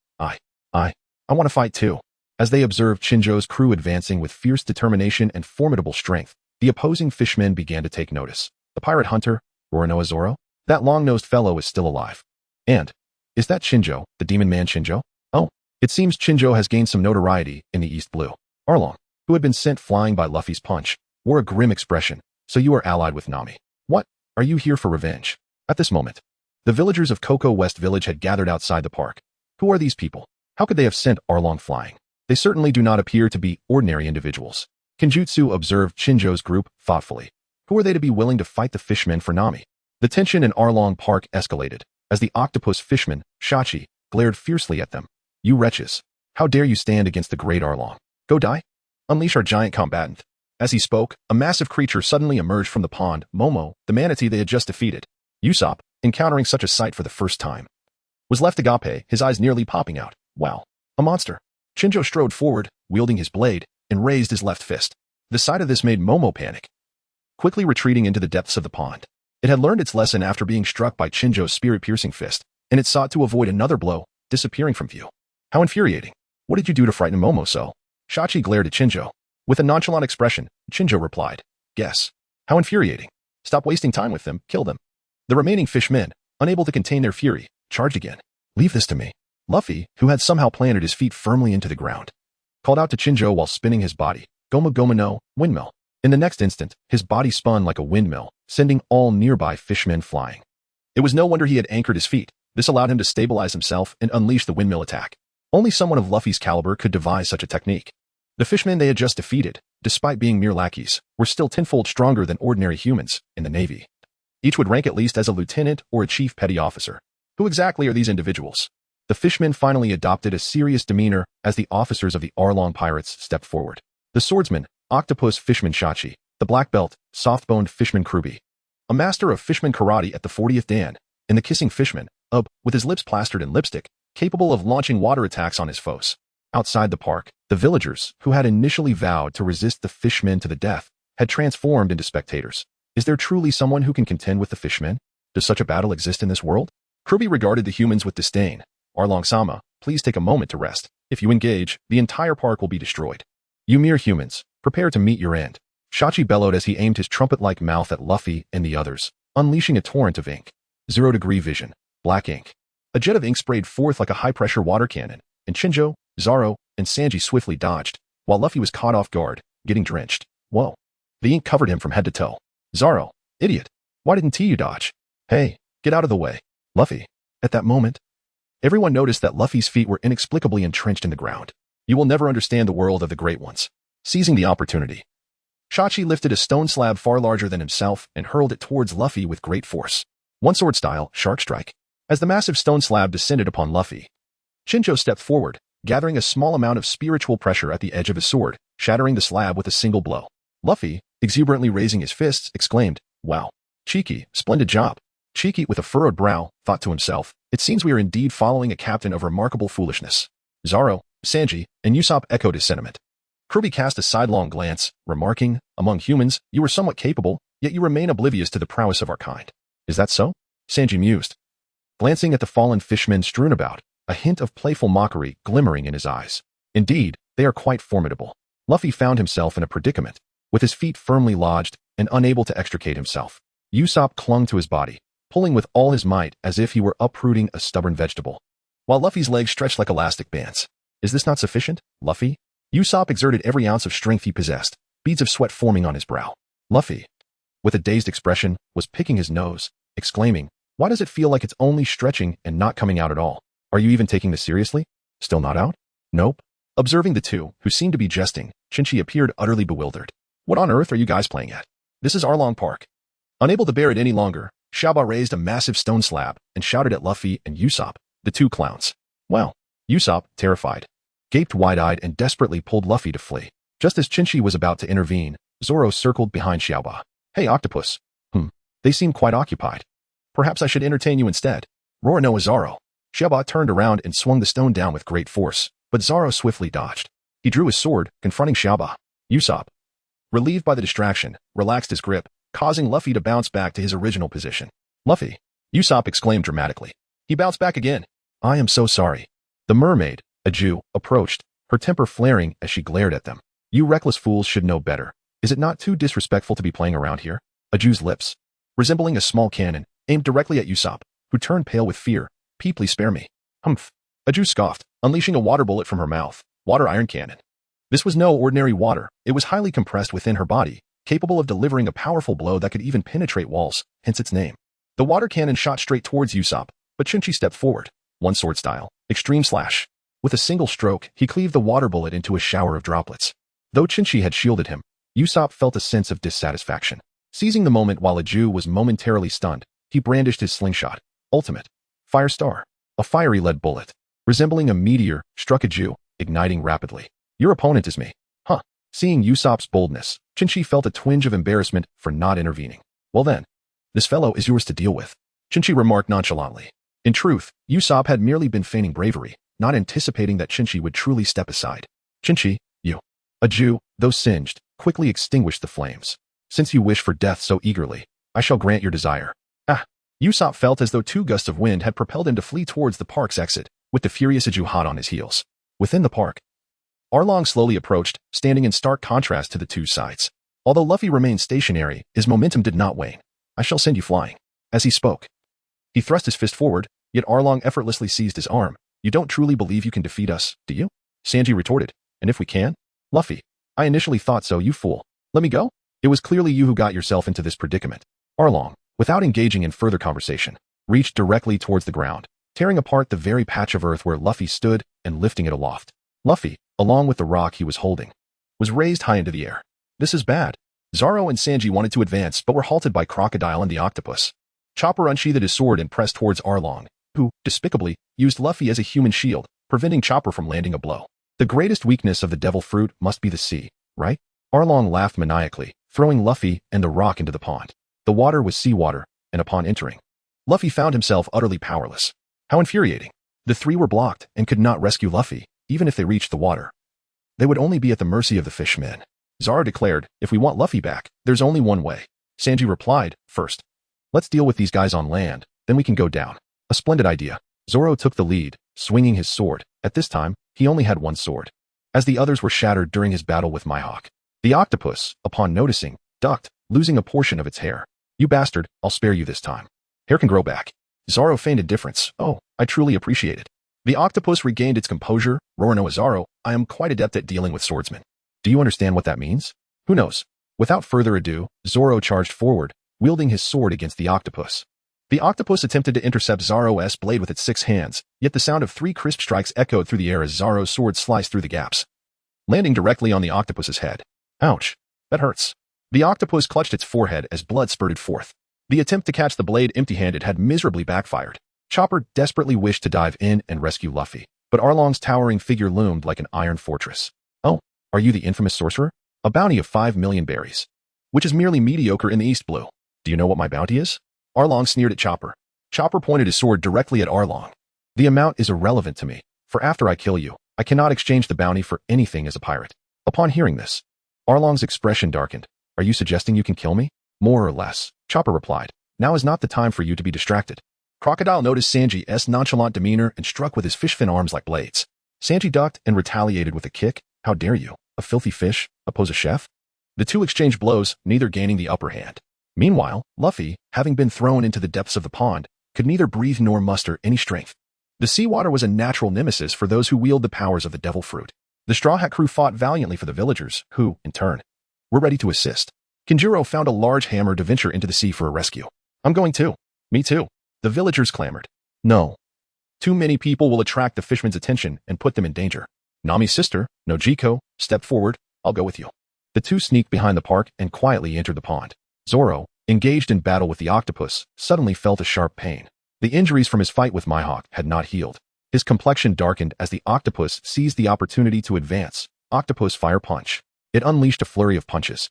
I want to fight too. As they observed Chinjo's crew advancing with fierce determination and formidable strength, the opposing fishmen began to take notice. The pirate hunter, Roronoa Zoro? That long-nosed fellow is still alive. And, is that Chinjo, the demon man Chinjo? Oh, it seems Chinjo has gained some notoriety in the East Blue. Arlong, who had been sent flying by Luffy's punch, wore a grim expression. So you are allied with Nami. What? Are you here for revenge? At this moment, the villagers of Cocoa West Village had gathered outside the park. Who are these people? How could they have sent Arlong flying? They certainly do not appear to be ordinary individuals. Kenjutsu observed Chinjo's group thoughtfully. Who are they to be willing to fight the fishmen for Nami? The tension in Arlong Park escalated, as the octopus fishman, Shachi, glared fiercely at them. You wretches! How dare you stand against the great Arlong? Go die? Unleash our giant combatant. As he spoke, a massive creature suddenly emerged from the pond, Momo, the manatee they had just defeated. Usopp, encountering such a sight for the first time, was left agape, his eyes nearly popping out. Wow, a monster. Chinjo strode forward, wielding his blade, and raised his left fist. The sight of this made Momo panic, quickly retreating into the depths of the pond. It had learned its lesson after being struck by Chinjo's spirit-piercing fist, and it sought to avoid another blow, disappearing from view. How infuriating. What did you do to frighten Momo so? Shachi glared at Chinjo. With a nonchalant expression, Chinjo replied, Guess. How infuriating. Stop wasting time with them, kill them. The remaining fishmen, unable to contain their fury, charged again. Leave this to me. Luffy, who had somehow planted his feet firmly into the ground, called out to Chinjo while spinning his body, Goma Goma no, windmill. In the next instant, his body spun like a windmill, sending all nearby fishmen flying. It was no wonder he had anchored his feet. This allowed him to stabilize himself and unleash the windmill attack. Only someone of Luffy's caliber could devise such a technique. The fishmen they had just defeated, despite being mere lackeys, were still tenfold stronger than ordinary humans in the Navy. Each would rank at least as a lieutenant or a chief petty officer. Who exactly are these individuals? The fishmen finally adopted a serious demeanor as the officers of the Arlong pirates stepped forward. The swordsman, octopus fishman Shachi, the black belt, soft-boned fishman Kruby, a master of fishman karate at the 40th Dan, and the kissing fishman, Ub, with his lips plastered in lipstick, capable of launching water attacks on his foes. Outside the park, the villagers, who had initially vowed to resist the fishmen to the death, had transformed into spectators. Is there truly someone who can contend with the fishmen? Does such a battle exist in this world? Kruby regarded the humans with disdain. Arlong-sama, please take a moment to rest. If you engage, the entire park will be destroyed. You mere humans, prepare to meet your end. Shachi bellowed as he aimed his trumpet-like mouth at Luffy and the others, unleashing a torrent of ink. 0-degree vision. Black ink. A jet of ink sprayed forth like a high-pressure water cannon, and Chinjo, Zoro, and Sanji swiftly dodged, while Luffy was caught off guard, getting drenched. Whoa. The ink covered him from head to toe. Zoro, idiot. Why didn't you dodge? Hey, get out of the way. Luffy. At that moment, everyone noticed that Luffy's feet were inexplicably entrenched in the ground. You will never understand the world of the Great Ones. Seizing the opportunity, Shachi lifted a stone slab far larger than himself and hurled it towards Luffy with great force. One sword style, shark strike. As the massive stone slab descended upon Luffy, Chinjo stepped forward, gathering a small amount of spiritual pressure at the edge of his sword, shattering the slab with a single blow. Luffy, exuberantly raising his fists, exclaimed, "Wow. Cheeky, splendid job." Cheeky, with a furrowed brow, thought to himself, "It seems we are indeed following a captain of remarkable foolishness." Zoro, Sanji, and Usopp echoed his sentiment. Kirby cast a sidelong glance, remarking, "Among humans, you are somewhat capable, yet you remain oblivious to the prowess of our kind." "Is that so?" Sanji mused, glancing at the fallen fishmen strewn about, a hint of playful mockery glimmering in his eyes. "Indeed, they are quite formidable." Luffy found himself in a predicament, with his feet firmly lodged and unable to extricate himself. Usopp clung to his body, pulling with all his might as if he were uprooting a stubborn vegetable, while Luffy's legs stretched like elastic bands. "Is this not sufficient, Luffy?" Usopp exerted every ounce of strength he possessed, beads of sweat forming on his brow. Luffy, with a dazed expression, was picking his nose, exclaiming, "Why does it feel like it's only stretching and not coming out at all? Are you even taking this seriously? Still not out?" "Nope." Observing the two, who seemed to be jesting, Chinchi appeared utterly bewildered. "What on earth are you guys playing at? This is Arlong Park." Unable to bear it any longer, Xiaoba raised a massive stone slab and shouted at Luffy and Usopp, the two clowns. Well, Usopp, terrified, gaped wide-eyed and desperately pulled Luffy to flee. Just as Chinchi was about to intervene, Zoro circled behind Xiaoba. "Hey, octopus." They seem quite occupied. Perhaps I should entertain you instead." Roronoa Zoro. Xiaoba turned around and swung the stone down with great force, but Zoro swiftly dodged. He drew his sword, confronting Xiaoba. Usopp, relieved by the distraction, relaxed his grip, causing Luffy to bounce back to his original position. "Luffy!" Usopp exclaimed dramatically. He bounced back again. "I am so sorry." The mermaid, a Jew, approached, her temper flaring as she glared at them. "You reckless fools should know better. Is it not too disrespectful to be playing around here?" A Jew's lips, resembling a small cannon, aimed directly at Usopp, who turned pale with fear. "Please spare me." "Humph." A Jew scoffed, unleashing a water bullet from her mouth. Water iron cannon. This was no ordinary water. It was highly compressed within her body, capable of delivering a powerful blow that could even penetrate walls, hence its name. The water cannon shot straight towards Usopp, but Chinchi stepped forward. One sword style, extreme slash. With a single stroke, he cleaved the water bullet into a shower of droplets. Though Chinchi had shielded him, Usopp felt a sense of dissatisfaction. Seizing the moment while a Jew was momentarily stunned, he brandished his slingshot. Ultimate. Fire Star. A fiery lead bullet, resembling a meteor, struck a Jew, igniting rapidly. "Your opponent is me." Huh. Seeing Usopp's boldness, Chinchi felt a twinge of embarrassment for not intervening. "Well then, this fellow is yours to deal with," Chinchi remarked nonchalantly. In truth, Usopp had merely been feigning bravery, not anticipating that Chinchi would truly step aside. "Chinchi, you." A Jew, though singed, quickly extinguished the flames. "Since you wish for death so eagerly, I shall grant your desire." Ah! Usopp felt as though two gusts of wind had propelled him to flee towards the park's exit, with the furious Jew hot on his heels. Within the park, Arlong slowly approached, standing in stark contrast to the two sides. Although Luffy remained stationary, his momentum did not wane. "I shall send you flying." As he spoke, he thrust his fist forward, yet Arlong effortlessly seized his arm. "You don't truly believe you can defeat us, do you?" Sanji retorted. "And if we can?" "Luffy, I initially thought so, you fool. Let me go?" "It was clearly you who got yourself into this predicament." Arlong, without engaging in further conversation, reached directly towards the ground, tearing apart the very patch of earth where Luffy stood and lifting it aloft. Luffy, along with the rock he was holding, was raised high into the air. "This is bad." Zoro and Sanji wanted to advance but were halted by Crocodile and the octopus. Chopper unsheathed his sword and pressed towards Arlong, who, despicably, used Luffy as a human shield, preventing Chopper from landing a blow. "The greatest weakness of the devil fruit must be the sea, right?" Arlong laughed maniacally, throwing Luffy and the rock into the pond. The water was seawater, and upon entering, Luffy found himself utterly powerless. How infuriating. The three were blocked and could not rescue Luffy, even if they reached the water. They would only be at the mercy of the fishmen. Zoro declared, "If we want Luffy back, there's only one way." Sanji replied, "First, let's deal with these guys on land, then we can go down." A splendid idea. Zoro took the lead, swinging his sword. At this time, he only had one sword. as the others were shattered during his battle with Mihawk. The octopus, upon noticing, ducked, losing a portion of its hair. You bastard, I'll spare you this time. Hair can grow back. Zoro feigned indifference. Oh, I truly appreciate it. The octopus regained its composure. Roronoa Zoro, I am quite adept at dealing with swordsmen. Do you understand what that means? Who knows? Without further ado, Zoro charged forward, wielding his sword against the octopus. The octopus attempted to intercept Zoro's blade with its 6 hands, yet the sound of 3 crisp strikes echoed through the air as Zoro's sword sliced through the gaps, landing directly on the octopus's head. Ouch. That hurts. The octopus clutched its forehead as blood spurted forth. The attempt to catch the blade empty-handed had miserably backfired. Chopper desperately wished to dive in and rescue Luffy, but Arlong's towering figure loomed like an iron fortress. Oh, are you the infamous sorcerer? A bounty of 5 million berries, which is merely mediocre in the East Blue. Do you know what my bounty is? Arlong sneered at Chopper. Chopper pointed his sword directly at Arlong. The amount is irrelevant to me, for after I kill you, I cannot exchange the bounty for anything as a pirate. Upon hearing this, Arlong's expression darkened. Are you suggesting you can kill me? More or less, Chopper replied. Now is not the time for you to be distracted. Crocodile noticed Sanji's nonchalant demeanor and struck with his fish fin arms like blades. Sanji ducked and retaliated with a kick. How dare you, a filthy fish, oppose a chef? The two exchanged blows, neither gaining the upper hand. Meanwhile, Luffy, having been thrown into the depths of the pond, could neither breathe nor muster any strength. The seawater was a natural nemesis for those who wield the powers of the devil fruit. The Straw Hat crew fought valiantly for the villagers, who, in turn, were ready to assist. Kinjiro found a large hammer to venture into the sea for a rescue. I'm going too. Me too. The villagers clamored. No. Too many people will attract the fishermen's attention and put them in danger. Nami's sister, Nojiko, stepped forward. I'll go with you. The two sneaked behind the park and quietly entered the pond. Zoro, engaged in battle with the octopus, suddenly felt a sharp pain. The injuries from his fight with Mihawk had not healed. His complexion darkened as the octopus seized the opportunity to advance. Octopus fire punch. It unleashed a flurry of punches,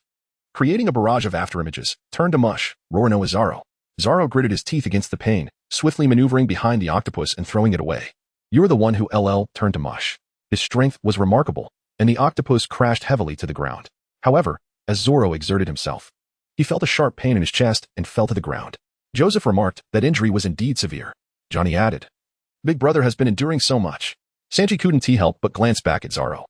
creating a barrage of afterimages. Turn to mush, Roronoa Zoro. Zoro gritted his teeth against the pain, swiftly maneuvering behind the octopus and throwing it away. You're the one who turned to mush. His strength was remarkable, and the octopus crashed heavily to the ground. However, as Zoro exerted himself, he felt a sharp pain in his chest and fell to the ground. Joseph remarked that injury was indeed severe. Johnny added, Big Brother has been enduring so much. Sanji couldn't help but glance back at Zoro.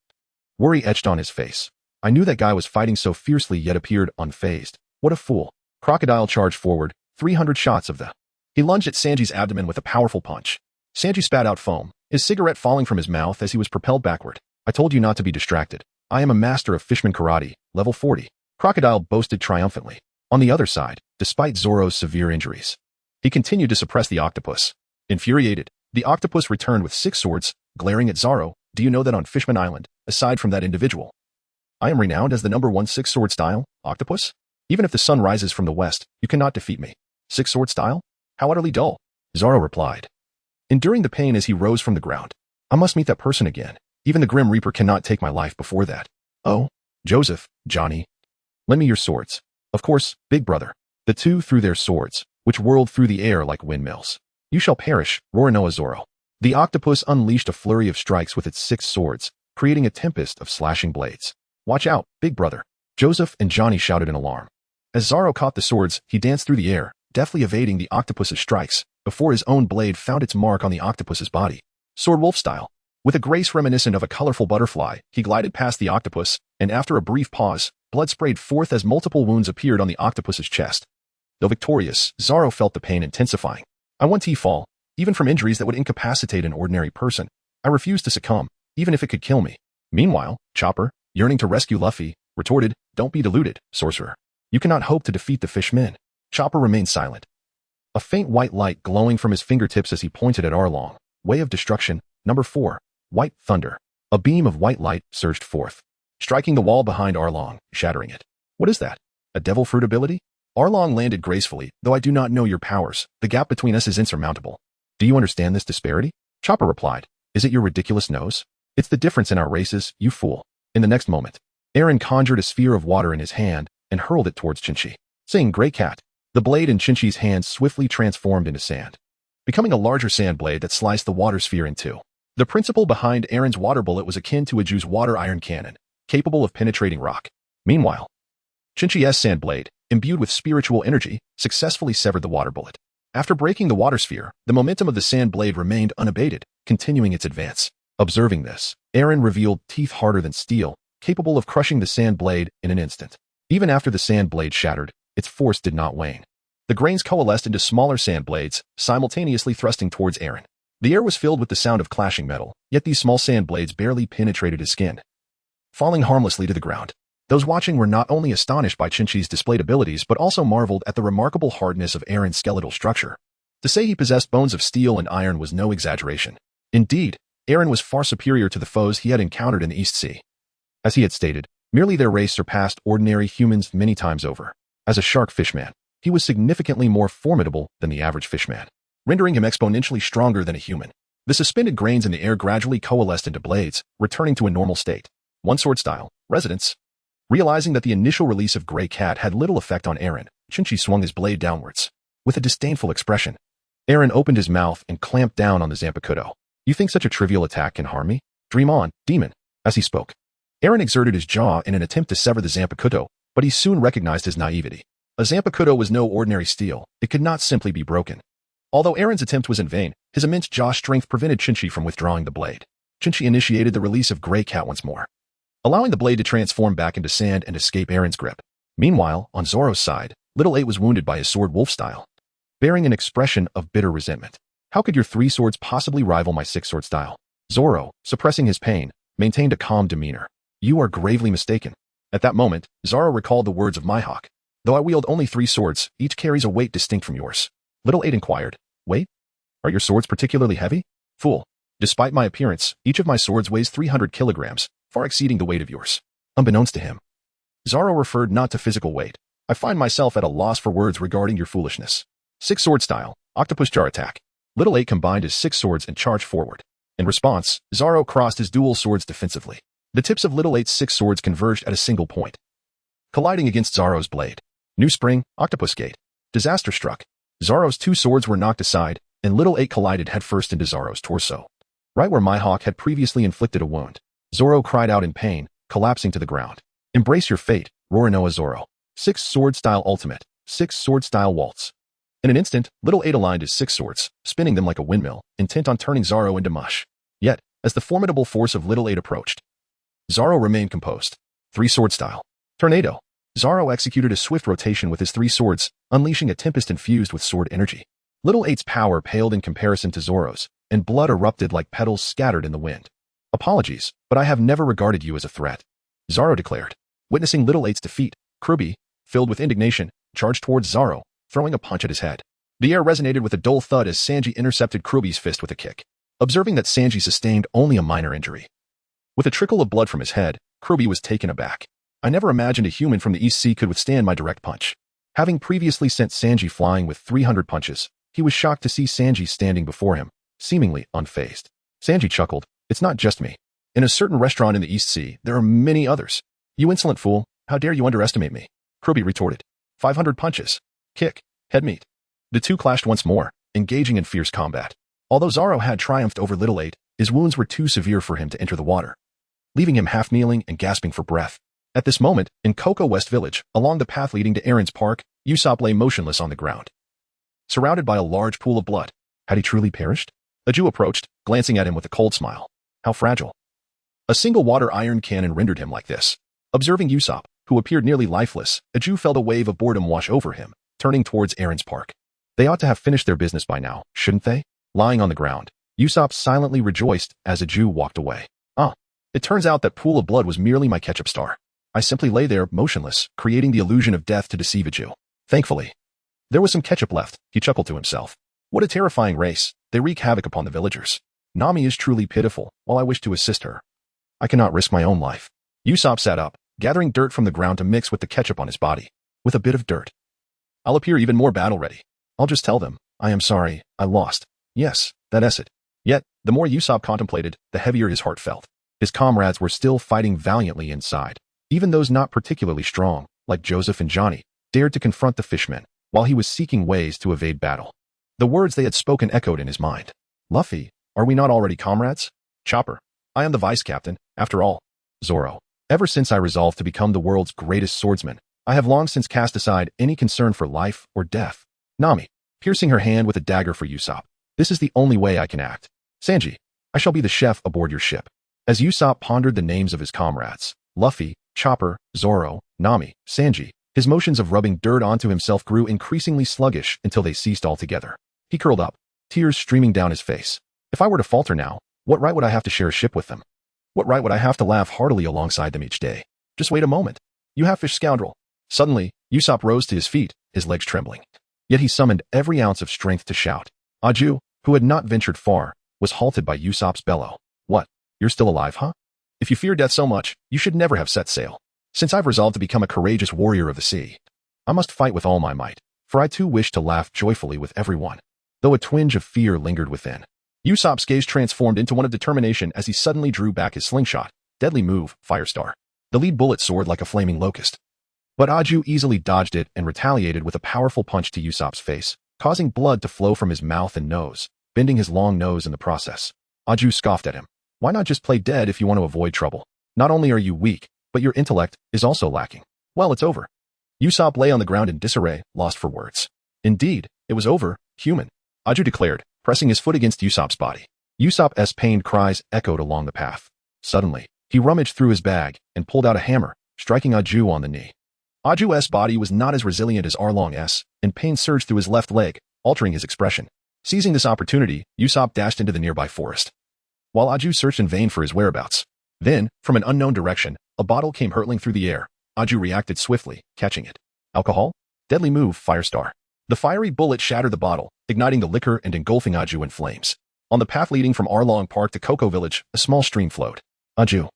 Worry etched on his face. I knew that guy was fighting so fiercely yet appeared unfazed. What a fool. Crocodile charged forward, 300 shots of the. He lunged at Sanji's abdomen with a powerful punch. Sanji spat out foam, his cigarette falling from his mouth as he was propelled backward. I told you not to be distracted. I am a master of fishman karate, level 40. Crocodile boasted triumphantly. On the other side, despite Zoro's severe injuries, he continued to suppress the octopus. Infuriated, the octopus returned with 6 swords, glaring at Zoro. Do you know that on Fishman Island, aside from that individual, I am renowned as the #1 6-sword style, octopus? Even if the sun rises from the west, you cannot defeat me. 6-sword style? How utterly dull. Zoro replied, enduring the pain as he rose from the ground. I must meet that person again. Even the Grim Reaper cannot take my life before that. Oh, Joseph, Johnny, lend me your swords. Of course, Big Brother. The two threw their swords, which whirled through the air like windmills. You shall perish, Roronoa Zoro. The octopus unleashed a flurry of strikes with its 6 swords, creating a tempest of slashing blades. Watch out, Big Brother. Joseph and Johnny shouted in alarm. As Zoro caught the swords, he danced through the air, deftly evading the octopus's strikes, before his own blade found its mark on the octopus's body. Sword wolf style. With a grace reminiscent of a colorful butterfly, he glided past the octopus, and after a brief pause, blood sprayed forth as multiple wounds appeared on the octopus's chest. Though victorious, Zoro felt the pain intensifying. I want to fall, even from injuries that would incapacitate an ordinary person. I refuse to succumb, even if it could kill me. Meanwhile, Chopper, yearning to rescue Luffy, retorted, Don't be deluded, sorcerer. You cannot hope to defeat the fishmen. Chopper remained silent. A faint white light glowing from his fingertips as he pointed at Arlong. Way of Destruction, number 4. White Thunder. A beam of white light surged forth, striking the wall behind Arlong, shattering it. What is that? A devil fruit ability? Arlong landed gracefully. Though I do not know your powers, the gap between us is insurmountable. Do you understand this disparity? Chopper replied. Is it your ridiculous nose? It's the difference in our races, you fool. In the next moment, Aaron conjured a sphere of water in his hand and hurled it towards Chinchi, saying, Great cat. The blade in Chinchi's hand swiftly transformed into sand, becoming a larger sand blade that sliced the water sphere in two. The principle behind Aaron's water bullet was akin to a Jew's water iron cannon, capable of penetrating rock. Meanwhile, Chinchi's sand blade, imbued with spiritual energy, successfully severed the water bullet. After breaking the water sphere, the momentum of the sand blade remained unabated, continuing its advance. Observing this, Aaron revealed teeth harder than steel, capable of crushing the sand blade in an instant. Even after the sand blade shattered, its force did not wane. The grains coalesced into smaller sand blades, simultaneously thrusting towards Aaron. The air was filled with the sound of clashing metal, yet these small sand blades barely penetrated his skin, falling harmlessly to the ground. Those watching were not only astonished by Chinchi's displayed abilities but also marveled at the remarkable hardness of Aaron's skeletal structure. To say he possessed bones of steel and iron was no exaggeration. Indeed, Aaron was far superior to the foes he had encountered in the East Sea. As he had stated, merely their race surpassed ordinary humans many times over. As a shark fishman, he was significantly more formidable than the average fishman, rendering him exponentially stronger than a human. The suspended grains in the air gradually coalesced into blades, returning to a normal state. One sword style, residence. Realizing that the initial release of Grey Cat had little effect on Aaron, Chinchi swung his blade downwards. With a disdainful expression, Aaron opened his mouth and clamped down on the Zampakuto. You think such a trivial attack can harm me? Dream on, demon. As he spoke, Aaron exerted his jaw in an attempt to sever the Zampakuto, but he soon recognized his naivety. A Zampakuto was no ordinary steel. It could not simply be broken. Although Aaron's attempt was in vain, his immense jaw strength prevented Chinchi from withdrawing the blade. Chinchi initiated the release of Grey Cat once more, allowing the blade to transform back into sand and escape Aaron's grip. Meanwhile, on Zoro's side, Little 8 was wounded by his sword wolf style, bearing an expression of bitter resentment. How could your 3 swords possibly rival my 6-sword style? Zoro, suppressing his pain, maintained a calm demeanor. You are gravely mistaken. At that moment, Zoro recalled the words of Mihawk. Though I wield only 3 swords, each carries a weight distinct from yours. Little 8 inquired, Weight? Are your swords particularly heavy? Fool. Despite my appearance, each of my swords weighs 300 kilograms, far exceeding the weight of yours. Unbeknownst to him, Zoro referred not to physical weight. I find myself at a loss for words regarding your foolishness. 6-sword style, octopus jar attack. Little 8 combined his 6 swords and charged forward. In response, Zoro crossed his dual swords defensively. The tips of Little 8's 6 swords converged at a single point, colliding against Zoro's blade. New spring, octopus gate. Disaster struck. Zoro's 2 swords were knocked aside, and Little 8 collided headfirst into Zoro's torso, right where Mihawk had previously inflicted a wound. Zoro cried out in pain, collapsing to the ground. Embrace your fate, Roronoa Zoro. 6-sword style ultimate, 6-sword style waltz. In an instant, Little 8 aligned his 6 swords, spinning them like a windmill, intent on turning Zoro into mush. Yet, as the formidable force of Little 8 approached, Zoro remained composed. 3-sword style. Tornado. Zoro executed a swift rotation with his 3 swords, unleashing a tempest infused with sword energy. Little 8's power paled in comparison to Zoro's, and blood erupted like petals scattered in the wind. Apologies, but I have never regarded you as a threat, Zoro declared. Witnessing Little 8's defeat, Kirby, filled with indignation, charged towards Zoro, throwing a punch at his head. The air resonated with a dull thud as Sanji intercepted Kirby's fist with a kick. Observing that Sanji sustained only a minor injury, with a trickle of blood from his head, Kirby was taken aback. I never imagined a human from the East Sea could withstand my direct punch. Having previously sent Sanji flying with 300 punches, he was shocked to see Sanji standing before him, seemingly unfazed. Sanji chuckled, It's not just me. In a certain restaurant in the East Sea, there are many others. You insolent fool, how dare you underestimate me? Kirby retorted. 500 punches. Kick. Head meet. The two clashed once more, engaging in fierce combat. Although Zoro had triumphed over Little 8, his wounds were too severe for him to enter the water, leaving him half-kneeling and gasping for breath. At this moment, in Cocoa West Village, along the path leading to Aaron's park, Usopp lay motionless on the ground, surrounded by a large pool of blood. Had he truly perished? A Jew approached, glancing at him with a cold smile. How fragile. A single water iron cannon rendered him like this. Observing Usopp, who appeared nearly lifeless, a Jew felt a wave of boredom wash over him, turning towards Aaron's park. They ought to have finished their business by now, shouldn't they? Lying on the ground, Usopp silently rejoiced as a Jew walked away. It turns out that pool of blood was merely my ketchup star. I simply lay there, motionless, creating the illusion of death to deceive a Jew. Thankfully, there was some ketchup left, he chuckled to himself. What a terrifying race. They wreak havoc upon the villagers. Nami is truly pitiful, while I wish to assist her. I cannot risk my own life. Usopp sat up, gathering dirt from the ground to mix with the ketchup on his body. With a bit of dirt, I'll appear even more battle-ready. I'll just tell them, I am sorry, I lost. Yes, that's it. Yet, the more Usopp contemplated, the heavier his heart felt. His comrades were still fighting valiantly inside. Even those not particularly strong, like Joseph and Johnny, dared to confront the fishmen, while he was seeking ways to evade battle. The words they had spoken echoed in his mind. Luffy, are we not already comrades? Chopper, I am the vice captain, after all. Zoro, ever since I resolved to become the world's greatest swordsman, I have long since cast aside any concern for life or death. Nami, piercing her hand with a dagger for Usopp. This is the only way I can act. Sanji, I shall be the chef aboard your ship. As Usopp pondered the names of his comrades, Luffy, Chopper, Zoro, Nami, Sanji, his motions of rubbing dirt onto himself grew increasingly sluggish until they ceased altogether. He curled up, tears streaming down his face. If I were to falter now, what right would I have to share a ship with them? What right would I have to laugh heartily alongside them each day? Just wait a moment. You half-fish scoundrel. Suddenly, Usopp rose to his feet, his legs trembling. Yet he summoned every ounce of strength to shout. Aju, who had not ventured far, was halted by Usopp's bellow. What? You're still alive, huh? If you fear death so much, you should never have set sail. Since I've resolved to become a courageous warrior of the sea, I must fight with all my might, for I too wish to laugh joyfully with everyone, though a twinge of fear lingered within. Usopp's gaze transformed into one of determination as he suddenly drew back his slingshot. Deadly move, Firestar. The lead bullet soared like a flaming locust. But Aju easily dodged it and retaliated with a powerful punch to Usopp's face, causing blood to flow from his mouth and nose, bending his long nose in the process. Aju scoffed at him. Why not just play dead if you want to avoid trouble? Not only are you weak, but your intellect is also lacking. Well, it's over. Usopp lay on the ground in disarray, lost for words. Indeed, it was over, human. Aju declared, pressing his foot against Usopp's body. Usopp's pained cries echoed along the path. Suddenly, he rummaged through his bag and pulled out a hammer, striking Aju on the knee. Aju's body was not as resilient as Arlong's, and pain surged through his left leg, altering his expression. Seizing this opportunity, Usopp dashed into the nearby forest, while Aju searched in vain for his whereabouts. Then, from an unknown direction, a bottle came hurtling through the air. Aju reacted swiftly, catching it. Alcohol? Deadly move, Firestar. The fiery bullet shattered the bottle, igniting the liquor and engulfing Aju in flames. On the path leading from Arlong Park to Cocoa Village, a small stream flowed. Aju,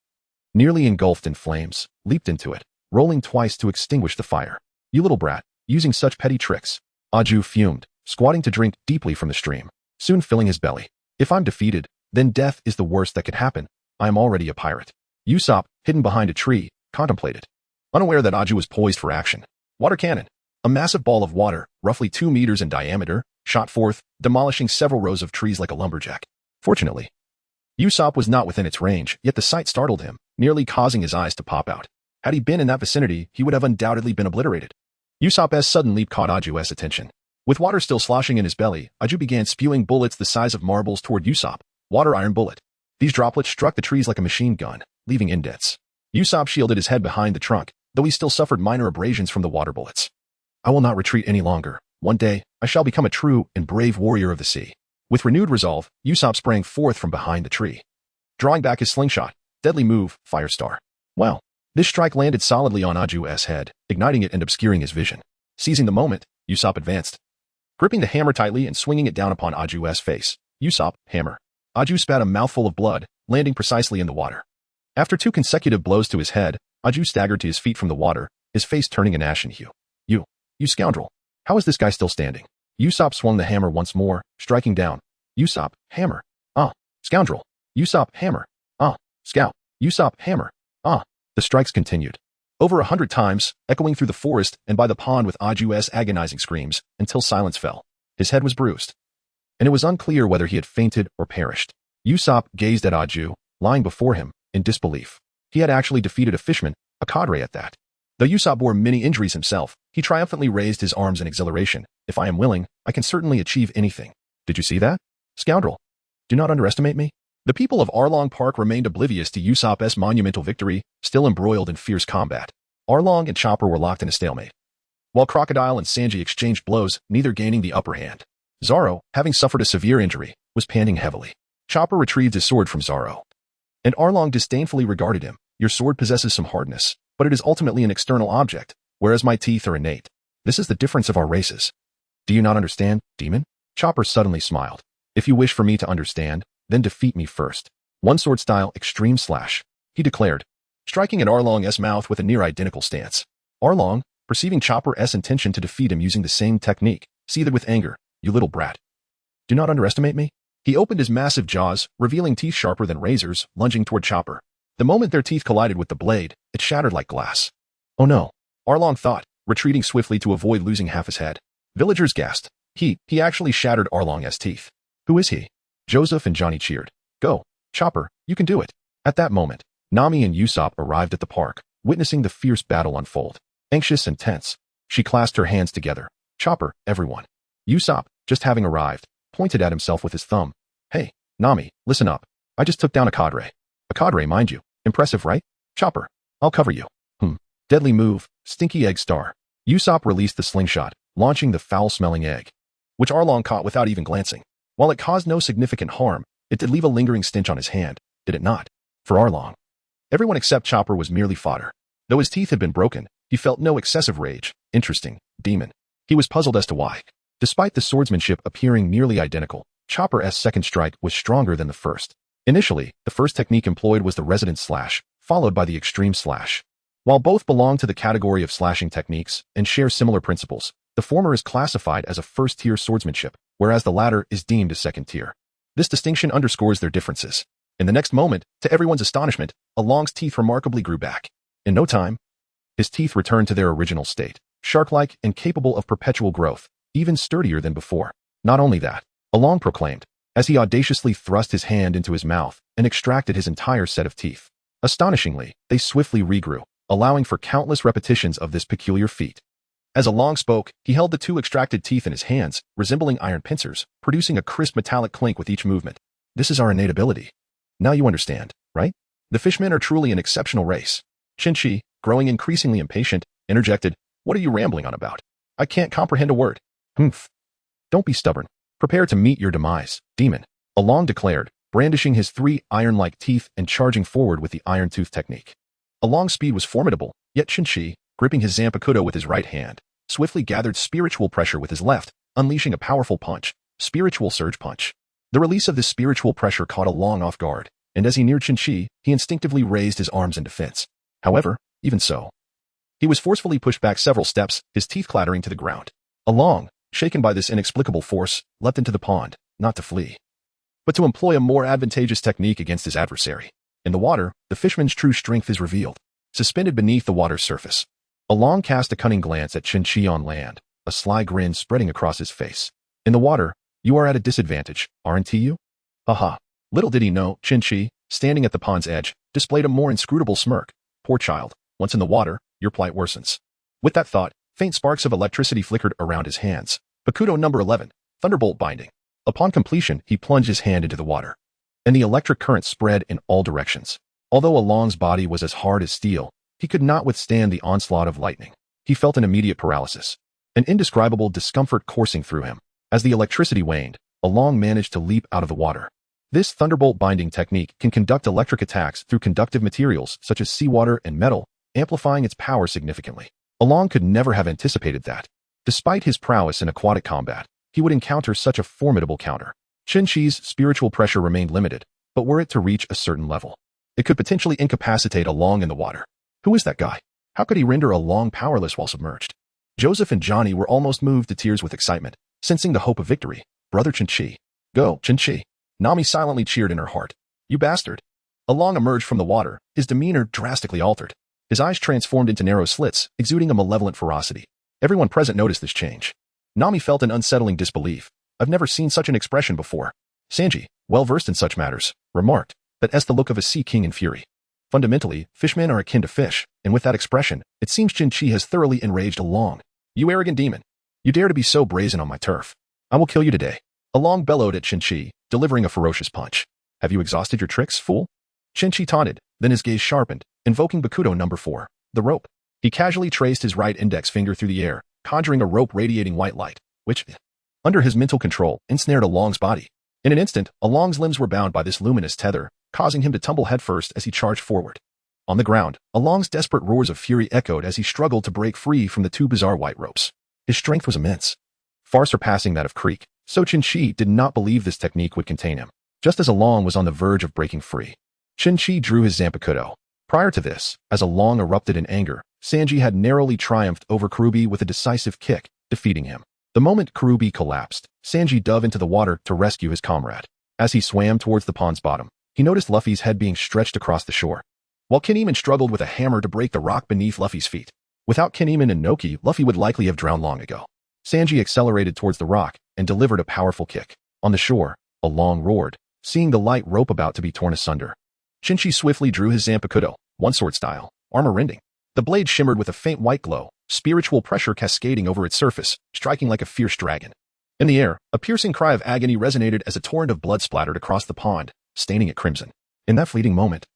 nearly engulfed in flames, leaped into it, rolling twice to extinguish the fire. You little brat, using such petty tricks. Aju fumed, squatting to drink deeply from the stream, soon filling his belly. If I'm defeated, then death is the worst that could happen. I am already a pirate. Usopp, hidden behind a tree, contemplated, unaware that Aju was poised for action. Water cannon. A massive ball of water, roughly 2 meters in diameter, shot forth, demolishing several rows of trees like a lumberjack. Fortunately, Usopp was not within its range, yet the sight startled him, nearly causing his eyes to pop out. Had he been in that vicinity, he would have undoubtedly been obliterated. Usopp's sudden leap caught Aju's attention. With water still sloshing in his belly, Aju began spewing bullets the size of marbles toward Usopp. Water iron bullet. These droplets struck the trees like a machine gun, leaving indents. Usopp shielded his head behind the trunk, though he still suffered minor abrasions from the water bullets. I will not retreat any longer. One day, I shall become a true and brave warrior of the sea. With renewed resolve, Usopp sprang forth from behind the tree, drawing back his slingshot. Deadly move, Firestar. Well, this strike landed solidly on Aju's head, igniting it and obscuring his vision. Seizing the moment, Usopp advanced, gripping the hammer tightly and swinging it down upon Aju's face. Usopp, hammer. Aju spat a mouthful of blood, landing precisely in the water. After 2 consecutive blows to his head, Aju staggered to his feet from the water, his face turning an ashen hue. You scoundrel. How is this guy still standing? Usopp swung the hammer once more, striking down. Usopp, hammer. Ah, scoundrel. Usopp, hammer. Ah, scout. Usopp, hammer. Ah. The strikes continued. Over 100 times, echoing through the forest and by the pond with Aju's agonizing screams, until silence fell. His head was bruised, and it was unclear whether he had fainted or perished. Usopp gazed at Aju, lying before him, in disbelief. He had actually defeated a fishman, a cadre at that. Though Usopp bore many injuries himself, he triumphantly raised his arms in exhilaration. If I am willing, I can certainly achieve anything. Did you see that? Scoundrel. Do not underestimate me. The people of Arlong Park remained oblivious to Usopp's monumental victory, still embroiled in fierce combat. Arlong and Chopper were locked in a stalemate, while Crocodile and Sanji exchanged blows, neither gaining the upper hand. Zoro, having suffered a severe injury, was panting heavily. Chopper retrieved his sword from Zoro, and Arlong disdainfully regarded him. Your sword possesses some hardness, but it is ultimately an external object, whereas my teeth are innate. This is the difference of our races. Do you not understand, demon? Chopper suddenly smiled. If you wish for me to understand, then defeat me first. One sword style, extreme slash, he declared, striking at Arlong's mouth with a near-identical stance. Arlong, perceiving Chopper's intention to defeat him using the same technique, seethed with anger. You little brat. Do not underestimate me. He opened his massive jaws, revealing teeth sharper than razors, lunging toward Chopper. The moment their teeth collided with the blade, it shattered like glass. Oh no, Arlong thought, retreating swiftly to avoid losing half his head. Villagers gasped. He actually shattered Arlong's teeth. Who is he? Joseph and Johnny cheered. Go, Chopper, you can do it. At that moment, Nami and Usopp arrived at the park, witnessing the fierce battle unfold. Anxious and tense, she clasped her hands together. Chopper, everyone. Usopp, just having arrived, pointed at himself with his thumb. Hey, Nami, listen up. I just took down a cadre. A cadre, mind you. Impressive, right? Chopper. I'll cover you. Deadly move, stinky egg star. Usopp released the slingshot, launching the foul-smelling egg, which Arlong caught without even glancing. While it caused no significant harm, it did leave a lingering stench on his hand, did it not? For Arlong. Everyone except Chopper was merely fodder. Though his teeth had been broken, he felt no excessive rage. Interesting, demon. He was puzzled as to why. Despite the swordsmanship appearing nearly identical, Chopper's second strike was stronger than the first. Initially, the first technique employed was the resident slash, followed by the extreme slash. While both belong to the category of slashing techniques and share similar principles, the former is classified as a first-tier swordsmanship, whereas the latter is deemed a second-tier. This distinction underscores their differences. In the next moment, to everyone's astonishment, Arlong's teeth remarkably grew back. In no time, his teeth returned to their original state, shark-like and capable of perpetual growth, even sturdier than before. Not only that, Arlong proclaimed, as he audaciously thrust his hand into his mouth and extracted his entire set of teeth. Astonishingly, they swiftly regrew, allowing for countless repetitions of this peculiar feat. As Arlong spoke, he held the two extracted teeth in his hands, resembling iron pincers, producing a crisp metallic clink with each movement. This is our innate ability. Now you understand, right? The fishmen are truly an exceptional race. Chinchi, growing increasingly impatient, interjected, "What are you rambling on about? I can't comprehend a word." "Humph. Don't be stubborn. Prepare to meet your demise, demon," Arlong declared, brandishing his three iron-like teeth and charging forward with the iron tooth technique. Arlong's speed was formidable, yet Chenqi, gripping his Zampakuto with his right hand, swiftly gathered spiritual pressure with his left, unleashing a powerful punch, spiritual surge punch. The release of this spiritual pressure caught Arlong off guard, and as he neared Chenqi, he instinctively raised his arms in defense. However, even so, he was forcefully pushed back several steps, his teeth clattering to the ground. Arlong, shaken by this inexplicable force, leapt into the pond, not to flee, but to employ a more advantageous technique against his adversary. In the water, the fishman's true strength is revealed. Suspended beneath the water's surface, Arlong cast a cunning glance at Chinchi on land, a sly grin spreading across his face. In the water, you are at a disadvantage, aren't you? Haha. Little did he know, Chinchi, standing at the pond's edge, displayed a more inscrutable smirk. Poor child, once in the water, your plight worsens. With that thought, faint sparks of electricity flickered around his hands. Bakuto number 11, Thunderbolt binding. Upon completion, he plunged his hand into the water, and the electric current spread in all directions. Although Arlong's body was as hard as steel, he could not withstand the onslaught of lightning. He felt an immediate paralysis, an indescribable discomfort coursing through him. As the electricity waned, Arlong managed to leap out of the water. This thunderbolt binding technique can conduct electric attacks through conductive materials such as seawater and metal, amplifying its power significantly. Arlong could never have anticipated that. Despite his prowess in aquatic combat, he would encounter such a formidable counter. Chenqi's spiritual pressure remained limited, but were it to reach a certain level, it could potentially incapacitate Arlong in the water. Who is that guy? How could he render Arlong powerless while submerged? Joseph and Johnny were almost moved to tears with excitement, sensing the hope of victory. Brother Chenqi. Go, Chenqi. Nami silently cheered in her heart. You bastard. Arlong emerged from the water, his demeanor drastically altered. His eyes transformed into narrow slits, exuding a malevolent ferocity. Everyone present noticed this change. Nami felt an unsettling disbelief. I've never seen such an expression before. Sanji, well-versed in such matters, remarked that as the look of a sea king in fury. Fundamentally, fishmen are akin to fish, and with that expression, it seems Chinchi has thoroughly enraged Arlong. You arrogant demon. You dare to be so brazen on my turf. I will kill you today. Arlong bellowed at Chinchi, delivering a ferocious punch. Have you exhausted your tricks, fool? Chinchi taunted, then his gaze sharpened, invoking Bakuto number 4, the rope. He casually traced his right index finger through the air, conjuring a rope radiating white light, which, under his mental control, ensnared Arlong's body. In an instant, Arlong's limbs were bound by this luminous tether, causing him to tumble headfirst as he charged forward. On the ground, Arlong's desperate roars of fury echoed as he struggled to break free from the two bizarre white ropes. His strength was immense, far surpassing that of Krieg, so Chinchi did not believe this technique would contain him. Just as Arlong was on the verge of breaking free, Chinchi drew his Zampakuto. Prior to this, as Arlong erupted in anger, Sanji had narrowly triumphed over Kurubi with a decisive kick, defeating him. The moment Kurubi collapsed, Sanji dove into the water to rescue his comrade. As he swam towards the pond's bottom, he noticed Luffy's head being stretched across the shore, while Kinemon struggled with a hammer to break the rock beneath Luffy's feet. Without Kinemon and Noki, Luffy would likely have drowned long ago. Sanji accelerated towards the rock and delivered a powerful kick. On the shore, Arlong roared, seeing the light rope about to be torn asunder. Chinchi swiftly drew his Zampakuto, one-sword style, armor-rending. The blade shimmered with a faint white glow, spiritual pressure cascading over its surface, striking like a fierce dragon. In the air, a piercing cry of agony resonated as a torrent of blood splattered across the pond, staining it crimson. In that fleeting moment,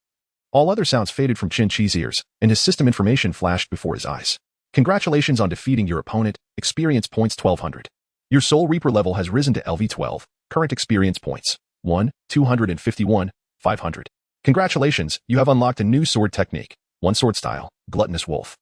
all other sounds faded from Chenqi's ears, and his system information flashed before his eyes. Congratulations on defeating your opponent, experience points 1200. Your Soul Reaper level has risen to LV12, current experience points, 1, 251, 500. Congratulations, you have unlocked a new sword technique, 1 sword style, Gluttonous Wolf.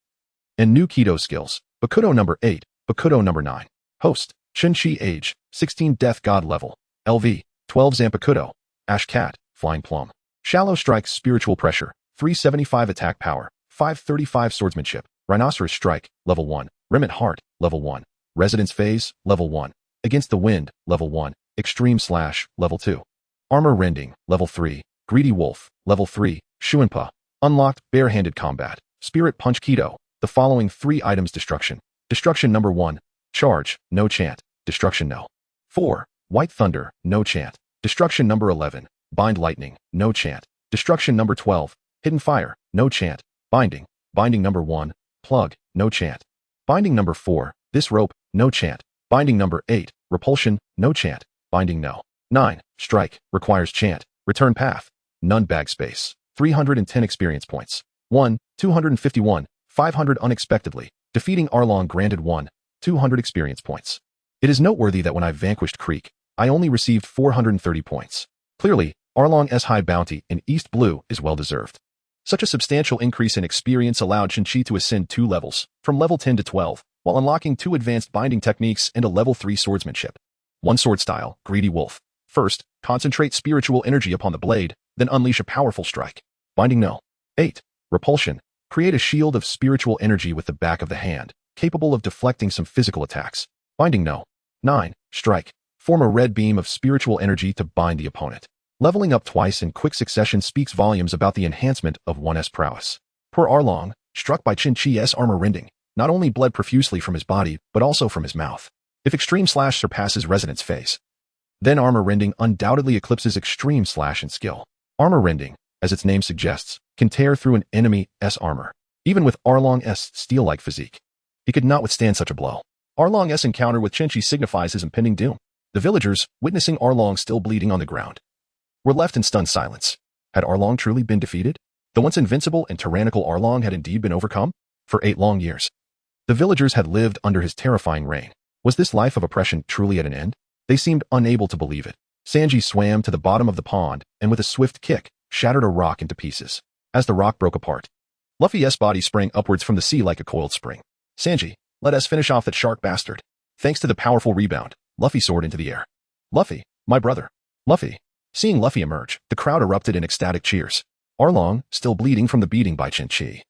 And new Kido skills, Bakuto number 8, Bakuto number 9. Host, Chinchi age, 16 Death God level, LV, 12 Zampakuto, Ash Cat, Flying Plum. Shallow Strike Spiritual Pressure, 375 Attack Power, 535 Swordsmanship, Rhinoceros Strike, level 1, Remnant Heart, level 1, Residence Phase, level 1, Against the Wind, level 1, Extreme Slash, level 2. Armor Rending, level 3, Greedy Wolf, level 3, Shuinpa. Unlocked Barehanded Combat, Spirit Punch Kido, the following 3 items destruction. Destruction number 1, Charge, no chant, destruction no. 4, White Thunder, no chant. Destruction number 11, Bind Lightning, no chant. Destruction number 12, Hidden Fire, no chant. Binding, Binding number 1, Plug, no chant. Binding number 4, This Rope, no chant. Binding number 8, Repulsion, no chant. Binding no. 9, Strike, requires chant. Return Path, none. Bag Space, 310 experience points. 1, 251, 500 unexpectedly. Defeating Arlong granted 1, 200 experience points. It is noteworthy that when I vanquished Krieg, I only received 430 points. Clearly, Arlong's high bounty in East Blue is well deserved. Such a substantial increase in experience allowed Chenqi to ascend 2 levels, from level 10 to 12, while unlocking 2 advanced binding techniques and a level 3 swordsmanship. 1 sword style, Greedy Wolf. First, concentrate spiritual energy upon the blade, then unleash a powerful strike. Binding no. 8. Repulsion. Create a shield of spiritual energy with the back of the hand, capable of deflecting some physical attacks. Binding no. 9. Strike. Form a red beam of spiritual energy to bind the opponent. Leveling up twice in quick succession speaks volumes about the enhancement of one's prowess. Poor Arlong, struck by Chinchi's armor rending, not only bled profusely from his body, but also from his mouth. If Extreme Slash surpasses Resonance Phase, then Armor Rending undoubtedly eclipses Extreme Slash in skill. Armor Rending, as its name suggests, can tear through an enemy's armor. Even with Arlong's steel-like physique, he could not withstand such a blow. Arlong's encounter with Chenqi signifies his impending doom. The villagers, witnessing Arlong still bleeding on the ground, were left in stunned silence. Had Arlong truly been defeated? The once invincible and tyrannical Arlong had indeed been overcome? For 8 long years, the villagers had lived under his terrifying reign. Was this life of oppression truly at an end? They seemed unable to believe it. Sanji swam to the bottom of the pond and with a swift kick, shattered a rock into pieces. As the rock broke apart, Luffy's body sprang upwards from the sea like a coiled spring. Sanji, let us finish off that shark bastard. Thanks to the powerful rebound, Luffy soared into the air. Luffy, my brother. Luffy. Seeing Luffy emerge, the crowd erupted in ecstatic cheers. Arlong, still bleeding from the beating by Chenqi,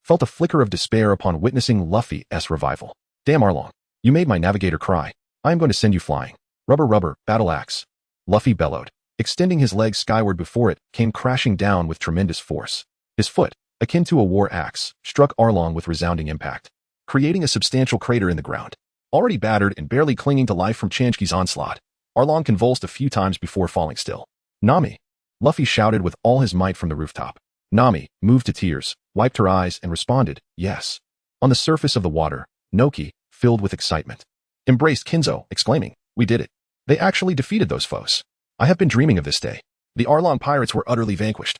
felt a flicker of despair upon witnessing Luffy's revival. Damn Arlong, you made my navigator cry. I am going to send you flying. Rubber rubber, battle axe. Luffy bellowed. Extending his legs skyward before it came crashing down with tremendous force. His foot, akin to a war axe, struck Arlong with resounding impact, creating a substantial crater in the ground. Already battered and barely clinging to life from Chenqi's onslaught, Arlong convulsed a few times before falling still. Nami! Luffy shouted with all his might from the rooftop. Nami, moved to tears, wiped her eyes and responded, yes. On the surface of the water, Noki, filled with excitement, embraced Kinzo, exclaiming, we did it. They actually defeated those foes. I have been dreaming of this day. The Arlong pirates were utterly vanquished,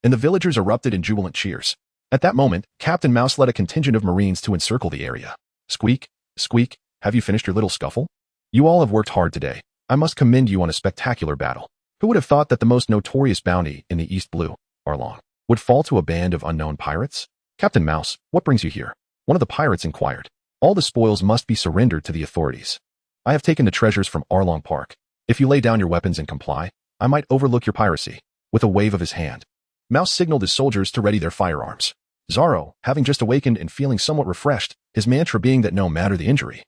and the villagers erupted in jubilant cheers. At that moment, Captain Mouse led a contingent of marines to encircle the area. Squeak, squeak, have you finished your little scuffle? You all have worked hard today. I must commend you on a spectacular battle. Who would have thought that the most notorious bounty in the East Blue, Arlong, would fall to a band of unknown pirates? Captain Mouse, what brings you here? One of the pirates inquired. All the spoils must be surrendered to the authorities. I have taken the treasures from Arlong Park. If you lay down your weapons and comply, I might overlook your piracy. With a wave of his hand, Mouse signaled his soldiers to ready their firearms. Zoro, having just awakened and feeling somewhat refreshed, his mantra being that no matter the injury,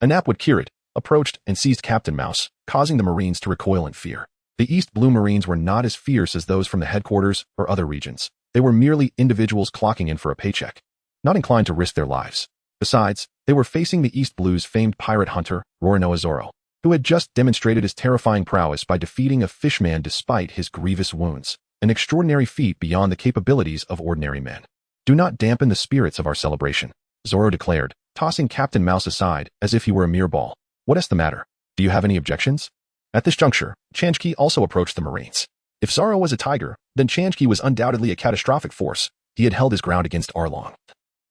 a nap would cure it, approached and seized Captain Mouse, causing the Marines to recoil in fear. The East Blue Marines were not as fierce as those from the headquarters or other regions. They were merely individuals clocking in for a paycheck, not inclined to risk their lives. Besides, they were facing the East Blue's famed pirate hunter, Roronoa Zoro, who had just demonstrated his terrifying prowess by defeating a fishman despite his grievous wounds, an extraordinary feat beyond the capabilities of ordinary men. Do not dampen the spirits of our celebration, Zoro declared, tossing Captain Mouse aside as if he were a mere ball. What is the matter? Do you have any objections? At this juncture, Chenqi also approached the Marines. If Zoro was a tiger, then Chenqi was undoubtedly a catastrophic force. He had held his ground against Arlong,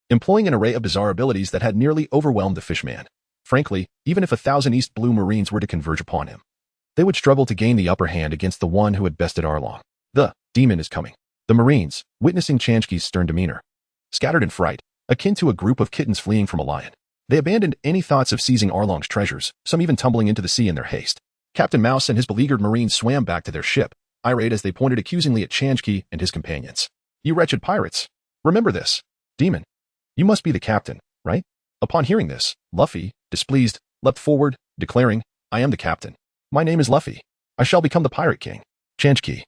employing an array of bizarre abilities that had nearly overwhelmed the fishman. Frankly, even if 1,000 East Blue Marines were to converge upon him, they would struggle to gain the upper hand against the one who had bested Arlong. The demon is coming. The Marines, witnessing Chenqi's stern demeanor, scattered in fright, akin to a group of kittens fleeing from a lion. They abandoned any thoughts of seizing Arlong's treasures, some even tumbling into the sea in their haste. Captain Mouse and his beleaguered Marines swam back to their ship, irate as they pointed accusingly at Chenqi and his companions. You wretched pirates! Remember this. Demon, you must be the captain, right? Upon hearing this, Luffy, displeased, leapt forward, declaring, I am the captain. My name is Luffy. I shall become the pirate king. Chenqi,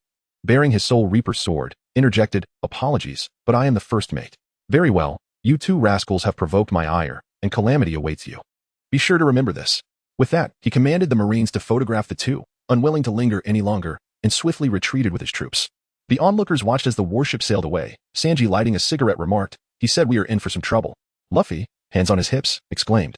bearing his Soul Reaper's sword, interjected, apologies, but I am the first mate. Very well, you two rascals have provoked my ire, and calamity awaits you. Be sure to remember this. With that, he commanded the Marines to photograph the two, unwilling to linger any longer, and swiftly retreated with his troops. The onlookers watched as the warship sailed away. Sanji, lighting a cigarette, remarked, he said we are in for some trouble. Luffy, hands on his hips, exclaimed,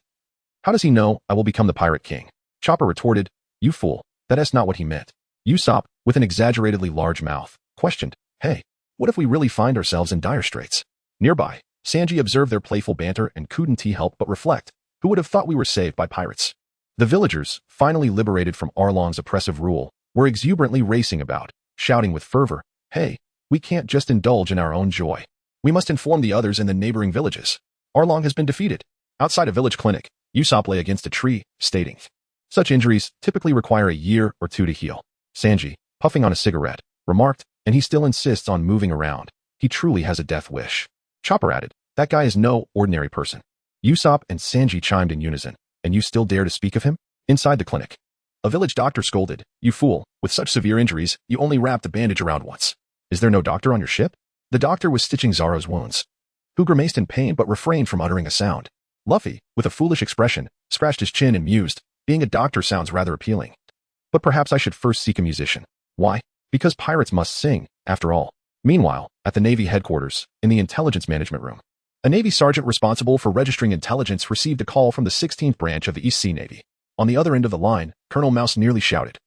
how does he know I will become the pirate king? Chopper retorted, you fool, that is not what he meant. Usopp, with an exaggeratedly large mouth, questioned, hey, what if we really find ourselves in dire straits? Nearby, Sanji observed their playful banter and couldn't help but reflect, who would have thought we were saved by pirates? The villagers, finally liberated from Arlong's oppressive rule, were exuberantly racing about, shouting with fervor, hey, we can't just indulge in our own joy. We must inform the others in the neighboring villages. Arlong has been defeated. Outside a village clinic, Usopp lay against a tree, stating, such injuries typically require a year or two to heal. Sanji, puffing on a cigarette, remarked, and he still insists on moving around. He truly has a death wish. Chopper added, that guy is no ordinary person. Usopp and Sanji chimed in unison, and you still dare to speak of him? Inside the clinic, a village doctor scolded, you fool, with such severe injuries, you only wrapped a bandage around once. Is there no doctor on your ship? The doctor was stitching Zoro's wounds, who grimaced in pain but refrained from uttering a sound. Luffy, with a foolish expression, scratched his chin and mused, being a doctor sounds rather appealing. But perhaps I should first seek a musician. Why? Because pirates must sing, after all. Meanwhile, at the Navy headquarters, in the intelligence management room, a Navy sergeant responsible for registering intelligence received a call from the 16th branch of the East Sea Navy. On the other end of the line, Colonel Mouse nearly shouted,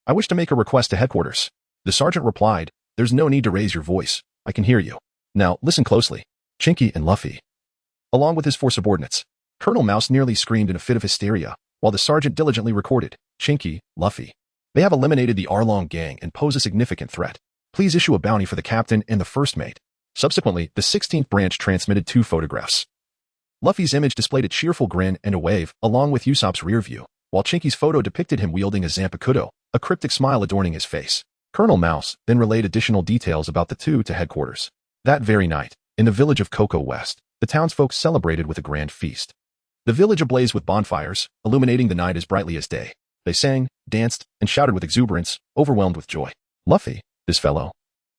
I wish to make a request to headquarters. The sergeant replied, there's no need to raise your voice. I can hear you. Now, listen closely. Chenqi and Luffy, along with his 4 subordinates. Colonel Mouse nearly screamed in a fit of hysteria, while the sergeant diligently recorded, Chenqi, Luffy. They have eliminated the Arlong gang and pose a significant threat. Please issue a bounty for the captain and the first mate. Subsequently, the 16th branch transmitted 2 photographs. Luffy's image displayed a cheerful grin and a wave, along with Usopp's rear view, while Chenqi's photo depicted him wielding a Zampakuto, a cryptic smile adorning his face. Colonel Mouse then relayed additional details about the two to headquarters. That very night, in the village of Cocoa West, the townsfolk celebrated with a grand feast. The village ablaze with bonfires, illuminating the night as brightly as day. They sang, danced, and shouted with exuberance, overwhelmed with joy. Luffy, this fellow,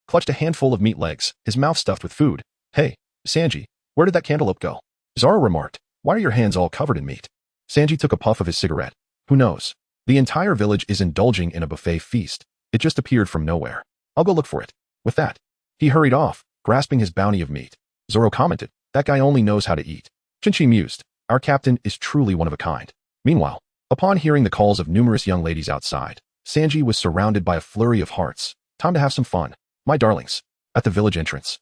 clutched a handful of meat legs, his mouth stuffed with food. Hey, Sanji, where did that cantaloupe go? Zoro remarked, why are your hands all covered in meat? Sanji took a puff of his cigarette. Who knows? The entire village is indulging in a buffet feast. It just appeared from nowhere. I'll go look for it. With that, he hurried off, grasping his bounty of meat. Zoro commented, that guy only knows how to eat. Chinchi mused, our captain is truly one of a kind. Meanwhile, upon hearing the calls of numerous young ladies outside, Sanji was surrounded by a flurry of hearts. Time to have some fun, my darlings. At the village entrance,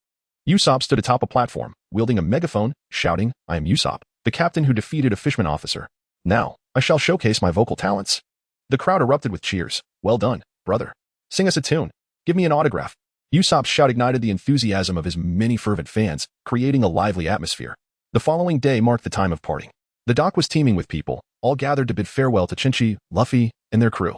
Usopp stood atop a platform, wielding a megaphone, shouting, I am Usopp, the captain who defeated a fishman officer. Now, I shall showcase my vocal talents. The crowd erupted with cheers. Well done, brother. Sing us a tune. Give me an autograph. Usopp's shout ignited the enthusiasm of his many fervent fans, creating a lively atmosphere. The following day marked the time of parting. The dock was teeming with people, all gathered to bid farewell to Chinchi, Luffy, and their crew.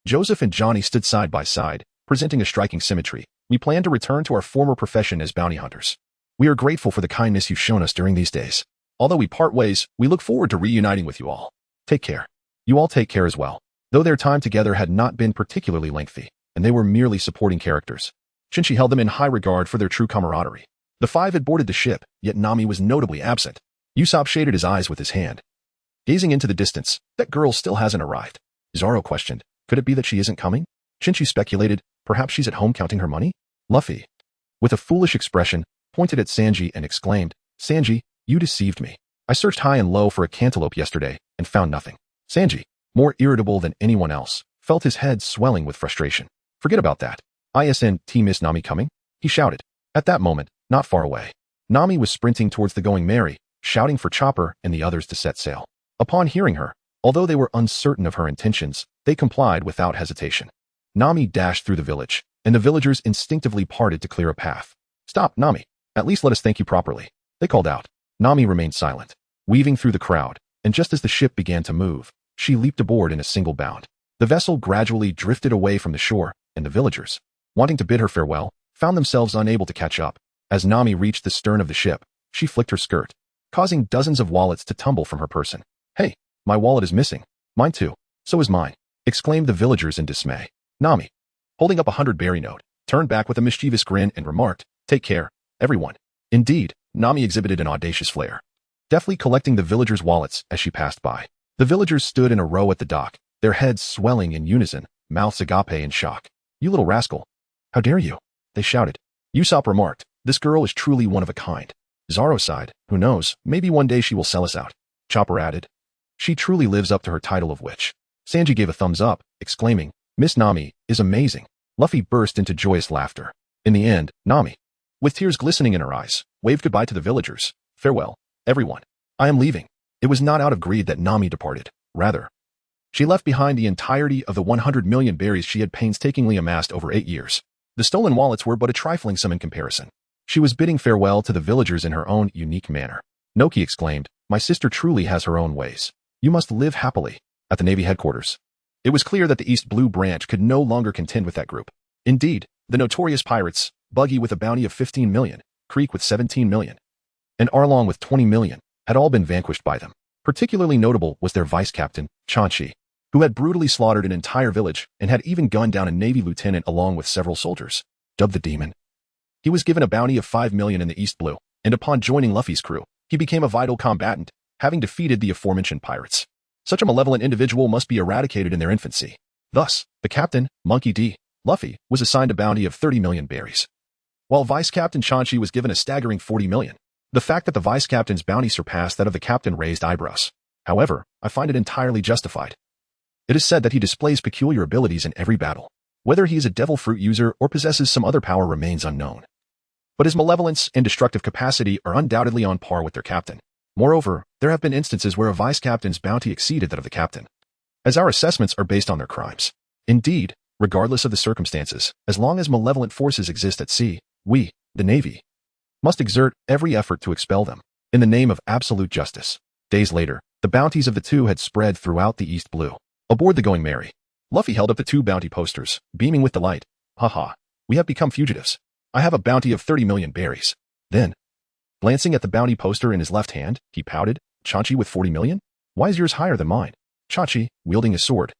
Joseph and Johnny stood side by side, presenting a striking symmetry. We plan to return to our former profession as bounty hunters. We are grateful for the kindness you've shown us during these days. Although we part ways, we look forward to reuniting with you all. Take care. You all take care as well. Though their time together had not been particularly lengthy, and they were merely supporting characters, Chinchi held them in high regard for their true camaraderie. The 5 had boarded the ship, yet Nami was notably absent. Usopp shaded his eyes with his hand. Gazing into the distance, that girl still hasn't arrived. Zoro questioned, could it be that she isn't coming? Chinchi speculated, perhaps she's at home counting her money? Luffy, with a foolish expression, pointed at Sanji and exclaimed, Sanji, you deceived me. I searched high and low for a cantaloupe yesterday and found nothing. Sanji, more irritable than anyone else, felt his head swelling with frustration. Forget about that. Miss Nami coming?" he shouted. At that moment, not far away, Nami was sprinting towards the Going Merry, shouting for Chopper and the others to set sail. Upon hearing her, although they were uncertain of her intentions, they complied without hesitation. Nami dashed through the village, and the villagers instinctively parted to clear a path. "Stop, Nami. At least let us thank you properly," they called out. Nami remained silent, weaving through the crowd, and just as the ship began to move, she leaped aboard in a single bound. The vessel gradually drifted away from the shore, and the villagers, wanting to bid her farewell, found themselves unable to catch up. As Nami reached the stern of the ship, she flicked her skirt, causing dozens of wallets to tumble from her person. "Hey, my wallet is missing." "Mine too. So is mine," exclaimed the villagers in dismay. Nami, holding up a 100-berry note, turned back with a mischievous grin and remarked, "Take care, everyone." Indeed, Nami exhibited an audacious flair, deftly collecting the villagers' wallets as she passed by. The villagers stood in a row at the dock, their heads swelling in unison, mouths agape in shock. "You little rascal. How dare you?" they shouted. Usopp remarked, "This girl is truly one of a kind." Zoro sighed, "Who knows, maybe one day she will sell us out." Chopper added, "She truly lives up to her title of witch." Sanji gave a thumbs up, exclaiming, "Miss Nami is amazing." Luffy burst into joyous laughter. In the end, Nami, with tears glistening in her eyes, waved goodbye to the villagers. "Farewell, everyone. I am leaving." It was not out of greed that Nami departed. Rather, she left behind the entirety of the 100 million berries she had painstakingly amassed over 8 years. The stolen wallets were but a trifling sum in comparison. She was bidding farewell to the villagers in her own unique manner. Noki exclaimed, "My sister truly has her own ways. You must live happily." At the Navy headquarters, it was clear that the East Blue branch could no longer contend with that group. Indeed, the notorious pirates, Buggy with a bounty of 15 million, Krieg with 17 million, and Arlong with 20 million, had all been vanquished by them. Particularly notable was their vice-captain, Chenqi, who had brutally slaughtered an entire village and had even gunned down a Navy lieutenant along with several soldiers. Dubbed the Demon, he was given a bounty of 5 million in the East Blue, and upon joining Luffy's crew, he became a vital combatant, having defeated the aforementioned pirates. Such a malevolent individual must be eradicated in their infancy. Thus, the captain, Monkey D. Luffy, was assigned a bounty of 30 million berries, while Vice-Captain Chinchi was given a staggering 40 million. The fact that the Vice-Captain's bounty surpassed that of the captain raised eyebrows. However, I find it entirely justified. It is said that he displays peculiar abilities in every battle. Whether he is a devil fruit user or possesses some other power remains unknown. But his malevolence and destructive capacity are undoubtedly on par with their captain. Moreover, there have been instances where a vice-captain's bounty exceeded that of the captain, as our assessments are based on their crimes. Indeed, regardless of the circumstances, as long as malevolent forces exist at sea, we, the Navy, must exert every effort to expel them, in the name of absolute justice. Days later, the bounties of the two had spread throughout the East Blue. Aboard the Going Merry, Luffy held up the 2 bounty posters, beaming with delight. "Haha, we have become fugitives. I have a bounty of 30 million berries." Then, glancing at the bounty poster in his left hand, he pouted, "Chinchi with 40 million? Why is yours higher than mine?" Chinchi, wielding his sword,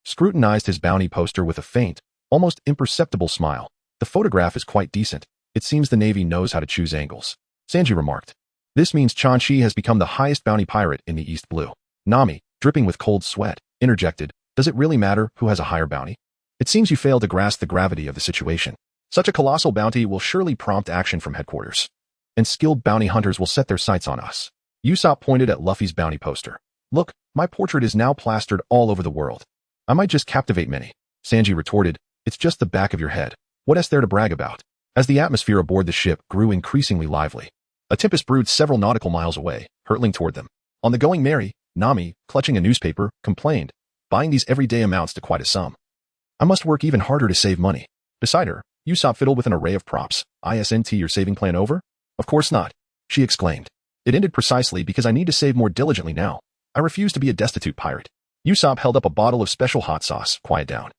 scrutinized his bounty poster with a faint, almost imperceptible smile. "The photograph is quite decent. It seems the Navy knows how to choose angles." Sanji remarked, "This means Chenqi has become the highest bounty pirate in the East Blue." Nami, dripping with cold sweat, interjected, "Does it really matter who has a higher bounty? It seems you fail to grasp the gravity of the situation. Such a colossal bounty will surely prompt action from headquarters, and skilled bounty hunters will set their sights on us." Usopp pointed at Luffy's bounty poster. "Look, my portrait is now plastered all over the world. I might just captivate many." Sanji retorted, "It's just the back of your head. What is there to brag about?" As the atmosphere aboard the ship grew increasingly lively, a tempest brewed several nautical miles away, hurtling toward them. On the Going Merry, Nami, clutching a newspaper, complained, "Buying these every day amounts to quite a sum. I must work even harder to save money." Beside her, Usopp fiddled with an array of props. "Isn't your saving plan over?" "Of course not," she exclaimed. "It ended precisely because I need to save more diligently now. I refuse to be a destitute pirate." Usopp held up a bottle of special hot sauce. "Quiet down.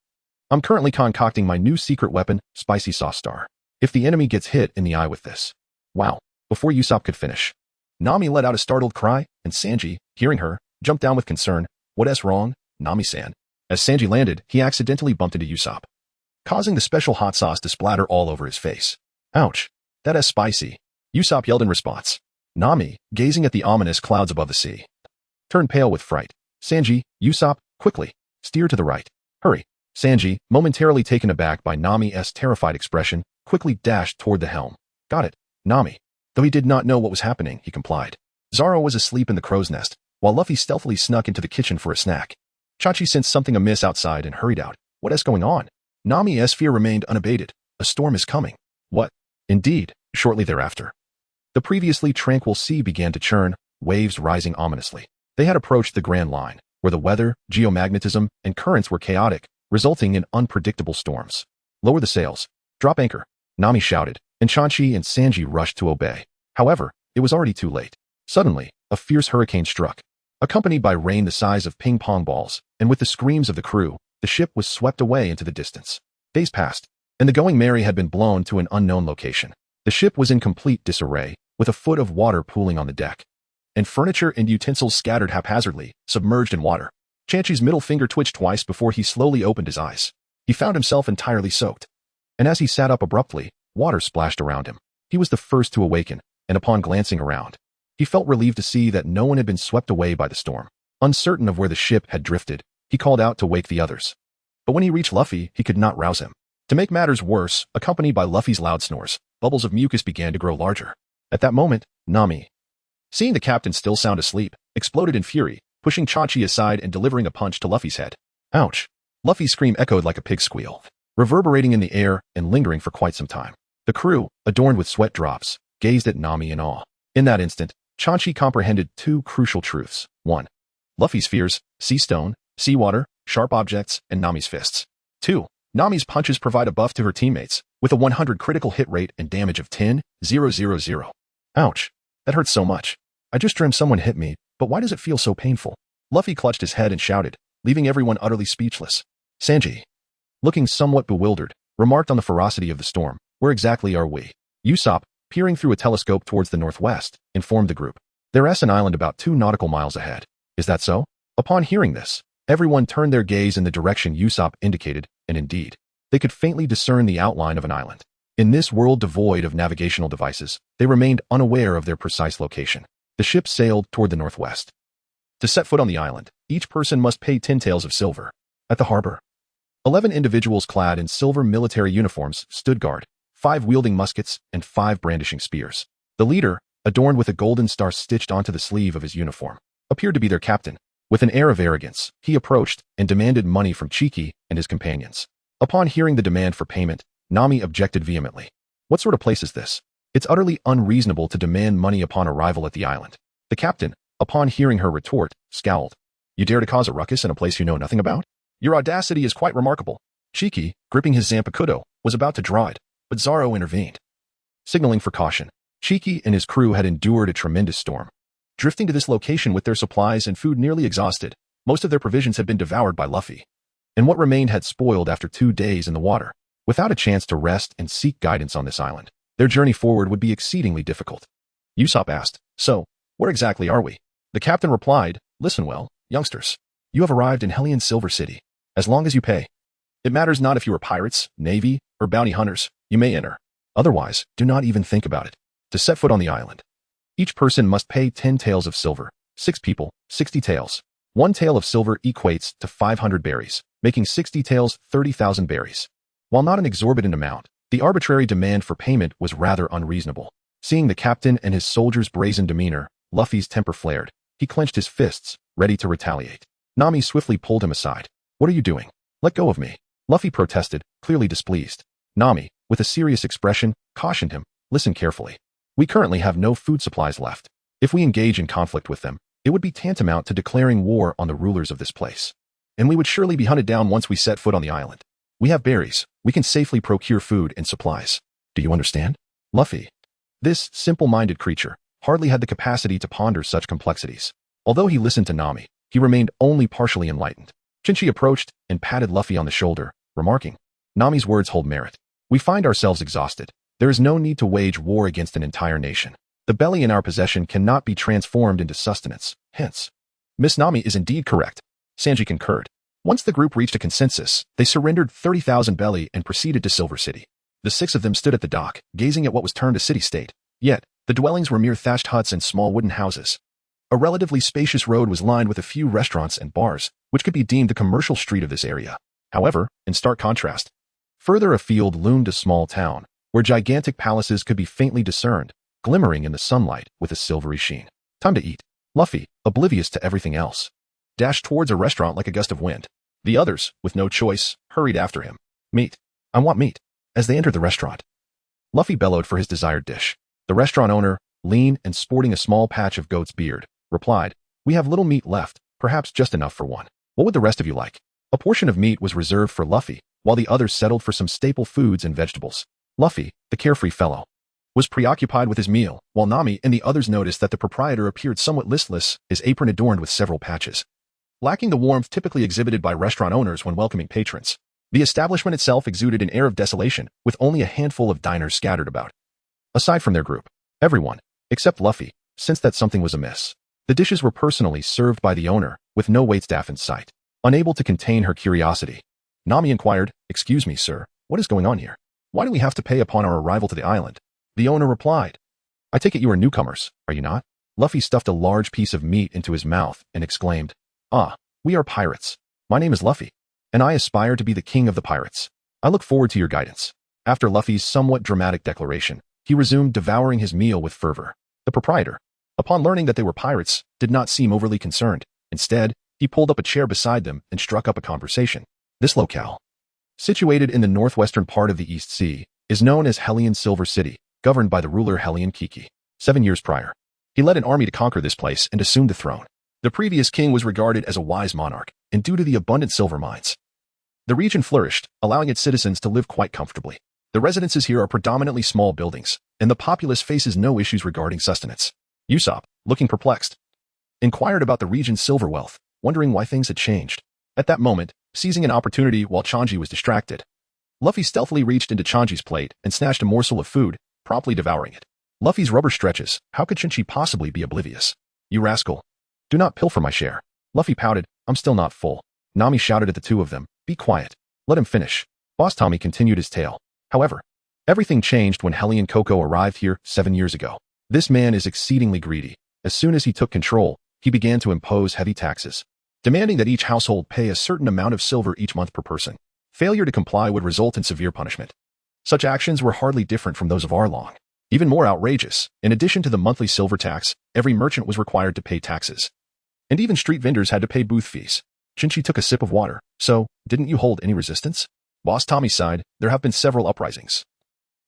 I'm currently concocting my new secret weapon, Spicy Sauce Star. If the enemy gets hit in the eye with this..." Wow. Before Usopp could finish, Nami let out a startled cry, and Sanji, hearing her, jumped down with concern. "What's wrong, Nami-san?" As Sanji landed, he accidentally bumped into Usopp, causing the special hot sauce to splatter all over his face. "Ouch. That is spicy," Usopp yelled in response. Nami, gazing at the ominous clouds above the sea, turned pale with fright. "Sanji, Usopp, quickly, steer to the right. Hurry." Sanji, momentarily taken aback by Nami's terrified expression, quickly dashed toward the helm. "Got it, Nami." Though he did not know what was happening, he complied. Zoro was asleep in the crow's nest, while Luffy stealthily snuck into the kitchen for a snack. Chachi sensed something amiss outside and hurried out. "What is going on?" Nami's fear remained unabated. A storm is coming. What? Indeed, shortly thereafter. The previously tranquil sea began to churn, waves rising ominously. They had approached the Grand Line, where the weather, geomagnetism, and currents were chaotic, resulting in unpredictable storms. Lower the sails. Drop anchor, Nami shouted, and Chenqi and Sanji rushed to obey. However, it was already too late. Suddenly, a fierce hurricane struck. Accompanied by rain the size of ping-pong balls, and with the screams of the crew, the ship was swept away into the distance. Days passed, and the Going Merry had been blown to an unknown location. The ship was in complete disarray, with a foot of water pooling on the deck, and furniture and utensils scattered haphazardly, submerged in water. Chenqi's middle finger twitched twice before he slowly opened his eyes. He found himself entirely soaked, and as he sat up abruptly, water splashed around him. He was the first to awaken, and upon glancing around, he felt relieved to see that no one had been swept away by the storm. Uncertain of where the ship had drifted, he called out to wake the others. But when he reached Luffy, he could not rouse him. To make matters worse, accompanied by Luffy's loud snores, bubbles of mucus began to grow larger. At that moment, Nami, seeing the captain still sound asleep, exploded in fury, pushing Chenqi aside and delivering a punch to Luffy's head. Ouch! Luffy's scream echoed like a pig's squeal, reverberating in the air and lingering for quite some time. The crew, adorned with sweat drops, gazed at Nami in awe. In that instant, Chenqi comprehended two crucial truths. 1. Luffy's fears, sea stone, seawater, sharp objects, and Nami's fists. 2. Nami's punches provide a buff to her teammates, with a 100 critical hit rate and damage of 10,000. Ouch. That hurts so much. I just dreamed someone hit me, but why does it feel so painful? Luffy clutched his head and shouted, leaving everyone utterly speechless. Sanji, looking somewhat bewildered, remarked on the ferocity of the storm. Where exactly are we? Usopp, peering through a telescope towards the northwest, informed the group. There's an island about 2 nautical miles ahead. Is that so? Upon hearing this, everyone turned their gaze in the direction Usopp indicated, and indeed, they could faintly discern the outline of an island. In this world devoid of navigational devices, they remained unaware of their precise location. The ship sailed toward the northwest. To set foot on the island, each person must pay 10 taels of silver. At the harbor, 11 individuals clad in silver military uniforms stood guard, 5 wielding muskets and 5 brandishing spears. The leader, adorned with a golden star stitched onto the sleeve of his uniform, appeared to be their captain. With an air of arrogance, he approached and demanded money from Chenqi and his companions. Upon hearing the demand for payment, Nami objected vehemently. What sort of place is this? It's utterly unreasonable to demand money upon arrival at the island. The captain, upon hearing her retort, scowled. You dare to cause a ruckus in a place you know nothing about? Your audacity is quite remarkable. Chenqi, gripping his Zampakuto, was about to draw it, but Zoro intervened. Signaling for caution, Chenqi and his crew had endured a tremendous storm. Drifting to this location with their supplies and food nearly exhausted, most of their provisions had been devoured by Luffy, and what remained had spoiled after 2 days in the water. Without a chance to rest and seek guidance on this island, their journey forward would be exceedingly difficult. Usopp asked, so, where exactly are we? The captain replied, listen well, youngsters. You have arrived in Hellion Silver City. As long as you pay. It matters not if you are pirates, navy, or bounty hunters, you may enter. Otherwise, do not even think about it. To set foot on the island, each person must pay 10 taels of silver. 6 people, 60 taels. 1 tael of silver equates to 500 berries, making 60 taels 30,000 berries. While not an exorbitant amount, the arbitrary demand for payment was rather unreasonable. Seeing the captain and his soldiers' brazen demeanor, Luffy's temper flared. He clenched his fists, ready to retaliate. Nami swiftly pulled him aside. What are you doing? Let go of me. Luffy protested, clearly displeased. Nami, with a serious expression, cautioned him, listen carefully. We currently have no food supplies left. If we engage in conflict with them, it would be tantamount to declaring war on the rulers of this place. And we would surely be hunted down once we set foot on the island. We have berries. We can safely procure food and supplies. Do you understand? Luffy. This simple-minded creature hardly had the capacity to ponder such complexities. Although he listened to Nami, he remained only partially enlightened. Chinchi approached and patted Luffy on the shoulder, remarking, Nami's words hold merit. We find ourselves exhausted. There is no need to wage war against an entire nation. The belly in our possession cannot be transformed into sustenance. Hence, Miss Nami is indeed correct. Sanji concurred. Once the group reached a consensus, they surrendered 30,000 belly and proceeded to Silver City. The 6 of them stood at the dock, gazing at what was turned a city-state. Yet, the dwellings were mere thatched huts and small wooden houses. A relatively spacious road was lined with a few restaurants and bars, which could be deemed the commercial street of this area. However, in stark contrast, further afield loomed a small town, where gigantic palaces could be faintly discerned, glimmering in the sunlight with a silvery sheen. Time to eat. Luffy, oblivious to everything else, dashed towards a restaurant like a gust of wind. The others, with no choice, hurried after him. Meat. I want meat. As they entered the restaurant, Luffy bellowed for his desired dish. The restaurant owner, lean and sporting a small patch of goat's beard, replied, "We have little meat left, perhaps just enough for one. What would the rest of you like?" A portion of meat was reserved for Luffy, while the others settled for some staple foods and vegetables. Luffy, the carefree fellow, was preoccupied with his meal, while Nami and the others noticed that the proprietor appeared somewhat listless, his apron adorned with several patches. Lacking the warmth typically exhibited by restaurant owners when welcoming patrons, the establishment itself exuded an air of desolation, with only a handful of diners scattered about. Aside from their group, everyone, except Luffy, sensed that something was amiss. The dishes were personally served by the owner, with no waitstaff in sight. Unable to contain her curiosity, Nami inquired, "Excuse me, sir, what is going on here? Why do we have to pay upon our arrival to the island?" The owner replied, "I take it you are newcomers, are you not?" Luffy stuffed a large piece of meat into his mouth and exclaimed, "Ah, we are pirates. My name is Luffy, and I aspire to be the king of the pirates. I look forward to your guidance." After Luffy's somewhat dramatic declaration, he resumed devouring his meal with fervor. The proprietor, upon learning that they were pirates, did not seem overly concerned. Instead, he pulled up a chair beside them and struck up a conversation. This locale, situated in the northwestern part of the East Sea, is known as Hellion Silver City, governed by the ruler Hellion Chenqi. 7 years prior, he led an army to conquer this place and assumed the throne. The previous king was regarded as a wise monarch, and due to the abundant silver mines, the region flourished, allowing its citizens to live quite comfortably. The residences here are predominantly small buildings, and the populace faces no issues regarding sustenance. Usopp, looking perplexed, inquired about the region's silver wealth, wondering why things had changed. At that moment, seizing an opportunity while Chenqi was distracted, Luffy stealthily reached into Chenqi's plate and snatched a morsel of food, promptly devouring it. Luffy's rubber stretches. How could Chinchi possibly be oblivious? "You rascal. Do not pilfer my share." Luffy pouted, "I'm still not full." Nami shouted at the two of them, "Be quiet. Let him finish." Boss Tommy continued his tale. However, everything changed when Hellion Coco arrived here 7 years ago. This man is exceedingly greedy. As soon as he took control, he began to impose heavy taxes, demanding that each household pay a certain amount of silver each month per person. Failure to comply would result in severe punishment. Such actions were hardly different from those of Arlong. Even more outrageous, in addition to the monthly silver tax, every merchant was required to pay taxes. And even street vendors had to pay booth fees. Chinchi took a sip of water. "So, didn't you hold any resistance?" Boss Tommy sighed. "There have been several uprisings,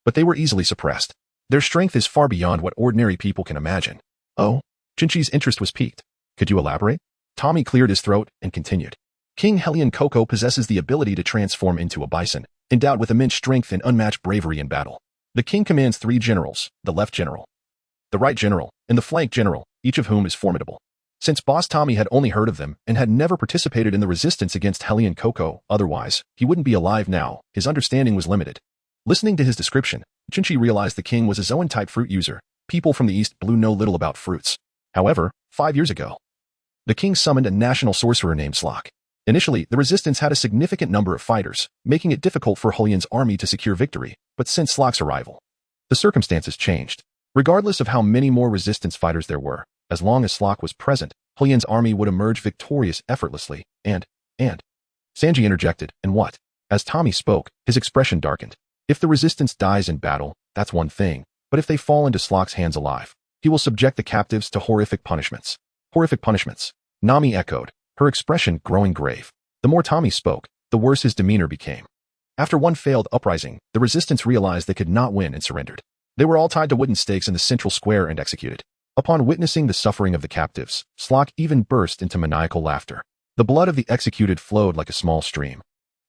but they were easily suppressed. Their strength is far beyond what ordinary people can imagine." "Oh?" Chinchi's interest was piqued. "Could you elaborate?" Tommy cleared his throat and continued. "King Hellion Coco possesses the ability to transform into a bison, endowed with immense strength and unmatched bravery in battle. The king commands 3 generals, the left general, the right general, and the flank general, each of whom is formidable." Since Boss Tommy had only heard of them and had never participated in the resistance against Hellion Coco, otherwise, he wouldn't be alive now, his understanding was limited. Listening to his description, Chinchi realized the king was a Zoan-type fruit user. People from the east blew no little about fruits. However, 5 years ago, the king summoned a national sorcerer named Slock. Initially, the resistance had a significant number of fighters, making it difficult for Hellion's army to secure victory, but since Slock's arrival, the circumstances changed. Regardless of how many more resistance fighters there were, as long as Slock was present, Hellion's army would emerge victorious effortlessly, and Sanji interjected, "And what?" As Tommy spoke, his expression darkened. "If the resistance dies in battle, that's one thing, but if they fall into Slock's hands alive, he will subject the captives to horrific punishments." "Horrific punishments," Nami echoed, her expression growing grave. The more Tommy spoke, the worse his demeanor became. After one failed uprising, the resistance realized they could not win and surrendered. They were all tied to wooden stakes in the central square and executed. Upon witnessing the suffering of the captives, Slock even burst into maniacal laughter. The blood of the executed flowed like a small stream,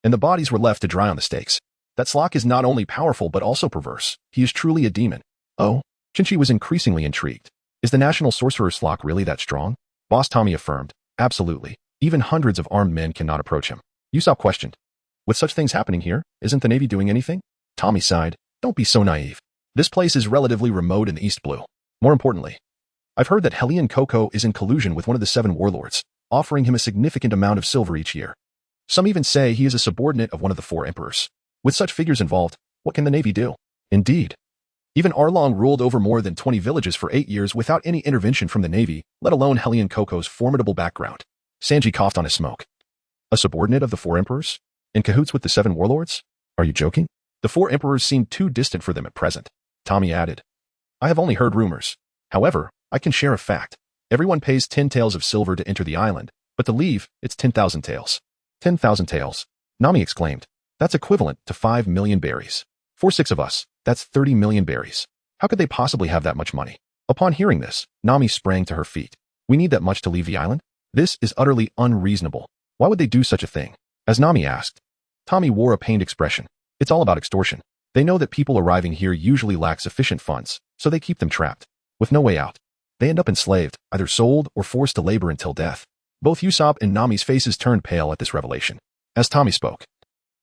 and the bodies were left to dry on the stakes. That Slock is not only powerful but also perverse. He is truly a demon. "Oh?" Chinchi was increasingly intrigued. "Is the national sorcerer Slock really that strong?" Boss Tommy affirmed, "Absolutely. Even hundreds of armed men cannot approach him." Usopp questioned, "With such things happening here, isn't the Navy doing anything?" Tommy sighed, "Don't be so naive. This place is relatively remote in the East Blue. More importantly, I've heard that Hellion Coco is in collusion with one of the 7 warlords, offering him a significant amount of silver each year. Some even say he is a subordinate of one of the 4 emperors. With such figures involved, what can the Navy do?" Indeed. Even Arlong ruled over more than 20 villages for 8 years without any intervention from the Navy, let alone Hellion Coco's formidable background. Sanji coughed on his smoke. "A subordinate of the 4 emperors? In cahoots with the 7 warlords? Are you joking?" "The 4 emperors seem too distant for them at present," Tommy added. "I have only heard rumors. However, I can share a fact. Everyone pays 10 taels of silver to enter the island, but to leave, it's 10,000 taels. 10,000 taels," Nami exclaimed. That's equivalent to 5 million berries. For 6 of us, that's 30 million berries. How could they possibly have that much money? Upon hearing this, Nami sprang to her feet. We need that much to leave the island? This is utterly unreasonable. Why would they do such a thing? As Nami asked. Tommy wore a pained expression. It's all about extortion. They know that people arriving here usually lack sufficient funds, so they keep them trapped, with no way out. They end up enslaved, either sold or forced to labor until death. Both Usopp and Nami's faces turned pale at this revelation. As Tommy spoke,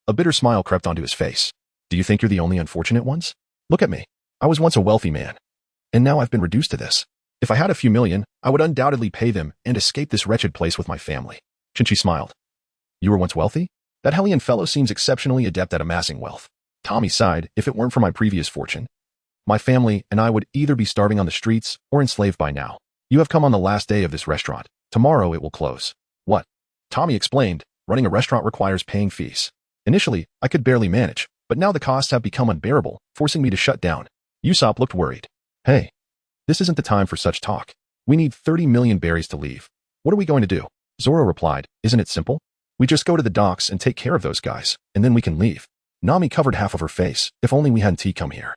a bitter smile crept onto his face. Do you think you're the only unfortunate ones? Look at me. I was once a wealthy man, and now I've been reduced to this. If I had a few million, I would undoubtedly pay them and escape this wretched place with my family. Chinchi smiled. You were once wealthy? That hellion fellow seems exceptionally adept at amassing wealth. Tommy sighed. If it weren't for my previous fortune, my family and I would either be starving on the streets or enslaved by now. You have come on the last day of this restaurant. Tomorrow it will close. What? Tommy explained. Running a restaurant requires paying fees. Initially, I could barely manage, but now the costs have become unbearable, forcing me to shut down. Usopp looked worried. Hey, this isn't the time for such talk. We need 30 million berries to leave. What are we going to do? Zoro replied. Isn't it simple? We just go to the docks and take care of those guys, and then we can leave. Nami covered half of her face. If only we hadn't come here.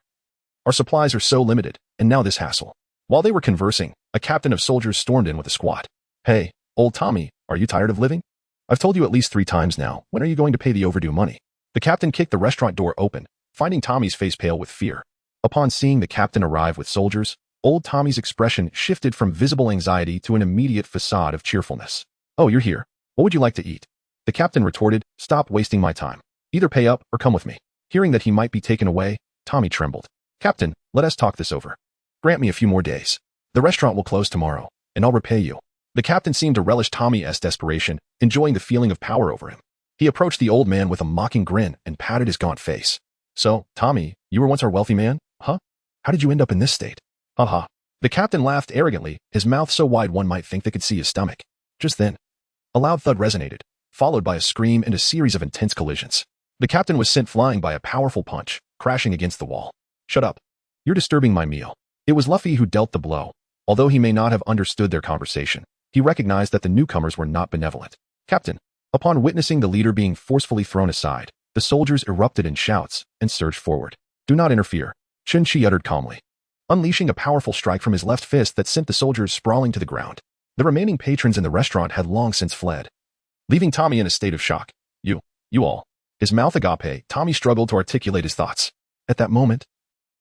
Our supplies are so limited, and now this hassle. While they were conversing, a captain of soldiers stormed in with a squad. Hey, old Tommy, are you tired of living? I've told you at least 3 times now. When are you going to pay the overdue money? The captain kicked the restaurant door open, finding Tommy's face pale with fear. Upon seeing the captain arrive with soldiers, old Tommy's expression shifted from visible anxiety to an immediate facade of cheerfulness. Oh, you're here. What would you like to eat? The captain retorted. Stop wasting my time. Either pay up or come with me. Hearing that he might be taken away, Tommy trembled. Captain, let us talk this over. Grant me a few more days. The restaurant will close tomorrow, and I'll repay you. The captain seemed to relish Tommy's desperation, enjoying the feeling of power over him. He approached the old man with a mocking grin and patted his gaunt face. So, Tommy, you were once our wealthy man? Huh? How did you end up in this state? Haha. The captain laughed arrogantly, his mouth so wide one might think they could see his stomach. Just then, a loud thud resonated, followed by a scream and a series of intense collisions. The captain was sent flying by a powerful punch, crashing against the wall. Shut up. You're disturbing my meal. It was Luffy who dealt the blow. Although he may not have understood their conversation, he recognized that the newcomers were not benevolent. Captain. Upon witnessing the leader being forcefully thrown aside, the soldiers erupted in shouts and surged forward. Do not interfere, Chenqi uttered calmly, unleashing a powerful strike from his left fist that sent the soldiers sprawling to the ground. The remaining patrons in the restaurant had long since fled, leaving Tommy in a state of shock. You all. His mouth agape, Tommy struggled to articulate his thoughts. At that moment,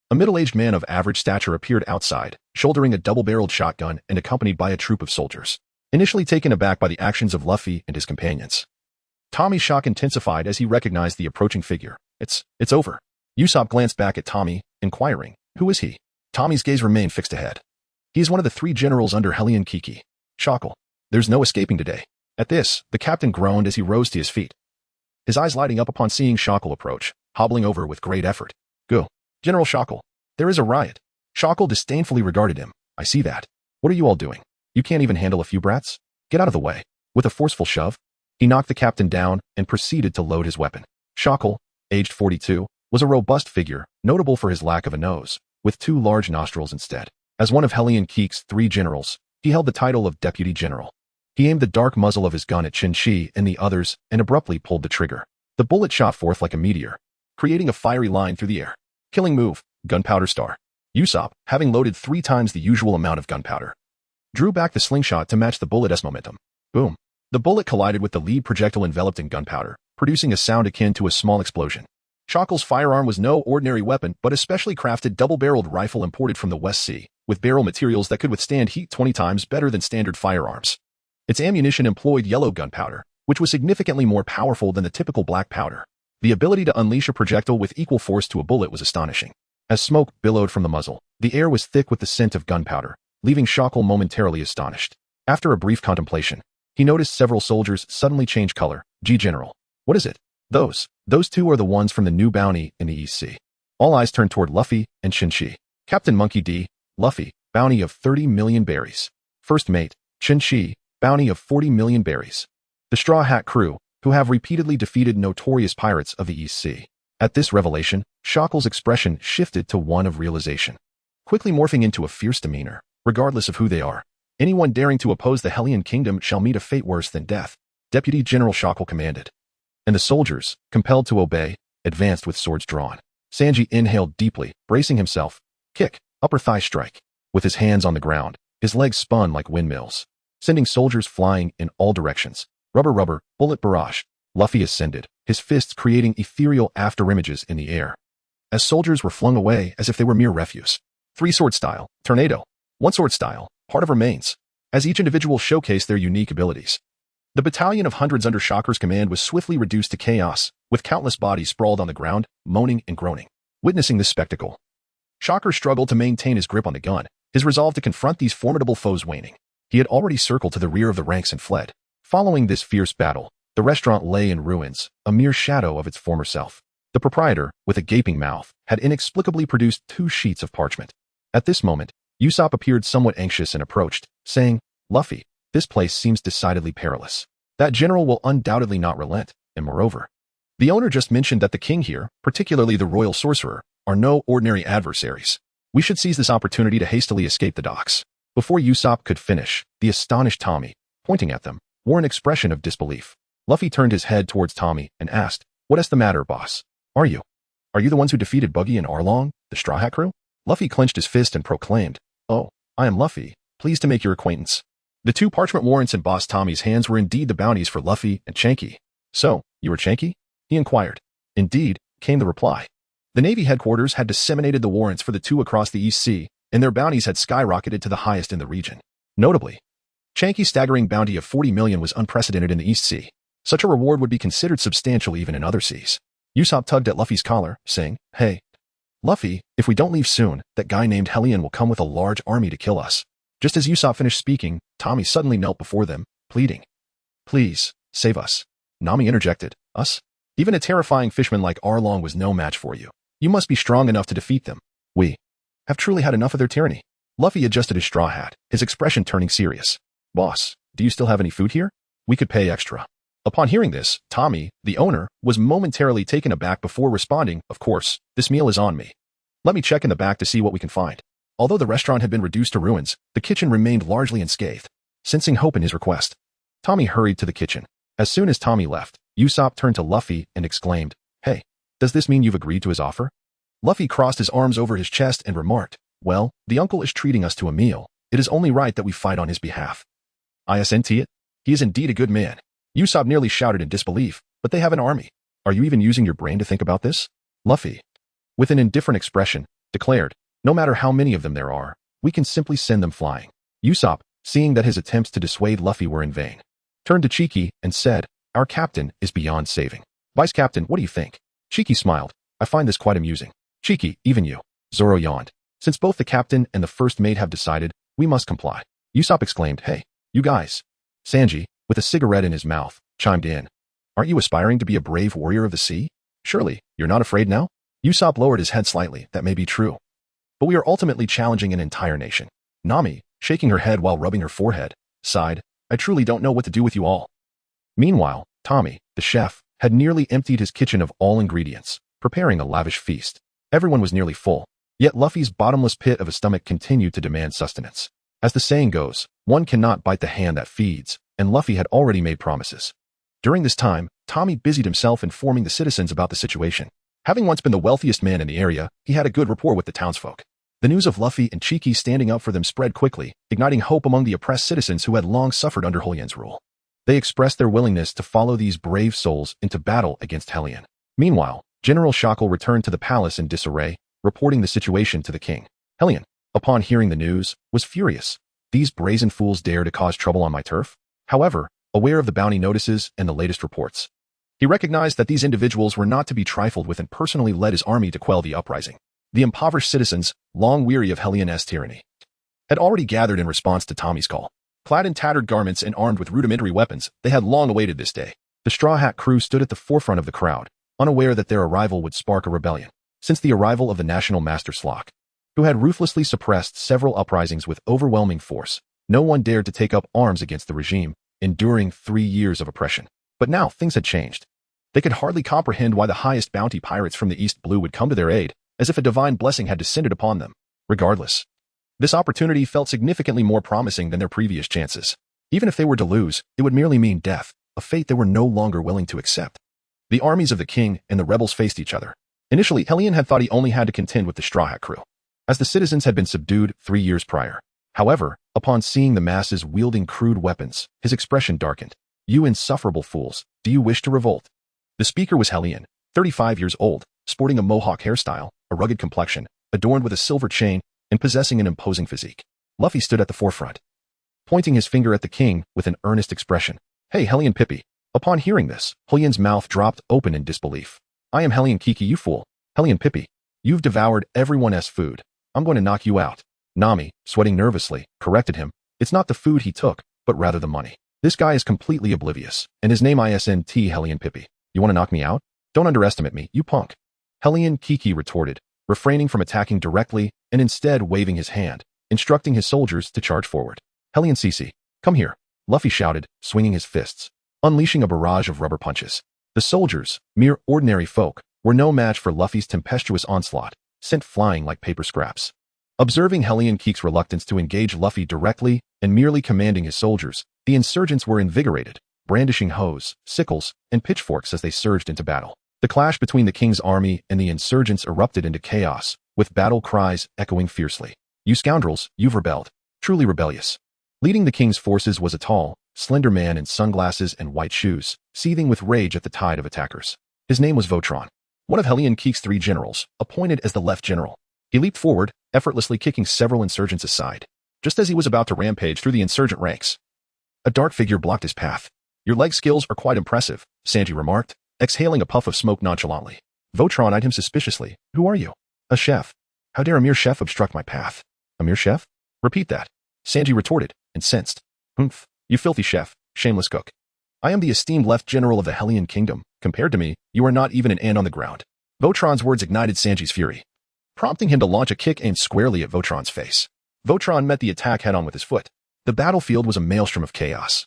a middle-aged man of average stature appeared outside, shouldering a double-barreled shotgun and accompanied by a troop of soldiers. Initially taken aback by the actions of Luffy and his companions, Tommy's shock intensified as he recognized the approaching figure. It's over. Usopp glanced back at Tommy, inquiring, who is he? Tommy's gaze remained fixed ahead. He is one of the 3 generals under Hellion Kiki. Shackle. There's no escaping today. At this, the captain groaned as he rose to his feet, his eyes lighting up upon seeing Shackle approach, hobbling over with great effort. Go. General Shackle. There is a riot. Shackle disdainfully regarded him. I see that. What are you all doing? You can't even handle a few brats? Get out of the way. With a forceful shove, he knocked the captain down and proceeded to load his weapon. Shackle, aged 42, was a robust figure, notable for his lack of a nose, with 2 large nostrils instead. As one of Hellion Kiki's 3 generals, he held the title of Deputy General. He aimed the dark muzzle of his gun at Chinchi and the others and abruptly pulled the trigger. The bullet shot forth like a meteor, creating a fiery line through the air. Killing move, gunpowder star. Usopp, having loaded 3 times the usual amount of gunpowder, drew back the slingshot to match the bullet's momentum. Boom. The bullet collided with the lead projectile enveloped in gunpowder, producing a sound akin to a small explosion. Shackle's firearm was no ordinary weapon but a specially crafted double-barreled rifle imported from the West Sea, with barrel materials that could withstand heat 20 times better than standard firearms. Its ammunition employed yellow gunpowder, which was significantly more powerful than the typical black powder. The ability to unleash a projectile with equal force to a bullet was astonishing. As smoke billowed from the muzzle, the air was thick with the scent of gunpowder, leaving Shackle momentarily astonished. After a brief contemplation, he noticed several soldiers suddenly change color. General. What is it? Those 2 are the ones from the new bounty in the East Sea. All eyes turned toward Luffy and Chinchi. Captain Monkey D. Luffy, bounty of 30 million berries. First mate, Chinchi, bounty of 40 million berries. The Straw Hat crew, who have repeatedly defeated notorious pirates of the East Sea. At this revelation, Shackle's expression shifted to one of realization, quickly morphing into a fierce demeanor. Regardless of who they are, anyone daring to oppose the Hellion Kingdom shall meet a fate worse than death, Deputy General Shackle commanded. and the soldiers, compelled to obey, advanced with swords drawn. Sanji inhaled deeply, bracing himself. Kick, upper thigh strike. With his hands on the ground, his legs spun like windmills, sending soldiers flying in all directions. Rubber, rubber, bullet barrage. Luffy ascended, his fists creating ethereal afterimages in the air, as soldiers were flung away as if they were mere refuse. 3-sword style, tornado. 1-sword style, heart of remains, as each individual showcased their unique abilities. The battalion of hundreds under Shocker's command was swiftly reduced to chaos, with countless bodies sprawled on the ground, moaning and groaning. Witnessing this spectacle, Shocker struggled to maintain his grip on the gun, his resolve to confront these formidable foes waning. He had already circled to the rear of the ranks and fled. Following this fierce battle, the restaurant lay in ruins, a mere shadow of its former self. The proprietor, with a gaping mouth, had inexplicably produced 2 sheets of parchment. At this moment, Usopp appeared somewhat anxious and approached, saying, Luffy, this place seems decidedly perilous. That general will undoubtedly not relent, and moreover, the owner just mentioned that the king here, particularly the royal sorcerer, are no ordinary adversaries. We should seize this opportunity to hastily escape the docks. Before Usopp could finish, the astonished Tommy, pointing at them, wore an expression of disbelief. Luffy turned his head towards Tommy and asked, What is the matter, boss? Are you the ones who defeated Buggy and Arlong, the Straw Hat crew? Luffy clenched his fist and proclaimed, Oh, I am Luffy, pleased to make your acquaintance. The 2 parchment warrants in Boss Tommy's hands were indeed the bounties for Luffy and Chenqi. So, you were Chenqi? He inquired. Indeed, came the reply. The Navy headquarters had disseminated the warrants for the 2 across the East Sea, and their bounties had skyrocketed to the highest in the region. Notably, Chenqi's staggering bounty of 40 million was unprecedented in the East Sea. Such a reward would be considered substantial even in other seas. Usopp tugged at Luffy's collar, saying, Hey, Luffy, if we don't leave soon, that guy named Hellion will come with a large army to kill us. Just as Usopp finished speaking, Tommy suddenly knelt before them, pleading, Please, save us. Nami interjected, Us? Even a terrifying fishman like Arlong was no match for you. You must be strong enough to defeat them. We have truly had enough of their tyranny. Luffy adjusted his straw hat, his expression turning serious. Boss, do you still have any food here? We could pay extra. Upon hearing this, Tommy, the owner, was momentarily taken aback before responding, Of course, this meal is on me. Let me check in the back to see what we can find. Although the restaurant had been reduced to ruins, the kitchen remained largely unscathed. Sensing hope in his request, Tommy hurried to the kitchen. As soon as Tommy left, Usopp turned to Luffy and exclaimed, Hey, does this mean you've agreed to his offer? Luffy crossed his arms over his chest and remarked, Well, the uncle is treating us to a meal. It is only right that we fight on his behalf. I assent it. He is indeed a good man. Usopp nearly shouted in disbelief, but they have an army. Are you even using your brain to think about this? Luffy, with an indifferent expression, declared, No matter how many of them there are, we can simply send them flying. Usopp, seeing that his attempts to dissuade Luffy were in vain, turned to Chenqi and said, Our captain is beyond saving. Vice Captain, what do you think? Chenqi smiled. I find this quite amusing. Chenqi, even you. Zoro yawned. Since both the captain and the first mate have decided, we must comply. Usopp exclaimed, Hey, you guys. Sanji, with a cigarette in his mouth, chimed in. Aren't you aspiring to be a brave warrior of the sea? Surely, you're not afraid now? Usopp lowered his head slightly. That may be true. But we are ultimately challenging an entire nation. Nami, shaking her head while rubbing her forehead, sighed, I truly don't know what to do with you all. Meanwhile, Tommy, the chef, had nearly emptied his kitchen of all ingredients, preparing a lavish feast. Everyone was nearly full, yet Luffy's bottomless pit of a stomach continued to demand sustenance. As the saying goes, one cannot bite the hand that feeds, and Luffy had already made promises. During this time, Tommy busied himself informing the citizens about the situation. Having once been the wealthiest man in the area, he had a good rapport with the townsfolk. The news of Luffy and Chenqi standing up for them spread quickly, igniting hope among the oppressed citizens who had long suffered under Hellian's rule. They expressed their willingness to follow these brave souls into battle against Hellian. Meanwhile, General Shackle returned to the palace in disarray, reporting the situation to the king. Hellian, upon hearing the news, was furious. These brazen fools dare to cause trouble on my turf? However, aware of the bounty notices and the latest reports, he recognized that these individuals were not to be trifled with and personally led his army to quell the uprising. The impoverished citizens, long weary of Hellian's tyranny, had already gathered in response to Tommy's call. Clad in tattered garments and armed with rudimentary weapons, they had long awaited this day. The Straw Hat crew stood at the forefront of the crowd, unaware that their arrival would spark a rebellion. Since the arrival of the National Master Slock, who had ruthlessly suppressed several uprisings with overwhelming force, no one dared to take up arms against the regime, enduring 3 years of oppression. But now things had changed. They could hardly comprehend why the highest bounty pirates from the East Blue would come to their aid, as if a divine blessing had descended upon them. Regardless, this opportunity felt significantly more promising than their previous chances. Even if they were to lose, it would merely mean death, a fate they were no longer willing to accept. The armies of the king and the rebels faced each other. Initially, Hellion had thought he only had to contend with the Straw Hat crew, as the citizens had been subdued 3 years prior. However, upon seeing the masses wielding crude weapons, his expression darkened. "You insufferable fools, do you wish to revolt?" The speaker was Hellion, 35 years old, sporting a mohawk hairstyle, a rugged complexion, adorned with a silver chain, and possessing an imposing physique. Luffy stood at the forefront, pointing his finger at the king with an earnest expression. "Hey, Hellion Pippi." Upon hearing this, Hellion's mouth dropped open in disbelief. "I am Hellion Kiki, you fool. Hellion Pippi. You've devoured everyone's food. I'm going to knock you out." Nami, sweating nervously, corrected him. "It's not the food he took, but rather the money. This guy is completely oblivious, and his name isn't Hellion Pippi. You want to knock me out? Don't underestimate me, you punk." Hellion Kiki retorted, refraining from attacking directly and instead waving his hand, instructing his soldiers to charge forward. "Hellion Cici, come here," Luffy shouted, swinging his fists, unleashing a barrage of rubber punches. The soldiers, mere ordinary folk, were no match for Luffy's tempestuous onslaught, sent flying like paper scraps. Observing Hellion Kiki's reluctance to engage Luffy directly and merely commanding his soldiers, the insurgents were invigorated, brandishing hoes, sickles, and pitchforks as they surged into battle. The clash between the king's army and the insurgents erupted into chaos, with battle cries echoing fiercely. "You scoundrels, you've rebelled. Truly rebellious." Leading the king's forces was a tall, slender man in sunglasses and white shoes, seething with rage at the tide of attackers. His name was Votron, one of Hellion Kiki's 3 generals, appointed as the left general. He leaped forward, effortlessly kicking several insurgents aside. Just as he was about to rampage through the insurgent ranks, a dark figure blocked his path. "Your leg skills are quite impressive," Sanji remarked, exhaling a puff of smoke nonchalantly. Votron eyed him suspiciously. "Who are you?" "A chef." "How dare a mere chef obstruct my path?" "A mere chef?" "Repeat that," Sanji retorted, incensed. "Humph, you filthy chef, shameless cook. I am the esteemed left general of the Hellion Kingdom. Compared to me, you are not even an ant on the ground." Votron's words ignited Sanji's fury, prompting him to launch a kick aimed squarely at Votron's face. Votron met the attack head-on with his foot. The battlefield was a maelstrom of chaos,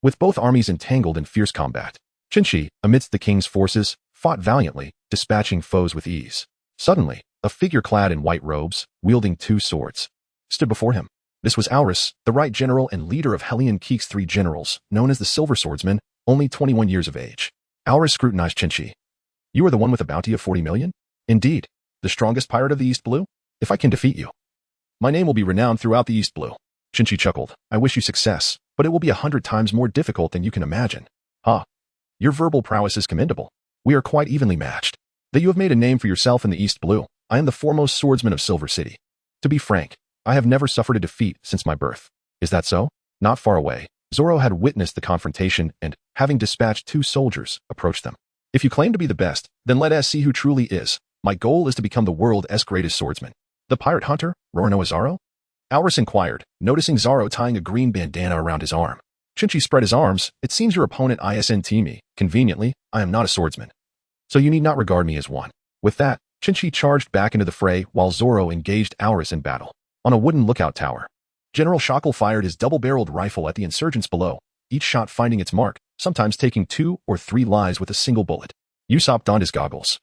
with both armies entangled in fierce combat. Chinchi, amidst the king's forces, fought valiantly, dispatching foes with ease. Suddenly, a figure clad in white robes, wielding 2 swords, stood before him. This was Alrita, the right general and leader of Hellion Kiki's 3 generals, known as the Silver Swordsman, only 21 years of age. Alrita scrutinized Chenqi. "You are the one with a bounty of 40 million? Indeed. The strongest pirate of the East Blue? If I can defeat you, my name will be renowned throughout the East Blue." Chinchi chuckled. "I wish you success, but it will be 100 times more difficult than you can imagine." "Ha! Your verbal prowess is commendable. We are quite evenly matched. That you have made a name for yourself in the East Blue. I am the foremost swordsman of Silver City. To be frank, I have never suffered a defeat since my birth." "Is that so?" Not far away, Zoro had witnessed the confrontation and, having dispatched 2 soldiers, approached them. "If you claim to be the best, then let us see who truly is. My goal is to become the world's greatest swordsman." "The pirate hunter, Roronoa Zoro?" Alrita inquired, noticing Zoro tying a green bandana around his arm. Chinchi spread his arms. "It seems your opponent isn't me. Conveniently, I am not a swordsman, so you need not regard me as one." With that, Chinchi charged back into the fray while Zoro engaged Alrita in battle. On a wooden lookout tower, General Shackle fired his double-barreled rifle at the insurgents below, each shot finding its mark, sometimes taking 2 or 3 lives with a single bullet. Usopp donned his goggles,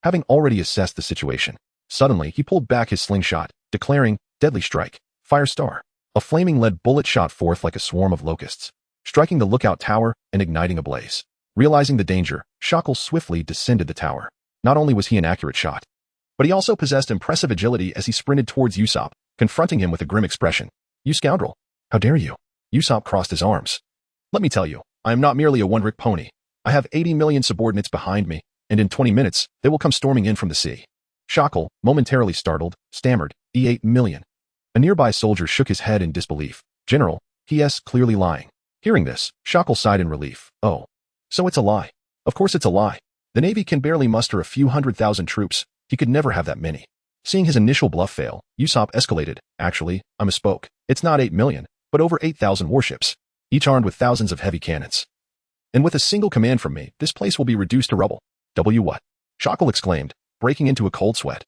having already assessed the situation. Suddenly, he pulled back his slingshot, declaring, "Deadly strike, fire star." A flaming lead bullet shot forth like a swarm of locusts, striking the lookout tower and igniting a blaze. Realizing the danger, Shackle swiftly descended the tower. Not only was he an accurate shot, but he also possessed impressive agility as he sprinted towards Usopp, confronting him with a grim expression. "You scoundrel! How dare you?" Usopp crossed his arms. "Let me tell you, I am not merely a one-trick pony. I have 80 million subordinates behind me, and in 20 minutes, they will come storming in from the sea." Shackle, momentarily startled, stammered, "8 million. A nearby soldier shook his head in disbelief. "General, he is clearly lying." Hearing this, Shackle sighed in relief. "Oh, so it's a lie." "Of course it's a lie. The Navy can barely muster a few 100,000 troops. He could never have that many." Seeing his initial bluff fail, Usopp escalated. "Actually, I misspoke. It's not 8 million, but over 8,000 warships, each armed with thousands of heavy cannons. And with a single command from me, this place will be reduced to rubble." What?" Shackle exclaimed, breaking into a cold sweat,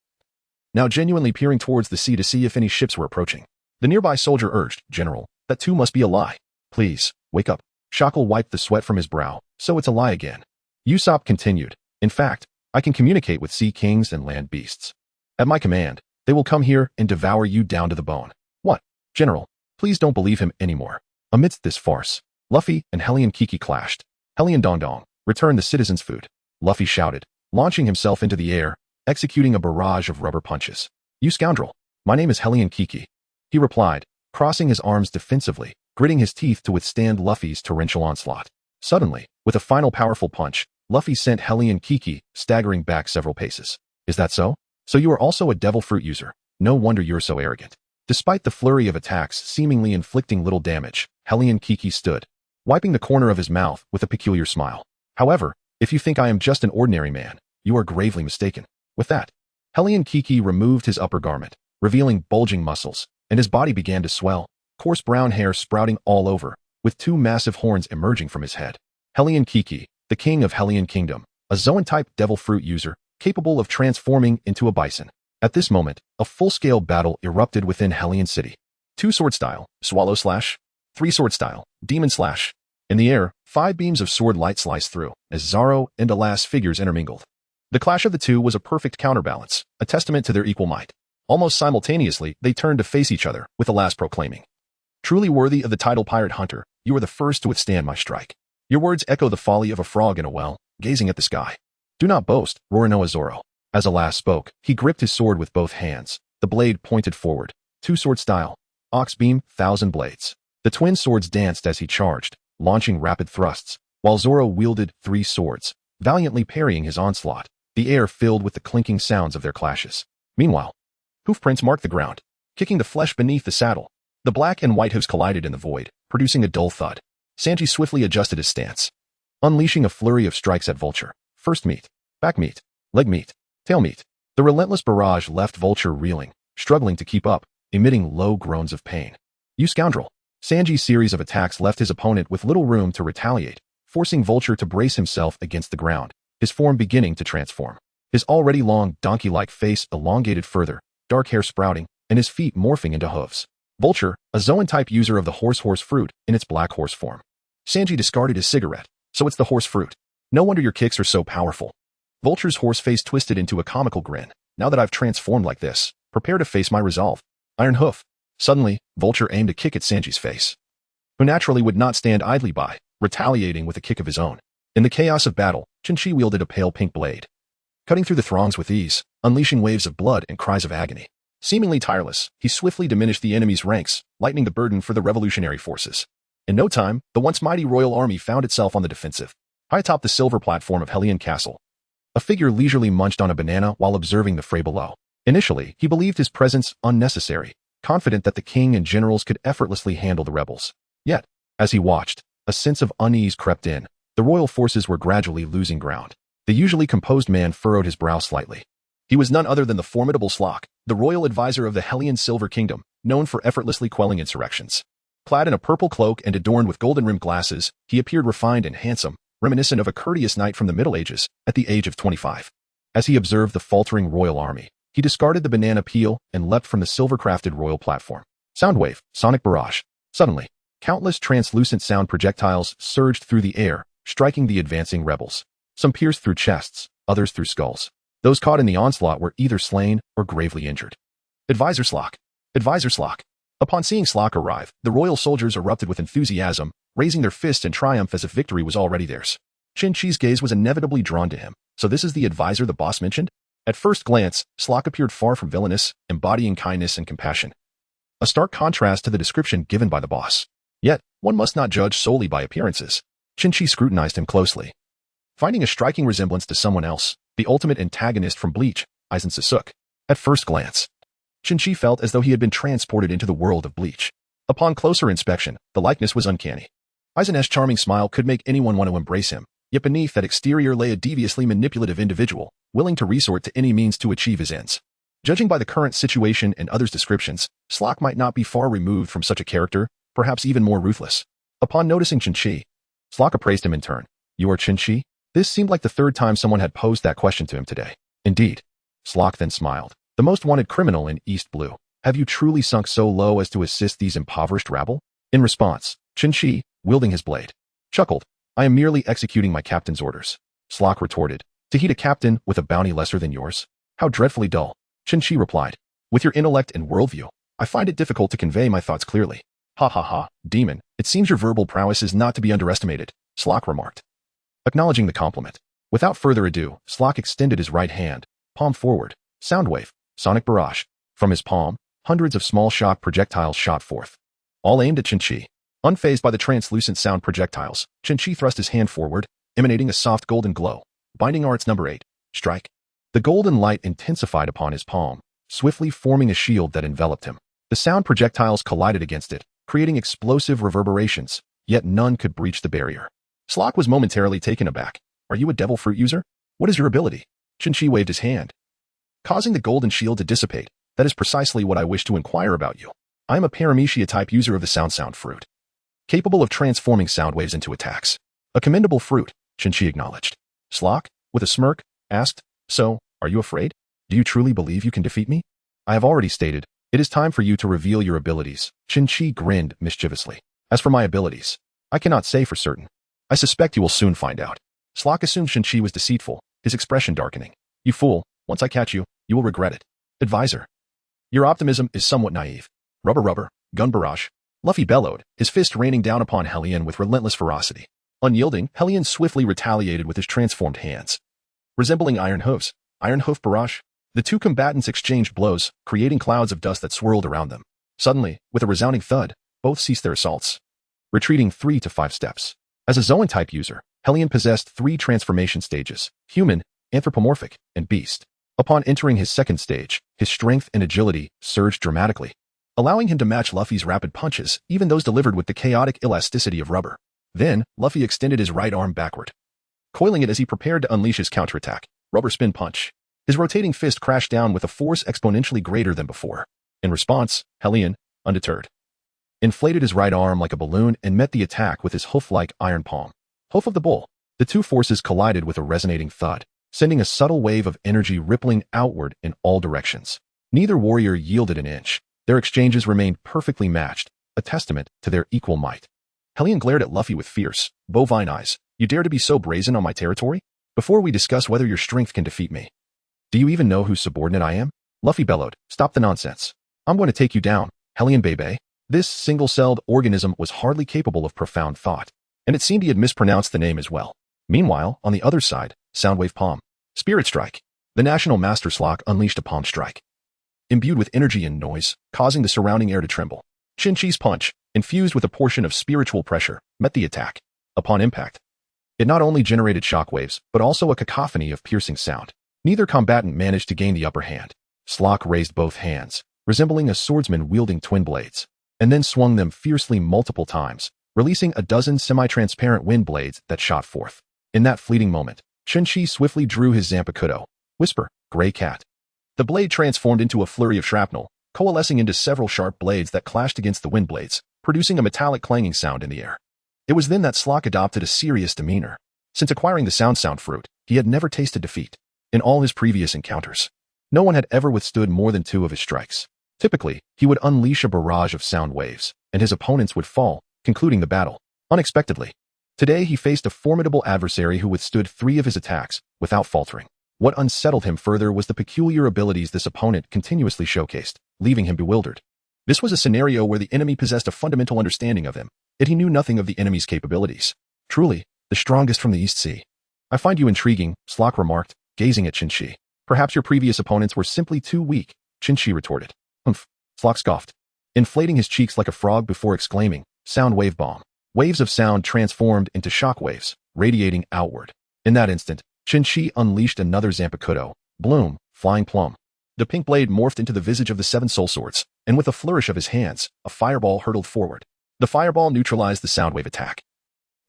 now genuinely peering towards the sea to see if any ships were approaching. The nearby soldier urged, "General, that too must be a lie. Please, wake up." Shackle wiped the sweat from his brow. "So it's a lie again." Usopp continued, "In fact, I can communicate with sea kings and land beasts. At my command, they will come here and devour you down to the bone." "What?" "General, please don't believe him anymore." Amidst this farce, Luffy and Hellion Kiki clashed. Hellion Dong Dong, "Return the citizens' food." Luffy shouted, launching himself into the air, executing a barrage of rubber punches. You scoundrel! My name is Chenqi, he replied, crossing his arms defensively, gritting his teeth to withstand Luffy's torrential onslaught. Suddenly, with a final powerful punch, Luffy sent Chenqi staggering back several paces. Is that so? So you are also a devil fruit user. No wonder you're so arrogant. Despite the flurry of attacks seemingly inflicting little damage, Chenqi stood, wiping the corner of his mouth with a peculiar smile. However, if you think I am just an ordinary man, you are gravely mistaken. With that, Chenqi removed his upper garment, revealing bulging muscles, and his body began to swell, coarse brown hair sprouting all over, with two massive horns emerging from his head. Chenqi, the king of Hellion Kingdom, a Zoan-type devil fruit user, capable of transforming into a bison. At this moment, a full-scale battle erupted within Hellion City. 2 sword style, swallow slash. 3 sword style, demon slash. In the air, 5 beams of sword light sliced through, as Zoro and Alas figures intermingled. The clash of the two was a perfect counterbalance, a testament to their equal might. Almost simultaneously, they turned to face each other, with Alas proclaiming, "Truly worthy of the title Pirate Hunter, you are the first to withstand my strike. Your words echo the folly of a frog in a well, gazing at the sky. Do not boast, Roronoa Zoro." As Alas spoke, he gripped his sword with both hands, the blade pointed forward. 2 sword style, ox beam, 1,000 blades. The twin swords danced as he charged, launching rapid thrusts, while Zoro wielded 3 swords, valiantly parrying his onslaught, the air filled with the clinking sounds of their clashes. Meanwhile, hoofprints marked the ground, kicking the flesh beneath the saddle. The black and white hoofs collided in the void, producing a dull thud. Sanji swiftly adjusted his stance, unleashing a flurry of strikes at Vulture. First meat, back meat, leg meat, tail meat. The relentless barrage left Vulture reeling, struggling to keep up, emitting low groans of pain. You scoundrel! Sanji's series of attacks left his opponent with little room to retaliate, forcing Vulture to brace himself against the ground, his form beginning to transform. His already long, donkey-like face elongated further, dark hair sprouting, and his feet morphing into hooves. Vulture, a Zoan-type user of the horse fruit in its black horse form. Sanji discarded his cigarette. So it's the horse fruit. No wonder your kicks are so powerful. Vulture's horse face twisted into a comical grin. Now that I've transformed like this, prepare to face my resolve. Iron hoof. Suddenly, Vulture aimed a kick at Sanji's face, who naturally would not stand idly by, retaliating with a kick of his own. In the chaos of battle, Chinchi wielded a pale pink blade, cutting through the throngs with ease, unleashing waves of blood and cries of agony. Seemingly tireless, he swiftly diminished the enemy's ranks, lightening the burden for the revolutionary forces. In no time, the once mighty royal army found itself on the defensive. High atop the silver platform of Hellion Castle, a figure leisurely munched on a banana while observing the fray below. Initially, he believed his presence unnecessary, confident that the king and generals could effortlessly handle the rebels. Yet, as he watched, a sense of unease crept in. The royal forces were gradually losing ground. The usually composed man furrowed his brow slightly. He was none other than the formidable Slock, the royal advisor of the Hellion Silver Kingdom, known for effortlessly quelling insurrections. Clad in a purple cloak and adorned with golden-rimmed glasses, he appeared refined and handsome, reminiscent of a courteous knight from the Middle Ages, at the age of 25. As he observed the faltering royal army, he discarded the banana peel and leapt from the silver-crafted royal platform. Soundwave, sonic barrage. Suddenly, countless translucent sound projectiles surged through the air, striking the advancing rebels. Some pierced through chests, others through skulls. Those caught in the onslaught were either slain or gravely injured. Advisor Slock. Advisor Slock. Upon seeing Slock arrive, the royal soldiers erupted with enthusiasm, raising their fists in triumph as if victory was already theirs. Chinchi's gaze was inevitably drawn to him. So this is the advisor the boss mentioned? At first glance, Slock appeared far from villainous, embodying kindness and compassion. A stark contrast to the description given by the boss. Yet, one must not judge solely by appearances. Chinchi scrutinized him closely, finding a striking resemblance to someone else, the ultimate antagonist from Bleach, Aizen Sasuke. At first glance, Chinchi felt as though he had been transported into the world of Bleach. Upon closer inspection, the likeness was uncanny. Aizen's charming smile could make anyone want to embrace him, yet beneath that exterior lay a deviously manipulative individual, willing to resort to any means to achieve his ends. Judging by the current situation and others' descriptions, Slock might not be far removed from such a character, perhaps even more ruthless. Upon noticing Chinchi, Slock appraised him in turn. You are Chinchi? This seemed like the third time someone had posed that question to him today. Indeed. Slock then smiled. The most wanted criminal in East Blue. Have you truly sunk so low as to assist these impoverished rabble? In response, Chinchi, wielding his blade, chuckled. I am merely executing my captain's orders. Slock retorted. To heed a captain with a bounty lesser than yours? How dreadfully dull. Chinchi replied. With your intellect and worldview, I find it difficult to convey my thoughts clearly. Ha ha ha, demon, it seems your verbal prowess is not to be underestimated, Slock remarked, acknowledging the compliment. Without further ado, Slock extended his right hand, palm forward, sound wave, sonic barrage. From his palm, hundreds of small shock projectiles shot forth, all aimed at Chinchi. Unfazed by the translucent sound projectiles, Chinchi thrust his hand forward, emanating a soft golden glow. Binding Arts number 8, strike. The golden light intensified upon his palm, swiftly forming a shield that enveloped him. The sound projectiles collided against it, creating explosive reverberations, yet none could breach the barrier. Slock was momentarily taken aback. Are you a devil fruit user? What is your ability? Chinchi waved his hand, causing the golden shield to dissipate. That is precisely what I wish to inquire about you. I am a paramecia-type user of the sound fruit, capable of transforming sound waves into attacks. A commendable fruit, Chinchi acknowledged. Slock, with a smirk, asked, so, are you afraid? Do you truly believe you can defeat me? I have already stated, it is time for you to reveal your abilities. Chinchi grinned mischievously. As for my abilities, I cannot say for certain. I suspect you will soon find out. Slock assumed Chinchi was deceitful, his expression darkening. You fool, once I catch you, you will regret it. Advisor. Your optimism is somewhat naive. Rubber, gun barrage. Luffy bellowed, his fist raining down upon Hellion with relentless ferocity. Unyielding, Hellion swiftly retaliated with his transformed hands. Resembling iron hoof barrage. The two combatants exchanged blows, creating clouds of dust that swirled around them. Suddenly, with a resounding thud, both ceased their assaults, retreating 3 to 5 steps. As a Zoan-type user, Hellion possessed 3 transformation stages: human, anthropomorphic, and beast. Upon entering his second stage, his strength and agility surged dramatically, allowing him to match Luffy's rapid punches, even those delivered with the chaotic elasticity of rubber. Then, Luffy extended his right arm backward, coiling it as he prepared to unleash his counterattack, rubber spin punch. His rotating fist crashed down with a force exponentially greater than before. In response, Hellion, undeterred, inflated his right arm like a balloon and met the attack with his hoof-like iron palm. Hoof of the bull. The two forces collided with a resonating thud, sending a subtle wave of energy rippling outward in all directions. Neither warrior yielded an inch. Their exchanges remained perfectly matched, a testament to their equal might. Hellion glared at Luffy with fierce, bovine eyes. You dare to be so brazen on my territory? Before we discuss whether your strength can defeat me, do you even know whose subordinate I am? Luffy bellowed. Stop the nonsense. I'm going to take you down, Hellion Bebe. This single-celled organism was hardly capable of profound thought, and it seemed he had mispronounced the name as well. Meanwhile, on the other side, Soundwave Palm. Spirit Strike. The National Master Slock unleashed a palm strike, imbued with energy and noise, causing the surrounding air to tremble. Chinchi's punch, infused with a portion of spiritual pressure, met the attack. Upon impact, it not only generated shockwaves, but also a cacophony of piercing sound. Neither combatant managed to gain the upper hand. Slock raised both hands, resembling a swordsman wielding twin blades, and then swung them fiercely multiple times, releasing a dozen semi-transparent wind blades that shot forth. In that fleeting moment, Chenqi swiftly drew his Zampakuto, Whisper, Gray Cat. The blade transformed into a flurry of shrapnel, coalescing into several sharp blades that clashed against the wind blades, producing a metallic clanging sound in the air. It was then that Slock adopted a serious demeanor. Since acquiring the sound fruit, he had never tasted defeat. In all his previous encounters, no one had ever withstood more than 2 of his strikes. Typically, he would unleash a barrage of sound waves, and his opponents would fall, concluding the battle. Unexpectedly, today he faced a formidable adversary who withstood 3 of his attacks, without faltering. What unsettled him further was the peculiar abilities this opponent continuously showcased, leaving him bewildered. This was a scenario where the enemy possessed a fundamental understanding of him, yet he knew nothing of the enemy's capabilities. Truly, the strongest from the East Sea. I find you intriguing, Slock remarked, gazing at Chinchi. Perhaps your previous opponents were simply too weak, Chinchi retorted. Humph, Slock scoffed, inflating his cheeks like a frog before exclaiming, Sound Wave Bomb. Waves of sound transformed into shock waves, radiating outward. In that instant, Chinchi unleashed another Zampakuto, Bloom, Flying Plum. The pink blade morphed into the visage of the 7 soul swords, and with a flourish of his hands, a fireball hurtled forward. The fireball neutralized the soundwave attack,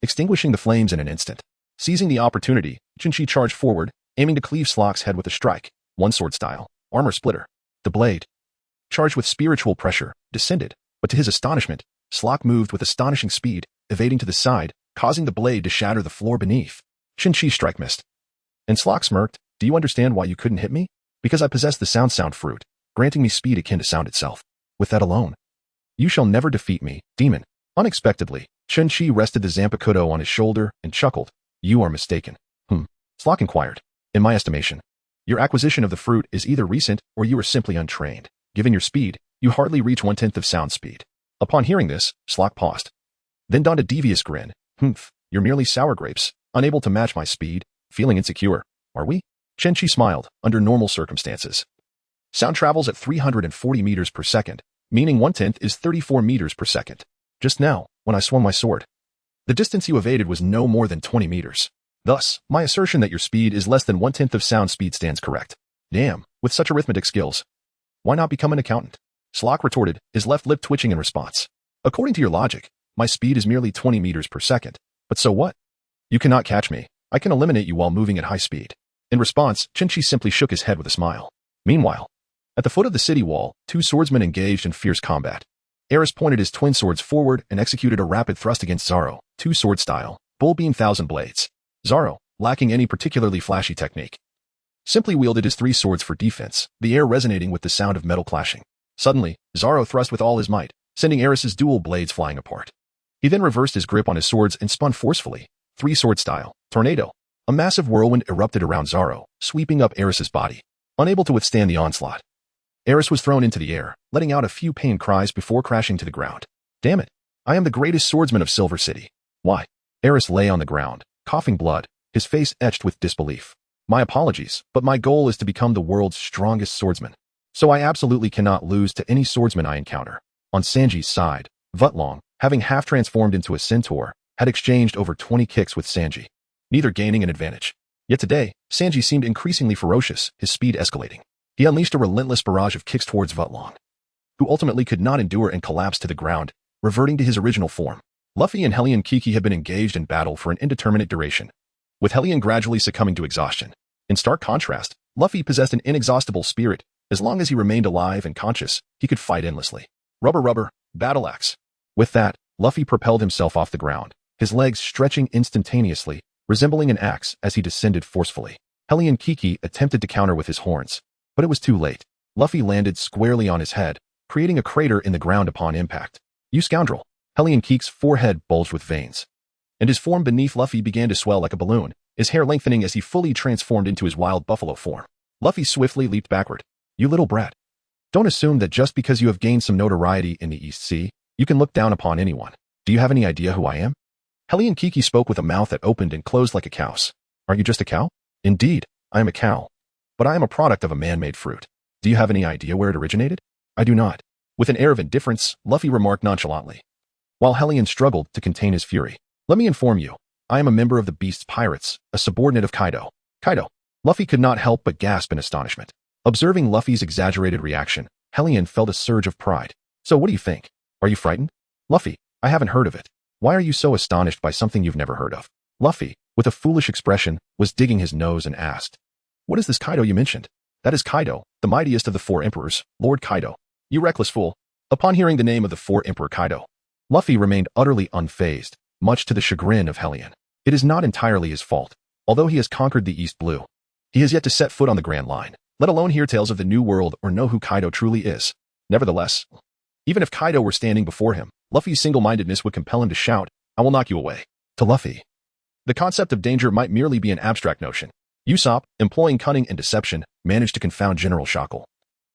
extinguishing the flames in an instant. Seizing the opportunity, Chinchi charged forward, aiming to cleave Slock's head with a strike, one sword style, armor splitter. The blade, charged with spiritual pressure, descended, but to his astonishment, Slock moved with astonishing speed, evading to the side, causing the blade to shatter the floor beneath. Chinchi's strike missed. And Slock smirked, do you understand why you couldn't hit me? Because I possess the sound fruit, granting me speed akin to sound itself. With that alone, you shall never defeat me, demon. Unexpectedly, Chenqi rested the Zampakuto on his shoulder and chuckled. You are mistaken. Slock inquired. In my estimation, your acquisition of the fruit is either recent or you are simply untrained. Given your speed, you hardly reach 1/10 of sound speed. Upon hearing this, Slock paused, then donned a devious grin. You're merely sour grapes, unable to match my speed. Feeling insecure, are we? Chenqi smiled, under normal circumstances. Sound travels at 340 meters per second, meaning 1/10 is 34 meters per second. Just now, when I swung my sword, the distance you evaded was no more than 20 meters. Thus, my assertion that your speed is less than 1/10 of sound speed stands correct. Damn, with such arithmetic skills, why not become an accountant? Slock retorted, his left lip twitching in response. According to your logic, my speed is merely 20 meters per second. But so what? You cannot catch me. I can eliminate you while moving at high speed. In response, Chinchi simply shook his head with a smile. Meanwhile, at the foot of the city wall, two swordsmen engaged in fierce combat. Eris pointed his twin swords forward and executed a rapid thrust against Zoro, two-sword style, bull beam 1,000 blades. Zoro, lacking any particularly flashy technique, simply wielded his three swords for defense, the air resonating with the sound of metal clashing. Suddenly, Zoro thrust with all his might, sending Eris's dual blades flying apart. He then reversed his grip on his swords and spun forcefully, three-sword style, tornado. A massive whirlwind erupted around Zoro, sweeping up Eris's body. Unable to withstand the onslaught, Eris was thrown into the air, letting out a few pain cries before crashing to the ground. Damn it! I am the greatest swordsman of Silver City. Why? Eris lay on the ground, coughing blood, his face etched with disbelief. My apologies, but my goal is to become the world's strongest swordsman. So I absolutely cannot lose to any swordsman I encounter. On Sanji's side, Vutlong, having half transformed into a centaur, had exchanged over 20 kicks with Sanji, neither gaining an advantage. Yet today, Sanji seemed increasingly ferocious, his speed escalating. He unleashed a relentless barrage of kicks towards Vutlong, who ultimately could not endure and collapsed to the ground, reverting to his original form. Luffy and Hellion Kiki had been engaged in battle for an indeterminate duration, with Hellion gradually succumbing to exhaustion. In stark contrast, Luffy possessed an inexhaustible spirit. As long as he remained alive and conscious, he could fight endlessly. Rubber, battle axe. With that, Luffy propelled himself off the ground, his legs stretching instantaneously, resembling an axe as he descended forcefully. Hellion Kiki attempted to counter with his horns, but it was too late. Luffy landed squarely on his head, creating a crater in the ground upon impact. You scoundrel! Hellion Kiki's forehead bulged with veins, and his form beneath Luffy began to swell like a balloon, his hair lengthening as he fully transformed into his wild buffalo form. Luffy swiftly leaped backward. You little brat. Don't assume that just because you have gained some notoriety in the East Sea, you can look down upon anyone. Do you have any idea who I am? Hellion Kiki spoke with a mouth that opened and closed like a cow's. Are you just a cow? Indeed, I am a cow. But I am a product of a man-made fruit. Do you have any idea where it originated? I do not. With an air of indifference, Luffy remarked nonchalantly, while Hellion struggled to contain his fury. Let me inform you, I am a member of the Beast's Pirates, a subordinate of Kaido. Kaido. Luffy could not help but gasp in astonishment. Observing Luffy's exaggerated reaction, Hellion felt a surge of pride. So what do you think? Are you frightened? Luffy, I haven't heard of it. Why are you so astonished by something you've never heard of? Luffy, with a foolish expression, was digging his nose and asked, what is this Kaido you mentioned? That is Kaido, the mightiest of the four emperors, Lord Kaido. You reckless fool. Upon hearing the name of the fourth emperor Kaido, Luffy remained utterly unfazed, much to the chagrin of Hellion. It is not entirely his fault. Although he has conquered the East Blue, he has yet to set foot on the Grand Line, let alone hear tales of the New World or know who Kaido truly is. Nevertheless, even if Kaido were standing before him, Luffy's single-mindedness would compel him to shout, I will knock you away. To Luffy, the concept of danger might merely be an abstract notion. Usopp, employing cunning and deception, managed to confound General Shackle,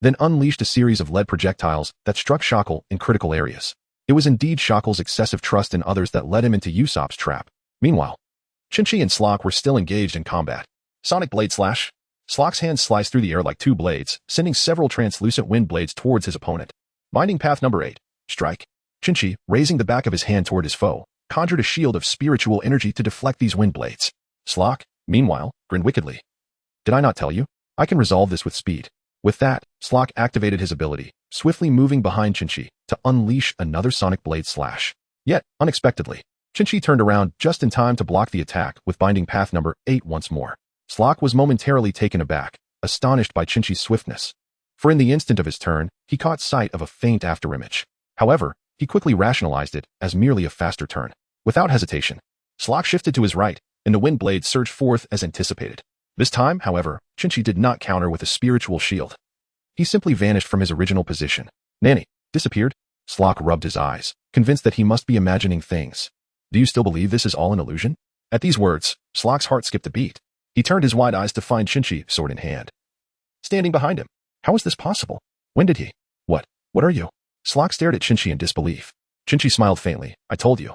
then unleashed a series of lead projectiles that struck Shackle in critical areas. It was indeed Shackle's excessive trust in others that led him into Usopp's trap. Meanwhile, Chinchi and Slock were still engaged in combat. Sonic Blade Slash. Slock's hands sliced through the air like two blades, sending several translucent wind blades towards his opponent. Binding path number 8. Strike. Chinchi, raising the back of his hand toward his foe, conjured a shield of spiritual energy to deflect these wind blades. Slock, meanwhile, grinned wickedly. Did I not tell you? I can resolve this with speed. With that, Slock activated his ability, swiftly moving behind Chinchi to unleash another Sonic Blade Slash. Yet, unexpectedly, Chinchi turned around just in time to block the attack with binding path number 8 once more. Slock was momentarily taken aback, astonished by Chinchi's swiftness. For in the instant of his turn, he caught sight of a faint afterimage. However, he quickly rationalized it as merely a faster turn. Without hesitation, Slock shifted to his right, and the wind blade surged forth as anticipated. This time, however, Chinchi did not counter with a spiritual shield. He simply vanished from his original position. Nani, disappeared? Slock rubbed his eyes, convinced that he must be imagining things. Do you still believe this is all an illusion? At these words, Slock's heart skipped a beat. He turned his wide eyes to find Chinchi, sword in hand, standing behind him. How is this possible? When did he? What are you? Slock stared at Chinchi in disbelief. Chinchi smiled faintly. I told you.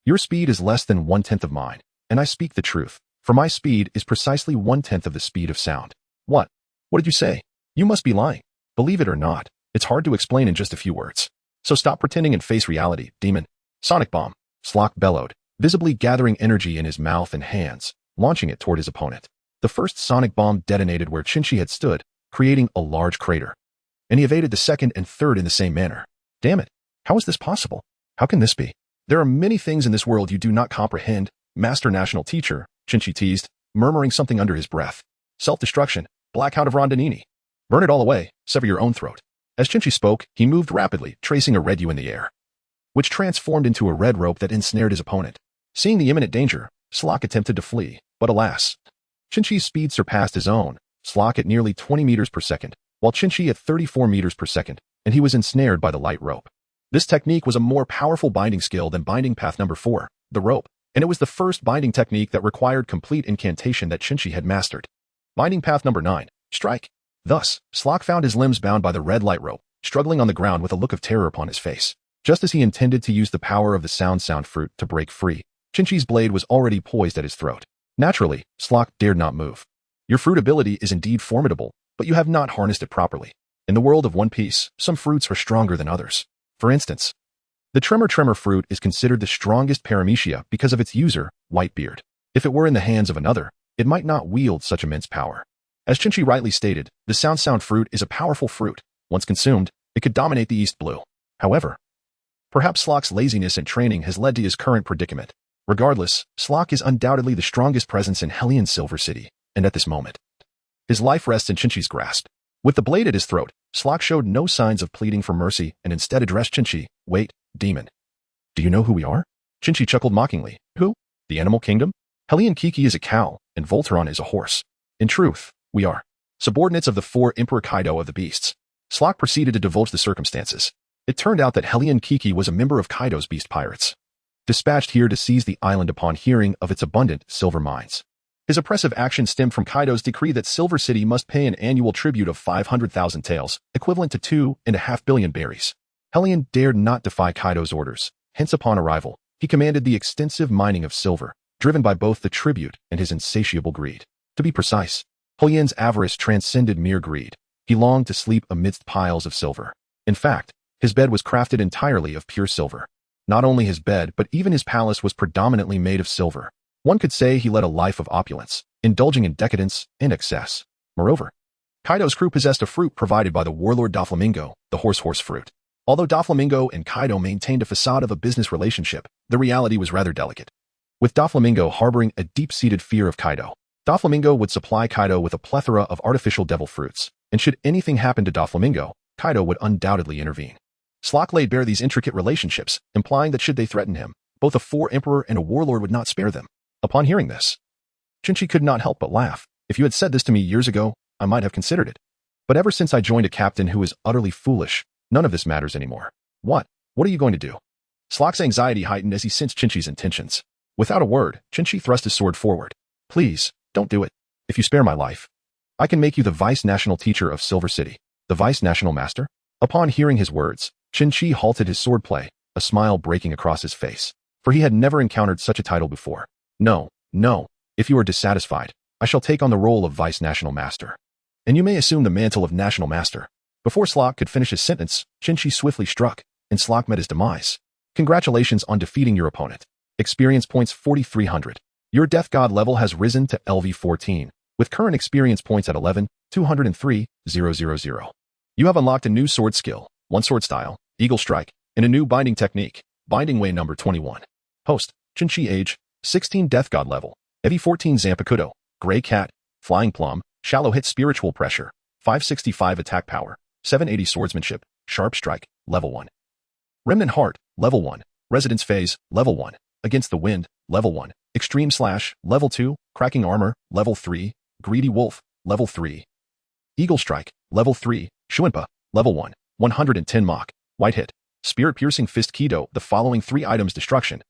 Your speed is less than 1/10 of mine, and I speak the truth. For my speed is precisely 1/10 of the speed of sound. What? What did you say? You must be lying. Believe it or not, it's hard to explain in just a few words. So stop pretending and face reality, demon. Sonic bomb. Slock bellowed, visibly gathering energy in his mouth and hands, launching it toward his opponent. The first sonic bomb detonated where Chinchi had stood, creating a large crater. And he evaded the second and third in the same manner. Damn it. How is this possible? How can this be? There are many things in this world you do not comprehend, Master National Teacher, Chinchi teased, murmuring something under his breath. Self-destruction, Black Hound of Rondinini. Burn it all away, sever your own throat. As Chinchi spoke, he moved rapidly, tracing a red U in the air, which transformed into a red rope that ensnared his opponent. Seeing the imminent danger, Slock attempted to flee, but alas. Chinchi's speed surpassed his own, Slock at nearly 20 meters per second, while Chinchi at 34 meters per second, and he was ensnared by the light rope. This technique was a more powerful binding skill than binding path number 4, the rope, and it was the first binding technique that required complete incantation that Chinchi had mastered. Binding path number 9, strike. Thus, Slock found his limbs bound by the red light rope, struggling on the ground with a look of terror upon his face. Just as he intended to use the power of the sound fruit to break free, Chinchi's blade was already poised at his throat. Naturally, Slock dared not move. Your fruit ability is indeed formidable, but you have not harnessed it properly. In the world of One Piece, some fruits are stronger than others. For instance, the Tremor fruit is considered the strongest paramecia because of its user, Whitebeard. If it were in the hands of another, it might not wield such immense power. As Chinchi rightly stated, the sound fruit is a powerful fruit. Once consumed, it could dominate the East Blue. However, perhaps Slock's laziness and training has led to his current predicament. Regardless, Slock is undoubtedly the strongest presence in Hellion Silver City, and at this moment, his life rests in Chinchi's grasp. With the blade at his throat, Slock showed no signs of pleading for mercy and instead addressed Chinchi. Wait, demon. Do you know who we are? Chinchi chuckled mockingly. Who? The Animal Kingdom? Hellion Kiki is a cow, and Voltron is a horse. In truth, we are subordinates of the 4 Emperor Kaido of the Beasts. Slock proceeded to divulge the circumstances. It turned out that Hellion Kiki was a member of Kaido's beast pirates, dispatched here to seize the island upon hearing of its abundant silver mines. His oppressive action stemmed from Kaido's decree that Silver City must pay an annual tribute of 500,000 taels, equivalent to 2.5 billion berries. Hellion dared not defy Kaido's orders. Hence, upon arrival, he commanded the extensive mining of silver, driven by both the tribute and his insatiable greed. To be precise, Hellion's avarice transcended mere greed. He longed to sleep amidst piles of silver. In fact, his bed was crafted entirely of pure silver. Not only his bed, but even his palace was predominantly made of silver. One could say he led a life of opulence, indulging in decadence and excess. Moreover, Kaido's crew possessed a fruit provided by the warlord Doflamingo, the horse fruit. Although Doflamingo and Kaido maintained a facade of a business relationship, the reality was rather delicate. With Doflamingo harboring a deep-seated fear of Kaido, Doflamingo would supply Kaido with a plethora of artificial devil fruits, and should anything happen to Doflamingo, Kaido would undoubtedly intervene. Slock laid bare these intricate relationships, implying that should they threaten him, both a 4 Emperor and a warlord would not spare them. Upon hearing this, Chinchi could not help but laugh. If you had said this to me years ago, I might have considered it. But ever since I joined a captain who is utterly foolish, none of this matters anymore. What? What are you going to do? Slock's anxiety heightened as he sensed Chinchi's intentions. Without a word, Chinchi thrust his sword forward. Please, don't do it. If you spare my life, I can make you the Vice National Teacher of Silver City, the Vice National Master. Upon hearing his words, Chinchi halted his swordplay, a smile breaking across his face, for he had never encountered such a title before. No, no, if you are dissatisfied, I shall take on the role of Vice National Master, and you may assume the mantle of National Master. Before Slock could finish his sentence, Chinchi swiftly struck, and Slock met his demise. Congratulations on defeating your opponent. Experience points 4,300. Your Death God level has risen to LV14, with current experience points at 11,203,000. You have unlocked a new sword skill, 1 sword style, Eagle Strike, and a new binding technique, Binding Way number 21. Host, Chinchi age, 16 Death God level, EV14 Zampakuto, Gray Cat, Flying Plum, Shallow Hit Spiritual Pressure, 565 Attack Power, 780 Swordsmanship, Sharp Strike, Level 1. Remnant Heart, Level 1, Residence Phase, Level 1, Against the Wind, Level 1, Extreme Slash, Level 2, Cracking Armor, Level 3, Greedy Wolf, Level 3. Eagle Strike, Level 3, Shuinpa, Level 1, 110 Mach, White Hit, Spirit Piercing Fist Kido. The following 3 items Destruction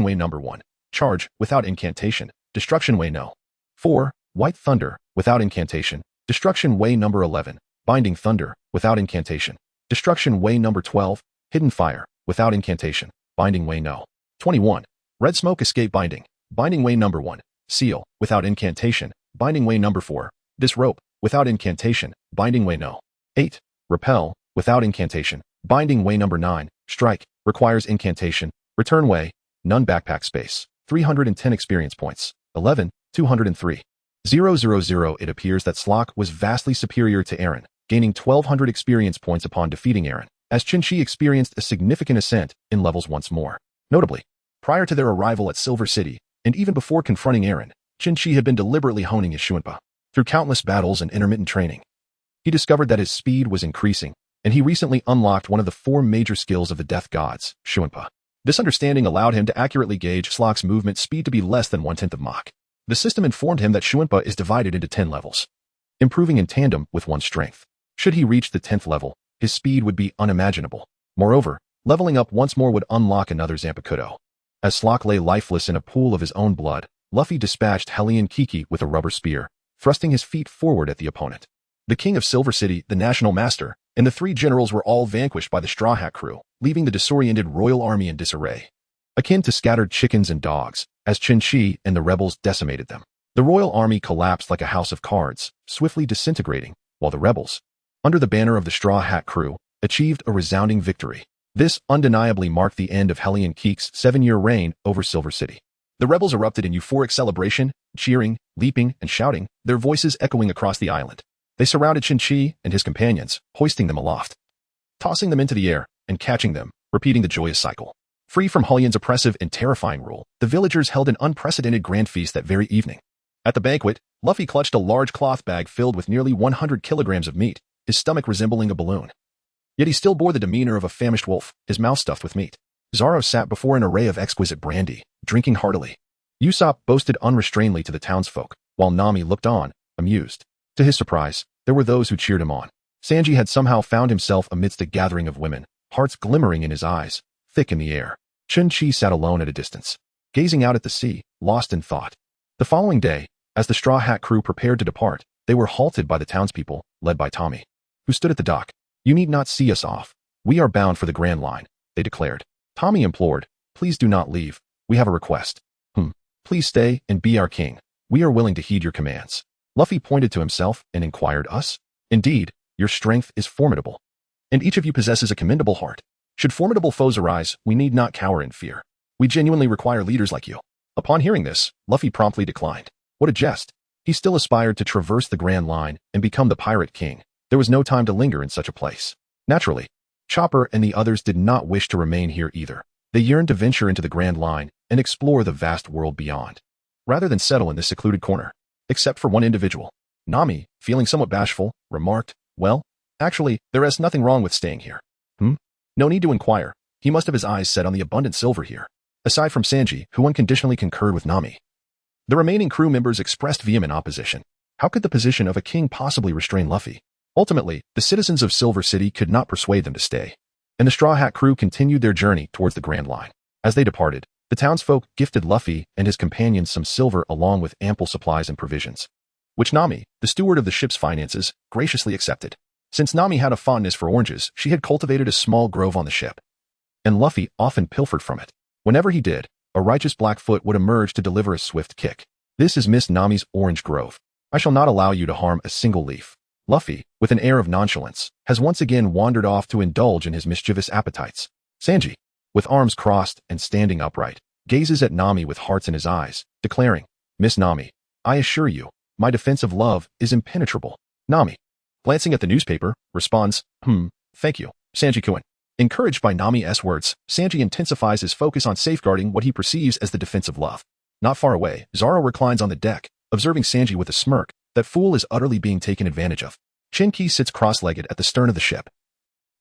Way number 1. Charge, without incantation, Destruction Way No. 4. White Thunder, without incantation, Destruction Way number 11. Binding Thunder, without incantation, Destruction Way number 12. Hidden Fire, without incantation, Binding Way No. 21. Red Smoke Escape Binding, Binding Way number 1. Seal, without incantation, binding way number 4. Disrobe, without incantation, binding way no. 8. Repel, without incantation, binding way number 9. Strike, requires incantation, return way, none backpack space. 310 experience points. 11. 203. 000. It appears that Slock was vastly superior to Eren, gaining 1200 experience points upon defeating Eren, as Chinchi experienced a significant ascent in levels once more. Notably, prior to their arrival at Silver City, and even before confronting Eren, Chinchi had been deliberately honing his Shuinpa. Through countless battles and intermittent training, he discovered that his speed was increasing, and he recently unlocked one of the 4 major skills of the Death Gods, Shuinpa. This understanding allowed him to accurately gauge Slock's movement speed to be less than 1/10 of Mach. The system informed him that Shuinpa is divided into 10 levels, improving in tandem with one's strength. Should he reach the 10th level, his speed would be unimaginable. Moreover, leveling up once more would unlock another Zampakuto. As Slock lay lifeless in a pool of his own blood, Luffy dispatched Hellion Kiki with a rubber spear, thrusting his feet forward at the opponent. The king of Silver City, the national master, and the 3 generals were all vanquished by the Straw Hat crew, leaving the disoriented royal army in disarray. Akin to scattered chickens and dogs, as Chenqi and the rebels decimated them. The royal army collapsed like a house of cards, swiftly disintegrating, while the rebels, under the banner of the Straw Hat crew, achieved a resounding victory. This undeniably marked the end of Hellion Kik's 7-year reign over Silver City. The rebels erupted in euphoric celebration, cheering, leaping, and shouting, their voices echoing across the island. They surrounded Chinchi and his companions, hoisting them aloft, tossing them into the air, and catching them, repeating the joyous cycle. Free from Hullion's oppressive and terrifying rule, the villagers held an unprecedented grand feast that very evening. At the banquet, Luffy clutched a large cloth bag filled with nearly 100 kilograms of meat, his stomach resembling a balloon. Yet he still bore the demeanor of a famished wolf, his mouth stuffed with meat. Zoro sat before an array of exquisite brandy, drinking heartily. Usopp boasted unrestrainedly to the townsfolk, while Nami looked on, amused. To his surprise, there were those who cheered him on. Sanji had somehow found himself amidst a gathering of women, hearts glimmering in his eyes, thick in the air. Chenqi sat alone at a distance, gazing out at the sea, lost in thought. The following day, as the Straw Hat crew prepared to depart, they were halted by the townspeople, led by Tommy, who stood at the dock. "You need not see us off. We are bound for the Grand Line," they declared. Tommy implored, "Please do not leave. We have a request." "Please stay and be our king. We are willing to heed your commands." Luffy pointed to himself and inquired, "Us? Indeed, your strength is formidable, and each of you possesses a commendable heart. Should formidable foes arise, we need not cower in fear. We genuinely require leaders like you." Upon hearing this, Luffy promptly declined. What a jest. He still aspired to traverse the Grand Line and become the Pirate King. There was no time to linger in such a place. Naturally, Chopper and the others did not wish to remain here either. They yearned to venture into the Grand Line and explore the vast world beyond, rather than settle in this secluded corner. Except for one individual. Nami, feeling somewhat bashful, remarked, "Well, actually, there is nothing wrong with staying here." No need to inquire. He must have his eyes set on the abundant silver here. Aside from Sanji, who unconditionally concurred with Nami, the remaining crew members expressed vehement opposition. How could the position of a king possibly restrain Luffy? Ultimately, the citizens of Silver City could not persuade them to stay, and the Straw Hat crew continued their journey towards the Grand Line. As they departed, the townsfolk gifted Luffy and his companions some silver along with ample supplies and provisions, which Nami, the steward of the ship's finances, graciously accepted. Since Nami had a fondness for oranges, she had cultivated a small grove on the ship, and Luffy often pilfered from it. Whenever he did, a righteous Blackfoot would emerge to deliver a swift kick. "This is Miss Nami's orange grove. I shall not allow you to harm a single leaf." Luffy, with an air of nonchalance, has once again wandered off to indulge in his mischievous appetites. Sanji, with arms crossed and standing upright, gazes at Nami with hearts in his eyes, declaring, "Miss Nami, I assure you, my defense of love is impenetrable." Nami, glancing at the newspaper, responds, "Thank you, Sanji-kun." Encouraged by Nami's words, Sanji intensifies his focus on safeguarding what he perceives as the defense of love. Not far away, Zoro reclines on the deck, observing Sanji with a smirk. That fool is utterly being taken advantage of. Chenqi sits cross-legged at the stern of the ship,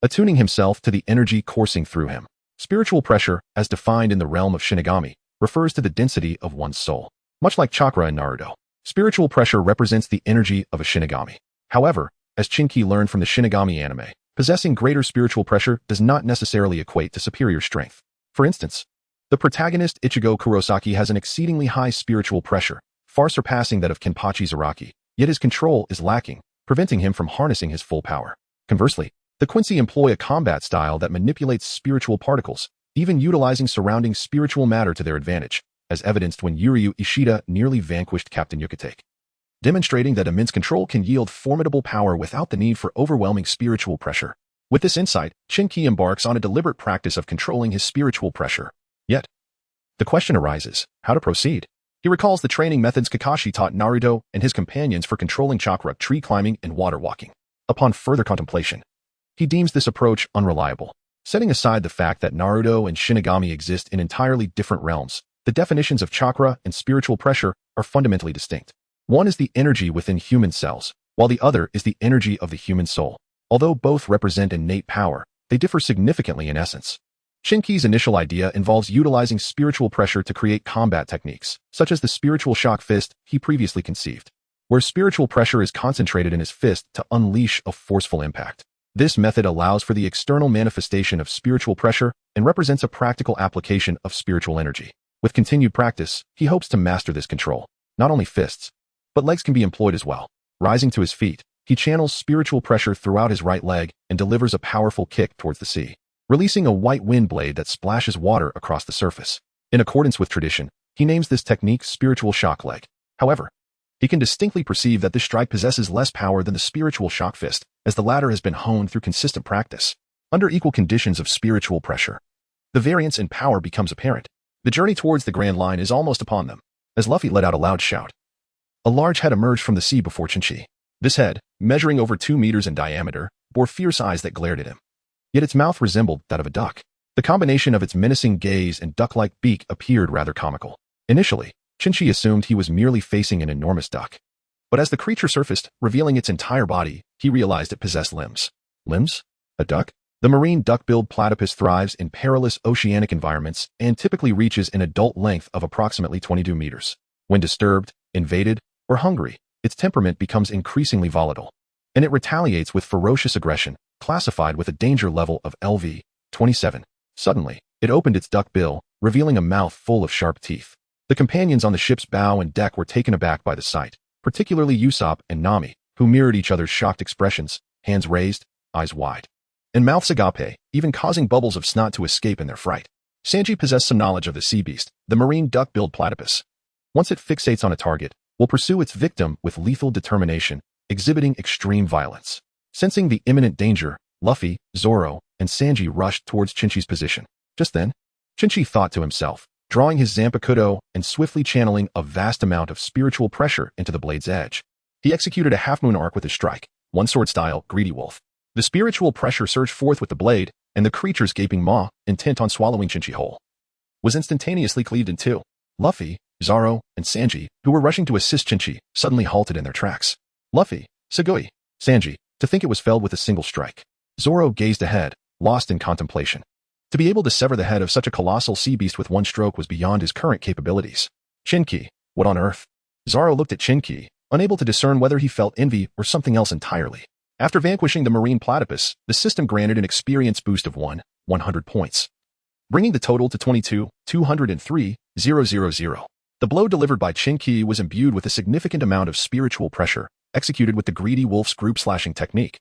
attuning himself to the energy coursing through him. Spiritual pressure, as defined in the realm of Shinigami, refers to the density of one's soul. Much like chakra in Naruto, spiritual pressure represents the energy of a Shinigami. However, as Chenqi learned from the Shinigami anime, possessing greater spiritual pressure does not necessarily equate to superior strength. For instance, the protagonist Ichigo Kurosaki has an exceedingly high spiritual pressure, far surpassing that of Kenpachi Zaraki, yet his control is lacking, preventing him from harnessing his full power. Conversely, the Quincy employ a combat style that manipulates spiritual particles, even utilizing surrounding spiritual matter to their advantage. as evidenced when Yuryu Ishida nearly vanquished Captain Yukatake, demonstrating that immense control can yield formidable power without the need for overwhelming spiritual pressure. With this insight, Chenqi embarks on a deliberate practice of controlling his spiritual pressure. Yet, the question arises, how to proceed? He recalls the training methods Kakashi taught Naruto and his companions for controlling chakra, tree climbing, and water walking. Upon further contemplation, he deems this approach unreliable. Setting aside the fact that Naruto and Shinigami exist in entirely different realms, the definitions of chakra and spiritual pressure are fundamentally distinct. One is the energy within human cells, while the other is the energy of the human soul. Although both represent innate power, they differ significantly in essence. Chenqi's initial idea involves utilizing spiritual pressure to create combat techniques, such as the spiritual shock fist he previously conceived, where spiritual pressure is concentrated in his fist to unleash a forceful impact. This method allows for the external manifestation of spiritual pressure and represents a practical application of spiritual energy. With continued practice, he hopes to master this control. Not only fists, but legs can be employed as well. Rising to his feet, he channels spiritual pressure throughout his right leg and delivers a powerful kick towards the sea, releasing a white wind blade that splashes water across the surface. In accordance with tradition, he names this technique spiritual shock leg. However, he can distinctly perceive that this strike possesses less power than the spiritual shock fist, as the latter has been honed through consistent practice. Under equal conditions of spiritual pressure, the variance in power becomes apparent. The journey towards the Grand Line is almost upon them, as Luffy let out a loud shout. A large head emerged from the sea before Chinchi. This head, measuring over 2 meters in diameter, bore fierce eyes that glared at him. Yet its mouth resembled that of a duck. The combination of its menacing gaze and duck-like beak appeared rather comical. Initially, Chinchi assumed he was merely facing an enormous duck. But as the creature surfaced, revealing its entire body, he realized it possessed limbs. Limbs? A duck? The marine duck-billed platypus thrives in perilous oceanic environments and typically reaches an adult length of approximately 22 meters. When disturbed, invaded, or hungry, its temperament becomes increasingly volatile, and it retaliates with ferocious aggression, classified with a danger level of LV 27. Suddenly, it opened its duck bill, revealing a mouth full of sharp teeth. The companions on the ship's bow and deck were taken aback by the sight, particularly Usopp and Nami, who mirrored each other's shocked expressions, hands raised, eyes wide, and mouths agape, even causing bubbles of snot to escape in their fright. Sanji possessed some knowledge of the sea beast, the marine duck-billed platypus. Once it fixates on a target, will pursue its victim with lethal determination, exhibiting extreme violence. Sensing the imminent danger, Luffy, Zoro, and Sanji rushed towards Chinchi's position. Just then, Chinchi thought to himself, drawing his Zampakuto and swiftly channeling a vast amount of spiritual pressure into the blade's edge. He executed a half-moon arc with his strike, one-sword style, greedy wolf. The spiritual pressure surged forth with the blade, and the creature's gaping maw, intent on swallowing Chinchi whole, was instantaneously cleaved in two. Luffy, Zoro, and Sanji, who were rushing to assist Chinchi, suddenly halted in their tracks. Luffy, Sugoi, Sanji, to think it was felled with a single strike. Zoro gazed ahead, lost in contemplation. To be able to sever the head of such a colossal sea beast with one stroke was beyond his current capabilities. Chenqi, what on earth? Zoro looked at Chenqi, unable to discern whether he felt envy or something else entirely. After vanquishing the marine platypus, the system granted an experience boost of 100 points, bringing the total to 22,203,000. The blow delivered by Chenqi was imbued with a significant amount of spiritual pressure, executed with the greedy wolf's group-slashing technique,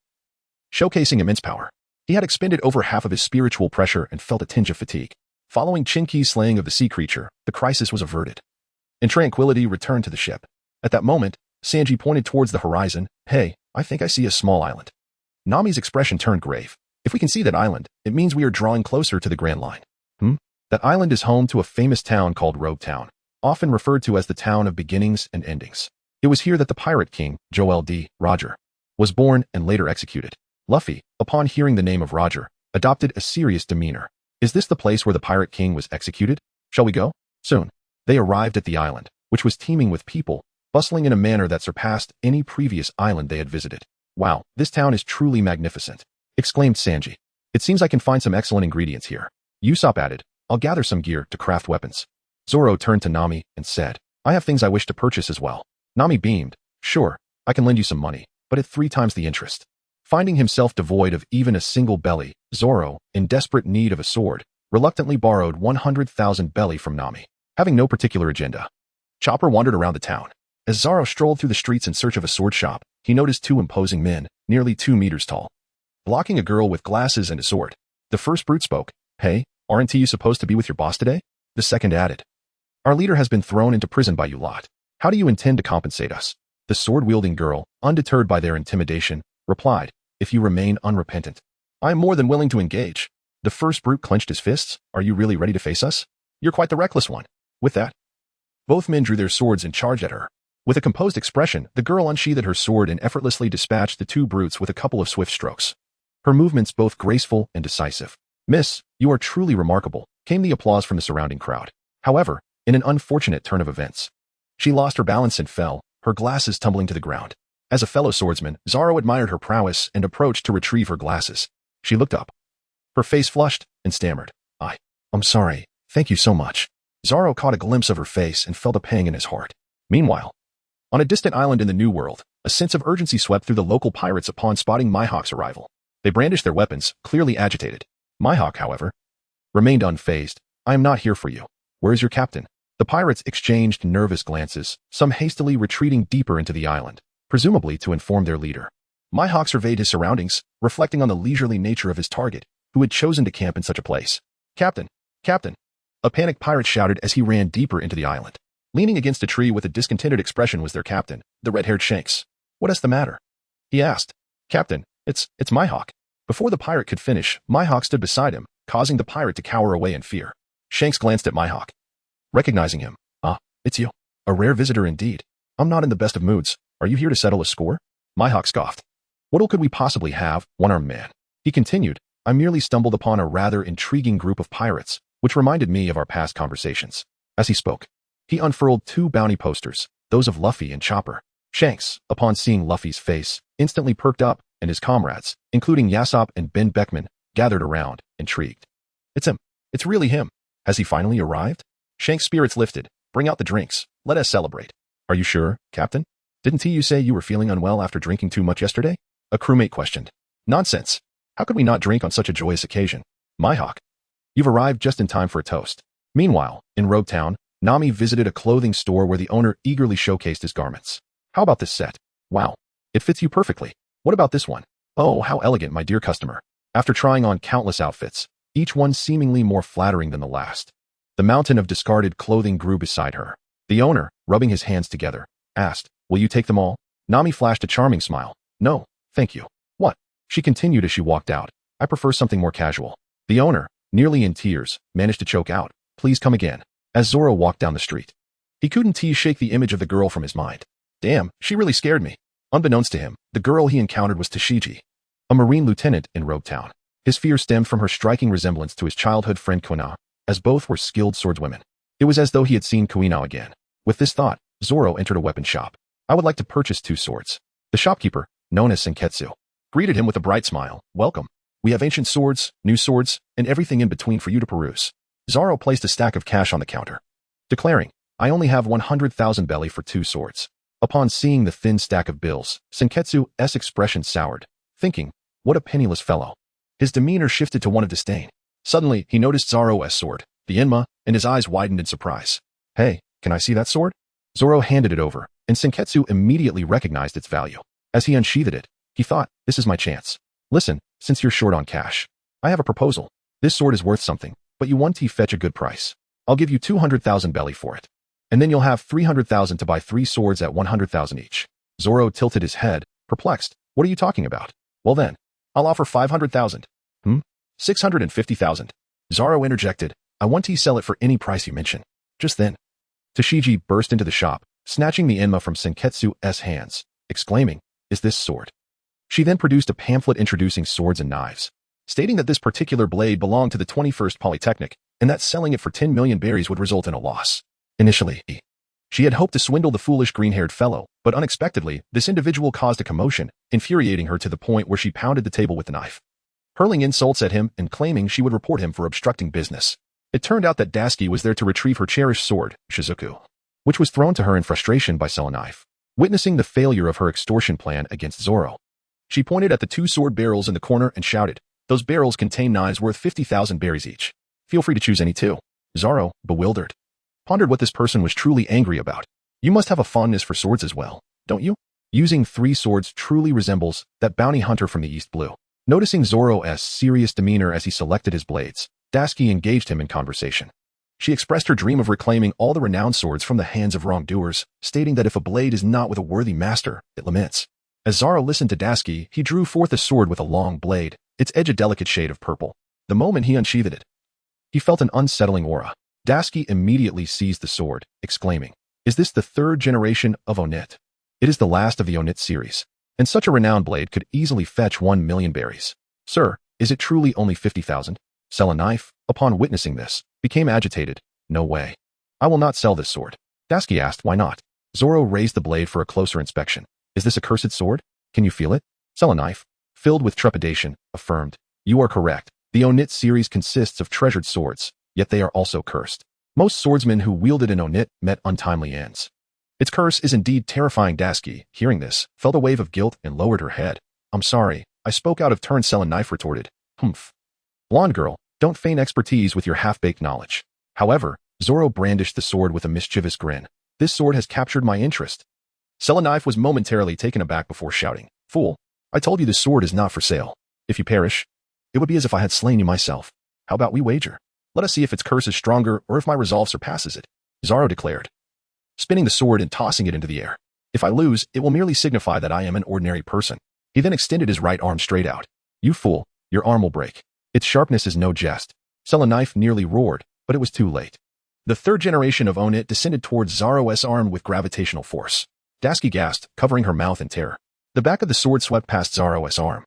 showcasing immense power. He had expended over half of his spiritual pressure and felt a tinge of fatigue. Following Chenqi's slaying of the sea creature, the crisis was averted, and tranquility returned to the ship. At that moment, Sanji pointed towards the horizon. Hey, I think I see a small island. Nami's expression turned grave. If we can see that island, it means we are drawing closer to the Grand Line. That island is home to a famous town called Rogue Town, often referred to as the town of beginnings and endings. It was here that the pirate king, Joel D. Roger, was born and later executed. Luffy, upon hearing the name of Roger, adopted a serious demeanor. Is this the place where the pirate king was executed? Shall we go? Soon. They arrived at the island, which was teeming with people, bustling in a manner that surpassed any previous island they had visited. Wow, this town is truly magnificent, exclaimed Sanji. It seems I can find some excellent ingredients here. Usopp added, I'll gather some gear to craft weapons. Zoro turned to Nami and said, I have things I wish to purchase as well. Nami beamed, sure, I can lend you some money, but at 3 times the interest. Finding himself devoid of even a single belly, Zoro, in desperate need of a sword, reluctantly borrowed 100,000 belly from Nami. Having no particular agenda, Chopper wandered around the town. As Zoro strolled through the streets in search of a sword shop, he noticed 2 imposing men, nearly 2 meters tall, blocking a girl with glasses and a sword. The first brute spoke, Hey, aren't you supposed to be with your boss today? The second added, Our leader has been thrown into prison by you lot. How do you intend to compensate us? The sword-wielding girl, undeterred by their intimidation, replied, if you remain unrepentant, I am more than willing to engage. The first brute clenched his fists. Are you really ready to face us? You're quite the reckless one. With that, both men drew their swords and charged at her. With a composed expression, the girl unsheathed her sword and effortlessly dispatched the two brutes with a couple of swift strokes. Her movements both graceful and decisive. Miss, you are truly remarkable, came the applause from the surrounding crowd. However, in an unfortunate turn of events, she lost her balance and fell, her glasses tumbling to the ground. As a fellow swordsman, Zoro admired her prowess and approached to retrieve her glasses. She looked up. Her face flushed and stammered. I'm sorry. Thank you so much. Zoro caught a glimpse of her face and felt a pang in his heart. Meanwhile, on a distant island in the New World, a sense of urgency swept through the local pirates upon spotting Mihawk's arrival. They brandished their weapons, clearly agitated. Mihawk, however, remained unfazed. I am not here for you. Where is your captain? The pirates exchanged nervous glances, some hastily retreating deeper into the island, presumably to inform their leader. Mihawk surveyed his surroundings, reflecting on the leisurely nature of his target, who had chosen to camp in such a place. Captain! Captain! A panicked pirate shouted as he ran deeper into the island. Leaning against a tree with a discontented expression was their captain, the red-haired Shanks. What is the matter? He asked. Captain, it's Mihawk. Before the pirate could finish, Mihawk stood beside him, causing the pirate to cower away in fear. Shanks glanced at Mihawk. Recognizing him. It's you. A rare visitor indeed. I'm not in the best of moods. Are you here to settle a score? Mihawk scoffed. What all could we possibly have, one-armed man? He continued, I merely stumbled upon a rather intriguing group of pirates, which reminded me of our past conversations. As he spoke, he unfurled two bounty posters, those of Luffy and Chopper. Shanks, upon seeing Luffy's face, instantly perked up, and his comrades, including Yasopp and Ben Beckman, gathered around, intrigued. It's him. It's really him. Has he finally arrived? Shanks' spirits lifted. Bring out the drinks. Let us celebrate. Are you sure, Captain? Didn't you say you were feeling unwell after drinking too much yesterday? A crewmate questioned. Nonsense. How could we not drink on such a joyous occasion? Mihawk, you've arrived just in time for a toast. Meanwhile, in Rogue Town, Nami visited a clothing store where the owner eagerly showcased his garments. How about this set? Wow. It fits you perfectly. What about this one? Oh, how elegant, my dear customer. After trying on countless outfits, each one seemingly more flattering than the last, the mountain of discarded clothing grew beside her. The owner, rubbing his hands together, asked, will you take them all? Nami flashed a charming smile. No, thank you. What? She continued as she walked out. I prefer something more casual. The owner, nearly in tears, managed to choke out. Please come again. As Zoro walked down the street, he couldn't shake the image of the girl from his mind. Damn, she really scared me. Unbeknownst to him, the girl he encountered was Tashigi, a marine lieutenant in Rogue Town. His fear stemmed from her striking resemblance to his childhood friend Kuina, as both were skilled swordswomen. It was as though he had seen Kuina again. With this thought, Zoro entered a weapon shop. I would like to purchase 2 swords. The shopkeeper, known as Senketsu, greeted him with a bright smile. Welcome. We have ancient swords, new swords, and everything in between for you to peruse. Zoro placed a stack of cash on the counter, declaring, I only have 100,000 belly for 2 swords. Upon seeing the thin stack of bills, Senketsu's expression soured, thinking, what a penniless fellow. His demeanor shifted to one of disdain. Suddenly, he noticed Zoro's sword, the Enma, and his eyes widened in surprise. Hey, can I see that sword? Zoro handed it over, and Senketsu immediately recognized its value. As he unsheathed it, he thought, this is my chance. Listen, since you're short on cash, I have a proposal. This sword is worth something, but you want to fetch a good price. I'll give you 200,000 belly for it. And then you'll have 300,000 to buy 3 swords at 100,000 each. Zoro tilted his head, perplexed. What are you talking about? Well then, I'll offer 500,000. 650,000. Zoro interjected. I want to sell it for any price you mention. Just then, Tashigi burst into the shop, snatching the Enma from Senketsu's hands, exclaiming, is this sword? She then produced a pamphlet introducing swords and knives, stating that this particular blade belonged to the 21st Polytechnic, and that selling it for 10 million berries would result in a loss. Initially, she had hoped to swindle the foolish green-haired fellow, but unexpectedly, this individual caused a commotion, infuriating her to the point where she pounded the table with the knife, hurling insults at him and claiming she would report him for obstructing business. It turned out that Dasky was there to retrieve her cherished sword, Shizuku, which was thrown to her in frustration by Selenite. Witnessing the failure of her extortion plan against Zoro, she pointed at the 2 sword barrels in the corner and shouted, those barrels contain knives worth 50,000 berries each. Feel free to choose any 2. Zoro, bewildered, pondered what this person was truly angry about. You must have a fondness for swords as well, don't you? Using 3 swords truly resembles that bounty hunter from the East Blue. Noticing Zoro's serious demeanor as he selected his blades, Dasky engaged him in conversation. She expressed her dream of reclaiming all the renowned swords from the hands of wrongdoers, stating that if a blade is not with a worthy master, it laments. As Zoro listened to Dasky, he drew forth a sword with a long blade, its edge a delicate shade of purple. The moment he unsheathed it, he felt an unsettling aura. Dasky immediately seized the sword, exclaiming, "Is this the third generation of Onit? It is the last of the Onit series, and such a renowned blade could easily fetch 1,000,000 berries. Sir, is it truly only 50,000? Sell a knife?" Upon witnessing this, became agitated. "No way. I will not sell this sword." Dasky asked, "Why not?" Zoro raised the blade for a closer inspection. "Is this a cursed sword? Can you feel it?" Sell a knife, filled with trepidation, affirmed, "You are correct. The Onit series consists of treasured swords, yet they are also cursed. Most swordsmen who wielded an Onit met untimely ends. Its curse is indeed terrifying." Dasky, hearing this, felt a wave of guilt and lowered her head. "I'm sorry, I spoke out of turn." Sell a knife retorted, "Humph. Blonde girl, don't feign expertise with your half-baked knowledge." However, Zoro brandished the sword with a mischievous grin. "This sword has captured my interest." Sell a knife was momentarily taken aback before shouting, "Fool, I told you this sword is not for sale. If you perish, it would be as if I had slain you myself. How about we wager? Let us see if its curse is stronger or if my resolve surpasses it," Zoro declared, spinning the sword and tossing it into the air. "If I lose, it will merely signify that I am an ordinary person." He then extended his right arm straight out. "You fool, your arm will break. Its sharpness is no jest." Sell a knife nearly roared, but it was too late. The third generation of Onit descended towards Zoro's arm with gravitational force. Dasky gasped, covering her mouth in terror. The back of the sword swept past Zoro's arm,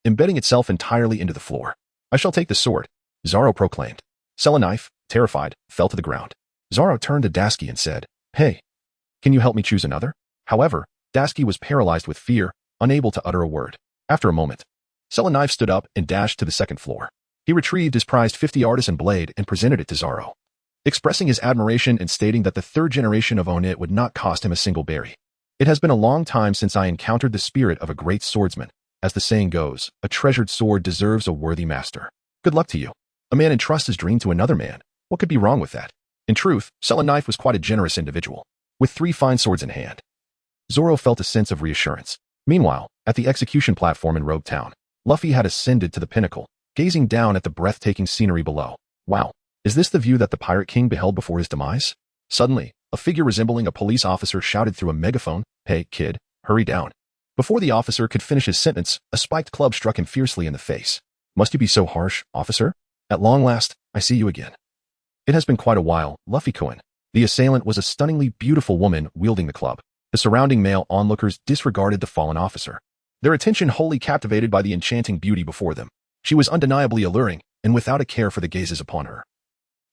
embedding itself entirely into the floor. "I shall take the sword," Zoro proclaimed. Sell a knife, terrified, fell to the ground. Zoro turned to Dasky and said, "Hey, can you help me choose another?" However, Dasky was paralyzed with fear, unable to utter a word. After a moment, Sell a knife stood up and dashed to the second floor. He retrieved his prized 50 artisan blade and presented it to Zoro, expressing his admiration and stating that the third generation of Onit would not cost him a single berry. "It has been a long time since I encountered the spirit of a great swordsman. As the saying goes, a treasured sword deserves a worthy master. Good luck to you. A man entrusts his dream to another man. What could be wrong with that?" In truth, Sell a knife was quite a generous individual, with 3 fine swords in hand. Zoro felt a sense of reassurance. Meanwhile, at the execution platform in Rogue Town, Luffy had ascended to the pinnacle, gazing down at the breathtaking scenery below. Wow, is this the view that the Pirate King beheld before his demise? Suddenly, a figure resembling a police officer shouted through a megaphone, "Hey, kid, hurry down." Before the officer could finish his sentence, a spiked club struck him fiercely in the face. "Must you be so harsh, officer? At long last, I see you again." It has been quite a while, Luffy-kun. The assailant was a stunningly beautiful woman wielding the club. The surrounding male onlookers disregarded the fallen officer, their attention wholly captivated by the enchanting beauty before them. She was undeniably alluring, and without a care for the gazes upon her.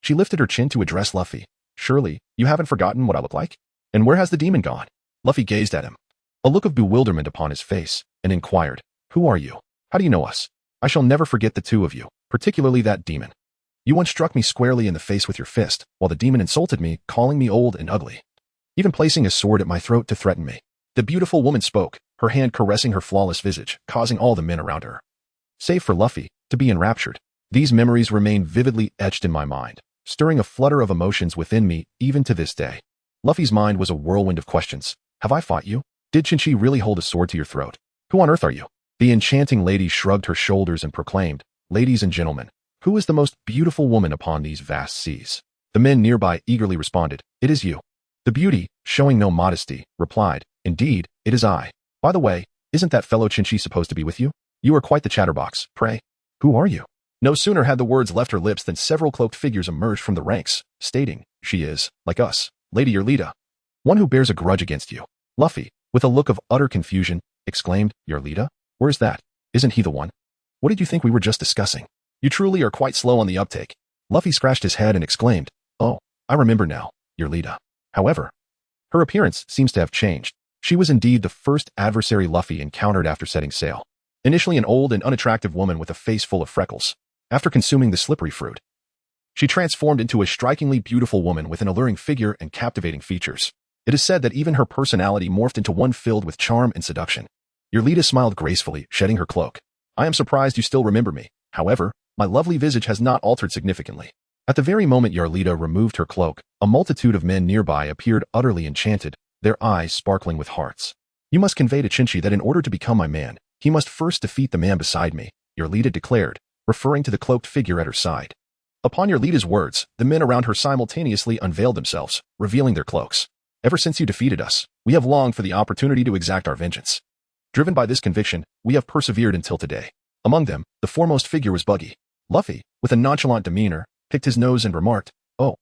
She lifted her chin to address Luffy. "Surely, you haven't forgotten what I look like? And where has the demon gone?" Luffy gazed at him, a look of bewilderment upon his face, and inquired, "Who are you? How do you know us? I shall never forget the two of you, particularly that demon. You once struck me squarely in the face with your fist, while the demon insulted me, calling me old and ugly, even placing a sword at my throat to threaten me." The beautiful woman spoke, her hand caressing her flawless visage, causing all the men around her, save for Luffy, to be enraptured. These memories remain vividly etched in my mind, stirring a flutter of emotions within me even to this day. Luffy's mind was a whirlwind of questions. Have I fought you? Did Chinchi really hold a sword to your throat? Who on earth are you? The enchanting lady shrugged her shoulders and proclaimed, "Ladies and gentlemen, who is the most beautiful woman upon these vast seas?" The men nearby eagerly responded, "It is you." The beauty, showing no modesty, replied, "Indeed, it is I. By the way, isn't that fellow Chinchi supposed to be with you? You are quite the chatterbox. Pray, who are you?" No sooner had the words left her lips than several cloaked figures emerged from the ranks, stating, "She is, like us, Lady Alrita, one who bears a grudge against you." Luffy, with a look of utter confusion, exclaimed, "Alrita? Where's that? Isn't he the one? What did you think we were just discussing? You truly are quite slow on the uptake." Luffy scratched his head and exclaimed, "Oh, I remember now, Alrita." However, her appearance seems to have changed. She was indeed the first adversary Luffy encountered after setting sail. Initially an old and unattractive woman with a face full of freckles. After consuming the slippery fruit, she transformed into a strikingly beautiful woman with an alluring figure and captivating features. It is said that even her personality morphed into one filled with charm and seduction. Alrita smiled gracefully, shedding her cloak. "I am surprised you still remember me. However, my lovely visage has not altered significantly." At the very moment Alrita removed her cloak, a multitude of men nearby appeared utterly enchanted, their eyes sparkling with hearts. "You must convey to Chinchi that in order to become my man, he must first defeat the man beside me," Alrita declared, referring to the cloaked figure at her side. Upon Alrita's words, the men around her simultaneously unveiled themselves, revealing their cloaks. Ever since you defeated us, we have longed for the opportunity to exact our vengeance. Driven by this conviction, we have persevered until today. Among them, the foremost figure was Buggy. Luffy, with a nonchalant demeanor, picked his nose and remarked, "Oh,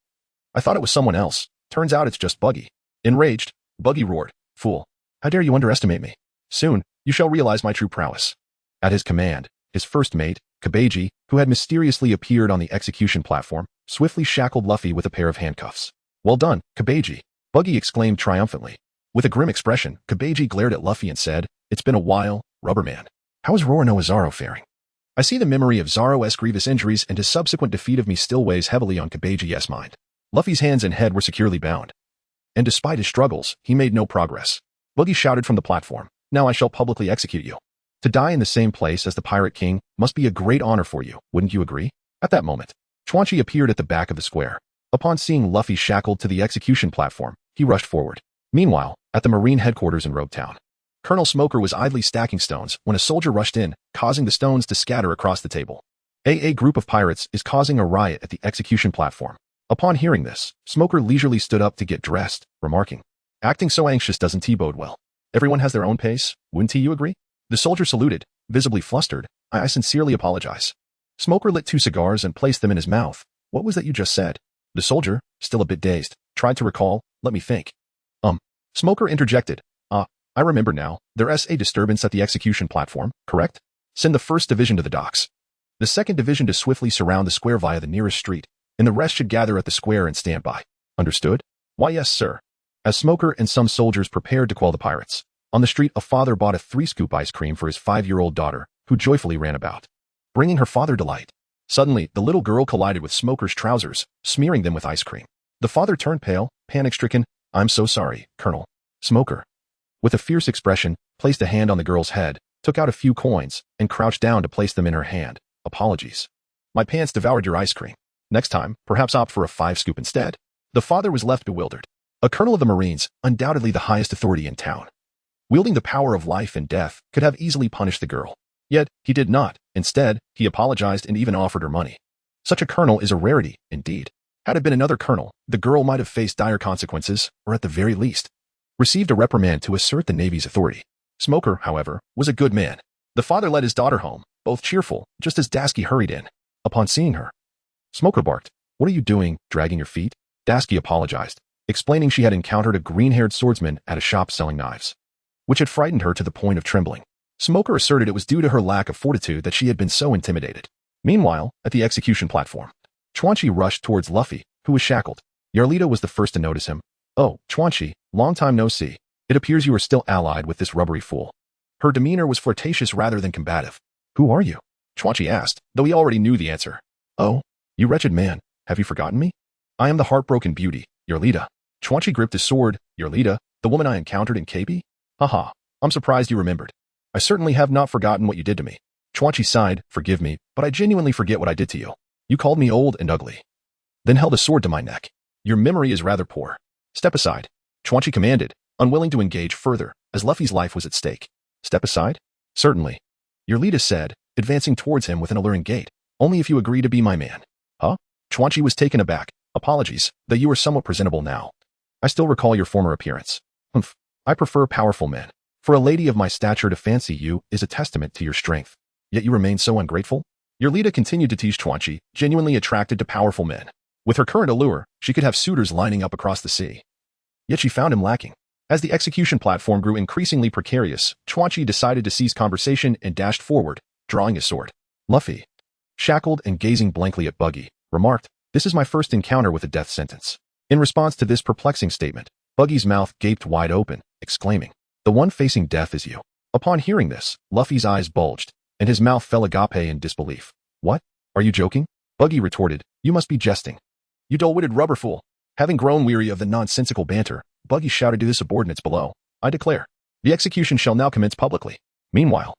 I thought it was someone else. Turns out it's just Buggy." Enraged, Buggy roared, "Fool, how dare you underestimate me? Soon, you shall realize my true prowess." At his command, his first mate, Kabeji, who had mysteriously appeared on the execution platform, swiftly shackled Luffy with a pair of handcuffs. "Well done, Kabeji," Buggy exclaimed triumphantly. With a grim expression, Kabeji glared at Luffy and said, "It's been a while, Rubberman. How is Roronoa Zoro faring?" I see the memory of Zoro's grievous injuries and his subsequent defeat of me still weighs heavily on Kabeji's mind. Luffy's hands and head were securely bound. And despite his struggles, he made no progress. Buggy shouted from the platform, "Now I shall publicly execute you. To die in the same place as the Pirate King must be a great honor for you, wouldn't you agree?" At that moment, Chenqi appeared at the back of the square. Upon seeing Luffy shackled to the execution platform, he rushed forward. Meanwhile, at the Marine headquarters in Rogue Town, Colonel Smoker was idly stacking stones when a soldier rushed in, causing the stones to scatter across the table. A group of pirates is causing a riot at the execution platform. Upon hearing this, Smoker leisurely stood up to get dressed, remarking, "Acting so anxious doesn't bode well. Everyone has their own pace, wouldn't you agree?" The soldier saluted, visibly flustered. I sincerely apologize." Smoker lit 2 cigars and placed them in his mouth. "What was that you just said?" The soldier, still a bit dazed, tried to recall. "Let me think." Smoker interjected. I remember now. There's a disturbance at the execution platform, correct? Send the 1st Division to the docks. The 2nd Division to swiftly surround the square via the nearest street, and the rest should gather at the square and stand by. Understood? Why, yes, sir. As Smoker and some soldiers prepared to quell the pirates, on the street a father bought a 3-scoop ice cream for his 5-year-old daughter, who joyfully ran about, bringing her father delight. Suddenly, the little girl collided with Smoker's trousers, smearing them with ice cream. The father turned pale, panic-stricken. "I'm so sorry, Colonel." Smoker, with a fierce expression, placed a hand on the girl's head, took out a few coins, and crouched down to place them in her hand. "Apologies. My pants devoured your ice cream. Next time, perhaps opt for a 5-scoop instead." The father was left bewildered. A colonel of the Marines, undoubtedly the highest authority in town, wielding the power of life and death, could have easily punished the girl. Yet, he did not. Instead, he apologized and even offered her money. Such a colonel is a rarity, indeed. Had it been another colonel, the girl might have faced dire consequences, or at the very least, received a reprimand to assert the Navy's authority. Smoker, however, was a good man. The father led his daughter home, both cheerful, just as Dasky hurried in. Upon seeing her, Smoker barked, "What are you doing, dragging your feet?" Dasky apologized, explaining she had encountered a green-haired swordsman at a shop selling knives, which had frightened her to the point of trembling. Smoker asserted it was due to her lack of fortitude that she had been so intimidated. Meanwhile, at the execution platform, Chenqi rushed towards Luffy, who was shackled. Alrita was the first to notice him. "Oh, Chenqi, long time no see. It appears you are still allied with this rubbery fool." Her demeanor was flirtatious rather than combative. "Who are you?" Chenqi asked, though he already knew the answer. "Oh, you wretched man, have you forgotten me? I am the heartbroken beauty, Alrita." Chenqi gripped his sword. "Alrita, the woman I encountered in KB? Haha, I'm surprised you remembered. I certainly have not forgotten what you did to me." Chenqi sighed, "Forgive me, but I genuinely forget what I did to you. You called me old and ugly, then held a sword to my neck. Your memory is rather poor. Step aside," Chenqi commanded, unwilling to engage further, as Luffy's life was at stake. "Step aside?" "Certainly," Alrita said, advancing towards him with an alluring gait. "Only if you agree to be my man." "Huh?" Chenqi was taken aback. "Apologies, though you are somewhat presentable now. I still recall your former appearance." "Humph. I prefer powerful men. For a lady of my stature to fancy you is a testament to your strength. Yet you remain so ungrateful?" Alrita continued to tease Chenqi, genuinely attracted to powerful men. With her current allure, she could have suitors lining up across the sea. Yet she found him lacking. As the execution platform grew increasingly precarious, Chenqi decided to seize conversation and dashed forward, drawing his sword. Luffy, shackled and gazing blankly at Buggy, remarked, "This is my first encounter with a death sentence." In response to this perplexing statement, Buggy's mouth gaped wide open, exclaiming, "The one facing death is you." Upon hearing this, Luffy's eyes bulged, and his mouth fell agape in disbelief. "What? Are you joking?" Buggy retorted, "You must be jesting. You dull-witted rubber fool." Having grown weary of the nonsensical banter, Buggy shouted to his subordinates below, "I declare, the execution shall now commence publicly." Meanwhile,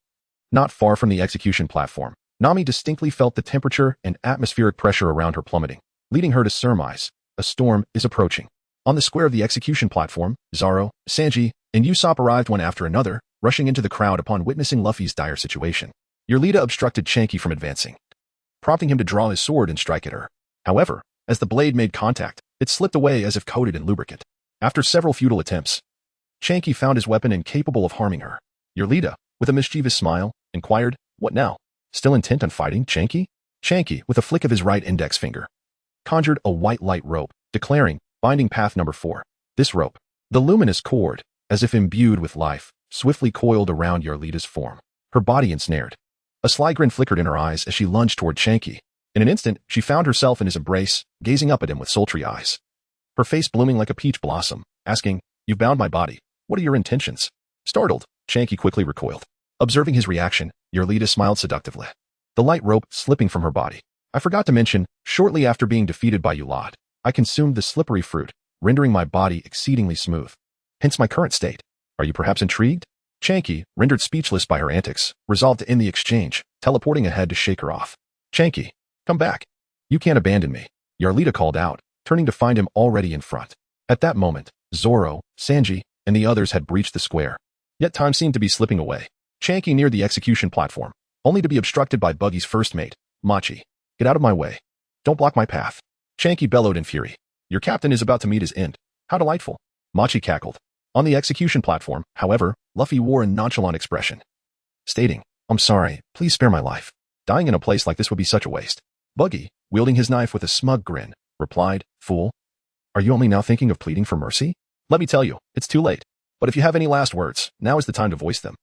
not far from the execution platform, Nami distinctly felt the temperature and atmospheric pressure around her plummeting, leading her to surmise a storm is approaching. On the square of the execution platform, Zoro, Sanji, and Usopp arrived one after another, rushing into the crowd upon witnessing Luffy's dire situation. Alrita obstructed Chenqi from advancing, prompting him to draw his sword and strike at her. However, as the blade made contact, it slipped away as if coated in lubricant. After several futile attempts, Chenqi found his weapon incapable of harming her. Alrita, with a mischievous smile, inquired, "What now? Still intent on fighting, Chenqi?" Chenqi, with a flick of his right index finger, conjured a white light rope, declaring, "Binding path number 4. This rope." The luminous cord, as if imbued with life, swiftly coiled around Alrita's form, her body ensnared. A sly grin flickered in her eyes as she lunged toward Chenqi. In an instant, she found herself in his embrace, gazing up at him with sultry eyes. Her face blooming like a peach blossom, asking, "You've bound my body. What are your intentions?" Startled, Chenqi quickly recoiled. Observing his reaction, Alrita smiled seductively, the light rope slipping from her body. "I forgot to mention, shortly after being defeated by Ulad, I consumed the slippery fruit, rendering my body exceedingly smooth. Hence my current state. Are you perhaps intrigued?" Chenqi, rendered speechless by her antics, resolved to end the exchange, teleporting ahead to shake her off. "Chenqi, come back. You can't abandon me," Alrita called out, turning to find him already in front. At that moment, Zoro, Sanji, and the others had breached the square. Yet time seemed to be slipping away. Chenqi neared the execution platform, only to be obstructed by Buggy's first mate, Machi. "Get out of my way. Don't block my path." Chenqi bellowed in fury. "Your captain is about to meet his end. How delightful." Machi cackled. On the execution platform, however, Luffy wore a nonchalant expression, stating, "I'm sorry, please spare my life. Dying in a place like this would be such a waste." Buggy, wielding his knife with a smug grin, replied, "Fool. Are you only now thinking of pleading for mercy? Let me tell you, it's too late. But if you have any last words, now is the time to voice them."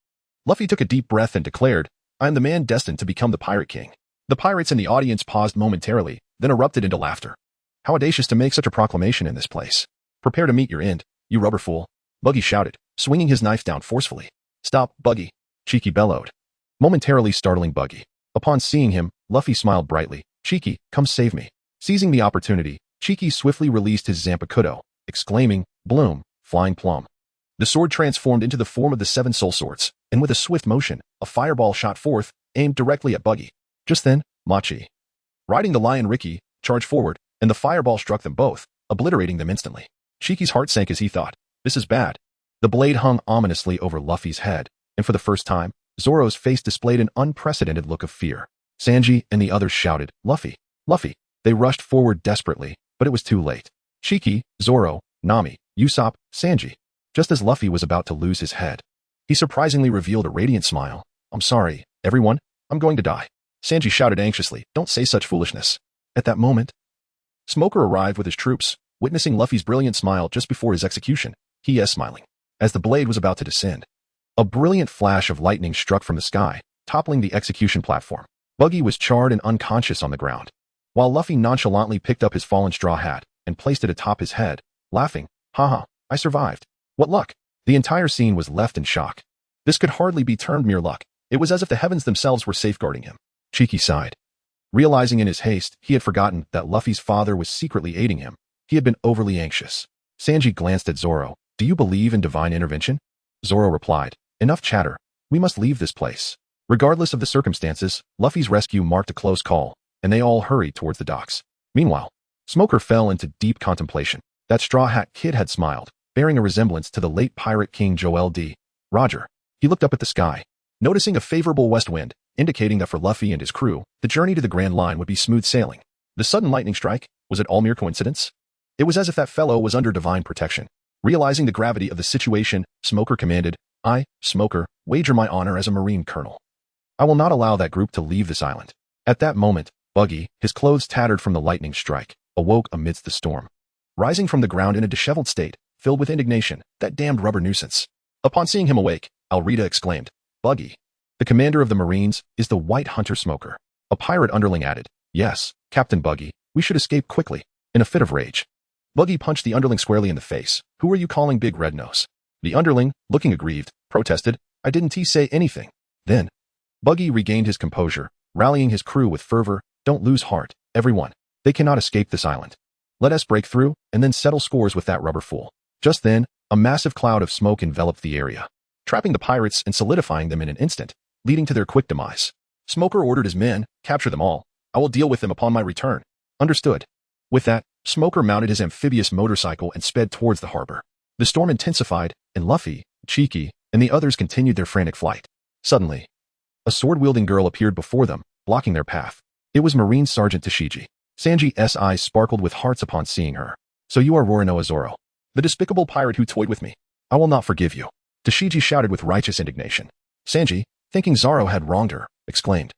Luffy took a deep breath and declared, "I am the man destined to become the Pirate King." The pirates in the audience paused momentarily, then erupted into laughter. "How audacious to make such a proclamation in this place. Prepare to meet your end, you rubber fool," Buggy shouted, swinging his knife down forcefully. "Stop, Buggy," Cheeky bellowed, momentarily startling Buggy. Upon seeing him, Luffy smiled brightly. "Cheeky, come save me." Seizing the opportunity, Cheeky swiftly released his Zampakuto, exclaiming, "Bloom, flying plum." The sword transformed into the form of the 7 soul swords, and with a swift motion, a fireball shot forth, aimed directly at Buggy. Just then, Machi, riding the lion Ricky, charged forward, and the fireball struck them both, obliterating them instantly. Cheeky's heart sank as he thought, "This is bad." The blade hung ominously over Luffy's head, and for the first time, Zoro's face displayed an unprecedented look of fear. Sanji and the others shouted, "Luffy! Luffy!" They rushed forward desperately, but it was too late. Cheeky, Zoro, Nami, Usopp, Sanji. Just as Luffy was about to lose his head, he surprisingly revealed a radiant smile. "I'm sorry, everyone. I'm going to die." Sanji shouted anxiously, "Don't say such foolishness." At that moment, Smoker arrived with his troops, witnessing Luffy's brilliant smile just before his execution. He smiling. As the blade was about to descend, a brilliant flash of lightning struck from the sky, toppling the execution platform. Buggy was charred and unconscious on the ground, while Luffy nonchalantly picked up his fallen straw hat and placed it atop his head, laughing, "Haha, I survived. What luck." The entire scene was left in shock. This could hardly be termed mere luck. It was as if the heavens themselves were safeguarding him. Cheeky sighed. Realizing in his haste, he had forgotten that Luffy's father was secretly aiding him. He had been overly anxious. Sanji glanced at Zoro. "Do you believe in divine intervention?" Zoro replied, "Enough chatter. We must leave this place." Regardless of the circumstances, Luffy's rescue marked a close call, and they all hurried towards the docks. Meanwhile, Smoker fell into deep contemplation. That straw hat kid had smiled, bearing a resemblance to the late pirate king Joel D. Roger. He looked up at the sky, noticing a favorable west wind, indicating that for Luffy and his crew, the journey to the Grand Line would be smooth sailing. The sudden lightning strike, was it all mere coincidence? It was as if that fellow was under divine protection. Realizing the gravity of the situation, Smoker commanded, "I, Smoker, wager my honor as a Marine colonel. I will not allow that group to leave this island." At that moment, Buggy, his clothes tattered from the lightning strike, awoke amidst the storm. Rising from the ground in a disheveled state, filled with indignation, "That damned rubber nuisance." Upon seeing him awake, Alrita exclaimed, "Buggy, the commander of the Marines, is the White Hunter Smoker." A pirate underling added, "Yes, Captain Buggy, we should escape quickly." In a fit of rage, Buggy punched the underling squarely in the face. "Who are you calling Big Red Nose?" The underling, looking aggrieved, protested, "I didn't say anything." Then, Buggy regained his composure, rallying his crew with fervor, "Don't lose heart, everyone. They cannot escape this island. Let us break through, and then settle scores with that rubber fool." Just then, a massive cloud of smoke enveloped the area, trapping the pirates and solidifying them in an instant, leading to their quick demise. Smoker ordered his men, "Capture them all. I will deal with them upon my return." "Understood." With that, Smoker mounted his amphibious motorcycle and sped towards the harbor. The storm intensified, and Luffy, Cheeky, and the others continued their frantic flight. Suddenly, a sword-wielding girl appeared before them, blocking their path. It was Marine Sergeant Tashiji. Sanji's eyes sparkled with hearts upon seeing her. So you are Roronoa Zoro, the despicable pirate who toyed with me. I will not forgive you. Tashigi shouted with righteous indignation. Sanji, thinking Zoro had wronged her, exclaimed.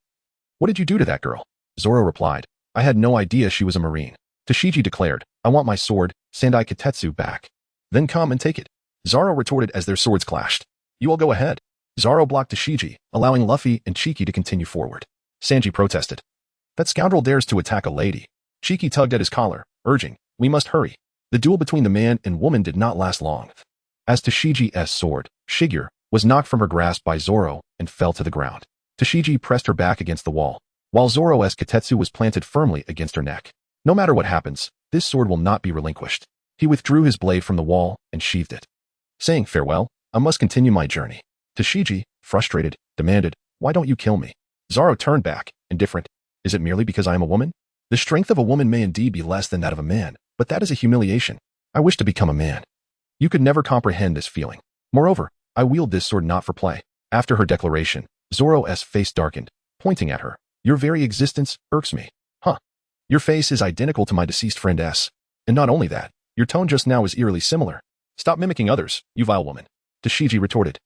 What did you do to that girl? Zoro replied. I had no idea she was a marine. Tashigi declared, I want my sword, Sandai Kitetsu, back. Then come and take it. Zoro retorted as their swords clashed. You all go ahead. Zoro blocked Tashigi, allowing Luffy and Chenqi to continue forward. Sanji protested. That scoundrel dares to attack a lady. Chenqi tugged at his collar, urging, we must hurry. The duel between the man and woman did not last long. As Tashigi's sword, Shigure, was knocked from her grasp by Zoro and fell to the ground. Tashigi pressed her back against the wall, while Zoro's Kitetsu was planted firmly against her neck. No matter what happens, this sword will not be relinquished. He withdrew his blade from the wall and sheathed it. Saying farewell, I must continue my journey. Tashigi, frustrated, demanded, why don't you kill me? Zoro turned back, indifferent. Is it merely because I am a woman? The strength of a woman may indeed be less than that of a man, but that is a humiliation. I wish to become a man. You could never comprehend this feeling. Moreover, I wield this sword not for play. After her declaration, Zoro's face darkened, pointing at her. Your very existence irks me. Huh. Your face is identical to my deceased friend S. And not only that, your tone just now is eerily similar. Stop mimicking others, you vile woman. Tashigi retorted.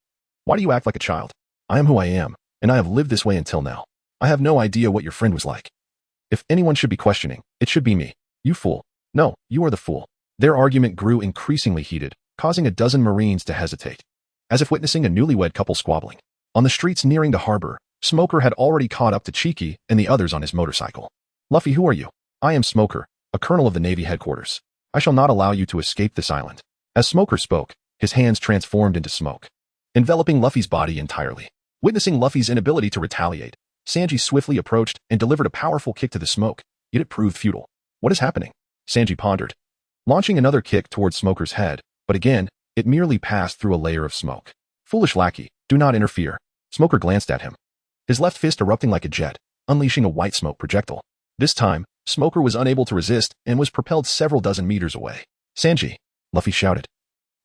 Why do you act like a child? I am who I am, and I have lived this way until now. I have no idea what your friend was like. If anyone should be questioning, it should be me. You fool. No, you are the fool. Their argument grew increasingly heated, causing a dozen Marines to hesitate, as if witnessing a newlywed couple squabbling. On the streets nearing the harbor, Smoker had already caught up to Chenqi and the others on his motorcycle. Luffy, who are you? I am Smoker, a colonel of the Navy headquarters. I shall not allow you to escape this island. As Smoker spoke, his hands transformed into smoke, enveloping Luffy's body entirely. Witnessing Luffy's inability to retaliate, Sanji swiftly approached and delivered a powerful kick to the smoke, yet it proved futile. What is happening? Sanji pondered, launching another kick towards Smoker's head, but again, it merely passed through a layer of smoke. Foolish lackey, do not interfere. Smoker glanced at him, his left fist erupting like a jet, unleashing a white smoke projectile. This time, Smoker was unable to resist and was propelled several dozen meters away. Sanji, Luffy shouted,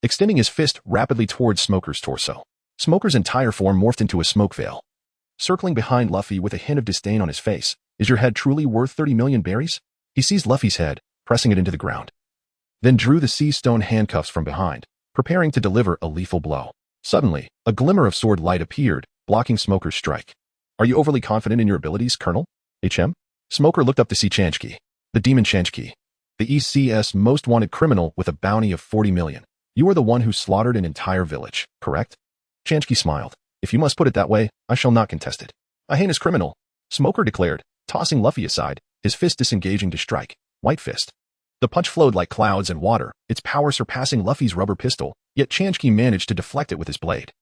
extending his fist rapidly towards Smoker's torso. Smoker's entire form morphed into a smoke veil, circling behind Luffy with a hint of disdain on his face. Is your head truly worth 30 million berries? He seized Luffy's head, pressing it into the ground, then drew the sea stone handcuffs from behind, preparing to deliver a lethal blow. Suddenly, a glimmer of sword light appeared, blocking Smoker's strike. Are you overly confident in your abilities, Colonel? HM? Smoker looked up to see Chenqi, the demon Chenqi, the EC's most wanted criminal with a bounty of 40 million. You are the one who slaughtered an entire village, correct? Chenqi smiled. If you must put it that way, I shall not contest it. A heinous criminal, Smoker declared, tossing Luffy aside, his fist disengaging to strike. White fist. The punch flowed like clouds and water, its power surpassing Luffy's rubber pistol, yet Chenqi managed to deflect it with his blade.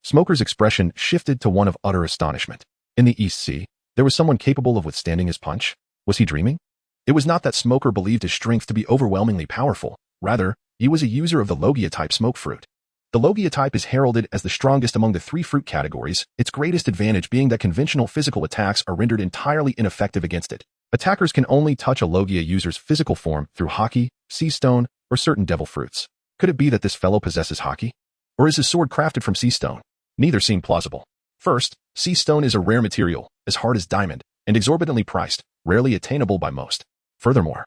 Smoker's expression shifted to one of utter astonishment. In the East Sea, there was someone capable of withstanding his punch? Was he dreaming? It was not that Smoker believed his strength to be overwhelmingly powerful. Rather, he was a user of the Logia-type smoke fruit. The Logia type is heralded as the strongest among the three fruit categories, its greatest advantage being that conventional physical attacks are rendered entirely ineffective against it. Attackers can only touch a Logia user's physical form through Haki, Sea Stone, or certain devil fruits. Could it be that this fellow possesses Haki? Or is his sword crafted from Sea Stone? Neither seem plausible. First, Sea Stone is a rare material, as hard as diamond, and exorbitantly priced, rarely attainable by most. Furthermore,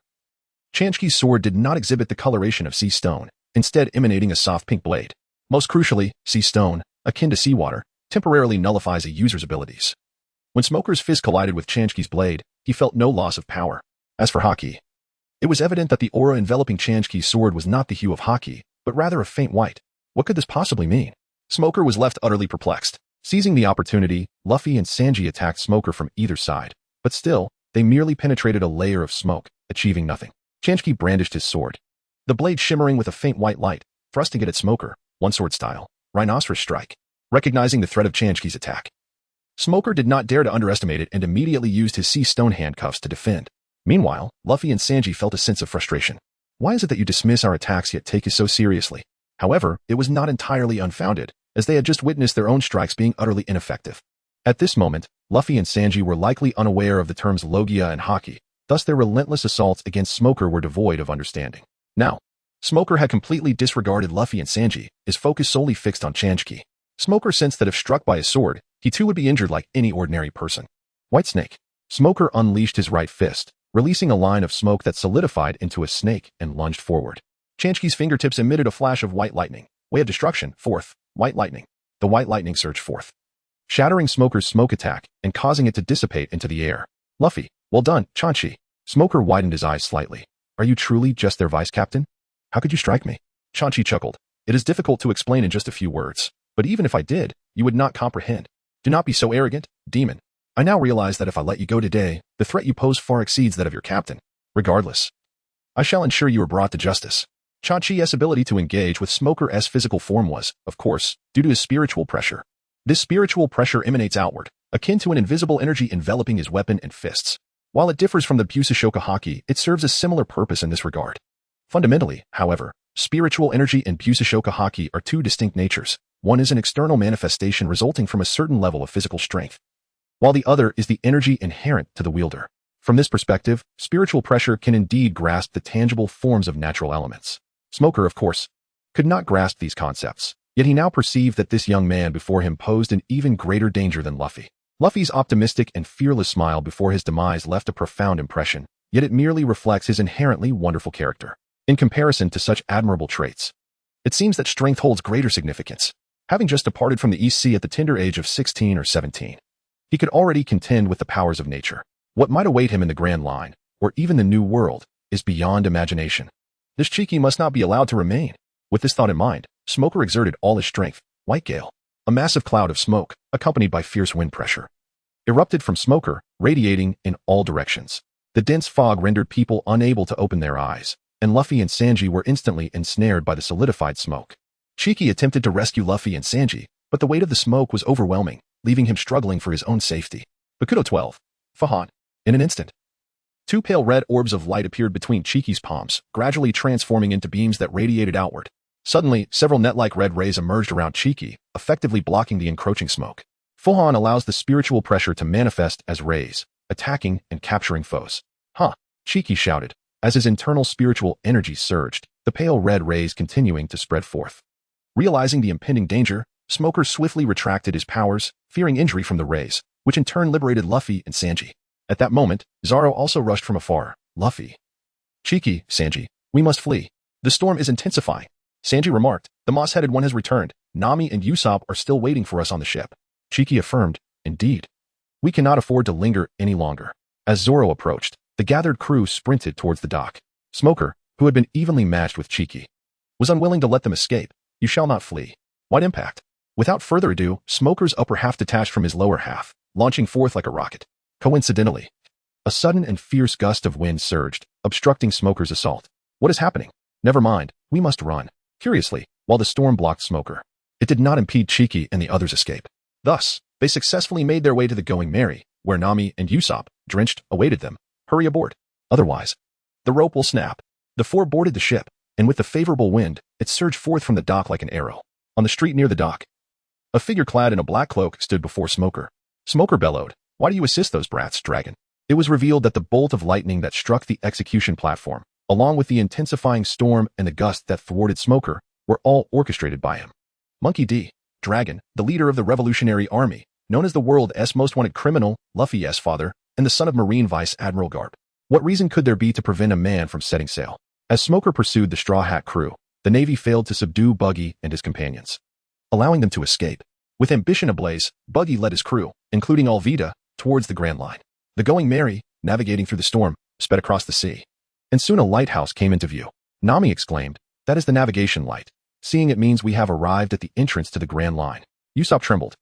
Chenqi's sword did not exhibit the coloration of Sea Stone, instead emanating a soft pink blade. Most crucially, Sea Stone, akin to seawater, temporarily nullifies a user's abilities. When Smoker's fist collided with Chenqi's blade, he felt no loss of power. As for Haki, it was evident that the aura enveloping Chenqi's sword was not the hue of Haki, but rather a faint white. What could this possibly mean? Smoker was left utterly perplexed. Seizing the opportunity, Luffy and Sanji attacked Smoker from either side, but still, they merely penetrated a layer of smoke, achieving nothing. Chenqi brandished his sword, the blade shimmering with a faint white light, thrusting it at Smoker, one-sword style, rhinoceros strike. Recognizing the threat of Chenqi's attack, Smoker did not dare to underestimate it and immediately used his sea stone handcuffs to defend. Meanwhile, Luffy and Sanji felt a sense of frustration. Why is it that you dismiss our attacks yet take us so seriously? However, it was not entirely unfounded, as they had just witnessed their own strikes being utterly ineffective. At this moment, Luffy and Sanji were likely unaware of the terms Logia and Haki, thus their relentless assaults against Smoker were devoid of understanding. Now, Smoker had completely disregarded Luffy and Sanji, his focus solely fixed on Chenqi. Smoker sensed that if struck by his sword, he too would be injured like any ordinary person. White Snake. Smoker unleashed his right fist, releasing a line of smoke that solidified into a snake and lunged forward. Chenqi's fingertips emitted a flash of white lightning. Way of destruction, fourth, white lightning. The white lightning surged forth, shattering Smoker's smoke attack and causing it to dissipate into the air. Luffy, well done, Chenqi. Smoker widened his eyes slightly. Are you truly just their vice captain? How could you strike me? Chenqi chuckled. It is difficult to explain in just a few words, but even if I did, you would not comprehend. Do not be so arrogant, demon. I now realize that if I let you go today, the threat you pose far exceeds that of your captain. Regardless, I shall ensure you are brought to justice. Chenqi's ability to engage with Smoker's physical form was, of course, due to his spiritual pressure. This spiritual pressure emanates outward, akin to an invisible energy enveloping his weapon and fists. While it differs from the Busashoka haki, it serves a similar purpose in this regard. Fundamentally, however, spiritual energy and Busashoka haki are two distinct natures. One is an external manifestation resulting from a certain level of physical strength, while the other is the energy inherent to the wielder. From this perspective, spiritual pressure can indeed grasp the tangible forms of natural elements. Smoker, of course, could not grasp these concepts, yet he now perceived that this young man before him posed an even greater danger than Luffy. Luffy's optimistic and fearless smile before his demise left a profound impression, yet it merely reflects his inherently wonderful character. In comparison to such admirable traits, it seems that strength holds greater significance. Having just departed from the East Sea at the tender age of 16 or 17, he could already contend with the powers of nature. What might await him in the Grand Line, or even the New World, is beyond imagination. This Chenqi must not be allowed to remain. With this thought in mind, Smoker exerted all his strength. White Gale, a massive cloud of smoke, accompanied by fierce wind pressure, erupted from Smoker, radiating in all directions. The dense fog rendered people unable to open their eyes, and Luffy and Sanji were instantly ensnared by the solidified smoke. Chenqi attempted to rescue Luffy and Sanji, but the weight of the smoke was overwhelming, leaving him struggling for his own safety. Bakuto 12. Fahan. In an instant, two pale red orbs of light appeared between Chenqi's palms, gradually transforming into beams that radiated outward. Suddenly, several net-like red rays emerged around Chenqi, effectively blocking the encroaching smoke. Fahan allows the spiritual pressure to manifest as rays, attacking and capturing foes. Huh! Chenqi shouted, as his internal spiritual energy surged, the pale red rays continuing to spread forth. Realizing the impending danger, Smoker swiftly retracted his powers, fearing injury from the rays, which in turn liberated Luffy and Sanji. At that moment, Zoro also rushed from afar. Luffy. Chenqi, Sanji, we must flee. The storm is intensifying. Sanji remarked, the moss-headed one has returned. Nami and Usopp are still waiting for us on the ship. Chenqi affirmed, indeed. We cannot afford to linger any longer. As Zoro approached, the gathered crew sprinted towards the dock. Smoker, who had been evenly matched with Chenqi, was unwilling to let them escape. You shall not flee. What impact? Without further ado, Smoker's upper half detached from his lower half, launching forth like a rocket. Coincidentally, a sudden and fierce gust of wind surged, obstructing Smoker's assault. What is happening? Never mind, we must run. Curiously, while the storm blocked Smoker, it did not impede Chenqi and the others' escape. Thus, they successfully made their way to the Going Merry, where Nami and Usopp, drenched, awaited them. Hurry aboard. Otherwise, the rope will snap. The four boarded the ship, and with the favorable wind, it surged forth from the dock like an arrow. On the street near the dock, a figure clad in a black cloak stood before Smoker. Smoker bellowed, why do you assist those brats, dragon? It was revealed that the bolt of lightning that struck the execution platform, along with the intensifying storm and the gust that thwarted Smoker, were all orchestrated by him. Monkey D. Dragon, the leader of the Revolutionary Army, known as the world's most wanted criminal, Luffy's father, and the son of Marine Vice Admiral Garp. What reason could there be to prevent a man from setting sail? As Smoker pursued the Straw Hat crew, the Navy failed to subdue Buggy and his companions, allowing them to escape. With ambition ablaze, Buggy led his crew, including Alrita, towards the Grand Line. The Going Merry, navigating through the storm, sped across the sea. And soon a lighthouse came into view. Nami exclaimed, that is the navigation light. Seeing it means we have arrived at the entrance to the Grand Line. Usopp trembled.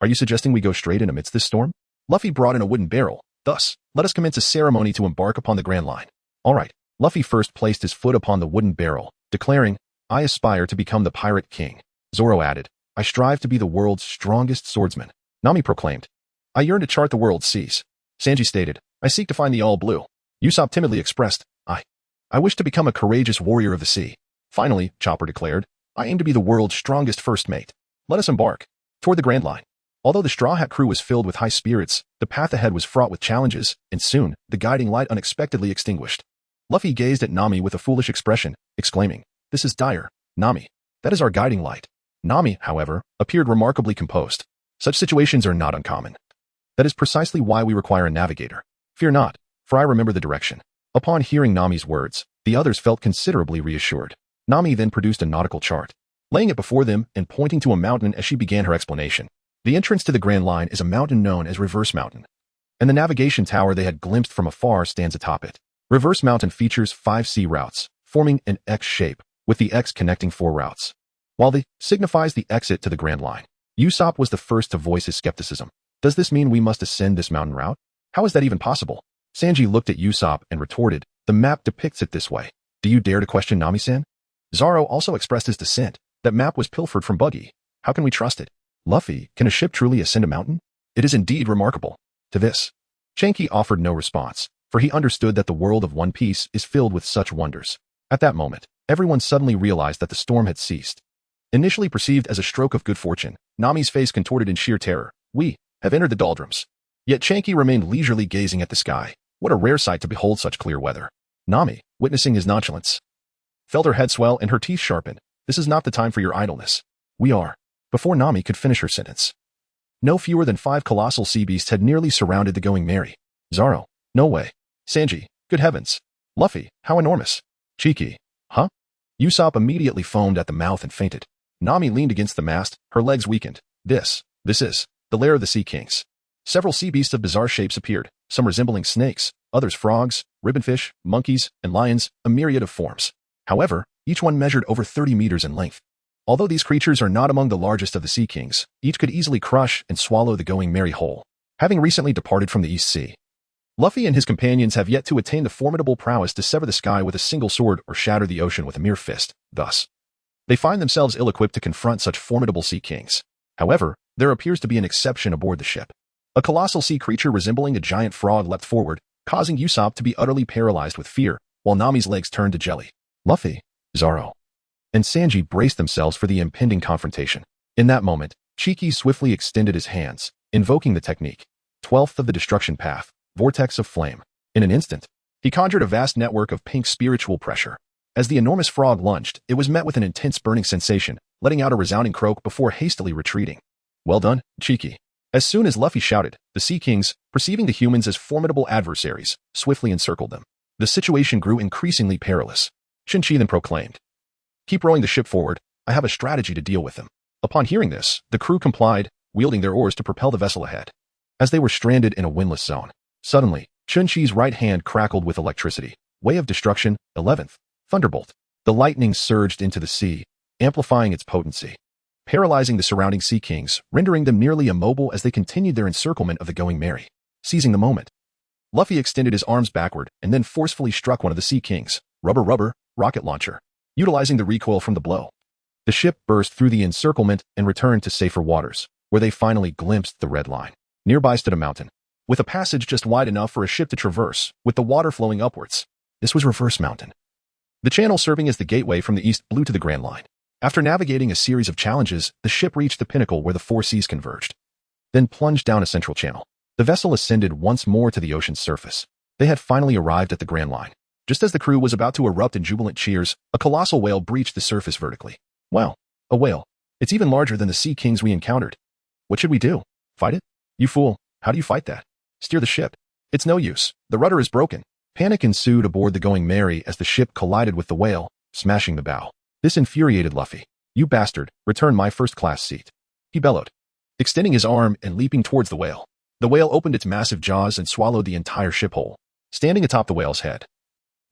Are you suggesting we go straight in amidst this storm? Luffy brought in a wooden barrel. Thus, let us commence a ceremony to embark upon the Grand Line. All right. Luffy first placed his foot upon the wooden barrel, declaring, I aspire to become the Pirate King. Zoro added, I strive to be the world's strongest swordsman. Nami proclaimed, I yearn to chart the world's seas. Sanji stated, I seek to find the all blue. Usopp timidly expressed, I wish to become a courageous warrior of the sea. Finally, Chopper declared, I aim to be the world's strongest first mate. Let us embark. Toward the Grand Line. Although the Straw Hat crew was filled with high spirits, the path ahead was fraught with challenges, and soon, the guiding light unexpectedly extinguished. Luffy gazed at Nami with a foolish expression, exclaiming, This is dire, Nami. That is our guiding light. Nami, however, appeared remarkably composed. Such situations are not uncommon. That is precisely why we require a navigator. Fear not. Fry remember the direction. Upon hearing Nami's words, the others felt considerably reassured. Nami then produced a nautical chart, laying it before them and pointing to a mountain as she began her explanation. The entrance to the Grand Line is a mountain known as Reverse Mountain, and the navigation tower they had glimpsed from afar stands atop it. Reverse Mountain features 5 sea routes, forming an X shape, with the X connecting 4 routes, while the signifies the exit to the Grand Line. Usopp was the first to voice his skepticism. Does this mean we must ascend this mountain route? How is that even possible? Sanji looked at Usopp and retorted, the map depicts it this way. Do you dare to question Nami-san? Zoro also expressed his dissent. That map was pilfered from Buggy. How can we trust it? Luffy, can a ship truly ascend a mountain? It is indeed remarkable. To this, Chenqi offered no response, for he understood that the world of One Piece is filled with such wonders. At that moment, everyone suddenly realized that the storm had ceased. Initially perceived as a stroke of good fortune, Nami's face contorted in sheer terror. We have entered the doldrums. Yet Chenqi remained leisurely gazing at the sky. What a rare sight to behold such clear weather. Nami, witnessing his nonchalance, felt her head swell and her teeth sharpen. This is not the time for your idleness. We are. Before Nami could finish her sentence, no fewer than 5 colossal sea beasts had nearly surrounded the Going Merry. Zoro, no way. Sanji, good heavens. Luffy, how enormous. Cheeky, huh? Usopp immediately foamed at the mouth and fainted. Nami leaned against the mast, her legs weakened. This is the lair of the Sea Kings. Several sea beasts of bizarre shapes appeared, some resembling snakes, others frogs, ribbonfish, monkeys, and lions, a myriad of forms. However, each one measured over 30 meters in length. Although these creatures are not among the largest of the Sea Kings, each could easily crush and swallow the Going Merry whole. Having recently departed from the East Sea, Luffy and his companions have yet to attain the formidable prowess to sever the sky with a single sword or shatter the ocean with a mere fist. Thus, they find themselves ill-equipped to confront such formidable Sea Kings. However, there appears to be an exception aboard the ship. A colossal sea creature resembling a giant frog leapt forward, causing Usopp to be utterly paralyzed with fear, while Nami's legs turned to jelly. Luffy, Zoro, and Sanji braced themselves for the impending confrontation. In that moment, Chenqi swiftly extended his hands, invoking the technique, 12th of the destruction path, vortex of flame. In an instant, he conjured a vast network of pink spiritual pressure. As the enormous frog lunged, it was met with an intense burning sensation, letting out a resounding croak before hastily retreating. Well done, Chenqi. As soon as Luffy shouted, the Sea Kings, perceiving the humans as formidable adversaries, swiftly encircled them. The situation grew increasingly perilous. Chinchi then proclaimed, keep rowing the ship forward, I have a strategy to deal with them. Upon hearing this, the crew complied, wielding their oars to propel the vessel ahead. As they were stranded in a windless zone, suddenly, Chenqi's right hand crackled with electricity. Way of destruction, 11th, thunderbolt. The lightning surged into the sea, amplifying its potency, paralyzing the surrounding Sea Kings, rendering them nearly immobile as they continued their encirclement of the Going Merry. Seizing the moment, Luffy extended his arms backward and then forcefully struck one of the Sea Kings. Rubber, rocket launcher. Utilizing the recoil from the blow, the ship burst through the encirclement and returned to safer waters, where they finally glimpsed the Red Line. Nearby stood a mountain, with a passage just wide enough for a ship to traverse, with the water flowing upwards. This was Reverse Mountain, the channel serving as the gateway from the east blue to the Grand Line. After navigating a series of challenges, the ship reached the pinnacle where the 4 seas converged, then plunged down a central channel. The vessel ascended once more to the ocean's surface. They had finally arrived at the Grand Line. Just as the crew was about to erupt in jubilant cheers, a colossal whale breached the surface vertically. Wow, a whale. It's even larger than the Sea Kings we encountered. What should we do? Fight it? You fool, how do you fight that? Steer the ship. It's no use. The rudder is broken. Panic ensued aboard the Going Merry as the ship collided with the whale, smashing the bow. This infuriated Luffy. You bastard, return my first-class seat. He bellowed, extending his arm and leaping towards the whale. The whale opened its massive jaws and swallowed the entire ship whole, standing atop the whale's head.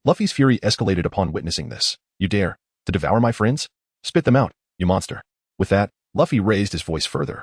Luffy's fury escalated upon witnessing this. You dare to devour my friends? Spit them out, you monster. With that, Luffy raised his voice further,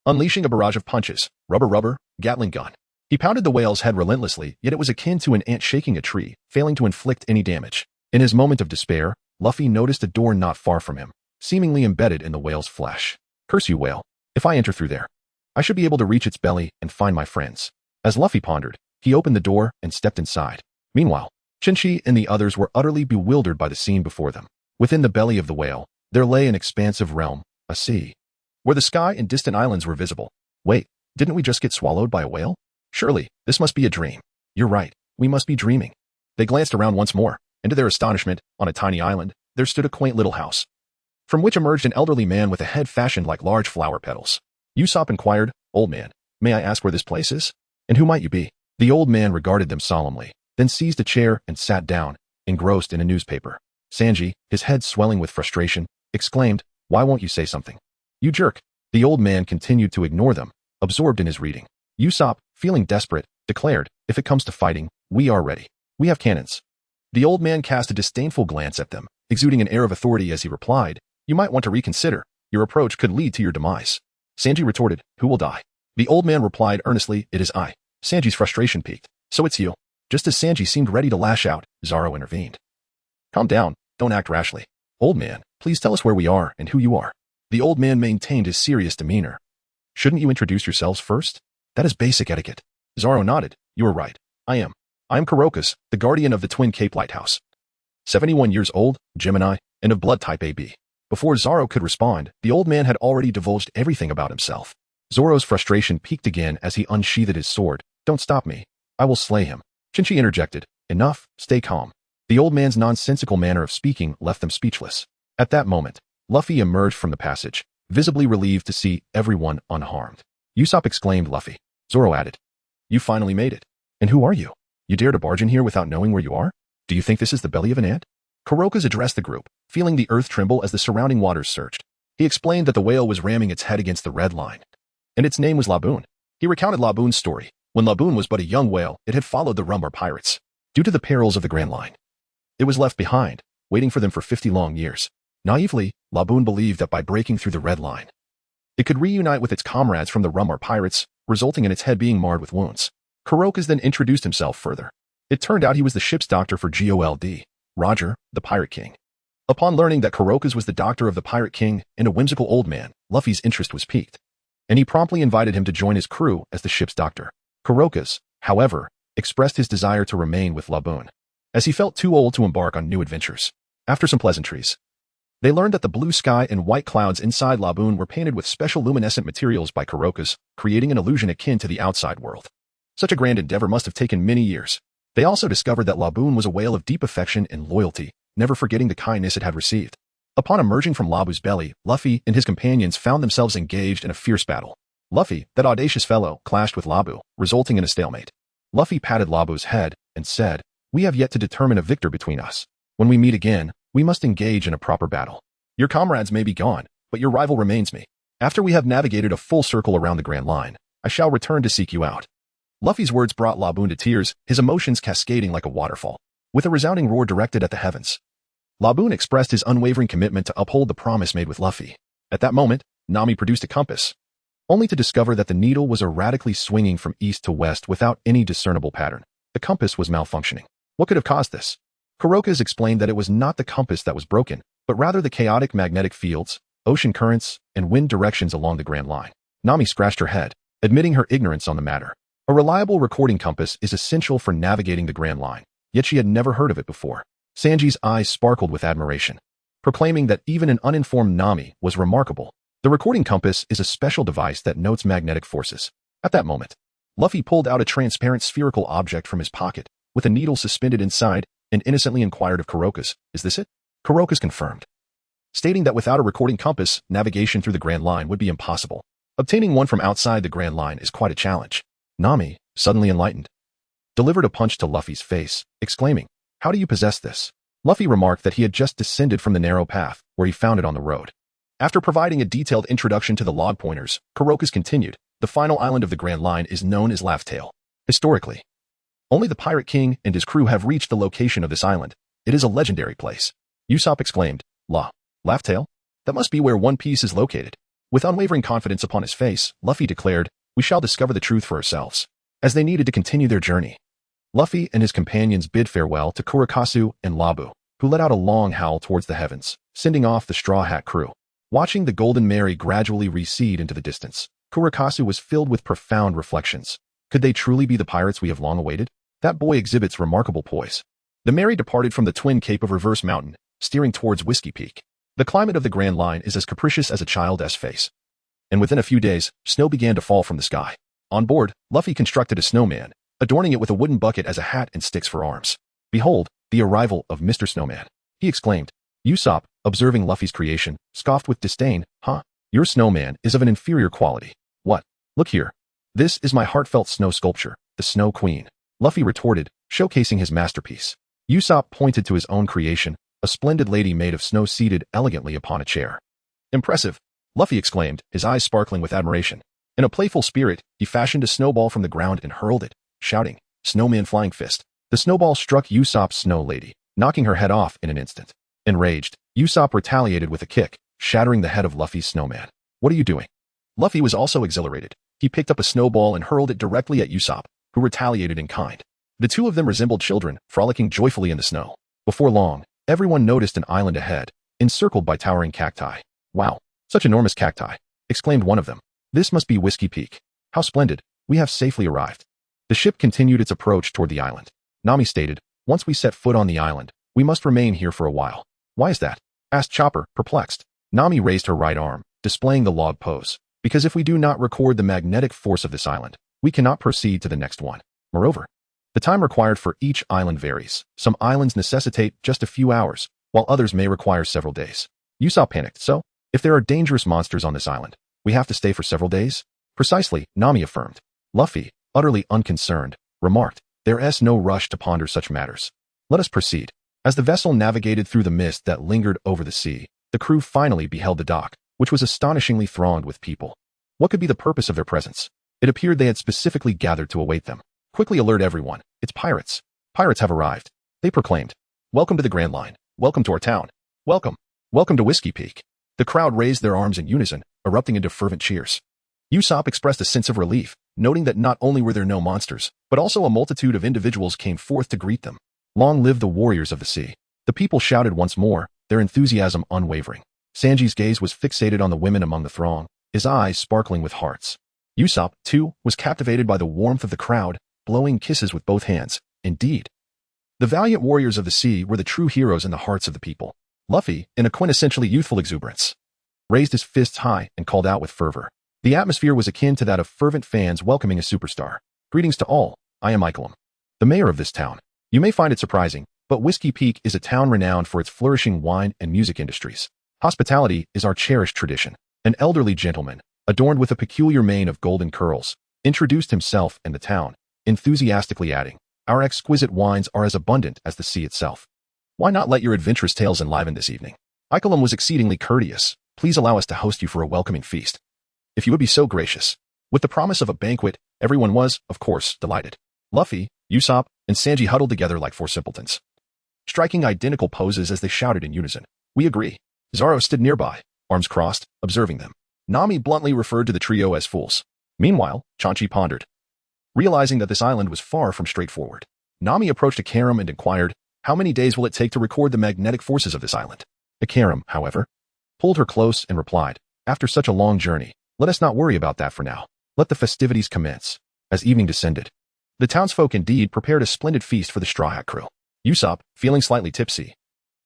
unleashing a barrage of punches, rubber, Gatling gun. He pounded the whale's head relentlessly, yet it was akin to an ant shaking a tree, failing to inflict any damage. In his moment of despair, Luffy noticed a door not far from him, seemingly embedded in the whale's flesh. Curse you, whale. If I enter through there, I should be able to reach its belly and find my friends. As Luffy pondered, he opened the door and stepped inside. Meanwhile, Chinchi and the others were utterly bewildered by the scene before them. Within the belly of the whale, there lay an expansive realm, a sea, where the sky and distant islands were visible. Wait, didn't we just get swallowed by a whale? Surely, this must be a dream. You're right, we must be dreaming. They glanced around once more, and to their astonishment, on a tiny island, there stood a quaint little house, from which emerged an elderly man with a head fashioned like large flower petals. Usopp inquired, Old man, may I ask where this place is? And who might you be? The old man regarded them solemnly, then seized a chair and sat down, engrossed in a newspaper. Sanji, his head swelling with frustration, exclaimed, "Why won't you say something? You jerk." The old man continued to ignore them, absorbed in his reading. Usopp, feeling desperate, declared, "If it comes to fighting, we are ready. We have cannons." The old man cast a disdainful glance at them, exuding an air of authority as he replied, "You might want to reconsider. Your approach could lead to your demise." Sanji retorted, "Who will die?" The old man replied earnestly, "It is I." Sanji's frustration peaked. "So it's you." Just as Sanji seemed ready to lash out, Zoro intervened. "Calm down. Don't act rashly. Old man, please tell us where we are and who you are." The old man maintained his serious demeanor. "Shouldn't you introduce yourselves first? That is basic etiquette." Zoro nodded. "You are right. I am Kurokas, the guardian of the Twin Cape Lighthouse. 71 years old, Gemini, and of blood type AB. Before Zoro could respond, the old man had already divulged everything about himself. Zoro's frustration peaked again as he unsheathed his sword. "Don't stop me. I will slay him." Chinchi interjected. "Enough, stay calm." The old man's nonsensical manner of speaking left them speechless. At that moment, Luffy emerged from the passage, visibly relieved to see everyone unharmed. Usopp exclaimed, "Luffy." Zoro added, "You finally made it. And who are you? You dare to barge in here without knowing where you are? Do you think this is the belly of an ant?" Kurokas addressed the group, feeling the earth tremble as the surrounding waters surged. He explained that the whale was ramming its head against the red line, and its name was Laboon. He recounted Laboon's story. When Laboon was but a young whale, it had followed the Rumbar pirates. Due to the perils of the Grand Line, it was left behind, waiting for them for 50 long years. Naively, Laboon believed that by breaking through the red line, it could reunite with its comrades from the Rumbar pirates, resulting in its head being marred with wounds. Kurokas then introduced himself further. It turned out he was the ship's doctor for GOLD, Roger, the Pirate King. Upon learning that Kurokas was the doctor of the Pirate King and a whimsical old man, Luffy's interest was piqued, and he promptly invited him to join his crew as the ship's doctor. Kurokas, however, expressed his desire to remain with Laboon, as he felt too old to embark on new adventures. After some pleasantries, they learned that the blue sky and white clouds inside Laboon were painted with special luminescent materials by Kurokas, creating an illusion akin to the outside world. Such a grand endeavor must have taken many years. They also discovered that Laboon was a whale of deep affection and loyalty, never forgetting the kindness it had received. Upon emerging from Labu's belly, Luffy and his companions found themselves engaged in a fierce battle. Luffy, that audacious fellow, clashed with Labu, resulting in a stalemate. Luffy patted Labu's head and said, "We have yet to determine a victor between us. When we meet again, we must engage in a proper battle. Your comrades may be gone, but your rival remains me. After we have navigated a full circle around the Grand Line, I shall return to seek you out." Luffy's words brought Laboon to tears, his emotions cascading like a waterfall. With a resounding roar directed at the heavens, Laboon expressed his unwavering commitment to uphold the promise made with Luffy. At that moment, Nami produced a compass, only to discover that the needle was erratically swinging from east to west without any discernible pattern. The compass was malfunctioning. What could have caused this? Kurokas explained that it was not the compass that was broken, but rather the chaotic magnetic fields, ocean currents, and wind directions along the Grand Line. Nami scratched her head, admitting her ignorance on the matter. A reliable recording compass is essential for navigating the Grand Line, yet she had never heard of it before. Sanji's eyes sparkled with admiration, proclaiming that even an uninformed Nami was remarkable. The recording compass is a special device that notes magnetic forces. At that moment, Luffy pulled out a transparent spherical object from his pocket, with a needle suspended inside, and innocently inquired of Kurokas, "Is this it?" Kurokas confirmed, stating that without a recording compass, navigation through the Grand Line would be impossible. Obtaining one from outside the Grand Line is quite a challenge. Nami, suddenly enlightened, delivered a punch to Luffy's face, exclaiming, "How do you possess this?" Luffy remarked that he had just descended from the narrow path, where he found it on the road. After providing a detailed introduction to the log pointers, Kurokas continued, "The final island of the Grand Line is known as Laugh Tale. Historically, only the Pirate King and his crew have reached the location of this island. It is a legendary place." Usopp exclaimed, Laugh Tale? That must be where One Piece is located." With unwavering confidence upon his face, Luffy declared, "We shall discover the truth for ourselves." As they needed to continue their journey, Luffy and his companions bid farewell to Kurokasu and Labu, who let out a long howl towards the heavens, sending off the Straw Hat crew. Watching the Golden Mary gradually recede into the distance, Kurokasu was filled with profound reflections. Could they truly be the pirates we have long awaited? That boy exhibits remarkable poise. The Mary departed from the twin cape of Reverse Mountain, steering towards Whiskey Peak. The climate of the Grand Line is as capricious as a child's face, and within a few days, snow began to fall from the sky. On board, Luffy constructed a snowman, adorning it with a wooden bucket as a hat and sticks for arms. "Behold, the arrival of Mr. Snowman," he exclaimed. Usopp, observing Luffy's creation, scoffed with disdain, "Huh? Your snowman is of an inferior quality. What? Look here. This is my heartfelt snow sculpture, the Snow Queen, Luffy retorted, showcasing his masterpiece. Usopp pointed to his own creation, a splendid lady made of snow seated elegantly upon a chair. Impressive, Luffy exclaimed, his eyes sparkling with admiration. In a playful spirit, he fashioned a snowball from the ground and hurled it, shouting, "Snowman Flying Fist." The snowball struck Usopp's snow lady, knocking her head off in an instant. Enraged, Usopp retaliated with a kick, shattering the head of Luffy's snowman. "What are you doing?" Luffy was also exhilarated. He picked up a snowball and hurled it directly at Usopp, who retaliated in kind. The two of them resembled children, frolicking joyfully in the snow. Before long, everyone noticed an island ahead, encircled by towering cacti. "Wow, such enormous cacti," exclaimed one of them. "This must be Whiskey Peak. How splendid, we have safely arrived." The ship continued its approach toward the island. Nami stated, "Once we set foot on the island, we must remain here for a while." "Why is that?" asked Chopper, perplexed. Nami raised her right arm, displaying the log pose. "Because if we do not record the magnetic force of this island, we cannot proceed to the next one. Moreover, the time required for each island varies. Some islands necessitate just a few hours, while others may require several days." Usopp panicked. "So, if there are dangerous monsters on this island, we have to stay for several days?" "Precisely," Nami affirmed. Luffy, utterly unconcerned, remarked, "There's no rush to ponder such matters. Let us proceed." As the vessel navigated through the mist that lingered over the sea, the crew finally beheld the dock, which was astonishingly thronged with people. What could be the purpose of their presence? It appeared they had specifically gathered to await them. "Quickly alert everyone, it's pirates. Pirates have arrived," they proclaimed. "Welcome to the Grand Line. Welcome to our town. Welcome. Welcome to Whiskey Peak." The crowd raised their arms in unison, erupting into fervent cheers. Usopp expressed a sense of relief, noting that not only were there no monsters, but also a multitude of individuals came forth to greet them. "Long live the warriors of the sea." The people shouted once more, their enthusiasm unwavering. Sanji's gaze was fixated on the women among the throng, his eyes sparkling with hearts. Usopp, too, was captivated by the warmth of the crowd, blowing kisses with both hands. Indeed, the valiant warriors of the sea were the true heroes in the hearts of the people. Luffy, in a quintessentially youthful exuberance, raised his fists high and called out with fervor. The atmosphere was akin to that of fervent fans welcoming a superstar. "Greetings to all, I am Icolum, the mayor of this town. You may find it surprising, but Whiskey Peak is a town renowned for its flourishing wine and music industries. Hospitality is our cherished tradition." An elderly gentleman, adorned with a peculiar mane of golden curls, introduced himself and the town, enthusiastically adding, "Our exquisite wines are as abundant as the sea itself. Why not let your adventurous tales enliven this evening?" Icolum was exceedingly courteous. "Please allow us to host you for a welcoming feast, if you would be so gracious." With the promise of a banquet, everyone was, of course, delighted. Luffy, Usopp, and Sanji huddled together like four simpletons, striking identical poses as they shouted in unison, "We agree." Zoro stood nearby, arms crossed, observing them. Nami bluntly referred to the trio as fools. Meanwhile, Chenqi pondered, realizing that this island was far from straightforward. Nami approached Akaram and inquired, "How many days will it take to record the magnetic forces of this island?" Akaram, however, pulled her close and replied, "After such a long journey, let us not worry about that for now. Let the festivities commence." As evening descended, the townsfolk indeed prepared a splendid feast for the Straw Hat crew. Usopp, feeling slightly tipsy,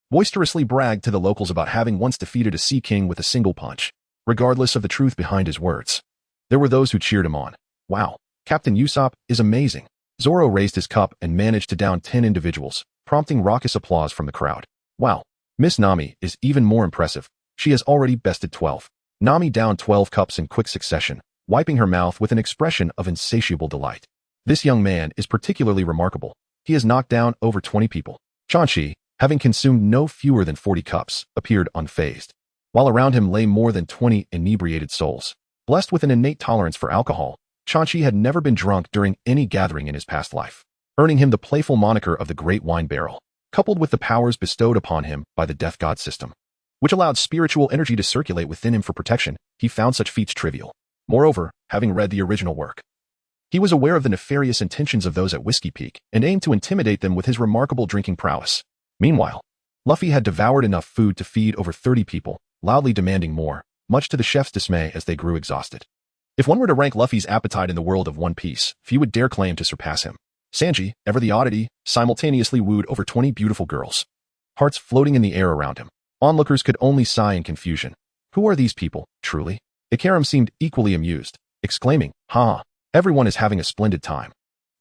boisterously bragged to the locals about having once defeated a sea king with a single punch, regardless of the truth behind his words. There were those who cheered him on. "Wow, Captain Usopp is amazing." Zoro raised his cup and managed to down 10 individuals, prompting raucous applause from the crowd. "Wow, Miss Nami is even more impressive. She has already bested 12. Nami downed 12 cups in quick succession, wiping her mouth with an expression of insatiable delight. "This young man is particularly remarkable. He has knocked down over 20 people." Chenqi, having consumed no fewer than 40 cups, appeared unfazed, while around him lay more than 20 inebriated souls. Blessed with an innate tolerance for alcohol, Chenqi had never been drunk during any gathering in his past life, earning him the playful moniker of the Great Wine Barrel, coupled with the powers bestowed upon him by the Death God system, which allowed spiritual energy to circulate within him for protection. He found such feats trivial. Moreover, having read the original work, he was aware of the nefarious intentions of those at Whiskey Peak and aimed to intimidate them with his remarkable drinking prowess. Meanwhile, Luffy had devoured enough food to feed over 30 people, loudly demanding more, much to the chef's dismay as they grew exhausted. If one were to rank Luffy's appetite in the world of One Piece, few would dare claim to surpass him. Sanji, ever the oddity, simultaneously wooed over 20 beautiful girls, hearts floating in the air around him. Onlookers could only sigh in confusion. Who are these people, truly? Akaram seemed equally amused, exclaiming, "Ha! Everyone is having a splendid time.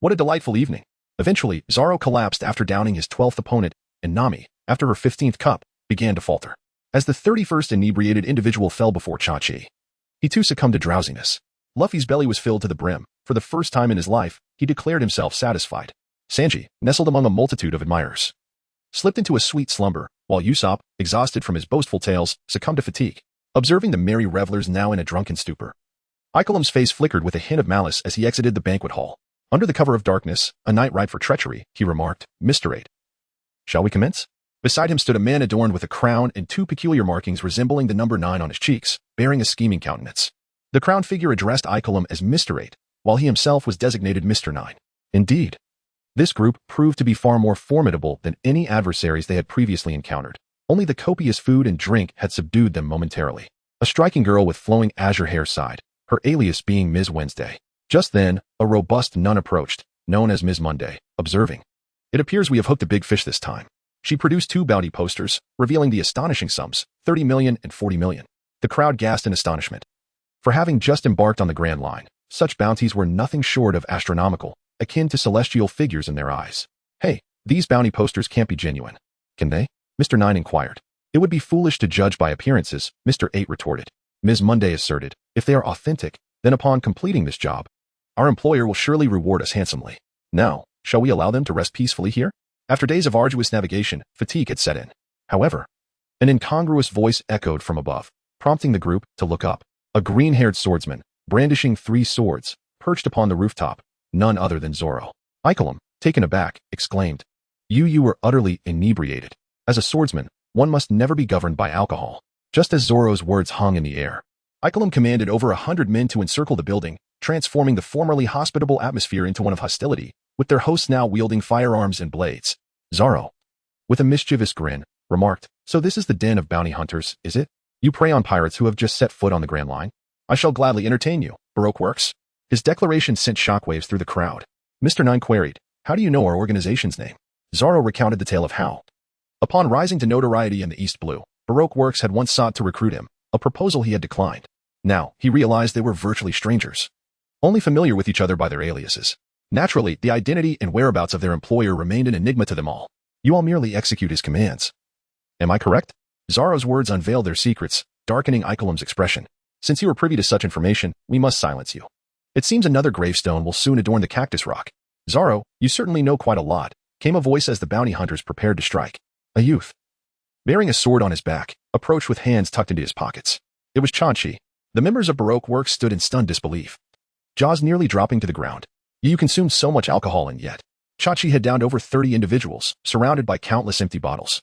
What a delightful evening." Eventually, Zoro collapsed after downing his 12th opponent, and Nami, after her 15th cup, began to falter. As the 31st inebriated individual fell before Chenqi, he too succumbed to drowsiness. Luffy's belly was filled to the brim. For the first time in his life, he declared himself satisfied. Sanji, nestled among a multitude of admirers, slipped into a sweet slumber, while Usopp, exhausted from his boastful tales, succumbed to fatigue, observing the merry revelers now in a drunken stupor. Ikelem's face flickered with a hint of malice as he exited the banquet hall. Under the cover of darkness, a night ripe for treachery, he remarked, "Mr. 8. Shall we commence?" Beside him stood a man adorned with a crown and two peculiar markings resembling the number 9 on his cheeks, bearing a scheming countenance. The crowned figure addressed Ikelem as Mr. 8, while he himself was designated Mr. 9. Indeed, this group proved to be far more formidable than any adversaries they had previously encountered. Only the copious food and drink had subdued them momentarily. A striking girl with flowing azure hair sighed, her alias being Ms. Wednesday. Just then, a robust nun approached, known as Ms. Monday, observing, "It appears we have hooked a big fish this time." She produced 2 bounty posters, revealing the astonishing sums, 30 million and 40 million. The crowd gasped in astonishment. For having just embarked on the Grand Line, such bounties were nothing short of astronomical, akin to celestial figures in their eyes. "Hey, these bounty posters can't be genuine. Can they?" Mr. 9 inquired. "It would be foolish to judge by appearances," Mr. 8 retorted. Ms. Monday asserted, "If they are authentic, then upon completing this job, our employer will surely reward us handsomely. Now, shall we allow them to rest peacefully here?" After days of arduous navigation, fatigue had set in. However, an incongruous voice echoed from above, prompting the group to look up. A green-haired swordsman, brandishing 3 swords, perched upon the rooftop, none other than Zoro. Ikelem, taken aback, exclaimed, You were utterly inebriated. As a swordsman, one must never be governed by alcohol." Just as Zoro's words hung in the air, Ikelem commanded over 100 men to encircle the building, transforming the formerly hospitable atmosphere into one of hostility, with their hosts now wielding firearms and blades. Zoro, with a mischievous grin, remarked, "So this is the den of bounty hunters, is it? You prey on pirates who have just set foot on the Grand Line? I shall gladly entertain you, Baroque Works." His declaration sent shockwaves through the crowd. Mr. 9 queried, "How do you know our organization's name?" Zoro recounted the tale of how, upon rising to notoriety in the East Blue, Baroque Works had once sought to recruit him, a proposal he had declined. Now, he realized they were virtually strangers, only familiar with each other by their aliases. Naturally, the identity and whereabouts of their employer remained an enigma to them all. "You all merely execute his commands. Am I correct?" Zoro's words unveiled their secrets, darkening Ikelem's expression. "Since you are privy to such information, we must silence you. It seems another gravestone will soon adorn the cactus rock." "Zoro, you certainly know quite a lot," came a voice as the bounty hunters prepared to strike. A youth, bearing a sword on his back, approached with hands tucked into his pockets. It was Chenqi. The members of Baroque Works stood in stunned disbelief, jaws nearly dropping to the ground. "You consumed so much alcohol and yet..." Chenqi had downed over 30 individuals, surrounded by countless empty bottles.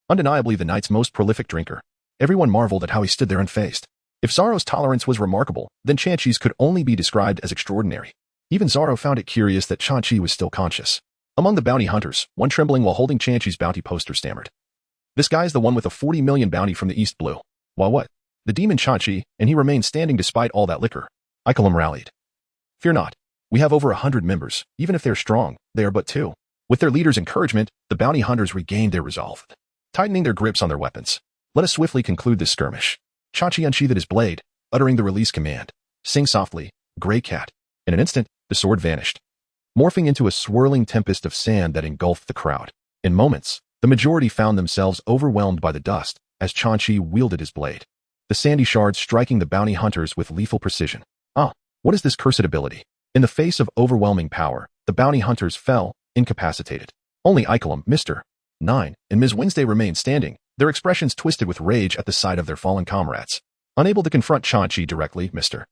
Undeniably the night's most prolific drinker. Everyone marveled at how he stood there unfazed. If Zoro's tolerance was remarkable, then Chenqi's could only be described as extraordinary. Even Zoro found it curious that Chenqi was still conscious. Among the bounty hunters, one trembling while holding Chenqi's bounty poster stammered, "This guy's the one with a 40 million bounty from the East Blue." "Why what?" "The demon Chenqi, and he remained standing despite all that liquor." Ikelem rallied. "Fear not. We have over 100 members. Even if they're strong, they are but 2. With their leader's encouragement, the bounty hunters regained their resolve, tightening their grips on their weapons. "Let us swiftly conclude this skirmish." Chenqi unsheathed his blade, uttering the release command. "Sing softly, Grey Cat." In an instant, the sword vanished, morphing into a swirling tempest of sand that engulfed the crowd. In moments, the majority found themselves overwhelmed by the dust as Chenqi wielded his blade, the sandy shards striking the bounty hunters with lethal precision. Ah, what is this cursed ability? In the face of overwhelming power, the bounty hunters fell, incapacitated. Only Ikelem, Mr. 9, and Ms. Wednesday remained standing, their expressions twisted with rage at the sight of their fallen comrades. Unable to confront Chenqi directly, Mr.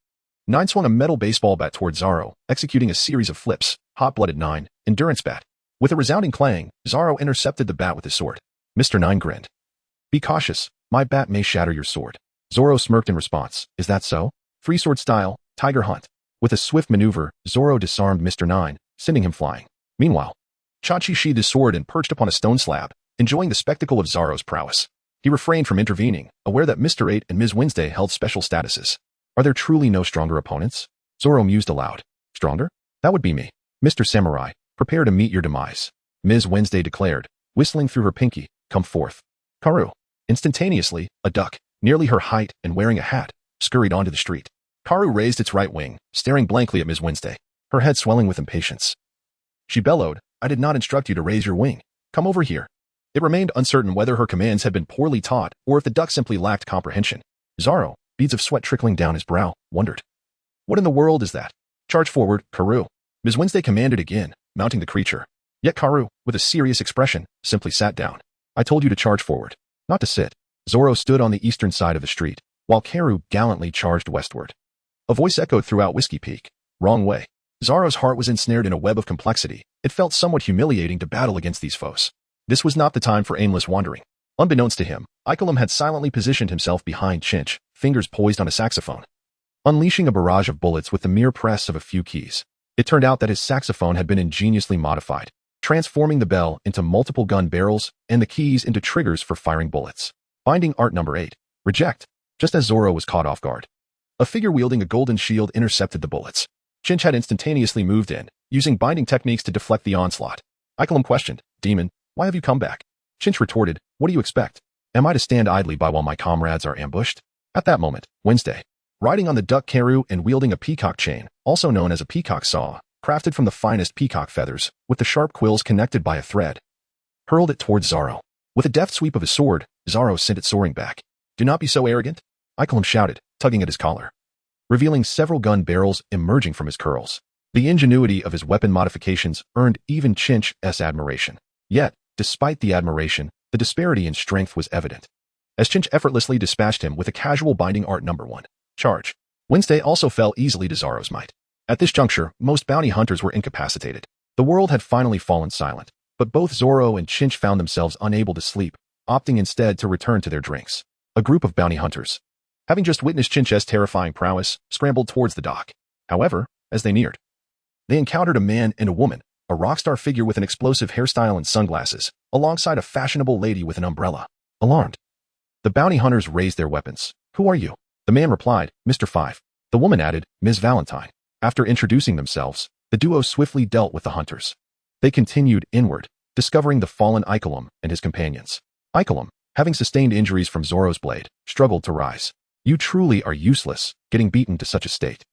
9 swung a metal baseball bat toward Zoro, executing a series of flips. Hot-blooded 9, endurance bat. With a resounding clang, Zoro intercepted the bat with his sword. Mr. 9 grinned. "Be cautious, my bat may shatter your sword." Zoro smirked in response. "Is that so?" Free sword style, tiger hunt. With a swift maneuver, Zoro disarmed Mr. 9, sending him flying. Meanwhile, Chenqi sheathed his sword and perched upon a stone slab, enjoying the spectacle of Zoro's prowess. He refrained from intervening, aware that Mr. 8 and Ms. Wednesday held special statuses. Are there truly no stronger opponents? Zoro mused aloud. Stronger? That would be me. Mr. Samurai, prepare to meet your demise. Ms. Wednesday declared, whistling through her pinky, come forth. Karu. Instantaneously, a duck, nearly her height and wearing a hat, scurried onto the street. Karu raised its right wing, staring blankly at Ms. Wednesday, her head swelling with impatience. She bellowed, I did not instruct you to raise your wing. Come over here. It remained uncertain whether her commands had been poorly taught or if the duck simply lacked comprehension. Zoro, beads of sweat trickling down his brow, wondered. What in the world is that? Charge forward, Karu. Ms. Wednesday commanded again, mounting the creature. Yet Karu, with a serious expression, simply sat down. I told you to charge forward, not to sit. Zoro stood on the eastern side of the street, while Karu gallantly charged westward. A voice echoed throughout Whiskey Peak. Wrong way. Zoro's heart was ensnared in a web of complexity. It felt somewhat humiliating to battle against these foes. This was not the time for aimless wandering. Unbeknownst to him, Ikelim had silently positioned himself behind Chinch, fingers poised on a saxophone, unleashing a barrage of bullets with the mere press of a few keys. It turned out that his saxophone had been ingeniously modified, transforming the bell into multiple gun barrels and the keys into triggers for firing bullets. Binding art number 8. Reject. Just as Zoro was caught off guard, a figure wielding a golden shield intercepted the bullets. Chinch had instantaneously moved in, using binding techniques to deflect the onslaught. Ikelim questioned, Demon, why have you come back? Chinch retorted, what do you expect? Am I to stand idly by while my comrades are ambushed? At that moment, Wednesday, riding on the duck Karu and wielding a peacock chain, also known as a peacock saw, crafted from the finest peacock feathers, with the sharp quills connected by a thread, hurled it towards Zoro. With a deft sweep of his sword, Zoro sent it soaring back. Do not be so arrogant, Ikelim shouted, tugging at his collar, revealing several gun barrels emerging from his curls. The ingenuity of his weapon modifications earned even Chinch's admiration. Yet, despite the admiration, the disparity in strength was evident, as Chinch effortlessly dispatched him with a casual binding art number 1. Charge. Wednesday also fell easily to Zoro's might. At this juncture, most bounty hunters were incapacitated. The world had finally fallen silent, but both Zoro and Chinch found themselves unable to sleep, opting instead to return to their drinks. A group of bounty hunters, having just witnessed Chinch's terrifying prowess, scrambled towards the dock. However, as they neared, they encountered a man and a woman, a rock star figure with an explosive hairstyle and sunglasses, alongside a fashionable lady with an umbrella. Alarmed, the bounty hunters raised their weapons. Who are you? The man replied, Mr. 5. The woman added, Ms. Valentine. After introducing themselves, the duo swiftly dealt with the hunters. They continued inward, discovering the fallen Ikelim and his companions. Ikelim, having sustained injuries from Zoro's blade, struggled to rise. You truly are useless, getting beaten to such a state.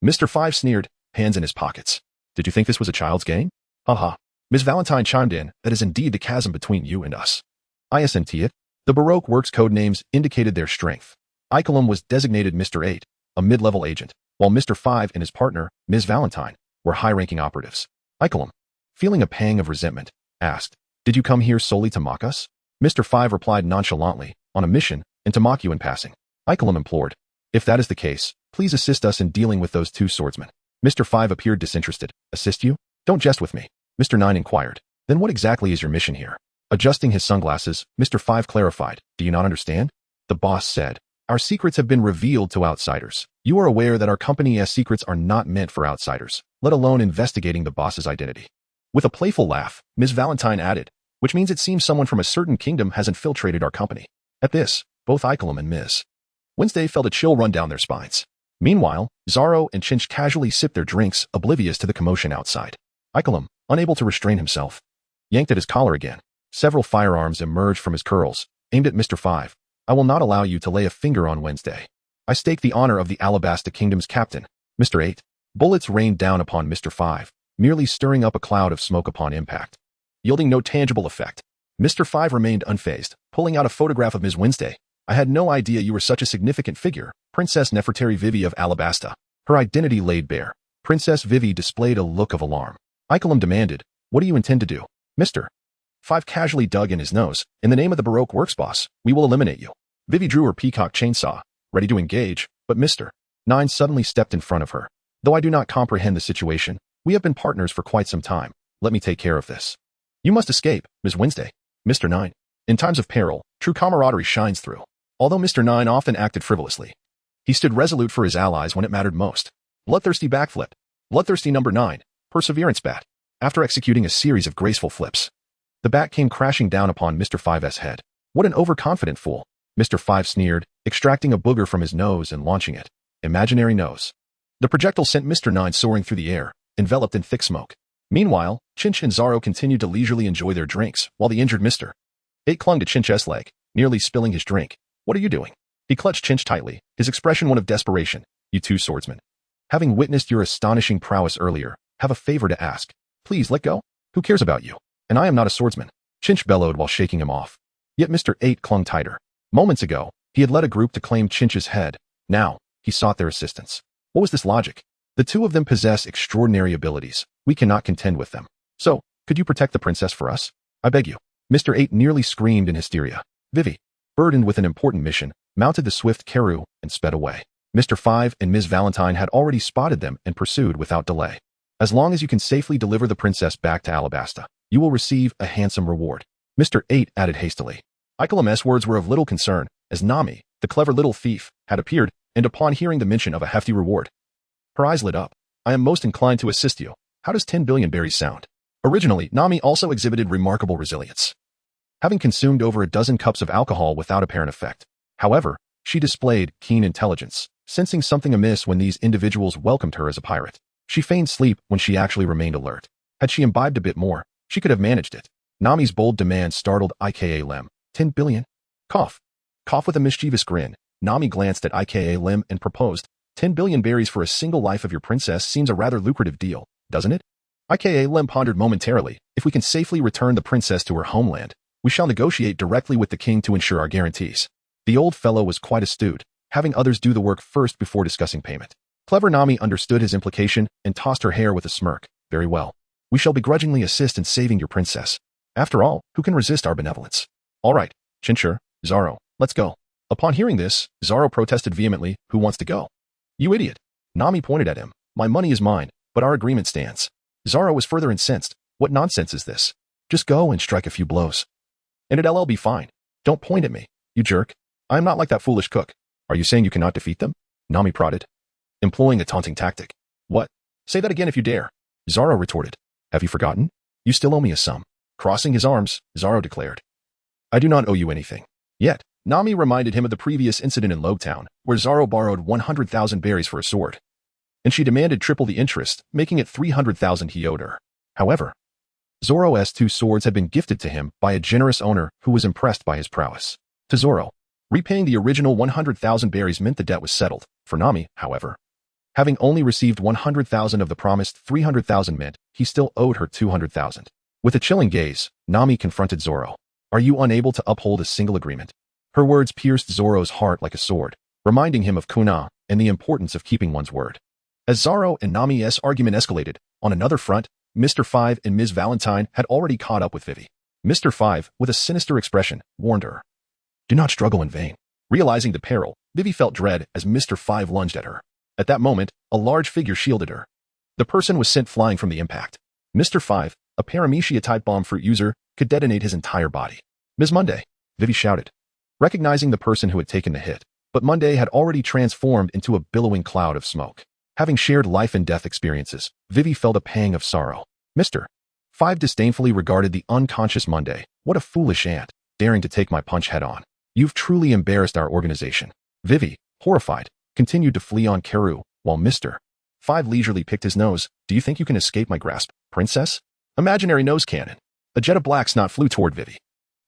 Mr. 5 sneered, hands in his pockets. Did you think this was a child's game? Haha. Ms. Valentine chimed in, that is indeed the chasm between you and us. ISNT it. The Baroque Works code names indicated their strength. Ikelim was designated Mr. 8, a mid-level agent, while Mr. 5 and his partner, Ms. Valentine, were high-ranking operatives. Ikelim, feeling a pang of resentment, asked, Did you come here solely to mock us? Mr. 5 replied nonchalantly, on a mission, and to mock you in passing. Ikelim implored, If that is the case, please assist us in dealing with those 2 swordsmen. Mr. 5 appeared disinterested. Assist you? Don't jest with me. Mr. 9 inquired. Then what exactly is your mission here? Adjusting his sunglasses, Mr. 5 clarified. Do you not understand? The boss said, Our secrets have been revealed to outsiders. You are aware that our company's secrets are not meant for outsiders, let alone investigating the boss's identity. With a playful laugh, Ms. Valentine added, Which means it seems someone from a certain kingdom has infiltrated our company. At this, both Ikelim and Ms. Wednesday felt a chill run down their spines. Meanwhile, Zoro and Chinch casually sipped their drinks, oblivious to the commotion outside. Ikelim, unable to restrain himself, yanked at his collar again. Several firearms emerged from his curls, aimed at Mr. 5. I will not allow you to lay a finger on Wednesday. I stake the honor of the Alabasta Kingdom's captain, Mr. 8. Bullets rained down upon Mr. 5, merely stirring up a cloud of smoke upon impact, yielding no tangible effect. Mr. 5 remained unfazed, pulling out a photograph of Ms. Wednesday. I had no idea you were such a significant figure, Princess Nefertari Vivy of Alabasta. Her identity laid bare. Princess Vivy displayed a look of alarm. Ikelim demanded, What do you intend to do? Mr. 5 casually dug in his nose. In the name of the Baroque Works boss, we will eliminate you. Vivy drew her peacock chainsaw, ready to engage, but Mr. 9 suddenly stepped in front of her. Though I do not comprehend the situation, we have been partners for quite some time. Let me take care of this. You must escape, Ms. Wednesday. Mr. 9. In times of peril, true camaraderie shines through. Although Mr. 9 often acted frivolously, he stood resolute for his allies when it mattered most. Bloodthirsty backflip. Bloodthirsty number 9. Perseverance bat. After executing a series of graceful flips, the bat came crashing down upon Mr. 5's head. What an overconfident fool. Mr. 5 sneered, extracting a booger from his nose and launching it. Imaginary nose. The projectile sent Mr. 9 soaring through the air, enveloped in thick smoke. Meanwhile, Chinch and Zoro continued to leisurely enjoy their drinks, while the injured Mr. 8 clung to Chinch's leg, nearly spilling his drink. What are you doing? He clutched Chinch tightly, his expression one of desperation. You 2 swordsmen. Having witnessed your astonishing prowess earlier, have a favor to ask. Please let go. Who cares about you? And I am not a swordsman. Chinch bellowed while shaking him off. Yet Mr. 8 clung tighter. Moments ago, he had led a group to claim Chinch's head. Now, he sought their assistance. What was this logic? The two of them possess extraordinary abilities. We cannot contend with them. So, could you protect the princess for us? I beg you. Mr. 8 nearly screamed in hysteria. Vivy, burdened with an important mission, mounted the swift Karoo and sped away. Mr. 5 and Ms. Valentine had already spotted them and pursued without delay. As long as you can safely deliver the princess back to Alabasta, you will receive a handsome reward. Mr. 8 added hastily. Ikelam's words were of little concern, as Nami, the clever little thief, had appeared, and upon hearing the mention of a hefty reward, her eyes lit up. I am most inclined to assist you. How does 10 billion berries sound? Originally, Nami also exhibited remarkable resilience, having consumed over a dozen cups of alcohol without apparent effect. However, she displayed keen intelligence, sensing something amiss when these individuals welcomed her as a pirate. She feigned sleep when she actually remained alert. Had she imbibed a bit more, she could have managed it. Nami's bold demand startled Ika Lem. 10 billion? Cough. Cough with a mischievous grin. Nami glanced at Ika Lem and proposed, 10 billion berries for a single life of your princess seems a rather lucrative deal, doesn't it? Ika Lem pondered momentarily. If we can safely return the princess to her homeland, we shall negotiate directly with the king to ensure our guarantees. The old fellow was quite astute, having others do the work first before discussing payment. Clever Nami understood his implication and tossed her hair with a smirk. Very well. We shall begrudgingly assist in saving your princess. After all, who can resist our benevolence? All right, Chinchi, Zoro, let's go. Upon hearing this, Zoro protested vehemently, who wants to go? You idiot. Nami pointed at him. My money is mine, but our agreement stands. Zoro was further incensed. What nonsense is this? Just go and strike a few blows. And it'll be fine. Don't point at me, you jerk. I am not like that foolish cook. Are you saying you cannot defeat them? Nami prodded, employing a taunting tactic. What? Say that again if you dare. Zoro retorted. Have you forgotten? You still owe me a sum. Crossing his arms, Zoro declared. I do not owe you anything. Yet, Nami reminded him of the previous incident in Logtown, where Zoro borrowed 100,000 berries for a sword. And she demanded triple the interest, making it 300,000 he owed her. However, Zoro's 2 swords had been gifted to him by a generous owner who was impressed by his prowess. To Zoro, repaying the original 100,000 berries meant the debt was settled. For Nami, however, having only received 100,000 of the promised 300,000 meant he still owed her 200,000. With a chilling gaze, Nami confronted Zoro. Are you unable to uphold a single agreement? Her words pierced Zoro's heart like a sword, reminding him of Kuna and the importance of keeping one's word. As Zoro and Nami's argument escalated, on another front, Mr. 5 and Ms. Valentine had already caught up with Vivy. Mr. 5, with a sinister expression, warned her. Do not struggle in vain. Realizing the peril, Vivy felt dread as Mr. 5 lunged at her. At that moment, a large figure shielded her. The person was sent flying from the impact. Mr. 5, a paramecia-type bomb fruit user, could detonate his entire body. Ms. Monday, Vivy shouted, recognizing the person who had taken the hit. But Monday had already transformed into a billowing cloud of smoke. Having shared life and death experiences, Vivy felt a pang of sorrow. Mr. 5 disdainfully regarded the unconscious Monday. What a foolish ant, daring to take my punch head on. You've truly embarrassed our organization. Vivy, horrified, continued to flee on Karoo, while Mr. 5 leisurely picked his nose. Do you think you can escape my grasp, princess? Imaginary nose cannon. A jet of black snot flew toward Vivy,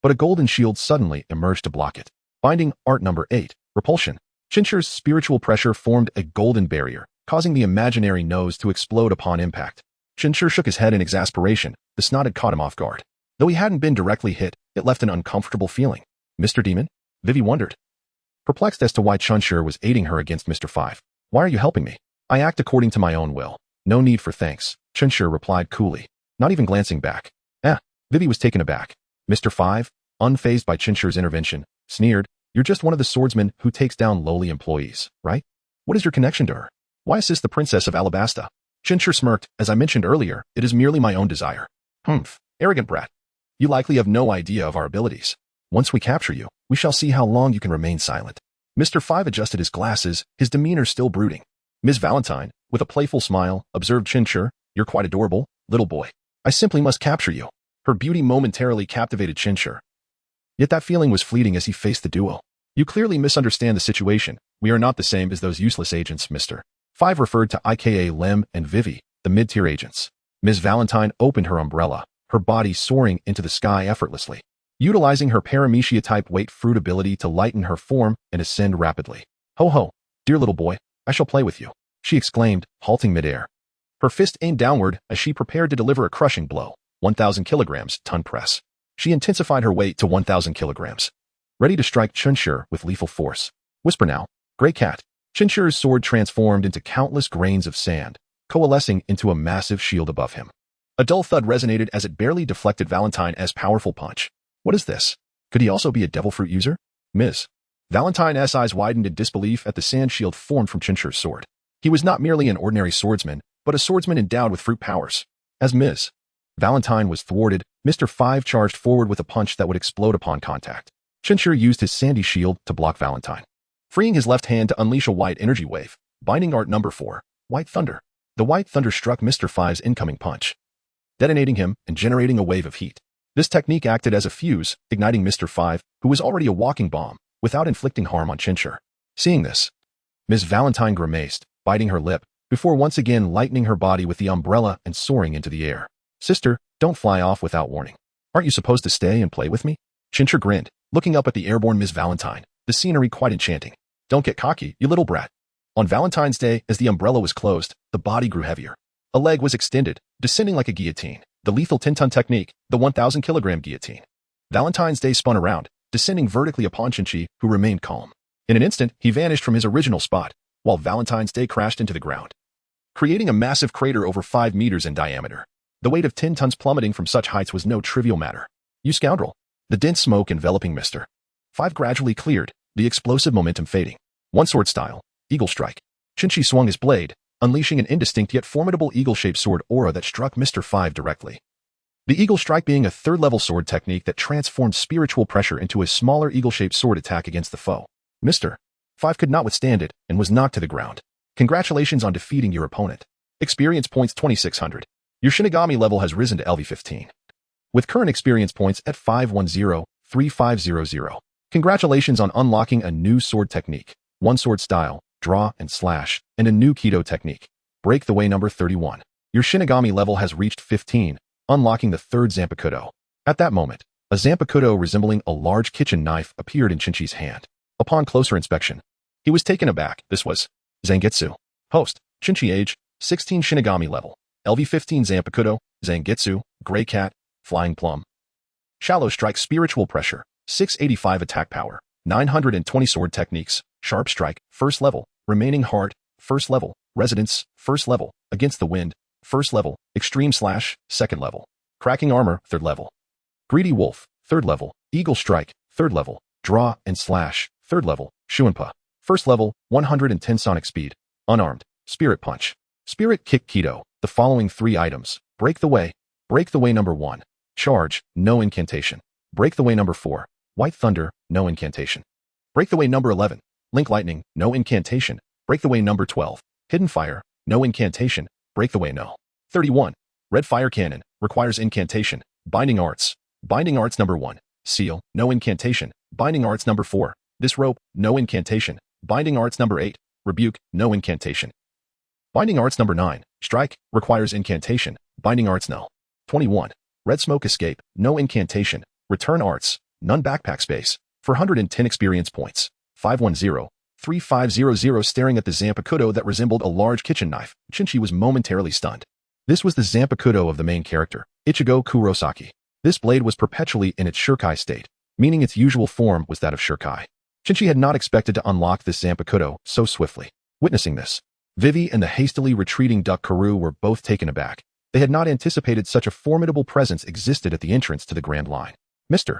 but a golden shield suddenly emerged to block it. Binding art number 8, repulsion. Chinchi's spiritual pressure formed a golden barrier, causing the imaginary nose to explode upon impact. Chinchi shook his head in exasperation. The snot had caught him off guard. Though he hadn't been directly hit, it left an uncomfortable feeling. Mr. Demon? Vivy wondered, perplexed as to why Chinchi was aiding her against Mr. 5. Why are you helping me? I act according to my own will. No need for thanks, Chinchi replied coolly, not even glancing back. Vivy was taken aback. Mr. 5, unfazed by Chinchi's intervention, sneered, you're just one of the swordsmen who takes down lowly employees, right? What is your connection to her? Why assist the princess of Alabasta? Chinchi smirked. As I mentioned earlier, it is merely my own desire. Humph, arrogant brat. You likely have no idea of our abilities. Once we capture you, we shall see how long you can remain silent. Mr. 5 adjusted his glasses, his demeanor still brooding. Ms. Valentine, with a playful smile, observed Chinchi, you're quite adorable, little boy. I simply must capture you. Her beauty momentarily captivated Chinchi. Yet that feeling was fleeting as he faced the duo. You clearly misunderstand the situation. We are not the same as those useless agents, Mr. 5 referred to Ika Lem and Vivy, the mid-tier agents. Ms. Valentine opened her umbrella, her body soaring into the sky effortlessly, utilizing her paramecia-type weight fruit ability to lighten her form and ascend rapidly. Ho ho, dear little boy, I shall play with you, she exclaimed, halting midair. Her fist aimed downward as she prepared to deliver a crushing blow. 1,000 kilograms, ton press. She intensified her weight to 1,000 kilograms, ready to strike Chinchi with lethal force. Whisper now, Grey Cat. Chinchi's sword transformed into countless grains of sand, coalescing into a massive shield above him. A dull thud resonated as it barely deflected Valentine's powerful punch. What is this? Could he also be a devil fruit user? Ms. Valentine's eyes widened in disbelief at the sand shield formed from Chinchi's sword. He was not merely an ordinary swordsman, but a swordsman endowed with fruit powers. As Ms. Valentine was thwarted, Mr. Five charged forward with a punch that would explode upon contact. Chinchi used his sandy shield to block Valentine, freeing his left hand to unleash a white energy wave, binding art number 4, White Thunder. The White Thunder struck Mr. Five's incoming punch, detonating him and generating a wave of heat. This technique acted as a fuse, igniting Mr. Five, who was already a walking bomb, without inflicting harm on Chinchi. Seeing this, Ms. Valentine grimaced, biting her lip, before once again lightening her body with the umbrella and soaring into the air. Sister, don't fly off without warning. Aren't you supposed to stay and play with me? Chinchi grinned, looking up at the airborne Ms. Valentine, the scenery quite enchanting. Don't get cocky, you little brat. On Valentine's Day, as the umbrella was closed, the body grew heavier. A leg was extended, descending like a guillotine, the lethal 10-ton technique, the 1,000-kilogram guillotine. Valentine's Day spun around, descending vertically upon Chinchi, who remained calm. In an instant, he vanished from his original spot, while Valentine's Day crashed into the ground, creating a massive crater over 5 meters in diameter. The weight of 10 tons plummeting from such heights was no trivial matter. You scoundrel! The dense smoke enveloping Mr. Five gradually cleared, the explosive momentum fading. One sword style, Eagle Strike. Chinchi swung his blade, unleashing an indistinct yet formidable eagle-shaped sword aura that struck Mr. Five directly. The Eagle Strike being a third-level sword technique that transformed spiritual pressure into a smaller eagle-shaped sword attack against the foe. Mr. Five could not withstand it and was knocked to the ground. Congratulations on defeating your opponent. Experience points 2600. Your Shinigami level has risen to LV15. With current experience points at 510-3500. Congratulations on unlocking a new sword technique, one sword style, draw and slash, and a new Kido technique, break the way number 31. Your Shinigami level has reached 15, unlocking the third Zampakuto. At that moment, a Zampakuto resembling a large kitchen knife appeared in Chinchi's hand. Upon closer inspection, he was taken aback. This was Zangetsu. Host, Chinchi age, 16 Shinigami level. LV15 Zampakuto, Zangetsu, Gray Cat, Flying Plum. Shallow Strike Spiritual Pressure, 685 Attack Power, 920 Sword Techniques, Sharp Strike, First Level, Remaining Heart, First Level, Residence, First Level, Against the Wind, First Level, Extreme Slash, Second Level, Cracking Armor, Third Level, Greedy Wolf, Third Level, Eagle Strike, Third Level, Draw and Slash, Third Level, Shuanpa, First Level, 110 Sonic Speed, Unarmed, Spirit Punch, Spirit Kick Kido. The following 3 items: Break the Way number 1, Charge, no incantation. Break the Way number 4, White Thunder, no incantation. Break the Way number 11, Link Lightning, no incantation. Break the Way number 12, Hidden Fire, no incantation. Break the Way no. 31, Red Fire Cannon, requires incantation. Binding Arts number 1, Seal, no incantation. Binding Arts number 4, This Rope, no incantation. Binding Arts number 8, Rebuke, no incantation. Binding Arts number 9, Strike, requires incantation. Binding Arts no. 21, Red Smoke Escape, no incantation. Return Arts, none backpack space, 410 experience points. 510-3500. Staring at the Zampakuto that resembled a large kitchen knife, Chinchi was momentarily stunned. This was the Zampakuto of the main character, Ichigo Kurosaki. This blade was perpetually in its Shurkai state, meaning its usual form was that of Shurkai. Chinchi had not expected to unlock this Zampakuto so swiftly. Witnessing this, Vivy and the hastily retreating Duck Karoo were both taken aback. They had not anticipated such a formidable presence existed at the entrance to the Grand Line. Mr.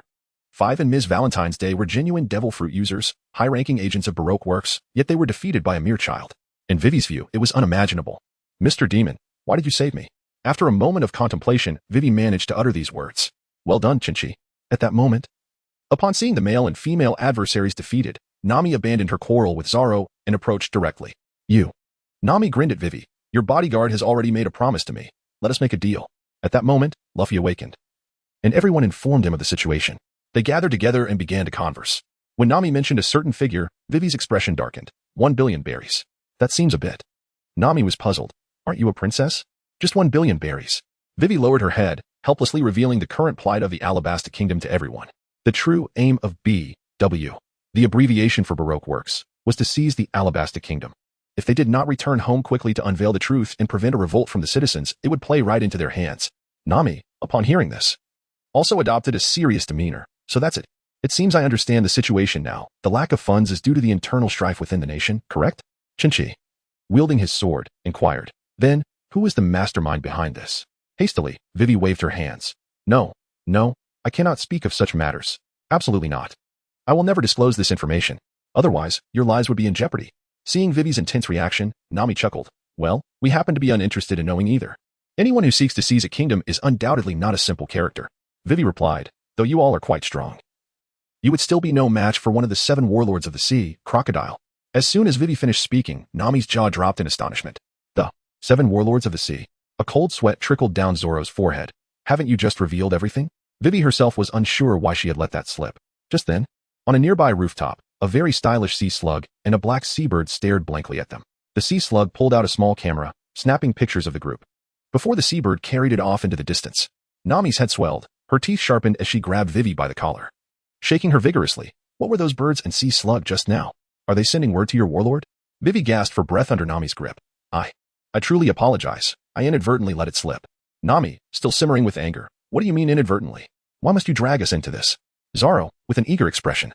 Five and Ms. Valentine's Day were genuine devil fruit users, high-ranking agents of Baroque Works, yet they were defeated by a mere child. In Vivy's view, it was unimaginable. Mr. Demon, why did you save me? After a moment of contemplation, Vivy managed to utter these words. Well done, Chinchi. At that moment, upon seeing the male and female adversaries defeated, Nami abandoned her quarrel with Zoro and approached directly. You. Nami grinned at Vivy. Your bodyguard has already made a promise to me. Let us make a deal. At that moment, Luffy awakened, and everyone informed him of the situation. They gathered together and began to converse. When Nami mentioned a certain figure, Vivy's expression darkened. 1 billion berries. That seems a bit. Nami was puzzled. Aren't you a princess? Just 1 billion berries. Vivy lowered her head, helplessly revealing the current plight of the Alabasta kingdom to everyone. The true aim of B.W., the abbreviation for Baroque Works, was to seize the Alabasta kingdom. If they did not return home quickly to unveil the truth and prevent a revolt from the citizens, it would play right into their hands. Nami, upon hearing this, also adopted a serious demeanor. So that's it. It seems I understand the situation now. The lack of funds is due to the internal strife within the nation, correct? Chinchi, wielding his sword, inquired. Then, who is the mastermind behind this? Hastily, Vivy waved her hands. No, I cannot speak of such matters. Absolutely not. I will never disclose this information. Otherwise, your lives would be in jeopardy. Seeing Vivy's intense reaction, Nami chuckled. Well, we happen to be uninterested in knowing either. Anyone who seeks to seize a kingdom is undoubtedly not a simple character. Vivy replied, though you all are quite strong. You would still be no match for one of the 7 warlords of the sea, Crocodile. As soon as Vivy finished speaking, Nami's jaw dropped in astonishment. The 7 warlords of the sea. A cold sweat trickled down Zoro's forehead. Haven't you just revealed everything? Vivy herself was unsure why she had let that slip. Just then, on a nearby rooftop, a very stylish sea slug and a black seabird stared blankly at them. The sea slug pulled out a small camera, snapping pictures of the group. Before the seabird carried it off into the distance, Nami's head swelled, her teeth sharpened as she grabbed Vivy by the collar. Shaking her vigorously, what were those birds and sea slug just now? Are they sending word to your warlord? Vivy gasped for breath under Nami's grip. I truly apologize. I inadvertently let it slip. Nami, still simmering with anger. What do you mean inadvertently? Why must you drag us into this? Zoro, with an eager expression,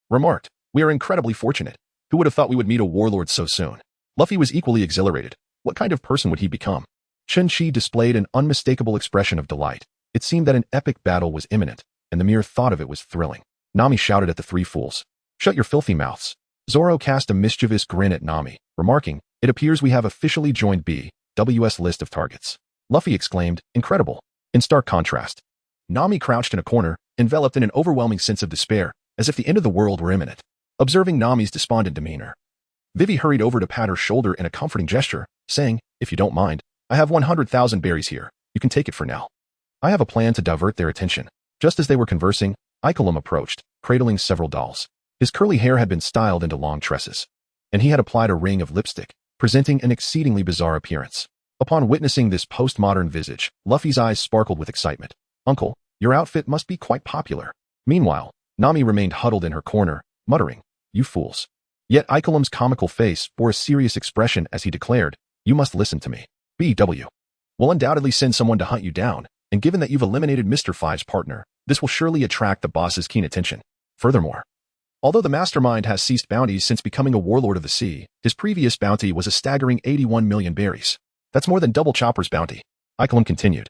remarked, we are incredibly fortunate. Who would have thought we would meet a warlord so soon? Luffy was equally exhilarated. What kind of person would he become? Chenqi displayed an unmistakable expression of delight. It seemed that an epic battle was imminent, and the mere thought of it was thrilling. Nami shouted at the 3 fools. Shut your filthy mouths. Zoro cast a mischievous grin at Nami, remarking, it appears we have officially joined BW's list of targets. Luffy exclaimed, incredible. In stark contrast, Nami crouched in a corner, enveloped in an overwhelming sense of despair, as if the end of the world were imminent. Observing Nami's despondent demeanor, Vivy hurried over to pat her shoulder in a comforting gesture, saying, if you don't mind, I have 100,000 berries here. You can take it for now. I have a plan to divert their attention. Just as they were conversing, Icolum approached, cradling several dolls. His curly hair had been styled into long tresses, and he had applied a ring of lipstick, presenting an exceedingly bizarre appearance. Upon witnessing this postmodern visage, Luffy's eyes sparkled with excitement. Uncle, your outfit must be quite popular. Meanwhile, Nami remained huddled in her corner, muttering, you fools. Yet Icolum's comical face bore a serious expression as he declared, you must listen to me. BW will undoubtedly send someone to hunt you down, and given that you've eliminated Mr. Five's partner, this will surely attract the boss's keen attention. Furthermore, although the mastermind has ceased bounties since becoming a warlord of the sea, his previous bounty was a staggering 81 million berries. That's more than double Chopper's bounty. Icolum continued.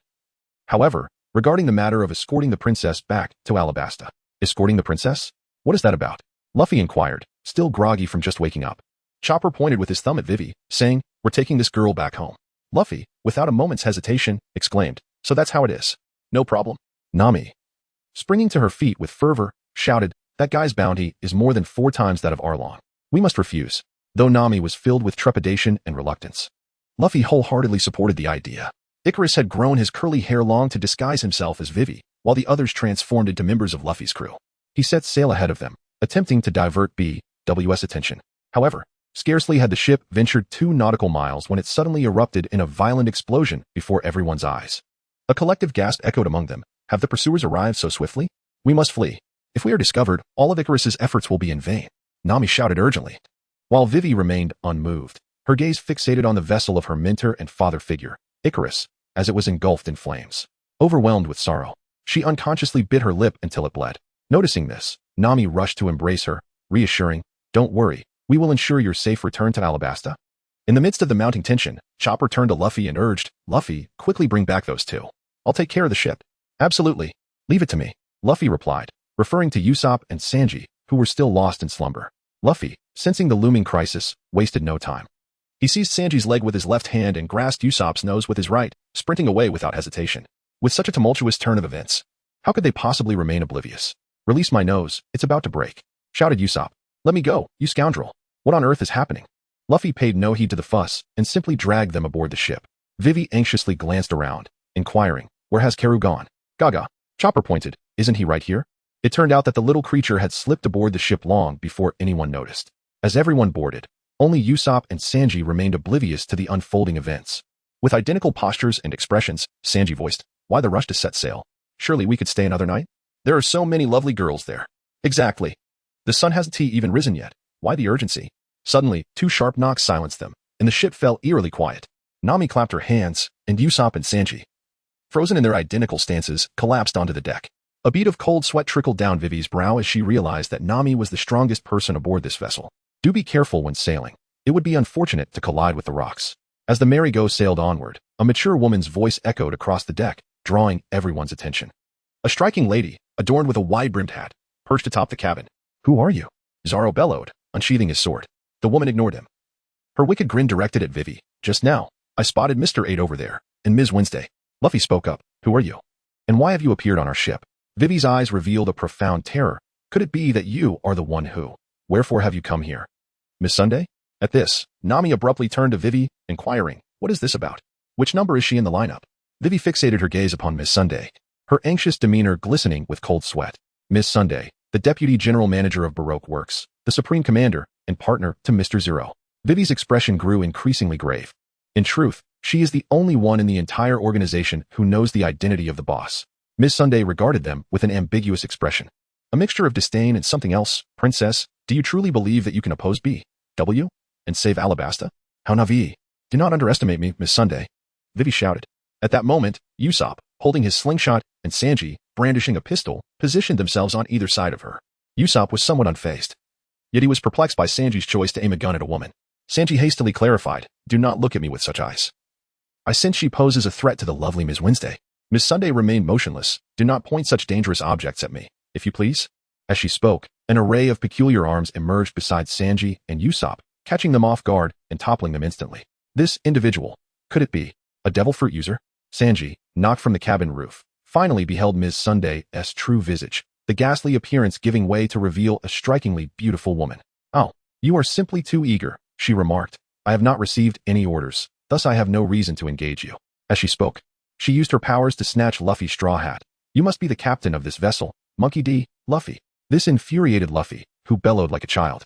However, regarding the matter of escorting the princess back to Alabasta. Escorting the princess? What is that about? Luffy inquired, still groggy from just waking up. Chopper pointed with his thumb at Vivy, saying, we're taking this girl back home. Luffy, without a moment's hesitation, exclaimed, so that's how it is. No problem. Nami, springing to her feet with fervor, shouted, that guy's bounty is more than 4 times that of Arlong. We must refuse. Though Nami was filled with trepidation and reluctance, Luffy wholeheartedly supported the idea. Icarus had grown his curly hair long to disguise himself as Vivy, while the others transformed into members of Luffy's crew. He set sail ahead of them, attempting to divert BW's attention. However, scarcely had the ship ventured 2 nautical miles when it suddenly erupted in a violent explosion before everyone's eyes. A collective gasp echoed among them. Have the pursuers arrived so swiftly? We must flee. If we are discovered, all of Icarus's efforts will be in vain. Nami shouted urgently, while Vivy remained unmoved, her gaze fixated on the vessel of her mentor and father figure, Icarus, as it was engulfed in flames. Overwhelmed with sorrow, she unconsciously bit her lip until it bled. Noticing this, Nami rushed to embrace her, reassuring, don't worry, we will ensure your safe return to Alabasta. In the midst of the mounting tension, Chopper turned to Luffy and urged, Luffy, quickly bring back those 2. I'll take care of the ship. Absolutely. Leave it to me. Luffy replied, referring to Usopp and Sanji, who were still lost in slumber. Luffy, sensing the looming crisis, wasted no time. He seized Sanji's leg with his left hand and grasped Usopp's nose with his right, sprinting away without hesitation. With such a tumultuous turn of events, how could they possibly remain oblivious? Release my nose, it's about to break, shouted Usopp. Let me go, you scoundrel. What on earth is happening? Luffy paid no heed to the fuss and simply dragged them aboard the ship. Vivy anxiously glanced around, inquiring, where has Karu gone? Gaga. Chopper pointed, isn't he right here? It turned out that the little creature had slipped aboard the ship long before anyone noticed. As everyone boarded, only Usopp and Sanji remained oblivious to the unfolding events. With identical postures and expressions, Sanji voiced, why the rush to set sail? Surely we could stay another night? There are so many lovely girls there. Exactly. The sun hasn't even risen yet. Why the urgency? Suddenly, 2 sharp knocks silenced them, and the ship fell eerily quiet. Nami clapped her hands, and Usopp and Sanji, frozen in their identical stances, collapsed onto the deck. A bead of cold sweat trickled down Vivy's brow as she realized that Nami was the strongest person aboard this vessel. Do be careful when sailing. It would be unfortunate to collide with the rocks. As the merry-go sailed onward, a mature woman's voice echoed across the deck, drawing everyone's attention. A striking lady, adorned with a wide-brimmed hat, perched atop the cabin. "Who are you?" Zoro bellowed, unsheathing his sword. The woman ignored him. Her wicked grin directed at Vivy. "Just now, I spotted Mr. 8 over there, and Ms. Wednesday." Luffy spoke up. "Who are you? And why have you appeared on our ship?" Vivy's eyes revealed a profound terror. "Could it be that you are the one who? Wherefore have you come here?" "Miss Sunday?" At this, Nami abruptly turned to Vivy, inquiring, "What is this about? Which number is she in the lineup?" Vivy fixated her gaze upon Miss Sunday, her anxious demeanor glistening with cold sweat. Miss Sunday, the Deputy General Manager of Baroque Works, the Supreme Commander, and partner to Mr. Zoro. Vivy's expression grew increasingly grave. In truth, she is the only one in the entire organization who knows the identity of the boss. Miss Sunday regarded them with an ambiguous expression. A mixture of disdain and something else. "Princess, do you truly believe that you can oppose B.W. and save Alabasta? How naive. Do not underestimate me, Miss Sunday." Vivy shouted. At that moment, Usopp, holding his slingshot, and Sanji, brandishing a pistol, positioned themselves on either side of her. Usopp was somewhat unfazed. Yet he was perplexed by Sanji's choice to aim a gun at a woman. Sanji hastily clarified, "Do not look at me with such eyes. I sense she poses a threat to the lovely Miss Wednesday." Miss Sunday remained motionless. "Do not point such dangerous objects at me, if you please." As she spoke, an array of peculiar arms emerged beside Sanji and Usopp, catching them off guard and toppling them instantly. This individual, could it be a devil fruit user? Sanji, knocked from the cabin roof, finally beheld Miss Sunday's true visage, the ghastly appearance giving way to reveal a strikingly beautiful woman. "Oh, you are simply too eager," she remarked. "I have not received any orders, thus I have no reason to engage you." As she spoke, she used her powers to snatch Luffy's straw hat. "You must be the captain of this vessel, Monkey D. Luffy." This infuriated Luffy, who bellowed like a child.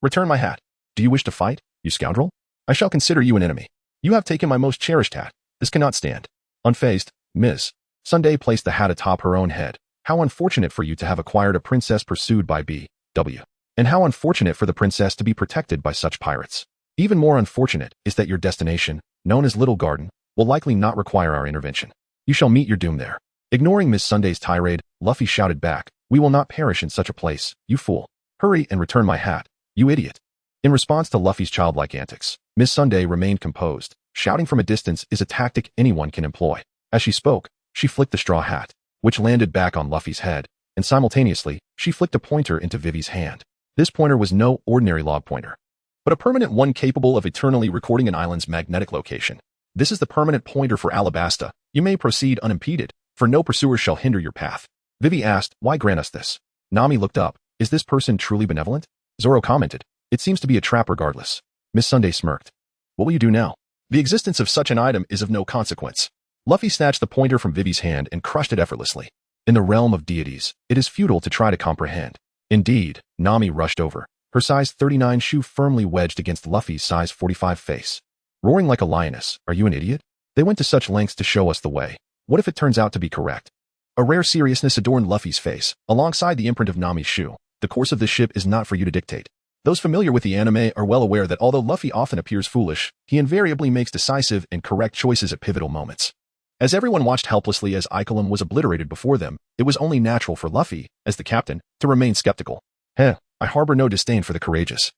"Return my hat. Do you wish to fight, you scoundrel? I shall consider you an enemy. You have taken my most cherished hat. This cannot stand." Unfazed, Ms. Sunday placed the hat atop her own head. "How unfortunate for you to have acquired a princess pursued by B.W. And how unfortunate for the princess to be protected by such pirates. Even more unfortunate is that your destination, known as Little Garden, will likely not require our intervention. You shall meet your doom there." Ignoring Miss Sunday's tirade, Luffy shouted back, "We will not perish in such a place, you fool. Hurry and return my hat, you idiot." In response to Luffy's childlike antics, Miss Sunday remained composed. Shouting from a distance is a tactic anyone can employ. As she spoke, she flicked the straw hat, which landed back on Luffy's head, and simultaneously, she flicked a pointer into Vivy's hand. This pointer was no ordinary log pointer, but a permanent one capable of eternally recording an island's magnetic location. "This is the permanent pointer for Alabasta. You may proceed unimpeded, for no pursuer shall hinder your path." Vivy asked, "Why grant us this?" Nami looked up. "Is this person truly benevolent?" Zoro commented, "It seems to be a trap regardless." Miss Sunday smirked. "What will you do now? The existence of such an item is of no consequence." Luffy snatched the pointer from Vivy's hand and crushed it effortlessly. In the realm of deities, it is futile to try to comprehend. Indeed, Nami rushed over, her size 39 shoe firmly wedged against Luffy's size 45 face. Roaring like a lioness, "Are you an idiot? They went to such lengths to show us the way. What if it turns out to be correct?" A rare seriousness adorned Luffy's face, alongside the imprint of Nami's shoe. "The course of this ship is not for you to dictate." Those familiar with the anime are well aware that although Luffy often appears foolish, he invariably makes decisive and correct choices at pivotal moments. As everyone watched helplessly as Ikelim was obliterated before them, it was only natural for Luffy, as the captain, to remain skeptical. I harbor no disdain for the courageous.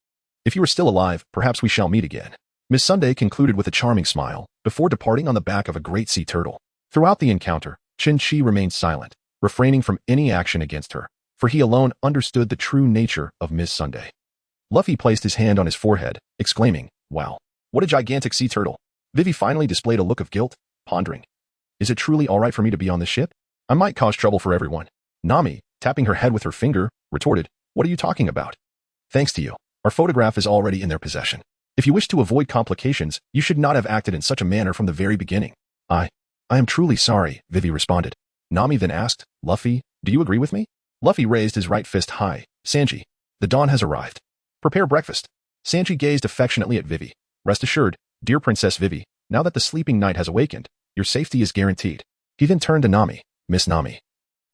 If you are still alive, perhaps we shall meet again." Miss Sunday concluded with a charming smile, before departing on the back of a great sea turtle. Throughout the encounter, Chenqi remained silent, refraining from any action against her, for he alone understood the true nature of Miss Sunday. Luffy placed his hand on his forehead, exclaiming, "Wow, what a gigantic sea turtle." Vivy finally displayed a look of guilt, pondering, "Is it truly all right for me to be on this ship? I might cause trouble for everyone." Nami, tapping her head with her finger, retorted, "What are you talking about? Thanks to you, our photograph is already in their possession. If you wish to avoid complications, you should not have acted in such a manner from the very beginning." I am truly sorry," Vivy responded. Nami then asked, "Luffy, do you agree with me?" Luffy raised his right fist high. "Sanji, the dawn has arrived. Prepare breakfast." Sanji gazed affectionately at Vivy. "Rest assured, dear Princess Vivy, now that the sleeping knight has awakened, your safety is guaranteed." He then turned to Nami. "Miss Nami,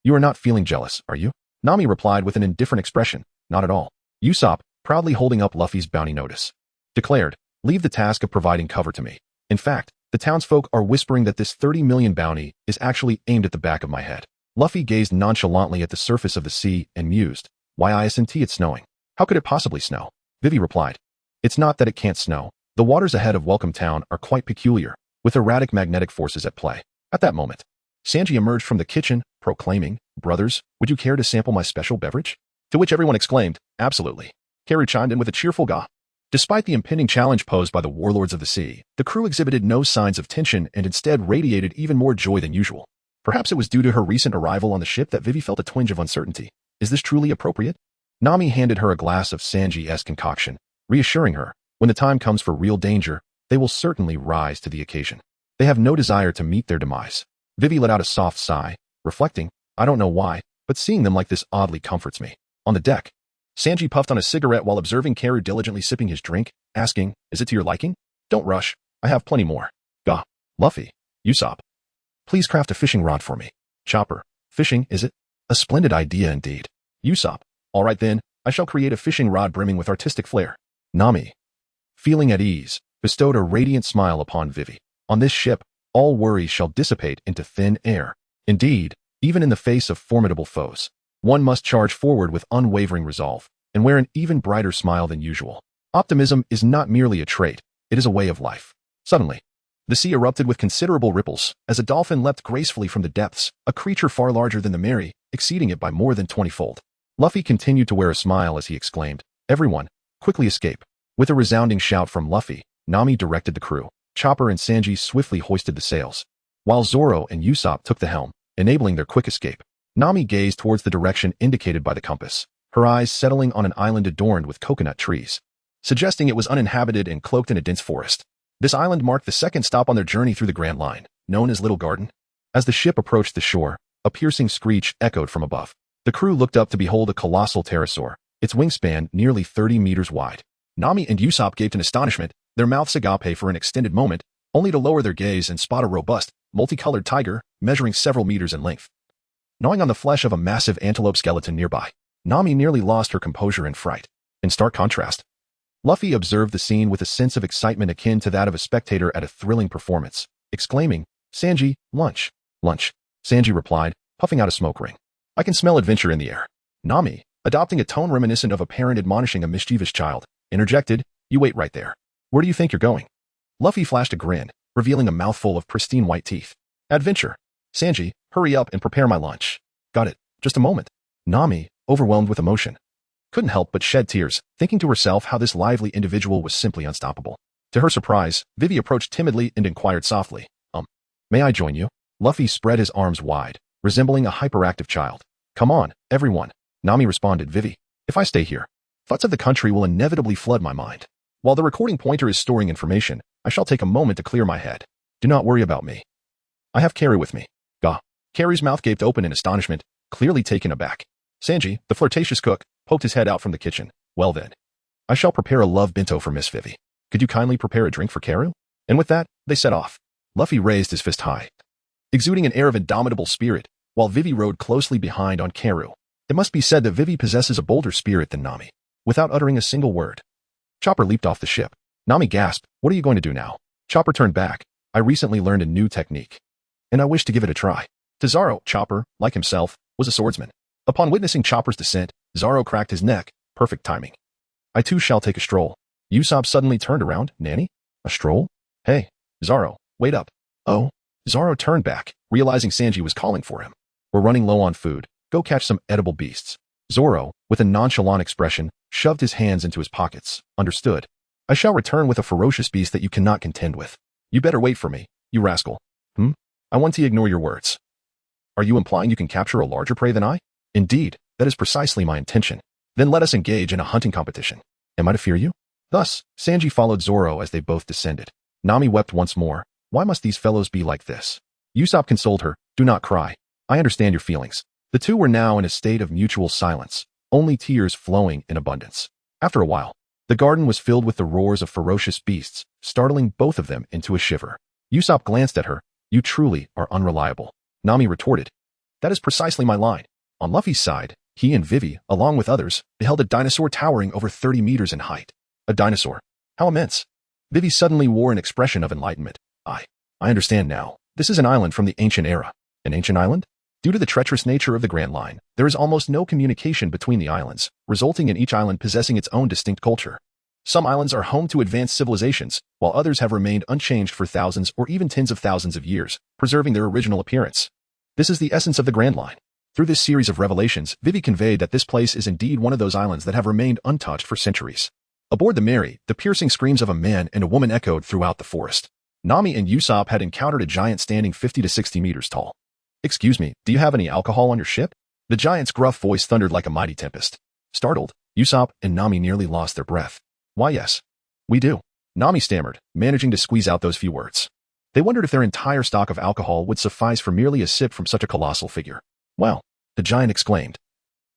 you are not feeling jealous, are you?" Nami replied with an indifferent expression, "Not at all." Usopp, proudly holding up Luffy's bounty notice, declared, "Leave the task of providing cover to me. In fact, the townsfolk are whispering that this 30 million bounty is actually aimed at the back of my head." Luffy gazed nonchalantly at the surface of the sea and mused, "Why isn't it snowing? How could it possibly snow?" Vivy replied, It's not that it can't snow. The waters ahead of Welcome Town are quite peculiar, with erratic magnetic forces at play. At that moment, Sanji emerged from the kitchen, proclaiming, "Brothers, would you care to sample my special beverage?" To which everyone exclaimed, "Absolutely." Carrie chimed in with a cheerful gah. Despite the impending challenge posed by the warlords of the sea, the crew exhibited no signs of tension and instead radiated even more joy than usual. Perhaps it was due to her recent arrival on the ship that Vivy felt a twinge of uncertainty. Is this truly appropriate? Nami handed her a glass of Sanji-esque concoction, reassuring her, when the time comes for real danger, they will certainly rise to the occasion. They have no desire to meet their demise. Vivy let out a soft sigh, reflecting, I don't know why, but seeing them like this oddly comforts me. On the deck, Sanji puffed on a cigarette while observing Karoo diligently sipping his drink, asking, is it to your liking? Don't rush. I have plenty more. Gah. Luffy. Usopp. Please craft a fishing rod for me. Chopper. Fishing, is it? A splendid idea indeed. Usopp. All right then, I shall create a fishing rod brimming with artistic flair. Nami, feeling at ease, bestowed a radiant smile upon Vivy. On this ship, all worries shall dissipate into thin air. Indeed, even in the face of formidable foes, one must charge forward with unwavering resolve and wear an even brighter smile than usual. Optimism is not merely a trait, it is a way of life. Suddenly, the sea erupted with considerable ripples as a dolphin leapt gracefully from the depths, a creature far larger than the Mary, exceeding it by more than 20-fold. Luffy continued to wear a smile as he exclaimed, everyone, quickly escape. With a resounding shout from Luffy, Nami directed the crew. Chopper and Sanji swiftly hoisted the sails, while Zoro and Usopp took the helm, enabling their quick escape. Nami gazed towards the direction indicated by the compass, her eyes settling on an island adorned with coconut trees, suggesting it was uninhabited and cloaked in a dense forest. This island marked the second stop on their journey through the Grand Line, known as Little Garden. As the ship approached the shore, a piercing screech echoed from above. The crew looked up to behold a colossal pterosaur, its wingspan nearly 30 meters wide. Nami and Usopp gaped in astonishment, their mouths agape for an extended moment, only to lower their gaze and spot a robust, multicolored tiger, measuring several meters in length. Gnawing on the flesh of a massive antelope skeleton nearby, Nami nearly lost her composure in fright. In stark contrast, Luffy observed the scene with a sense of excitement akin to that of a spectator at a thrilling performance, exclaiming, Sanji, lunch. Lunch. Sanji replied, puffing out a smoke ring. I can smell adventure in the air. Nami, adopting a tone reminiscent of a parent admonishing a mischievous child, interjected, you wait right there. Where do you think you're going? Luffy flashed a grin, revealing a mouthful of pristine white teeth. Adventure. Sanji, hurry up and prepare my lunch. Got it. Just a moment. Nami, overwhelmed with emotion, couldn't help but shed tears, thinking to herself how this lively individual was simply unstoppable. To her surprise, Vivy approached timidly and inquired softly, may I join you? Luffy spread his arms wide, resembling a hyperactive child. Come on, everyone. Nami responded, Vivy, if I stay here, thoughts of the country will inevitably flood my mind. While the recording pointer is storing information, I shall take a moment to clear my head. Do not worry about me. I have Carrie with me. Gah. Carrie's mouth gaped open in astonishment, clearly taken aback. Sanji, the flirtatious cook, poked his head out from the kitchen. Well then, I shall prepare a love bento for Miss Vivy. Could you kindly prepare a drink for Karoo? And with that, they set off. Luffy raised his fist high, exuding an air of indomitable spirit, while Vivy rode closely behind on Karoo. It must be said that Vivy possesses a bolder spirit than Nami. Without uttering a single word, Chopper leaped off the ship. Nami gasped, what are you going to do now? Chopper turned back. I recently learned a new technique, and I wish to give it a try. To Zoro, Chopper, like himself, was a swordsman. Upon witnessing Chopper's descent, Zoro cracked his neck, perfect timing. I too shall take a stroll. Usopp suddenly turned around, Nanny? A stroll? Hey, Zoro, wait up. Oh. Zoro turned back, realizing Sanji was calling for him. We're running low on food, go catch some edible beasts. Zoro, with a nonchalant expression, shoved his hands into his pockets. Understood. I shall return with a ferocious beast that you cannot contend with. You better wait for me, you rascal. I want to ignore your words. Are you implying you can capture a larger prey than I? Indeed, that is precisely my intention. Then let us engage in a hunting competition. Am I to fear you? Thus, Sanji followed Zoro as they both descended. Nami wept once more. Why must these fellows be like this? Usopp consoled her, do not cry. I understand your feelings. The two were now in a state of mutual silence, only tears flowing in abundance. After a while, the garden was filled with the roars of ferocious beasts, startling both of them into a shiver. Usopp glanced at her. You truly are unreliable. Nami retorted. That is precisely my line. On Luffy's side, he and Vivy, along with others, beheld a dinosaur towering over 30 meters in height. A dinosaur. How immense. Vivy suddenly wore an expression of enlightenment. I understand now. This is an island from the ancient era. An ancient island? Due to the treacherous nature of the Grand Line, there is almost no communication between the islands, resulting in each island possessing its own distinct culture. Some islands are home to advanced civilizations, while others have remained unchanged for thousands or even tens of thousands of years, preserving their original appearance. This is the essence of the Grand Line. Through this series of revelations, Vivy conveyed that this place is indeed one of those islands that have remained untouched for centuries. Aboard the Mary, the piercing screams of a man and a woman echoed throughout the forest. Nami and Usopp had encountered a giant standing 50 to 60 meters tall. "Excuse me, do you have any alcohol on your ship?" The giant's gruff voice thundered like a mighty tempest. Startled, Usopp and Nami nearly lost their breath. "Why yes, we do," Nami stammered, managing to squeeze out those few words. They wondered if their entire stock of alcohol would suffice for merely a sip from such a colossal figure. "Well," the giant exclaimed,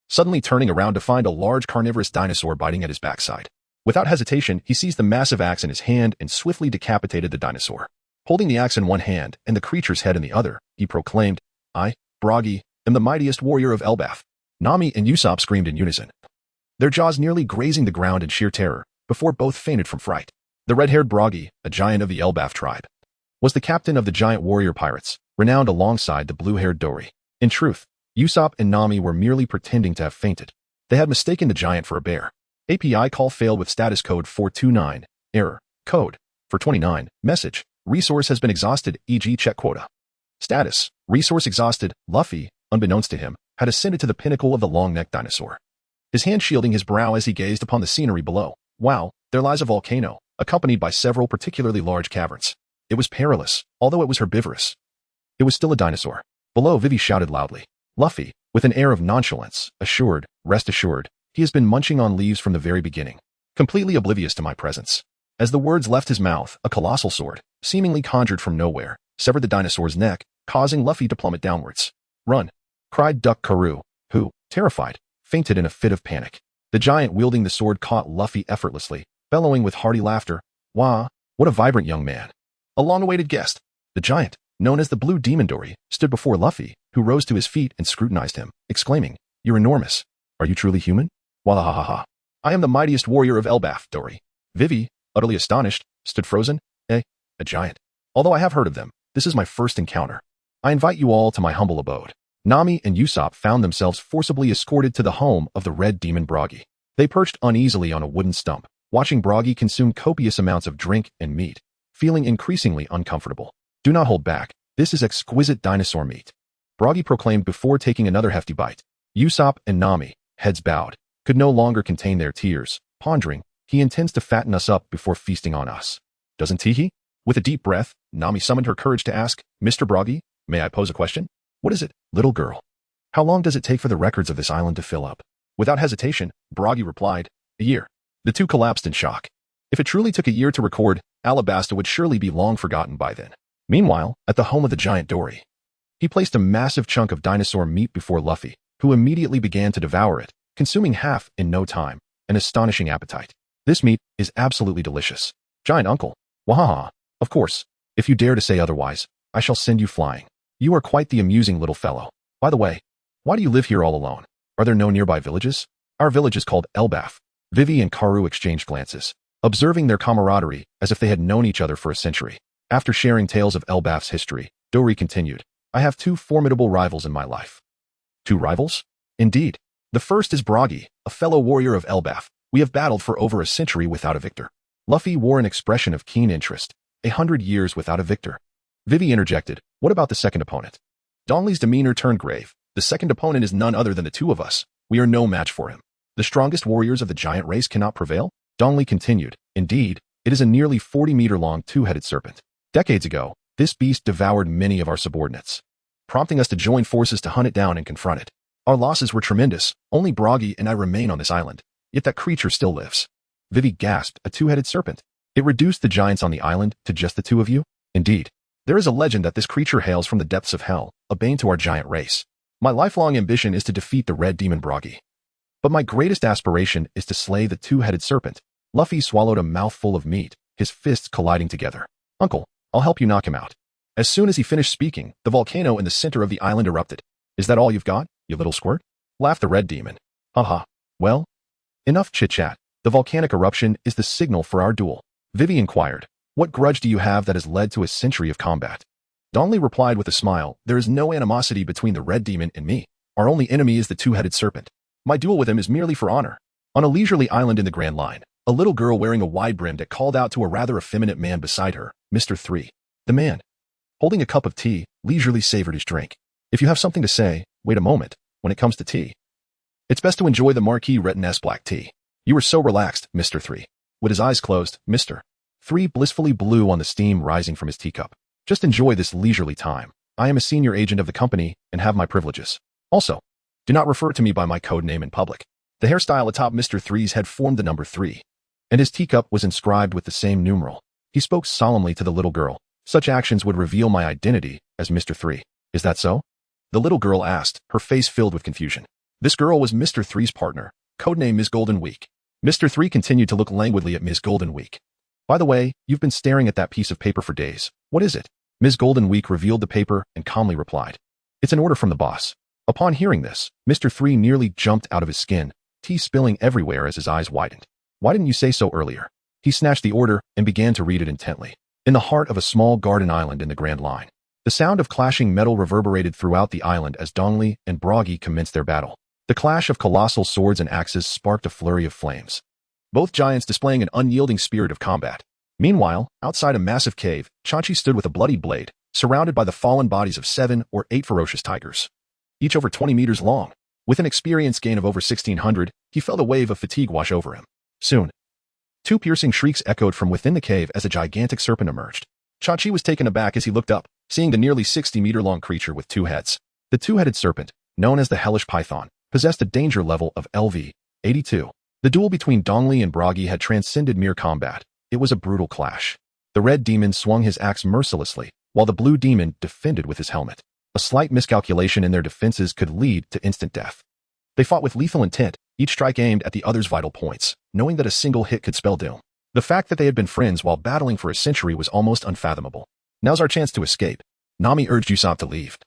suddenly turning around to find a large carnivorous dinosaur biting at his backside. Without hesitation, he seized the massive axe in his hand and swiftly decapitated the dinosaur. Holding the axe in one hand and the creature's head in the other, he proclaimed, "I, Buggy, am the mightiest warrior of Elbaf." Nami and Usopp screamed in unison, their jaws nearly grazing the ground in sheer terror, before both fainted from fright. The red-haired Buggy, a giant of the Elbaf tribe, was the captain of the giant warrior pirates, renowned alongside the blue-haired Dory. In truth, Usopp and Nami were merely pretending to have fainted. They had mistaken the giant for a bear. API call failed with status code 429, error, code, 429, message, resource has been exhausted, e.g. check quota. Status, resource exhausted. Luffy, unbeknownst to him, had ascended to the pinnacle of the long-necked dinosaur, his hand shielding his brow as he gazed upon the scenery below. Wow, there lies a volcano, accompanied by several particularly large caverns. It was perilous, although it was herbivorous. It was still a dinosaur. Below, Vivy shouted loudly. Luffy, with an air of nonchalance, assured, rest assured, he has been munching on leaves from the very beginning, completely oblivious to my presence. As the words left his mouth, a colossal sword, seemingly conjured from nowhere, severed the dinosaur's neck, causing Luffy to plummet downwards. "Run!" cried Duck Karoo, who, terrified, fainted in a fit of panic. The giant wielding the sword caught Luffy effortlessly, bellowing with hearty laughter. "Wah, what a vibrant young man. A long-awaited guest." The giant, known as the Blue Demon Dory, stood before Luffy, who rose to his feet and scrutinized him, exclaiming, "You're enormous. Are you truly human?" "Wahahaha. I am the mightiest warrior of Elbaf, Dory." Vivy, utterly astonished, stood frozen. A giant. Although I have heard of them, this is my first encounter. I invite you all to my humble abode." Nami and Usopp found themselves forcibly escorted to the home of the Red Demon Buggy. They perched uneasily on a wooden stump, watching Buggy consume copious amounts of drink and meat, feeling increasingly uncomfortable. "Do not hold back. This is exquisite dinosaur meat," Buggy proclaimed before taking another hefty bite. Usopp and Nami, heads bowed, could no longer contain their tears, pondering, he intends to fatten us up before feasting on us, doesn't he? With a deep breath, Nami summoned her courage to ask, "Mr. Buggy, may I pose a question?" "What is it, little girl?" "How long does it take for the records of this island to fill up?" Without hesitation, Buggy replied, "A year." The two collapsed in shock. If it truly took a year to record, Alabasta would surely be long forgotten by then. Meanwhile, at the home of the giant Dory, he placed a massive chunk of dinosaur meat before Luffy, who immediately began to devour it, consuming half in no time, an astonishing appetite. "This meat is absolutely delicious. Giant uncle." "Wahaha. Of course. If you dare to say otherwise, I shall send you flying. You are quite the amusing little fellow. By the way, why do you live here all alone? Are there no nearby villages?" "Our village is called Elbaf." Vivy and Karoo exchanged glances, observing their camaraderie as if they had known each other for a century. After sharing tales of Elbaf's history, Dory continued, "I have two formidable rivals in my life." "Two rivals?" "Indeed. The first is Buggy, a fellow warrior of Elbaf. We have battled for over a century without a victor." Luffy wore an expression of keen interest. 100 years without a victor. Vivy interjected, "What about the second opponent?" Dongley's demeanor turned grave. "The second opponent is none other than the two of us. We are no match for him. The strongest warriors of the giant race cannot prevail?" Dongley continued, "Indeed, it is a nearly 40-meter-long two-headed serpent. Decades ago, this beast devoured many of our subordinates, prompting us to join forces to hunt it down and confront it. Our losses were tremendous. Only Buggy and I remain on this island, yet that creature still lives." Vivy gasped, "A two-headed serpent? It reduced the giants on the island to just the two of you?" "Indeed. There is a legend that this creature hails from the depths of hell, a bane to our giant race. My lifelong ambition is to defeat the Red Demon Buggy. But my greatest aspiration is to slay the two-headed serpent." Luffy swallowed a mouthful of meat, his fists colliding together. "Uncle, I'll help you knock him out." As soon as he finished speaking, the volcano in the center of the island erupted. "Is that all you've got, you little squirt?" laughed the Red Demon. "Haha. Well, enough chit-chat. The volcanic eruption is the signal for our duel." Vivy inquired, "What grudge do you have that has led to a century of combat?" Dongley replied with a smile, "There is no animosity between the Red Demon and me. Our only enemy is the two-headed serpent. My duel with him is merely for honor." On a leisurely island in the Grand Line, A little girl wearing a wide-brimmed hat called out to a rather effeminate man beside her, Mr. 3. The man, holding a cup of tea, leisurely savored his drink. If you have something to say, wait a moment. When it comes to tea, it's best to enjoy the Marquis Retinesse black tea. You were so relaxed, Mr. 3. With his eyes closed, Mr. 3 blissfully blew on the steam rising from his teacup. Just enjoy this leisurely time. I am a senior agent of the company and have my privileges. Also, do not refer to me by my code name in public. The hairstyle atop Mr. 3's head formed the number 3, and his teacup was inscribed with the same numeral. He spoke solemnly to the little girl. Such actions would reveal my identity as Mr. 3. Is that so? The little girl asked, her face filled with confusion. This girl was Mr. 3's partner, codename Ms. Golden Week. Mr. 3 continued to look languidly at Ms. Golden Week. By the way, you've been staring at that piece of paper for days. What is it? Ms. Golden Week revealed the paper and calmly replied. It's an order from the boss. Upon hearing this, Mr. 3 nearly jumped out of his skin, tea spilling everywhere as his eyes widened. Why didn't you say so earlier? He snatched the order and began to read it intently. In the heart of a small garden island in the Grand Line, the sound of clashing metal reverberated throughout the island as Dongli and Broggy commenced their battle. The clash of colossal swords and axes sparked a flurry of flames, both giants displaying an unyielding spirit of combat. Meanwhile, outside a massive cave, Chenqi stood with a bloody blade, surrounded by the fallen bodies of 7 or 8 ferocious tigers, each over 20 meters long. With an experience gain of over 1,600, he felt a wave of fatigue wash over him. Soon, 2 piercing shrieks echoed from within the cave as a gigantic serpent emerged. Chenqi was taken aback as he looked up, seeing the nearly 60-meter-long creature with 2 heads. The 2-headed serpent, known as the Hellish Python, possessed a danger level of LV 82. The duel between Dongli and Broggy had transcended mere combat. It was a brutal clash. The red demon swung his axe mercilessly, while the blue demon defended with his helmet. A slight miscalculation in their defenses could lead to instant death. They fought with lethal intent, each strike aimed at the other's vital points, knowing that a single hit could spell doom. The fact that they had been friends while battling for a century was almost unfathomable. Now's our chance to escape. Nami urged Usopp to leave.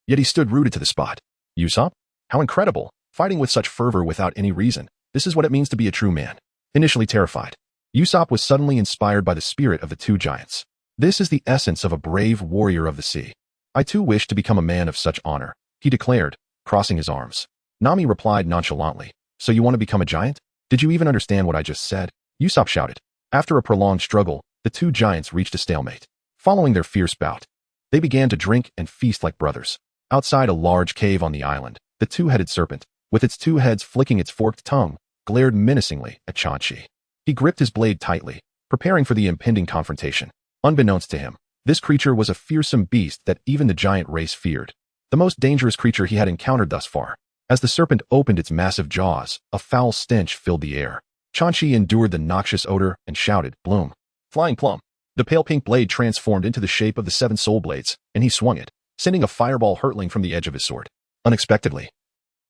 Yet he stood rooted to the spot. Usopp? How incredible, fighting with such fervor without any reason. This is what it means to be a true man. Initially terrified, Usopp was suddenly inspired by the spirit of the 2 giants. This is the essence of a brave warrior of the sea. I too wish to become a man of such honor, he declared, crossing his arms. Nami replied nonchalantly, so you want to become a giant? Did you even understand what I just said? Usopp shouted. After a prolonged struggle, the 2 giants reached a stalemate. Following their fierce bout, they began to drink and feast like brothers. Outside a large cave on the island, the 2-headed serpent, with its 2 heads flicking its forked tongue, glared menacingly at Chenqi. He gripped his blade tightly, preparing for the impending confrontation. Unbeknownst to him, this creature was a fearsome beast that even the giant race feared. The most dangerous creature he had encountered thus far. As the serpent opened its massive jaws, a foul stench filled the air. Chenqi endured the noxious odor and shouted, "Bloom!" Flying plum. The pale pink blade transformed into the shape of the 7 soul blades, and he swung it, sending a fireball hurtling from the edge of his sword. Unexpectedly,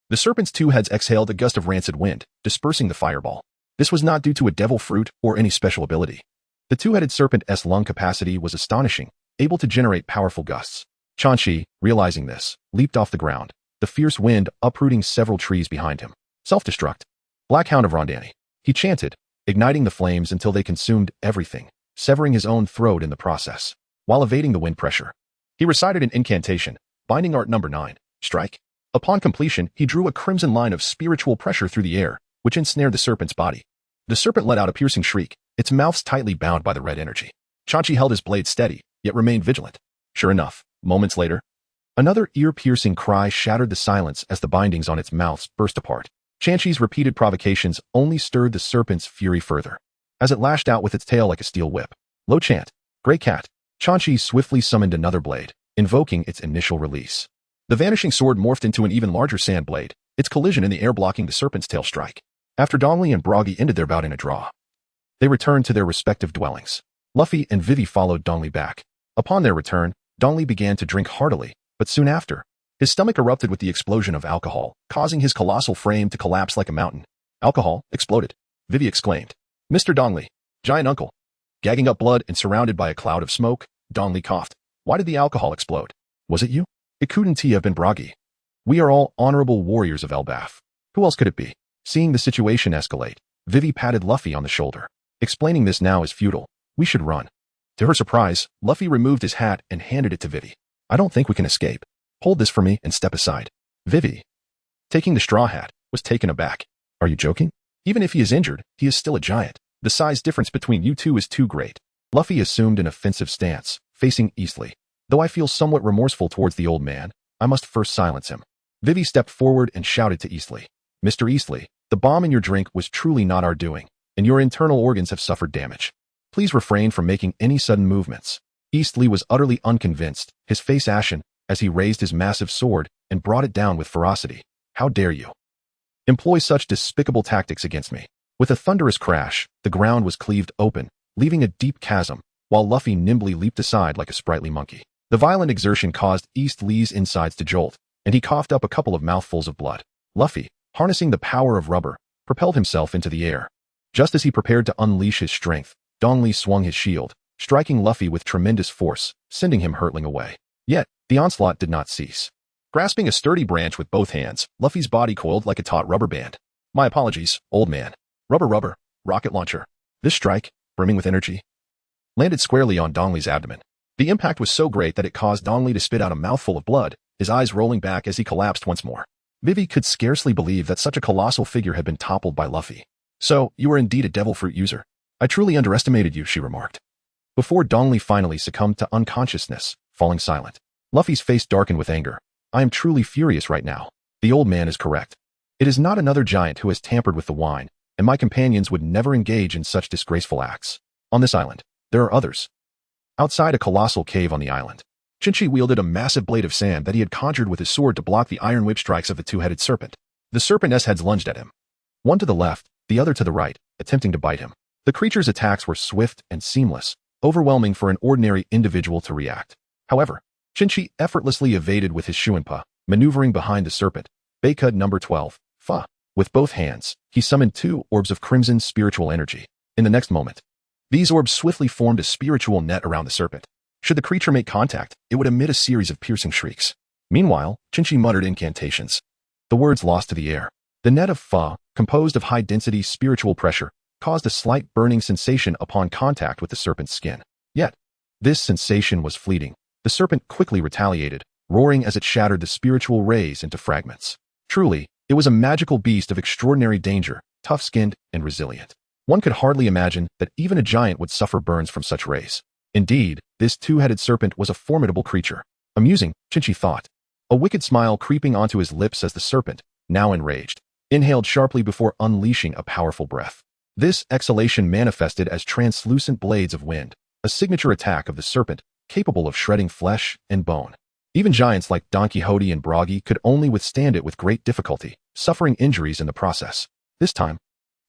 the serpent's 2 heads exhaled a gust of rancid wind, dispersing the fireball. This was not due to a devil fruit or any special ability. The 2-headed serpent's lung capacity was astonishing, able to generate powerful gusts. Chenqi, realizing this, leaped off the ground, the fierce wind uprooting several trees behind him. Self-destruct. Black Hound of Rondani. He chanted, igniting the flames until they consumed everything, severing his own throat in the process. While evading the wind pressure, he recited an incantation, Binding Art number 9, Strike. Upon completion, he drew a crimson line of spiritual pressure through the air, which ensnared the serpent's body. The serpent let out a piercing shriek, its mouth tightly bound by the red energy. Chenqi held his blade steady, yet remained vigilant. Sure enough, moments later, another ear-piercing cry shattered the silence as the bindings on its mouth burst apart. Chenqi's repeated provocations only stirred the serpent's fury further, as it lashed out with its tail like a steel whip. Low chant. Gray cat. Chenqi swiftly summoned another blade, invoking its initial release. The vanishing sword morphed into an even larger sand blade, its collision in the air blocking the serpent's tail strike. After Dongli and Broggy ended their bout in a draw, they returned to their respective dwellings. Luffy and Vivy followed Dongli back. Upon their return, Dongli began to drink heartily, but soon after, his stomach erupted with the explosion of alcohol, causing his colossal frame to collapse like a mountain. Alcohol exploded, Vivy exclaimed. Mr. Dongli, giant uncle. Gagging up blood and surrounded by a cloud of smoke, Dongli coughed. Why did the alcohol explode? Was it you? It couldn't have been Broggy. We are all honorable warriors of Elbaf. Who else could it be? Seeing the situation escalate, Vivy patted Luffy on the shoulder. Explaining this now is futile. We should run. To her surprise, Luffy removed his hat and handed it to Vivy. I don't think we can escape. Hold this for me and step aside. Vivy, taking the straw hat, was taken aback. Are you joking? Even if he is injured, he is still a giant. The size difference between you two is too great. Luffy assumed an offensive stance, facing Eastly. Though I feel somewhat remorseful towards the old man, I must first silence him. Vivy stepped forward and shouted to Eastly. Mr. Eastly, the bomb in your drink was truly not our doing, and your internal organs have suffered damage. Please refrain from making any sudden movements. Eastly was utterly unconvinced, his face ashen, as he raised his massive sword and brought it down with ferocity. How dare you employ such despicable tactics against me? With a thunderous crash, the ground was cleaved open, leaving a deep chasm, while Luffy nimbly leaped aside like a sprightly monkey. The violent exertion caused Eastly's insides to jolt, and he coughed up a couple of mouthfuls of blood. Luffy, harnessing the power of rubber, propelled himself into the air. Just as he prepared to unleash his strength, Dong Li swung his shield, striking Luffy with tremendous force, sending him hurtling away. Yet, the onslaught did not cease. Grasping a sturdy branch with both hands, Luffy's body coiled like a taut rubber band. My apologies, old man. Rubber, rocket launcher. This strike, brimming with energy, landed squarely on Dong Li's abdomen. The impact was so great that it caused Dong Li to spit out a mouthful of blood, his eyes rolling back as he collapsed once more. Vivy could scarcely believe that such a colossal figure had been toppled by Luffy. So, you are indeed a devil fruit user. I truly underestimated you, she remarked. Before Dong Li finally succumbed to unconsciousness, falling silent. Luffy's face darkened with anger. I am truly furious right now. The old man is correct. It is not another giant who has tampered with the wine, and my companions would never engage in such disgraceful acts. On this island, there are others. Outside a colossal cave on the island, Chinchi wielded a massive blade of sand that he had conjured with his sword to block the iron whip strikes of the two-headed serpent. The serpent's heads lunged at him. One to the left, the other to the right, attempting to bite him. The creature's attacks were swift and seamless, overwhelming for an ordinary individual to react. However, Chinchi effortlessly evaded with his Shuinpa, maneuvering behind the serpent, Bakud number 12, Fa. With both hands, he summoned 2 orbs of crimson spiritual energy. In the next moment, these orbs swiftly formed a spiritual net around the serpent. Should the creature make contact, it would emit a series of piercing shrieks. Meanwhile, Chinchi muttered incantations. The words lost to the air. The net of Fa, composed of high-density spiritual pressure, caused a slight burning sensation upon contact with the serpent's skin. Yet, this sensation was fleeting. The serpent quickly retaliated, roaring as it shattered the spiritual rays into fragments. Truly, it was a magical beast of extraordinary danger, tough-skinned and resilient. One could hardly imagine that even a giant would suffer burns from such rays. Indeed, this two-headed serpent was a formidable creature. Amusing, Chinchi thought. A wicked smile creeping onto his lips as the serpent, now enraged, inhaled sharply before unleashing a powerful breath. This exhalation manifested as translucent blades of wind, a signature attack of the serpent, capable of shredding flesh and bone. Even giants like Don Quixote and Bragi could only withstand it with great difficulty, suffering injuries in the process. This time,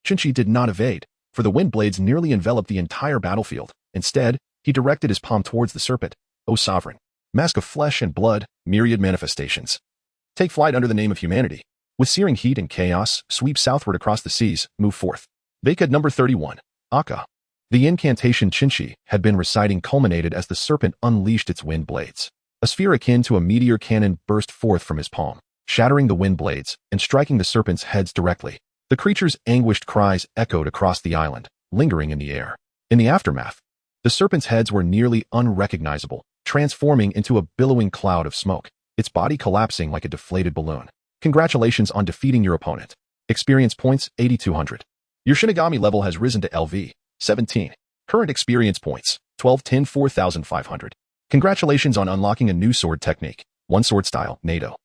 Chinchi did not evade, for the wind blades nearly enveloped the entire battlefield. Instead, he directed his palm towards the serpent. O sovereign, mask of flesh and blood, myriad manifestations. Take flight under the name of humanity. With searing heat and chaos, sweep southward across the seas, move forth. Bakud number 31, Akka. The incantation Chinchi had been reciting culminated as the serpent unleashed its wind blades. A sphere akin to a meteor cannon burst forth from his palm, shattering the wind blades and striking the serpent's heads directly. The creature's anguished cries echoed across the island, lingering in the air. In the aftermath, the serpent's heads were nearly unrecognizable, transforming into a billowing cloud of smoke, its body collapsing like a deflated balloon. Congratulations on defeating your opponent. Experience points 8,200. Your Shinigami level has risen to LV 17. Current experience points 1210 4,500. Congratulations on unlocking a new sword technique, 1 sword style, NATO.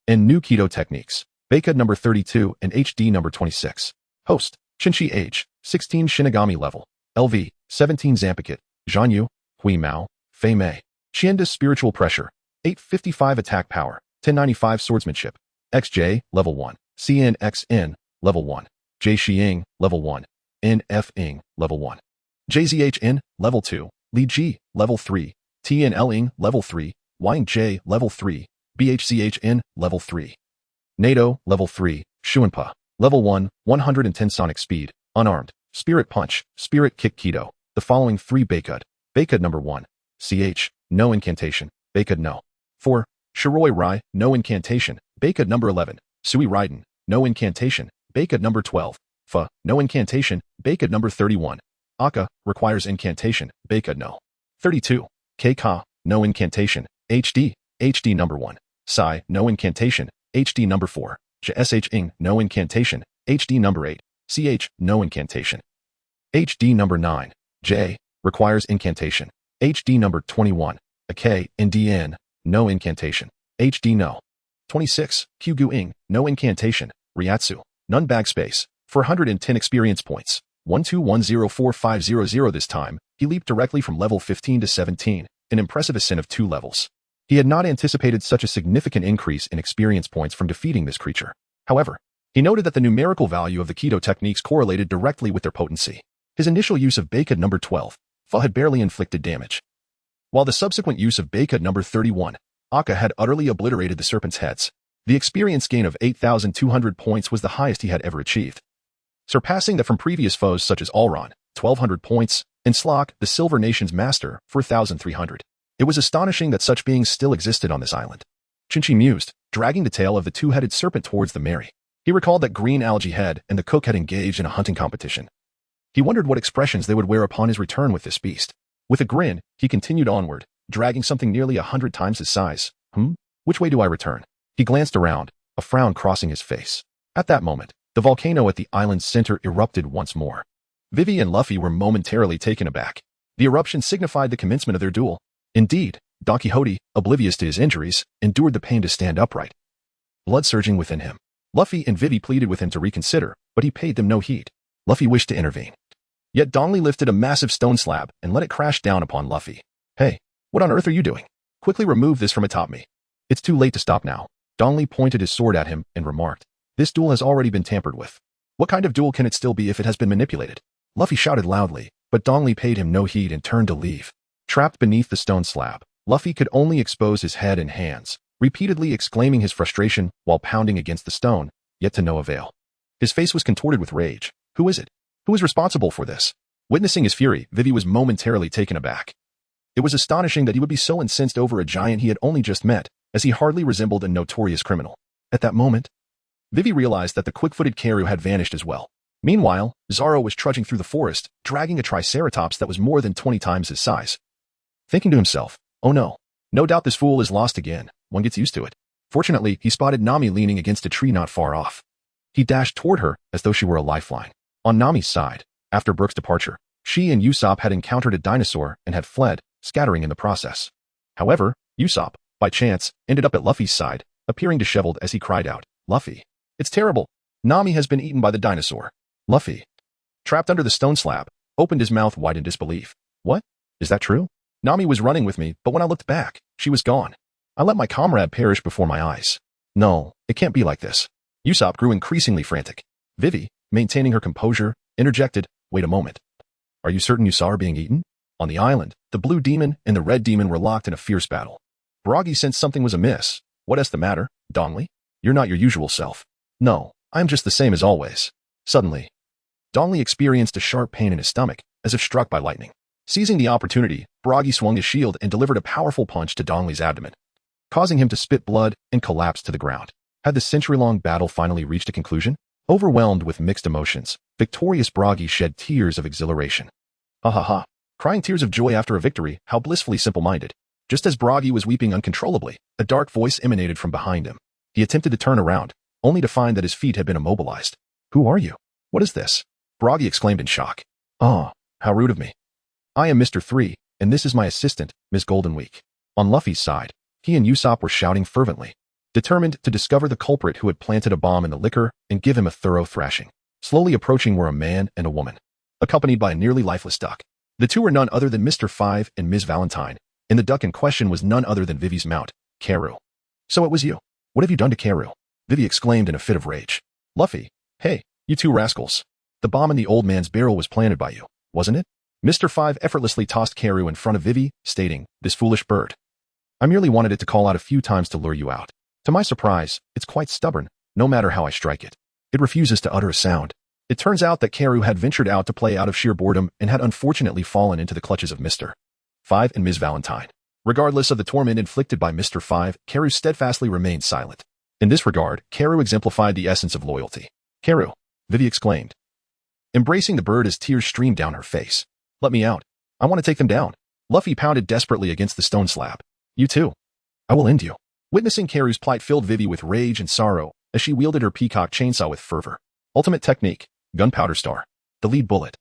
And new Kido techniques, Bakud number 32 and HD number 26. Host, Chinchi age, 16 Shinigami level, LV, 17 Zampakuto, Zhanyu, Hui Mao, Fei Mei. Chienda's spiritual pressure, 855 attack power, 1095 swordsmanship, XJ, level 1, CNXN, level 1, J Xiying, level 1, NF level 1, JZHN, level 2, Li Ji, level 3, TNL level 3, YJ, level 3, BHCHN, level 3. NATO, level 3, Shuinpa, level 1, 110 sonic speed, unarmed, spirit punch, spirit kick Kido. The following 3 Bakud. Bakud number 1, CH, no incantation, Bakud no. 4, Shiroi Rai, no incantation, Bakud number 11, Sui Raiden, no incantation, Bakud number 12, Fa, no incantation, Bakud number 31. Akka, requires incantation, Bakud no. 32. K-Ka, no incantation, HD, HD number 1. Sai, no incantation, HD number 4. JSH-ing, no incantation, HD number 8. CH, no incantation. HD number 9, J, requires incantation. HD number 21, a K, in DN, no incantation. HD no. 26, Q-gu-ing, no incantation. Ryatsu, none bag space. 410 experience points. 12104500 this time, he leaped directly from level 15 to 17, an impressive ascent of 2 levels. He had not anticipated such a significant increase in experience points from defeating this creature. However, he noted that the numerical value of the Kido techniques correlated directly with their potency. His initial use of Beika number 12, Fa had barely inflicted damage, while the subsequent use of Beika number 31, Akka had utterly obliterated the serpent's heads. The experience gain of 8,200 points was the highest he had ever achieved, surpassing that from previous foes such as Alron, 1,200 points, and Slock, the Silver Nation's master, 4,300. It was astonishing that such beings still existed on this island. Chinchi mused, dragging the tail of the two-headed serpent towards the Mary. He recalled that Green Algae Head and the cook had engaged in a hunting competition. He wondered what expressions they would wear upon his return with this beast. With a grin, he continued onward, dragging something nearly 100 times his size. Which way do I return? He glanced around, a frown crossing his face. At that moment, the volcano at the island's center erupted once more. Vivy and Luffy were momentarily taken aback. The eruption signified the commencement of their duel. Indeed, Don Quixote, oblivious to his injuries, endured the pain to stand upright, blood surging within him. Luffy and Vivy pleaded with him to reconsider, but he paid them no heed. Luffy wished to intervene. Yet Dongli lifted a massive stone slab and let it crash down upon Luffy. Hey, what on earth are you doing? Quickly remove this from atop me. It's too late to stop now. Dongli pointed his sword at him and remarked, this duel has already been tampered with. What kind of duel can it still be if it has been manipulated? Luffy shouted loudly, but Dongli paid him no heed and turned to leave. Trapped beneath the stone slab, Luffy could only expose his head and hands, repeatedly exclaiming his frustration while pounding against the stone, yet to no avail. His face was contorted with rage. Who is it? Who is responsible for this? Witnessing his fury, Vivy was momentarily taken aback. It was astonishing that he would be so incensed over a giant he had only just met, as he hardly resembled a notorious criminal. At that moment, Vivy realized that the quick-footed Karoo had vanished as well. Meanwhile, Zoro was trudging through the forest, dragging a triceratops that was more than 20 times his size. Thinking to himself, oh no doubt this fool is lost again, one gets used to it. Fortunately, he spotted Nami leaning against a tree not far off. He dashed toward her as though she were a lifeline. On Nami's side, after Brook's departure, she and Usopp had encountered a dinosaur and had fled, scattering in the process. However, Usopp, by chance, ended up at Luffy's side, appearing disheveled as he cried out, Luffy, it's terrible. Nami has been eaten by the dinosaur. Luffy, trapped under the stone slab, opened his mouth wide in disbelief. What? Is that true? Nami was running with me, but when I looked back, she was gone. I let my comrade perish before my eyes. No, it can't be like this. Usopp grew increasingly frantic. Vivy, maintaining her composure, interjected, wait a moment. Are you certain you saw her being eaten? On the island, the blue demon and the red demon were locked in a fierce battle. Baratie sensed something was amiss. What is the matter, Dongli? You're not your usual self. No, I am just the same as always. Suddenly, Dongli experienced a sharp pain in his stomach, as if struck by lightning. Seizing the opportunity, Baratie swung his shield and delivered a powerful punch to Dongli's abdomen, causing him to spit blood and collapse to the ground. Had the century-long battle finally reached a conclusion? Overwhelmed with mixed emotions, victorious Baratie shed tears of exhilaration. Ha ha ha. Crying tears of joy after a victory, how blissfully simple-minded. Just as Baratie was weeping uncontrollably, a dark voice emanated from behind him. He attempted to turn around, only to find that his feet had been immobilized. Who are you? What is this? Baratie exclaimed in shock. Oh, how rude of me. I am Mr. 3, and this is my assistant, Miss Goldenweek. On Luffy's side, he and Usopp were shouting fervently, determined to discover the culprit who had planted a bomb in the liquor and give him a thorough thrashing. Slowly approaching were a man and a woman, accompanied by a nearly lifeless duck. The two were none other than Mr. 5 and Ms. Valentine, and the duck in question was none other than Vivy's mount, Karoo. So it was you. What have you done to Karoo? Vivy exclaimed in a fit of rage. Luffy, hey, you two rascals. The bomb in the old man's barrel was planted by you, wasn't it? Mr. 5 effortlessly tossed Karoo in front of Vivy, stating, this foolish bird. I merely wanted it to call out a few times to lure you out. To my surprise, it's quite stubborn, no matter how I strike it. It refuses to utter a sound. It turns out that Karoo had ventured out to play out of sheer boredom and had unfortunately fallen into the clutches of Mr. 5 and Ms. Valentine. Regardless of the torment inflicted by Mr. 5, Karoo steadfastly remained silent. In this regard, Karoo exemplified the essence of loyalty. Karoo, Vivy exclaimed, embracing the bird as tears streamed down her face. Let me out. I want to take them down. Luffy pounded desperately against the stone slab. You too. I will end you. Witnessing Karoo's plight filled Vivy with rage and sorrow as she wielded her peacock chainsaw with fervor. Ultimate technique, Gunpowder Star. The lead bullet.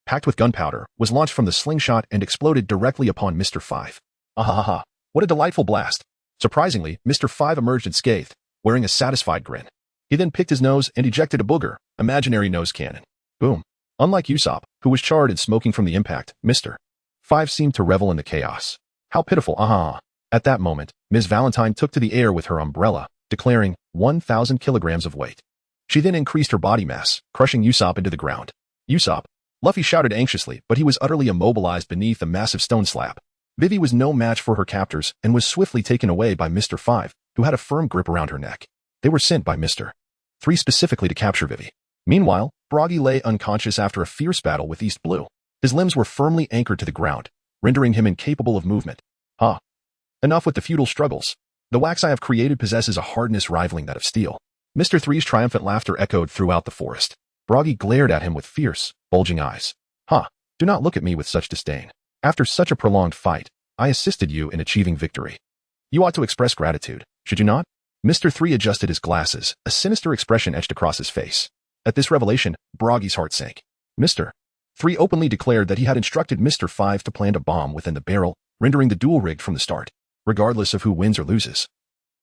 packed with gunpowder, was launched from the slingshot and exploded directly upon Mr. 5. Ahaha, what a delightful blast. Surprisingly, Mr. 5 emerged unscathed, wearing a satisfied grin. He then picked his nose and ejected a booger, imaginary nose cannon. Boom. Unlike Usopp, who was charred and smoking from the impact, Mr. 5 seemed to revel in the chaos. How pitiful, ah! At that moment, Ms. Valentine took to the air with her umbrella, declaring 1,000 kilograms of weight. She then increased her body mass, crushing Usopp into the ground. Usopp! Luffy shouted anxiously, but he was utterly immobilized beneath a massive stone slab. Vivy was no match for her captors and was swiftly taken away by Mr. 5, who had a firm grip around her neck. They were sent by Mr. 3 specifically to capture Vivy. Meanwhile, Buggy lay unconscious after a fierce battle with East Blue. His limbs were firmly anchored to the ground, rendering him incapable of movement. Enough with the futile struggles. The wax I have created possesses a hardness rivaling that of steel. Mr. 3's triumphant laughter echoed throughout the forest. Buggy glared at him with fierce, bulging eyes. Do not look at me with such disdain. After such a prolonged fight, I assisted you in achieving victory. You ought to express gratitude, should you not? Mr. 3 adjusted his glasses, a sinister expression etched across his face. At this revelation, Buggy's heart sank. Mr. 3 openly declared that he had instructed Mr. 5 to plant a bomb within the barrel, rendering the duel rigged from the start, regardless of who wins or loses.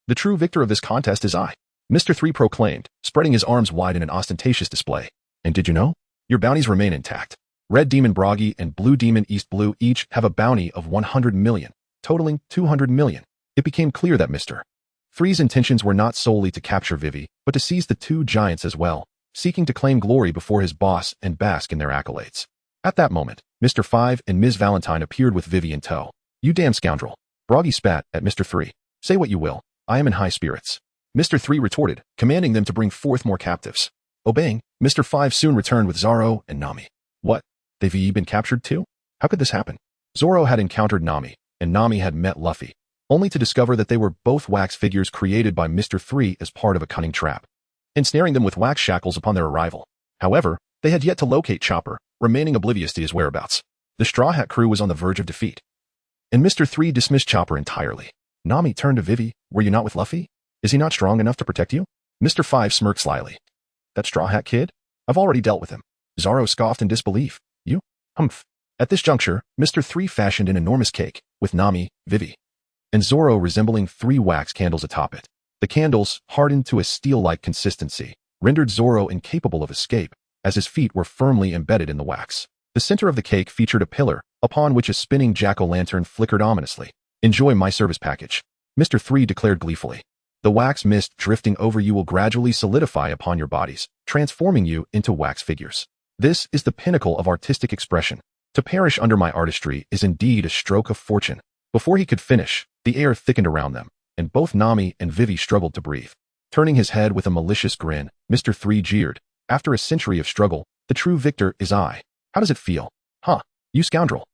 The true victor of this contest is I, Mr. 3 proclaimed, spreading his arms wide in an ostentatious display. And did you know? Your bounties remain intact. Red Demon Buggy and Blue Demon East Blue each have a bounty of 100 million, totaling 200 million. It became clear that Mr. 3's intentions were not solely to capture Vivy, but to seize the two giants as well, seeking to claim glory before his boss and bask in their accolades. At that moment, Mr. 5 and Ms. Valentine appeared with Vivy in tow. You damn scoundrel. Buggy spat at Mr. 3. Say what you will, I am in high spirits. Mr. 3 retorted, commanding them to bring forth more captives. Obeying, Mr. 5 soon returned with Zoro and Nami. What? They've been captured too? How could this happen? Zoro had encountered Nami, and Nami had met Luffy, only to discover that they were both wax figures created by Mr. 3 as part of a cunning trap, ensnaring them with wax shackles upon their arrival. However, they had yet to locate Chopper, remaining oblivious to his whereabouts. The Straw Hat crew was on the verge of defeat, and Mr. 3 dismissed Chopper entirely. Nami turned to Vivy. Were you not with Luffy? Is he not strong enough to protect you? Mr. 5 smirked slyly. That Straw Hat kid? I've already dealt with him. Zoro scoffed in disbelief. You? Humph. At this juncture, Mr. 3 fashioned an enormous cake, with Nami, Vivy, and Zoro resembling 3 wax candles atop it. The candles, hardened to a steel-like consistency, rendered Zoro incapable of escape, as his feet were firmly embedded in the wax. The center of the cake featured a pillar, upon which a spinning jack-o'-lantern flickered ominously. Enjoy my service package, Mr. 3 declared gleefully. The wax mist drifting over you will gradually solidify upon your bodies, transforming you into wax figures. This is the pinnacle of artistic expression. To perish under my artistry is indeed a stroke of fortune. Before he could finish, the air thickened around them, and both Nami and Vivy struggled to breathe. Turning his head with a malicious grin, Mr. 3 jeered. After a century of struggle, the true victor is I. How does it feel? You scoundrel.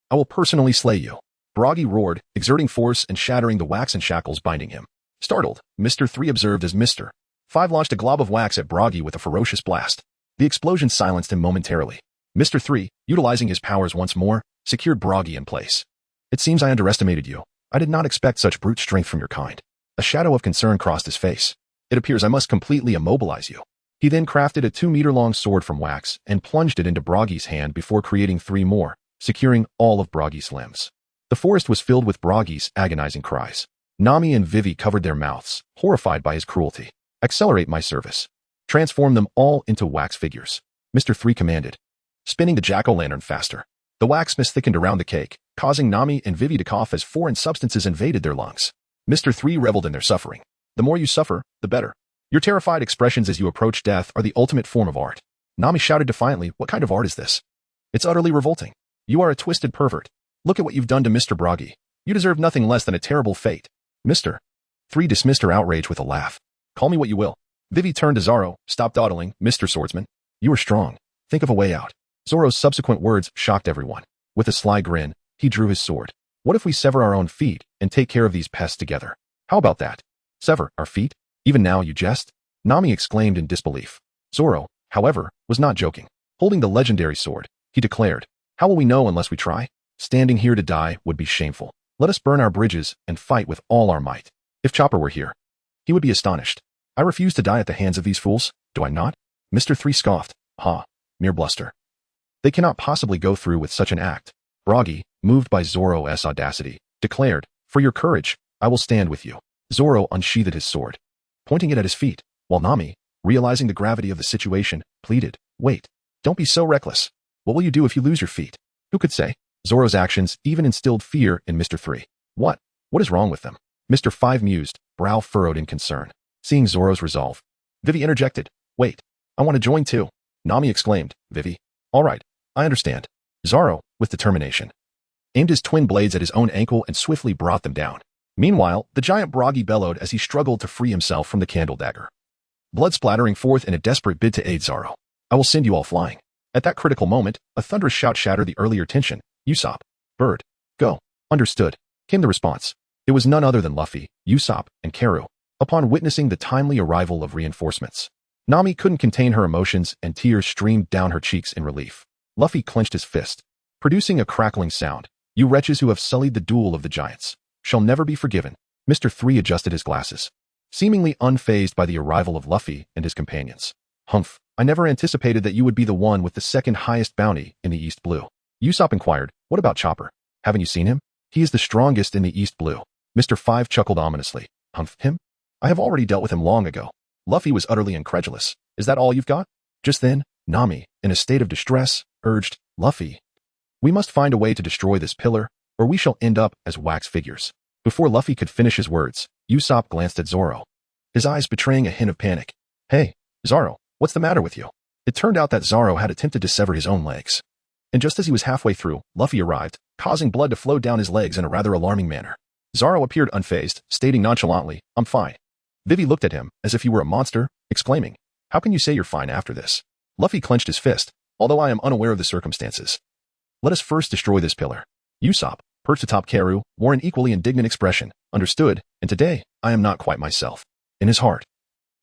I will personally slay you. Buggy roared, exerting force and shattering the waxen shackles binding him. Startled, Mr. 3 observed as Mr. 5 launched a glob of wax at Buggy with a ferocious blast. The explosion silenced him momentarily. Mr. 3, utilizing his powers once more, secured Buggy in place. It seems I underestimated you. I did not expect such brute strength from your kind. A shadow of concern crossed his face. It appears I must completely immobilize you. He then crafted a 2-meter-long sword from wax and plunged it into Buggy's hand before creating 3 more, securing all of Buggy's limbs. The forest was filled with Buggy's agonizing cries. Nami and Vivy covered their mouths, horrified by his cruelty. Accelerate my service. Transform them all into wax figures, Mr. 3 commanded, spinning the jack-o'-lantern faster. The wax mist thickened around the cake, causing Nami and Vivy to cough as foreign substances invaded their lungs. Mr. 3 reveled in their suffering. The more you suffer, the better. Your terrified expressions as you approach death are the ultimate form of art. Nami shouted defiantly, what kind of art is this? It's utterly revolting. You are a twisted pervert. Look at what you've done to Mr. Buggy. You deserve nothing less than a terrible fate. Mr. 3 dismissed her outrage with a laugh. Call me what you will. Vivy turned to Zoro. Stop dawdling, Mr. Swordsman. You are strong. Think of a way out. Zoro's subsequent words shocked everyone. With a sly grin, he drew his sword. What if we sever our own feet and take care of these pests together? How about that? Sever our feet? Even now you jest? Nami exclaimed in disbelief. Zoro, however, was not joking. Holding the legendary sword, he declared, how will we know unless we try? Standing here to die would be shameful. Let us burn our bridges and fight with all our might. If Chopper were here, he would be astonished. I refuse to die at the hands of these fools, do I not? Mr. 3 scoffed. Mere bluster. They cannot possibly go through with such an act. Buggy, moved by Zoro's audacity, declared, "For your courage, I will stand with you." Zoro unsheathed his sword, pointing it at his feet, while Nami, realizing the gravity of the situation, pleaded, "Wait. Don't be so reckless. What will you do if you lose your feet?" Who could say? Zoro's actions even instilled fear in Mr. 3. What is wrong with them? Mr. 5 mused, brow furrowed in concern. Seeing Zoro's resolve, Vivy interjected, "Wait. I want to join too." Nami exclaimed, "Vivy. All right. I understand." Zoro, with determination, aimed his twin blades at his own ankle and swiftly brought them down. Meanwhile, the giant Buggy bellowed as he struggled to free himself from the candle dagger, blood splattering forth in a desperate bid to aid Zoro. "I will send you all flying." At that critical moment, a thunderous shout shattered the earlier tension. "Usopp. Bird. Go." "Understood," came the response. It was none other than Luffy, Usopp, and Karu. Upon witnessing the timely arrival of reinforcements, Nami couldn't contain her emotions and tears streamed down her cheeks in relief. Luffy clenched his fist, producing a crackling sound. "You wretches who have sullied the duel of the giants shall never be forgiven." Mr. 3 adjusted his glasses, seemingly unfazed by the arrival of Luffy and his companions. "Humph, I never anticipated that you would be the one with the second highest bounty in the East Blue." Usopp inquired, "What about Chopper? Haven't you seen him? He is the strongest in the East Blue." Mr. 5 chuckled ominously. "Humph, him? I have already dealt with him long ago." Luffy was utterly incredulous. "Is that all you've got?" Just then, Nami, in a state of distress, urged, "Luffy, we must find a way to destroy this pillar, or we shall end up as wax figures." Before Luffy could finish his words, Usopp glanced at Zoro, his eyes betraying a hint of panic. "Hey, Zoro, what's the matter with you?" It turned out that Zoro had attempted to sever his own legs. And just as he was halfway through, Luffy arrived, causing blood to flow down his legs in a rather alarming manner. Zoro appeared unfazed, stating nonchalantly, "I'm fine." Vivy looked at him as if he were a monster, exclaiming, "How can you say you're fine after this?" Luffy clenched his fist, "Although I am unaware of the circumstances. Let us first destroy this pillar." Usopp, perched atop Karu, wore an equally indignant expression. "Understood, and today, I am not quite myself." In his heart,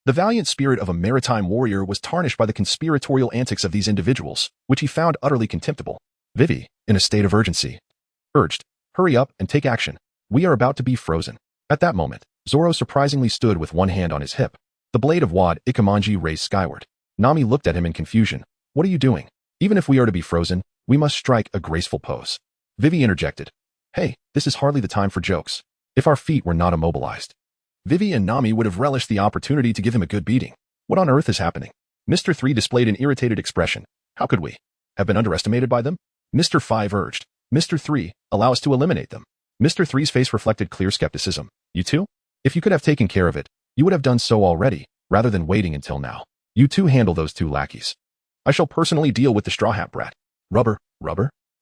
the valiant spirit of a maritime warrior was tarnished by the conspiratorial antics of these individuals, which he found utterly contemptible. Vivy, in a state of urgency, urged, "Hurry up and take action. We are about to be frozen." At that moment, Zoro surprisingly stood with one hand on his hip, the blade of Wad Ikamanji raised skyward. Nami looked at him in confusion. "What are you doing? Even if we are to be frozen, we must strike a graceful pose." Vivy interjected, "Hey, this is hardly the time for jokes. If our feet were not immobilized." Vivy and Nami would have relished the opportunity to give him a good beating. "What on earth is happening?" Mr. 3 displayed an irritated expression. "How could we have been underestimated by them?" Mr. 5 urged. "Mr. 3, allow us to eliminate them." Mr. 3's face reflected clear skepticism. "You two? If you could have taken care of it, you would have done so already, rather than waiting until now. You two handle those two lackeys. I shall personally deal with the Straw Hat Brat." Rubber.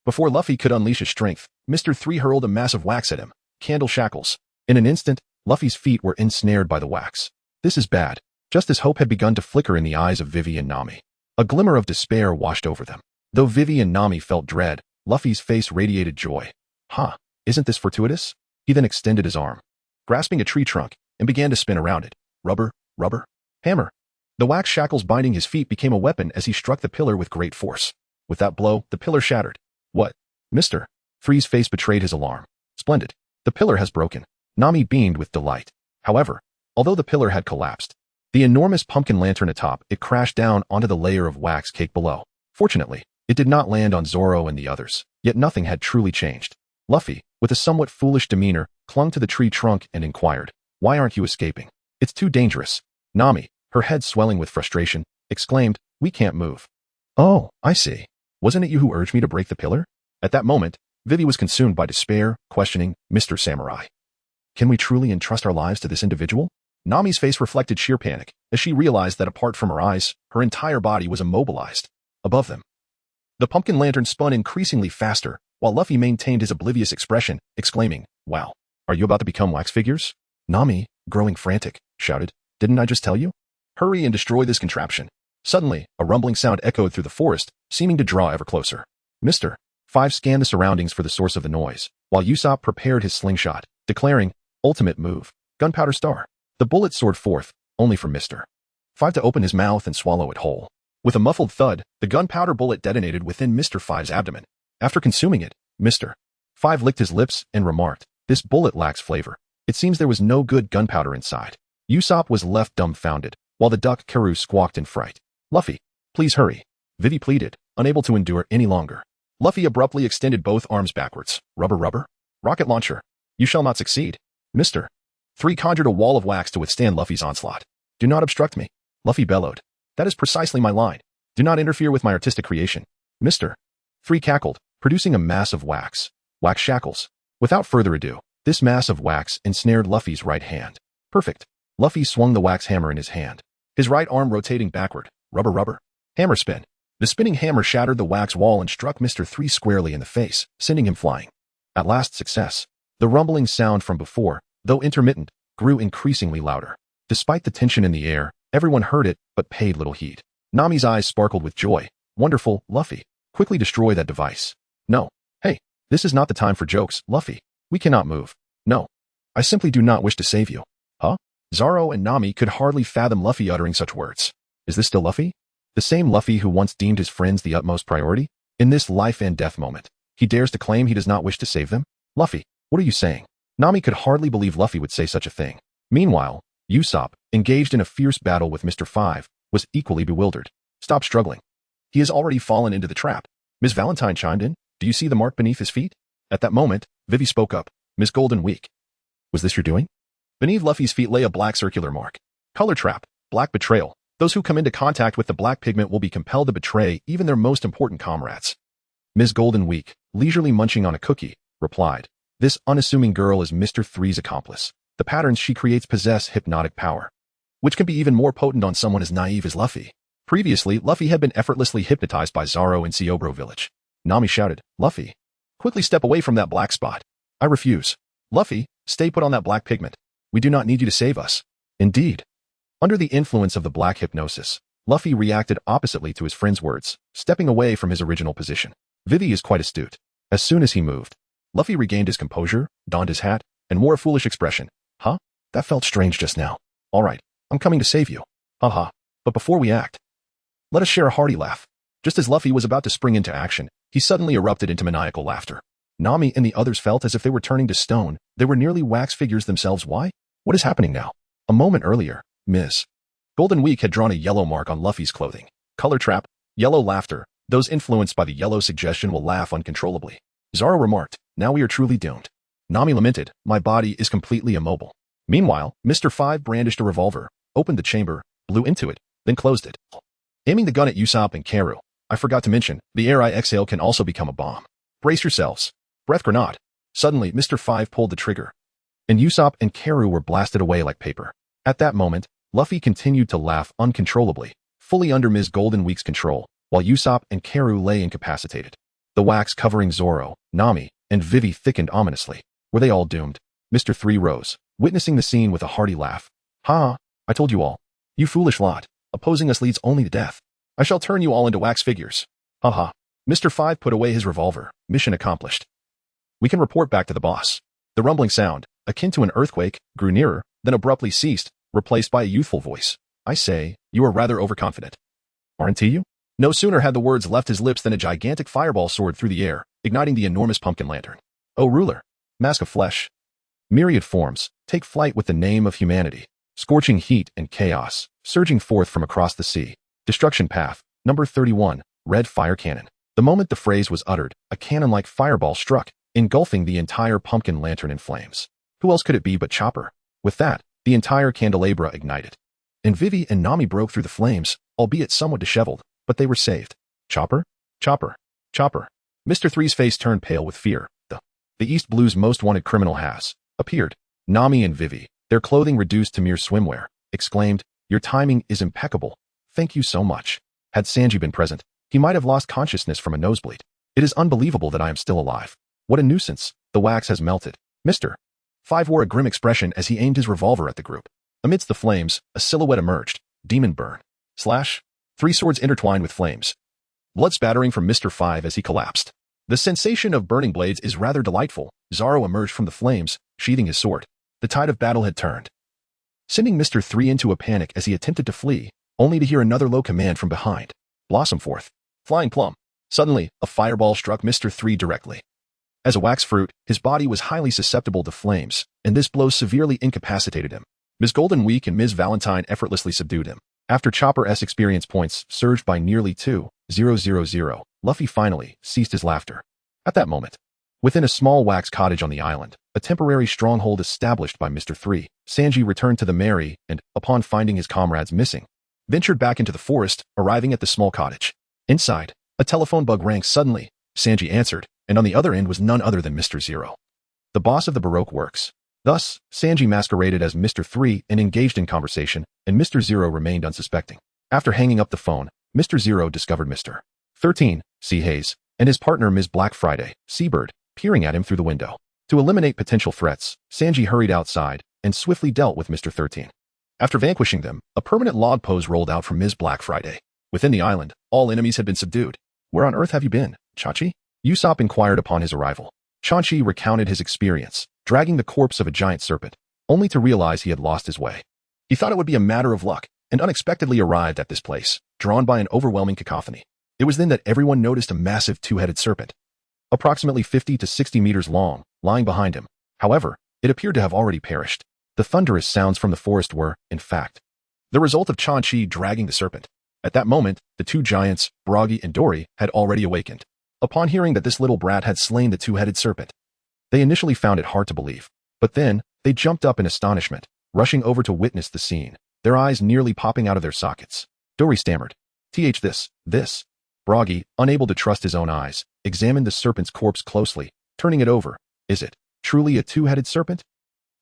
Before Luffy could unleash his strength, Mr. 3 hurled a mass of wax at him. Candle shackles. In an instant, Luffy's feet were ensnared by the wax. This is bad. Just as hope had begun to flicker in the eyes of Vivy and Nami, a glimmer of despair washed over them. Though Vivy and Nami felt dread, Luffy's face radiated joy. "Ha, isn't this fortuitous?" He then extended his arm, grasping a tree trunk, and began to spin around it. Rubber, hammer. The wax shackles binding his feet became a weapon as he struck the pillar with great force. With that blow, the pillar shattered. "What? Mr. 3's face betrayed his alarm. "Splendid. The pillar has broken." Nami beamed with delight. However, although the pillar had collapsed, the enormous pumpkin lantern atop it crashed down onto the layer of wax cake below. Fortunately, it did not land on Zoro and the others, yet nothing had truly changed. Luffy, with a somewhat foolish demeanor, clung to the tree trunk and inquired, "Why aren't you escaping?" "It's too dangerous." Nami, her head swelling with frustration, exclaimed, "We can't move." "Oh, I see. Wasn't it you who urged me to break the pillar?" At that moment, Vivy was consumed by despair, questioning, "Mr. Samurai, can we truly entrust our lives to this individual?" Nami's face reflected sheer panic, as she realized that apart from her eyes, her entire body was immobilized. Above them, the pumpkin lantern spun increasingly faster, while Luffy maintained his oblivious expression, exclaiming, "Wow, are you about to become wax figures?" Nami, growing frantic, shouted, "Didn't I just tell you? Hurry and destroy this contraption." Suddenly, a rumbling sound echoed through the forest, seeming to draw ever closer. Mr. 5 scanned the surroundings for the source of the noise, while Usopp prepared his slingshot, declaring, "Ultimate move, gunpowder star." The bullet soared forth, only for Mr. 5 to open his mouth and swallow it whole. With a muffled thud, the gunpowder bullet detonated within Mr. 5's abdomen. After consuming it, Mr. 5 licked his lips and remarked, "This bullet lacks flavor. It seems there was no good gunpowder inside." Usopp was left dumbfounded, while the duck Karu squawked in fright. "Luffy, please hurry," Vivy pleaded. unable to endure any longer. Luffy abruptly extended both arms backwards. Rubber rubber? Rocket launcher. You shall not succeed. Mr. 3 conjured a wall of wax to withstand Luffy's onslaught. Do not obstruct me. Luffy bellowed. That is precisely my line. Do not interfere with my artistic creation. Mr. 3 cackled, producing a mass of wax. Wax shackles. Without further ado, this mass of wax ensnared Luffy's right hand. Perfect. Luffy swung the wax hammer in his hand, his right arm rotating backward. Rubber rubber. Hammer spin. The spinning hammer shattered the wax wall and struck Mr. 3 squarely in the face, sending him flying. At last, success. The rumbling sound from before, though intermittent, grew increasingly louder. Despite the tension in the air, everyone heard it, but paid little heed. Nami's eyes sparkled with joy. Wonderful, Luffy. Quickly destroy that device. No. Hey, this is not the time for jokes, Luffy. We cannot move. No. I simply do not wish to save you. Huh? Zoro and Nami could hardly fathom Luffy uttering such words. Is this still Luffy? The same Luffy who once deemed his friends the utmost priority? In this life and death moment, he dares to claim he does not wish to save them? Luffy, what are you saying? Nami could hardly believe Luffy would say such a thing. Meanwhile, Usopp, engaged in a fierce battle with Mr. 5, was equally bewildered. Stop struggling. He has already fallen into the trap. Ms. Valentine chimed in. Do you see the mark beneath his feet? At that moment, Vivy spoke up. Ms. Golden Week. Was this your doing? Beneath Luffy's feet lay a black circular mark. Color trap. Black betrayal. Those who come into contact with the black pigment will be compelled to betray even their most important comrades. Ms. Golden Week, leisurely munching on a cookie, replied. This unassuming girl is Mr. 3's accomplice. The patterns she creates possess hypnotic power, which can be even more potent on someone as naive as Luffy. Previously, Luffy had been effortlessly hypnotized by Zoro in Siobro village. Nami shouted, Luffy, quickly step away from that black spot. I refuse. Luffy, stay put on that black pigment. We do not need you to save us. Indeed. Under the influence of the black hypnosis, Luffy reacted oppositely to his friend's words, stepping away from his original position. Vivy is quite astute. As soon as he moved, Luffy regained his composure, donned his hat, and wore a foolish expression. Huh? That felt strange just now. All right, I'm coming to save you. Haha. But before we act, let us share a hearty laugh. Just as Luffy was about to spring into action, he suddenly erupted into maniacal laughter. Nami and the others felt as if they were turning to stone. They were nearly wax figures themselves. Why? What is happening now? A moment earlier, Ms. Golden Week had drawn a yellow mark on Luffy's clothing. Color trap, yellow laughter. Those influenced by the yellow suggestion will laugh uncontrollably. Zoro remarked, now we are truly doomed. Nami lamented, my body is completely immobile. Meanwhile, Mr. 5 brandished a revolver, opened the chamber, blew into it, then closed it. Aiming the gun at Usopp and Karu, I forgot to mention, the air I exhale can also become a bomb. Brace yourselves. Breath grenade. Suddenly, Mr. 5 pulled the trigger, and Usopp and Karu were blasted away like paper. At that moment, Luffy continued to laugh uncontrollably, fully under Ms. Golden Week's control, while Usopp and Karu lay incapacitated. The wax covering Zoro, Nami, and Vivy thickened ominously. Were they all doomed? Mr. 3 rose, witnessing the scene with a hearty laugh. Ha! I told you all. You foolish lot. Opposing us leads only to death. I shall turn you all into wax figures. Ha ha. Mr. 5 put away his revolver. Mission accomplished. We can report back to the boss. The rumbling sound, akin to an earthquake, grew nearer, then abruptly ceased, replaced by a youthful voice. I say, you are rather overconfident. Aren't you? No sooner had the words left his lips than a gigantic fireball soared through the air, igniting the enormous pumpkin lantern. O ruler, mask of flesh, myriad forms, take flight with the name of humanity. Scorching heat and chaos, surging forth from across the sea. Destruction path, number 31, red fire cannon. The moment the phrase was uttered, a cannon-like fireball struck, engulfing the entire pumpkin lantern in flames. Who else could it be but Chopper? With that, the entire candelabra ignited. And Vivy and Nami broke through the flames, albeit somewhat disheveled, but they were saved. Chopper? Chopper. Chopper. Mr. 3's face turned pale with fear. The East Blue's most wanted criminal has appeared. Nami and Vivy, their clothing reduced to mere swimwear, exclaimed, your timing is impeccable. Thank you so much. Had Sanji been present, he might have lost consciousness from a nosebleed. It is unbelievable that I am still alive. What a nuisance. The wax has melted. Mr. 5 wore a grim expression as he aimed his revolver at the group. Amidst the flames, a silhouette emerged. Demon burn. Slash. 3 swords intertwined with flames. Blood spattering from Mr. 5 as he collapsed. The sensation of burning blades is rather delightful. Zoro emerged from the flames, sheathing his sword. The tide of battle had turned, sending Mr. 3 into a panic as he attempted to flee, only to hear another low command from behind. Blossom forth. Flying plum. Suddenly, a fireball struck Mr. 3 directly. As a wax fruit, his body was highly susceptible to flames, and this blow severely incapacitated him. Ms. Golden Week and Ms. Valentine effortlessly subdued him. After Chopper S experience points surged by nearly 2, 000. Luffy finally ceased his laughter. At that moment, within a small wax cottage on the island, a temporary stronghold established by Mr. 3, Sanji returned to the Mary and, upon finding his comrades missing, ventured back into the forest, arriving at the small cottage. Inside, a telephone bug rang suddenly. Sanji answered, and on the other end was none other than Mr. Zero, the boss of the Baroque Works. Thus, Sanji masqueraded as Mr. 3 and engaged in conversation, and Mr. Zero remained unsuspecting. After hanging up the phone, Mr. Zero discovered Mr. 13, C. Hayes, and his partner Ms. Black Friday, Seabird, peering at him through the window. To eliminate potential threats, Sanji hurried outside and swiftly dealt with Mr. 13. After vanquishing them, a permanent log pose rolled out from Ms. Black Friday. Within the island, all enemies had been subdued. "Where on earth have you been, Chenqi?" Usopp inquired upon his arrival. Chenqi recounted his experience, dragging the corpse of a giant serpent, only to realize he had lost his way. He thought it would be a matter of luck, and unexpectedly arrived at this place, drawn by an overwhelming cacophony. It was then that everyone noticed a massive two-headed serpent, approximately 50 to 60 meters long, lying behind him. However, it appeared to have already perished. The thunderous sounds from the forest were, in fact, the result of Chenqi dragging the serpent. At that moment, the two giants, Buggy and Dory, had already awakened. Upon hearing that this little brat had slain the two-headed serpent, they initially found it hard to believe, but then, they jumped up in astonishment, rushing over to witness the scene, their eyes nearly popping out of their sockets. Dory stammered, this. Buggy, unable to trust his own eyes, examined the serpent's corpse closely, turning it over. Is it truly a two-headed serpent?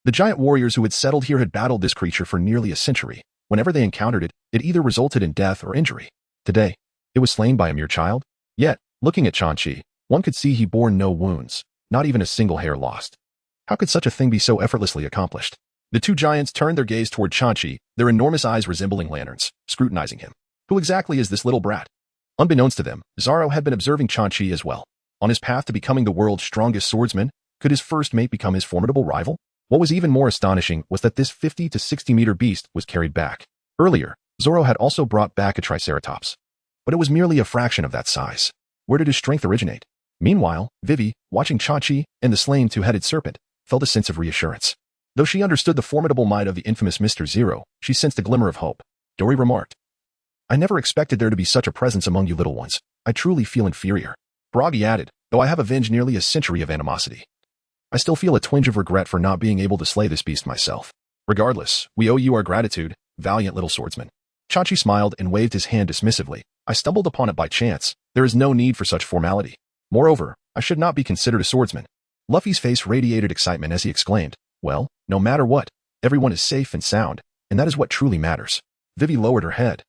The giant warriors who had settled here had battled this creature for nearly a century. Whenever they encountered it, it either resulted in death or injury. Today, it was slain by a mere child. Yet, looking at Chenqi, one could see he bore no wounds, not even a single hair lost. How could such a thing be so effortlessly accomplished? The two giants turned their gaze toward Chenqi, their enormous eyes resembling lanterns, scrutinizing him. Who exactly is this little brat? Unbeknownst to them, Zoro had been observing Chenqi as well. On his path to becoming the world's strongest swordsman, could his first mate become his formidable rival? What was even more astonishing was that this 50 to 60 meter beast was carried back. Earlier, Zoro had also brought back a triceratops, but it was merely a fraction of that size. Where did his strength originate? Meanwhile, Vivy, watching Chenqi and the slain two-headed serpent, felt a sense of reassurance. Though she understood the formidable might of the infamous Mr. Zero, she sensed a glimmer of hope. Dory remarked, "I never expected there to be such a presence among you little ones. I truly feel inferior." Buggy added, "Though I have avenged nearly a century of animosity, I still feel a twinge of regret for not being able to slay this beast myself. Regardless, we owe you our gratitude, valiant little swordsman." Chenqi smiled and waved his hand dismissively. "I stumbled upon it by chance. There is no need for such formality. Moreover, I should not be considered a swordsman." Luffy's face radiated excitement as he exclaimed, "Well, no matter what, everyone is safe and sound, and that is what truly matters." Vivy lowered her head,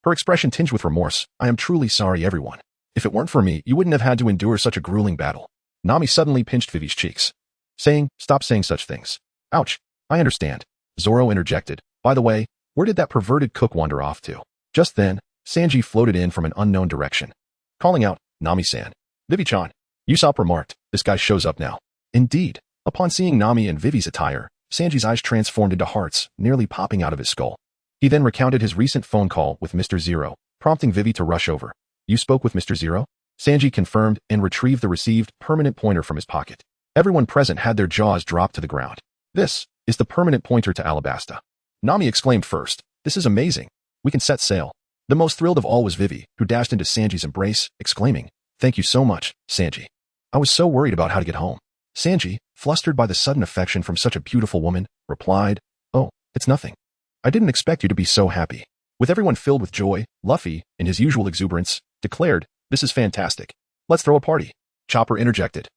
her expression tinged with remorse. "I am truly sorry, everyone. If it weren't for me, you wouldn't have had to endure such a grueling battle." Nami suddenly pinched Vivy's cheeks, saying, "Stop saying such things." "Ouch, I understand." Zoro interjected, "By the way, where did that perverted cook wander off to?" Just then, Sanji floated in from an unknown direction, calling out, "Nami-san." "Vivy-chan." Usopp remarked, "This guy shows up now." Indeed, upon seeing Nami and Vivy's attire, Sanji's eyes transformed into hearts, nearly popping out of his skull. He then recounted his recent phone call with Mr. Zero, prompting Vivy to rush over. "You spoke with Mr. Zero?" Sanji confirmed and retrieved the received permanent pointer from his pocket. Everyone present had their jaws drop to the ground. "This is the permanent pointer to Alabasta." Nami exclaimed first, "This is amazing. We can set sail." The most thrilled of all was Vivy, who dashed into Sanji's embrace, exclaiming, "Thank you so much, Sanji. I was so worried about how to get home." Sanji, flustered by the sudden affection from such a beautiful woman, replied, "Oh, it's nothing. I didn't expect you to be so happy." With everyone filled with joy, Luffy, in his usual exuberance, declared, "This is fantastic. Let's throw a party." Chopper interjected,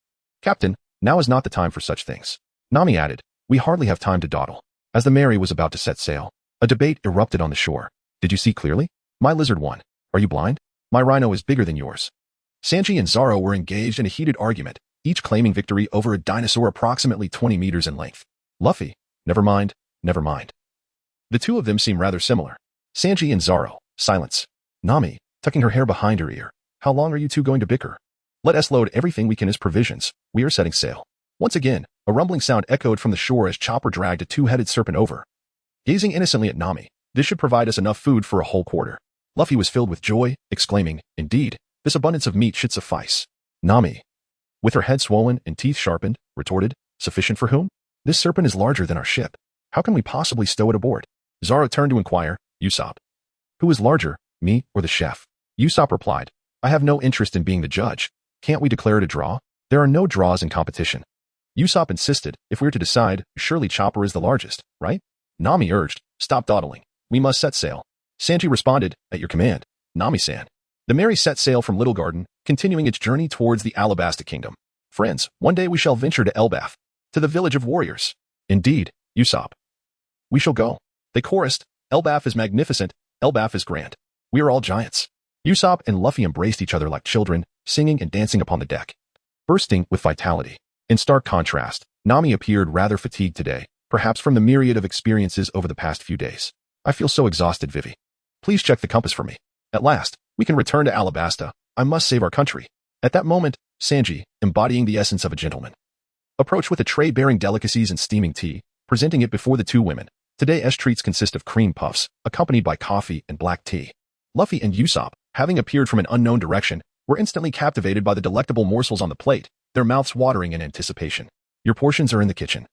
"Captain, now is not the time for such things." Nami added, "We hardly have time to dawdle." As the Mary was about to set sail, a debate erupted on the shore. "Did you see clearly? My lizard won. Are you blind? My rhino is bigger than yours." Sanji and Zoro were engaged in a heated argument, each claiming victory over a dinosaur approximately 20 meters in length. Luffy, never mind. The two of them seem rather similar. Sanji and Zoro, silence. Nami, tucking her hair behind her ear, "How long are you two going to bicker? Let us load everything we can as provisions. We are setting sail." Once again, a rumbling sound echoed from the shore as Chopper dragged a two-headed serpent over. Gazing innocently at Nami, "This should provide us enough food for a whole quarter." Luffy was filled with joy, exclaiming, "Indeed, this abundance of meat should suffice." Nami, with her head swollen and teeth sharpened, retorted, "Sufficient for whom? This serpent is larger than our ship. How can we possibly stow it aboard?" Zoro turned to inquire, "Usopp, who is larger, me or the chef?" Usopp replied, I have no interest in being the judge. Can't we declare it a draw? There are no draws in competition. Usopp insisted, if we're to decide, surely Chopper is the largest, right? Nami urged, stop dawdling. We must set sail. Sanji responded, at your command, Nami-san. The Merry set sail from Little Garden, continuing its journey towards the Alabasta kingdom. Friends, one day we shall venture to Elbaf, to the village of warriors. Indeed, Usopp. We shall go. They chorused, Elbaf is magnificent, Elbaf is grand. We are all giants. Usopp and Luffy embraced each other like children, singing and dancing upon the deck, bursting with vitality. In stark contrast, Nami appeared rather fatigued today, perhaps from the myriad of experiences over the past few days. I feel so exhausted, Vivy. Please check the compass for me. At last, we can return to Alabasta. I must save our country. At that moment, Sanji, embodying the essence of a gentleman, approached with a tray bearing delicacies and steaming tea, presenting it before the two women. Today's treats consist of cream puffs, accompanied by coffee and black tea. Luffy and Usopp, having appeared from an unknown direction, were instantly captivated by the delectable morsels on the plate, their mouths watering in anticipation. Your portions are in the kitchen,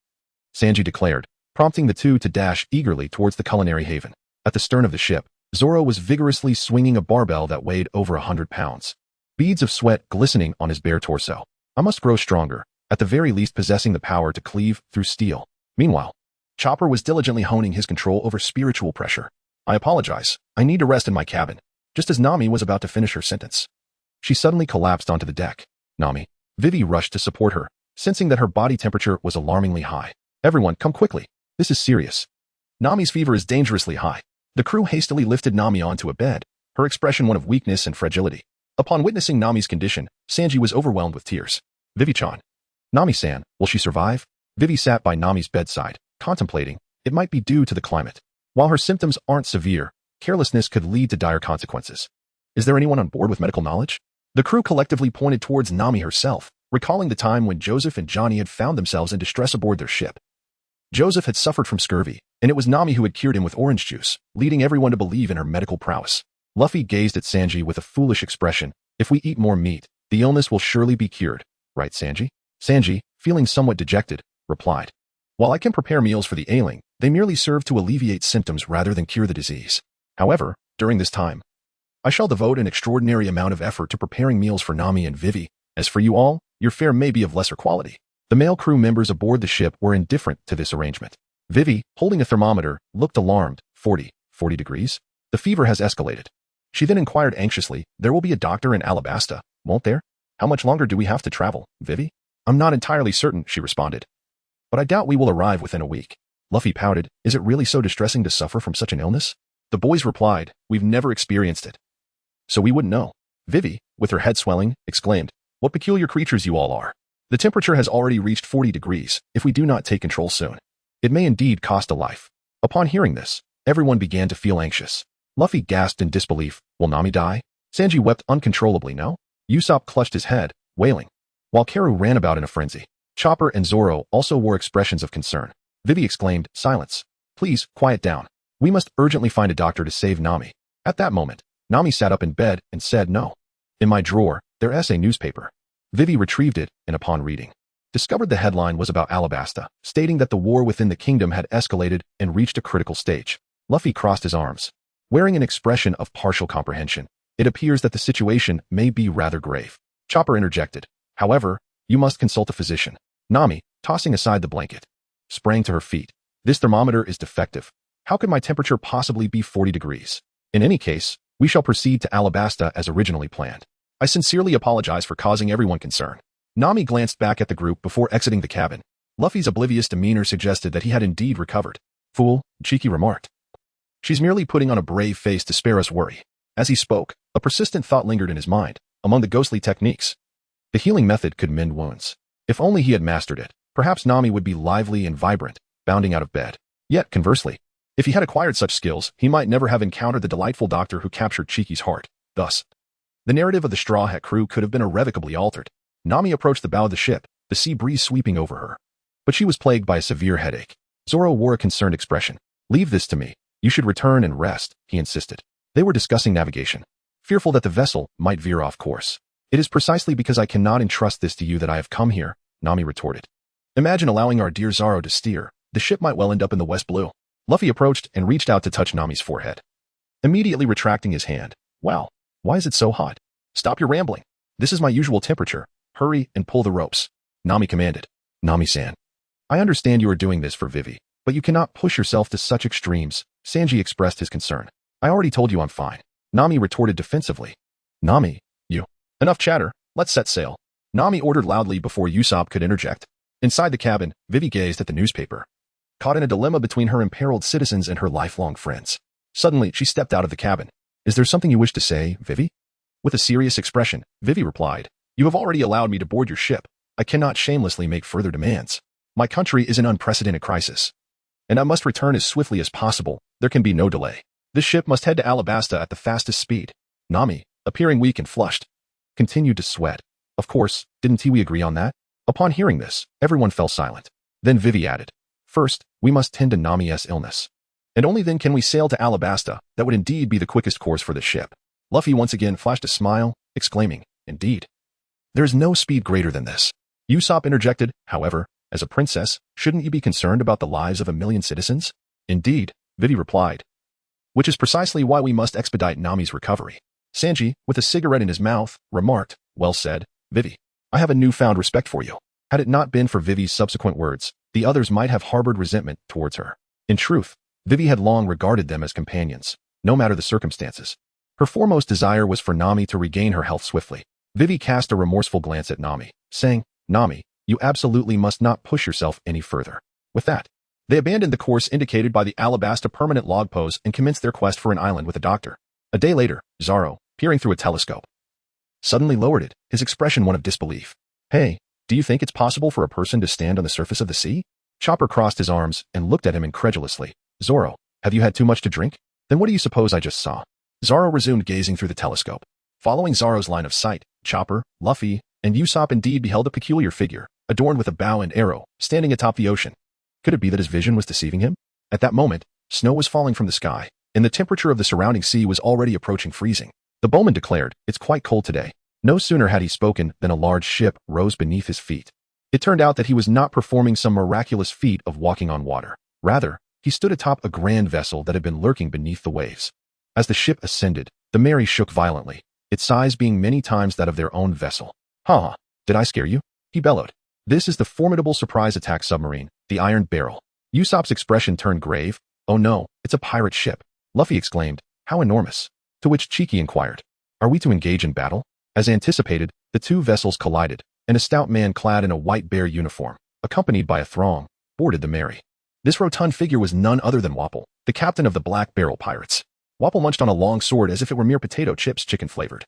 Sanji declared, prompting the two to dash eagerly towards the culinary haven. At the stern of the ship, Zoro was vigorously swinging a barbell that weighed over 100 pounds. Beads of sweat glistening on his bare torso. I must grow stronger, at the very least possessing the power to cleave through steel. Meanwhile, Chopper was diligently honing his control over spiritual pressure. I apologize. I need to rest in my cabin. Just as Nami was about to finish her sentence, she suddenly collapsed onto the deck. Nami. Vivy rushed to support her, sensing that her body temperature was alarmingly high. Everyone, come quickly. This is serious. Nami's fever is dangerously high. The crew hastily lifted Nami onto a bed, her expression one of weakness and fragility. Upon witnessing Nami's condition, Sanji was overwhelmed with tears. Vivy-chan. Nami-san, will she survive? Vivy sat by Nami's bedside, contemplating. It might be due to the climate. While her symptoms aren't severe, carelessness could lead to dire consequences. Is there anyone on board with medical knowledge? The crew collectively pointed towards Nami herself, recalling the time when Joseph and Johnny had found themselves in distress aboard their ship. Joseph had suffered from scurvy, and it was Nami who had cured him with orange juice, leading everyone to believe in her medical prowess. Luffy gazed at Sanji with a foolish expression. If we eat more meat, the illness will surely be cured. Right, Sanji? Sanji, feeling somewhat dejected, replied. While I can prepare meals for the ailing, they merely serve to alleviate symptoms rather than cure the disease. However, during this time, I shall devote an extraordinary amount of effort to preparing meals for Nami and Vivy. As for you all, your fare may be of lesser quality. The male crew members aboard the ship were indifferent to this arrangement. Vivy, holding a thermometer, looked alarmed. 40 degrees? The fever has escalated. She then inquired anxiously, there will be a doctor in Alabasta, won't there? How much longer do we have to travel, Vivy? I'm not entirely certain, she responded. But I doubt we will arrive within a week. Luffy pouted, is it really so distressing to suffer from such an illness? The boys replied, we've never experienced it. So we wouldn't know. Vivy, with her head swelling, exclaimed, what peculiar creatures you all are. The temperature has already reached 40 degrees. If we do not take control soon, it may indeed cost a life. Upon hearing this, everyone began to feel anxious. Luffy gasped in disbelief. Will Nami die? Sanji wept uncontrollably, no? Usopp clutched his head, wailing, while Karu ran about in a frenzy. Chopper and Zoro also wore expressions of concern. Vivy exclaimed, silence. Please, quiet down. We must urgently find a doctor to save Nami. At that moment, Nami sat up in bed and said no. In my drawer, there's a newspaper. Vivy retrieved it, and upon reading, discovered the headline was about Alabasta, stating that the war within the kingdom had escalated and reached a critical stage. Luffy crossed his arms, wearing an expression of partial comprehension. It appears that the situation may be rather grave. Chopper interjected. However, you must consult a physician. Nami, tossing aside the blanket, sprang to her feet. This thermometer is defective. How could my temperature possibly be 40 degrees? In any case, we shall proceed to Alabasta as originally planned. I sincerely apologize for causing everyone concern. Nami glanced back at the group before exiting the cabin. Luffy's oblivious demeanor suggested that he had indeed recovered. Fool, Chenqi remarked. She's merely putting on a brave face to spare us worry. As he spoke, a persistent thought lingered in his mind. Among the ghostly techniques, the healing method could mend wounds. If only he had mastered it, perhaps Nami would be lively and vibrant, bounding out of bed. Yet, conversely, if he had acquired such skills, he might never have encountered the delightful doctor who captured Chenqi's heart. Thus, the narrative of the Straw Hat crew could have been irrevocably altered. Nami approached the bow of the ship, the sea breeze sweeping over her. But she was plagued by a severe headache. Zoro wore a concerned expression. Leave this to me. You should return and rest, he insisted. They were discussing navigation, fearful that the vessel might veer off course. It is precisely because I cannot entrust this to you that I have come here, Nami retorted. Imagine allowing our dear Zoro to steer. The ship might well end up in the West Blue. Luffy approached and reached out to touch Nami's forehead, immediately retracting his hand. Wow, Why is it so hot? Stop your rambling. This is my usual temperature. Hurry and pull the ropes. Nami commanded. Nami-san. I understand you are doing this for Vivy, but you cannot push yourself to such extremes. Sanji expressed his concern. I already told you I'm fine. Nami retorted defensively. Nami, you. Enough chatter. Let's set sail. Nami ordered loudly before Usopp could interject. Inside the cabin, Vivy gazed at the newspaper, caught in a dilemma between her imperiled citizens and her lifelong friends. Suddenly, she stepped out of the cabin. Is there something you wish to say, Vivy? With a serious expression, Vivy replied, You have already allowed me to board your ship. I cannot shamelessly make further demands. My country is in unprecedented crisis, and I must return as swiftly as possible. There can be no delay. This ship must head to Alabasta at the fastest speed. Nami, appearing weak and flushed, continued to sweat. Of course, didn't we agree on that? Upon hearing this, everyone fell silent. Then Vivy added, First, we must tend to Nami's illness, and only then can we sail to Alabasta. That would indeed be the quickest course for the ship. Luffy once again flashed a smile, exclaiming, Indeed. There is no speed greater than this. Usopp interjected, however, as a princess, shouldn't you be concerned about the lives of a million citizens? Indeed, Vivy replied. Which is precisely why we must expedite Nami's recovery. Sanji, with a cigarette in his mouth, remarked, Well said, Vivy. I have a newfound respect for you. Had it not been for Vivy's subsequent words, the others might have harbored resentment towards her. In truth, Vivy had long regarded them as companions, no matter the circumstances. Her foremost desire was for Nami to regain her health swiftly. Vivy cast a remorseful glance at Nami, saying, Nami, you absolutely must not push yourself any further. With that, they abandoned the course indicated by the Alabasta permanent log pose and commenced their quest for an island with a doctor. A day later, Zoro, peering through a telescope, suddenly lowered it, his expression one of disbelief. Hey, do you think it's possible for a person to stand on the surface of the sea? Chopper crossed his arms and looked at him incredulously. Zoro, have you had too much to drink? Then what do you suppose I just saw? Zoro resumed gazing through the telescope. Following Zoro's line of sight, Chopper, Luffy, and Usopp indeed beheld a peculiar figure, adorned with a bow and arrow, standing atop the ocean. Could it be that his vision was deceiving him? At that moment, snow was falling from the sky, and the temperature of the surrounding sea was already approaching freezing. The bowman declared, It's quite cold today. No sooner had he spoken than a large ship rose beneath his feet. It turned out that he was not performing some miraculous feat of walking on water. Rather, he stood atop a grand vessel that had been lurking beneath the waves. As the ship ascended, the Mary shook violently, its size being many times that of their own vessel. Ha! Did I scare you? He bellowed. This is the formidable surprise attack submarine, the Iron Barrel. Usopp's expression turned grave. Oh no, it's a pirate ship. Luffy exclaimed, How enormous. To which Chenqi inquired, Are we to engage in battle? As anticipated, the two vessels collided, and a stout man clad in a white bear uniform, accompanied by a throng, boarded the Mary. This rotund figure was none other than Wapol, the captain of the Black Barrel Pirates. Wapol munched on a long sword as if it were mere potato chips chicken-flavored.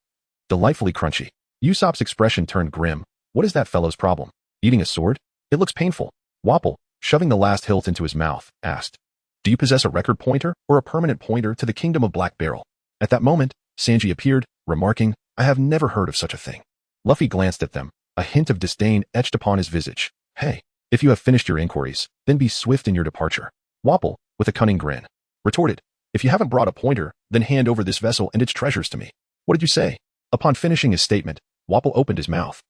Delightfully crunchy. Usopp's expression turned grim. What is that fellow's problem? Eating a sword? It looks painful. Wapol, shoving the last hilt into his mouth, asked, Do you possess a record pointer or a permanent pointer to the kingdom of Black Barrel? At that moment, Sanji appeared, remarking, I have never heard of such a thing. Luffy glanced at them, a hint of disdain etched upon his visage. Hey, if you have finished your inquiries, then be swift in your departure. Wapol, with a cunning grin, retorted, If you haven't brought a pointer, then hand over this vessel and its treasures to me. What did you say? Upon finishing his statement, Wapol opened his mouth.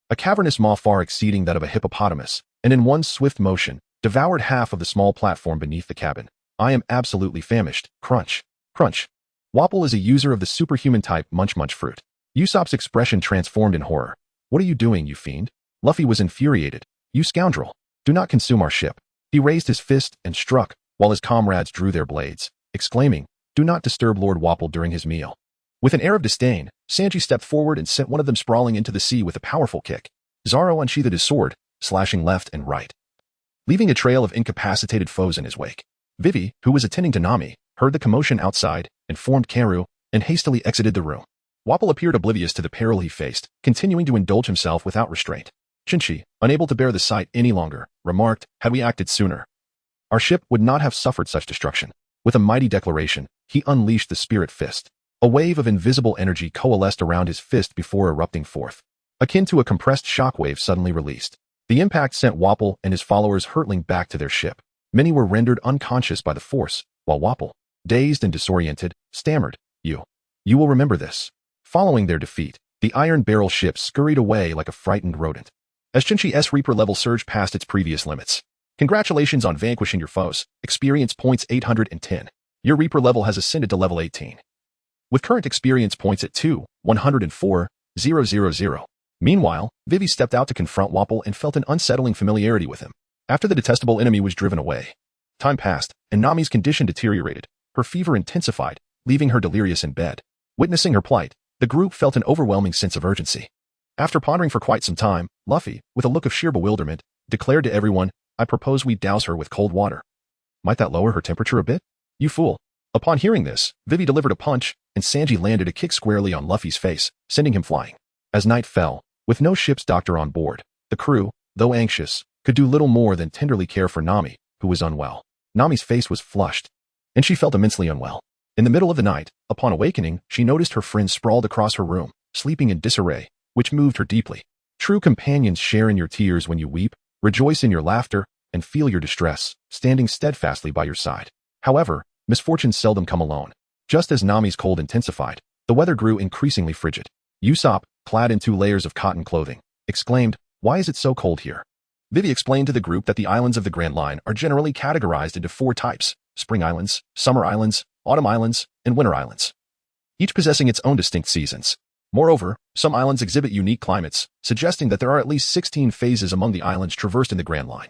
A cavernous maw far exceeding that of a hippopotamus, and in one swift motion, devoured half of the small platform beneath the cabin. I am absolutely famished. Crunch. Crunch. Wapol is a user of the superhuman type munch fruit. Usopp's expression transformed in horror. What are you doing, you fiend? Luffy was infuriated. You scoundrel. Do not consume our ship. He raised his fist and struck, while his comrades drew their blades, exclaiming, Do not disturb Lord Wapol during his meal. With an air of disdain, Sanji stepped forward and sent one of them sprawling into the sea with a powerful kick. Zoro unsheathed his sword, slashing left and right, leaving a trail of incapacitated foes in his wake. Vivy, who was attending to Nami, heard the commotion outside, informed Karu, and hastily exited the room. Wapol appeared oblivious to the peril he faced, continuing to indulge himself without restraint. Chinchi, unable to bear the sight any longer, remarked, Had we acted sooner, our ship would not have suffered such destruction. With a mighty declaration, he unleashed the spirit fist. A wave of invisible energy coalesced around his fist before erupting forth, akin to a compressed shockwave suddenly released. The impact sent Wapol and his followers hurtling back to their ship. Many were rendered unconscious by the force, while Wapol, dazed and disoriented, stammered, You will remember this. Following their defeat, the Iron Barrel ship scurried away like a frightened rodent, as Chinchi's Reaper level surged past its previous limits. Congratulations on vanquishing your foes. Experience points 810. Your Reaper level has ascended to level 18. with current experience points at 2,104,000. Meanwhile, Vivy stepped out to confront Wapol and felt an unsettling familiarity with him. After the detestable enemy was driven away, time passed, and Nami's condition deteriorated. Her fever intensified, leaving her delirious in bed. Witnessing her plight, the group felt an overwhelming sense of urgency. After pondering for quite some time, Luffy, with a look of sheer bewilderment, declared to everyone, "I propose we douse her with cold water. Might that lower her temperature a bit? You fool." Upon hearing this, Vivy delivered a punch, and Sanji landed a kick squarely on Luffy's face, sending him flying. As night fell, with no ship's doctor on board, the crew, though anxious, could do little more than tenderly care for Nami, who was unwell. Nami's face was flushed, and she felt immensely unwell. In the middle of the night, upon awakening, she noticed her friend sprawled across her room, sleeping in disarray, which moved her deeply. True companions share in your tears when you weep, rejoice in your laughter, and feel your distress, standing steadfastly by your side. However, misfortunes seldom come alone. Just as Nami's cold intensified, the weather grew increasingly frigid. Usopp, clad in 2 layers of cotton clothing, exclaimed, "Why is it so cold here?" Vivy explained to the group that the islands of the Grand Line are generally categorized into 4 types: spring islands, summer islands, autumn islands, and winter islands, each possessing its own distinct seasons. Moreover, some islands exhibit unique climates, suggesting that there are at least 16 phases among the islands traversed in the Grand Line.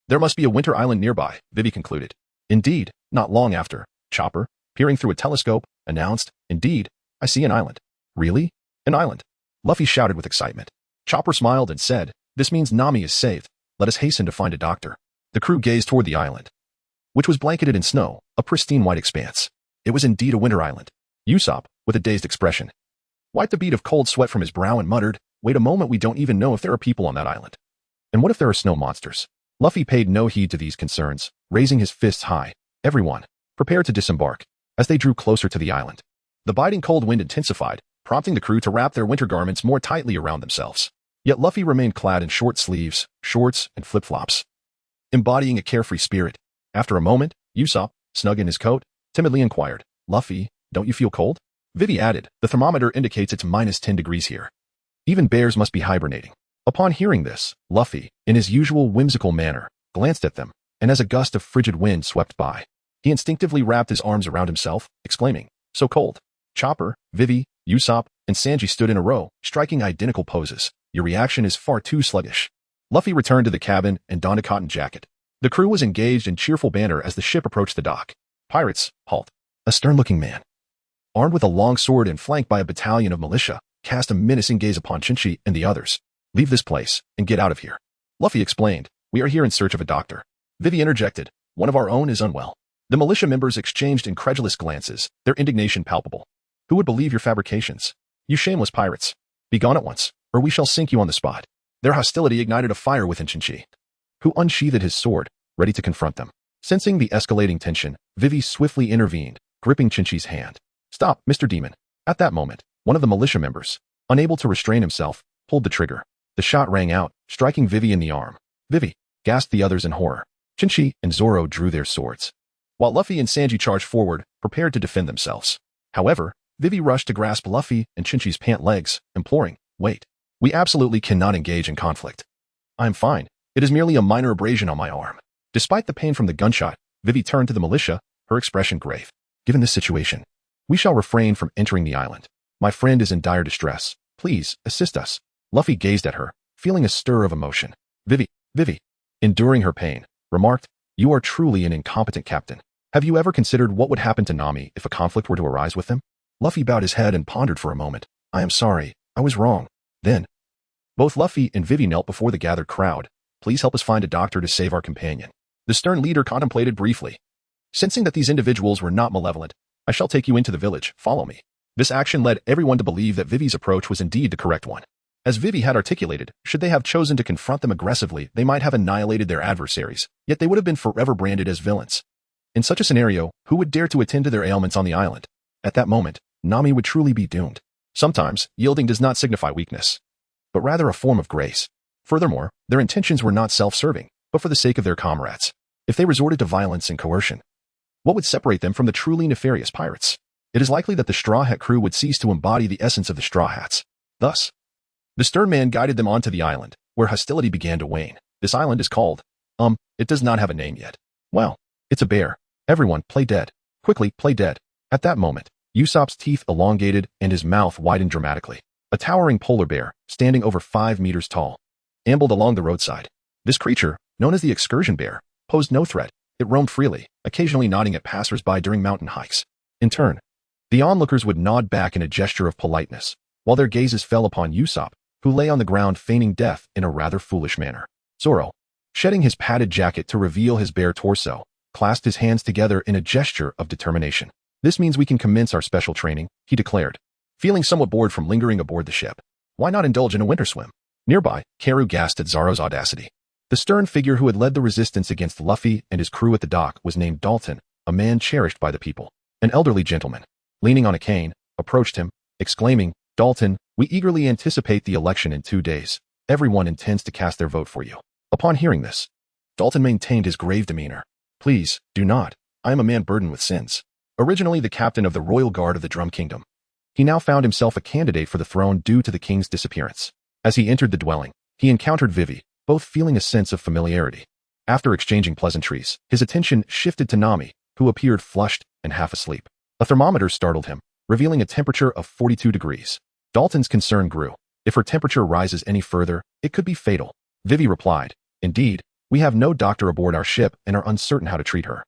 There must be a winter island nearby, Vivy concluded. Indeed, not long after, Chopper, peering through a telescope, announced, "Indeed, I see an island." "Really? An island?" Luffy shouted with excitement. Chopper smiled and said, "This means Nami is saved. Let us hasten to find a doctor." The crew gazed toward the island, which was blanketed in snow, a pristine white expanse. It was indeed a winter island. Usopp, with a dazed expression, wiped a bead of cold sweat from his brow and muttered, "Wait a moment, we don't even know if there are people on that island. And what if there are snow monsters?" Luffy paid no heed to these concerns, raising his fists high. Everyone, prepared to disembark. As they drew closer to the island, the biting cold wind intensified, prompting the crew to wrap their winter garments more tightly around themselves. Yet Luffy remained clad in short sleeves, shorts, and flip-flops, embodying a carefree spirit. After a moment, Usopp, snug in his coat, timidly inquired, "Luffy, don't you feel cold?" Vivy added, "The thermometer indicates it's -10 degrees here. Even bears must be hibernating." Upon hearing this, Luffy, in his usual whimsical manner, glanced at them, and as a gust of frigid wind swept by, he instinctively wrapped his arms around himself, exclaiming, "So cold." Chopper, Vivy, Usopp, and Sanji stood in a row, striking identical poses. "Your reaction is far too sluggish." Luffy returned to the cabin and donned a cotton jacket. The crew was engaged in cheerful banter as the ship approached the dock. "Pirates, halt." A stern-looking man, armed with a long sword and flanked by a battalion of militia, cast a menacing gaze upon Chinchi and the others. "Leave this place and get out of here." Luffy explained, "We are here in search of a doctor." Vivy interjected, "One of our own is unwell." The militia members exchanged incredulous glances, their indignation palpable. "Who would believe your fabrications? You shameless pirates. Be gone at once, or we shall sink you on the spot." Their hostility ignited a fire within Chenqi, who unsheathed his sword, ready to confront them. Sensing the escalating tension, Vivy swiftly intervened, gripping Chinchi's hand. "Stop, Mr. Demon." At that moment, one of the militia members, unable to restrain himself, pulled the trigger. The shot rang out, striking Vivy in the arm. "Vivy!" gasped the others in horror. Chinchi and Zoro drew their swords, while Luffy and Sanji charged forward, prepared to defend themselves. However, Vivy rushed to grasp Luffy and Chinchi's pant legs, imploring, "Wait. We absolutely cannot engage in conflict. I'm fine. It is merely a minor abrasion on my arm." Despite the pain from the gunshot, Vivy turned to the militia, her expression grave. "Given this situation, we shall refrain from entering the island. My friend is in dire distress. Please, assist us." Luffy gazed at her, feeling a stir of emotion. Vivy, enduring her pain, remarked, "You are truly an incompetent captain. Have you ever considered what would happen to Nami if a conflict were to arise with them?" Luffy bowed his head and pondered for a moment. "I am sorry. I was wrong." Then, both Luffy and Vivy knelt before the gathered crowd. "Please help us find a doctor to save our companion." The stern leader contemplated briefly. Sensing that these individuals were not malevolent, "I shall take you into the village. Follow me." This action led everyone to believe that Vivy's approach was indeed the correct one. As Vivy had articulated, should they have chosen to confront them aggressively, they might have annihilated their adversaries, yet they would have been forever branded as villains. In such a scenario, who would dare to attend to their ailments on the island? At that moment, Nami would truly be doomed. Sometimes, yielding does not signify weakness, but rather a form of grace. Furthermore, their intentions were not self-serving, but for the sake of their comrades. If they resorted to violence and coercion, what would separate them from the truly nefarious pirates? It is likely that the Straw Hat crew would cease to embody the essence of the Straw Hats. Thus, the stern man guided them onto the island, where hostility began to wane. This island is called, it does not have a name yet. Well, it's a bear. Everyone, play dead. Quickly, play dead. At that moment, Usopp's teeth elongated and his mouth widened dramatically. A towering polar bear, standing over 5 meters tall, ambled along the roadside. This creature, known as the excursion bear, posed no threat. It roamed freely, occasionally nodding at passers-by during mountain hikes. In turn, the onlookers would nod back in a gesture of politeness, while their gazes fell upon Usopp, who lay on the ground feigning death in a rather foolish manner. Zoro, shedding his padded jacket to reveal his bare torso, clasped his hands together in a gesture of determination. This means we can commence our special training, he declared, feeling somewhat bored from lingering aboard the ship. Why not indulge in a winter swim? Nearby, Karoo gasped at Zoro's audacity. The stern figure who had led the resistance against Luffy and his crew at the dock was named Dalton, a man cherished by the people. An elderly gentleman, leaning on a cane, approached him, exclaiming, "Dalton, we eagerly anticipate the election in 2 days. Everyone intends to cast their vote for you." Upon hearing this, Dalton maintained his grave demeanor. "Please, do not. I am a man burdened with sins." Originally the captain of the royal guard of the Drum Kingdom, he now found himself a candidate for the throne due to the king's disappearance. As he entered the dwelling, he encountered Vivy, both feeling a sense of familiarity. After exchanging pleasantries, his attention shifted to Nami, who appeared flushed and half asleep. A thermometer startled him, revealing a temperature of 42 degrees. Dalton's concern grew. If her temperature rises any further, it could be fatal. Vivy replied, "Indeed, we have no doctor aboard our ship and are uncertain how to treat her."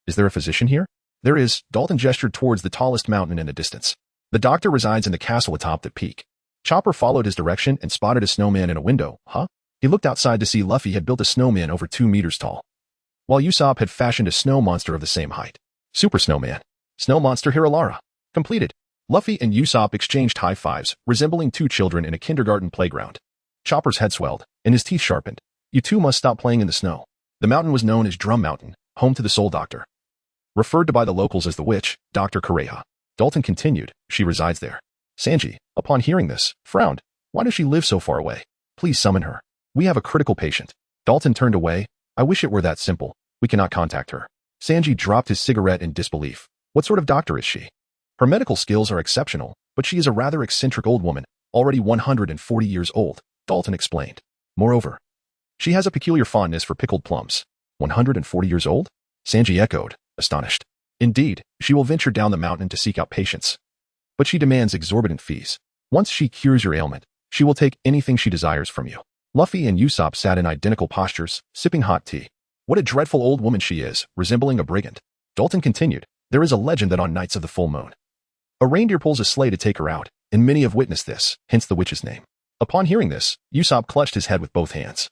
"Is there a physician here?" "There is." Dalton gestured towards the tallest mountain in the distance. "The doctor resides in the castle atop that peak." Chopper followed his direction and spotted a snowman in a window. Huh? He looked outside to see Luffy had built a snowman over 2 meters tall, while Usopp had fashioned a snow monster of the same height. Super Snowman. Snow Monster Hiralara. Completed. Luffy and Usopp exchanged high fives, resembling two children in a kindergarten playground. Chopper's head swelled, and his teeth sharpened. "You two must stop playing in the snow." The mountain was known as Drum Mountain, home to the Soul Doctor, referred to by the locals as the witch, Dr. Kureha. Dalton continued, "She resides there." Sanji, upon hearing this, frowned. "Why does she live so far away? Please summon her. We have a critical patient." Dalton turned away. "I wish it were that simple. We cannot contact her." Sanji dropped his cigarette in disbelief. "What sort of doctor is she?" "Her medical skills are exceptional, but she is a rather eccentric old woman, already 140 years old," Dalton explained. "Moreover, she has a peculiar fondness for pickled plums." 140 years old? Sanji echoed, astonished. "Indeed, she will venture down the mountain to seek out patients, but she demands exorbitant fees. Once she cures your ailment, she will take anything she desires from you." Luffy and Usopp sat in identical postures, sipping hot tea. "What a dreadful old woman she is, resembling a brigand." Dalton continued, "There is a legend that on nights of the full moon, a reindeer pulls a sleigh to take her out, and many have witnessed this, hence the witch's name." Upon hearing this, Usopp clutched his head with both hands,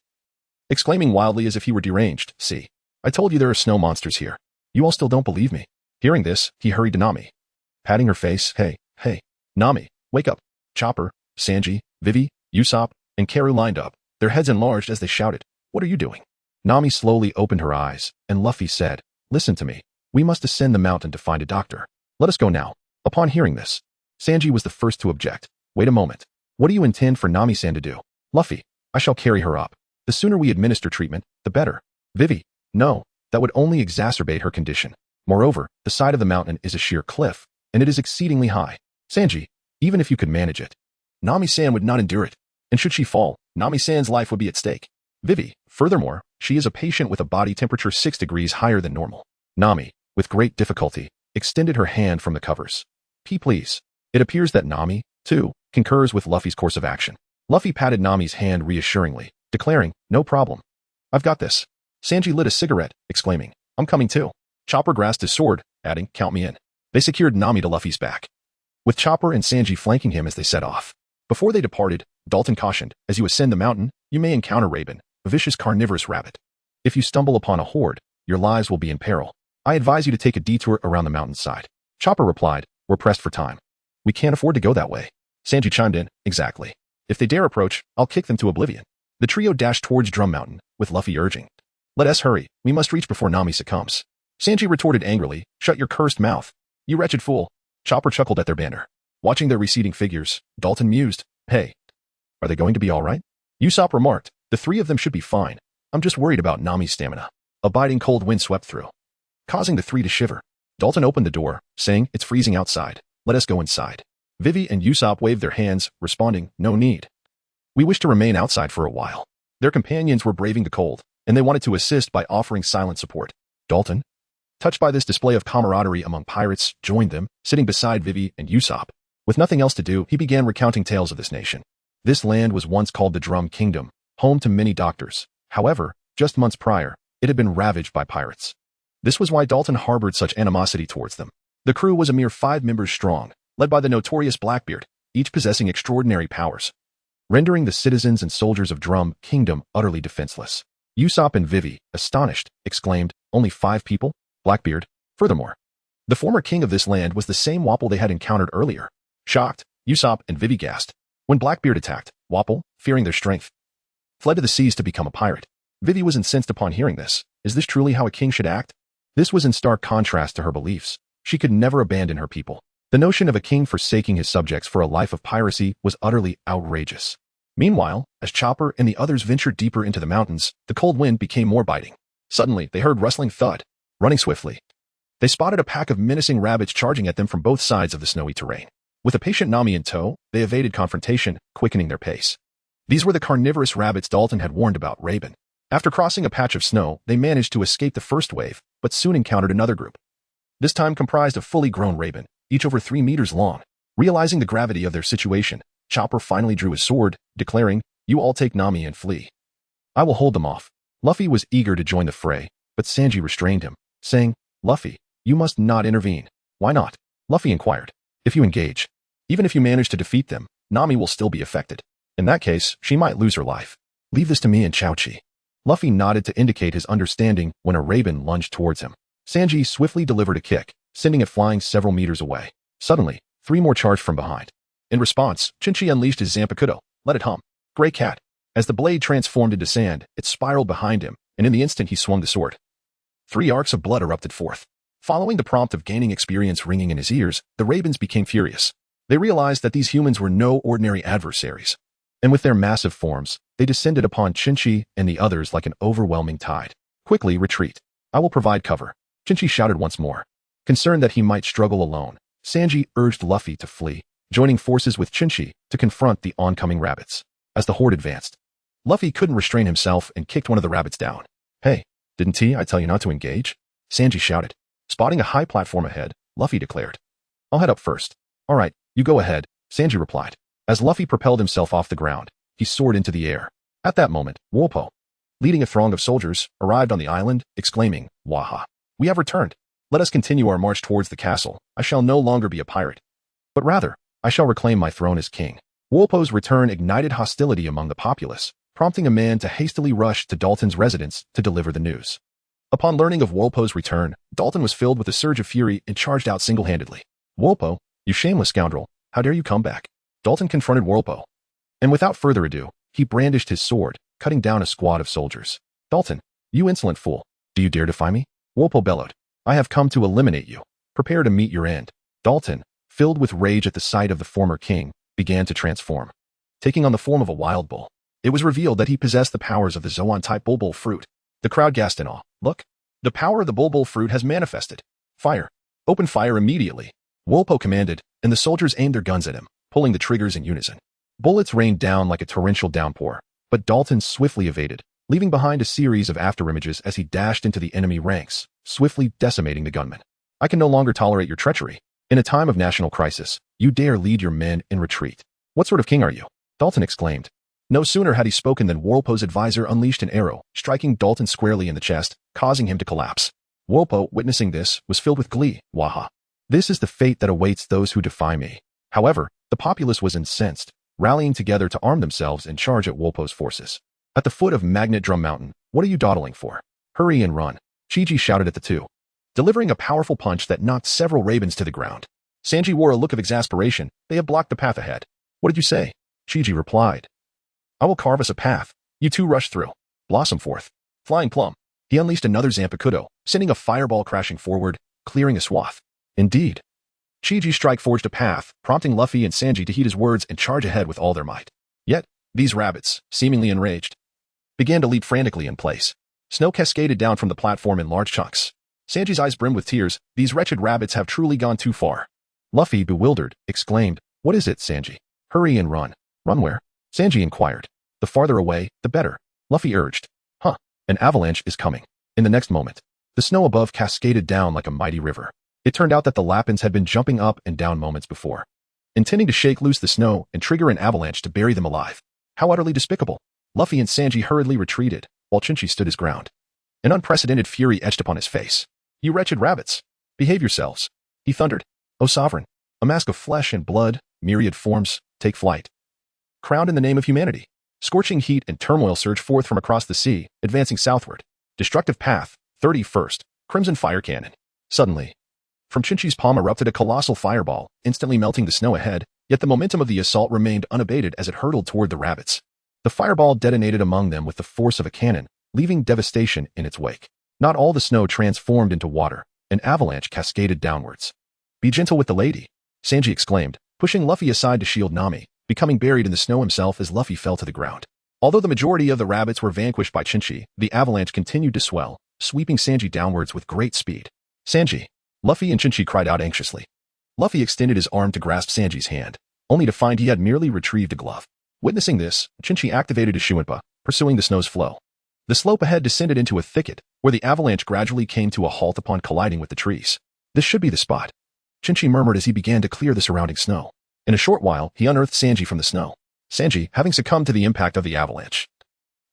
exclaiming wildly as if he were deranged, "See, I told you there are snow monsters here. You all still don't believe me." Hearing this, he hurried to Nami, patting her face. Hey, Nami, wake up." Chopper, Sanji, Vivy, Usopp, and Karoo lined up, their heads enlarged as they shouted, "What are you doing?" Nami slowly opened her eyes, and Luffy said, "Listen to me. We must ascend the mountain to find a doctor. Let us go now." Upon hearing this, Sanji was the first to object. "Wait a moment. What do you intend for Nami-san to do?" "Luffy, I shall carry her up. The sooner we administer treatment, the better." Vivy, "No, that would only exacerbate her condition. Moreover, the side of the mountain is a sheer cliff, and it is exceedingly high." Sanji, "Even if you could manage it, Nami-san would not endure it. And should she fall, Nami-san's life would be at stake." Vivy, "Furthermore, she is a patient with a body temperature 6 degrees higher than normal." Nami, with great difficulty, extended her hand from the covers. Please." It appears that Nami, too, concurs with Luffy's course of action. Luffy patted Nami's hand reassuringly, declaring, "No problem. I've got this." Sanji lit a cigarette, exclaiming, "I'm coming too." Chopper grasped his sword, adding, "Count me in." They secured Nami to Luffy's back, with Chopper and Sanji flanking him as they set off. Before they departed, Dalton cautioned, "As you ascend the mountain, you may encounter Raven, a vicious carnivorous rabbit. If you stumble upon a horde, your lives will be in peril. I advise you to take a detour around the mountainside." Chopper replied, "We're pressed for time. We can't afford to go that way." Sanji chimed in, "Exactly. If they dare approach, I'll kick them to oblivion." The trio dashed towards Drum Mountain, with Luffy urging, "Let us hurry. We must reach before Nami succumbs." Sanji retorted angrily, "Shut your cursed mouth, you wretched fool." Chopper chuckled at their banter. Watching their receding figures, Dalton mused, "Hey, are they going to be all right?" Usopp remarked, "The three of them should be fine. I'm just worried about Nami's stamina." A biting cold wind swept through, causing the three to shiver. Dalton opened the door, saying, "It's freezing outside. Let us go inside." Vivy and Usopp waved their hands, responding, "No need. We wish to remain outside for a while." Their companions were braving the cold, and they wanted to assist by offering silent support. "Dalton, touched by this display of camaraderie among pirates, joined them, sitting beside Vivy and Usopp. With nothing else to do, he began recounting tales of this nation. This land was once called the Drum Kingdom, home to many doctors. However, just months prior, it had been ravaged by pirates. This was why Dalton harbored such animosity towards them. The crew was a mere 5 members strong, led by the notorious Blackbeard, each possessing extraordinary powers, rendering the citizens and soldiers of Drum Kingdom utterly defenseless. Usopp and Vivy, astonished, exclaimed, "Only 5 people? Blackbeard?" Furthermore, the former king of this land was the same Wapol they had encountered earlier. Shocked, Usopp and Vivy gasped. When Blackbeard attacked, Wapol, fearing their strength, fled to the seas to become a pirate. Vivy was incensed upon hearing this. Is this truly how a king should act? This was in stark contrast to her beliefs. She could never abandon her people. The notion of a king forsaking his subjects for a life of piracy was utterly outrageous. Meanwhile, as Chopper and the others ventured deeper into the mountains, the cold wind became more biting. Suddenly, they heard rustling thud. Running swiftly, they spotted a pack of menacing rabbits charging at them from both sides of the snowy terrain. With a patient Nami in tow, they evaded confrontation, quickening their pace. These were the carnivorous rabbits Dalton had warned about. Raven. After crossing a patch of snow, they managed to escape the first wave, but soon encountered another group. This time comprised of fully grown raven, each over 3 meters long. Realizing the gravity of their situation, Chopper finally drew his sword, declaring, "You all take Nami and flee. I will hold them off." Luffy was eager to join the fray, but Sanji restrained him, saying, "Luffy, you must not intervene." "Why not?" Luffy inquired. "If you engage, even if you manage to defeat them, Nami will still be affected. In that case, she might lose her life. Leave this to me and Chenqi." Luffy nodded to indicate his understanding when a raven lunged towards him. Sanji swiftly delivered a kick, sending it flying several meters away. Suddenly, 3 more charged from behind. In response, Chinchi unleashed his Zampakuto. Let it hum. Gray cat. As the blade transformed into sand, it spiraled behind him, and in the instant he swung the sword. 3 arcs of blood erupted forth. Following the prompt of gaining experience ringing in his ears, the ravens became furious. They realized that these humans were no ordinary adversaries. And with their massive forms, they descended upon Chinchi and the others like an overwhelming tide. "Quickly retreat. I will provide cover," Chinchi shouted once more. Concerned that he might struggle alone, Sanji urged Luffy to flee, joining forces with Chinchi to confront the oncoming rabbits. As the horde advanced, Luffy couldn't restrain himself and kicked one of the rabbits down. "Hey, didn't I tell you not to engage?" Sanji shouted. Spotting a high platform ahead, Luffy declared, "I'll head up first." "All right, you go ahead," Sanji replied. As Luffy propelled himself off the ground, he soared into the air. At that moment, Wolpo, leading a throng of soldiers, arrived on the island, exclaiming, "Waha! We have returned. Let us continue our march towards the castle. I shall no longer be a pirate, but rather, I shall reclaim my throne as king." Wolpo's return ignited hostility among the populace, prompting a man to hastily rush to Dalton's residence to deliver the news. Upon learning of Wolpo's return, Dalton was filled with a surge of fury and charged out single-handedly. "Wolpo, you shameless scoundrel, how dare you come back?" Dalton confronted Wolpo, and without further ado, he brandished his sword, cutting down a squad of soldiers. "Dalton, you insolent fool, do you dare defy me?" Wolpo bellowed. "I have come to eliminate you. Prepare to meet your end." Dalton, filled with rage at the sight of the former king, began to transform, taking on the form of a wild bull. It was revealed that he possessed the powers of the Zoan-type bulbul fruit. The crowd gasped in awe. "Look, the power of the bulbul fruit has manifested. Fire! Open fire immediately!" Wolpo commanded, and the soldiers aimed their guns at him, pulling the triggers in unison. Bullets rained down like a torrential downpour, but Dalton swiftly evaded, leaving behind a series of afterimages as he dashed into the enemy ranks, swiftly decimating the gunmen. "I can no longer tolerate your treachery. In a time of national crisis, you dare lead your men in retreat. What sort of king are you?" Dalton exclaimed. No sooner had he spoken than Wolpo's advisor unleashed an arrow, striking Dalton squarely in the chest, causing him to collapse. Wolpo, witnessing this, was filled with glee. "Waha! This is the fate that awaits those who defy me." However, the populace was incensed, rallying together to arm themselves and charge at Wolpo's forces. At the foot of Magnet Drum Mountain, "What are you dawdling for? Hurry and run," Chiji shouted at the two, delivering a powerful punch that knocked several ravens to the ground. Sanji wore a look of exasperation. "They have blocked the path ahead." "What did you say?" Chiji replied. "I will carve us a path. You two rush through. Blossom forth. Flying plum." He unleashed another Zampakuto, sending a fireball crashing forward, clearing a swath. Indeed, Chiji's strike forged a path, prompting Luffy and Sanji to heed his words and charge ahead with all their might. Yet, these rabbits, seemingly enraged, began to leap frantically in place. Snow cascaded down from the platform in large chunks. Sanji's eyes brimmed with tears. These wretched rabbits have truly gone too far. Luffy, bewildered, exclaimed, "What is it, Sanji? Hurry and run." "Run where?" Sanji inquired. "The farther away, the better," Luffy urged. "Huh, an avalanche is coming." In the next moment, The snow above cascaded down like a mighty river. It turned out that the Lapins had been jumping up and down moments before, intending to shake loose the snow and trigger an avalanche to bury them alive. How utterly despicable. Luffy and Sanji hurriedly retreated, while Chinchi stood his ground. An unprecedented fury etched upon his face. You wretched rabbits! Behave yourselves, he thundered. O sovereign, a mask of flesh and blood, myriad forms, take flight. Crowned in the name of humanity. Scorching heat and turmoil surge forth from across the sea, advancing southward. Destructive path, 31st, crimson fire cannon. Suddenly, from Chinchi's palm erupted a colossal fireball, instantly melting the snow ahead, yet the momentum of the assault remained unabated as it hurtled toward the rabbits. The fireball detonated among them with the force of a cannon, leaving devastation in its wake. Not all the snow transformed into water. An avalanche cascaded downwards. Be gentle with the lady, Sanji exclaimed, pushing Luffy aside to shield Nami, becoming buried in the snow himself as Luffy fell to the ground. Although the majority of the rabbits were vanquished by Chinchi, the avalanche continued to swell, sweeping Sanji downwards with great speed. Sanji! Luffy and Chinchi cried out anxiously. Luffy extended his arm to grasp Sanji's hand, only to find he had merely retrieved a glove. Witnessing this, Chinchi activated his Shuinpa, pursuing the snow's flow. The slope ahead descended into a thicket, where the avalanche gradually came to a halt upon colliding with the trees. This should be the spot, Chinchi murmured as he began to clear the surrounding snow. In a short while, he unearthed Sanji from the snow. Sanji, having succumbed to the impact of the avalanche,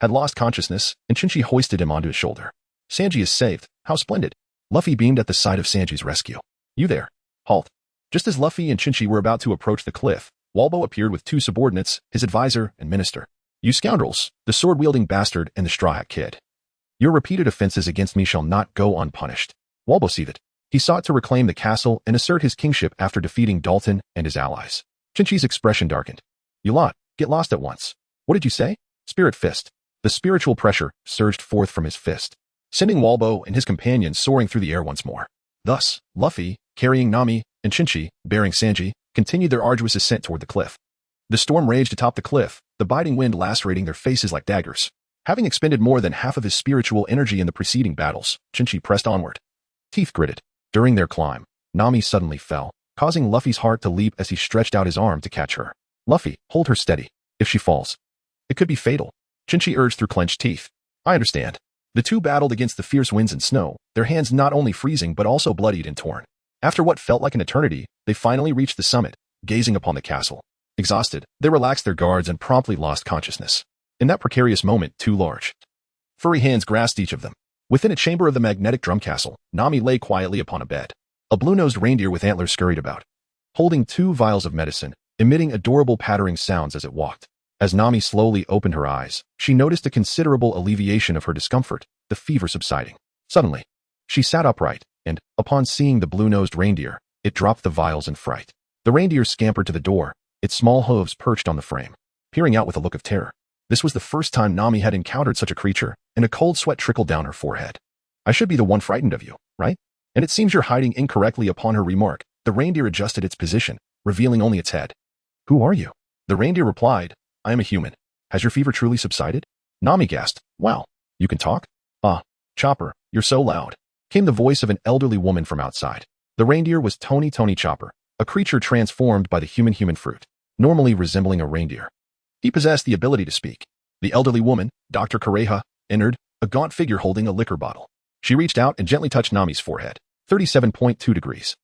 had lost consciousness, and Chinchi hoisted him onto his shoulder. Sanji is saved. How splendid. Luffy beamed at the sight of Sanji's rescue. You there. Halt. Just as Luffy and Chinchi were about to approach the cliff, Walbo appeared with two subordinates, his advisor and minister. You scoundrels, the sword-wielding bastard and the Straw Hat Kid. Your repeated offenses against me shall not go unpunished. Walbo seethed. He sought to reclaim the castle and assert his kingship after defeating Dalton and his allies. Chinchi's expression darkened. You lot, get lost at once. What did you say? Spirit fist. The spiritual pressure surged forth from his fist, sending Walbo and his companions soaring through the air once more. Thus, Luffy, carrying Nami, and Chinchi, bearing Sanji, continued their arduous ascent toward the cliff. The storm raged atop the cliff, the biting wind lacerating their faces like daggers. Having expended more than half of his spiritual energy in the preceding battles, Chinchi pressed onward. Teeth gritted. During their climb, Nami suddenly fell, causing Luffy's heart to leap as he stretched out his arm to catch her. Luffy, hold her steady. If she falls, it could be fatal, Chinchi urged through clenched teeth. I understand. The two battled against the fierce winds and snow, their hands not only freezing but also bloodied and torn. After what felt like an eternity, they finally reached the summit, gazing upon the castle. Exhausted, they relaxed their guards and promptly lost consciousness. In that precarious moment, two large, furry hands grasped each of them. Within a chamber of the magnetic drum castle, Nami lay quietly upon a bed. A blue-nosed reindeer with antlers scurried about, holding two vials of medicine, emitting adorable pattering sounds as it walked. As Nami slowly opened her eyes, she noticed a considerable alleviation of her discomfort, the fever subsiding. Suddenly, she sat upright, and, upon seeing the blue-nosed reindeer, it dropped the vials in fright. The reindeer scampered to the door, its small hooves perched on the frame, peering out with a look of terror. This was the first time Nami had encountered such a creature, and a cold sweat trickled down her forehead. I should be the one frightened of you, right? And it seems you're hiding incorrectly. Upon her remark, the reindeer adjusted its position, revealing only its head. Who are you? The reindeer replied, I am a human. Has your fever truly subsided? Nami gasped, wow, you can talk? Ah, Chopper, you're so loud, came the voice of an elderly woman from outside. The reindeer was Tony Chopper, a creature transformed by the human fruit, normally resembling a reindeer. He possessed the ability to speak. The elderly woman, Dr. Kureha, entered, a gaunt figure holding a liquor bottle. She reached out and gently touched Nami's forehead. 37.2 degrees.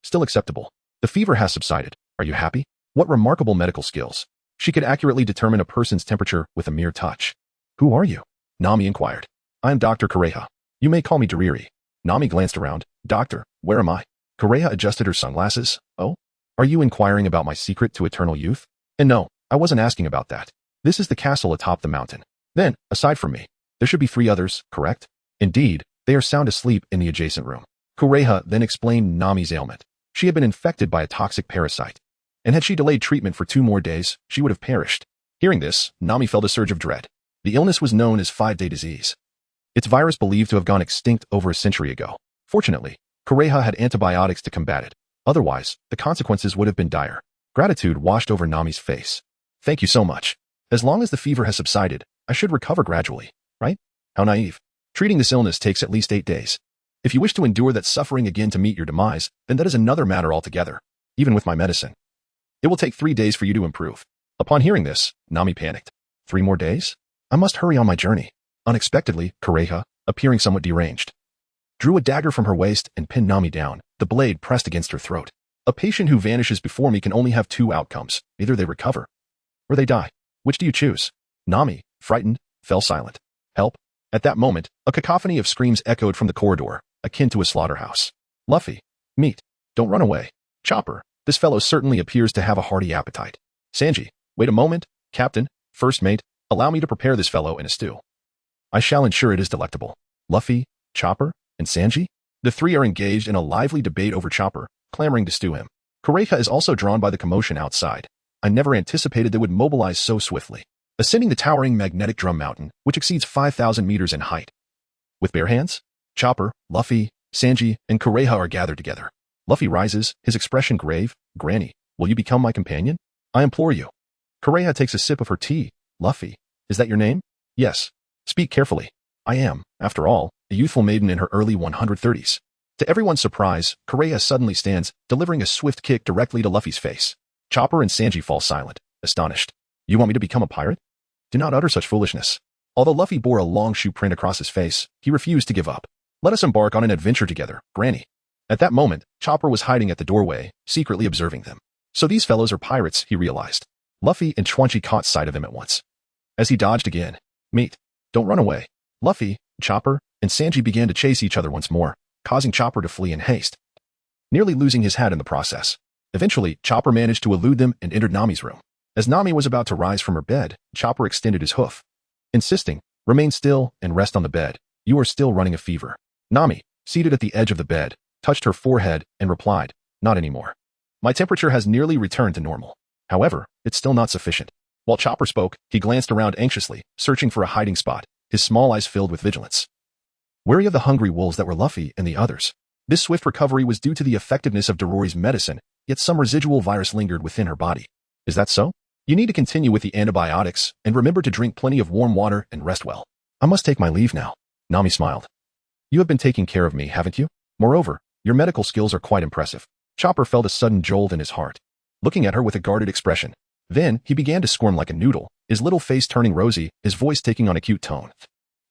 Still acceptable. The fever has subsided. Are you happy? What remarkable medical skills. She could accurately determine a person's temperature with a mere touch. Who are you? Nami inquired. I am Dr. Kureha. You may call me Dariri. Nami glanced around. Doctor, where am I? Kureha adjusted her sunglasses. Oh? Are you inquiring about my secret to eternal youth? And no, I wasn't asking about that. This is the castle atop the mountain. Then, aside from me, there should be 3 others, correct? Indeed, they are sound asleep in the adjacent room. Kureha then explained Nami's ailment. She had been infected by a toxic parasite, and had she delayed treatment for 2 more days, she would have perished. Hearing this, Nami felt a surge of dread. The illness was known as 5-day disease. Its virus believed to have gone extinct over a century ago. Fortunately, Kureha had antibiotics to combat it. Otherwise, the consequences would have been dire. Gratitude washed over Nami's face. Thank you so much. As long as the fever has subsided, I should recover gradually, right? How naive. Treating this illness takes at least 8 days. If you wish to endure that suffering again to meet your demise, then that is another matter altogether, even with my medicine. It will take 3 days for you to improve. Upon hearing this, Nami panicked. 3 more days? I must hurry on my journey. Unexpectedly, Kureha, appearing somewhat deranged, drew a dagger from her waist and pinned Nami down, the blade pressed against her throat. A patient who vanishes before me can only have two outcomes. Either they recover, or they die. Which do you choose? Nami, frightened, fell silent. Help! At that moment, a cacophony of screams echoed from the corridor, akin to a slaughterhouse. Luffy. Meat. Don't run away. Chopper. This fellow certainly appears to have a hearty appetite. Sanji. Wait a moment, Captain, First Mate, allow me to prepare this fellow in a stew. I shall ensure it is delectable. Luffy, Chopper, and Sanji? The three are engaged in a lively debate over Chopper, clamoring to stew him. Kureha is also drawn by the commotion outside. I never anticipated they would mobilize so swiftly. Ascending the towering magnetic drum mountain, which exceeds 5,000 meters in height. With bare hands, Chopper, Luffy, Sanji, and Kureha are gathered together. Luffy rises, his expression grave. Granny, will you become my companion? I implore you. Kureha takes a sip of her tea. Luffy, is that your name? Yes. Speak carefully. I am, after all, a youthful maiden in her early 130s. To everyone's surprise, Kureha suddenly stands, delivering a swift kick directly to Luffy's face. Chopper and Sanji fall silent, astonished. You want me to become a pirate? Do not utter such foolishness. Although Luffy bore a long shoe print across his face, he refused to give up. Let us embark on an adventure together, Granny. At that moment, Chopper was hiding at the doorway, secretly observing them. So these fellows are pirates, he realized. Luffy and Chenqi caught sight of him at once. As he dodged again, Meat, don't run away. Luffy, Chopper, and Sanji began to chase each other once more, causing Chopper to flee in haste, nearly losing his hat in the process. Eventually, Chopper managed to elude them and entered Nami's room. As Nami was about to rise from her bed, Chopper extended his hoof, insisting, remain still and rest on the bed. You are still running a fever. Nami, seated at the edge of the bed, touched her forehead and replied, not anymore. My temperature has nearly returned to normal. However, it's still not sufficient. While Chopper spoke, he glanced around anxiously, searching for a hiding spot, his small eyes filled with vigilance. Wary of the hungry wolves that were Luffy and the others. This swift recovery was due to the effectiveness of Dorori's medicine, yet some residual virus lingered within her body. Is that so? You need to continue with the antibiotics, and remember to drink plenty of warm water and rest well. I must take my leave now. Nami smiled. You have been taking care of me, haven't you? Moreover, your medical skills are quite impressive. Chopper felt a sudden jolt in his heart, looking at her with a guarded expression. Then, he began to squirm like a noodle, his little face turning rosy, his voice taking on a cute tone.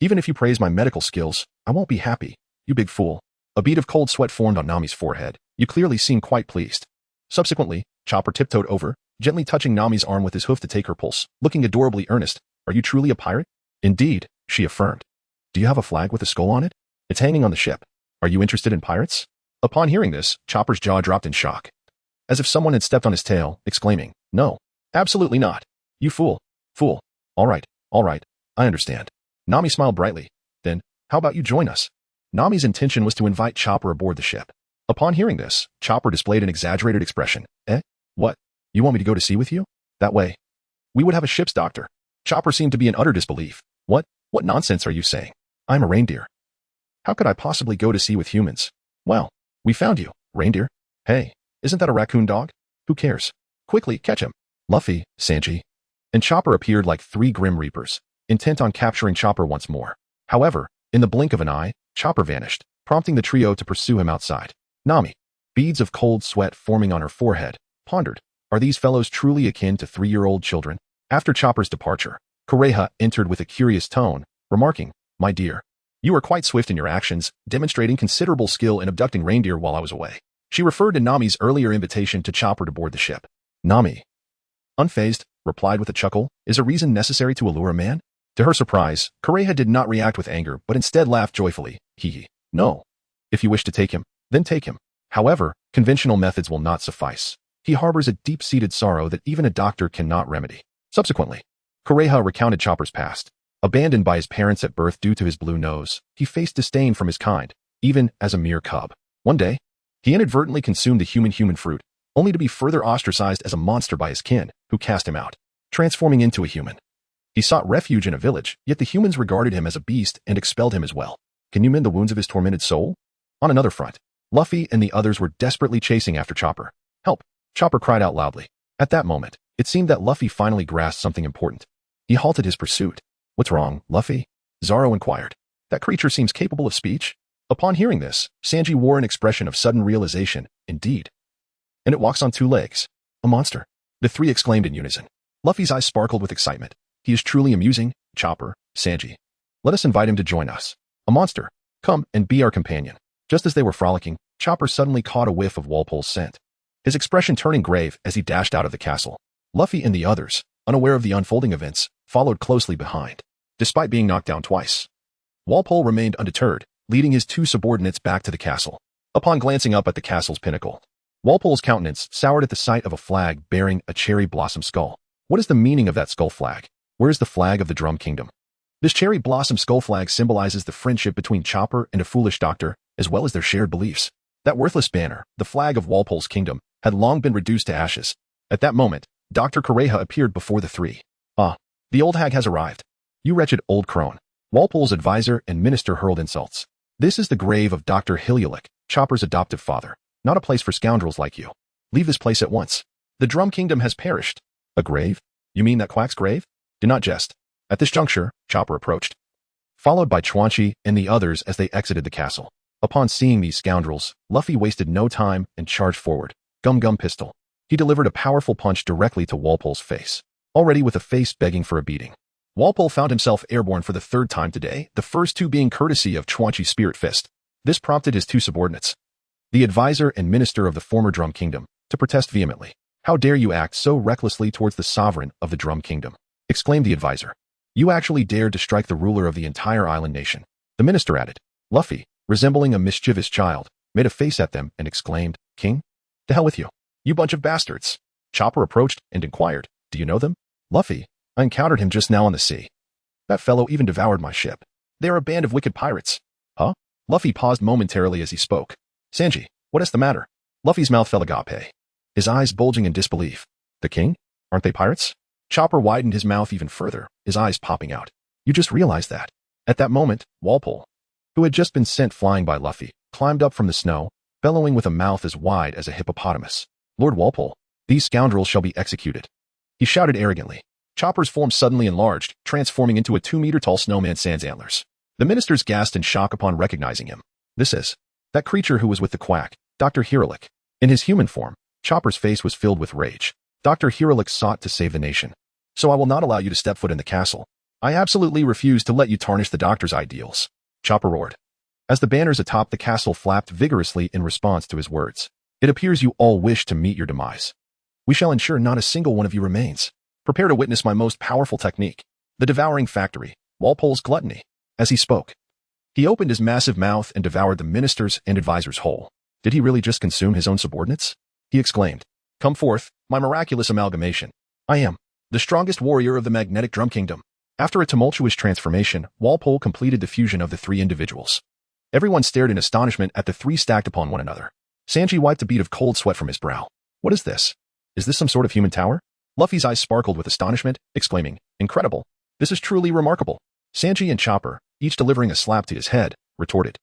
Even if you praise my medical skills, I won't be happy, you big fool. A bead of cold sweat formed on Nami's forehead. You clearly seem quite pleased. Subsequently, Chopper tiptoed over, gently touching Nami's arm with his hoof to take her pulse, looking adorably earnest. Are you truly a pirate? Indeed, she affirmed. Do you have a flag with a skull on it? It's hanging on the ship. Are you interested in pirates? Upon hearing this, Chopper's jaw dropped in shock, as if someone had stepped on his tail, exclaiming, no, absolutely not. You fool. Fool. All right, I understand. Nami smiled brightly. Then, how about you join us? Nami's intention was to invite Chopper aboard the ship. Upon hearing this, Chopper displayed an exaggerated expression. Eh? What? You want me to go to sea with you? That way, we would have a ship's doctor. Chopper seemed to be in utter disbelief. What nonsense are you saying? I'm a reindeer. How could I possibly go to sea with humans? Well, we found you, reindeer. Hey, isn't that a raccoon dog? Who cares? Quickly, catch him. Luffy, Sanji, and Chopper appeared like three grim reapers, intent on capturing Chopper once more. However, in the blink of an eye, Chopper vanished, prompting the trio to pursue him outside. Nami, beads of cold sweat forming on her forehead, pondered, are these fellows truly akin to 3-year-old children? After Chopper's departure, Kureha entered with a curious tone, remarking, my dear, you are quite swift in your actions, demonstrating considerable skill in abducting reindeer while I was away. She referred to Nami's earlier invitation to Chopper to board the ship. Nami, unfazed, replied with a chuckle, is a reason necessary to allure a man? To her surprise, Kureha did not react with anger, but instead laughed joyfully. Hee. No. If you wish to take him, then take him. However, conventional methods will not suffice. He harbors a deep-seated sorrow that even a doctor cannot remedy. Subsequently, Kureha recounted Chopper's past. Abandoned by his parents at birth due to his blue nose, he faced disdain from his kind, even as a mere cub. One day, he inadvertently consumed the human fruit, only to be further ostracized as a monster by his kin, who cast him out, transforming into a human. He sought refuge in a village, yet the humans regarded him as a beast and expelled him as well. Can you mend the wounds of his tormented soul? On another front, Luffy and the others were desperately chasing after Chopper. Help! Chopper cried out loudly. At that moment, it seemed that Luffy finally grasped something important. He halted his pursuit. What's wrong, Luffy? Zoro inquired. That creature seems capable of speech. Upon hearing this, Sanji wore an expression of sudden realization. Indeed. And it walks on 2 legs. A monster. The three exclaimed in unison. Luffy's eyes sparkled with excitement. He is truly amusing, Chopper, Sanji. Let us invite him to join us. A monster. Come and be our companion. Just as they were frolicking, Chopper suddenly caught a whiff of Walpole's scent, his expression turning grave as he dashed out of the castle. Luffy and the others, unaware of the unfolding events, followed closely behind. Despite being knocked down twice, Walpole remained undeterred, leading his two subordinates back to the castle. Upon glancing up at the castle's pinnacle, Walpole's countenance soured at the sight of a flag bearing a cherry blossom skull. What is the meaning of that skull flag? Where is the flag of the Drum Kingdom? This cherry blossom skull flag symbolizes the friendship between Chopper and a foolish doctor, as well as their shared beliefs. That worthless banner, the flag of Walpole's kingdom, had long been reduced to ashes. At that moment, Dr. Kureha appeared before the three. Ah, the old hag has arrived. You wretched old crone. Walpole's advisor and minister hurled insults. This is the grave of Dr. Hiluluk, Chopper's adoptive father. Not a place for scoundrels like you. Leave this place at once. The Drum Kingdom has perished. A grave? You mean that quack's grave? Do not jest. At this juncture, Chopper approached, followed by Chenqi and the others as they exited the castle. Upon seeing these scoundrels, Luffy wasted no time and charged forward. Gum pistol. He delivered a powerful punch directly to Walpole's face, already with a face begging for a beating. Walpole found himself airborne for the third time today, the first two being courtesy of Chenqi's spirit fist. This prompted his two subordinates, the advisor and minister of the former Drum Kingdom, to protest vehemently. How dare you act so recklessly towards the sovereign of the Drum Kingdom? Exclaimed the advisor. You actually dared to strike the ruler of the entire island nation. The minister added. Luffy, resembling a mischievous child, made a face at them and exclaimed, King? To hell with you, you bunch of bastards. Chopper approached and inquired, Do you know them? Luffy, I encountered him just now on the sea. That fellow even devoured my ship. They are a band of wicked pirates. Huh? Luffy paused momentarily as he spoke. Sanji, what is the matter? Luffy's mouth fell agape, his eyes bulging in disbelief. The king? Aren't they pirates? Chopper widened his mouth even further, his eyes popping out. You just realized that. At that moment, Walpole, who had just been sent flying by Luffy, climbed up from the snow, bellowing with a mouth as wide as a hippopotamus. Lord Walpole, these scoundrels shall be executed. He shouted arrogantly. Chopper's form suddenly enlarged, transforming into a 2-meter-tall snowman sans antlers. The ministers gasped in shock upon recognizing him. This is that creature who was with the quack, Dr. Hiluluk. In his human form, Chopper's face was filled with rage. Dr. Hiluluk sought to save the nation. So I will not allow you to step foot in the castle. I absolutely refuse to let you tarnish the doctor's ideals. Chopper roared. As the banners atop the castle flapped vigorously in response to his words. It appears you all wish to meet your demise. We shall ensure not a single one of you remains. Prepare to witness my most powerful technique, the devouring factory, Walpole's gluttony. As he spoke, he opened his massive mouth and devoured the ministers and advisors whole. Did he really just consume his own subordinates? He exclaimed. Come forth, my miraculous amalgamation. I am the strongest warrior of the magnetic Drum Kingdom. After a tumultuous transformation, Walpole completed the fusion of the three individuals. Everyone stared in astonishment at the three stacked upon one another. Sanji wiped a bead of cold sweat from his brow. What is this? Is this some sort of human tower? Luffy's eyes sparkled with astonishment, exclaiming, Incredible. This is truly remarkable. Sanji and Chopper, each delivering a slap to his head, retorted.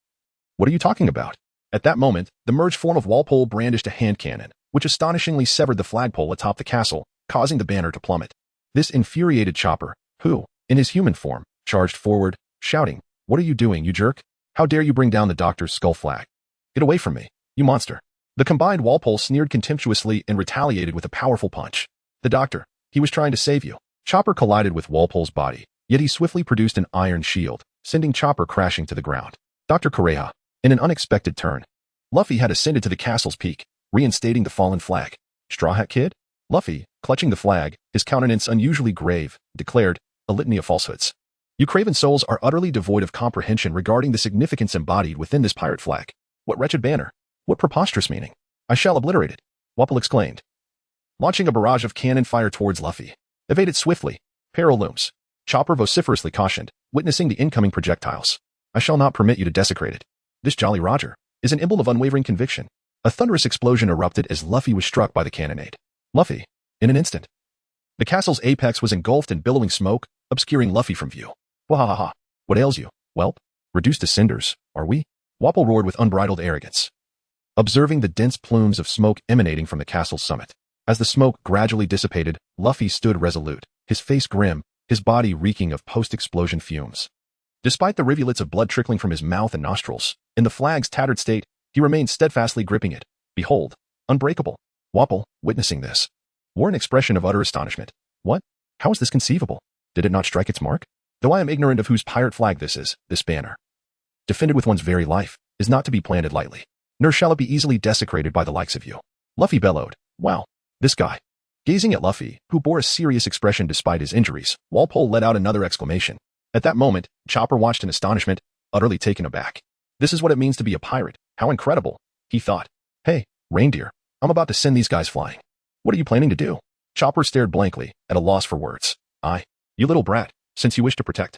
What are you talking about? At that moment, the merged form of Walpole brandished a hand cannon, which astonishingly severed the flagpole atop the castle, causing the banner to plummet. This infuriated Chopper, who, in his human form, charged forward, shouting, What are you doing, you jerk? How dare you bring down the doctor's skull flag? Get away from me, you monster. The combined Walpole sneered contemptuously and retaliated with a powerful punch. The doctor, he was trying to save you. Chopper collided with Walpole's body, yet he swiftly produced an iron shield, sending Chopper crashing to the ground. Dr. Kureha, in an unexpected turn, Luffy had ascended to the castle's peak, reinstating the fallen flag. Straw Hat Kid? Luffy, clutching the flag, his countenance unusually grave, declared, a litany of falsehoods. You craven souls are utterly devoid of comprehension regarding the significance embodied within this pirate flag. What wretched banner? What preposterous meaning? I shall obliterate it, Walpole exclaimed, launching a barrage of cannon fire towards Luffy. Evade it swiftly. Peril looms. Chopper vociferously cautioned, witnessing the incoming projectiles. I shall not permit you to desecrate it. This Jolly Roger is an emblem of unwavering conviction. A thunderous explosion erupted as Luffy was struck by the cannonade. Luffy, in an instant. The castle's apex was engulfed in billowing smoke, obscuring Luffy from view. Wahaha! What ails you, whelp? Reduced to cinders, are we? Walpole roared with unbridled arrogance, observing the dense plumes of smoke emanating from the castle's summit. As the smoke gradually dissipated, Luffy stood resolute, his face grim, his body reeking of post-explosion fumes. Despite the rivulets of blood trickling from his mouth and nostrils, in the flag's tattered state, he remained steadfastly gripping it. Behold, unbreakable. Walpole, witnessing this, wore an expression of utter astonishment. What? How is this conceivable? Did it not strike its mark? Though I am ignorant of whose pirate flag this is, this banner defended with one's very life, is not to be planted lightly. Nor shall it be easily desecrated by the likes of you. Luffy bellowed. Wow. This guy. Gazing at Luffy, who bore a serious expression despite his injuries, Walpole let out another exclamation. At that moment, Chopper watched in astonishment, utterly taken aback. This is what it means to be a pirate. How incredible, he thought. Hey, reindeer, I'm about to send these guys flying. What are you planning to do? Chopper stared blankly, at a loss for words. You little brat, since you wish to protect.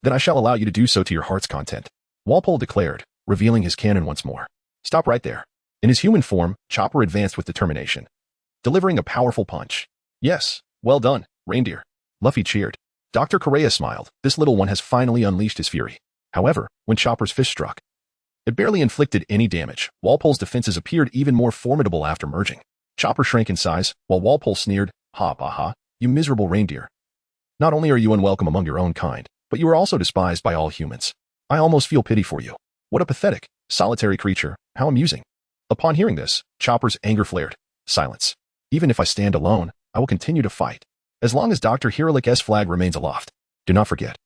Then I shall allow you to do so to your heart's content. Walpole declared, revealing his cannon once more. Stop right there. In his human form, Chopper advanced with determination, delivering a powerful punch. Yes, well done, reindeer. Luffy cheered. Dr. Correa smiled. This little one has finally unleashed his fury. However, when Chopper's fist struck, it barely inflicted any damage. Walpole's defenses appeared even more formidable after merging. Chopper shrank in size, while Walpole sneered, Ha ha ha, you miserable reindeer. Not only are you unwelcome among your own kind, but you are also despised by all humans. I almost feel pity for you. What a pathetic, solitary creature. How amusing. Upon hearing this, Chopper's anger flared. Silence. Even if I stand alone, I will continue to fight. As long as Dr. Hirolik's flag remains aloft. Do not forget.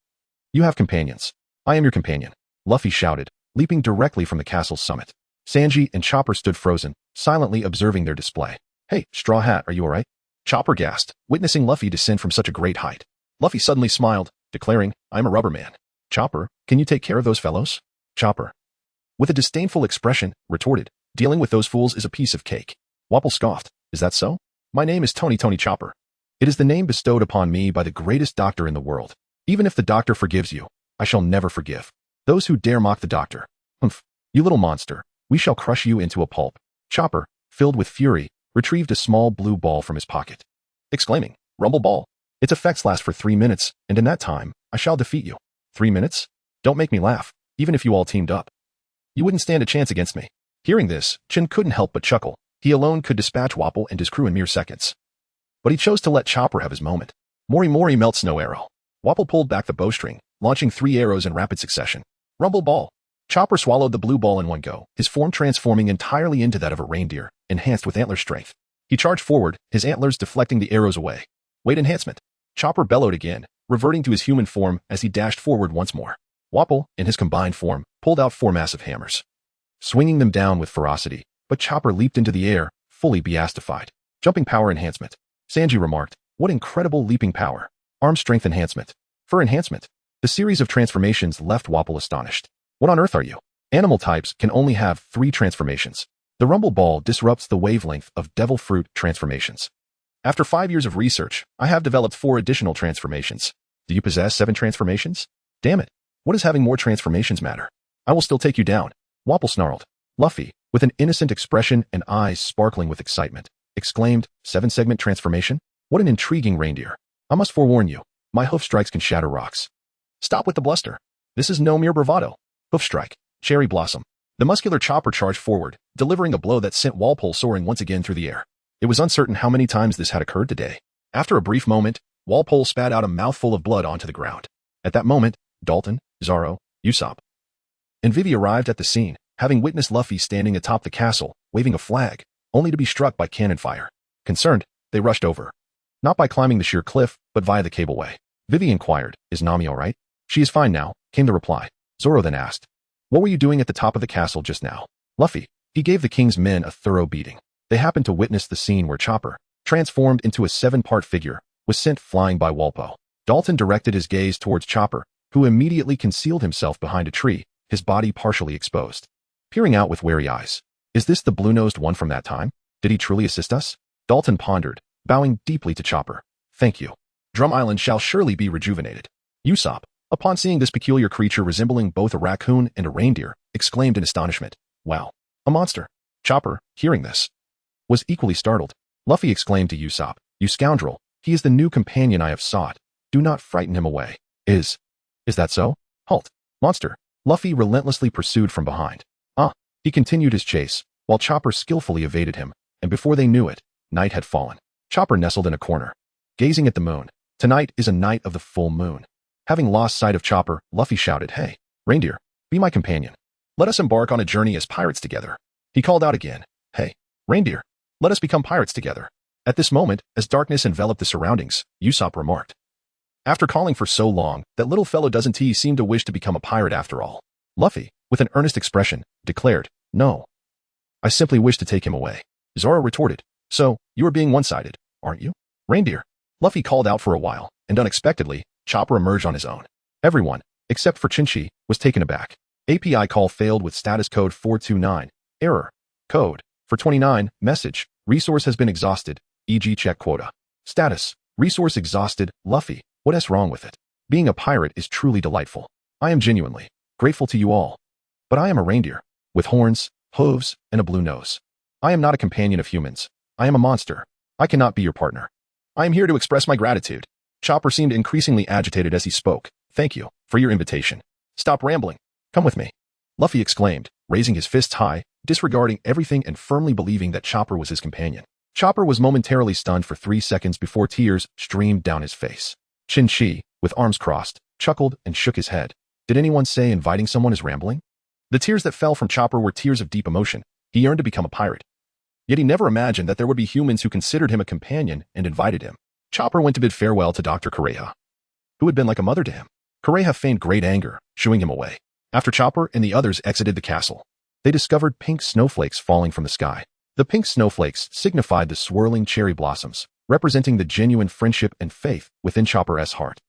You have companions. I am your companion. Luffy shouted, leaping directly from the castle's summit. Sanji and Chopper stood frozen, silently observing their display. Hey, Straw Hat, are you alright? Chopper gasped, witnessing Luffy descend from such a great height. Luffy suddenly smiled, declaring, I'm a rubber man. Chopper, can you take care of those fellows? Chopper, with a disdainful expression, retorted, dealing with those fools is a piece of cake. Wapple scoffed, is that so? My name is Tony Chopper. It is the name bestowed upon me by the greatest doctor in the world. Even if the doctor forgives you, I shall never forgive those who dare mock the doctor. Humph, you little monster, we shall crush you into a pulp. Chopper, filled with fury, retrieved a small blue ball from his pocket, exclaiming, Rumble Ball. Its effects last for 3 minutes, and in that time, I shall defeat you. 3 minutes? Don't make me laugh, even if you all teamed up. You wouldn't stand a chance against me. Hearing this, Chin couldn't help but chuckle. He alone could dispatch Wapple and his crew in mere seconds. But he chose to let Chopper have his moment. Mori Mori melt snow arrow. Wapple pulled back the bowstring, launching 3 arrows in rapid succession. Rumble Ball. Chopper swallowed the blue ball in one go, his form transforming entirely into that of a reindeer, enhanced with antler strength. He charged forward, his antlers deflecting the arrows away. Weight enhancement. Chopper bellowed again, reverting to his human form as he dashed forward once more. Wapple, in his combined form, pulled out 4 massive hammers, swinging them down with ferocity, but Chopper leaped into the air, fully beastified. Jumping power enhancement. Sanji remarked, what incredible leaping power. Arm strength enhancement. Fur enhancement. The series of transformations left Wapple astonished. What on earth are you? Animal types can only have 3 transformations. The Rumble Ball disrupts the wavelength of Devil Fruit transformations. After 5 years of research, I have developed 4 additional transformations. Do you possess 7 transformations? Damn it. What does having more transformations matter? I will still take you down. Wapple snarled. Luffy, with an innocent expression and eyes sparkling with excitement, exclaimed, 7-segment transformation? What an intriguing reindeer. I must forewarn you, my hoof strikes can shatter rocks. Stop with the bluster. This is no mere bravado. Hoof strike. Cherry blossom. The muscular Chopper charged forward, delivering a blow that sent Walpole soaring once again through the air. It was uncertain how many times this had occurred today. After a brief moment, Walpole spat out a mouthful of blood onto the ground. At that moment, Dalton, Zoro, Usopp, and Vivy arrived at the scene, having witnessed Luffy standing atop the castle, waving a flag, only to be struck by cannon fire. Concerned, they rushed over. Not by climbing the sheer cliff, but via the cableway. Vivy inquired, is Nami alright? She is fine now, came the reply. Zoro then asked, what were you doing at the top of the castle just now? Luffy, he gave the king's men a thorough beating. They happened to witness the scene where Chopper, transformed into a 7-part figure, was sent flying by Walpole. Dalton directed his gaze towards Chopper, who immediately concealed himself behind a tree, his body partially exposed. Peering out with wary eyes. Is this the blue-nosed one from that time? Did he truly assist us? Dalton pondered, bowing deeply to Chopper. Thank you. Drum Island shall surely be rejuvenated. Usopp, upon seeing this peculiar creature resembling both a raccoon and a reindeer, exclaimed in astonishment. Wow. A monster. Chopper, hearing this, was equally startled. Luffy exclaimed to Usopp, you scoundrel, he is the new companion I have sought. Do not frighten him away. Is that so? Halt. Monster. Luffy relentlessly pursued from behind. He continued his chase, while Chopper skillfully evaded him, and before they knew it, night had fallen. Chopper nestled in a corner, gazing at the moon. Tonight is a night of the full moon. Having lost sight of Chopper, Luffy shouted, hey, reindeer, be my companion. Let us embark on a journey as pirates together. He called out again, hey, reindeer, let us become pirates together. At this moment, as darkness enveloped the surroundings, Usopp remarked, after calling for so long, that little fellow doesn't he seem to wish to become a pirate after all. Luffy, with an earnest expression, declared, "No. I simply wish to take him away." Zoro retorted, "So, you are being one-sided, aren't you? Reindeer." Luffy called out for a while, and unexpectedly, Chopper emerged on his own. Everyone, except for Chinchi, was taken aback. API call failed with status code 429. Error. Code. For 29. Message. Resource has been exhausted, e.g. check quota. Status. Resource exhausted. Luffy, what's wrong with it? Being a pirate is truly delightful. I am genuinely grateful to you all. But I am a reindeer, with horns, hooves, and a blue nose. I am not a companion of humans. I am a monster. I cannot be your partner. I am here to express my gratitude. Chopper seemed increasingly agitated as he spoke. Thank you for your invitation. Stop rambling. Come with me. Luffy exclaimed, raising his fists high, disregarding everything and firmly believing that Chopper was his companion. Chopper was momentarily stunned for 3 seconds before tears streamed down his face. Chenqi, with arms crossed, chuckled and shook his head. Did anyone say inviting someone is rambling? The tears that fell from Chopper were tears of deep emotion. He yearned to become a pirate. Yet he never imagined that there would be humans who considered him a companion and invited him. Chopper went to bid farewell to Dr. Kureha, who had been like a mother to him. Kureha feigned great anger, shooing him away. After Chopper and the others exited the castle, they discovered pink snowflakes falling from the sky. The pink snowflakes signified the swirling cherry blossoms, representing the genuine friendship and faith within Chopper's heart.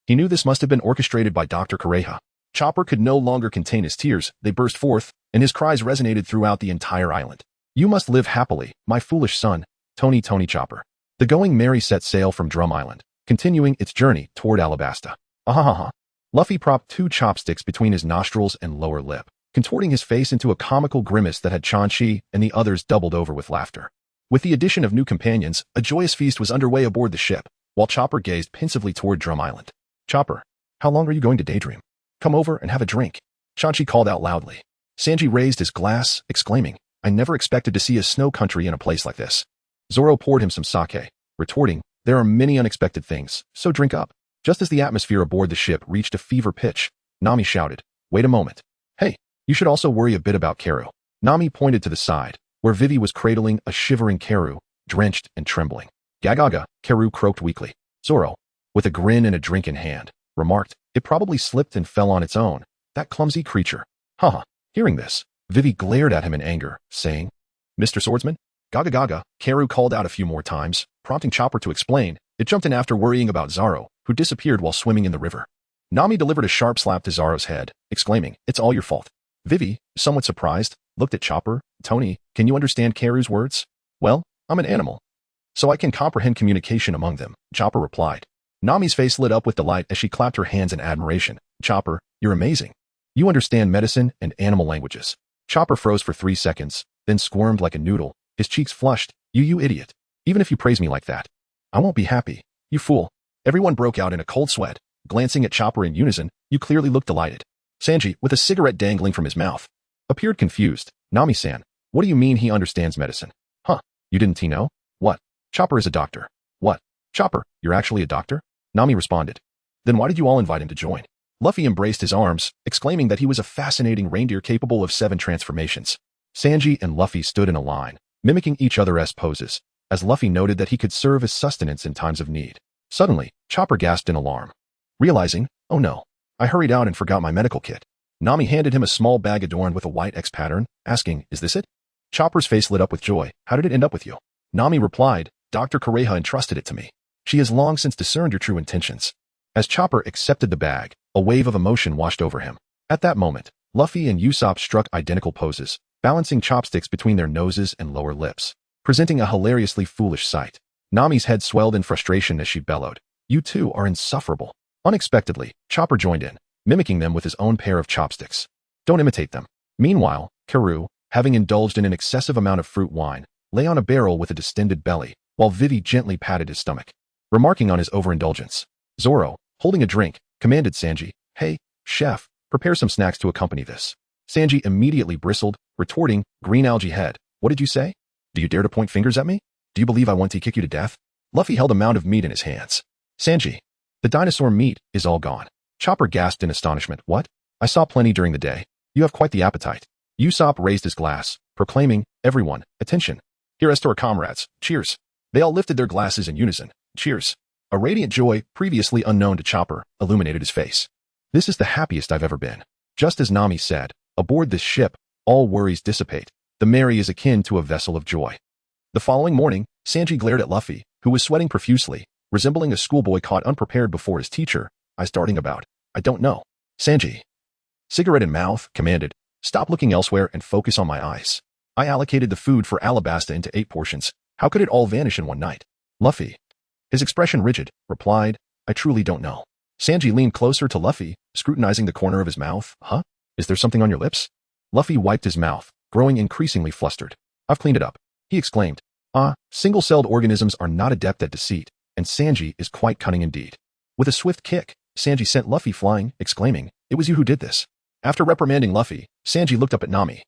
He knew this must have been orchestrated by Dr. Kureha. Chopper could no longer contain his tears. They burst forth, and his cries resonated throughout the entire island. You must live happily, my foolish son, Tony Chopper. The Going Merry set sail from Drum Island, continuing its journey toward Alabasta. Ahahaha. Luffy propped 2 chopsticks between his nostrils and lower lip, contorting his face into a comical grimace that had Chenqi and the others doubled over with laughter. With the addition of new companions, a joyous feast was underway aboard the ship, while Chopper gazed pensively toward Drum Island. Chopper, how long are you going to daydream? Come over and have a drink. Chenqi called out loudly. Sanji raised his glass, exclaiming, I never expected to see a snow country in a place like this. Zoro poured him some sake, retorting, there are many unexpected things, so drink up. Just as the atmosphere aboard the ship reached a fever pitch, Nami shouted, wait a moment. Hey, you should also worry a bit about Karu. Nami pointed to the side, where Vivy was cradling a shivering Karu, drenched and trembling. Gagaga, Karu croaked weakly. Zoro, with a grin and a drink in hand, remarked, it probably slipped and fell on its own. That clumsy creature. Haha. Hearing this, Vivy glared at him in anger, saying, Mr. Swordsman? Gaga Gaga, Karu called out a few more times, prompting Chopper to explain. It jumped in after worrying about Zoro, who disappeared while swimming in the river. Nami delivered a sharp slap to Zoro's head, exclaiming, it's all your fault. Vivy, somewhat surprised, looked at Chopper. Tony, can you understand Karu's words? Well, I'm an animal, so I can comprehend communication among them, Chopper replied. Nami's face lit up with delight as she clapped her hands in admiration. Chopper, you're amazing. You understand medicine and animal languages. Chopper froze for 3 seconds, then squirmed like a noodle, his cheeks flushed. You idiot. Even if you praise me like that, I won't be happy. You fool. Everyone broke out in a cold sweat, glancing at Chopper in unison. You clearly look delighted. Sanji, with a cigarette dangling from his mouth, appeared confused. Nami-san, what do you mean he understands medicine? Huh, you didn't know? What? Chopper is a doctor. What? Chopper, you're actually a doctor? Nami responded. Then why did you all invite him to join? Luffy embraced his arms, exclaiming that he was a fascinating reindeer capable of 7 transformations. Sanji and Luffy stood in a line, mimicking each other's poses, as Luffy noted that he could serve as sustenance in times of need. Suddenly, Chopper gasped in alarm. Realizing, oh no, I hurried out and forgot my medical kit. Nami handed him a small bag adorned with a white X pattern, asking, is this it? Chopper's face lit up with joy. How did it end up with you? Nami replied, Dr. Kureha entrusted it to me. She has long since discerned your true intentions. As Chopper accepted the bag, a wave of emotion washed over him. At that moment, Luffy and Usopp struck identical poses, balancing chopsticks between their noses and lower lips, presenting a hilariously foolish sight. Nami's head swelled in frustration as she bellowed, you two are insufferable. Unexpectedly, Chopper joined in, mimicking them with his own pair of chopsticks. Don't imitate them. Meanwhile, Karu, having indulged in an excessive amount of fruit wine, lay on a barrel with a distended belly, while Vivy gently patted his stomach. Remarking on his overindulgence, Zoro, holding a drink, commanded Sanji, hey, chef, prepare some snacks to accompany this. Sanji immediately bristled, retorting, green algae head, what did you say? Do you dare to point fingers at me? Do you believe I want to kick you to death? Luffy held a mound of meat in his hands. Sanji, the dinosaur meat is all gone. Chopper gasped in astonishment. What? I saw plenty during the day. You have quite the appetite. Usopp raised his glass, proclaiming, everyone, attention. Here's to our comrades. Cheers. They all lifted their glasses in unison. Cheers. A radiant joy, previously unknown to Chopper, illuminated his face. This is the happiest I've ever been. Just as Nami said, aboard this ship, all worries dissipate. The Mary is akin to a vessel of joy. The following morning, Sanji glared at Luffy, who was sweating profusely, resembling a schoolboy caught unprepared before his teacher. "Eyes darting about. I don't know." Sanji, cigarette in mouth, commanded, "Stop looking elsewhere and focus on my eyes. I allocated the food for Alabasta into 8 portions. How could it all vanish in one night?" Luffy, his expression rigid, replied, "I truly don't know." Sanji leaned closer to Luffy, scrutinizing the corner of his mouth. "Huh? Is there something on your lips?" Luffy wiped his mouth, growing increasingly flustered. "I've cleaned it up," he exclaimed. Single-celled organisms are not adept at deceit, and Sanji is quite cunning indeed. With a swift kick, Sanji sent Luffy flying, exclaiming, "It was you who did this." After reprimanding Luffy, Sanji looked up at Nami,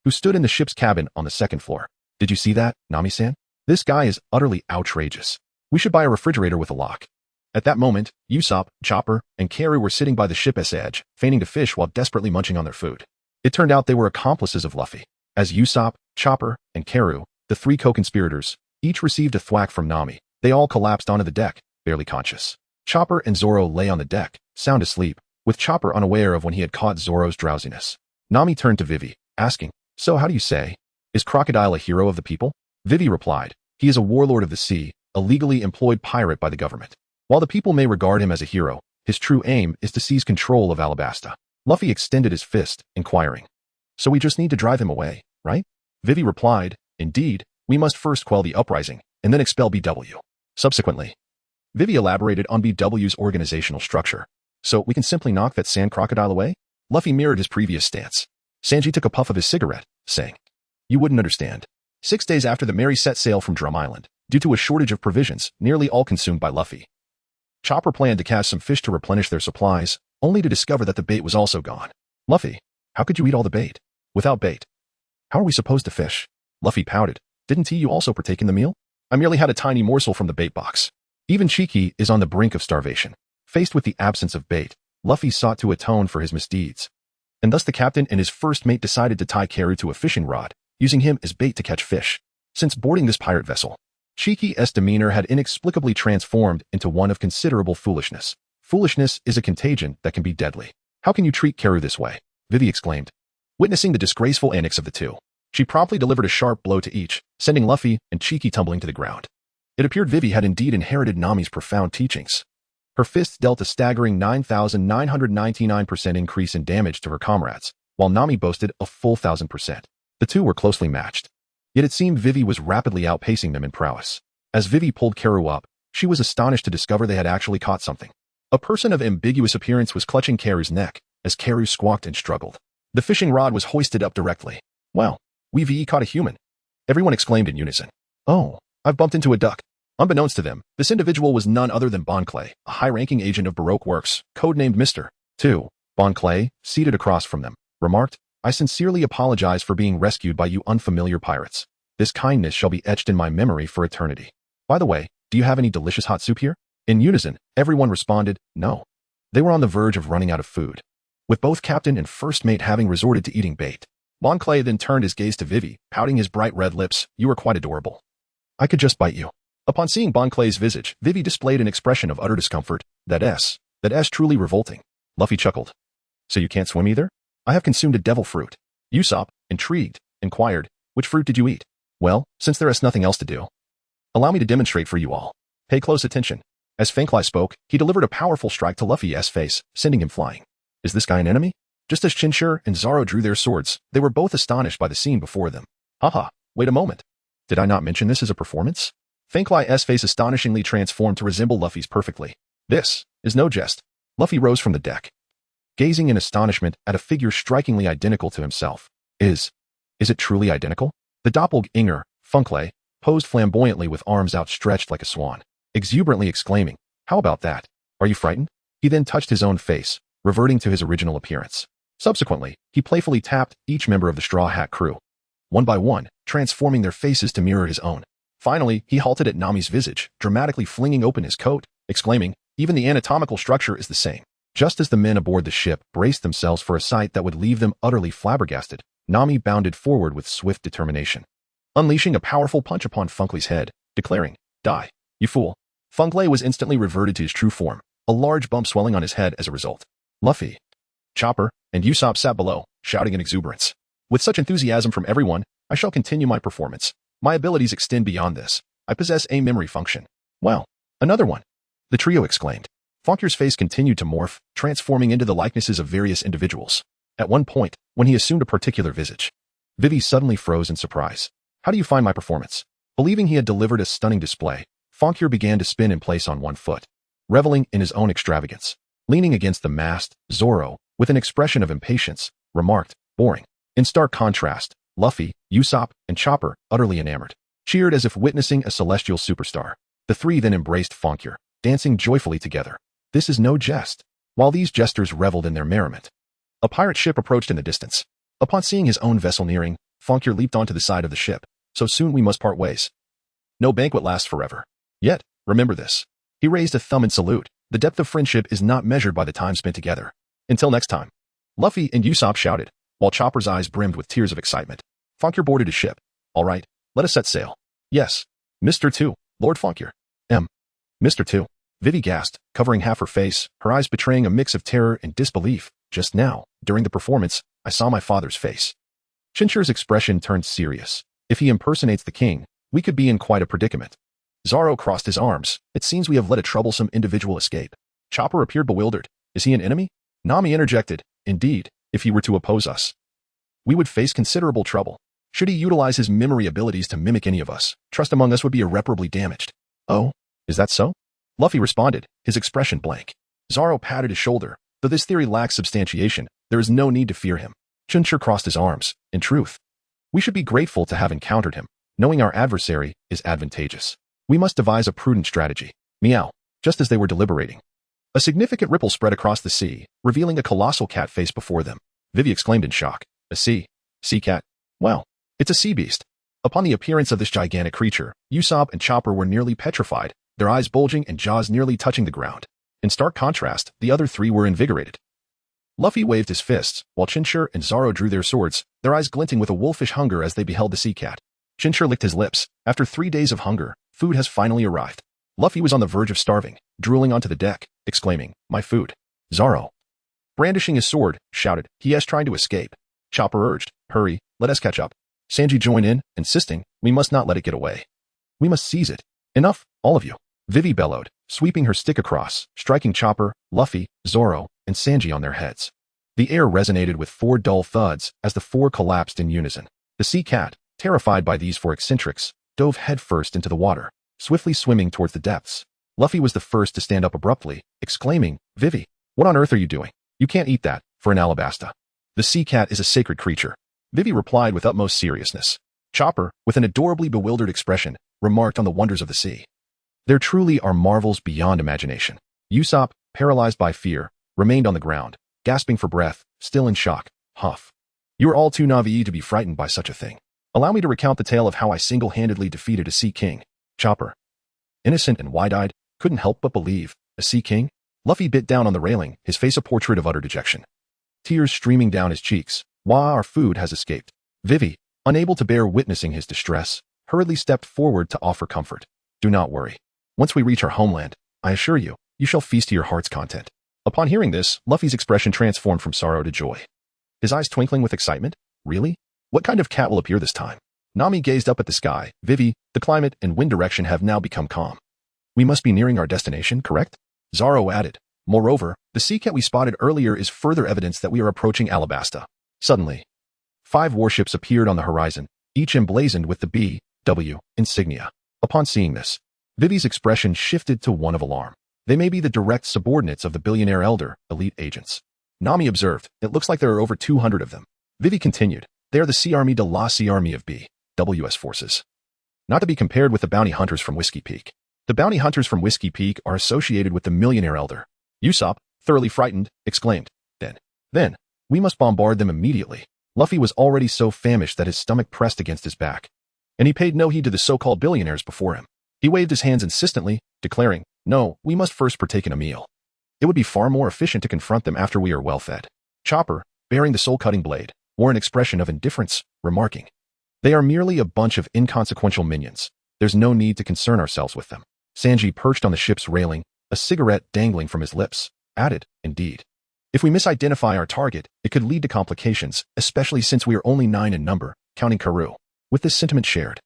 who stood in the ship's cabin on the 2nd floor. "Did you see that, Nami-san? This guy is utterly outrageous. We should buy a refrigerator with a lock." At that moment, Usopp, Chopper, and Karu were sitting by the ship's edge, feigning to fish while desperately munching on their food. It turned out they were accomplices of Luffy. As Usopp, Chopper, and Karu, the 3 co-conspirators, each received a thwack from Nami, they all collapsed onto the deck, barely conscious. Chopper and Zoro lay on the deck, sound asleep, with Chopper unaware of when he had caught Zoro's drowsiness. Nami turned to Vivy, asking, "So how do you say? Is Crocodile a hero of the people?" Vivy replied, "He is a warlord of the sea, a legally employed pirate by the government. While the people may regard him as a hero, his true aim is to seize control of Alabasta." Luffy extended his fist, inquiring, "So we just need to drive him away, right?" Vivy replied, "Indeed, we must first quell the uprising, and then expel BW." Subsequently, Vivy elaborated on BW's organizational structure. "So we can simply knock that sand crocodile away?" Luffy mirrored his previous stance. Sanji took a puff of his cigarette, saying, "You wouldn't understand." 6 days after the Mary set sail from Drum Island, due to a shortage of provisions, nearly all consumed by Luffy, Chopper planned to catch some fish to replenish their supplies, only to discover that the bait was also gone. "Luffy, how could you eat all the bait? Without bait, how are we supposed to fish?" Luffy pouted. "Didn't you also partake in the meal?" "I merely had a tiny morsel from the bait box." Even Chenqi is on the brink of starvation. Faced with the absence of bait, Luffy sought to atone for his misdeeds. And thus the captain and his first mate decided to tie Karu to a fishing rod, using him as bait to catch fish. Since boarding this pirate vessel, Chenqi's demeanor had inexplicably transformed into one of considerable foolishness. Foolishness is a contagion that can be deadly. "How can you treat Karu this way?" Vivy exclaimed. Witnessing the disgraceful antics of the two, she promptly delivered a sharp blow to each, sending Luffy and Chenqi tumbling to the ground. It appeared Vivy had indeed inherited Nami's profound teachings. Her fists dealt a staggering 9,999% increase in damage to her comrades, while Nami boasted a full 1,000%. The two were closely matched. Yet it seemed Vivy was rapidly outpacing them in prowess. As Vivy pulled Karu up, she was astonished to discover they had actually caught something. A person of ambiguous appearance was clutching Karu's neck, as Karu squawked and struggled. The fishing rod was hoisted up directly. "Wow, we caught a human!" everyone exclaimed in unison. "Oh, I've bumped into a duck." Unbeknownst to them, this individual was none other than Bon Clay, a high-ranking agent of Baroque Works, codenamed Mr. 2. Bon Clay, seated across from them, remarked, "I sincerely apologize for being rescued by you unfamiliar pirates. This kindness shall be etched in my memory for eternity. By the way, do you have any delicious hot soup here?" In unison, everyone responded, "No." They were on the verge of running out of food. With both captain and first mate having resorted to eating bait, Bon Clay then turned his gaze to Vivy, pouting his bright red lips. "You are quite adorable. I could just bite you." Upon seeing Bon Clay's visage, Vivy displayed an expression of utter discomfort. That's truly revolting." Luffy chuckled. "So you can't swim either?" "I have consumed a devil fruit." Usopp, intrigued, inquired, "Which fruit did you eat?" "Well, since there is nothing else to do, allow me to demonstrate for you all. Pay close attention." As Fanklai spoke, he delivered a powerful strike to Luffy's face, sending him flying. Is this guy an enemy? Just as Chinchi and Zoro drew their swords, they were both astonished by the scene before them. Haha, wait a moment. Did I not mention this as a performance? Fanklai's face astonishingly transformed to resemble Luffy's perfectly. This is no jest. Luffy rose from the deck, gazing in astonishment at a figure strikingly identical to himself. Is it truly identical? The doppelganger, Fanklai, posed flamboyantly with arms outstretched like a swan, exuberantly exclaiming, "How about that? Are you frightened?" He then touched his own face, reverting to his original appearance. Subsequently, he playfully tapped each member of the Straw Hat crew, one by one, transforming their faces to mirror his own. Finally, he halted at Nami's visage, dramatically flinging open his coat, exclaiming, "Even the anatomical structure is the same." Just as the men aboard the ship braced themselves for a sight that would leave them utterly flabbergasted, Nami bounded forward with swift determination, unleashing a powerful punch upon Funkley's head, declaring, "Die, you fool." Funkley was instantly reverted to his true form, a large bump swelling on his head as a result. Luffy, Chopper and Usopp sat below, shouting in exuberance. With such enthusiasm from everyone, I shall continue my performance. My abilities extend beyond this. I possess a memory function. Wow, another one. The trio exclaimed. Fonkier's face continued to morph, transforming into the likenesses of various individuals. At one point, when he assumed a particular visage, Vivy suddenly froze in surprise. How do you find my performance? Believing he had delivered a stunning display, Fonkier began to spin in place on one foot, reveling in his own extravagance. Leaning against the mast, Zoro, with an expression of impatience, remarked, boring. In stark contrast, Luffy, Usopp, and Chopper, utterly enamored, cheered as if witnessing a celestial superstar. The three then embraced Fonkier, dancing joyfully together. This is no jest. While these jesters reveled in their merriment, a pirate ship approached in the distance. Upon seeing his own vessel nearing, Fonkier leaped onto the side of the ship. So soon we must part ways. No banquet lasts forever. Yet, remember this. He raised a thumb in salute. The depth of friendship is not measured by the time spent together. Until next time. Luffy and Usopp shouted, while Chopper's eyes brimmed with tears of excitement. Fonkier boarded his ship. All right, let us set sail. Yes. Mr. 2, Lord Fonkier. Mr. 2. Vivy gasped, covering half her face, her eyes betraying a mix of terror and disbelief. Just now, during the performance, I saw my father's face. Chinchi's expression turned serious. If he impersonates the king, we could be in quite a predicament. Zoro crossed his arms. It seems we have let a troublesome individual escape. Chopper appeared bewildered. Is he an enemy? Nami interjected. Indeed, if he were to oppose us, we would face considerable trouble. Should he utilize his memory abilities to mimic any of us, trust among us would be irreparably damaged. Oh, is that so? Luffy responded, his expression blank. Zoro patted his shoulder. Though this theory lacks substantiation, there is no need to fear him. Chenqi crossed his arms. In truth, we should be grateful to have encountered him. Knowing our adversary is advantageous. We must devise a prudent strategy. Meow. Just as they were deliberating, a significant ripple spread across the sea, revealing a colossal cat face before them. Vivy exclaimed in shock. A sea cat? Wow, it's a sea beast. Upon the appearance of this gigantic creature, Usopp and Chopper were nearly petrified, their eyes bulging and jaws nearly touching the ground. In stark contrast, the other three were invigorated. Luffy waved his fists, while Chinchi and Zoro drew their swords, their eyes glinting with a wolfish hunger as they beheld the sea cat. Chinchi licked his lips. After 3 days of hunger, food has finally arrived. Luffy was on the verge of starving, drooling onto the deck, exclaiming, my food. Zoro, brandishing his sword, shouted, he is trying to escape. Chopper urged, hurry, let us catch up. Sanji joined in, insisting, we must not let it get away. We must seize it. Enough, all of you. Vivy bellowed, sweeping her stick across, striking Chopper, Luffy, Zoro, and Sanji on their heads. The air resonated with 4 dull thuds as the 4 collapsed in unison. The sea cat, terrified by these 4 eccentrics, dove headfirst into the water, swiftly swimming towards the depths. Luffy was the first to stand up abruptly, exclaiming, Vivy, what on earth are you doing? You can't eat that, for an Alabasta. The sea cat is a sacred creature. Vivy replied with utmost seriousness. Chopper, with an adorably bewildered expression, remarked on the wonders of the sea. There truly are marvels beyond imagination. Usopp, paralyzed by fear, remained on the ground, gasping for breath, still in shock. Huff. You are all too naive to be frightened by such a thing. Allow me to recount the tale of how I single-handedly defeated a sea king. Chopper, innocent and wide-eyed, couldn't help but believe. A sea king? Luffy bit down on the railing, his face a portrait of utter dejection. Tears streaming down his cheeks. Wah, our food has escaped. Vivy, unable to bear witnessing his distress, hurriedly stepped forward to offer comfort. Do not worry. Once we reach our homeland, I assure you, you shall feast to your heart's content. Upon hearing this, Luffy's expression transformed from sorrow to joy. His eyes twinkling with excitement. Really? What kind of cat will appear this time? Nami gazed up at the sky. Vivy, the climate and wind direction have now become calm. We must be nearing our destination, correct? Zoro added. Moreover, the sea cat we spotted earlier is further evidence that we are approaching Alabasta. Suddenly, 5 warships appeared on the horizon, each emblazoned with the B.W. insignia. Upon seeing this, Vivy's expression shifted to one of alarm. They may be the direct subordinates of the billionaire elder, elite agents. Nami observed, it looks like there are over 200 of them. Vivy continued, they are the Sea Army de la Sea Army of B.W.S. forces. Not to be compared with the bounty hunters from Whiskey Peak. The bounty hunters from Whiskey Peak are associated with the millionaire elder. Usopp, thoroughly frightened, exclaimed, Then, we must bombard them immediately. Luffy was already so famished that his stomach pressed against his back, and he paid no heed to the so-called billionaires before him. He waved his hands insistently, declaring, no, we must first partake in a meal. It would be far more efficient to confront them after we are well fed. Chopper, bearing the soul-cutting blade, wore an expression of indifference, remarking, they are merely a bunch of inconsequential minions. There's no need to concern ourselves with them. Sanji, perched on the ship's railing, a cigarette dangling from his lips, added, indeed. If we misidentify our target, it could lead to complications, especially since we are only 9 in number, counting Karoo. With this sentiment shared,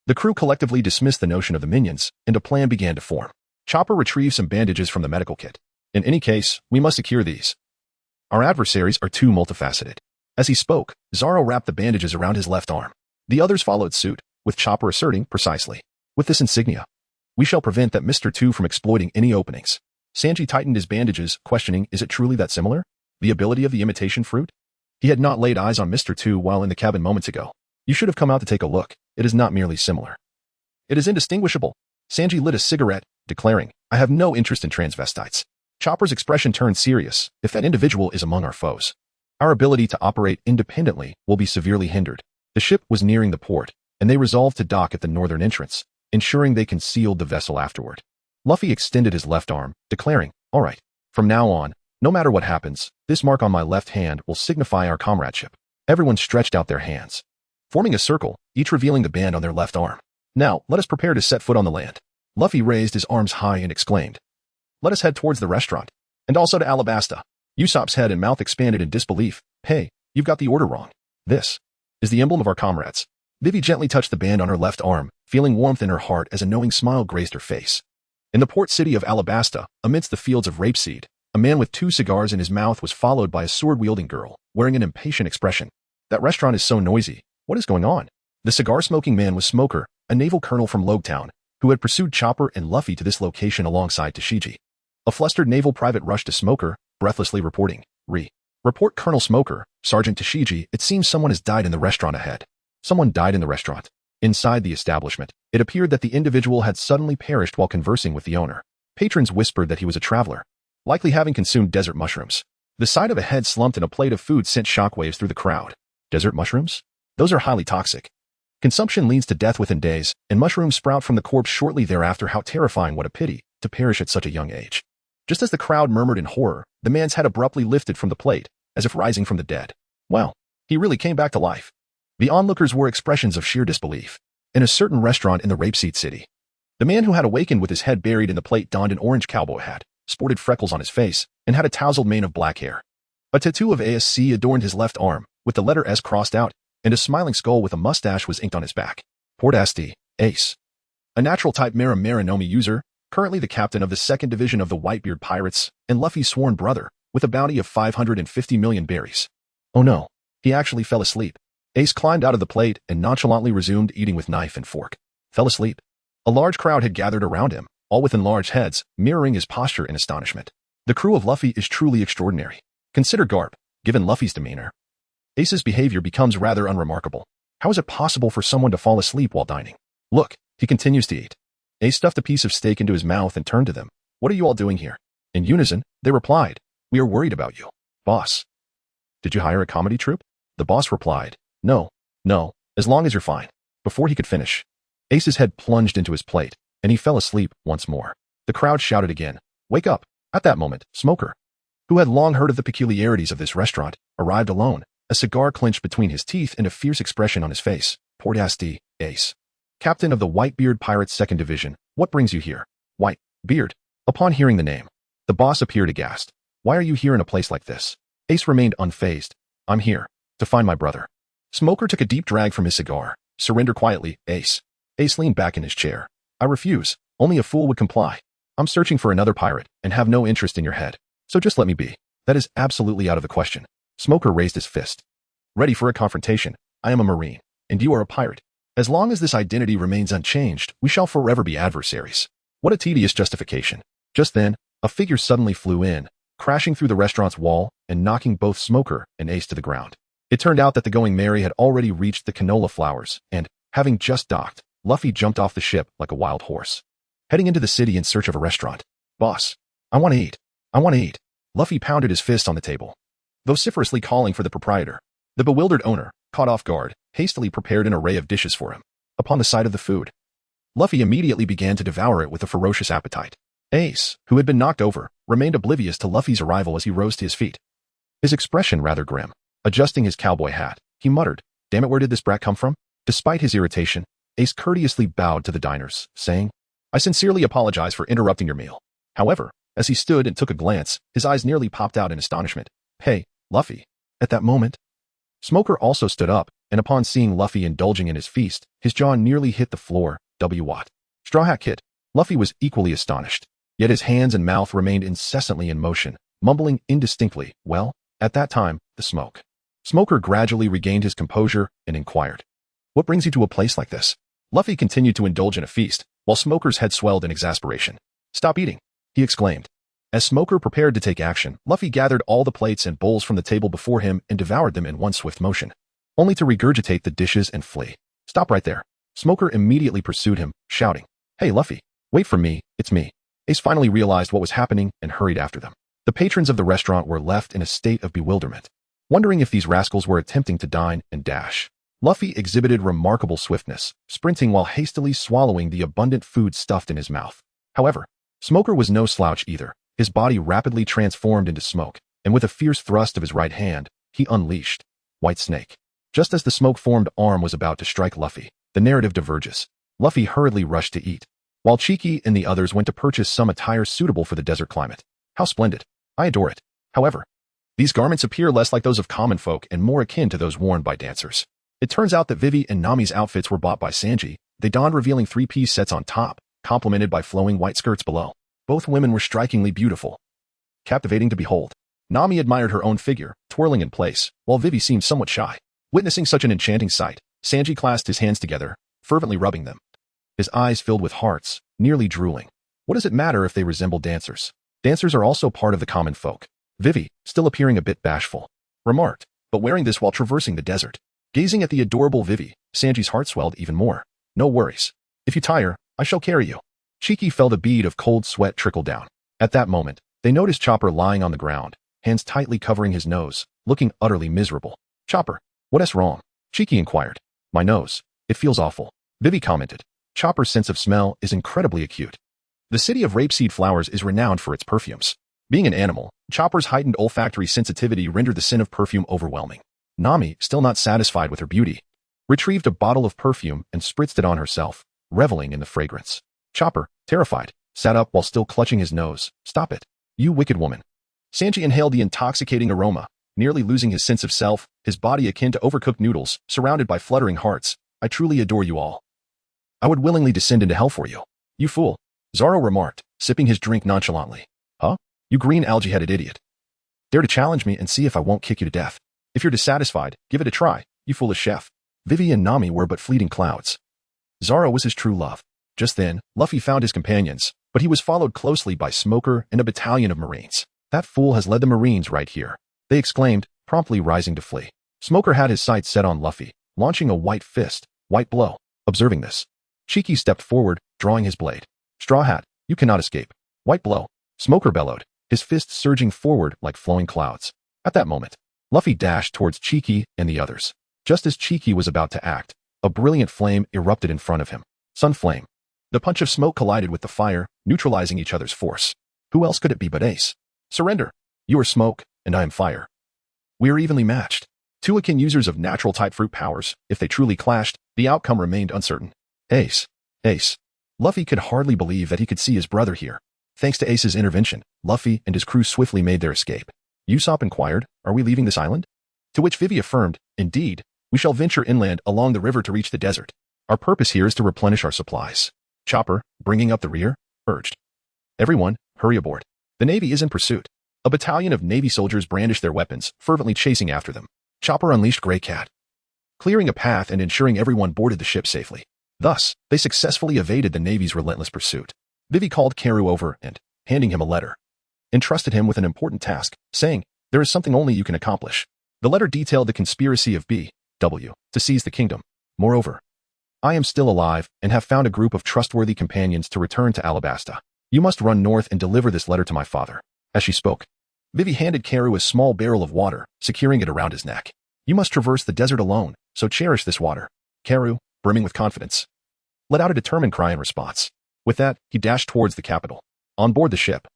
the crew collectively dismissed the notion of the minions, and a plan began to form. Chopper retrieved some bandages from the medical kit. In any case, we must secure these. Our adversaries are too multifaceted. As he spoke, Zoro wrapped the bandages around his left arm. The others followed suit, with Chopper asserting precisely, with this insignia, we shall prevent that Mr. 2 from exploiting any openings. Sanji tightened his bandages, questioning, is it truly that similar? The ability of the imitation fruit? He had not laid eyes on Mr. 2 while in the cabin moments ago. You should have come out to take a look. It is not merely similar. It is indistinguishable. Sanji lit a cigarette, declaring, I have no interest in transvestites. Chopper's expression turned serious. If that individual is among our foes, our ability to operate independently will be severely hindered. The ship was nearing the port, and they resolved to dock at the northern entrance, ensuring they concealed the vessel afterward. Luffy extended his left arm, declaring, all right, from now on, no matter what happens, this mark on my left hand will signify our comradeship. Everyone stretched out their hands, forming a circle, each revealing the band on their left arm. Now, let us prepare to set foot on the land. Luffy raised his arms high and exclaimed, let us head towards the restaurant, and also to Alabasta. Usopp's head and mouth expanded in disbelief. Hey, you've got the order wrong. This is the emblem of our comrades. Vivy gently touched the band on her left arm, feeling warmth in her heart as a knowing smile graced her face. In the port city of Alabasta, amidst the fields of rapeseed, a man with 2 cigars in his mouth was followed by a sword-wielding girl, wearing an impatient expression. That restaurant is so noisy. What is going on? The cigar-smoking man was Smoker, a naval colonel from Logetown, who had pursued Chopper and Luffy to this location alongside Tashigi. A flustered naval private rushed to Smoker, breathlessly reporting, Report Colonel Smoker, Sergeant Tashigi, it seems someone has died in the restaurant ahead. Someone died in the restaurant. Inside the establishment, it appeared that the individual had suddenly perished while conversing with the owner. Patrons whispered that he was a traveler, likely having consumed desert mushrooms. The sight of a head slumped in a plate of food sent shockwaves through the crowd. Desert mushrooms? Those are highly toxic. Consumption leads to death within days, and mushrooms sprout from the corpse shortly thereafter. How terrifying, what a pity, to perish at such a young age. Just as the crowd murmured in horror, the man's head abruptly lifted from the plate, as if rising from the dead. Wow, he really came back to life. The onlookers wore expressions of sheer disbelief. In a certain restaurant in the rapeseed city, the man who had awakened with his head buried in the plate donned an orange cowboy hat, sported freckles on his face, and had a tousled mane of black hair. A tattoo of ASC adorned his left arm, with the letter S crossed out, and a smiling skull with a mustache was inked on his back. Port Asti, Ace. A natural-type Nomi user, currently the captain of the 2nd Division of the Whitebeard Pirates, and Luffy's sworn brother, with a bounty of 550 million berries. Oh no, he actually fell asleep. Ace climbed out of the plate and nonchalantly resumed eating with knife and fork. Fell asleep. A large crowd had gathered around him, all with enlarged heads, mirroring his posture in astonishment. The crew of Luffy is truly extraordinary. Consider Garp, given Luffy's demeanor. Ace's behavior becomes rather unremarkable. How is it possible for someone to fall asleep while dining? Look, he continues to eat. Ace stuffed a piece of steak into his mouth and turned to them. What are you all doing here? In unison, they replied, we are worried about you, boss. Did you hire a comedy troupe? The boss replied, no, as long as you're fine. Before he could finish, Ace's head plunged into his plate, and he fell asleep once more. The crowd shouted again, wake up. At that moment, Smoker, who had long heard of the peculiarities of this restaurant, arrived alone, a cigar clenched between his teeth and a fierce expression on his face. Port Asti, Ace. Captain of the Whitebeard Pirates 2nd Division, what brings you here? Whitebeard. Upon hearing the name, the boss appeared aghast. Why are you here in a place like this? Ace remained unfazed. I'm here to find my brother. Smoker took a deep drag from his cigar. Surrender quietly, Ace. Ace leaned back in his chair. I refuse. Only a fool would comply. I'm searching for another pirate and have no interest in your head. So just let me be. That is absolutely out of the question. Smoker raised his fist. Ready for a confrontation. I am a Marine, and you are a pirate. As long as this identity remains unchanged, we shall forever be adversaries. What a tedious justification. Just then, a figure suddenly flew in, crashing through the restaurant's wall and knocking both Smoker and Ace to the ground. It turned out that the Going Merry had already reached the canola flowers, and, having just docked, Luffy jumped off the ship like a wild horse, heading into the city in search of a restaurant. Boss, I want to eat. I want to eat. Luffy pounded his fist on the table, vociferously calling for the proprietor. The bewildered owner, caught off guard, hastily prepared an array of dishes for him. Upon the sight of the food, Luffy immediately began to devour it with a ferocious appetite. Ace, who had been knocked over, remained oblivious to Luffy's arrival as he rose to his feet, his expression rather grim. Adjusting his cowboy hat, he muttered, damn it, where did this brat come from? Despite his irritation, Ace courteously bowed to the diners, saying, I sincerely apologize for interrupting your meal. However, As he stood and took a glance, his eyes nearly popped out in astonishment. Hey, Luffy. At that moment, Smoker also stood up, and upon seeing Luffy indulging in his feast, his jaw nearly hit the floor. What? Straw Hat Kid. Luffy was equally astonished, yet his hands and mouth remained incessantly in motion, mumbling indistinctly. Well, at that time, the Smoker gradually regained his composure and inquired, "What brings you to a place like this?" Luffy continued to indulge in a feast, while Smoker's head swelled in exasperation. "Stop eating," he exclaimed. As Smoker prepared to take action, Luffy gathered all the plates and bowls from the table before him and devoured them in one swift motion, only to regurgitate the dishes and flee. "Stop right there." Smoker immediately pursued him, shouting, "Hey Luffy, wait for me, it's me." Ace finally realized what was happening and hurried after them. The patrons of the restaurant were left in a state of bewilderment, wondering if these rascals were attempting to dine and dash. Luffy exhibited remarkable swiftness, sprinting while hastily swallowing the abundant food stuffed in his mouth. However, Smoker was no slouch either. His body rapidly transformed into smoke, and with a fierce thrust of his right hand, he unleashed White Snake. Just as the smoke-formed arm was about to strike Luffy, the narrative diverges. Luffy hurriedly rushed to eat, while Chenqi and the others went to purchase some attire suitable for the desert climate. How splendid. I adore it. However, these garments appear less like those of common folk and more akin to those worn by dancers. It turns out that Vivy and Nami's outfits were bought by Sanji. They donned revealing three-piece sets on top, complemented by flowing white skirts below. Both women were strikingly beautiful, captivating to behold. Nami admired her own figure, twirling in place, while Vivy seemed somewhat shy. Witnessing such an enchanting sight, Sanji clasped his hands together, fervently rubbing them. His eyes filled with hearts, nearly drooling. What does it matter if they resemble dancers? Dancers are also part of the common folk. Vivy, still appearing a bit bashful, remarked, but wearing this while traversing the desert. Gazing at the adorable Vivy, Sanji's heart swelled even more. "No worries. If you tire, I shall carry you." Chenqi felt a bead of cold sweat trickle down. At that moment, they noticed Chopper lying on the ground, hands tightly covering his nose, looking utterly miserable. "Chopper, what's wrong?" Chenqi inquired. "My nose. It feels awful," Vivy commented. Chopper's sense of smell is incredibly acute. The city of rapeseed flowers is renowned for its perfumes. Being an animal, Chopper's heightened olfactory sensitivity rendered the scent of perfume overwhelming. Nami, still not satisfied with her beauty, retrieved a bottle of perfume and spritzed it on herself, reveling in the fragrance. Chopper, terrified, sat up while still clutching his nose. "Stop it, you wicked woman." Sanji inhaled the intoxicating aroma, nearly losing his sense of self, his body akin to overcooked noodles, surrounded by fluttering hearts. "I truly adore you all. I would willingly descend into hell for you." "You fool," Zoro remarked, sipping his drink nonchalantly. "Huh? You green algae-headed idiot. Dare to challenge me and see if I won't kick you to death. If you're dissatisfied, give it a try, you foolish chef." Vivy and Nami were but fleeting clouds. Zoro was his true love. Just then, Luffy found his companions, but he was followed closely by Smoker and a battalion of Marines. "That fool has led the Marines right here," they exclaimed, promptly rising to flee. Smoker had his sights set on Luffy, launching a white fist, white blow. Observing this, Chenqi stepped forward, drawing his blade. "Straw Hat, you cannot escape." "White blow," Smoker bellowed, his fists surging forward like flowing clouds. At that moment, Luffy dashed towards Chenqi and the others. Just as Chenqi was about to act, a brilliant flame erupted in front of him. Sun flame. The punch of smoke collided with the fire, neutralizing each other's force. Who else could it be but Ace? "Surrender. You are smoke, and I am fire. We are evenly matched." Two akin users of natural-type fruit powers, if they truly clashed, the outcome remained uncertain. Ace. Luffy could hardly believe that he could see his brother here. Thanks to Ace's intervention, Luffy and his crew swiftly made their escape. Usopp inquired, "Are we leaving this island?" To which Vivy affirmed, "Indeed, we shall venture inland along the river to reach the desert. Our purpose here is to replenish our supplies." Chopper, bringing up the rear, urged, "Everyone, hurry aboard. The Navy is in pursuit." A battalion of Navy soldiers brandished their weapons, fervently chasing after them. Chopper unleashed Grey Cat, clearing a path and ensuring everyone boarded the ship safely. Thus, they successfully evaded the Navy's relentless pursuit. Vivy called Karoo over and, handing him a letter, entrusted him with an important task, saying, "There is something only you can accomplish." The letter detailed the conspiracy of B.W. to seize the kingdom. "Moreover, I am still alive and have found a group of trustworthy companions to return to Alabasta. You must run north and deliver this letter to my father." As she spoke, Vivy handed Karoo a small barrel of water, securing it around his neck. "You must traverse the desert alone, so cherish this water." Karoo, brimming with confidence, let out a determined cry in response. With that, he dashed towards the capital. On board the ship,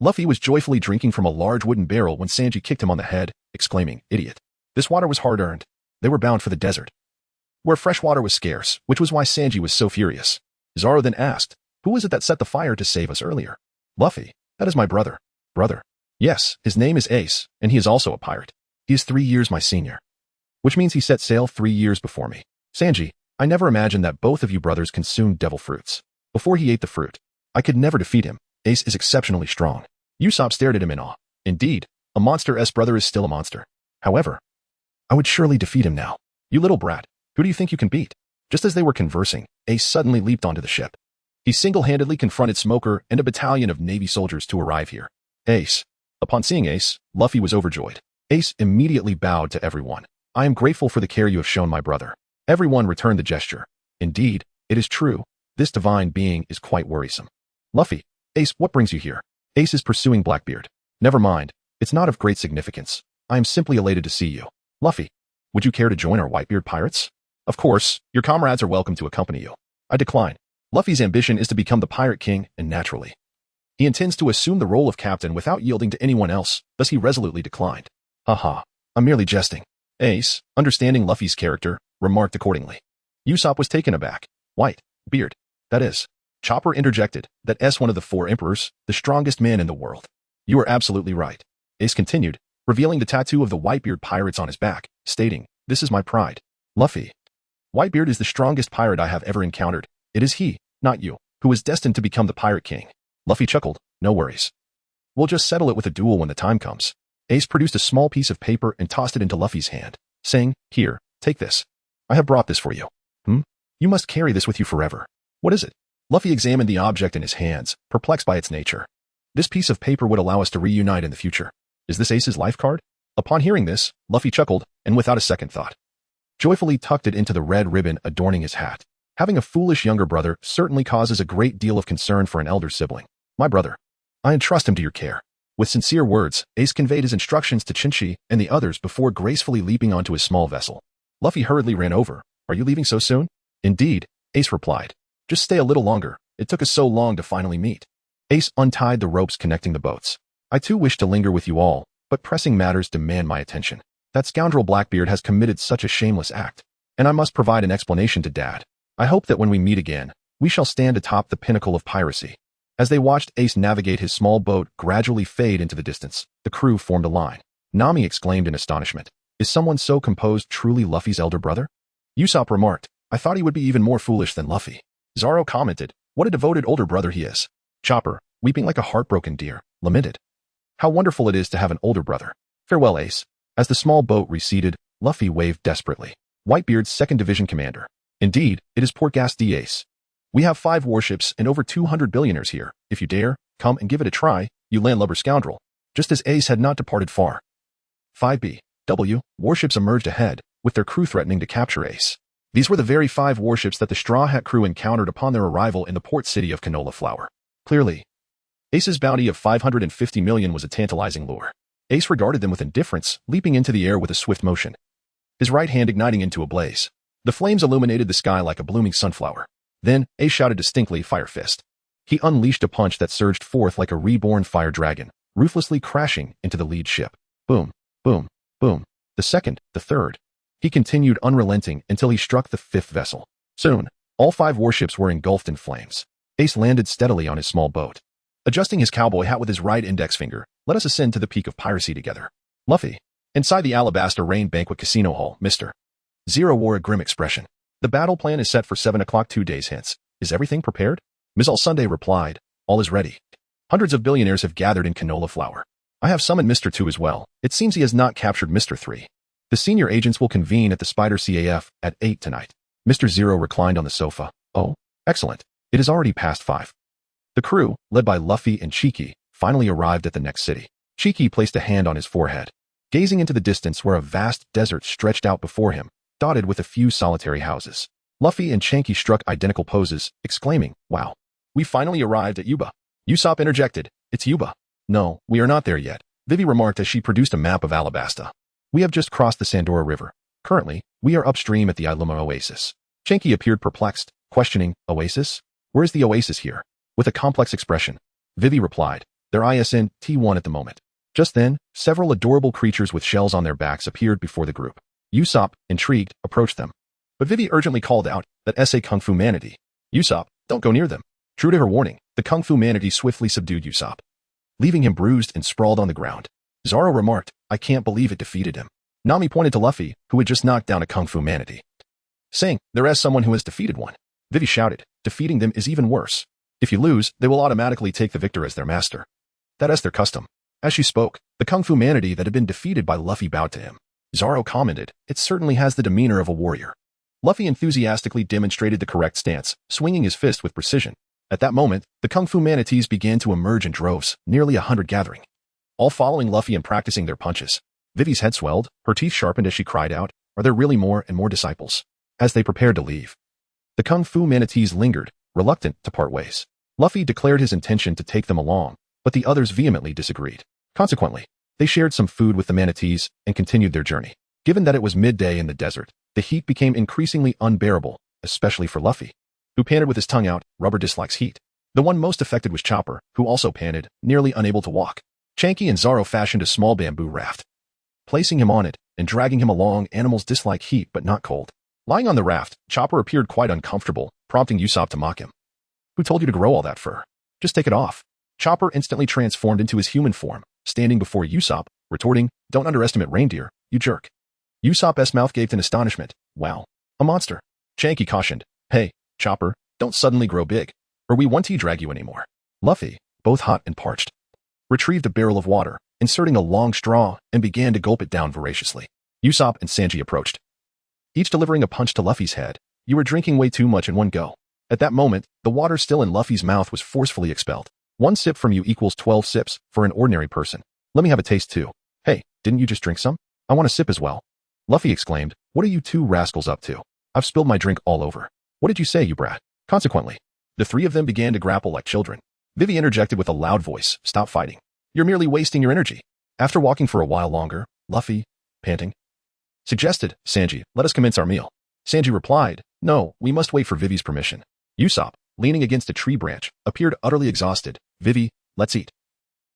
Luffy was joyfully drinking from a large wooden barrel when Sanji kicked him on the head, exclaiming, "Idiot. This water was hard-earned." They were bound for the desert, where fresh water was scarce, which was why Sanji was so furious. Zoro then asked, "Who was it that set the fire to save us earlier?" "Luffy," That is my brother. Brother. Yes, his name is Ace, and he is also a pirate. He is 3 years my senior. Which means he set sail 3 years before me. Sanji, I never imagined that both of you brothers consumed devil fruits. Before he ate the fruit, I could never defeat him. Ace is exceptionally strong. Usopp stared at him in awe. Indeed, a monster's brother is still a monster. However, I would surely defeat him now. You little brat, who do you think you can beat? Just as they were conversing, Ace suddenly leaped onto the ship. He single-handedly confronted Smoker and a battalion of Navy soldiers to arrive here. Ace. Upon seeing Ace, Luffy was overjoyed. Ace immediately bowed to everyone. I am grateful for the care you have shown my brother. Everyone returned the gesture. Indeed, it is true. This divine being is quite worrisome. Luffy. Ace, what brings you here? Ace is pursuing Blackbeard. Never mind. It's not of great significance. I am simply elated to see you. Luffy. Would you care to join our Whitebeard pirates? Of course, your comrades are welcome to accompany you. I decline. Luffy's ambition is to become the Pirate King, and naturally, he intends to assume the role of captain without yielding to anyone else, thus he resolutely declined. Haha, I'm merely jesting. Ace, understanding Luffy's character, remarked accordingly. Usopp was taken aback. Whitebeard. That is. Chopper interjected, that S one of the 4 emperors, the strongest man in the world. You are absolutely right. Ace continued, revealing the tattoo of the Whitebeard pirates on his back, stating, this is my pride. Luffy. Whitebeard is the strongest pirate I have ever encountered. It is he, not you, who is destined to become the Pirate King. Luffy chuckled, no worries. We'll just settle it with a duel when the time comes. Ace produced a small piece of paper and tossed it into Luffy's hand, saying, here, take this. I have brought this for you. You must carry this with you forever. What is it? Luffy examined the object in his hands, perplexed by its nature. This piece of paper would allow us to reunite in the future. Is this Ace's life card? Upon hearing this, Luffy chuckled, and without a second thought, joyfully tucked it into the red ribbon adorning his hat. Having a foolish younger brother certainly causes a great deal of concern for an elder sibling. My brother. I entrust him to your care. With sincere words, Ace conveyed his instructions to Chinchi and the others before gracefully leaping onto his small vessel. Luffy hurriedly ran over. Are you leaving so soon? Indeed, Ace replied. Just stay a little longer. It took us so long to finally meet. Ace untied the ropes connecting the boats. I too wish to linger with you all, but pressing matters demand my attention. That scoundrel Blackbeard has committed such a shameless act, and I must provide an explanation to Dad. I hope that when we meet again, we shall stand atop the pinnacle of piracy. As they watched Ace navigate his small boat gradually fade into the distance, the crew formed a line. Nami exclaimed in astonishment. Is someone so composed truly Luffy's elder brother? Usopp remarked, I thought he would be even more foolish than Luffy. Zoro commented, what a devoted older brother he is. Chopper, weeping like a heartbroken deer, lamented. How wonderful it is to have an older brother. Farewell, Ace. As the small boat receded, Luffy waved desperately. Whitebeard's 2nd Division commander. Indeed, it is Portgas D. Ace. We have 5 warships and over 200 billionaires here. If you dare, come and give it a try, you landlubber scoundrel. Just as Ace had not departed far. 5B. W. Warships emerged ahead, with their crew threatening to capture Ace. These were the very 5 warships that the Straw Hat crew encountered upon their arrival in the port city of Canola Flour. Clearly, Ace's bounty of 550 million was a tantalizing lure. Ace regarded them with indifference, leaping into the air with a swift motion, his right hand igniting into a blaze. The flames illuminated the sky like a blooming sunflower. Then, Ace shouted distinctly, Fire Fist. He unleashed a punch that surged forth like a reborn fire dragon, ruthlessly crashing into the lead ship. Boom, boom, boom. The second, the third. He continued unrelenting until he struck the 5th vessel. Soon, all 5 warships were engulfed in flames. Ace landed steadily on his small boat. Adjusting his cowboy hat with his right index finger, let us ascend to the peak of piracy together. Luffy. Inside the Alabasta Rain Banquet Casino Hall, Mr. Zero wore a grim expression. The battle plan is set for 7 o'clock 2 days hence. Is everything prepared? Ms. Sunday replied, all is ready. Hundreds of billionaires have gathered in Canola Flour. I have summoned Mr. 2 as well. It seems he has not captured Mr. 3. The senior agents will convene at the Spider CAF at 8 tonight. Mr. Zero reclined on the sofa. Oh, excellent. It is already past 5. The crew, led by Luffy and Chenqi, finally arrived at the next city. Chenqi placed a hand on his forehead, gazing into the distance where a vast desert stretched out before him, dotted with a few solitary houses. Luffy and Chenqi struck identical poses, exclaiming, wow. We finally arrived at Yuba. Usopp interjected, it's Yuba. No, we are not there yet, Vivy remarked as she produced a map of Alabasta. We have just crossed the Sandora River. Currently, we are upstream at the Iluma Oasis. Chenqi appeared perplexed, questioning, Oasis? Where is the oasis here? With a complex expression, Vivy replied, they're ISN T1 at the moment. Just then, several adorable creatures with shells on their backs appeared before the group. Usopp, intrigued, approached them. But Vivy urgently called out that SA Kung Fu Manatee. Usopp, don't go near them. True to her warning, the Kung Fu Manatee swiftly subdued Usopp. leaving him bruised and sprawled on the ground. Zoro remarked, "I can't believe it defeated him." Nami pointed to Luffy, who had just knocked down a kung fu manatee, saying, "There is someone who has defeated one." Vivy shouted, "Defeating them is even worse. If you lose, they will automatically take the victor as their master. That is their custom." As she spoke, the kung fu manatee that had been defeated by Luffy bowed to him. Zoro commented, "It certainly has the demeanor of a warrior." Luffy enthusiastically demonstrated the correct stance, swinging his fist with precision. At that moment, the kung fu manatees began to emerge in droves, nearly 100 gathering, all following Luffy and practicing their punches. Vivy's head swelled, her teeth sharpened as she cried out, "Are there really more and more disciples?" As they prepared to leave, the kung fu manatees lingered, reluctant to part ways. Luffy declared his intention to take them along, but the others vehemently disagreed. Consequently, they shared some food with the manatees and continued their journey. Given that it was midday in the desert, the heat became increasingly unbearable, especially for Luffy, who panted with his tongue out. Rubber dislikes heat. The one most affected was Chopper, who also panted, nearly unable to walk. Chenqi and Zoro fashioned a small bamboo raft, placing him on it and dragging him along. Animals dislike heat but not cold. Lying on the raft, Chopper appeared quite uncomfortable, prompting Usopp to mock him. "Who told you to grow all that fur? Just take it off." Chopper instantly transformed into his human form, standing before Usopp, retorting, "Don't underestimate reindeer, you jerk." Usopp's mouth gaped in astonishment. "Wow, a monster." Chenqi cautioned, "Hey, Chopper, don't suddenly grow big, or we won't drag you anymore." Luffy, both hot and parched, retrieved a barrel of water, inserting a long straw, and began to gulp it down voraciously. Usopp and Sanji approached, each delivering a punch to Luffy's head. "You were drinking way too much in one go." At that moment, the water still in Luffy's mouth was forcefully expelled. "One sip from you equals 12 sips for an ordinary person. Let me have a taste too." "Hey, didn't you just drink some? I want a sip as well." Luffy exclaimed, "What are you two rascals up to? I've spilled my drink all over." "What did you say, you brat?" Consequently, the three of them began to grapple like children. Vivy interjected with a loud voice, "Stop fighting. You're merely wasting your energy." After walking for a while longer, Luffy, panting, suggested, "Sanji, let us commence our meal." Sanji replied, "No, we must wait for Vivy's permission." Usopp, leaning against a tree branch, appeared utterly exhausted. "Vivy, let's eat.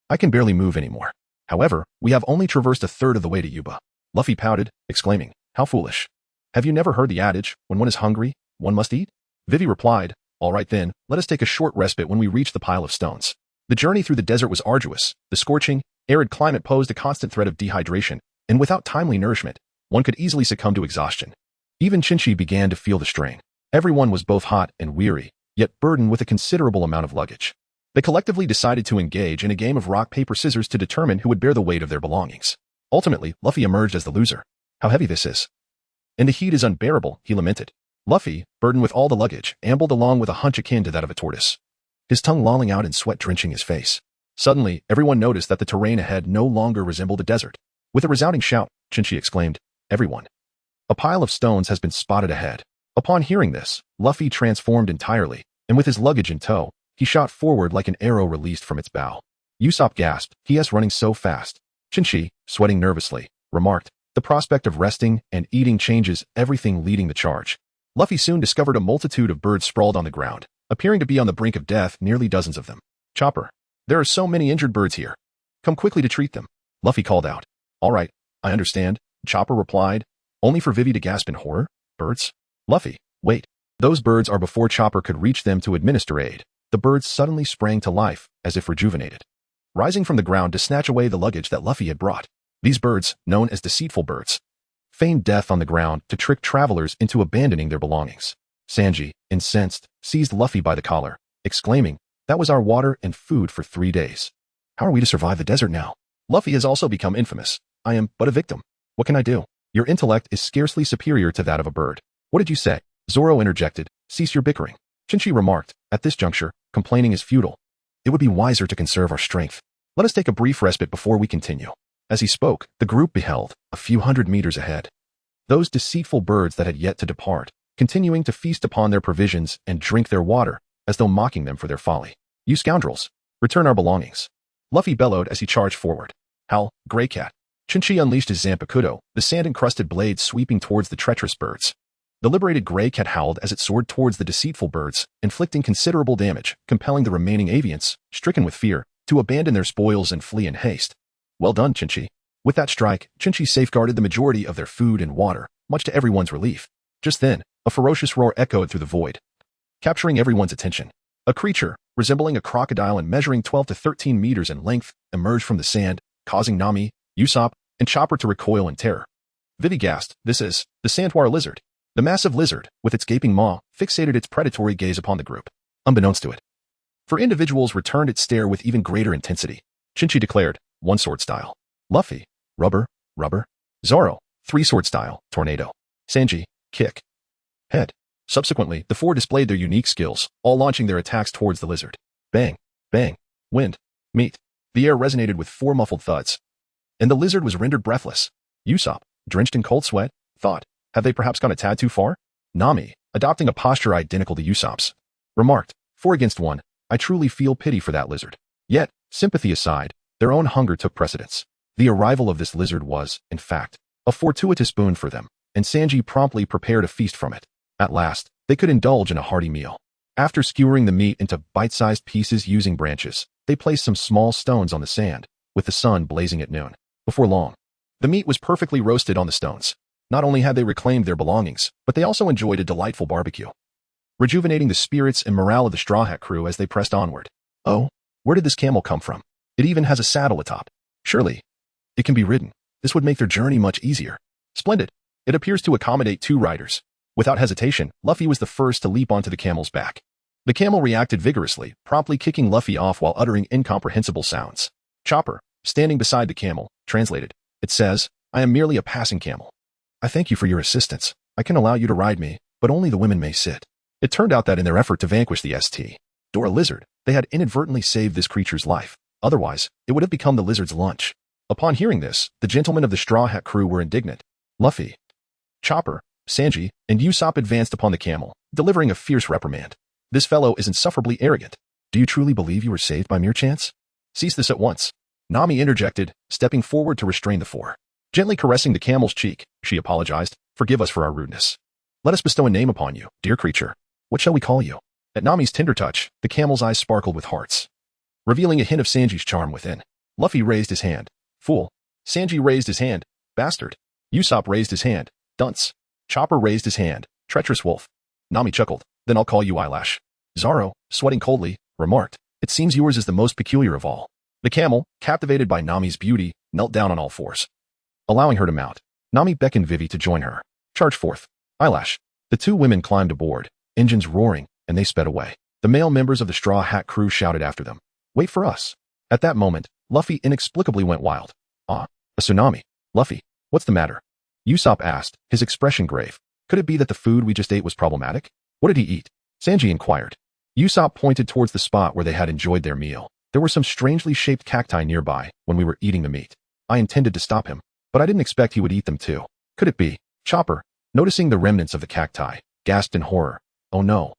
I can barely move anymore. However, we have only traversed a third of the way to Yuba." Luffy pouted, exclaiming, "How foolish. Have you never heard the adage, when one is hungry, one must eat?" Vivy replied, "All right then, let us take a short respite when we reach the pile of stones." The journey through the desert was arduous. The scorching, arid climate posed a constant threat of dehydration, and without timely nourishment, one could easily succumb to exhaustion. Even Chinchi began to feel the strain. Everyone was both hot and weary, yet burdened with a considerable amount of luggage. They collectively decided to engage in a game of rock, paper, scissors to determine who would bear the weight of their belongings. Ultimately, Luffy emerged as the loser. "How heavy this is. And the heat is unbearable," he lamented. Luffy, burdened with all the luggage, ambled along with a hunch akin to that of a tortoise, his tongue lolling out and sweat drenching his face. Suddenly, everyone noticed that the terrain ahead no longer resembled a desert. With a resounding shout, Chinchi exclaimed, "Everyone! A pile of stones has been spotted ahead." Upon hearing this, Luffy transformed entirely, and with his luggage in tow, he shot forward like an arrow released from its bow. Usopp gasped, "He is running so fast." Chinchi, sweating nervously, remarked, "The prospect of resting and eating changes everything," leading the charge. Luffy soon discovered a multitude of birds sprawled on the ground, appearing to be on the brink of death, nearly dozens of them. "Chopper, there are so many injured birds here. Come quickly to treat them," Luffy called out. "All right, I understand," Chopper replied, only for Vivy to gasp in horror. "Birds? Luffy, wait." Those birds are before Chopper could reach them to administer aid. The birds suddenly sprang to life, as if rejuvenated, rising from the ground to snatch away the luggage that Luffy had brought. These birds, known as deceitful birds, feigned death on the ground to trick travelers into abandoning their belongings. Sanji, incensed, seized Luffy by the collar, exclaiming, "That was our water and food for 3 days. How are we to survive the desert now? Luffy has also become infamous. I am but a victim. What can I do? Your intellect is scarcely superior to that of a bird." "What did you say?" Zoro interjected. "Cease your bickering." Chinchi remarked, "At this juncture, complaining is futile. It would be wiser to conserve our strength. Let us take a brief respite before we continue." As he spoke, the group beheld, a few hundred meters ahead, those deceitful birds that had yet to depart, continuing to feast upon their provisions and drink their water, as though mocking them for their folly. "You scoundrels, return our belongings," Luffy bellowed as he charged forward. "Howl, Grey Cat." Chinchi unleashed his Zampakuto, the sand-encrusted blade sweeping towards the treacherous birds. The liberated Grey Cat howled as it soared towards the deceitful birds, inflicting considerable damage, compelling the remaining avians, stricken with fear, to abandon their spoils and flee in haste. "Well done, Chinchi." With that strike, Chinchi safeguarded the majority of their food and water, much to everyone's relief. Just then, a ferocious roar echoed through the void, capturing everyone's attention. A creature, resembling a crocodile and measuring 12 to 13 meters in length, emerged from the sand, causing Nami, Usopp, and Chopper to recoil in terror. Vivy gasped, "This is the Sandwar lizard." The massive lizard, with its gaping maw, fixated its predatory gaze upon the group. Unbeknownst to it, for individuals returned its stare with even greater intensity. Chinchi declared, "One sword style." Luffy, "Rubber, rubber." Zoro, "Three sword style, tornado." Sanji, "Kick, head." Subsequently, the four displayed their unique skills, all launching their attacks towards the lizard. Bang, bang, wind, meat. The air resonated with four muffled thuds, and the lizard was rendered breathless. Usopp, drenched in cold sweat, thought, have they perhaps gone a tad too far? Nami, adopting a posture identical to Usopp's, remarked, 4 against 1, I truly feel pity for that lizard. Yet, sympathy aside, their own hunger took precedence. The arrival of this lizard was, in fact, a fortuitous boon for them, and Sanji promptly prepared a feast from it. At last, they could indulge in a hearty meal. After skewering the meat into bite-sized pieces using branches, they placed some small stones on the sand, with the sun blazing at noon. Before long, the meat was perfectly roasted on the stones. Not only had they reclaimed their belongings, but they also enjoyed a delightful barbecue, rejuvenating the spirits and morale of the Straw Hat crew as they pressed onward. Oh, where did this camel come from? It even has a saddle atop. Surely, it can be ridden. This would make their journey much easier. Splendid. It appears to accommodate 2 riders. Without hesitation, Luffy was the first to leap onto the camel's back. The camel reacted vigorously, promptly kicking Luffy off while uttering incomprehensible sounds. Chopper, standing beside the camel, translated. It says, I am merely a passing camel. I thank you for your assistance. I can allow you to ride me, but only the women may sit. It turned out that in their effort to vanquish the Dora lizard, they had inadvertently saved this creature's life. Otherwise, it would have become the lizard's lunch. Upon hearing this, the gentlemen of the Straw Hat crew were indignant. Luffy, Chopper, Sanji, and Usopp advanced upon the camel, delivering a fierce reprimand. This fellow is insufferably arrogant. Do you truly believe you were saved by mere chance? Cease this at once. Nami interjected, stepping forward to restrain the four. Gently caressing the camel's cheek, she apologized, forgive us for our rudeness. Let us bestow a name upon you, dear creature. What shall we call you? At Nami's tender touch, the camel's eyes sparkled with hearts, revealing a hint of Sanji's charm within. Luffy raised his hand. Fool. Sanji raised his hand. Bastard. Usopp raised his hand. Dunce. Chopper raised his hand. Treacherous wolf. Nami chuckled. Then I'll call you Eyelash. Zoro, sweating coldly, remarked, it seems yours is the most peculiar of all. The camel, captivated by Nami's beauty, knelt down on all fours, allowing her to mount. Nami beckoned Vivy to join her. Charge forth. Eyelash. The 2 women climbed aboard, engines roaring, and they sped away. The male members of the Straw Hat crew shouted after them. Wait for us. At that moment, Luffy inexplicably went wild. Ah, a tsunami. Luffy, what's the matter? Usopp asked, his expression grave. Could it be that the food we just ate was problematic? What did he eat? Sanji inquired. Usopp pointed towards the spot where they had enjoyed their meal. There were some strangely shaped cacti nearby when we were eating the meat. I intended to stop him, but I didn't expect he would eat them too. Could it be? Chopper, noticing the remnants of the cacti, gasped in horror. Oh no.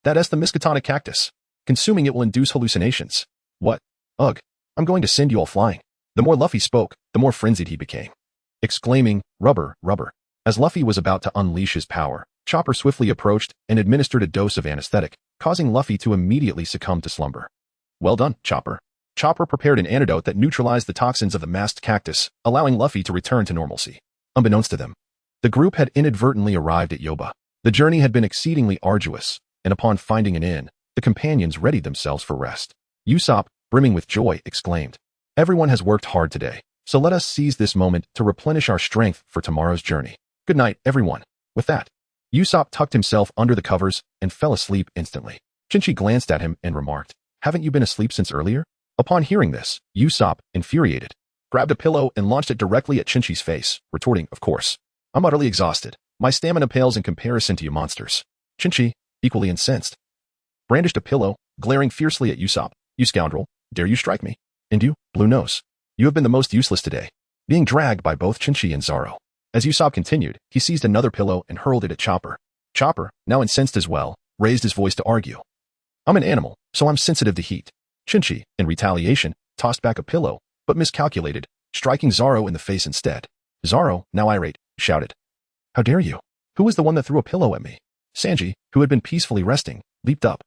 That's the Miskatonic cactus. Consuming it will induce hallucinations. What? Ugh. I'm going to send you all flying. The more Luffy spoke, the more frenzied he became, exclaiming, rubber, rubber. As Luffy was about to unleash his power, Chopper swiftly approached and administered a dose of anesthetic, causing Luffy to immediately succumb to slumber. Well done, Chopper. Chopper prepared an antidote that neutralized the toxins of the masked cactus, allowing Luffy to return to normalcy. Unbeknownst to them, the group had inadvertently arrived at Yoba. The journey had been exceedingly arduous, and upon finding an inn, the companions readied themselves for rest. Usopp, brimming with joy, exclaimed, everyone has worked hard today, so let us seize this moment to replenish our strength for tomorrow's journey. Good night, everyone. With that, Usopp tucked himself under the covers and fell asleep instantly. Chinchi glanced at him and remarked, haven't you been asleep since earlier? Upon hearing this, Usopp, infuriated, grabbed a pillow and launched it directly at Chinchi's face, retorting, of course. I'm utterly exhausted. My stamina pales in comparison to you monsters. Chinchi, equally incensed, brandished a pillow, glaring fiercely at Usopp. You scoundrel, dare you strike me? And you, Blue Nose, you have been the most useless today, being dragged by both Chinchi and Zoro. As Usopp continued, he seized another pillow and hurled it at Chopper. Chopper, now incensed as well, raised his voice to argue. I'm an animal, so I'm sensitive to heat. Chinchi, in retaliation, tossed back a pillow, but miscalculated, striking Zoro in the face instead. Zoro, now irate, shouted, how dare you? Who was the one that threw a pillow at me? Sanji, who had been peacefully resting, leaped up.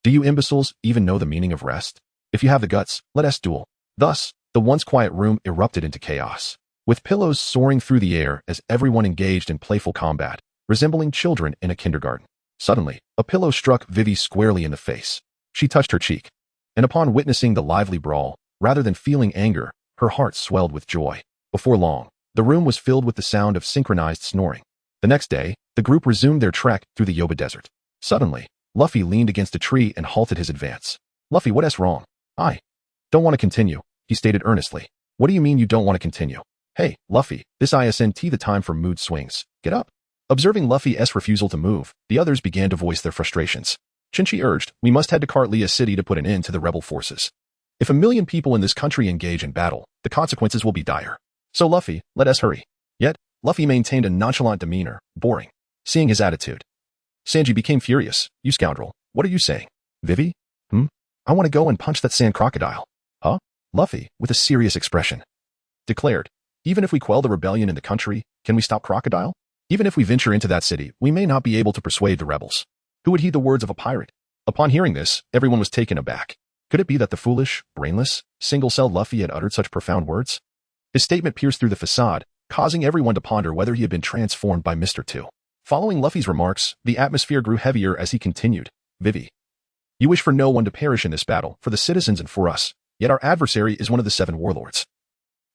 Do you imbeciles even know the meaning of rest? If you have the guts, let us duel. Thus, the once quiet room erupted into chaos, with pillows soaring through the air as everyone engaged in playful combat, resembling children in a kindergarten. Suddenly, a pillow struck Vivy squarely in the face. She touched her cheek. And upon witnessing the lively brawl, rather than feeling anger, her heart swelled with joy. Before long, the room was filled with the sound of synchronized snoring. The next day, the group resumed their trek through the Yoba Desert. Suddenly, Luffy leaned against a tree and halted his advance. Luffy, what's wrong? I don't want to continue, he stated earnestly. What do you mean you don't want to continue? Hey, Luffy, this isn't the time for mood swings. Get up. Observing Luffy's refusal to move, the others began to voice their frustrations. Chinchi urged, we must head to Kartlia City to put an end to the rebel forces. If 1,000,000 people in this country engage in battle, the consequences will be dire. So Luffy, let us hurry. Yet, Luffy maintained a nonchalant demeanor, boring. Seeing his attitude, Sanji became furious. You scoundrel, what are you saying? Vivy? I want to go and punch that sand crocodile. Huh? Luffy, with a serious expression, declared, even if we quell the rebellion in the country, can we stop Crocodile? Even if we venture into that city, we may not be able to persuade the rebels. Who would heed the words of a pirate? Upon hearing this, everyone was taken aback. Could it be that the foolish, brainless, single-celled Luffy had uttered such profound words? His statement pierced through the facade, causing everyone to ponder whether he had been transformed by Mr. Two. Following Luffy's remarks, the atmosphere grew heavier as he continued. Vivy, you wish for no one to perish in this battle, for the citizens and for us, yet our adversary is one of the 7 warlords.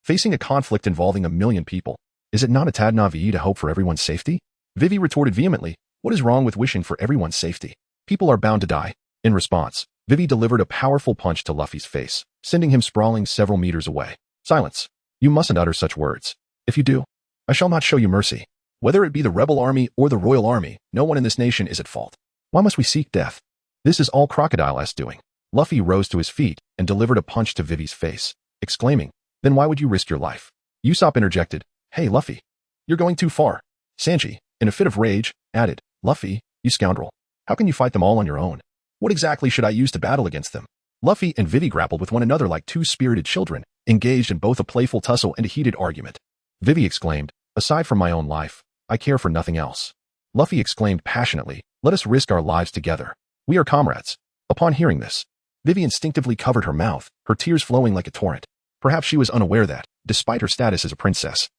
Facing a conflict involving 1,000,000 people, is it not a tad naive to hope for everyone's safety? Vivy retorted vehemently, what is wrong with wishing for everyone's safety? People are bound to die. In response, Vivy delivered a powerful punch to Luffy's face, sending him sprawling several meters away. Silence. You mustn't utter such words. If you do, I shall not show you mercy. Whether it be the rebel army or the royal army, no one in this nation is at fault. Why must we seek death? This is all Crocodile's doing. Luffy rose to his feet and delivered a punch to Vivy's face, exclaiming, then why would you risk your life? Usopp interjected, hey Luffy, you're going too far. Sanji, in a fit of rage, added, Luffy, you scoundrel. How can you fight them all on your own? What exactly should I use to battle against them? Luffy and Vivy grappled with one another like 2 spirited children, engaged in both a playful tussle and a heated argument. Vivy exclaimed, aside from my own life, I care for nothing else. Luffy exclaimed passionately, let us risk our lives together. We are comrades. Upon hearing this, Vivy instinctively covered her mouth, her tears flowing like a torrent. Perhaps she was unaware that, despite her status as a princess,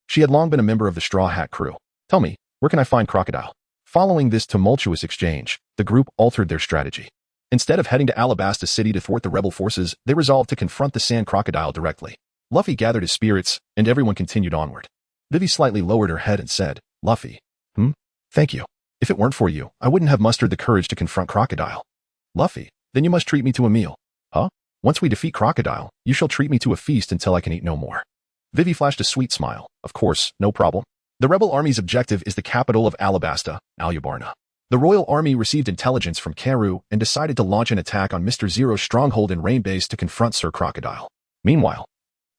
she had long been a member of the Straw Hat crew. Tell me, where can I find Crocodile? Following this tumultuous exchange, the group altered their strategy. Instead of heading to Alabasta City to thwart the rebel forces, they resolved to confront the sand crocodile directly. Luffy gathered his spirits, and everyone continued onward. Vivy slightly lowered her head and said, Luffy. Thank you. If it weren't for you, I wouldn't have mustered the courage to confront Crocodile. Luffy, then you must treat me to a meal. Huh? Once we defeat Crocodile, you shall treat me to a feast until I can eat no more. Vivy flashed a sweet smile. Of course, no problem. The rebel army's objective is the capital of Alabasta, Alubarna. The royal army received intelligence from Karu and decided to launch an attack on Mr. Zero's stronghold in Rain Base to confront Sir Crocodile. Meanwhile,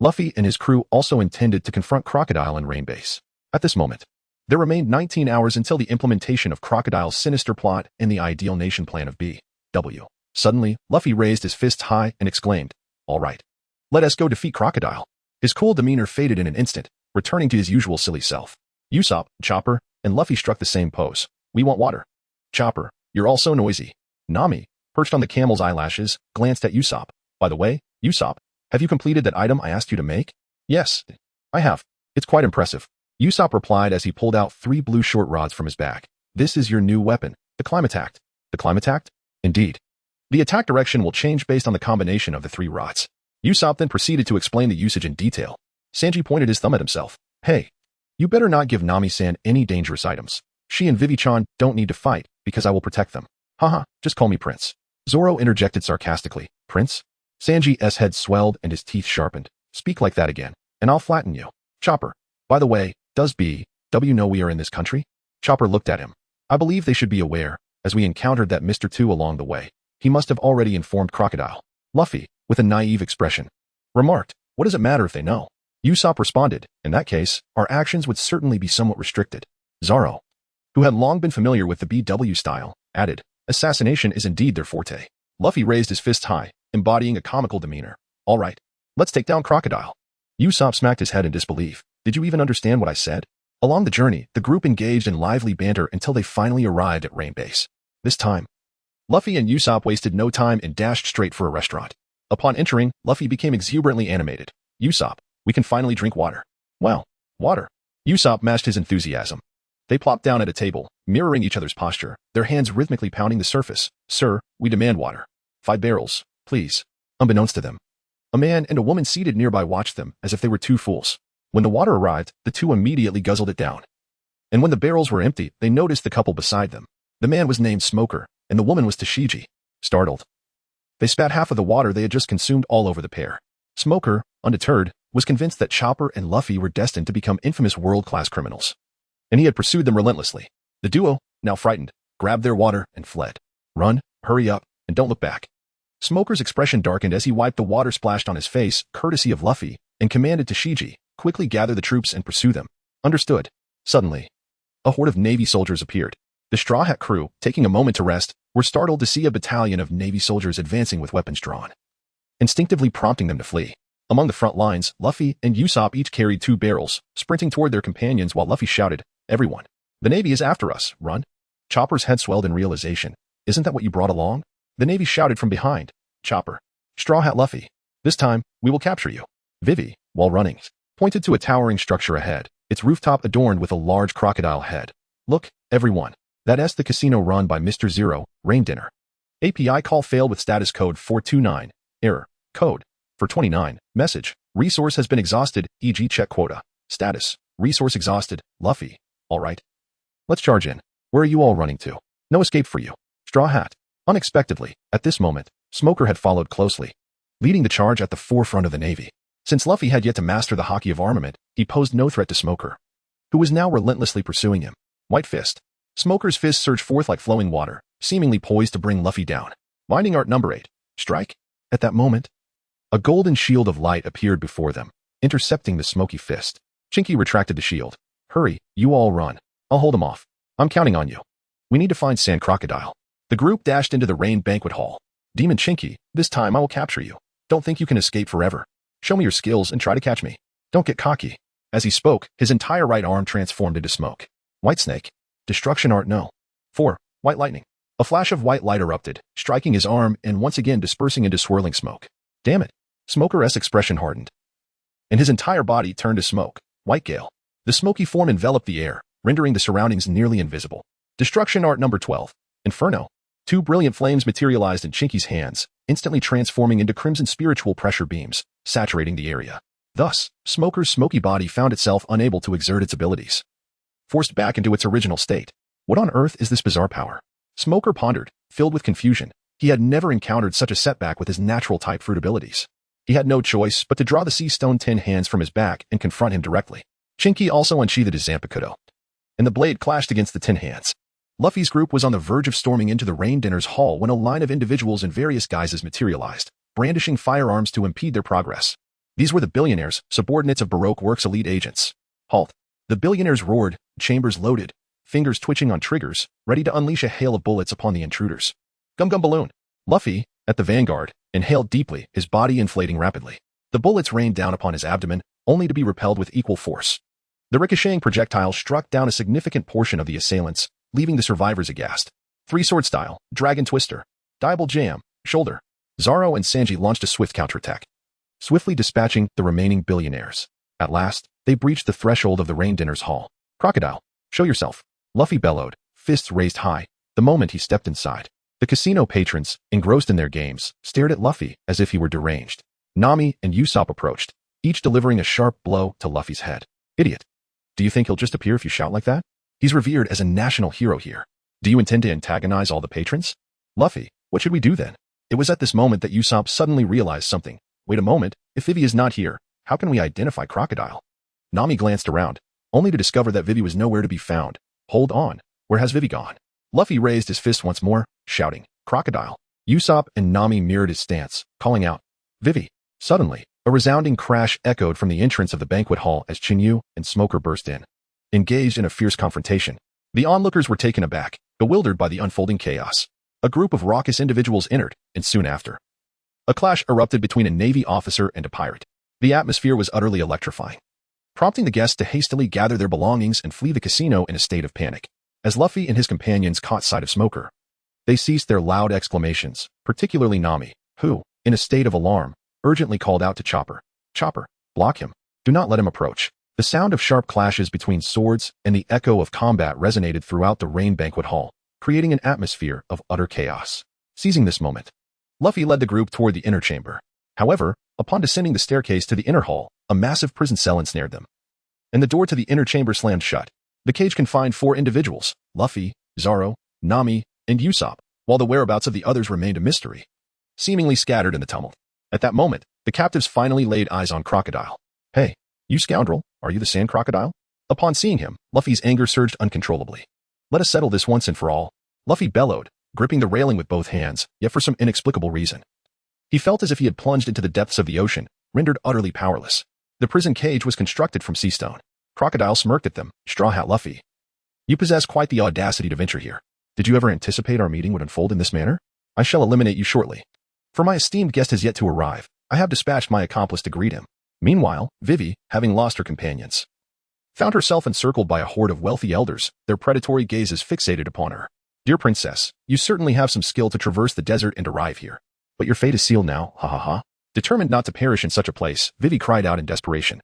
Luffy and his crew also intended to confront Crocodile in Rain Base. At this moment, there remained 19 hours until the implementation of Crocodile's sinister plot and the ideal nation plan of B.W. Suddenly, Luffy raised his fists high and exclaimed, all right. Let us go defeat Crocodile. His cool demeanor faded in an instant, returning to his usual silly self. Usopp, Chopper, and Luffy struck the same pose. We want water. Chopper, you're all so noisy. Nami, perched on the camel's eyelashes, glanced at Usopp. By the way, Usopp, have you completed that item I asked you to make? Yes, I have. It's quite impressive. Usopp replied as he pulled out 3 blue short rods from his bag. This is your new weapon, the Climatact. The Climatact? Indeed. The attack direction will change based on the combination of the 3 rods. Usopp then proceeded to explain the usage in detail. Sanji pointed his thumb at himself. Hey, you better not give Nami-san any dangerous items. She and Vivy-chan don't need to fight, because I will protect them. Haha, just call me Prince. Zoro interjected sarcastically. Prince? Sanji's head swelled and his teeth sharpened. Speak like that again, and I'll flatten you. Chopper. By the way, does B.W. know we are in this country? Chopper looked at him. I believe they should be aware, as we encountered that Mr. Two along the way. He must have already informed Crocodile. Luffy, with a naive expression, remarked, what does it matter if they know? Usopp responded, in that case, our actions would certainly be somewhat restricted. Zoro, who had long been familiar with the BW style, added, assassination is indeed their forte. Luffy raised his fist high, embodying a comical demeanor. All right, let's take down Crocodile. Usopp smacked his head in disbelief. Did you even understand what I said? Along the journey, the group engaged in lively banter until they finally arrived at Rain Base. This time, Luffy and Usopp wasted no time and dashed straight for a restaurant. Upon entering, Luffy became exuberantly animated. Usopp, we can finally drink water. Well, water. Usopp matched his enthusiasm. They plopped down at a table, mirroring each other's posture, their hands rhythmically pounding the surface. Sir, we demand water. 5 barrels, please. Unbeknownst to them, a man and a woman seated nearby watched them as if they were two fools. When the water arrived, the two immediately guzzled it down. And when the barrels were empty, they noticed the couple beside them. The man was named Smoker, and the woman was Tashiji. Startled, they spat half of the water they had just consumed all over the pair. Smoker, undeterred, was convinced that Chopper and Luffy were destined to become infamous world-class criminals, and he had pursued them relentlessly. The duo, now frightened, grabbed their water and fled. Run, hurry up, and don't look back. Smoker's expression darkened as he wiped the water splashed on his face, courtesy of Luffy, and commanded Tashiji, quickly gather the troops and pursue them. Understood. Suddenly, a horde of Navy soldiers appeared. The Straw Hat crew, taking a moment to rest, were startled to see a battalion of Navy soldiers advancing with weapons drawn, instinctively prompting them to flee. Among the front lines, Luffy and Usopp each carried 2 barrels, sprinting toward their companions while Luffy shouted, "Everyone! The Navy is after us, run!" Chopper's head swelled in realization. Isn't that what you brought along? The Navy shouted from behind. Chopper. Straw Hat Luffy. This time, we will capture you. Vivy, while running, pointed to a towering structure ahead, its rooftop adorned with a large crocodile head. Look, everyone. That's the casino run by Mr. Zero, Rain Dinner. API call failed with status code 429. Error. Code. For 29. Message. Resource has been exhausted, e.g. check quota. Status. Resource exhausted. Luffy. Alright. Let's charge in. Where are you all running to? No escape for you. Straw Hat. Unexpectedly, at this moment, Smoker had followed closely, leading the charge at the forefront of the Navy. Since Luffy had yet to master the hockey of armament, he posed no threat to Smoker, who was now relentlessly pursuing him. White Fist. Smoker's fist surged forth like flowing water, seemingly poised to bring Luffy down. Binding art number 8. Strike. At that moment, a golden shield of light appeared before them, intercepting the smoky fist. Chenqi retracted the shield. Hurry, you all run. I'll hold him off. I'm counting on you. We need to find Sand Crocodile. The group dashed into the Rain Banquet Hall. Demon Chenqi, this time I will capture you. Don't think you can escape forever. Show me your skills and try to catch me. Don't get cocky. As he spoke, his entire right arm transformed into smoke. White Snake. Destruction art no. 4. White Lightning. A flash of white light erupted, striking his arm and once again dispersing into swirling smoke. Damn it. Smoker's expression hardened, and his entire body turned to smoke. White Gale. The smoky form enveloped the air, rendering the surroundings nearly invisible. Destruction art number 12. Inferno. 2 brilliant flames materialized in Chenqi's hands, instantly transforming into crimson spiritual pressure beams, saturating the area. Thus, Smoker's smoky body found itself unable to exert its abilities, forced back into its original state. What on earth is this bizarre power? Smoker pondered, filled with confusion. He had never encountered such a setback with his natural type fruit abilities. He had no choice but to draw the sea stone 10 hands from his back and confront him directly. Chenqi also unsheathed his Zampakuto, and the blade clashed against the 10 hands. Luffy's group was on the verge of storming into the Rain Dinner's hall when a line of individuals in various guises materialized, brandishing firearms to impede their progress. These were the billionaires, subordinates of Baroque Works elite agents. Halt. The billionaires roared, chambers loaded, fingers twitching on triggers, ready to unleash a hail of bullets upon the intruders. Gum Gum Balloon. Luffy, at the vanguard, inhaled deeply, his body inflating rapidly. The bullets rained down upon his abdomen, only to be repelled with equal force. The ricocheting projectile struck down a significant portion of the assailants, leaving the survivors aghast. 3-sword style, Dragon Twister, Diable Jam, Shoulder. Zoro and Sanji launched a swift counterattack, swiftly dispatching the remaining billionaires. At last, they breached the threshold of the Rain Dinner's hall. Crocodile, show yourself. Luffy bellowed, fists raised high, the moment he stepped inside. The casino patrons, engrossed in their games, stared at Luffy as if he were deranged. Nami and Usopp approached, each delivering a sharp blow to Luffy's head. Idiot. Do you think he'll just appear if you shout like that? He's revered as a national hero here. Do you intend to antagonize all the patrons? Luffy, what should we do then? It was at this moment that Usopp suddenly realized something. Wait a moment, if Vivy is not here, how can we identify Crocodile? Nami glanced around, only to discover that Vivy was nowhere to be found. Hold on, where has Vivy gone? Luffy raised his fist once more, shouting, Crocodile. Usopp and Nami mirrored his stance, calling out, Vivy. Suddenly, a resounding crash echoed from the entrance of the banquet hall as Chinyu and Smoker burst in, engaged in a fierce confrontation. The onlookers were taken aback, bewildered by the unfolding chaos. A group of raucous individuals entered, and soon after, a clash erupted between a Navy officer and a pirate. The atmosphere was utterly electrifying, prompting the guests to hastily gather their belongings and flee the casino in a state of panic. As Luffy and his companions caught sight of Smoker, they ceased their loud exclamations, particularly Nami, who, in a state of alarm, urgently called out to Chopper. Chopper, block him. Do not let him approach. The sound of sharp clashes between swords and the echo of combat resonated throughout the Rain Banquet Hall, creating an atmosphere of utter chaos. Seizing this moment, Luffy led the group toward the inner chamber. However, upon descending the staircase to the inner hall, a massive prison cell ensnared them, and the door to the inner chamber slammed shut. The cage confined 4 individuals, Luffy, Zoro, Nami, and Usopp, while the whereabouts of the others remained a mystery, seemingly scattered in the tumult. At that moment, the captives finally laid eyes on Crocodile. "Hey, you scoundrel, are you the Sand Crocodile?" Upon seeing him, Luffy's anger surged uncontrollably. "Let us settle this once and for all," Luffy bellowed, gripping the railing with both hands, yet for some inexplicable reason. He felt as if he had plunged into the depths of the ocean, rendered utterly powerless. The prison cage was constructed from sea stone. Crocodile smirked at them. "Straw Hat Luffy, you possess quite the audacity to venture here. Did you ever anticipate our meeting would unfold in this manner? I shall eliminate you shortly. For my esteemed guest has yet to arrive. I have dispatched my accomplice to greet him." Meanwhile, Vivy, having lost her companions, found herself encircled by a horde of wealthy elders, their predatory gazes fixated upon her. "Dear princess, you certainly have some skill to traverse the desert and arrive here. But your fate is sealed now, ha ha ha." Determined not to perish in such a place, Vivy cried out in desperation.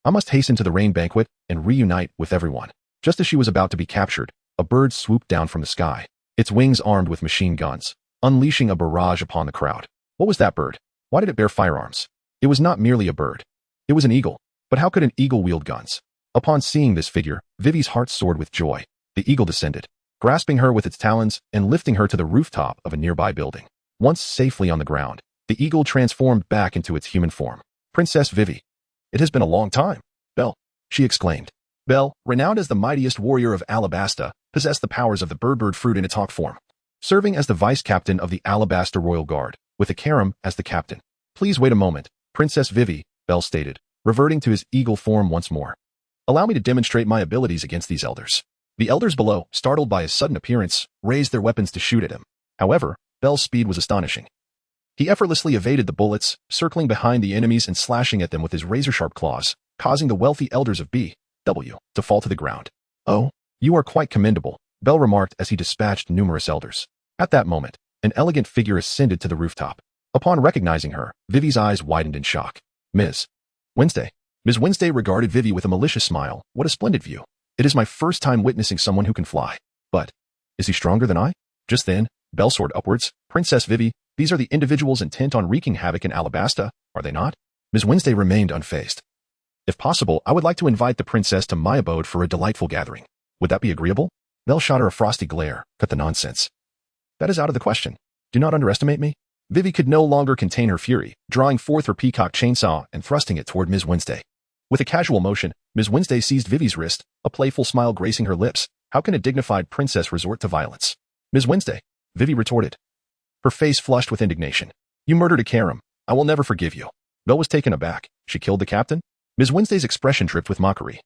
"I must hasten to the rain banquet and reunite with everyone." Just as she was about to be captured, a bird swooped down from the sky, its wings armed with machine guns, unleashing a barrage upon the crowd. What was that bird? Why did it bear firearms? It was not merely a bird. It was an eagle. But how could an eagle wield guns? Upon seeing this figure, Vivy's heart soared with joy. The eagle descended, grasping her with its talons and lifting her to the rooftop of a nearby building. Once safely on the ground, the eagle transformed back into its human form. "Princess Vivy, it has been a long time." "Belle," she exclaimed. Belle, renowned as the mightiest warrior of Alabasta, possessed the powers of the bird fruit in its hawk form, serving as the vice-captain of the Alabasta Royal Guard, with a Karam as the captain. "Please wait a moment, Princess Vivy," Belle stated, reverting to his eagle form once more. "Allow me to demonstrate my abilities against these elders." The elders below, startled by his sudden appearance, raised their weapons to shoot at him. However, Belle's speed was astonishing. He effortlessly evaded the bullets, circling behind the enemies and slashing at them with his razor-sharp claws, causing the wealthy elders of B.W. to fall to the ground. "Oh, you are quite commendable," Belle remarked as he dispatched numerous elders. At that moment, an elegant figure ascended to the rooftop. Upon recognizing her, Vivy's eyes widened in shock. "Ms. Wednesday." Ms. Wednesday regarded Vivy with a malicious smile. "What a splendid view. It is my first time witnessing someone who can fly. But, is he stronger than I?" Just then, Belle soared upwards. "Princess Vivy, these are the individuals intent on wreaking havoc in Alabasta, are they not?" Ms. Wednesday remained unfazed. "If possible, I would like to invite the princess to my abode for a delightful gathering. Would that be agreeable?" Belle shot her a frosty glare. "Cut the nonsense. That is out of the question. Do not underestimate me." Vivy could no longer contain her fury, drawing forth her peacock chainsaw and thrusting it toward Ms. Wednesday. With a casual motion, Ms. Wednesday seized Vivy's wrist, a playful smile gracing her lips. How can a dignified princess resort to violence? "Ms. Wednesday," Vivy retorted, her face flushed with indignation. "You murdered a Karam. I will never forgive you." Belle was taken aback. She killed the captain? Ms. Wednesday's expression dripped with mockery.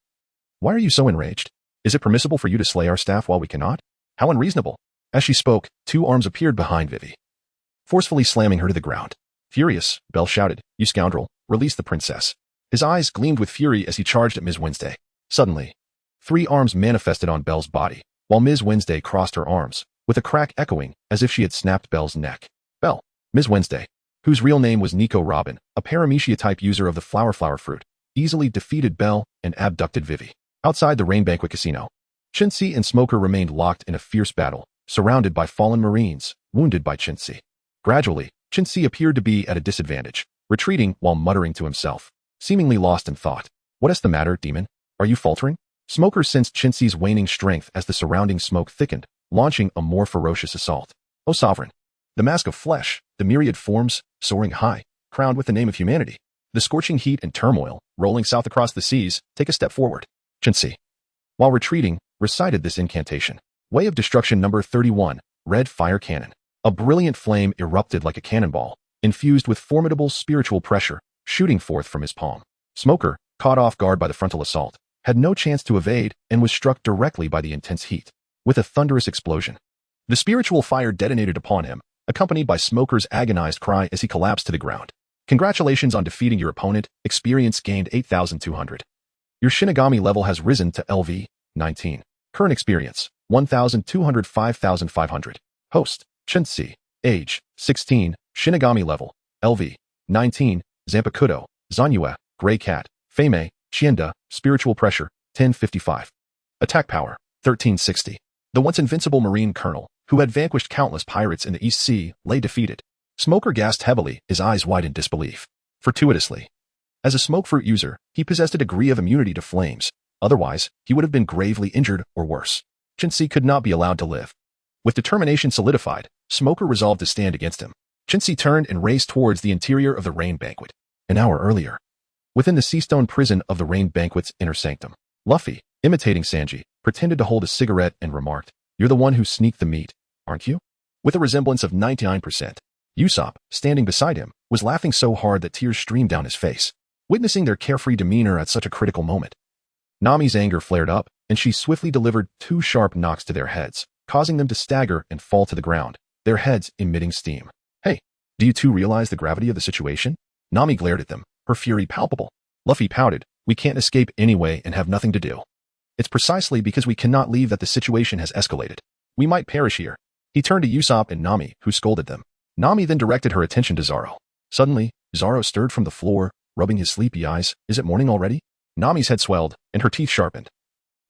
"Why are you so enraged? Is it permissible for you to slay our staff while we cannot? How unreasonable." As she spoke, 2 arms appeared behind Vivy, forcefully slamming her to the ground. Furious, Belle shouted, "You scoundrel, release the princess." His eyes gleamed with fury as he charged at Ms. Wednesday. Suddenly, 3 arms manifested on Belle's body, while Ms. Wednesday crossed her arms, with a crack echoing as if she had snapped Belle's neck. Belle, Ms. Wednesday, whose real name was Nico Robin, a paramecia-type user of the flower fruit, easily defeated Belle and abducted Vivy. Outside the Rain Banquet Casino, Chenqi and Smoker remained locked in a fierce battle, surrounded by fallen marines, wounded by Chenqi. Gradually, Chenqi appeared to be at a disadvantage, retreating while muttering to himself, seemingly lost in thought. "What is the matter, demon? Are you faltering?" Smoker sensed Chenqi's waning strength as the surrounding smoke thickened, launching a more ferocious assault. "O Sovereign! The mask of flesh, the myriad forms, soaring high, crowned with the name of humanity. The scorching heat and turmoil, rolling south across the seas, take a step forward." Chenqi, while retreating, recited this incantation. Way of Destruction number 31, Red Fire Cannon. A brilliant flame erupted like a cannonball, infused with formidable spiritual pressure, shooting forth from his palm. Smoker, caught off guard by the frontal assault, had no chance to evade and was struck directly by the intense heat. With a thunderous explosion, the spiritual fire detonated upon him, accompanied by Smoker's agonized cry as he collapsed to the ground. "Congratulations on defeating your opponent. Experience gained 8,200. Your Shinigami level has risen to LV 19. Current experience 1,200 5,500. Host, Chenqi. Age, 16. Shinigami level, LV 19. Zampakuto, Zanue, Gray Cat, Fame, Chienda, Spiritual Pressure, 1055. Attack Power, 1360. The once invincible Marine Colonel, who had vanquished countless pirates in the East Sea, lay defeated. Smoker gasped heavily, his eyes wide in disbelief. Fortuitously. As a smoke fruit user, he possessed a degree of immunity to flames. Otherwise, he would have been gravely injured or worse. Chenqi could not be allowed to live. With determination solidified, Smoker resolved to stand against him. Chenqi turned and raced towards the interior of the Rain Banquet. An hour earlier, within the seastone prison of the Rain Banquet's inner sanctum, Luffy, imitating Sanji, pretended to hold a cigarette and remarked, "You're the one who sneaked the meat, aren't you?" With a resemblance of 99%. Usopp, standing beside him, was laughing so hard that tears streamed down his face, witnessing their carefree demeanor at such a critical moment. Nami's anger flared up, and she swiftly delivered 2 sharp knocks to their heads, causing them to stagger and fall to the ground, their heads emitting steam. "Hey, do you two realize the gravity of the situation?" Nami glared at them, her fury palpable. Luffy pouted, "We can't escape anyway and have nothing to do. It's precisely because we cannot leave that the situation has escalated. We might perish here." He turned to Usopp and Nami, who scolded them. Nami then directed her attention to Zoro. Suddenly, Zoro stirred from the floor, rubbing his sleepy eyes. "Is it morning already?" Nami's head swelled, and her teeth sharpened.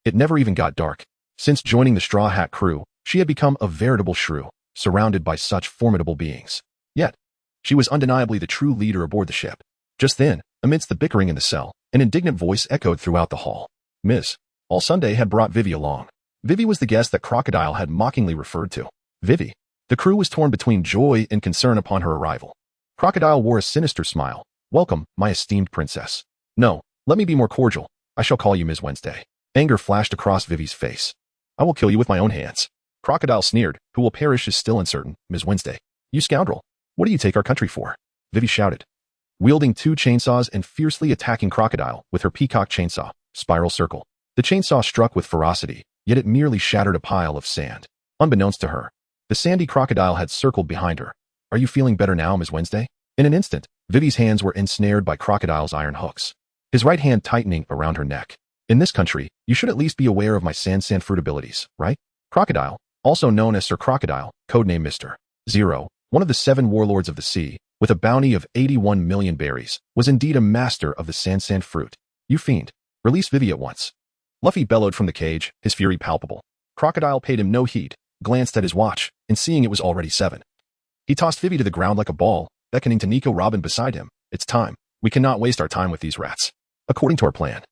It never even got dark. Since joining the Straw Hat crew, she had become a veritable shrew, surrounded by such formidable beings. Yet, she was undeniably the true leader aboard the ship. Just then, amidst the bickering in the cell, an indignant voice echoed throughout the hall. Miss, all Sunday had brought Vivy along. Vivy was the guest that Crocodile had mockingly referred to. Vivy. The crew was torn between joy and concern upon her arrival. Crocodile wore a sinister smile. "Welcome, my esteemed princess." "No, let me be more cordial. I shall call you Ms. Wednesday." Anger flashed across Vivy's face. "I will kill you with my own hands." Crocodile sneered. "Who will perish is still uncertain, Ms. Wednesday." "You scoundrel. What do you take our country for?" Vivy shouted, wielding 2 chainsaws and fiercely attacking Crocodile with her peacock chainsaw, Spiral Circle. The chainsaw struck with ferocity, yet it merely shattered a pile of sand. Unbeknownst to her, the sandy crocodile had circled behind her. "Are you feeling better now, Ms. Wednesday?" In an instant, Vivy's hands were ensnared by Crocodile's iron hooks, his right hand tightening around her neck. "In this country, you should at least be aware of my sand fruit abilities, right?" Crocodile, also known as Sir Crocodile, codename Mr. Zero, one of the 7 warlords of the sea, with a bounty of 81 million berries, was indeed a master of the sand fruit. "You fiend, release Vivy at once." Luffy bellowed from the cage, his fury palpable. Crocodile paid him no heed, glanced at his watch, and seeing it was already 7. He tossed Vivy to the ground like a ball, beckoning to Nico Robin beside him. "It's time. We cannot waste our time with these rats." "According to our plan."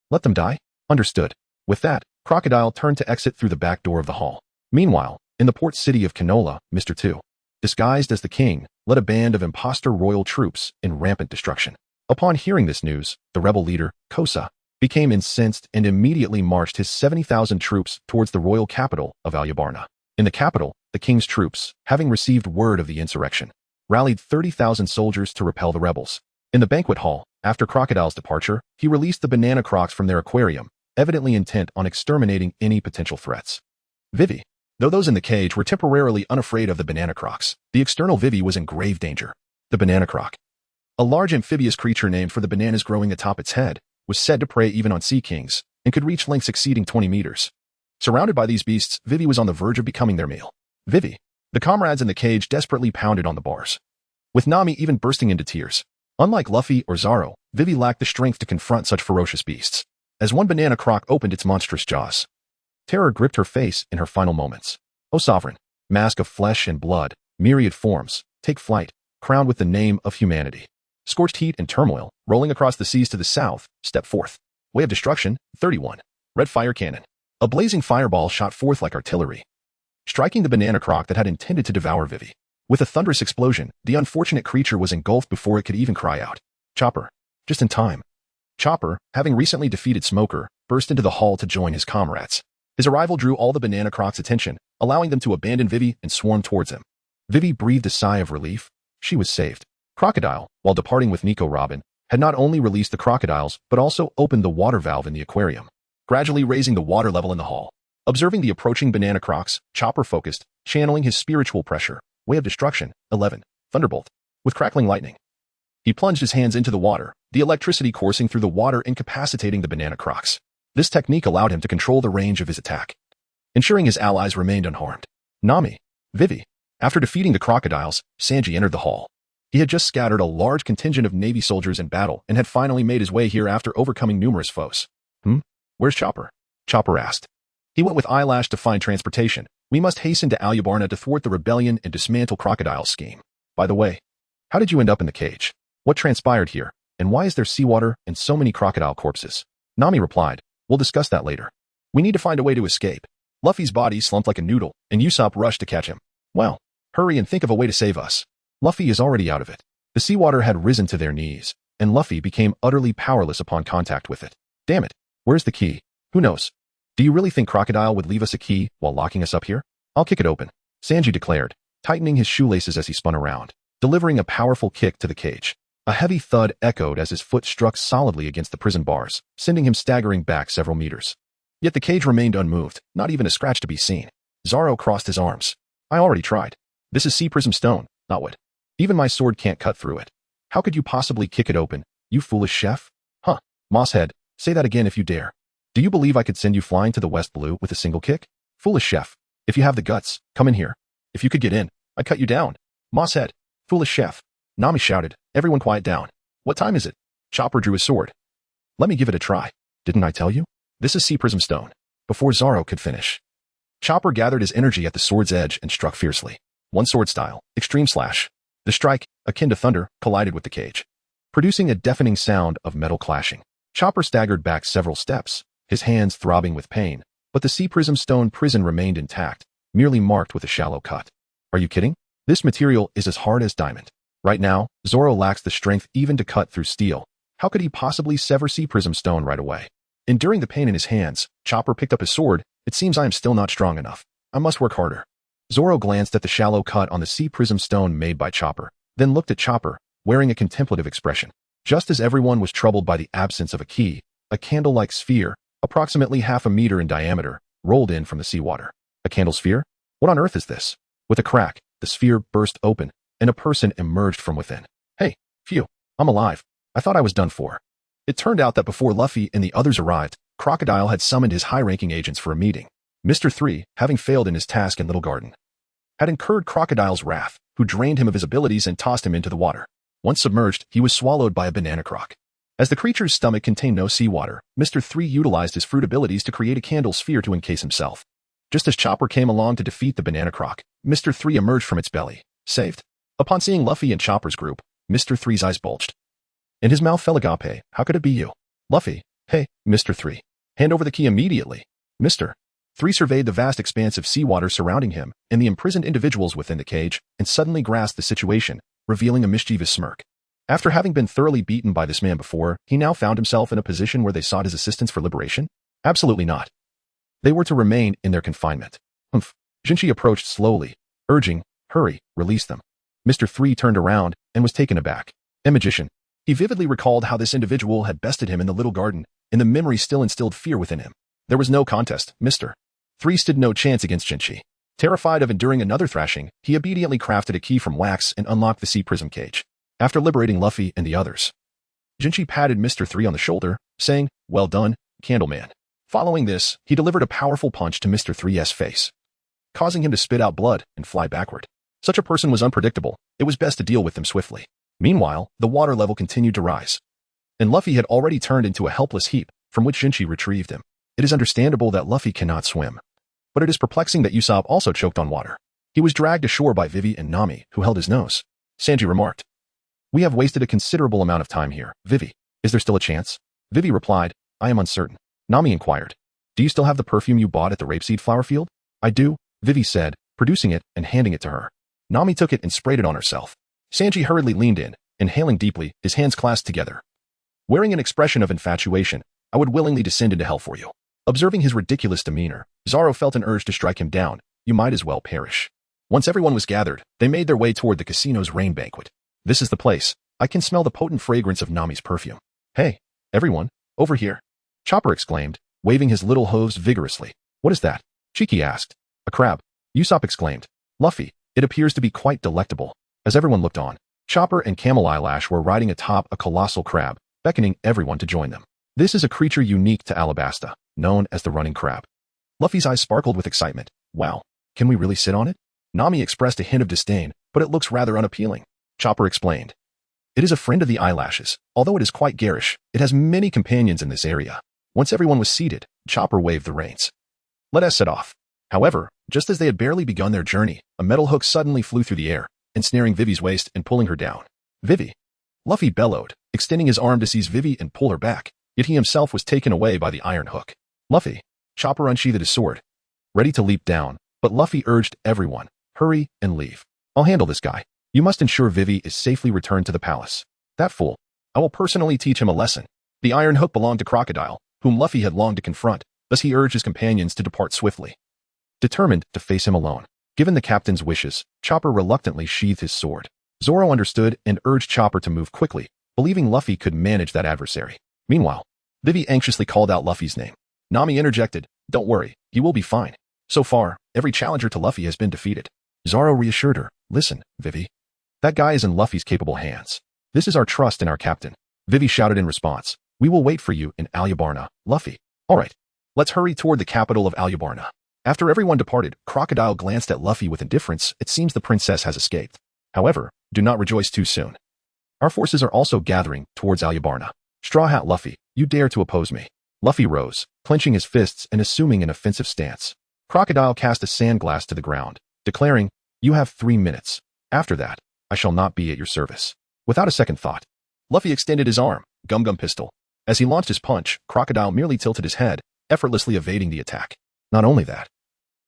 "Let them die?" "Understood." With that, Crocodile turned to exit through the back door of the hall. Meanwhile, in the port city of Konoha, Mr. 2, disguised as the king, led a band of imposter royal troops in rampant destruction. Upon hearing this news, the rebel leader, Kosa, became incensed and immediately marched his 70,000 troops towards the royal capital of Alabasta. In the capital, the king's troops, having received word of the insurrection, rallied 30,000 soldiers to repel the rebels. In the banquet hall, after Crocodile's departure, he released the banana crocs from their aquarium, evidently intent on exterminating any potential threats. Vivy. Though those in the cage were temporarily unafraid of the banana crocs, the external Vivy was in grave danger. The banana croc, a large amphibious creature named for the bananas growing atop its head, was said to prey even on sea kings, and could reach lengths exceeding 20 meters. Surrounded by these beasts, Vivy was on the verge of becoming their meal. Vivy. The comrades in the cage desperately pounded on the bars, with Nami even bursting into tears. Unlike Luffy or Zoro, Vivy lacked the strength to confront such ferocious beasts. As one banana croc opened its monstrous jaws, terror gripped her face in her final moments. "O sovereign, mask of flesh and blood, myriad forms, take flight, crowned with the name of humanity. Scorched heat and turmoil, rolling across the seas to the south, step forth. Way of destruction, 31. Red fire cannon. A blazing fireball shot forth like artillery, striking the banana croc that had intended to devour Vivy. With a thunderous explosion, the unfortunate creature was engulfed before it could even cry out. Chopper. Just in time. Chopper, having recently defeated Smoker, burst into the hall to join his comrades. His arrival drew all the banana croc's attention, allowing them to abandon Vivy and swarm towards him. Vivy breathed a sigh of relief. She was saved. Crocodile, while departing with Nico Robin, had not only released the crocodiles, but also opened the water valve in the aquarium, gradually raising the water level in the hall. Observing the approaching banana crocs, Chopper focused, channeling his spiritual pressure. Way of destruction, 11. Thunderbolt. With crackling lightning, he plunged his hands into the water, the electricity coursing through the water incapacitating the banana crocs. This technique allowed him to control the range of his attack, ensuring his allies remained unharmed. Nami. Vivy. After defeating the crocodiles, Sanji entered the hall. He had just scattered a large contingent of Navy soldiers in battle and had finally made his way here after overcoming numerous foes. Where's Chopper? Chopper asked. He went with Eyelash to find transportation. We must hasten to Alabasta to thwart the rebellion and dismantle Crocodile's scheme. By the way, how did you end up in the cage? What transpired here? And why is there seawater and so many crocodile corpses? Nami replied, we'll discuss that later. We need to find a way to escape. Luffy's body slumped like a noodle, and Usopp rushed to catch him. Well, hurry and think of a way to save us. Luffy is already out of it. The seawater had risen to their knees, and Luffy became utterly powerless upon contact with it. Damn it, where's the key? Who knows? Do you really think Crocodile would leave us a key while locking us up here? I'll kick it open, Sanji declared, tightening his shoelaces as he spun around, delivering a powerful kick to the cage. A heavy thud echoed as his foot struck solidly against the prison bars, sending him staggering back several meters. Yet the cage remained unmoved, not even a scratch to be seen. Zoro crossed his arms. I already tried. This is sea prism stone, not wood. Even my sword can't cut through it. How could you possibly kick it open, you foolish chef? Huh, Mosshead, say that again if you dare. Do you believe I could send you flying to the West Blue with a single kick? Foolish chef, if you have the guts, come in here. If you could get in, I'd cut you down. Mosshead, foolish chef. Nami shouted, everyone quiet down. What time is it? Chopper drew his sword. Let me give it a try. Didn't I tell you? This is sea prism stone. Before Zoro could finish, Chopper gathered his energy at the sword's edge and struck fiercely. One sword style, extreme slash. The strike, akin to thunder, collided with the cage, producing a deafening sound of metal clashing. Chopper staggered back several steps, his hands throbbing with pain, but the sea prism stone prison remained intact, merely marked with a shallow cut. Are you kidding? This material is as hard as diamond. Right now, Zoro lacks the strength even to cut through steel. How could he possibly sever sea prism stone right away? Enduring the pain in his hands, Chopper picked up his sword. It seems I am still not strong enough. I must work harder. Zoro glanced at the shallow cut on the sea prism stone made by Chopper, then looked at Chopper, wearing a contemplative expression. Just as everyone was troubled by the absence of a key, a candle-like sphere, approximately half a meter in diameter, rolled in from the seawater. A candle sphere? What on earth is this? With a crack, the sphere burst open, and a person emerged from within. Hey, phew, I'm alive. I thought I was done for. It turned out that before Luffy and the others arrived, Crocodile had summoned his high-ranking agents for a meeting. Mr. 3, having failed in his task in Little Garden, had incurred Crocodile's wrath, who drained him of his abilities and tossed him into the water. Once submerged, he was swallowed by a banana croc. As the creature's stomach contained no seawater, Mr. 3 utilized his fruit abilities to create a candle sphere to encase himself. Just as Chopper came along to defeat the banana croc, Mr. 3 emerged from its belly, saved. Upon seeing Luffy and Chopper's group, Mr. 3's eyes bulged. In his mouth fell agape. How could it be you? Luffy, hey, Mr. 3. Hand over the key immediately. Mr. 3 surveyed the vast expanse of seawater surrounding him and the imprisoned individuals within the cage and suddenly grasped the situation, revealing a mischievous smirk. After having been thoroughly beaten by this man before, he now found himself in a position where they sought his assistance for liberation? Absolutely not. They were to remain in their confinement. Chinchi approached slowly, urging, hurry, release them. Mr. 3 turned around and was taken aback. A magician. He vividly recalled how this individual had bested him in the Little Garden, and the memory still instilled fear within him. There was no contest. Mr. 3 stood no chance against Chenqi. Terrified of enduring another thrashing, he obediently crafted a key from wax and unlocked the sea prism cage. After liberating Luffy and the others, Chenqi patted Mr. 3 on the shoulder, saying, well done, Candleman. Following this, he delivered a powerful punch to Mr. 3's face, causing him to spit out blood and fly backward. Such a person was unpredictable. It was best to deal with them swiftly. Meanwhile, the water level continued to rise, and Luffy had already turned into a helpless heap, from which Chinchi retrieved him. It is understandable that Luffy cannot swim, but it is perplexing that Usopp also choked on water. He was dragged ashore by Vivy and Nami, who held his nose. Sanji remarked, we have wasted a considerable amount of time here. Vivy, is there still a chance? Vivy replied, I am uncertain. Nami inquired, do you still have the perfume you bought at the rapeseed flower field? I do, Vivy said, producing it and handing it to her. Nami took it and sprayed it on herself. Sanji hurriedly leaned in, inhaling deeply, his hands clasped together. Wearing an expression of infatuation, I would willingly descend into hell for you. Observing his ridiculous demeanor, Zoro felt an urge to strike him down. You might as well perish. Once everyone was gathered, they made their way toward the casino's rain banquet. This is the place. I can smell the potent fragrance of Nami's perfume. Hey, everyone, over here. Chopper exclaimed, waving his little hooves vigorously. What is that? Cheeky asked. A crab. Usopp exclaimed. Luffy, it appears to be quite delectable. As everyone looked on, Chopper and Camel Eyelash were riding atop a colossal crab, beckoning everyone to join them. This is a creature unique to Alabasta, known as the running crab. Luffy's eyes sparkled with excitement. Wow, can we really sit on it? Nami expressed a hint of disdain, but it looks rather unappealing. Chopper explained. It is a friend of the eyelashes. Although it is quite garish, it has many companions in this area. Once everyone was seated, Chopper waved the reins. Let us set off. However, just as they had barely begun their journey, a metal hook suddenly flew through the air, ensnaring Vivy's waist and pulling her down. Vivy! Luffy bellowed, extending his arm to seize Vivy and pull her back, yet he himself was taken away by the iron hook. Luffy! Chopper unsheathed his sword, ready to leap down, but Luffy urged everyone, hurry and leave. I'll handle this guy. You must ensure Vivy is safely returned to the palace. That fool. I will personally teach him a lesson. The iron hook belonged to Crocodile, whom Luffy had longed to confront, thus he urged his companions to depart swiftly, determined to face him alone. Given the captain's wishes, Chopper reluctantly sheathed his sword. Zoro understood and urged Chopper to move quickly, believing Luffy could manage that adversary. Meanwhile, Vivy anxiously called out Luffy's name. Nami interjected, "Don't worry, you will be fine. So far, every challenger to Luffy has been defeated." Zoro reassured her, "Listen, Vivy. That guy is in Luffy's capable hands. This is our trust in our captain." Vivy shouted in response, "We will wait for you in Alabasta, Luffy." "All right. Let's hurry toward the capital of Alabasta." After everyone departed, Crocodile glanced at Luffy with indifference. It seems the princess has escaped. However, do not rejoice too soon. Our forces are also gathering towards Alabasta. Straw Hat Luffy, you dare to oppose me. Luffy rose, clenching his fists and assuming an offensive stance. Crocodile cast a sandglass to the ground, declaring, "You have 3 minutes. After that, I shall not be at your service." Without a second thought, Luffy extended his arm, Gum Gum Pistol. As he launched his punch, Crocodile merely tilted his head, effortlessly evading the attack. Not only that,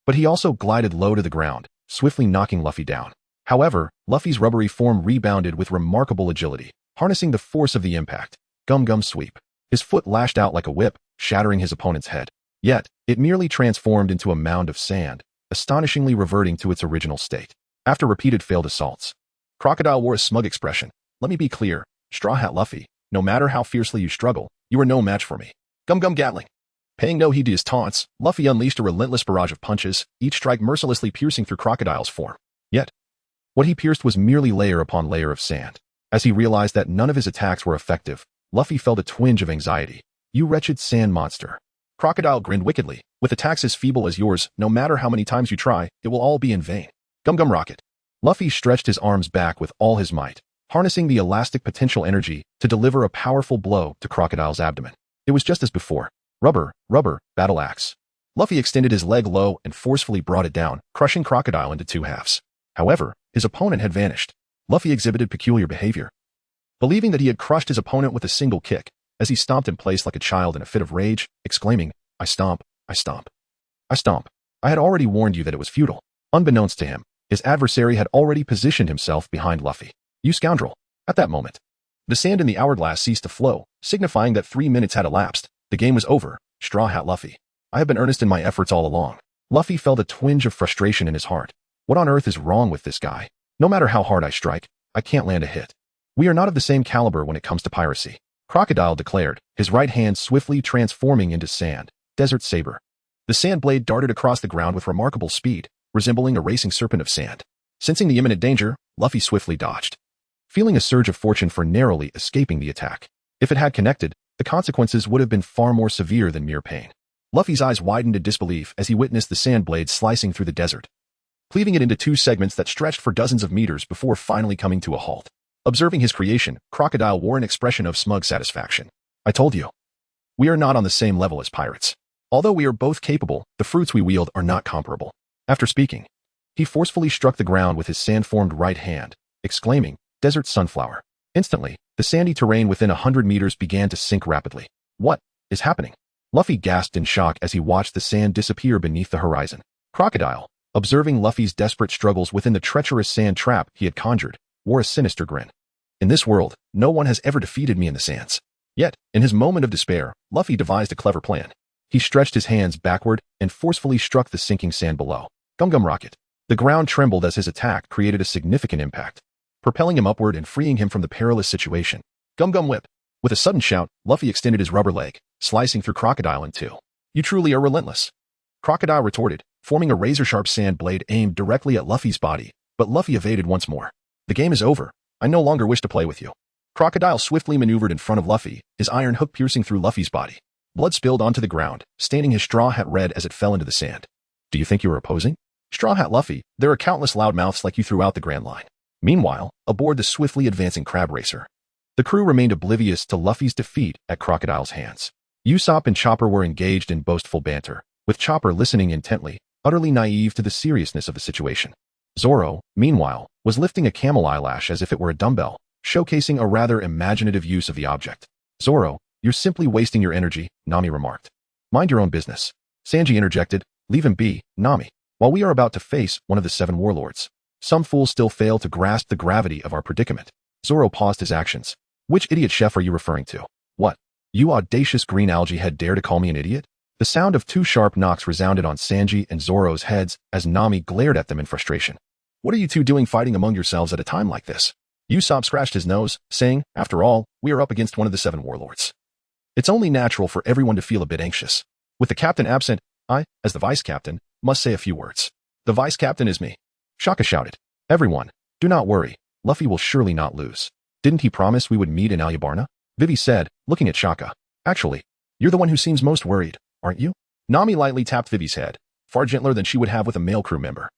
but he also glided low to the ground, swiftly knocking Luffy down. However, Luffy's rubbery form rebounded with remarkable agility, harnessing the force of the impact. Gum Gum Sweep. His foot lashed out like a whip, shattering his opponent's head. Yet, it merely transformed into a mound of sand, astonishingly reverting to its original state. After repeated failed assaults, Crocodile wore a smug expression. "Let me be clear, Straw Hat Luffy, no matter how fiercely you struggle, you are no match for me." Gum Gum Gatling. Paying no heed to his taunts, Luffy unleashed a relentless barrage of punches, each strike mercilessly piercing through Crocodile's form. Yet, what he pierced was merely layer upon layer of sand. As he realized that none of his attacks were effective, Luffy felt a twinge of anxiety. "You wretched sand monster." Crocodile grinned wickedly. "With attacks as feeble as yours, no matter how many times you try, it will all be in vain." Gum Gum Rocket. Luffy stretched his arms back with all his might, harnessing the elastic potential energy to deliver a powerful blow to Crocodile's abdomen. It was just as before. Rubber, battle axe. Luffy extended his leg low and forcefully brought it down, crushing Crocodile into 2 halves. However, his opponent had vanished. Luffy exhibited peculiar behavior, believing that he had crushed his opponent with a single kick, as he stomped in place like a child in a fit of rage, exclaiming, "I stomp, I stomp, I stomp." I had already warned you that it was futile. Unbeknownst to him, his adversary had already positioned himself behind Luffy. "You scoundrel." At that moment, the sand in the hourglass ceased to flow, signifying that 3 minutes had elapsed. The game was over. Straw Hat Luffy. I have been earnest in my efforts all along. Luffy felt a twinge of frustration in his heart. What on earth is wrong with this guy? No matter how hard I strike, I can't land a hit. We are not of the same caliber when it comes to piracy. Crocodile declared, his right hand swiftly transforming into sand. Desert Saber. The sand blade darted across the ground with remarkable speed, resembling a racing serpent of sand. Sensing the imminent danger, Luffy swiftly dodged, feeling a surge of fortune for narrowly escaping the attack. If it had connected, the consequences would have been far more severe than mere pain. Luffy's eyes widened in disbelief as he witnessed the sand blade slicing through the desert, cleaving it into 2 segments that stretched for dozens of meters before finally coming to a halt. Observing his creation, Crocodile wore an expression of smug satisfaction. "I told you. We are not on the same level as pirates. Although we are both capable, the fruits we wield are not comparable." After speaking, he forcefully struck the ground with his sand-formed right hand, exclaiming, "Desert Sunflower." Instantly, the sandy terrain within 100 meters began to sink rapidly. "What is happening?" Luffy gasped in shock as he watched the sand disappear beneath the horizon. Crocodile, observing Luffy's desperate struggles within the treacherous sand trap he had conjured, wore a sinister grin. "In this world, no one has ever defeated me in the sands." Yet, in his moment of despair, Luffy devised a clever plan. He stretched his hands backward and forcefully struck the sinking sand below. Gum Gum Rocket. The ground trembled as his attack created a significant impact, propelling him upward and freeing him from the perilous situation. Gum Gum Whip. With a sudden shout, Luffy extended his rubber leg, slicing through Crocodile in 2. "You truly are relentless." Crocodile retorted, forming a razor-sharp sand blade aimed directly at Luffy's body, but Luffy evaded once more. "The game is over. I no longer wish to play with you." Crocodile swiftly maneuvered in front of Luffy, his iron hook piercing through Luffy's body. Blood spilled onto the ground, staining his straw hat red as it fell into the sand. "Do you think you are opposing?" "Straw Hat Luffy, there are countless loudmouths like you throughout the Grand Line." Meanwhile, aboard the swiftly advancing crab racer, the crew remained oblivious to Luffy's defeat at Crocodile's hands. Usopp and Chopper were engaged in boastful banter, with Chopper listening intently, utterly naive to the seriousness of the situation. Zoro, meanwhile, was lifting a camel eyelash as if it were a dumbbell, showcasing a rather imaginative use of the object. Zoro, you're simply wasting your energy, Nami remarked. Mind your own business. Sanji interjected, leave him be, Nami. While we are about to face one of the 7 warlords, some fools still fail to grasp the gravity of our predicament. Zoro paused his actions. Which idiot chef are you referring to? What? You audacious green algae head dare to call me an idiot? The sound of 2 sharp knocks resounded on Sanji and Zoro's heads as Nami glared at them in frustration. What are you two doing fighting among yourselves at a time like this? Usopp scratched his nose, saying, after all, we are up against one of the 7 warlords. It's only natural for everyone to feel a bit anxious. With the captain absent, I, as the vice-captain, must say a few words. The vice-captain is me. Shaka shouted. Everyone, do not worry. Luffy will surely not lose. Didn't he promise we would meet in Alabasta? Vivy said, looking at Shaka. Actually, you're the one who seems most worried, aren't you? Nami lightly tapped Vivy's head, far gentler than she would have with a male crew member.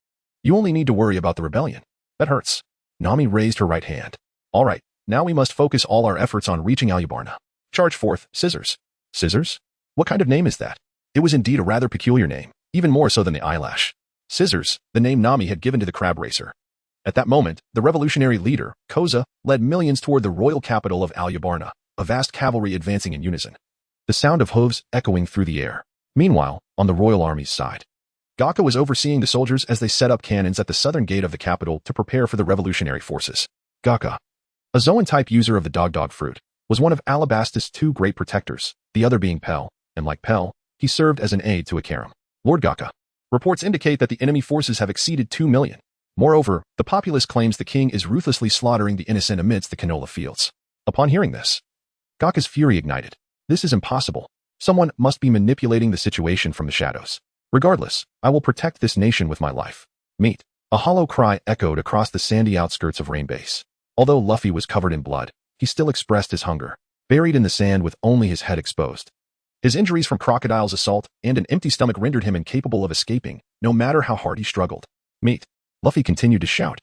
You only need to worry about the rebellion. That hurts. Nami raised her right hand. All right, now we must focus all our efforts on reaching Alabasta. Charge forth, Scissors. Scissors? What kind of name is that? It was indeed a rather peculiar name, even more so than the eyelash. Scissors, the name Nami had given to the crab racer. At that moment, the revolutionary leader, Koza, led millions toward the royal capital of Alabasta, a vast cavalry advancing in unison. The sound of hooves echoing through the air. Meanwhile, on the royal army's side, Gaka was overseeing the soldiers as they set up cannons at the southern gate of the capital to prepare for the revolutionary forces. Gaka, a Zoan-type user of the dog fruit, was one of Alabasta's 2 great protectors, the other being Pell, and like Pell, he served as an aide to Akaram. Lord Gaka. Reports indicate that the enemy forces have exceeded 2 million. Moreover, the populace claims the king is ruthlessly slaughtering the innocent amidst the canola fields. Upon hearing this, Gaka's fury ignited. This is impossible. Someone must be manipulating the situation from the shadows. Regardless, I will protect this nation with my life. Meet. A hollow cry echoed across the sandy outskirts of Rain Base. Although Luffy was covered in blood, he still expressed his hunger, buried in the sand with only his head exposed. His injuries from Crocodile's assault and an empty stomach rendered him incapable of escaping, no matter how hard he struggled. Meet. Luffy continued to shout.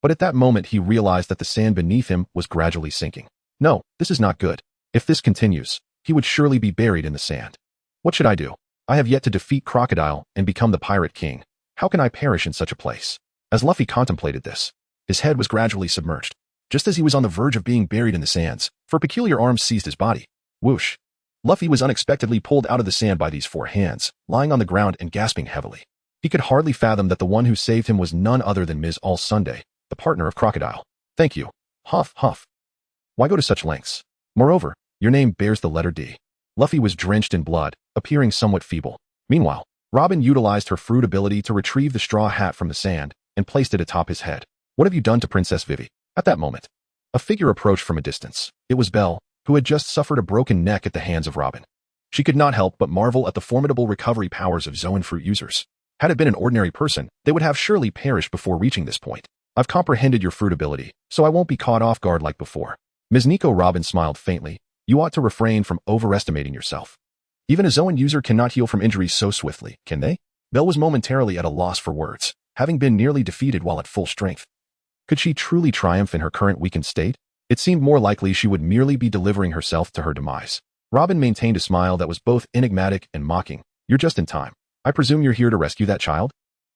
But at that moment he realized that the sand beneath him was gradually sinking. No, this is not good. If this continues, he would surely be buried in the sand. What should I do? I have yet to defeat Crocodile and become the Pirate King. How can I perish in such a place? As Luffy contemplated this, his head was gradually submerged. Just as he was on the verge of being buried in the sands, for peculiar arms seized his body. Whoosh. Luffy was unexpectedly pulled out of the sand by these 4 hands, lying on the ground and gasping heavily. He could hardly fathom that the one who saved him was none other than Ms. All Sunday, the partner of Crocodile. Thank you. Huff, huff. Why go to such lengths? Moreover, your name bears the letter D. Luffy was drenched in blood, appearing somewhat feeble. Meanwhile, Robin utilized her fruit ability to retrieve the straw hat from the sand and placed it atop his head. What have you done to Princess Vivy? At that moment, a figure approached from a distance. It was Belle, who had just suffered a broken neck at the hands of Robin. She could not help but marvel at the formidable recovery powers of Zoan fruit users. Had it been an ordinary person, they would have surely perished before reaching this point. I've comprehended your fruit ability, so I won't be caught off guard like before. Ms. Nico Robin smiled faintly. You ought to refrain from overestimating yourself. Even a Zoan user cannot heal from injuries so swiftly, can they? Belle was momentarily at a loss for words, having been nearly defeated while at full strength. Could she truly triumph in her current weakened state? It seemed more likely she would merely be delivering herself to her demise. Robin maintained a smile that was both enigmatic and mocking. You're just in time. I presume you're here to rescue that child?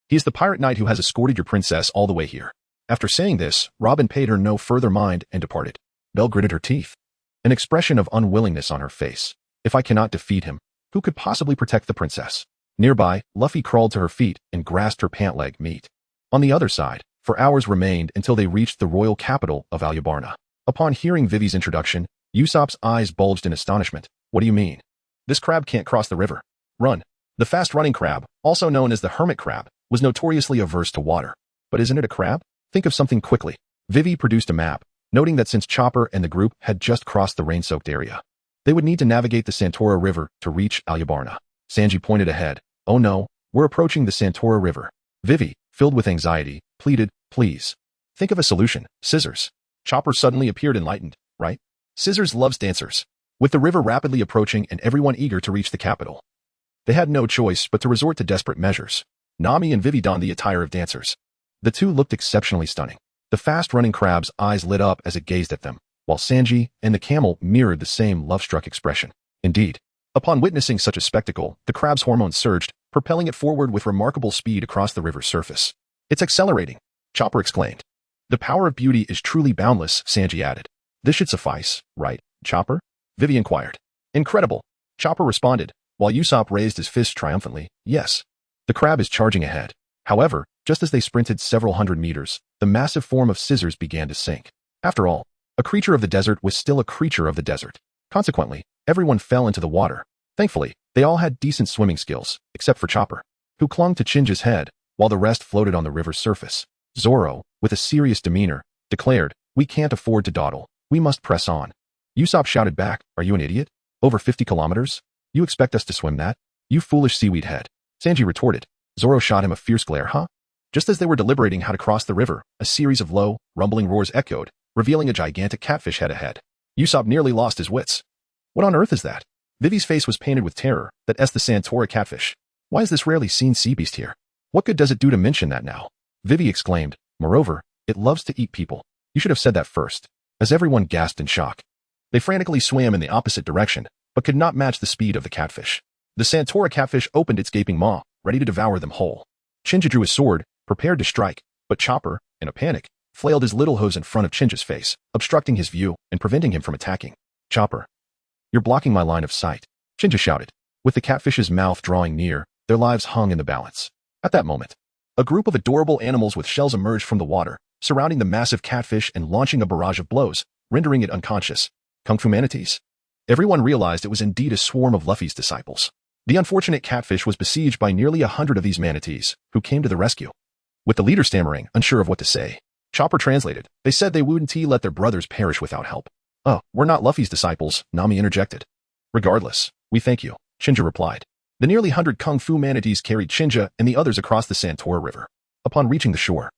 He is the pirate knight who has escorted your princess all the way here. After saying this, Robin paid her no further mind and departed. Belle gritted her teeth, an expression of unwillingness on her face. If I cannot defeat him, who could possibly protect the princess? Nearby, Luffy crawled to her feet and grasped her pant leg meat. On the other side, for hours remained until they reached the royal capital of Alabasta. Upon hearing Vivy's introduction, Usopp's eyes bulged in astonishment. What do you mean? This crab can't cross the river. Run. The fast-running crab, also known as the hermit crab, was notoriously averse to water. But isn't it a crab? Think of something quickly. Vivy produced a map, noting that since Chopper and the group had just crossed the rain-soaked area, they would need to navigate the Santora River to reach Alabasta. Sanji pointed ahead. Oh no, we're approaching the Santora River. Vivy, filled with anxiety, pleaded, please. Think of a solution, Scissors. Chopper suddenly appeared enlightened, right? Scissors loves dancers. With the river rapidly approaching and everyone eager to reach the capital, they had no choice but to resort to desperate measures. Nami and Vivy donned the attire of dancers. The two looked exceptionally stunning. The fast-running crab's eyes lit up as it gazed at them, while Sanji and the camel mirrored the same love-struck expression. Indeed, upon witnessing such a spectacle, the crab's hormones surged, propelling it forward with remarkable speed across the river's surface. It's accelerating. Chopper exclaimed. The power of beauty is truly boundless, Sanji added. This should suffice, right, Chopper? Vivy inquired. Incredible, Chopper responded, while Usopp raised his fist triumphantly. Yes. The crab is charging ahead. However, just as they sprinted several hundred meters, the massive form of Scissors began to sink. After all, a creature of the desert was still a creature of the desert. Consequently, everyone fell into the water. Thankfully, they all had decent swimming skills, except for Chopper, who clung to Chinchi's head, while the rest floated on the river's surface. Zoro, with a serious demeanor, declared, "We can't afford to dawdle. We must press on." Usopp shouted back, "Are you an idiot? Over 50 kilometers? You expect us to swim that? You foolish seaweed head." Sanji retorted. Zoro shot him a fierce glare, huh? Just as they were deliberating how to cross the river, a series of low, rumbling roars echoed, revealing a gigantic catfish head ahead. Usopp nearly lost his wits. What on earth is that? Vivy's face was painted with terror. That's the Santora catfish. Why is this rarely seen sea beast here? What good does it do to mention that now? Vivy exclaimed. Moreover, it loves to eat people. You should have said that first. As everyone gasped in shock. They frantically swam in the opposite direction, but could not match the speed of the catfish. The Santora catfish opened its gaping maw, ready to devour them whole. Chinchi drew his sword, prepared to strike, but Chopper, in a panic, flailed his little hose in front of Chinchi's face, obstructing his view and preventing him from attacking. Chopper, you're blocking my line of sight, Chinchi shouted. With the catfish's mouth drawing near, their lives hung in the balance. At that moment, a group of adorable animals with shells emerged from the water, surrounding the massive catfish and launching a barrage of blows, rendering it unconscious. Kung Fu manatees. Everyone realized it was indeed a swarm of Luffy's disciples. The unfortunate catfish was besieged by nearly 100 of these manatees, who came to the rescue. With the leader stammering, unsure of what to say, Chopper translated. They said they wouldn't let their brothers perish without help. Oh, we're not Luffy's disciples, Nami interjected. Regardless, we thank you, Chinchi replied. The nearly 100 Kung Fu manatees carried Chinchi and the others across the Santora River. Upon reaching the shore,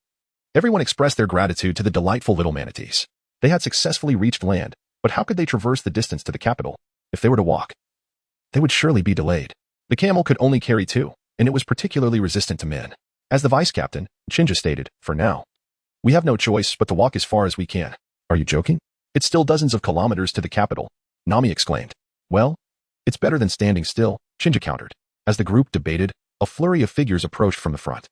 everyone expressed their gratitude to the delightful little manatees. They had successfully reached land, but how could they traverse the distance to the capital? If they were to walk, they would surely be delayed. The camel could only carry 2, and it was particularly resistant to men. As the vice captain, Chinchi stated, for now, we have no choice but to walk as far as we can. Are you joking? It's still dozens of kilometers to the capital, Nami exclaimed. Well, it's better than standing still, Chinchi countered. As the group debated, a flurry of figures approached from the front.